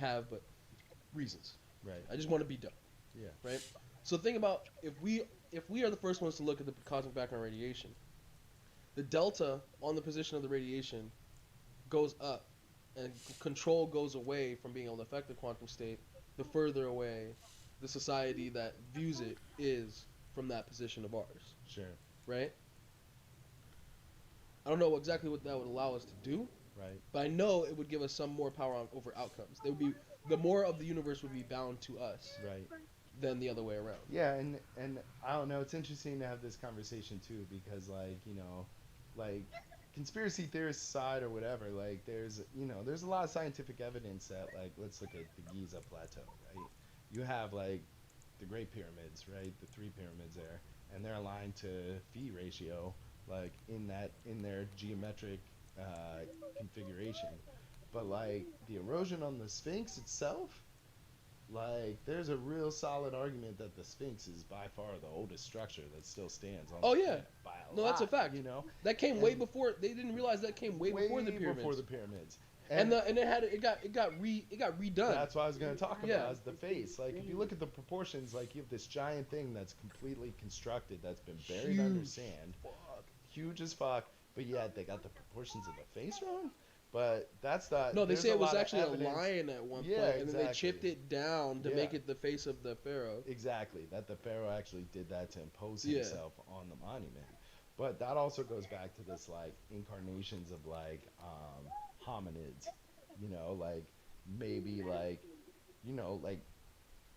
have, but reasons. Right. I just want to be dope. Yeah. Right. So think about if we are the first ones to look at the cosmic background radiation, the delta on the position of the radiation goes up, and control goes away from being able to affect the quantum state. The further away the society that views it is from that position of ours. Sure. Right? I don't know exactly what that would allow us to do. Right. But I know it would give us some more power over outcomes. There would be the more of the universe would be bound to us. Right. Than the other way around. Yeah, and I don't know, it's interesting to have this conversation too, because like conspiracy theorist side or whatever, like there's a lot of scientific evidence that, like, let's look at the Giza plateau, right? You have like the Great Pyramids, right? The 3 pyramids there, and they're aligned to phi ratio, like in their geometric configuration. But like the erosion on the Sphinx itself, like there's a real solid argument that the Sphinx is by far the oldest structure that still stands on Oh the yeah. planet by a lot, That's a fact. That came way before. They didn't realize that came way before the pyramids. Before the pyramids. And it got redone. That's what I was going to talk about, is the face. Like if you look at the proportions, like you have this giant thing that's completely constructed, that's been buried under sand, huge as fuck, but yet they got the proportions of the face wrong. But that's not. No, they say it was actually a evidence. lion at one point, Exactly. and then they chipped it down to make it the face of the pharaoh. Exactly, that the pharaoh actually did that to impose himself on the monument. But that also goes back to this like incarnations of like hominids, like maybe like like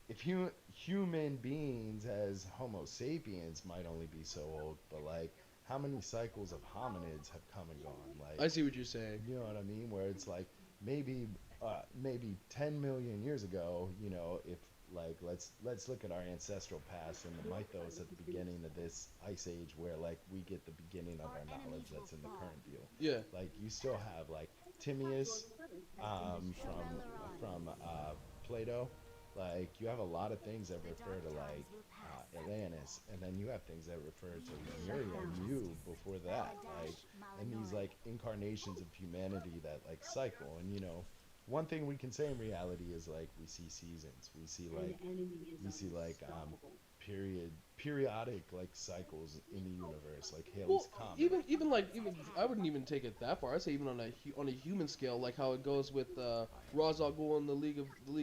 if human beings as Homo sapiens might only be so old, but like how many cycles of hominids have come and gone? Like I see what you're saying. You know what I mean? Where it's like maybe 10 million years ago, if like let's look at our ancestral past and the mythos at the beginning of this ice age, where like we get the beginning of our knowledge that's in the current view. Yeah. Like you still have like Timaeus from Plato. Like you have a lot of things that refer to like Atlantis, and then you have things that refer to Miriam, before that, like, and these like incarnations of humanity that like cycle. And one thing we can say in reality is like we see seasons, we see like periodic like cycles in the universe, like Halley's Comet. Even I wouldn't even take it that far. I'd say even on a human scale, like how it goes with Ra's al Ghul and the League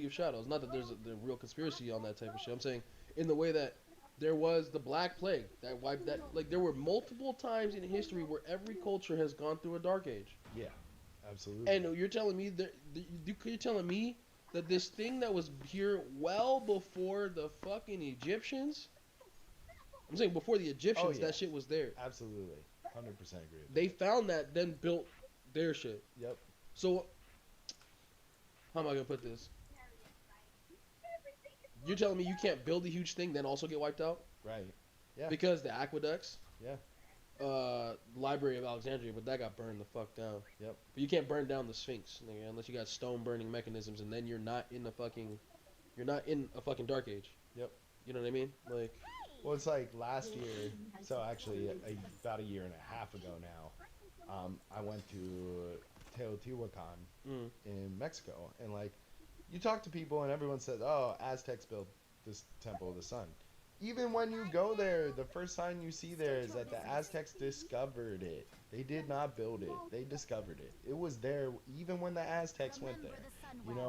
of Shadows. Not that there's the real conspiracy on that type of shit. I'm saying in the way that there was the Black Plague that wiped that. Like there were multiple times in history where every culture has gone through a dark age. Yeah, absolutely. And you're telling me that this thing that was here well before the fucking Egyptians. I'm saying before the Egyptians, that shit was there. Absolutely, 100% agree. They found that, then built their shit. Yep. So, how am I gonna put this? You're telling me you can't build a huge thing, then also get wiped out? Right. Yeah. Because the aqueducts. Yeah. Library of Alexandria, but that got burned the fuck down. Yep. But you can't burn down the Sphinx, nigga, unless you got stone burning mechanisms, and then you're not in a fucking dark age. Yep. You know what I mean? Like. Well, it's like last year, so actually about a year and a half ago now, I went to Teotihuacan in Mexico, and like, you talk to people and everyone says, oh, Aztecs built this Temple of the Sun. Even when you go there, the first sign you see there is that the Aztecs discovered it. They did not build it. They discovered it. It was there even when the Aztecs went there.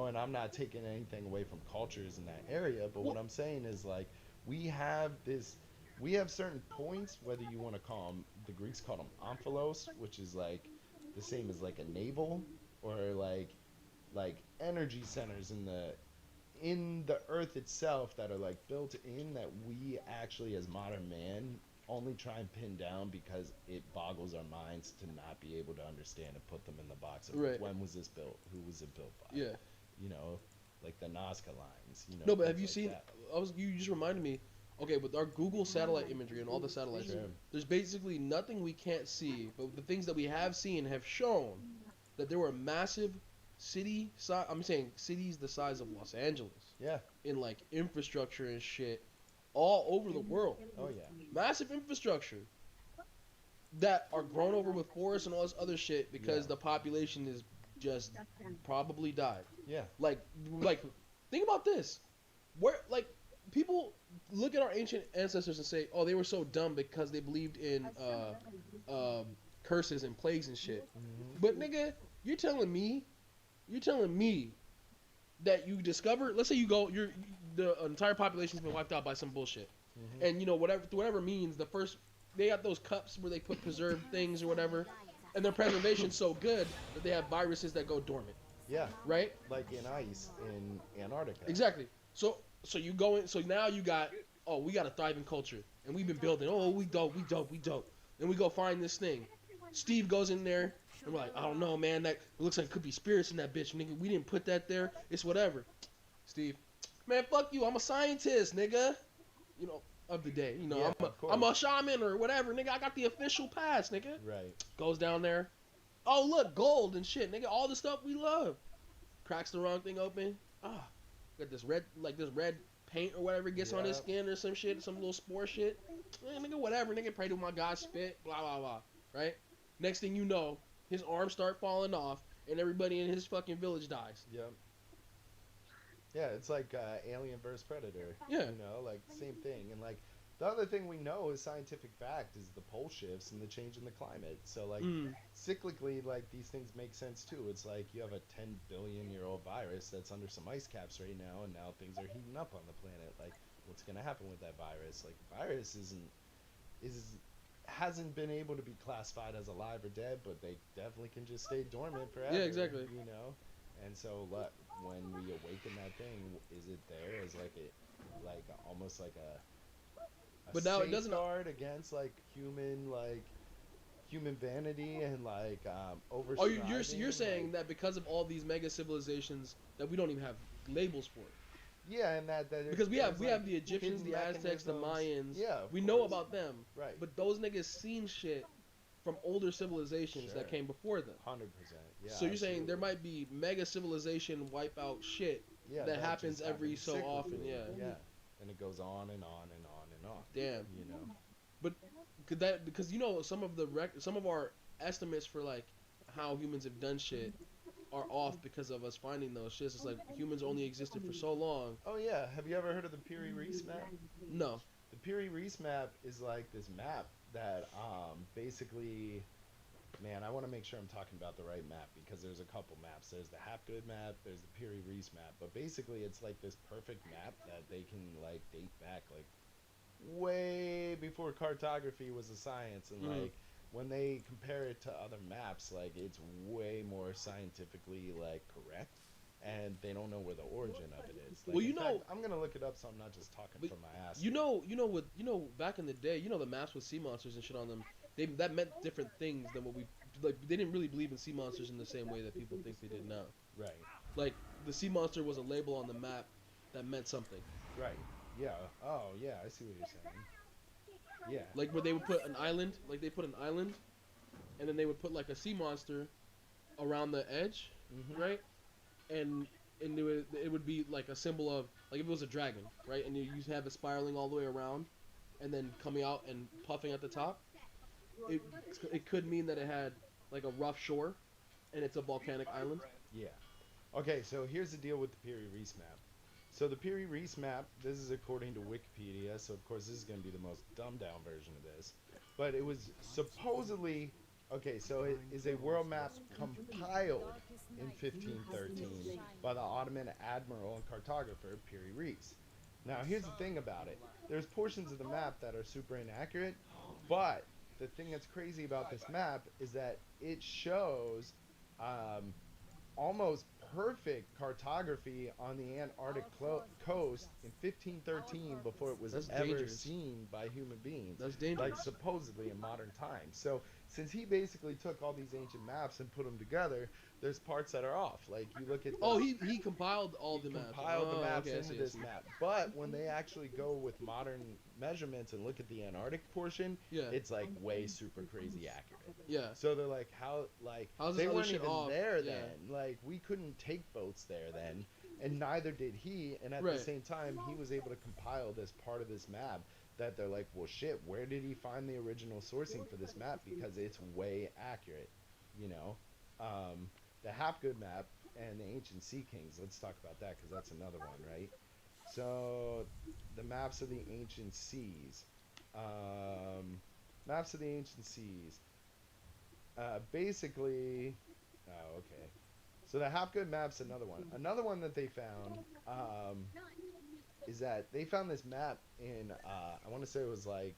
And I'm not taking anything away from cultures in that area, but what I'm saying is like, we have certain points, whether you want to call them, the Greeks called them omphalos, which is like the same as like a navel, or like energy centers in the earth itself that are like built in, that we actually as modern man only try and pin down because it boggles our minds to not be able to understand and put them in the box of when was this built, who was it built by, like the Nazca lines. No, but have you seen? You just reminded me. Okay, with our Google satellite imagery and all the satellites, there's basically nothing we can't see. But the things that we have seen have shown that there were massive city size. I'm saying cities the size of Los Angeles. Yeah. In like infrastructure and shit, all over the world. Oh yeah. Massive infrastructure that are grown over with forests and all this other shit because the population is just probably died. Yeah. Like think about this. Where like people look at our ancient ancestors and say, "Oh, they were so dumb because they believed in curses and plagues and shit." But nigga, you're telling me that you discover, let's say you go, the entire population's been wiped out by some bullshit, and you know whatever means, the first they got those cups where they put preserved things or whatever, and their preservation's so good that they have viruses that go dormant. Yeah. Right. Like in ice in Antarctica. Exactly. So you go in. So now you got. Oh, we got a thriving culture, and we've been building. Oh, we dope. And we go find this thing. Steve goes in there, and we're like, I don't know, man. That it looks like it could be spirits in that bitch, nigga. We didn't put that there. It's whatever. Steve, man, fuck you. I'm a scientist, nigga. You know, of the day. You know, Yeah, I'm a shaman or whatever, nigga. I got the official pass, nigga. Right. Goes down there. Oh, look, gold and shit, nigga. All the stuff we love. Cracks the wrong thing open. Got this red paint or whatever gets on his skin or some shit, some little spore shit. Nigga, whatever. Nigga, pray to my God, spit, blah, blah, blah. Right? Next thing you know, his arms start falling off, and everybody in his fucking village dies. Yep. Yeah, it's like Alien vs Predator. Yeah. You know, like same thing. And like the other thing we know is scientific fact is the pole shifts and the change in the climate. So like cyclically, like these things make sense too. It's like you have a 10 billion year old virus that's under some ice caps right now, and now things are heating up on the planet. Like, what's gonna happen with that virus? Like, virus hasn't been able to be classified as alive or dead, but they definitely can just stay dormant forever. Yeah, exactly. You know. And so, when we awaken that thing, is it there as almost like a but now it doesn't guard against human vanity and over. Oh, you're saying that because of all these mega civilizations that we don't even have labels for it. Yeah, and that because we have the Egyptians, the Aztecs, the Mayans. Yeah, we know about them. Right. But those niggas seen shit from older civilizations that came before them. 100%. Yeah. So you're saying there might be mega civilization wipe out shit that happens every so often. Yeah. Yeah. And it goes on and on and on and on. Damn. You know. But because you know some of our estimates for like how humans have done shit are off because of us finding those shits. It's like humans only existed for so long. Oh yeah. Have you ever heard of the Piri-Reis map? No. The Piri-Reis map is like this map that basically, man, I want to make sure I'm talking about the right map because there's a couple maps. There's the Hapgood map, there's the Piri-Reis map, but basically it's like this perfect map that they can like date back like way before cartography was a science, and like when they compare it to other maps, like it's way more scientifically like correct. And they don't know where the origin of it is. Like, well, you know, fact, I'm gonna look it up, so I'm not just talking from my ass. You know, back in the day, the maps with sea monsters and shit on them, that meant different things than what we like. They didn't really believe in sea monsters in the same way that people think they did now. Right. Like the sea monster was a label on the map that meant something. Right. Yeah. Oh, yeah. I see what you're saying. Yeah. Like where they would put an island, and then they would put like a sea monster around the edge, right? And it would be like a symbol of, like if it was a dragon, right? And you have it spiraling all the way around and then coming out and puffing at the top. It could mean that it had like a rough shore and it's a volcanic island. Yeah. Okay, so here's the deal with the Piri-Reis map. So the Piri-Reis map, this is according to Wikipedia, so of course this is going to be the most dumbed down version of this. But it was supposedly... Okay, so it is a world map compiled in 1513 by the Ottoman admiral and cartographer Piri-Reis. Now, here's the thing about it. There's portions of the map that are super inaccurate, but the thing that's crazy about this map is that it shows almost perfect cartography on the Antarctic coast in 1513 before it was ever seen by human beings. That's dangerous. Like, supposedly in modern times. So, since he basically took all these ancient maps and put them together, there's parts that are off. Like, you look at... He compiled all the maps. Compiled the maps into this map. But when they actually go with modern measurements and look at the Antarctic portion, Yeah. it's like way super crazy accurate. Yeah. So they're like, how's they this other weren't shit even off? there Yeah. then. Like we couldn't take boats there then, and neither did he. And at Right. the same time, he was able to compile this part of this map that they're like, well, shit, where did he find the original sourcing for this map? Because it's way accurate, you know. The Hapgood map and the Ancient Sea Kings. Let's talk about that because that's another one, right? So the maps of the ancient seas. Maps of the ancient seas. Basically, oh, okay. So the Hapgood map's another one. Another one that they found is that they found this map in, I want to say it was like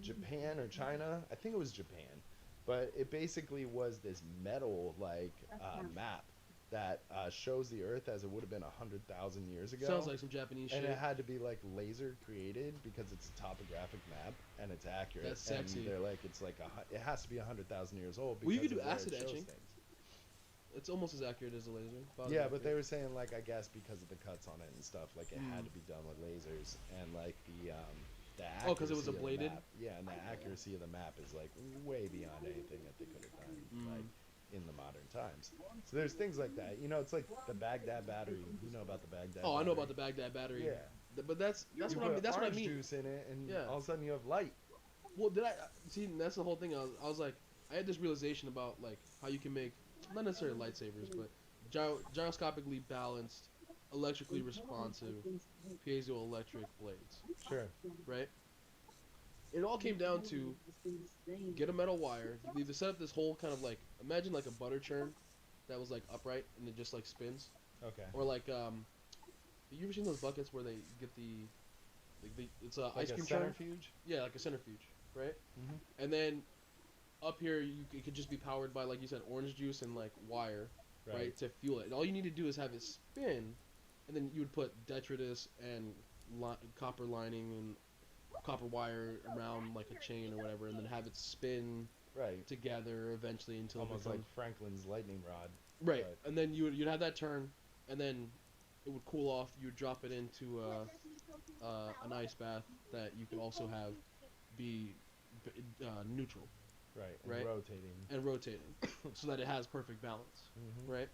Japan or China. I think it was Japan. But it basically was this metal like map that shows the Earth as it would have been 100,000 years ago. Sounds like some Japanese shit. And it had to be like laser created because it's a topographic map and it's accurate. That's sexy. And they're like, it's like it has to be 100,000 years old. Well, you could because do of where it acid shows etching. things. It's almost as accurate as a laser. Yeah, but they were saying like I guess because of the cuts on it and stuff, like it had to be done with lasers and like the accuracy. Oh, 'cause it was of the ablated? map- Yeah, and the accuracy of the map is like way beyond anything that they could have done like in the modern times. So there's things like that. You know, it's like the Baghdad battery. You know about the Baghdad? Oh, I know battery. about the Baghdad battery. Yeah. But that's You what I put mean. That's what I orange mean. juice in it, and Yeah. all of a sudden you have light. Well, did I see? That's the whole thing. I was like, I had this realization about like how you can make not necessarily lightsabers, but gyroscopically balanced, electrically responsive piezoelectric blades. Sure. Right. It all came down to get a metal wire. You either set up this whole kind of like imagine like a butter churn that was like upright and it just like spins. Okay. Or like you ever seen those buckets where they get the it's a Like ice a cream churn? centrifuge? Yeah, like a centrifuge, right? Mhm. And then up here it could just be powered by like you said orange juice and like wire, right, to fuel it. And all you need to do is have it spin, and then you would put detritus and copper lining and copper wire around like a chain or whatever, and then have it spin together eventually until Almost it becomes, like Franklin's lightning rod. right. but- And then you'd have that turn, and then it would cool off. You would drop it into an ice bath that you could also have be neutral. Right. And Right. rotating. And rotating, so that it has perfect balance. Mhm. Right.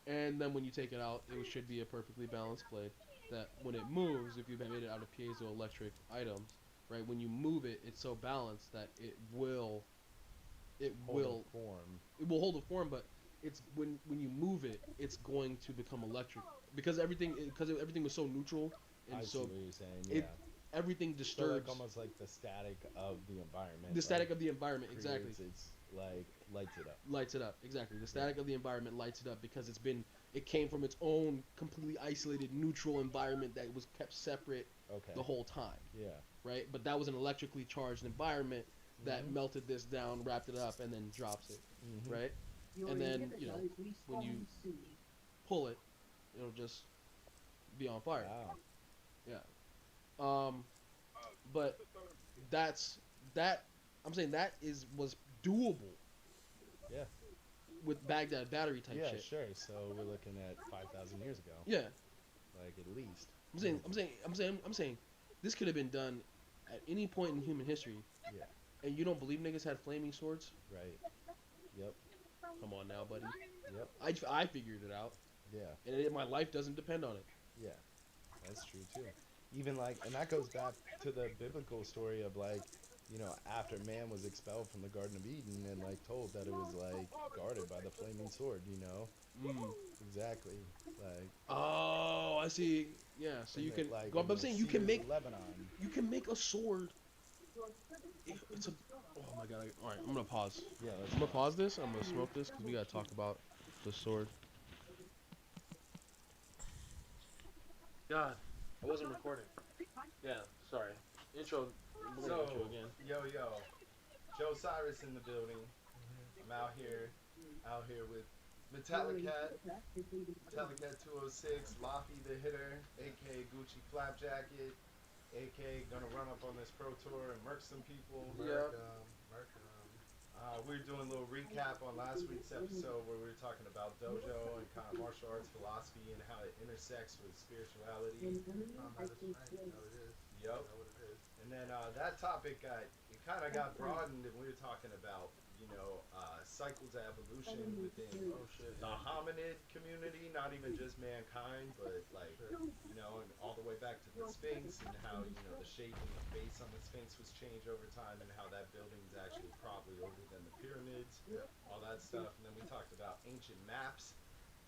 And then when you take it out, it should be a perfectly balanced blade that when it moves, if you've made it out of piezoelectric items, right, when you move it, it's so balanced that it will Hold a form. it will hold a form, but it's when you move it, it's going to become electric because everything was so neutral and I so see what you're saying. it Yeah. everything So disturbs like almost like the static of the environment. the static like, of the environment, exactly. It's like lights it up. Lights it up, exactly. The static of the environment lights it up because it came from its own completely isolated neutral environment that was kept separate the whole time. Yeah. Right? But that was an electrically charged environment that Mhm. melted this down, wrapped it up, and then drops it. Mhm. Right? And then, when you pull it, it'll just be on fire. Wow. Yeah. But I'm saying that was doable. Yeah. With Baghdad battery type Yeah, shit. sure. So we're looking at 5,000 years ago. Yeah. Like at least. I'm saying this could have been done at any point in human history. Yeah. And you don't believe niggas had flaming swords? Right. Yep. Come on now, buddy. Yep. I figured it out. Yeah. And my life doesn't depend on it. Yeah. That's true too. Even like, and that goes back to the biblical story of like, you know, after man was expelled from the Garden of Eden and like told that it was like guarded by the flaming sword, you know? Exactly. Like. Oh, I see. Yeah, so you can. Like, I'm saying you can make. Lebanon. You can make a sword. It's a. Oh my god! All right, I'm gonna pause. Yeah. I'm gonna pause this. I'm gonna smoke this because we gotta talk about the sword. God, I wasn't recording. Yeah, sorry. Intro. So, Intro again. yo, Joe Cyrus in the building. I'm out here with Metallicat 206, Lofty the Hitter, aka Gucci Flapjacket, aka gonna run up on this pro tour and murk some people. We were doing a little recap on last week's episode where we were talking about dojo and kind of martial arts philosophy and how it intersects with spirituality. Yep. And then that topic it kind of got broadened, and we were talking about cycles of evolution within the hominid community, not even just mankind, but like and all the way back to the Sphinx and how the shape and the face on the Sphinx was changed over time, and how that building is actually probably older than the pyramids, all that stuff. And then we talked about ancient maps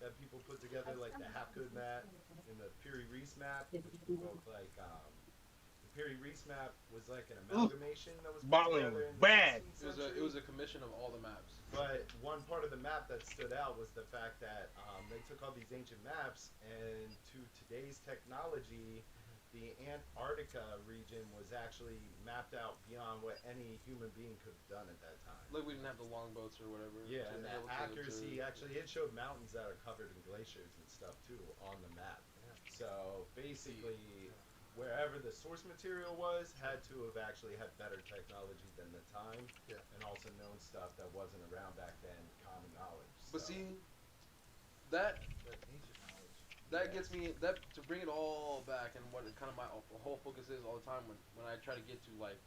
that people put together, like the Hapgood map and the Piri Reis map, which were both like the Piri Reis map was like an amalgamation that was put together in the 16th century. It was a commission of all the maps. But one part of the map that stood out was the fact that they took all these ancient maps, and to today's technology, the Antarctica region was actually mapped out beyond what any human being could have done at that time. Like we didn't have the longboats or whatever. Yeah, and that accuracy actually, it showed mountains that are covered in glaciers and stuff too on the map. Yeah. So basically, wherever the source material was, had to have actually had better technology than the time, and also known stuff that wasn't around back then, common knowledge. But see, that gets me to bring it all back, and what kind of my whole focus is all the time when I try to get to like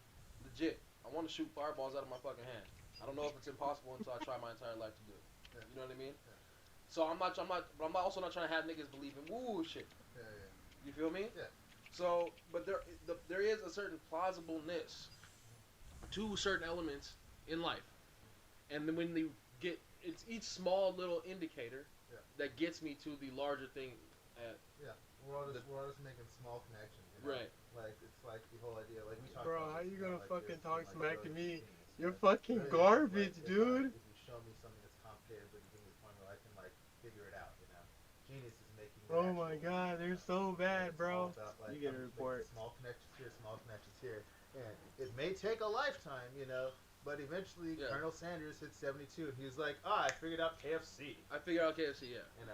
legit. I want to shoot fireballs out of my fucking hand. I don't know if it's impossible until I try my entire life to do it. Yeah. You know what I mean? Yeah. So but I'm also not trying to have niggas believe in woo shit. Yeah. You feel me? Yeah. So, but there is a certain plausibleness to certain elements in life, and then when they get, it's each small little indicator that gets me to the larger thing. We're all just making small connections. Right. Like it's like the whole idea. Like we talked Bro, about. how you gonna like fucking this, talk like smack to growth me? things, You're fucking Really, garbage, like, dude. If you show me something that's complicated, but you give me the formula, I can like figure it out. Genius is making. Oh my god, they're so bad, bro. About, like, You get a report. Small connections here, small connections here, and it may take a lifetime, but eventually Colonel Sanders hit 72, and he was like, I figured out KFC. I figured out KFC, yeah.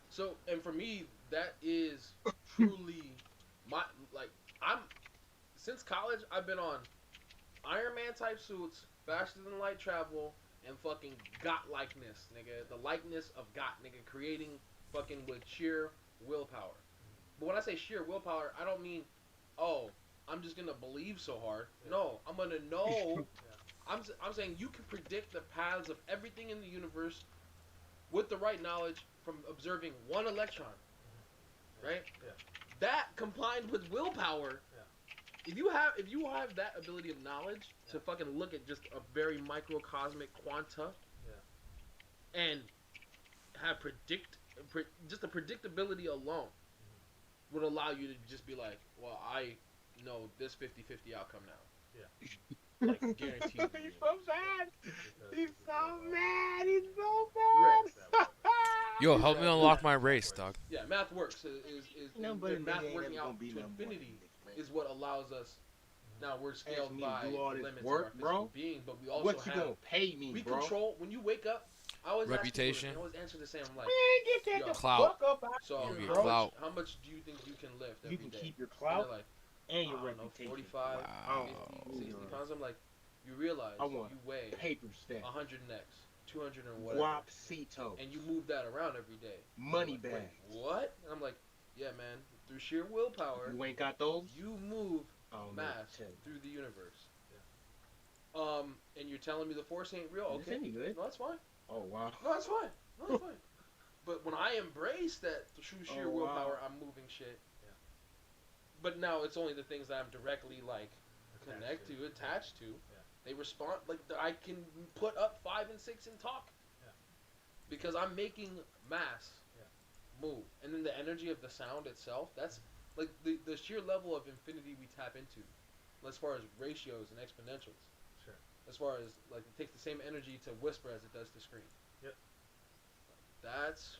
So, and for me, that is truly since college, I've been on Iron Man type suits, faster than light travel, and fucking got likeness, nigga. The likeness of got, nigga, creating fucking with sheer willpower. But when I say sheer willpower, I don't mean, I'm just gonna believe so hard. No, I'm gonna know. I'm saying you can predict the paths of everything in the universe with the right knowledge from observing one electron. Right? Yeah. That combined with willpower. If you have that ability of knowledge to fucking look at just a very microcosmic quanta, and have just the predictability alone would allow you to just be like, well, I know this 50-50 outcome now. Yeah. Like guaranteed. He's so bad. He's so mad. He's so bad. Yo, help me unlock my race, dog. Yeah, math works. Math working out to infinity is what allows us. Now we're scaled by the limits of our physical being, but we also what you gonna pay me, we bro? Control when you wake up. I always reputation. I always answer the same. I'm like, get that clout. Fuck up so clout. How much do you think you can lift every day? You can keep your clout and your reputation. 45, 50, 60 pounds. I'm like, you realize you weigh paper stack, 100 necks, 200 and whatever. Guapcito. And you move that around every day. Money bags. What? And I'm like, yeah, man. Through sheer willpower, you ain't got those. You move mass through the universe. Yeah. And you're telling me the force ain't real? Okay. Any good? No, that's fine. Oh wow. No, that's fine. No, that's fine. But when I embrace that through sheer willpower, I'm moving shit. Yeah. But now it's only the things that I'm directly connected to, attached to. Yeah. They respond like I can put up 5 and 6 and talk. Yeah. Because I'm making mass move, and then the energy of the sound itself. That's like the sheer level of infinity we tap into, as far as ratios and exponentials. Sure. As far as it takes the same energy to whisper as it does to scream. Yep. That's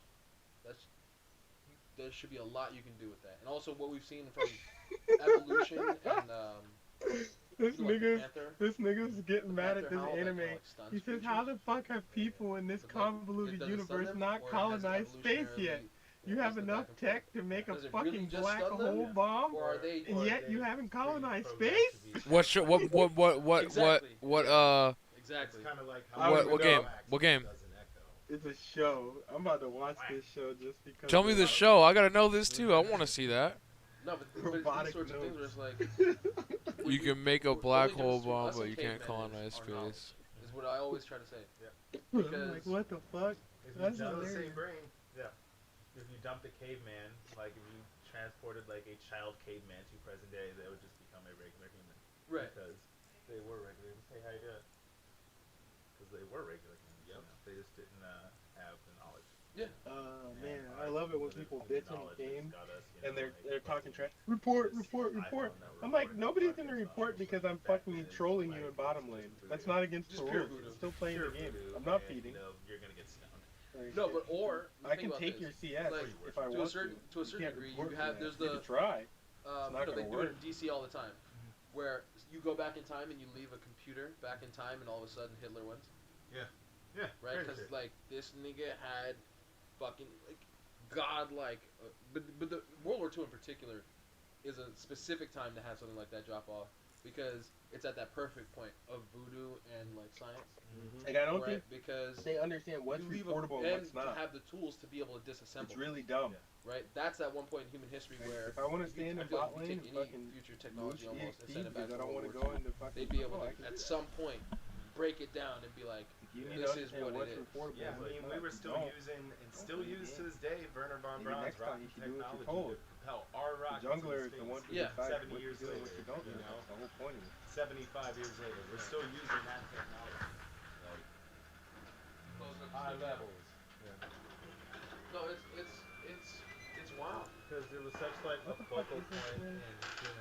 there should be a lot you can do with that, and also what we've seen from evolution and this nigga's getting mad at this anime. He says, "How the fuck have people in this convoluted universe not colonized space yet? You have enough tech to make a fucking black hole bomb, and yet you haven't colonized space." Exactly. What game? It's a show. I'm about to watch this show just because. Tell me the show. I gotta know this too. I want to see that. No, but these Robotic sorts of things where it's like You can make a what black only hole difference between bomb, us but and you can't cavemen colonize is our knowledge, space. is what I always try to say. Yeah. Because like, what the fuck? If you That's dump the hilarious. same brain, yeah. If you dumped a caveman, like if you transported like a child caveman to present day, they would just become a regular human. Right. Because they were regular humans. Hey, how you doing? Because they were regular humans. Yep. You know? They just didn't have the knowledge. Yeah. Man, I love it when people bitch in the game and they're talking trash. Report. I'm like, nobody's gonna report because I'm fucking trolling you in bottom lane. That's not against the rules. I'm still playing the game. I'm not feeding. You're gonna get stoned. No, but or I can take your CS like, if I to want a certain degree. You report have me. there's You the can try. they do it in DC all the time, where you go back in time and you leave a computer back in time, and all of a sudden Hitler wins. Yeah. Yeah. Right, because like this nigga had fucking like godlike, but the World War II in particular is a specific time to have something like that drop off because it's at that perfect point of voodoo and like science. And I don't right? think because they understand what's you leave reportable and what's to not. have the tools to be able to disassemble. It's really dumb. Right, that's that one point in human history where if I want to stay in the feel like bot if you lane take and any fucking future technology almost and send it back I to don't World want to War go II, into fucking. they'd be able I to can at do that. some point break it down and be like, You need this to is understand what what's it is. reportable Yeah, and I what's mean, not. we were still Don't. using and still use to this day Werner von Maybe Braun's next time rocket you should do what you're technology told. to propel our The rockets jungler into is the one who space. decides 70 what you years do and later, what you don't do. you know, That's the whole point of it. 75 years later, we're still using that technology. Like high levels. Yeah. No, it's wild. Because it was such like a focal point in human history.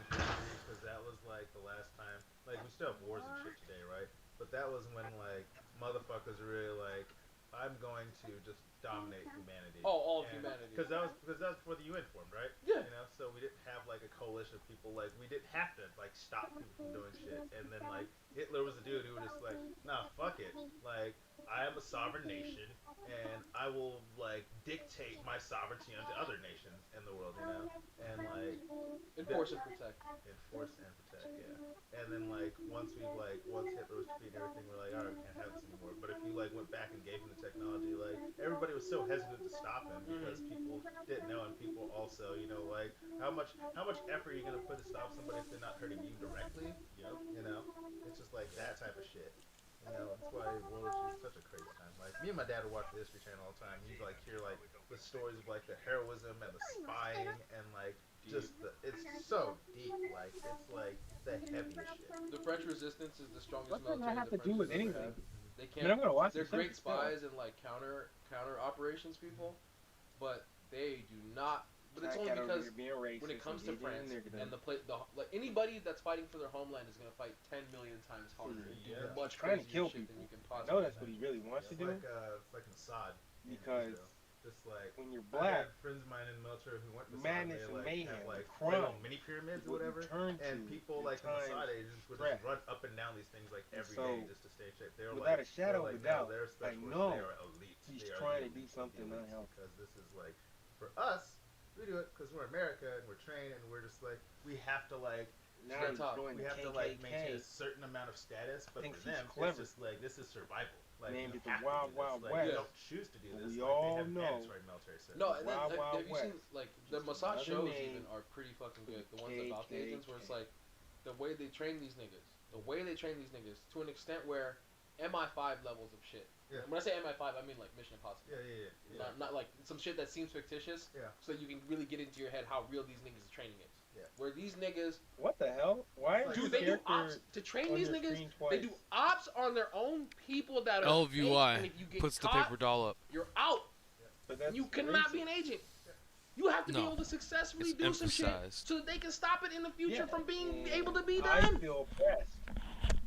Because that was like the last time. Like we still have wars and shit today, right? But that was when like motherfuckers were really like, I'm going to just dominate humanity. Oh, all of humanity. Because that was before the UN formed, right? Yeah. You know, so we didn't have like a coalition of people. Like we didn't have to like stop people from doing shit. And then like Hitler was the dude who was just like, nah, fuck it. Like I am a sovereign nation, and I will like dictate my sovereignty unto other nations in the world. You know, and like Enforce and protect. Enforce and protect, yeah. And then like once Hitler was defeated and everything, we're like, alright, we can't have this anymore. But if you like went back and gave him the technology, like everybody was so hesitant to stop him because people didn't know, and people also, you know, like how much effort are you gonna put to stop somebody if they're not hurting you directly? Yep. You know, it's just like that type of shit. You know, that's why World War II is such a crazy time. Like me and my dad would watch the History Channel all the time. You'd like hear like the stories of like the heroism and the spying and like just it's so deep. Like it's like the heaviest shit. The French resistance is the strongest What does military that have the to do French with has ever anything? had. They I mean, I'm gonna watch They're the great second spies and like counter operations people, but they do not. But it's only because when it comes to France and like anybody that's fighting for their homeland is gonna fight 10 million times harder and do much trying to crazier kill shit people. than you can I possibly. know that's what he really wants to do. It's like Assad. Because just like when you're I black, had friends of mine in the military who went to madness Assad, and they, like, mayhem, have, like crime, mini pyramids or what you whatever, turn and to people in like in the times Assad agents would threat. just run up and down these things like every So, day just to stay in shape. They were without like, a shadow they're of like, a doubt, no, they're I specialists. know They are elite. he's They are trying to the do elite something elites, unhealthy. because this is like for us, we do it because we're America and we're trained and we're just like we have to like. Now we he's have to like maintain a certain amount of status, but thinks for them, he's clever. it's just like this is survival. Like Named you it the have Wild to do this. Wild Like, West. you don't choose to do this. We like, all they have know. mandatory military service. No, and then Wild Wild have you seen West. like the Just Mossad another shows name even are pretty fucking good. The for ones about the agents where it's like the way they train these niggas, to an extent where MI5 levels of shit. Yeah. When I say MI5, I mean like Mission Impossible. Yeah. Not like some shit that seems fictitious. Yeah. So you can really get into your head how real these niggas' training is. Yeah. Where these niggas, What the hell? Why is dude, this they do character ops to train on these your niggas. screen They twice? do ops on their own people that are fake, and LVY if you get puts the caught, paper doll up. you're out. But that's You cannot be an agent. You have to be No. able to successfully It's do some shit emphasized. so that they can stop it in the future Yeah, from being and able to be I done. feel oppressed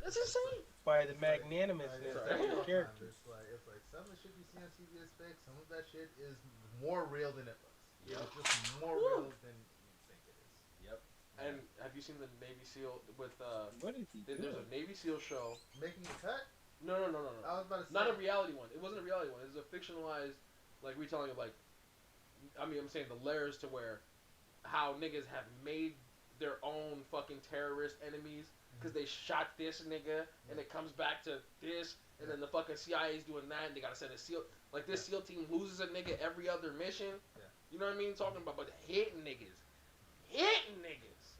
That's insane. by the magnanimousness of the character. It's like some of the shit you see on CBS fake. Some of that shit is more real than it looks. Yep. It's just more real than you think it is. Yep. And have you seen the Navy SEAL with What is he there's doing? a Navy SEAL show. Making the cut? No. I was about to say. Not a reality one. It wasn't a reality one. It was a fictionalized like retelling of like I'm saying the layers to where how niggas have made their own fucking terrorist enemies because they shot this nigga and it comes back to this and then the fucking CIA's doing that and they gotta send a SEAL like this SEAL team loses a nigga every other mission. Yeah. You know what I mean? Talking about but hitting niggas. hitting niggas.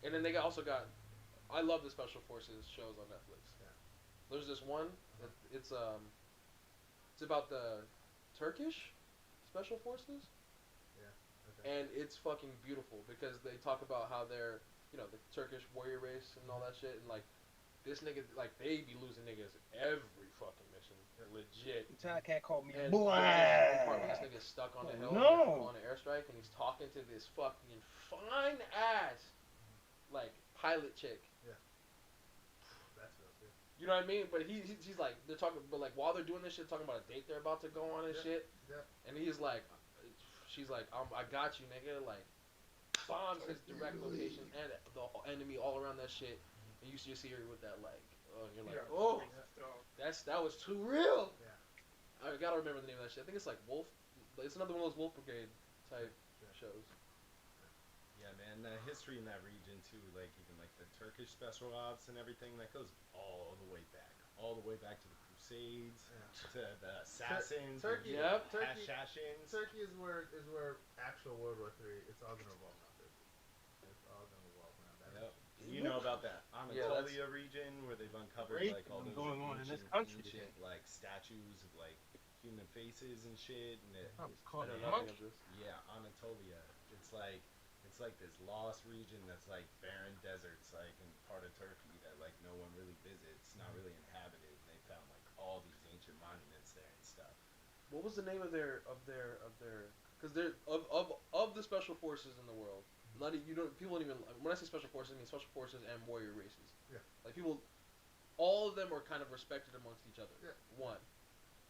And then they also got, I love the Special Forces shows on Netflix. There's this one, it's about the Turkish Special Forces. And it's fucking beautiful because they talk about how they're, you know, the Turkish warrior race and all that shit, and like this nigga, like they be losing niggas every fucking mission, legit. Ty Cat called me And boy. this nigga's stuck on a hill on an airstrike, and he's talking to this fucking fine ass, like pilot chick. Yeah. That's real too. You know what I mean? But he's like, they're talking, but like while they're doing this shit, talking about a date they're about to go on and shit. Yeah. And he's like, she's like, I got you, nigga. Like, bombs his direct location and the enemy all around that shit. And you just see her with that, like, you're like, oh, that was too real. Yeah. I gotta remember the name of that shit. I think it's like Wolf. It's another one of those Wolf Brigade type shows. Yeah, man, the history in that region too, like even like the Turkish special ops and everything, that goes all the way back to the Crusades, to the Assassins, Turkey, Turkey is where actual World War III. It's all gonna revolve around Turkey. It's all gonna revolve around that. Yep. You know about that Anatolia region where they've uncovered like all those going on in this ancient, country. like statues of like human faces and shit, and it, yeah, Anatolia. It's like this lost region that's like barren deserts, like in part of Turkey that like no one really visits, not really inhabited. And they found like all these ancient monuments there and stuff. What was the name of their because they're of the special forces in the world. Not people don't even, when I say special forces, I mean special forces and warrior races. Yeah. Like people, all of them are kind of respected amongst each other. Yeah. One,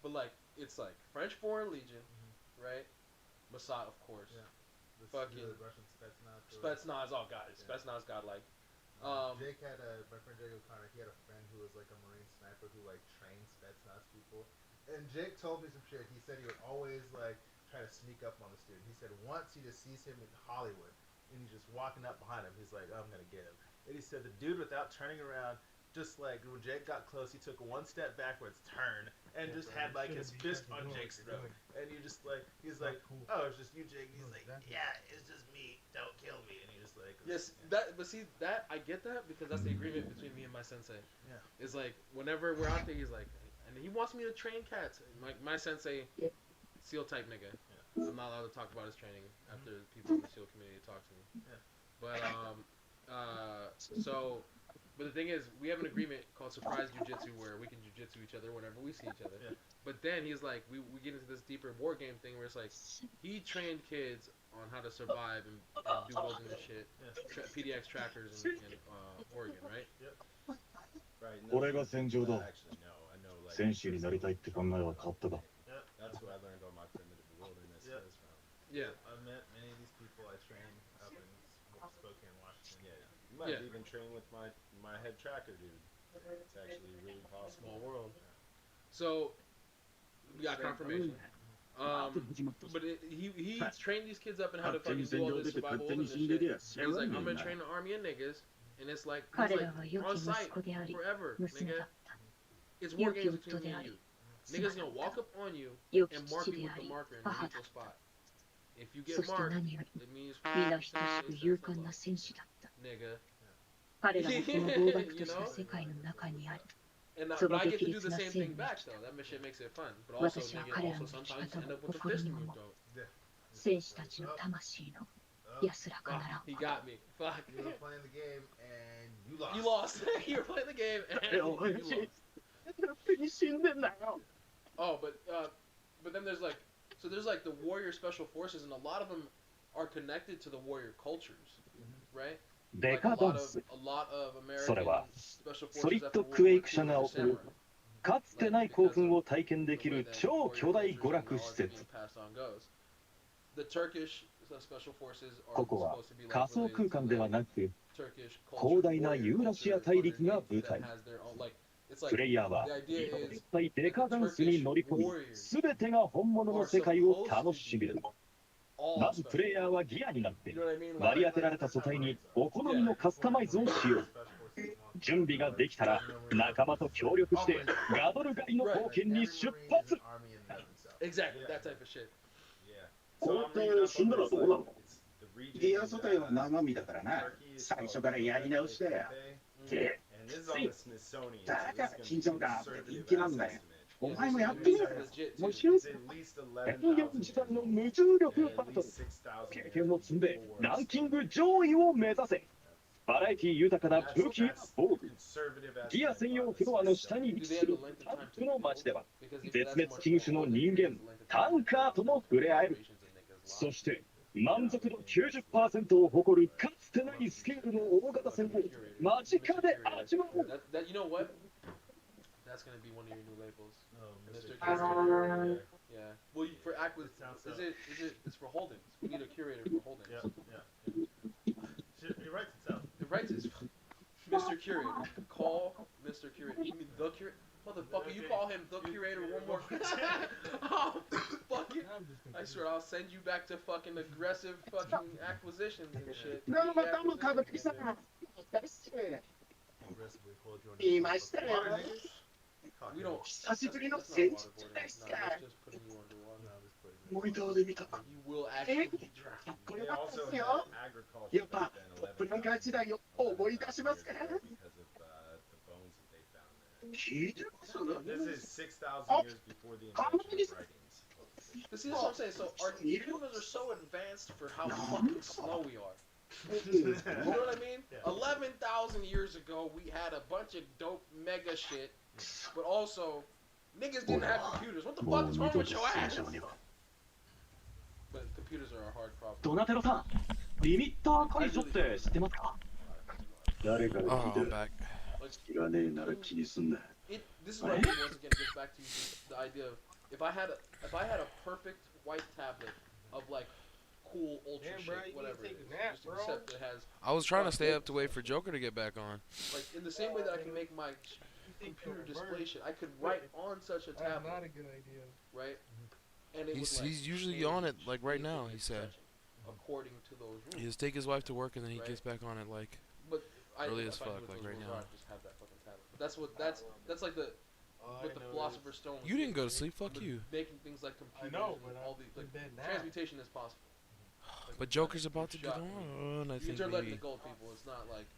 but like it's like French Foreign Legion, right? Mossad, of course. Yeah. Fucking the Russian Spetsnaz. Spetsnaz, oh god, Spetsnaz godlike. Jake had my friend Jake O'Connor. He had a friend who was like a Marine sniper who like trained Spetsnaz people. And Jake told me some shit. He said he would always like try to sneak up on the student. He said once he just sees him in Hollywood and he's just walking up behind him. He's like, oh, I'm gonna get him. And he said the dude, without turning around, just like when Jake got close, he took one step backwards, turned, and just had like his fist on Jake's throat. And you just like, he's like, oh, it's just you, Jake. And he's like, yeah, it's just me. Don't kill me. And he just like, yes, that. But see, that I get that because that's the agreement between me and my sensei. Yeah. It's like whenever we're out there, he's like, and he wants me to train cats. My sensei, SEAL type nigga. Yeah. I'm not allowed to talk about his training after people in the SEAL community talk to me. Yeah. But But the thing is, we have an agreement called surprise jujitsu where we can jujitsu each other whenever we see each other. Yeah. But then he's like, we get into this deeper war game thing where it's like, he trained kids on how to survive and do building and shit. Yeah. PDX trackers in Oregon, right? Yep. Right. 俺が戦場だ。 Actually, no. I know, like, 戦士になりたいって考えは変わったか。 That's who I learned all my primitive wilderness skills from. Yeah. I met many of these people I trained up in Spokane, Washington. Yeah. You might even train with my head tracker dude. It's actually really possible. Small world. So we got confirmation. But he trained these kids up in how to fucking do all this survival wilderness shit. He's like, I'm gonna train an army of niggas, and it's like, on site forever, nigga. It's war games between me and you. Niggas gonna walk up on you and mark you with the marker in the neutral spot. If you get marked, it means nigga. And but I get to do the same thing back though. That shit makes it fun. But also, nigga, also sometimes end up with a fist in your throat. He got me. Fuck. You were playing the game and you lost. You lost. You were playing the game and you lost. Oh, but then there's like, so there's like the warrior special forces, and a lot of them are connected to the warrior cultures, right? Like a lot of American special forces ソリッドクエイク社が送るかつてない興奮を体験できる超巨大娯楽施設。ここは仮想空間ではなく広大なユーラシア大陸が舞台。プレイヤーは一体デカダンスに乗り込み、全てが本物の世界を楽しめる。まずプレイヤーはギアになって割り当てられた素体にお好みのカスタマイズをしよう。準備ができたら仲間と協力してガドル狩りの冒険に出発。 Exactly, that type of shit. Yeah. So I'm reading up on this, like, the region ギア in 素体は uh, 生身だからな。 Turkey is 最 called 初からやり直しだよ。 Pepe, and this is on the Smithsonian, だ so か this ら is 金 going to 属 be があって人 conservative 気な as んだよ。 estimate. お前もやってみろよ。面白い It's ぞ。 at least 104 11,000 時間 years の old, 無重力 and バ at トル。 least 6,000 経 years 験を積んで before ランキン stone. グ上位を目指せ。バラエティ豊かな That's, 武器や that's 防具。 conservative ギア estimate 専 by 用 the フロアの下に位 Do 置 they す have the る length タ of ン time ク to の街で build? は Because if 絶 that's 滅 much 危惧種の older, 人 then 間 the length of タ time ンカーとも触れ合える。 operations in niggas' そ lives. して満足度 90% を誇るかつてないスケールの大型戦を間近で味わう。 That, you know what? That's gonna be one of your new labels. Mr. Curator. Curator. Yeah. Well, you, for it's for Holdings. We need a curator for Holdings. It writes itself. It writes it. Mr. Curator. Call Mr. Curator. You mean the curator? Motherfucker, you call him the curator one more time. Oh, fucking. I swear, I'll send you back to fucking aggressive fucking acquisitions and shit. どうもどうも歌舞伎さん。言いましたよ。 We don't. 久しぶりの戦時じゃないですか。 That's just putting you underwater. モニターで見た。 You will actually be drowned. これはですよ。やっぱトップランカー時代を思い出しますか。 because of the bones that they found there. 聞いてます。 This is 6,000 years before the invention of writings. But see, that's what I'm saying. So our computers are so advanced for how fucking slow we are. You know what I mean? 11,000 years ago, we had a bunch of dope mega shit, but also niggas didn't have computers. What the fuck is wrong with your ass? But computers are a hard problem. ドナテロさん、リミッター解除って知ってますか。誰から聞いてる。知らねえなら気にすんな。 This is what I mean, once again, it gets back to the idea of if I had a perfect white tablet of like cool ultra shit, whatever it is, just except it has. I was trying to stay up to wait for Joker to get back on. Like in the same way that I can make my computer display shit, I could write on such a tablet. That's not a good idea. Right? And it He's would, like, he's usually on it like right now. He said. According to those rules. He just take his wife to work and then he Right. gets back on it like But early as if I knew fuck, what like those right rules now. are, I'd just have that fucking tablet. But that's like the what the Philosopher's Stone. was You didn't go to doing, sleep, fuck with you. Making things like computers know, and but all the like, in bed now. transmutation is possible. But Joker's about to get Shot. on. I You think are letting the maybe. gold people. It's not like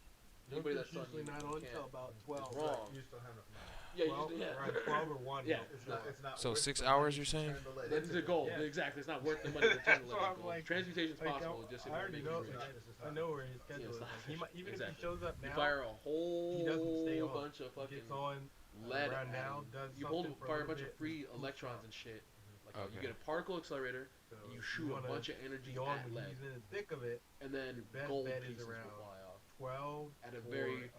anybody Joker's that's on usually you not on can't. until about It's 12. wrong. You still have enough money. Yeah, 12, usually, yeah. right, 12 or 1. Yeah, no. It's not So worth 6 the hours, money you're to saying? turn the lead That's into the gold. Yeah. Exactly. It's not worth the money to turn the So I'm gold. like- Transmutation's like, possible. Just if I you already make know. it right. I know where his schedule it's is. not He might, even exactly. if he shows up You now, fire a he doesn't stay whole on. bunch of He fucking gets on lead. around at now, him. does You hold something for a fire a little bunch of bit, free poof electrons out. and shit. Like you Okay. get a particle accelerator, and you shoot a wanna bunch of energy be on at when lead, he's in the thick of it. and then Your best gold bet is pieces will around fly off 12 at a or, very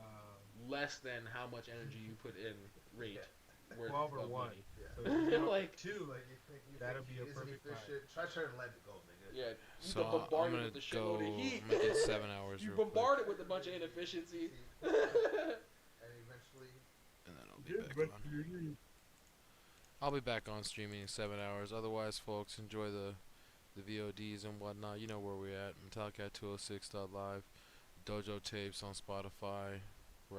less than how much energy you put in rate. Worth 12 or of 1. money. So if you get Like 2, Like you think that'll be a isn't perfect this time. shit? Try turning lead to gold, nigga. Yeah, you So can I'm bombard it gonna with the go. shitload of heat. I'm gonna get 7 hours. You real quick, bombard it with a bunch of inefficiency. And eventually, and then I'll be back on. I'll be back on streaming in 7 hours. Otherwise, folks, enjoy the VODs and whatnot. You know where we're at. Metallica206.live, Dojo Tapes on Spotify,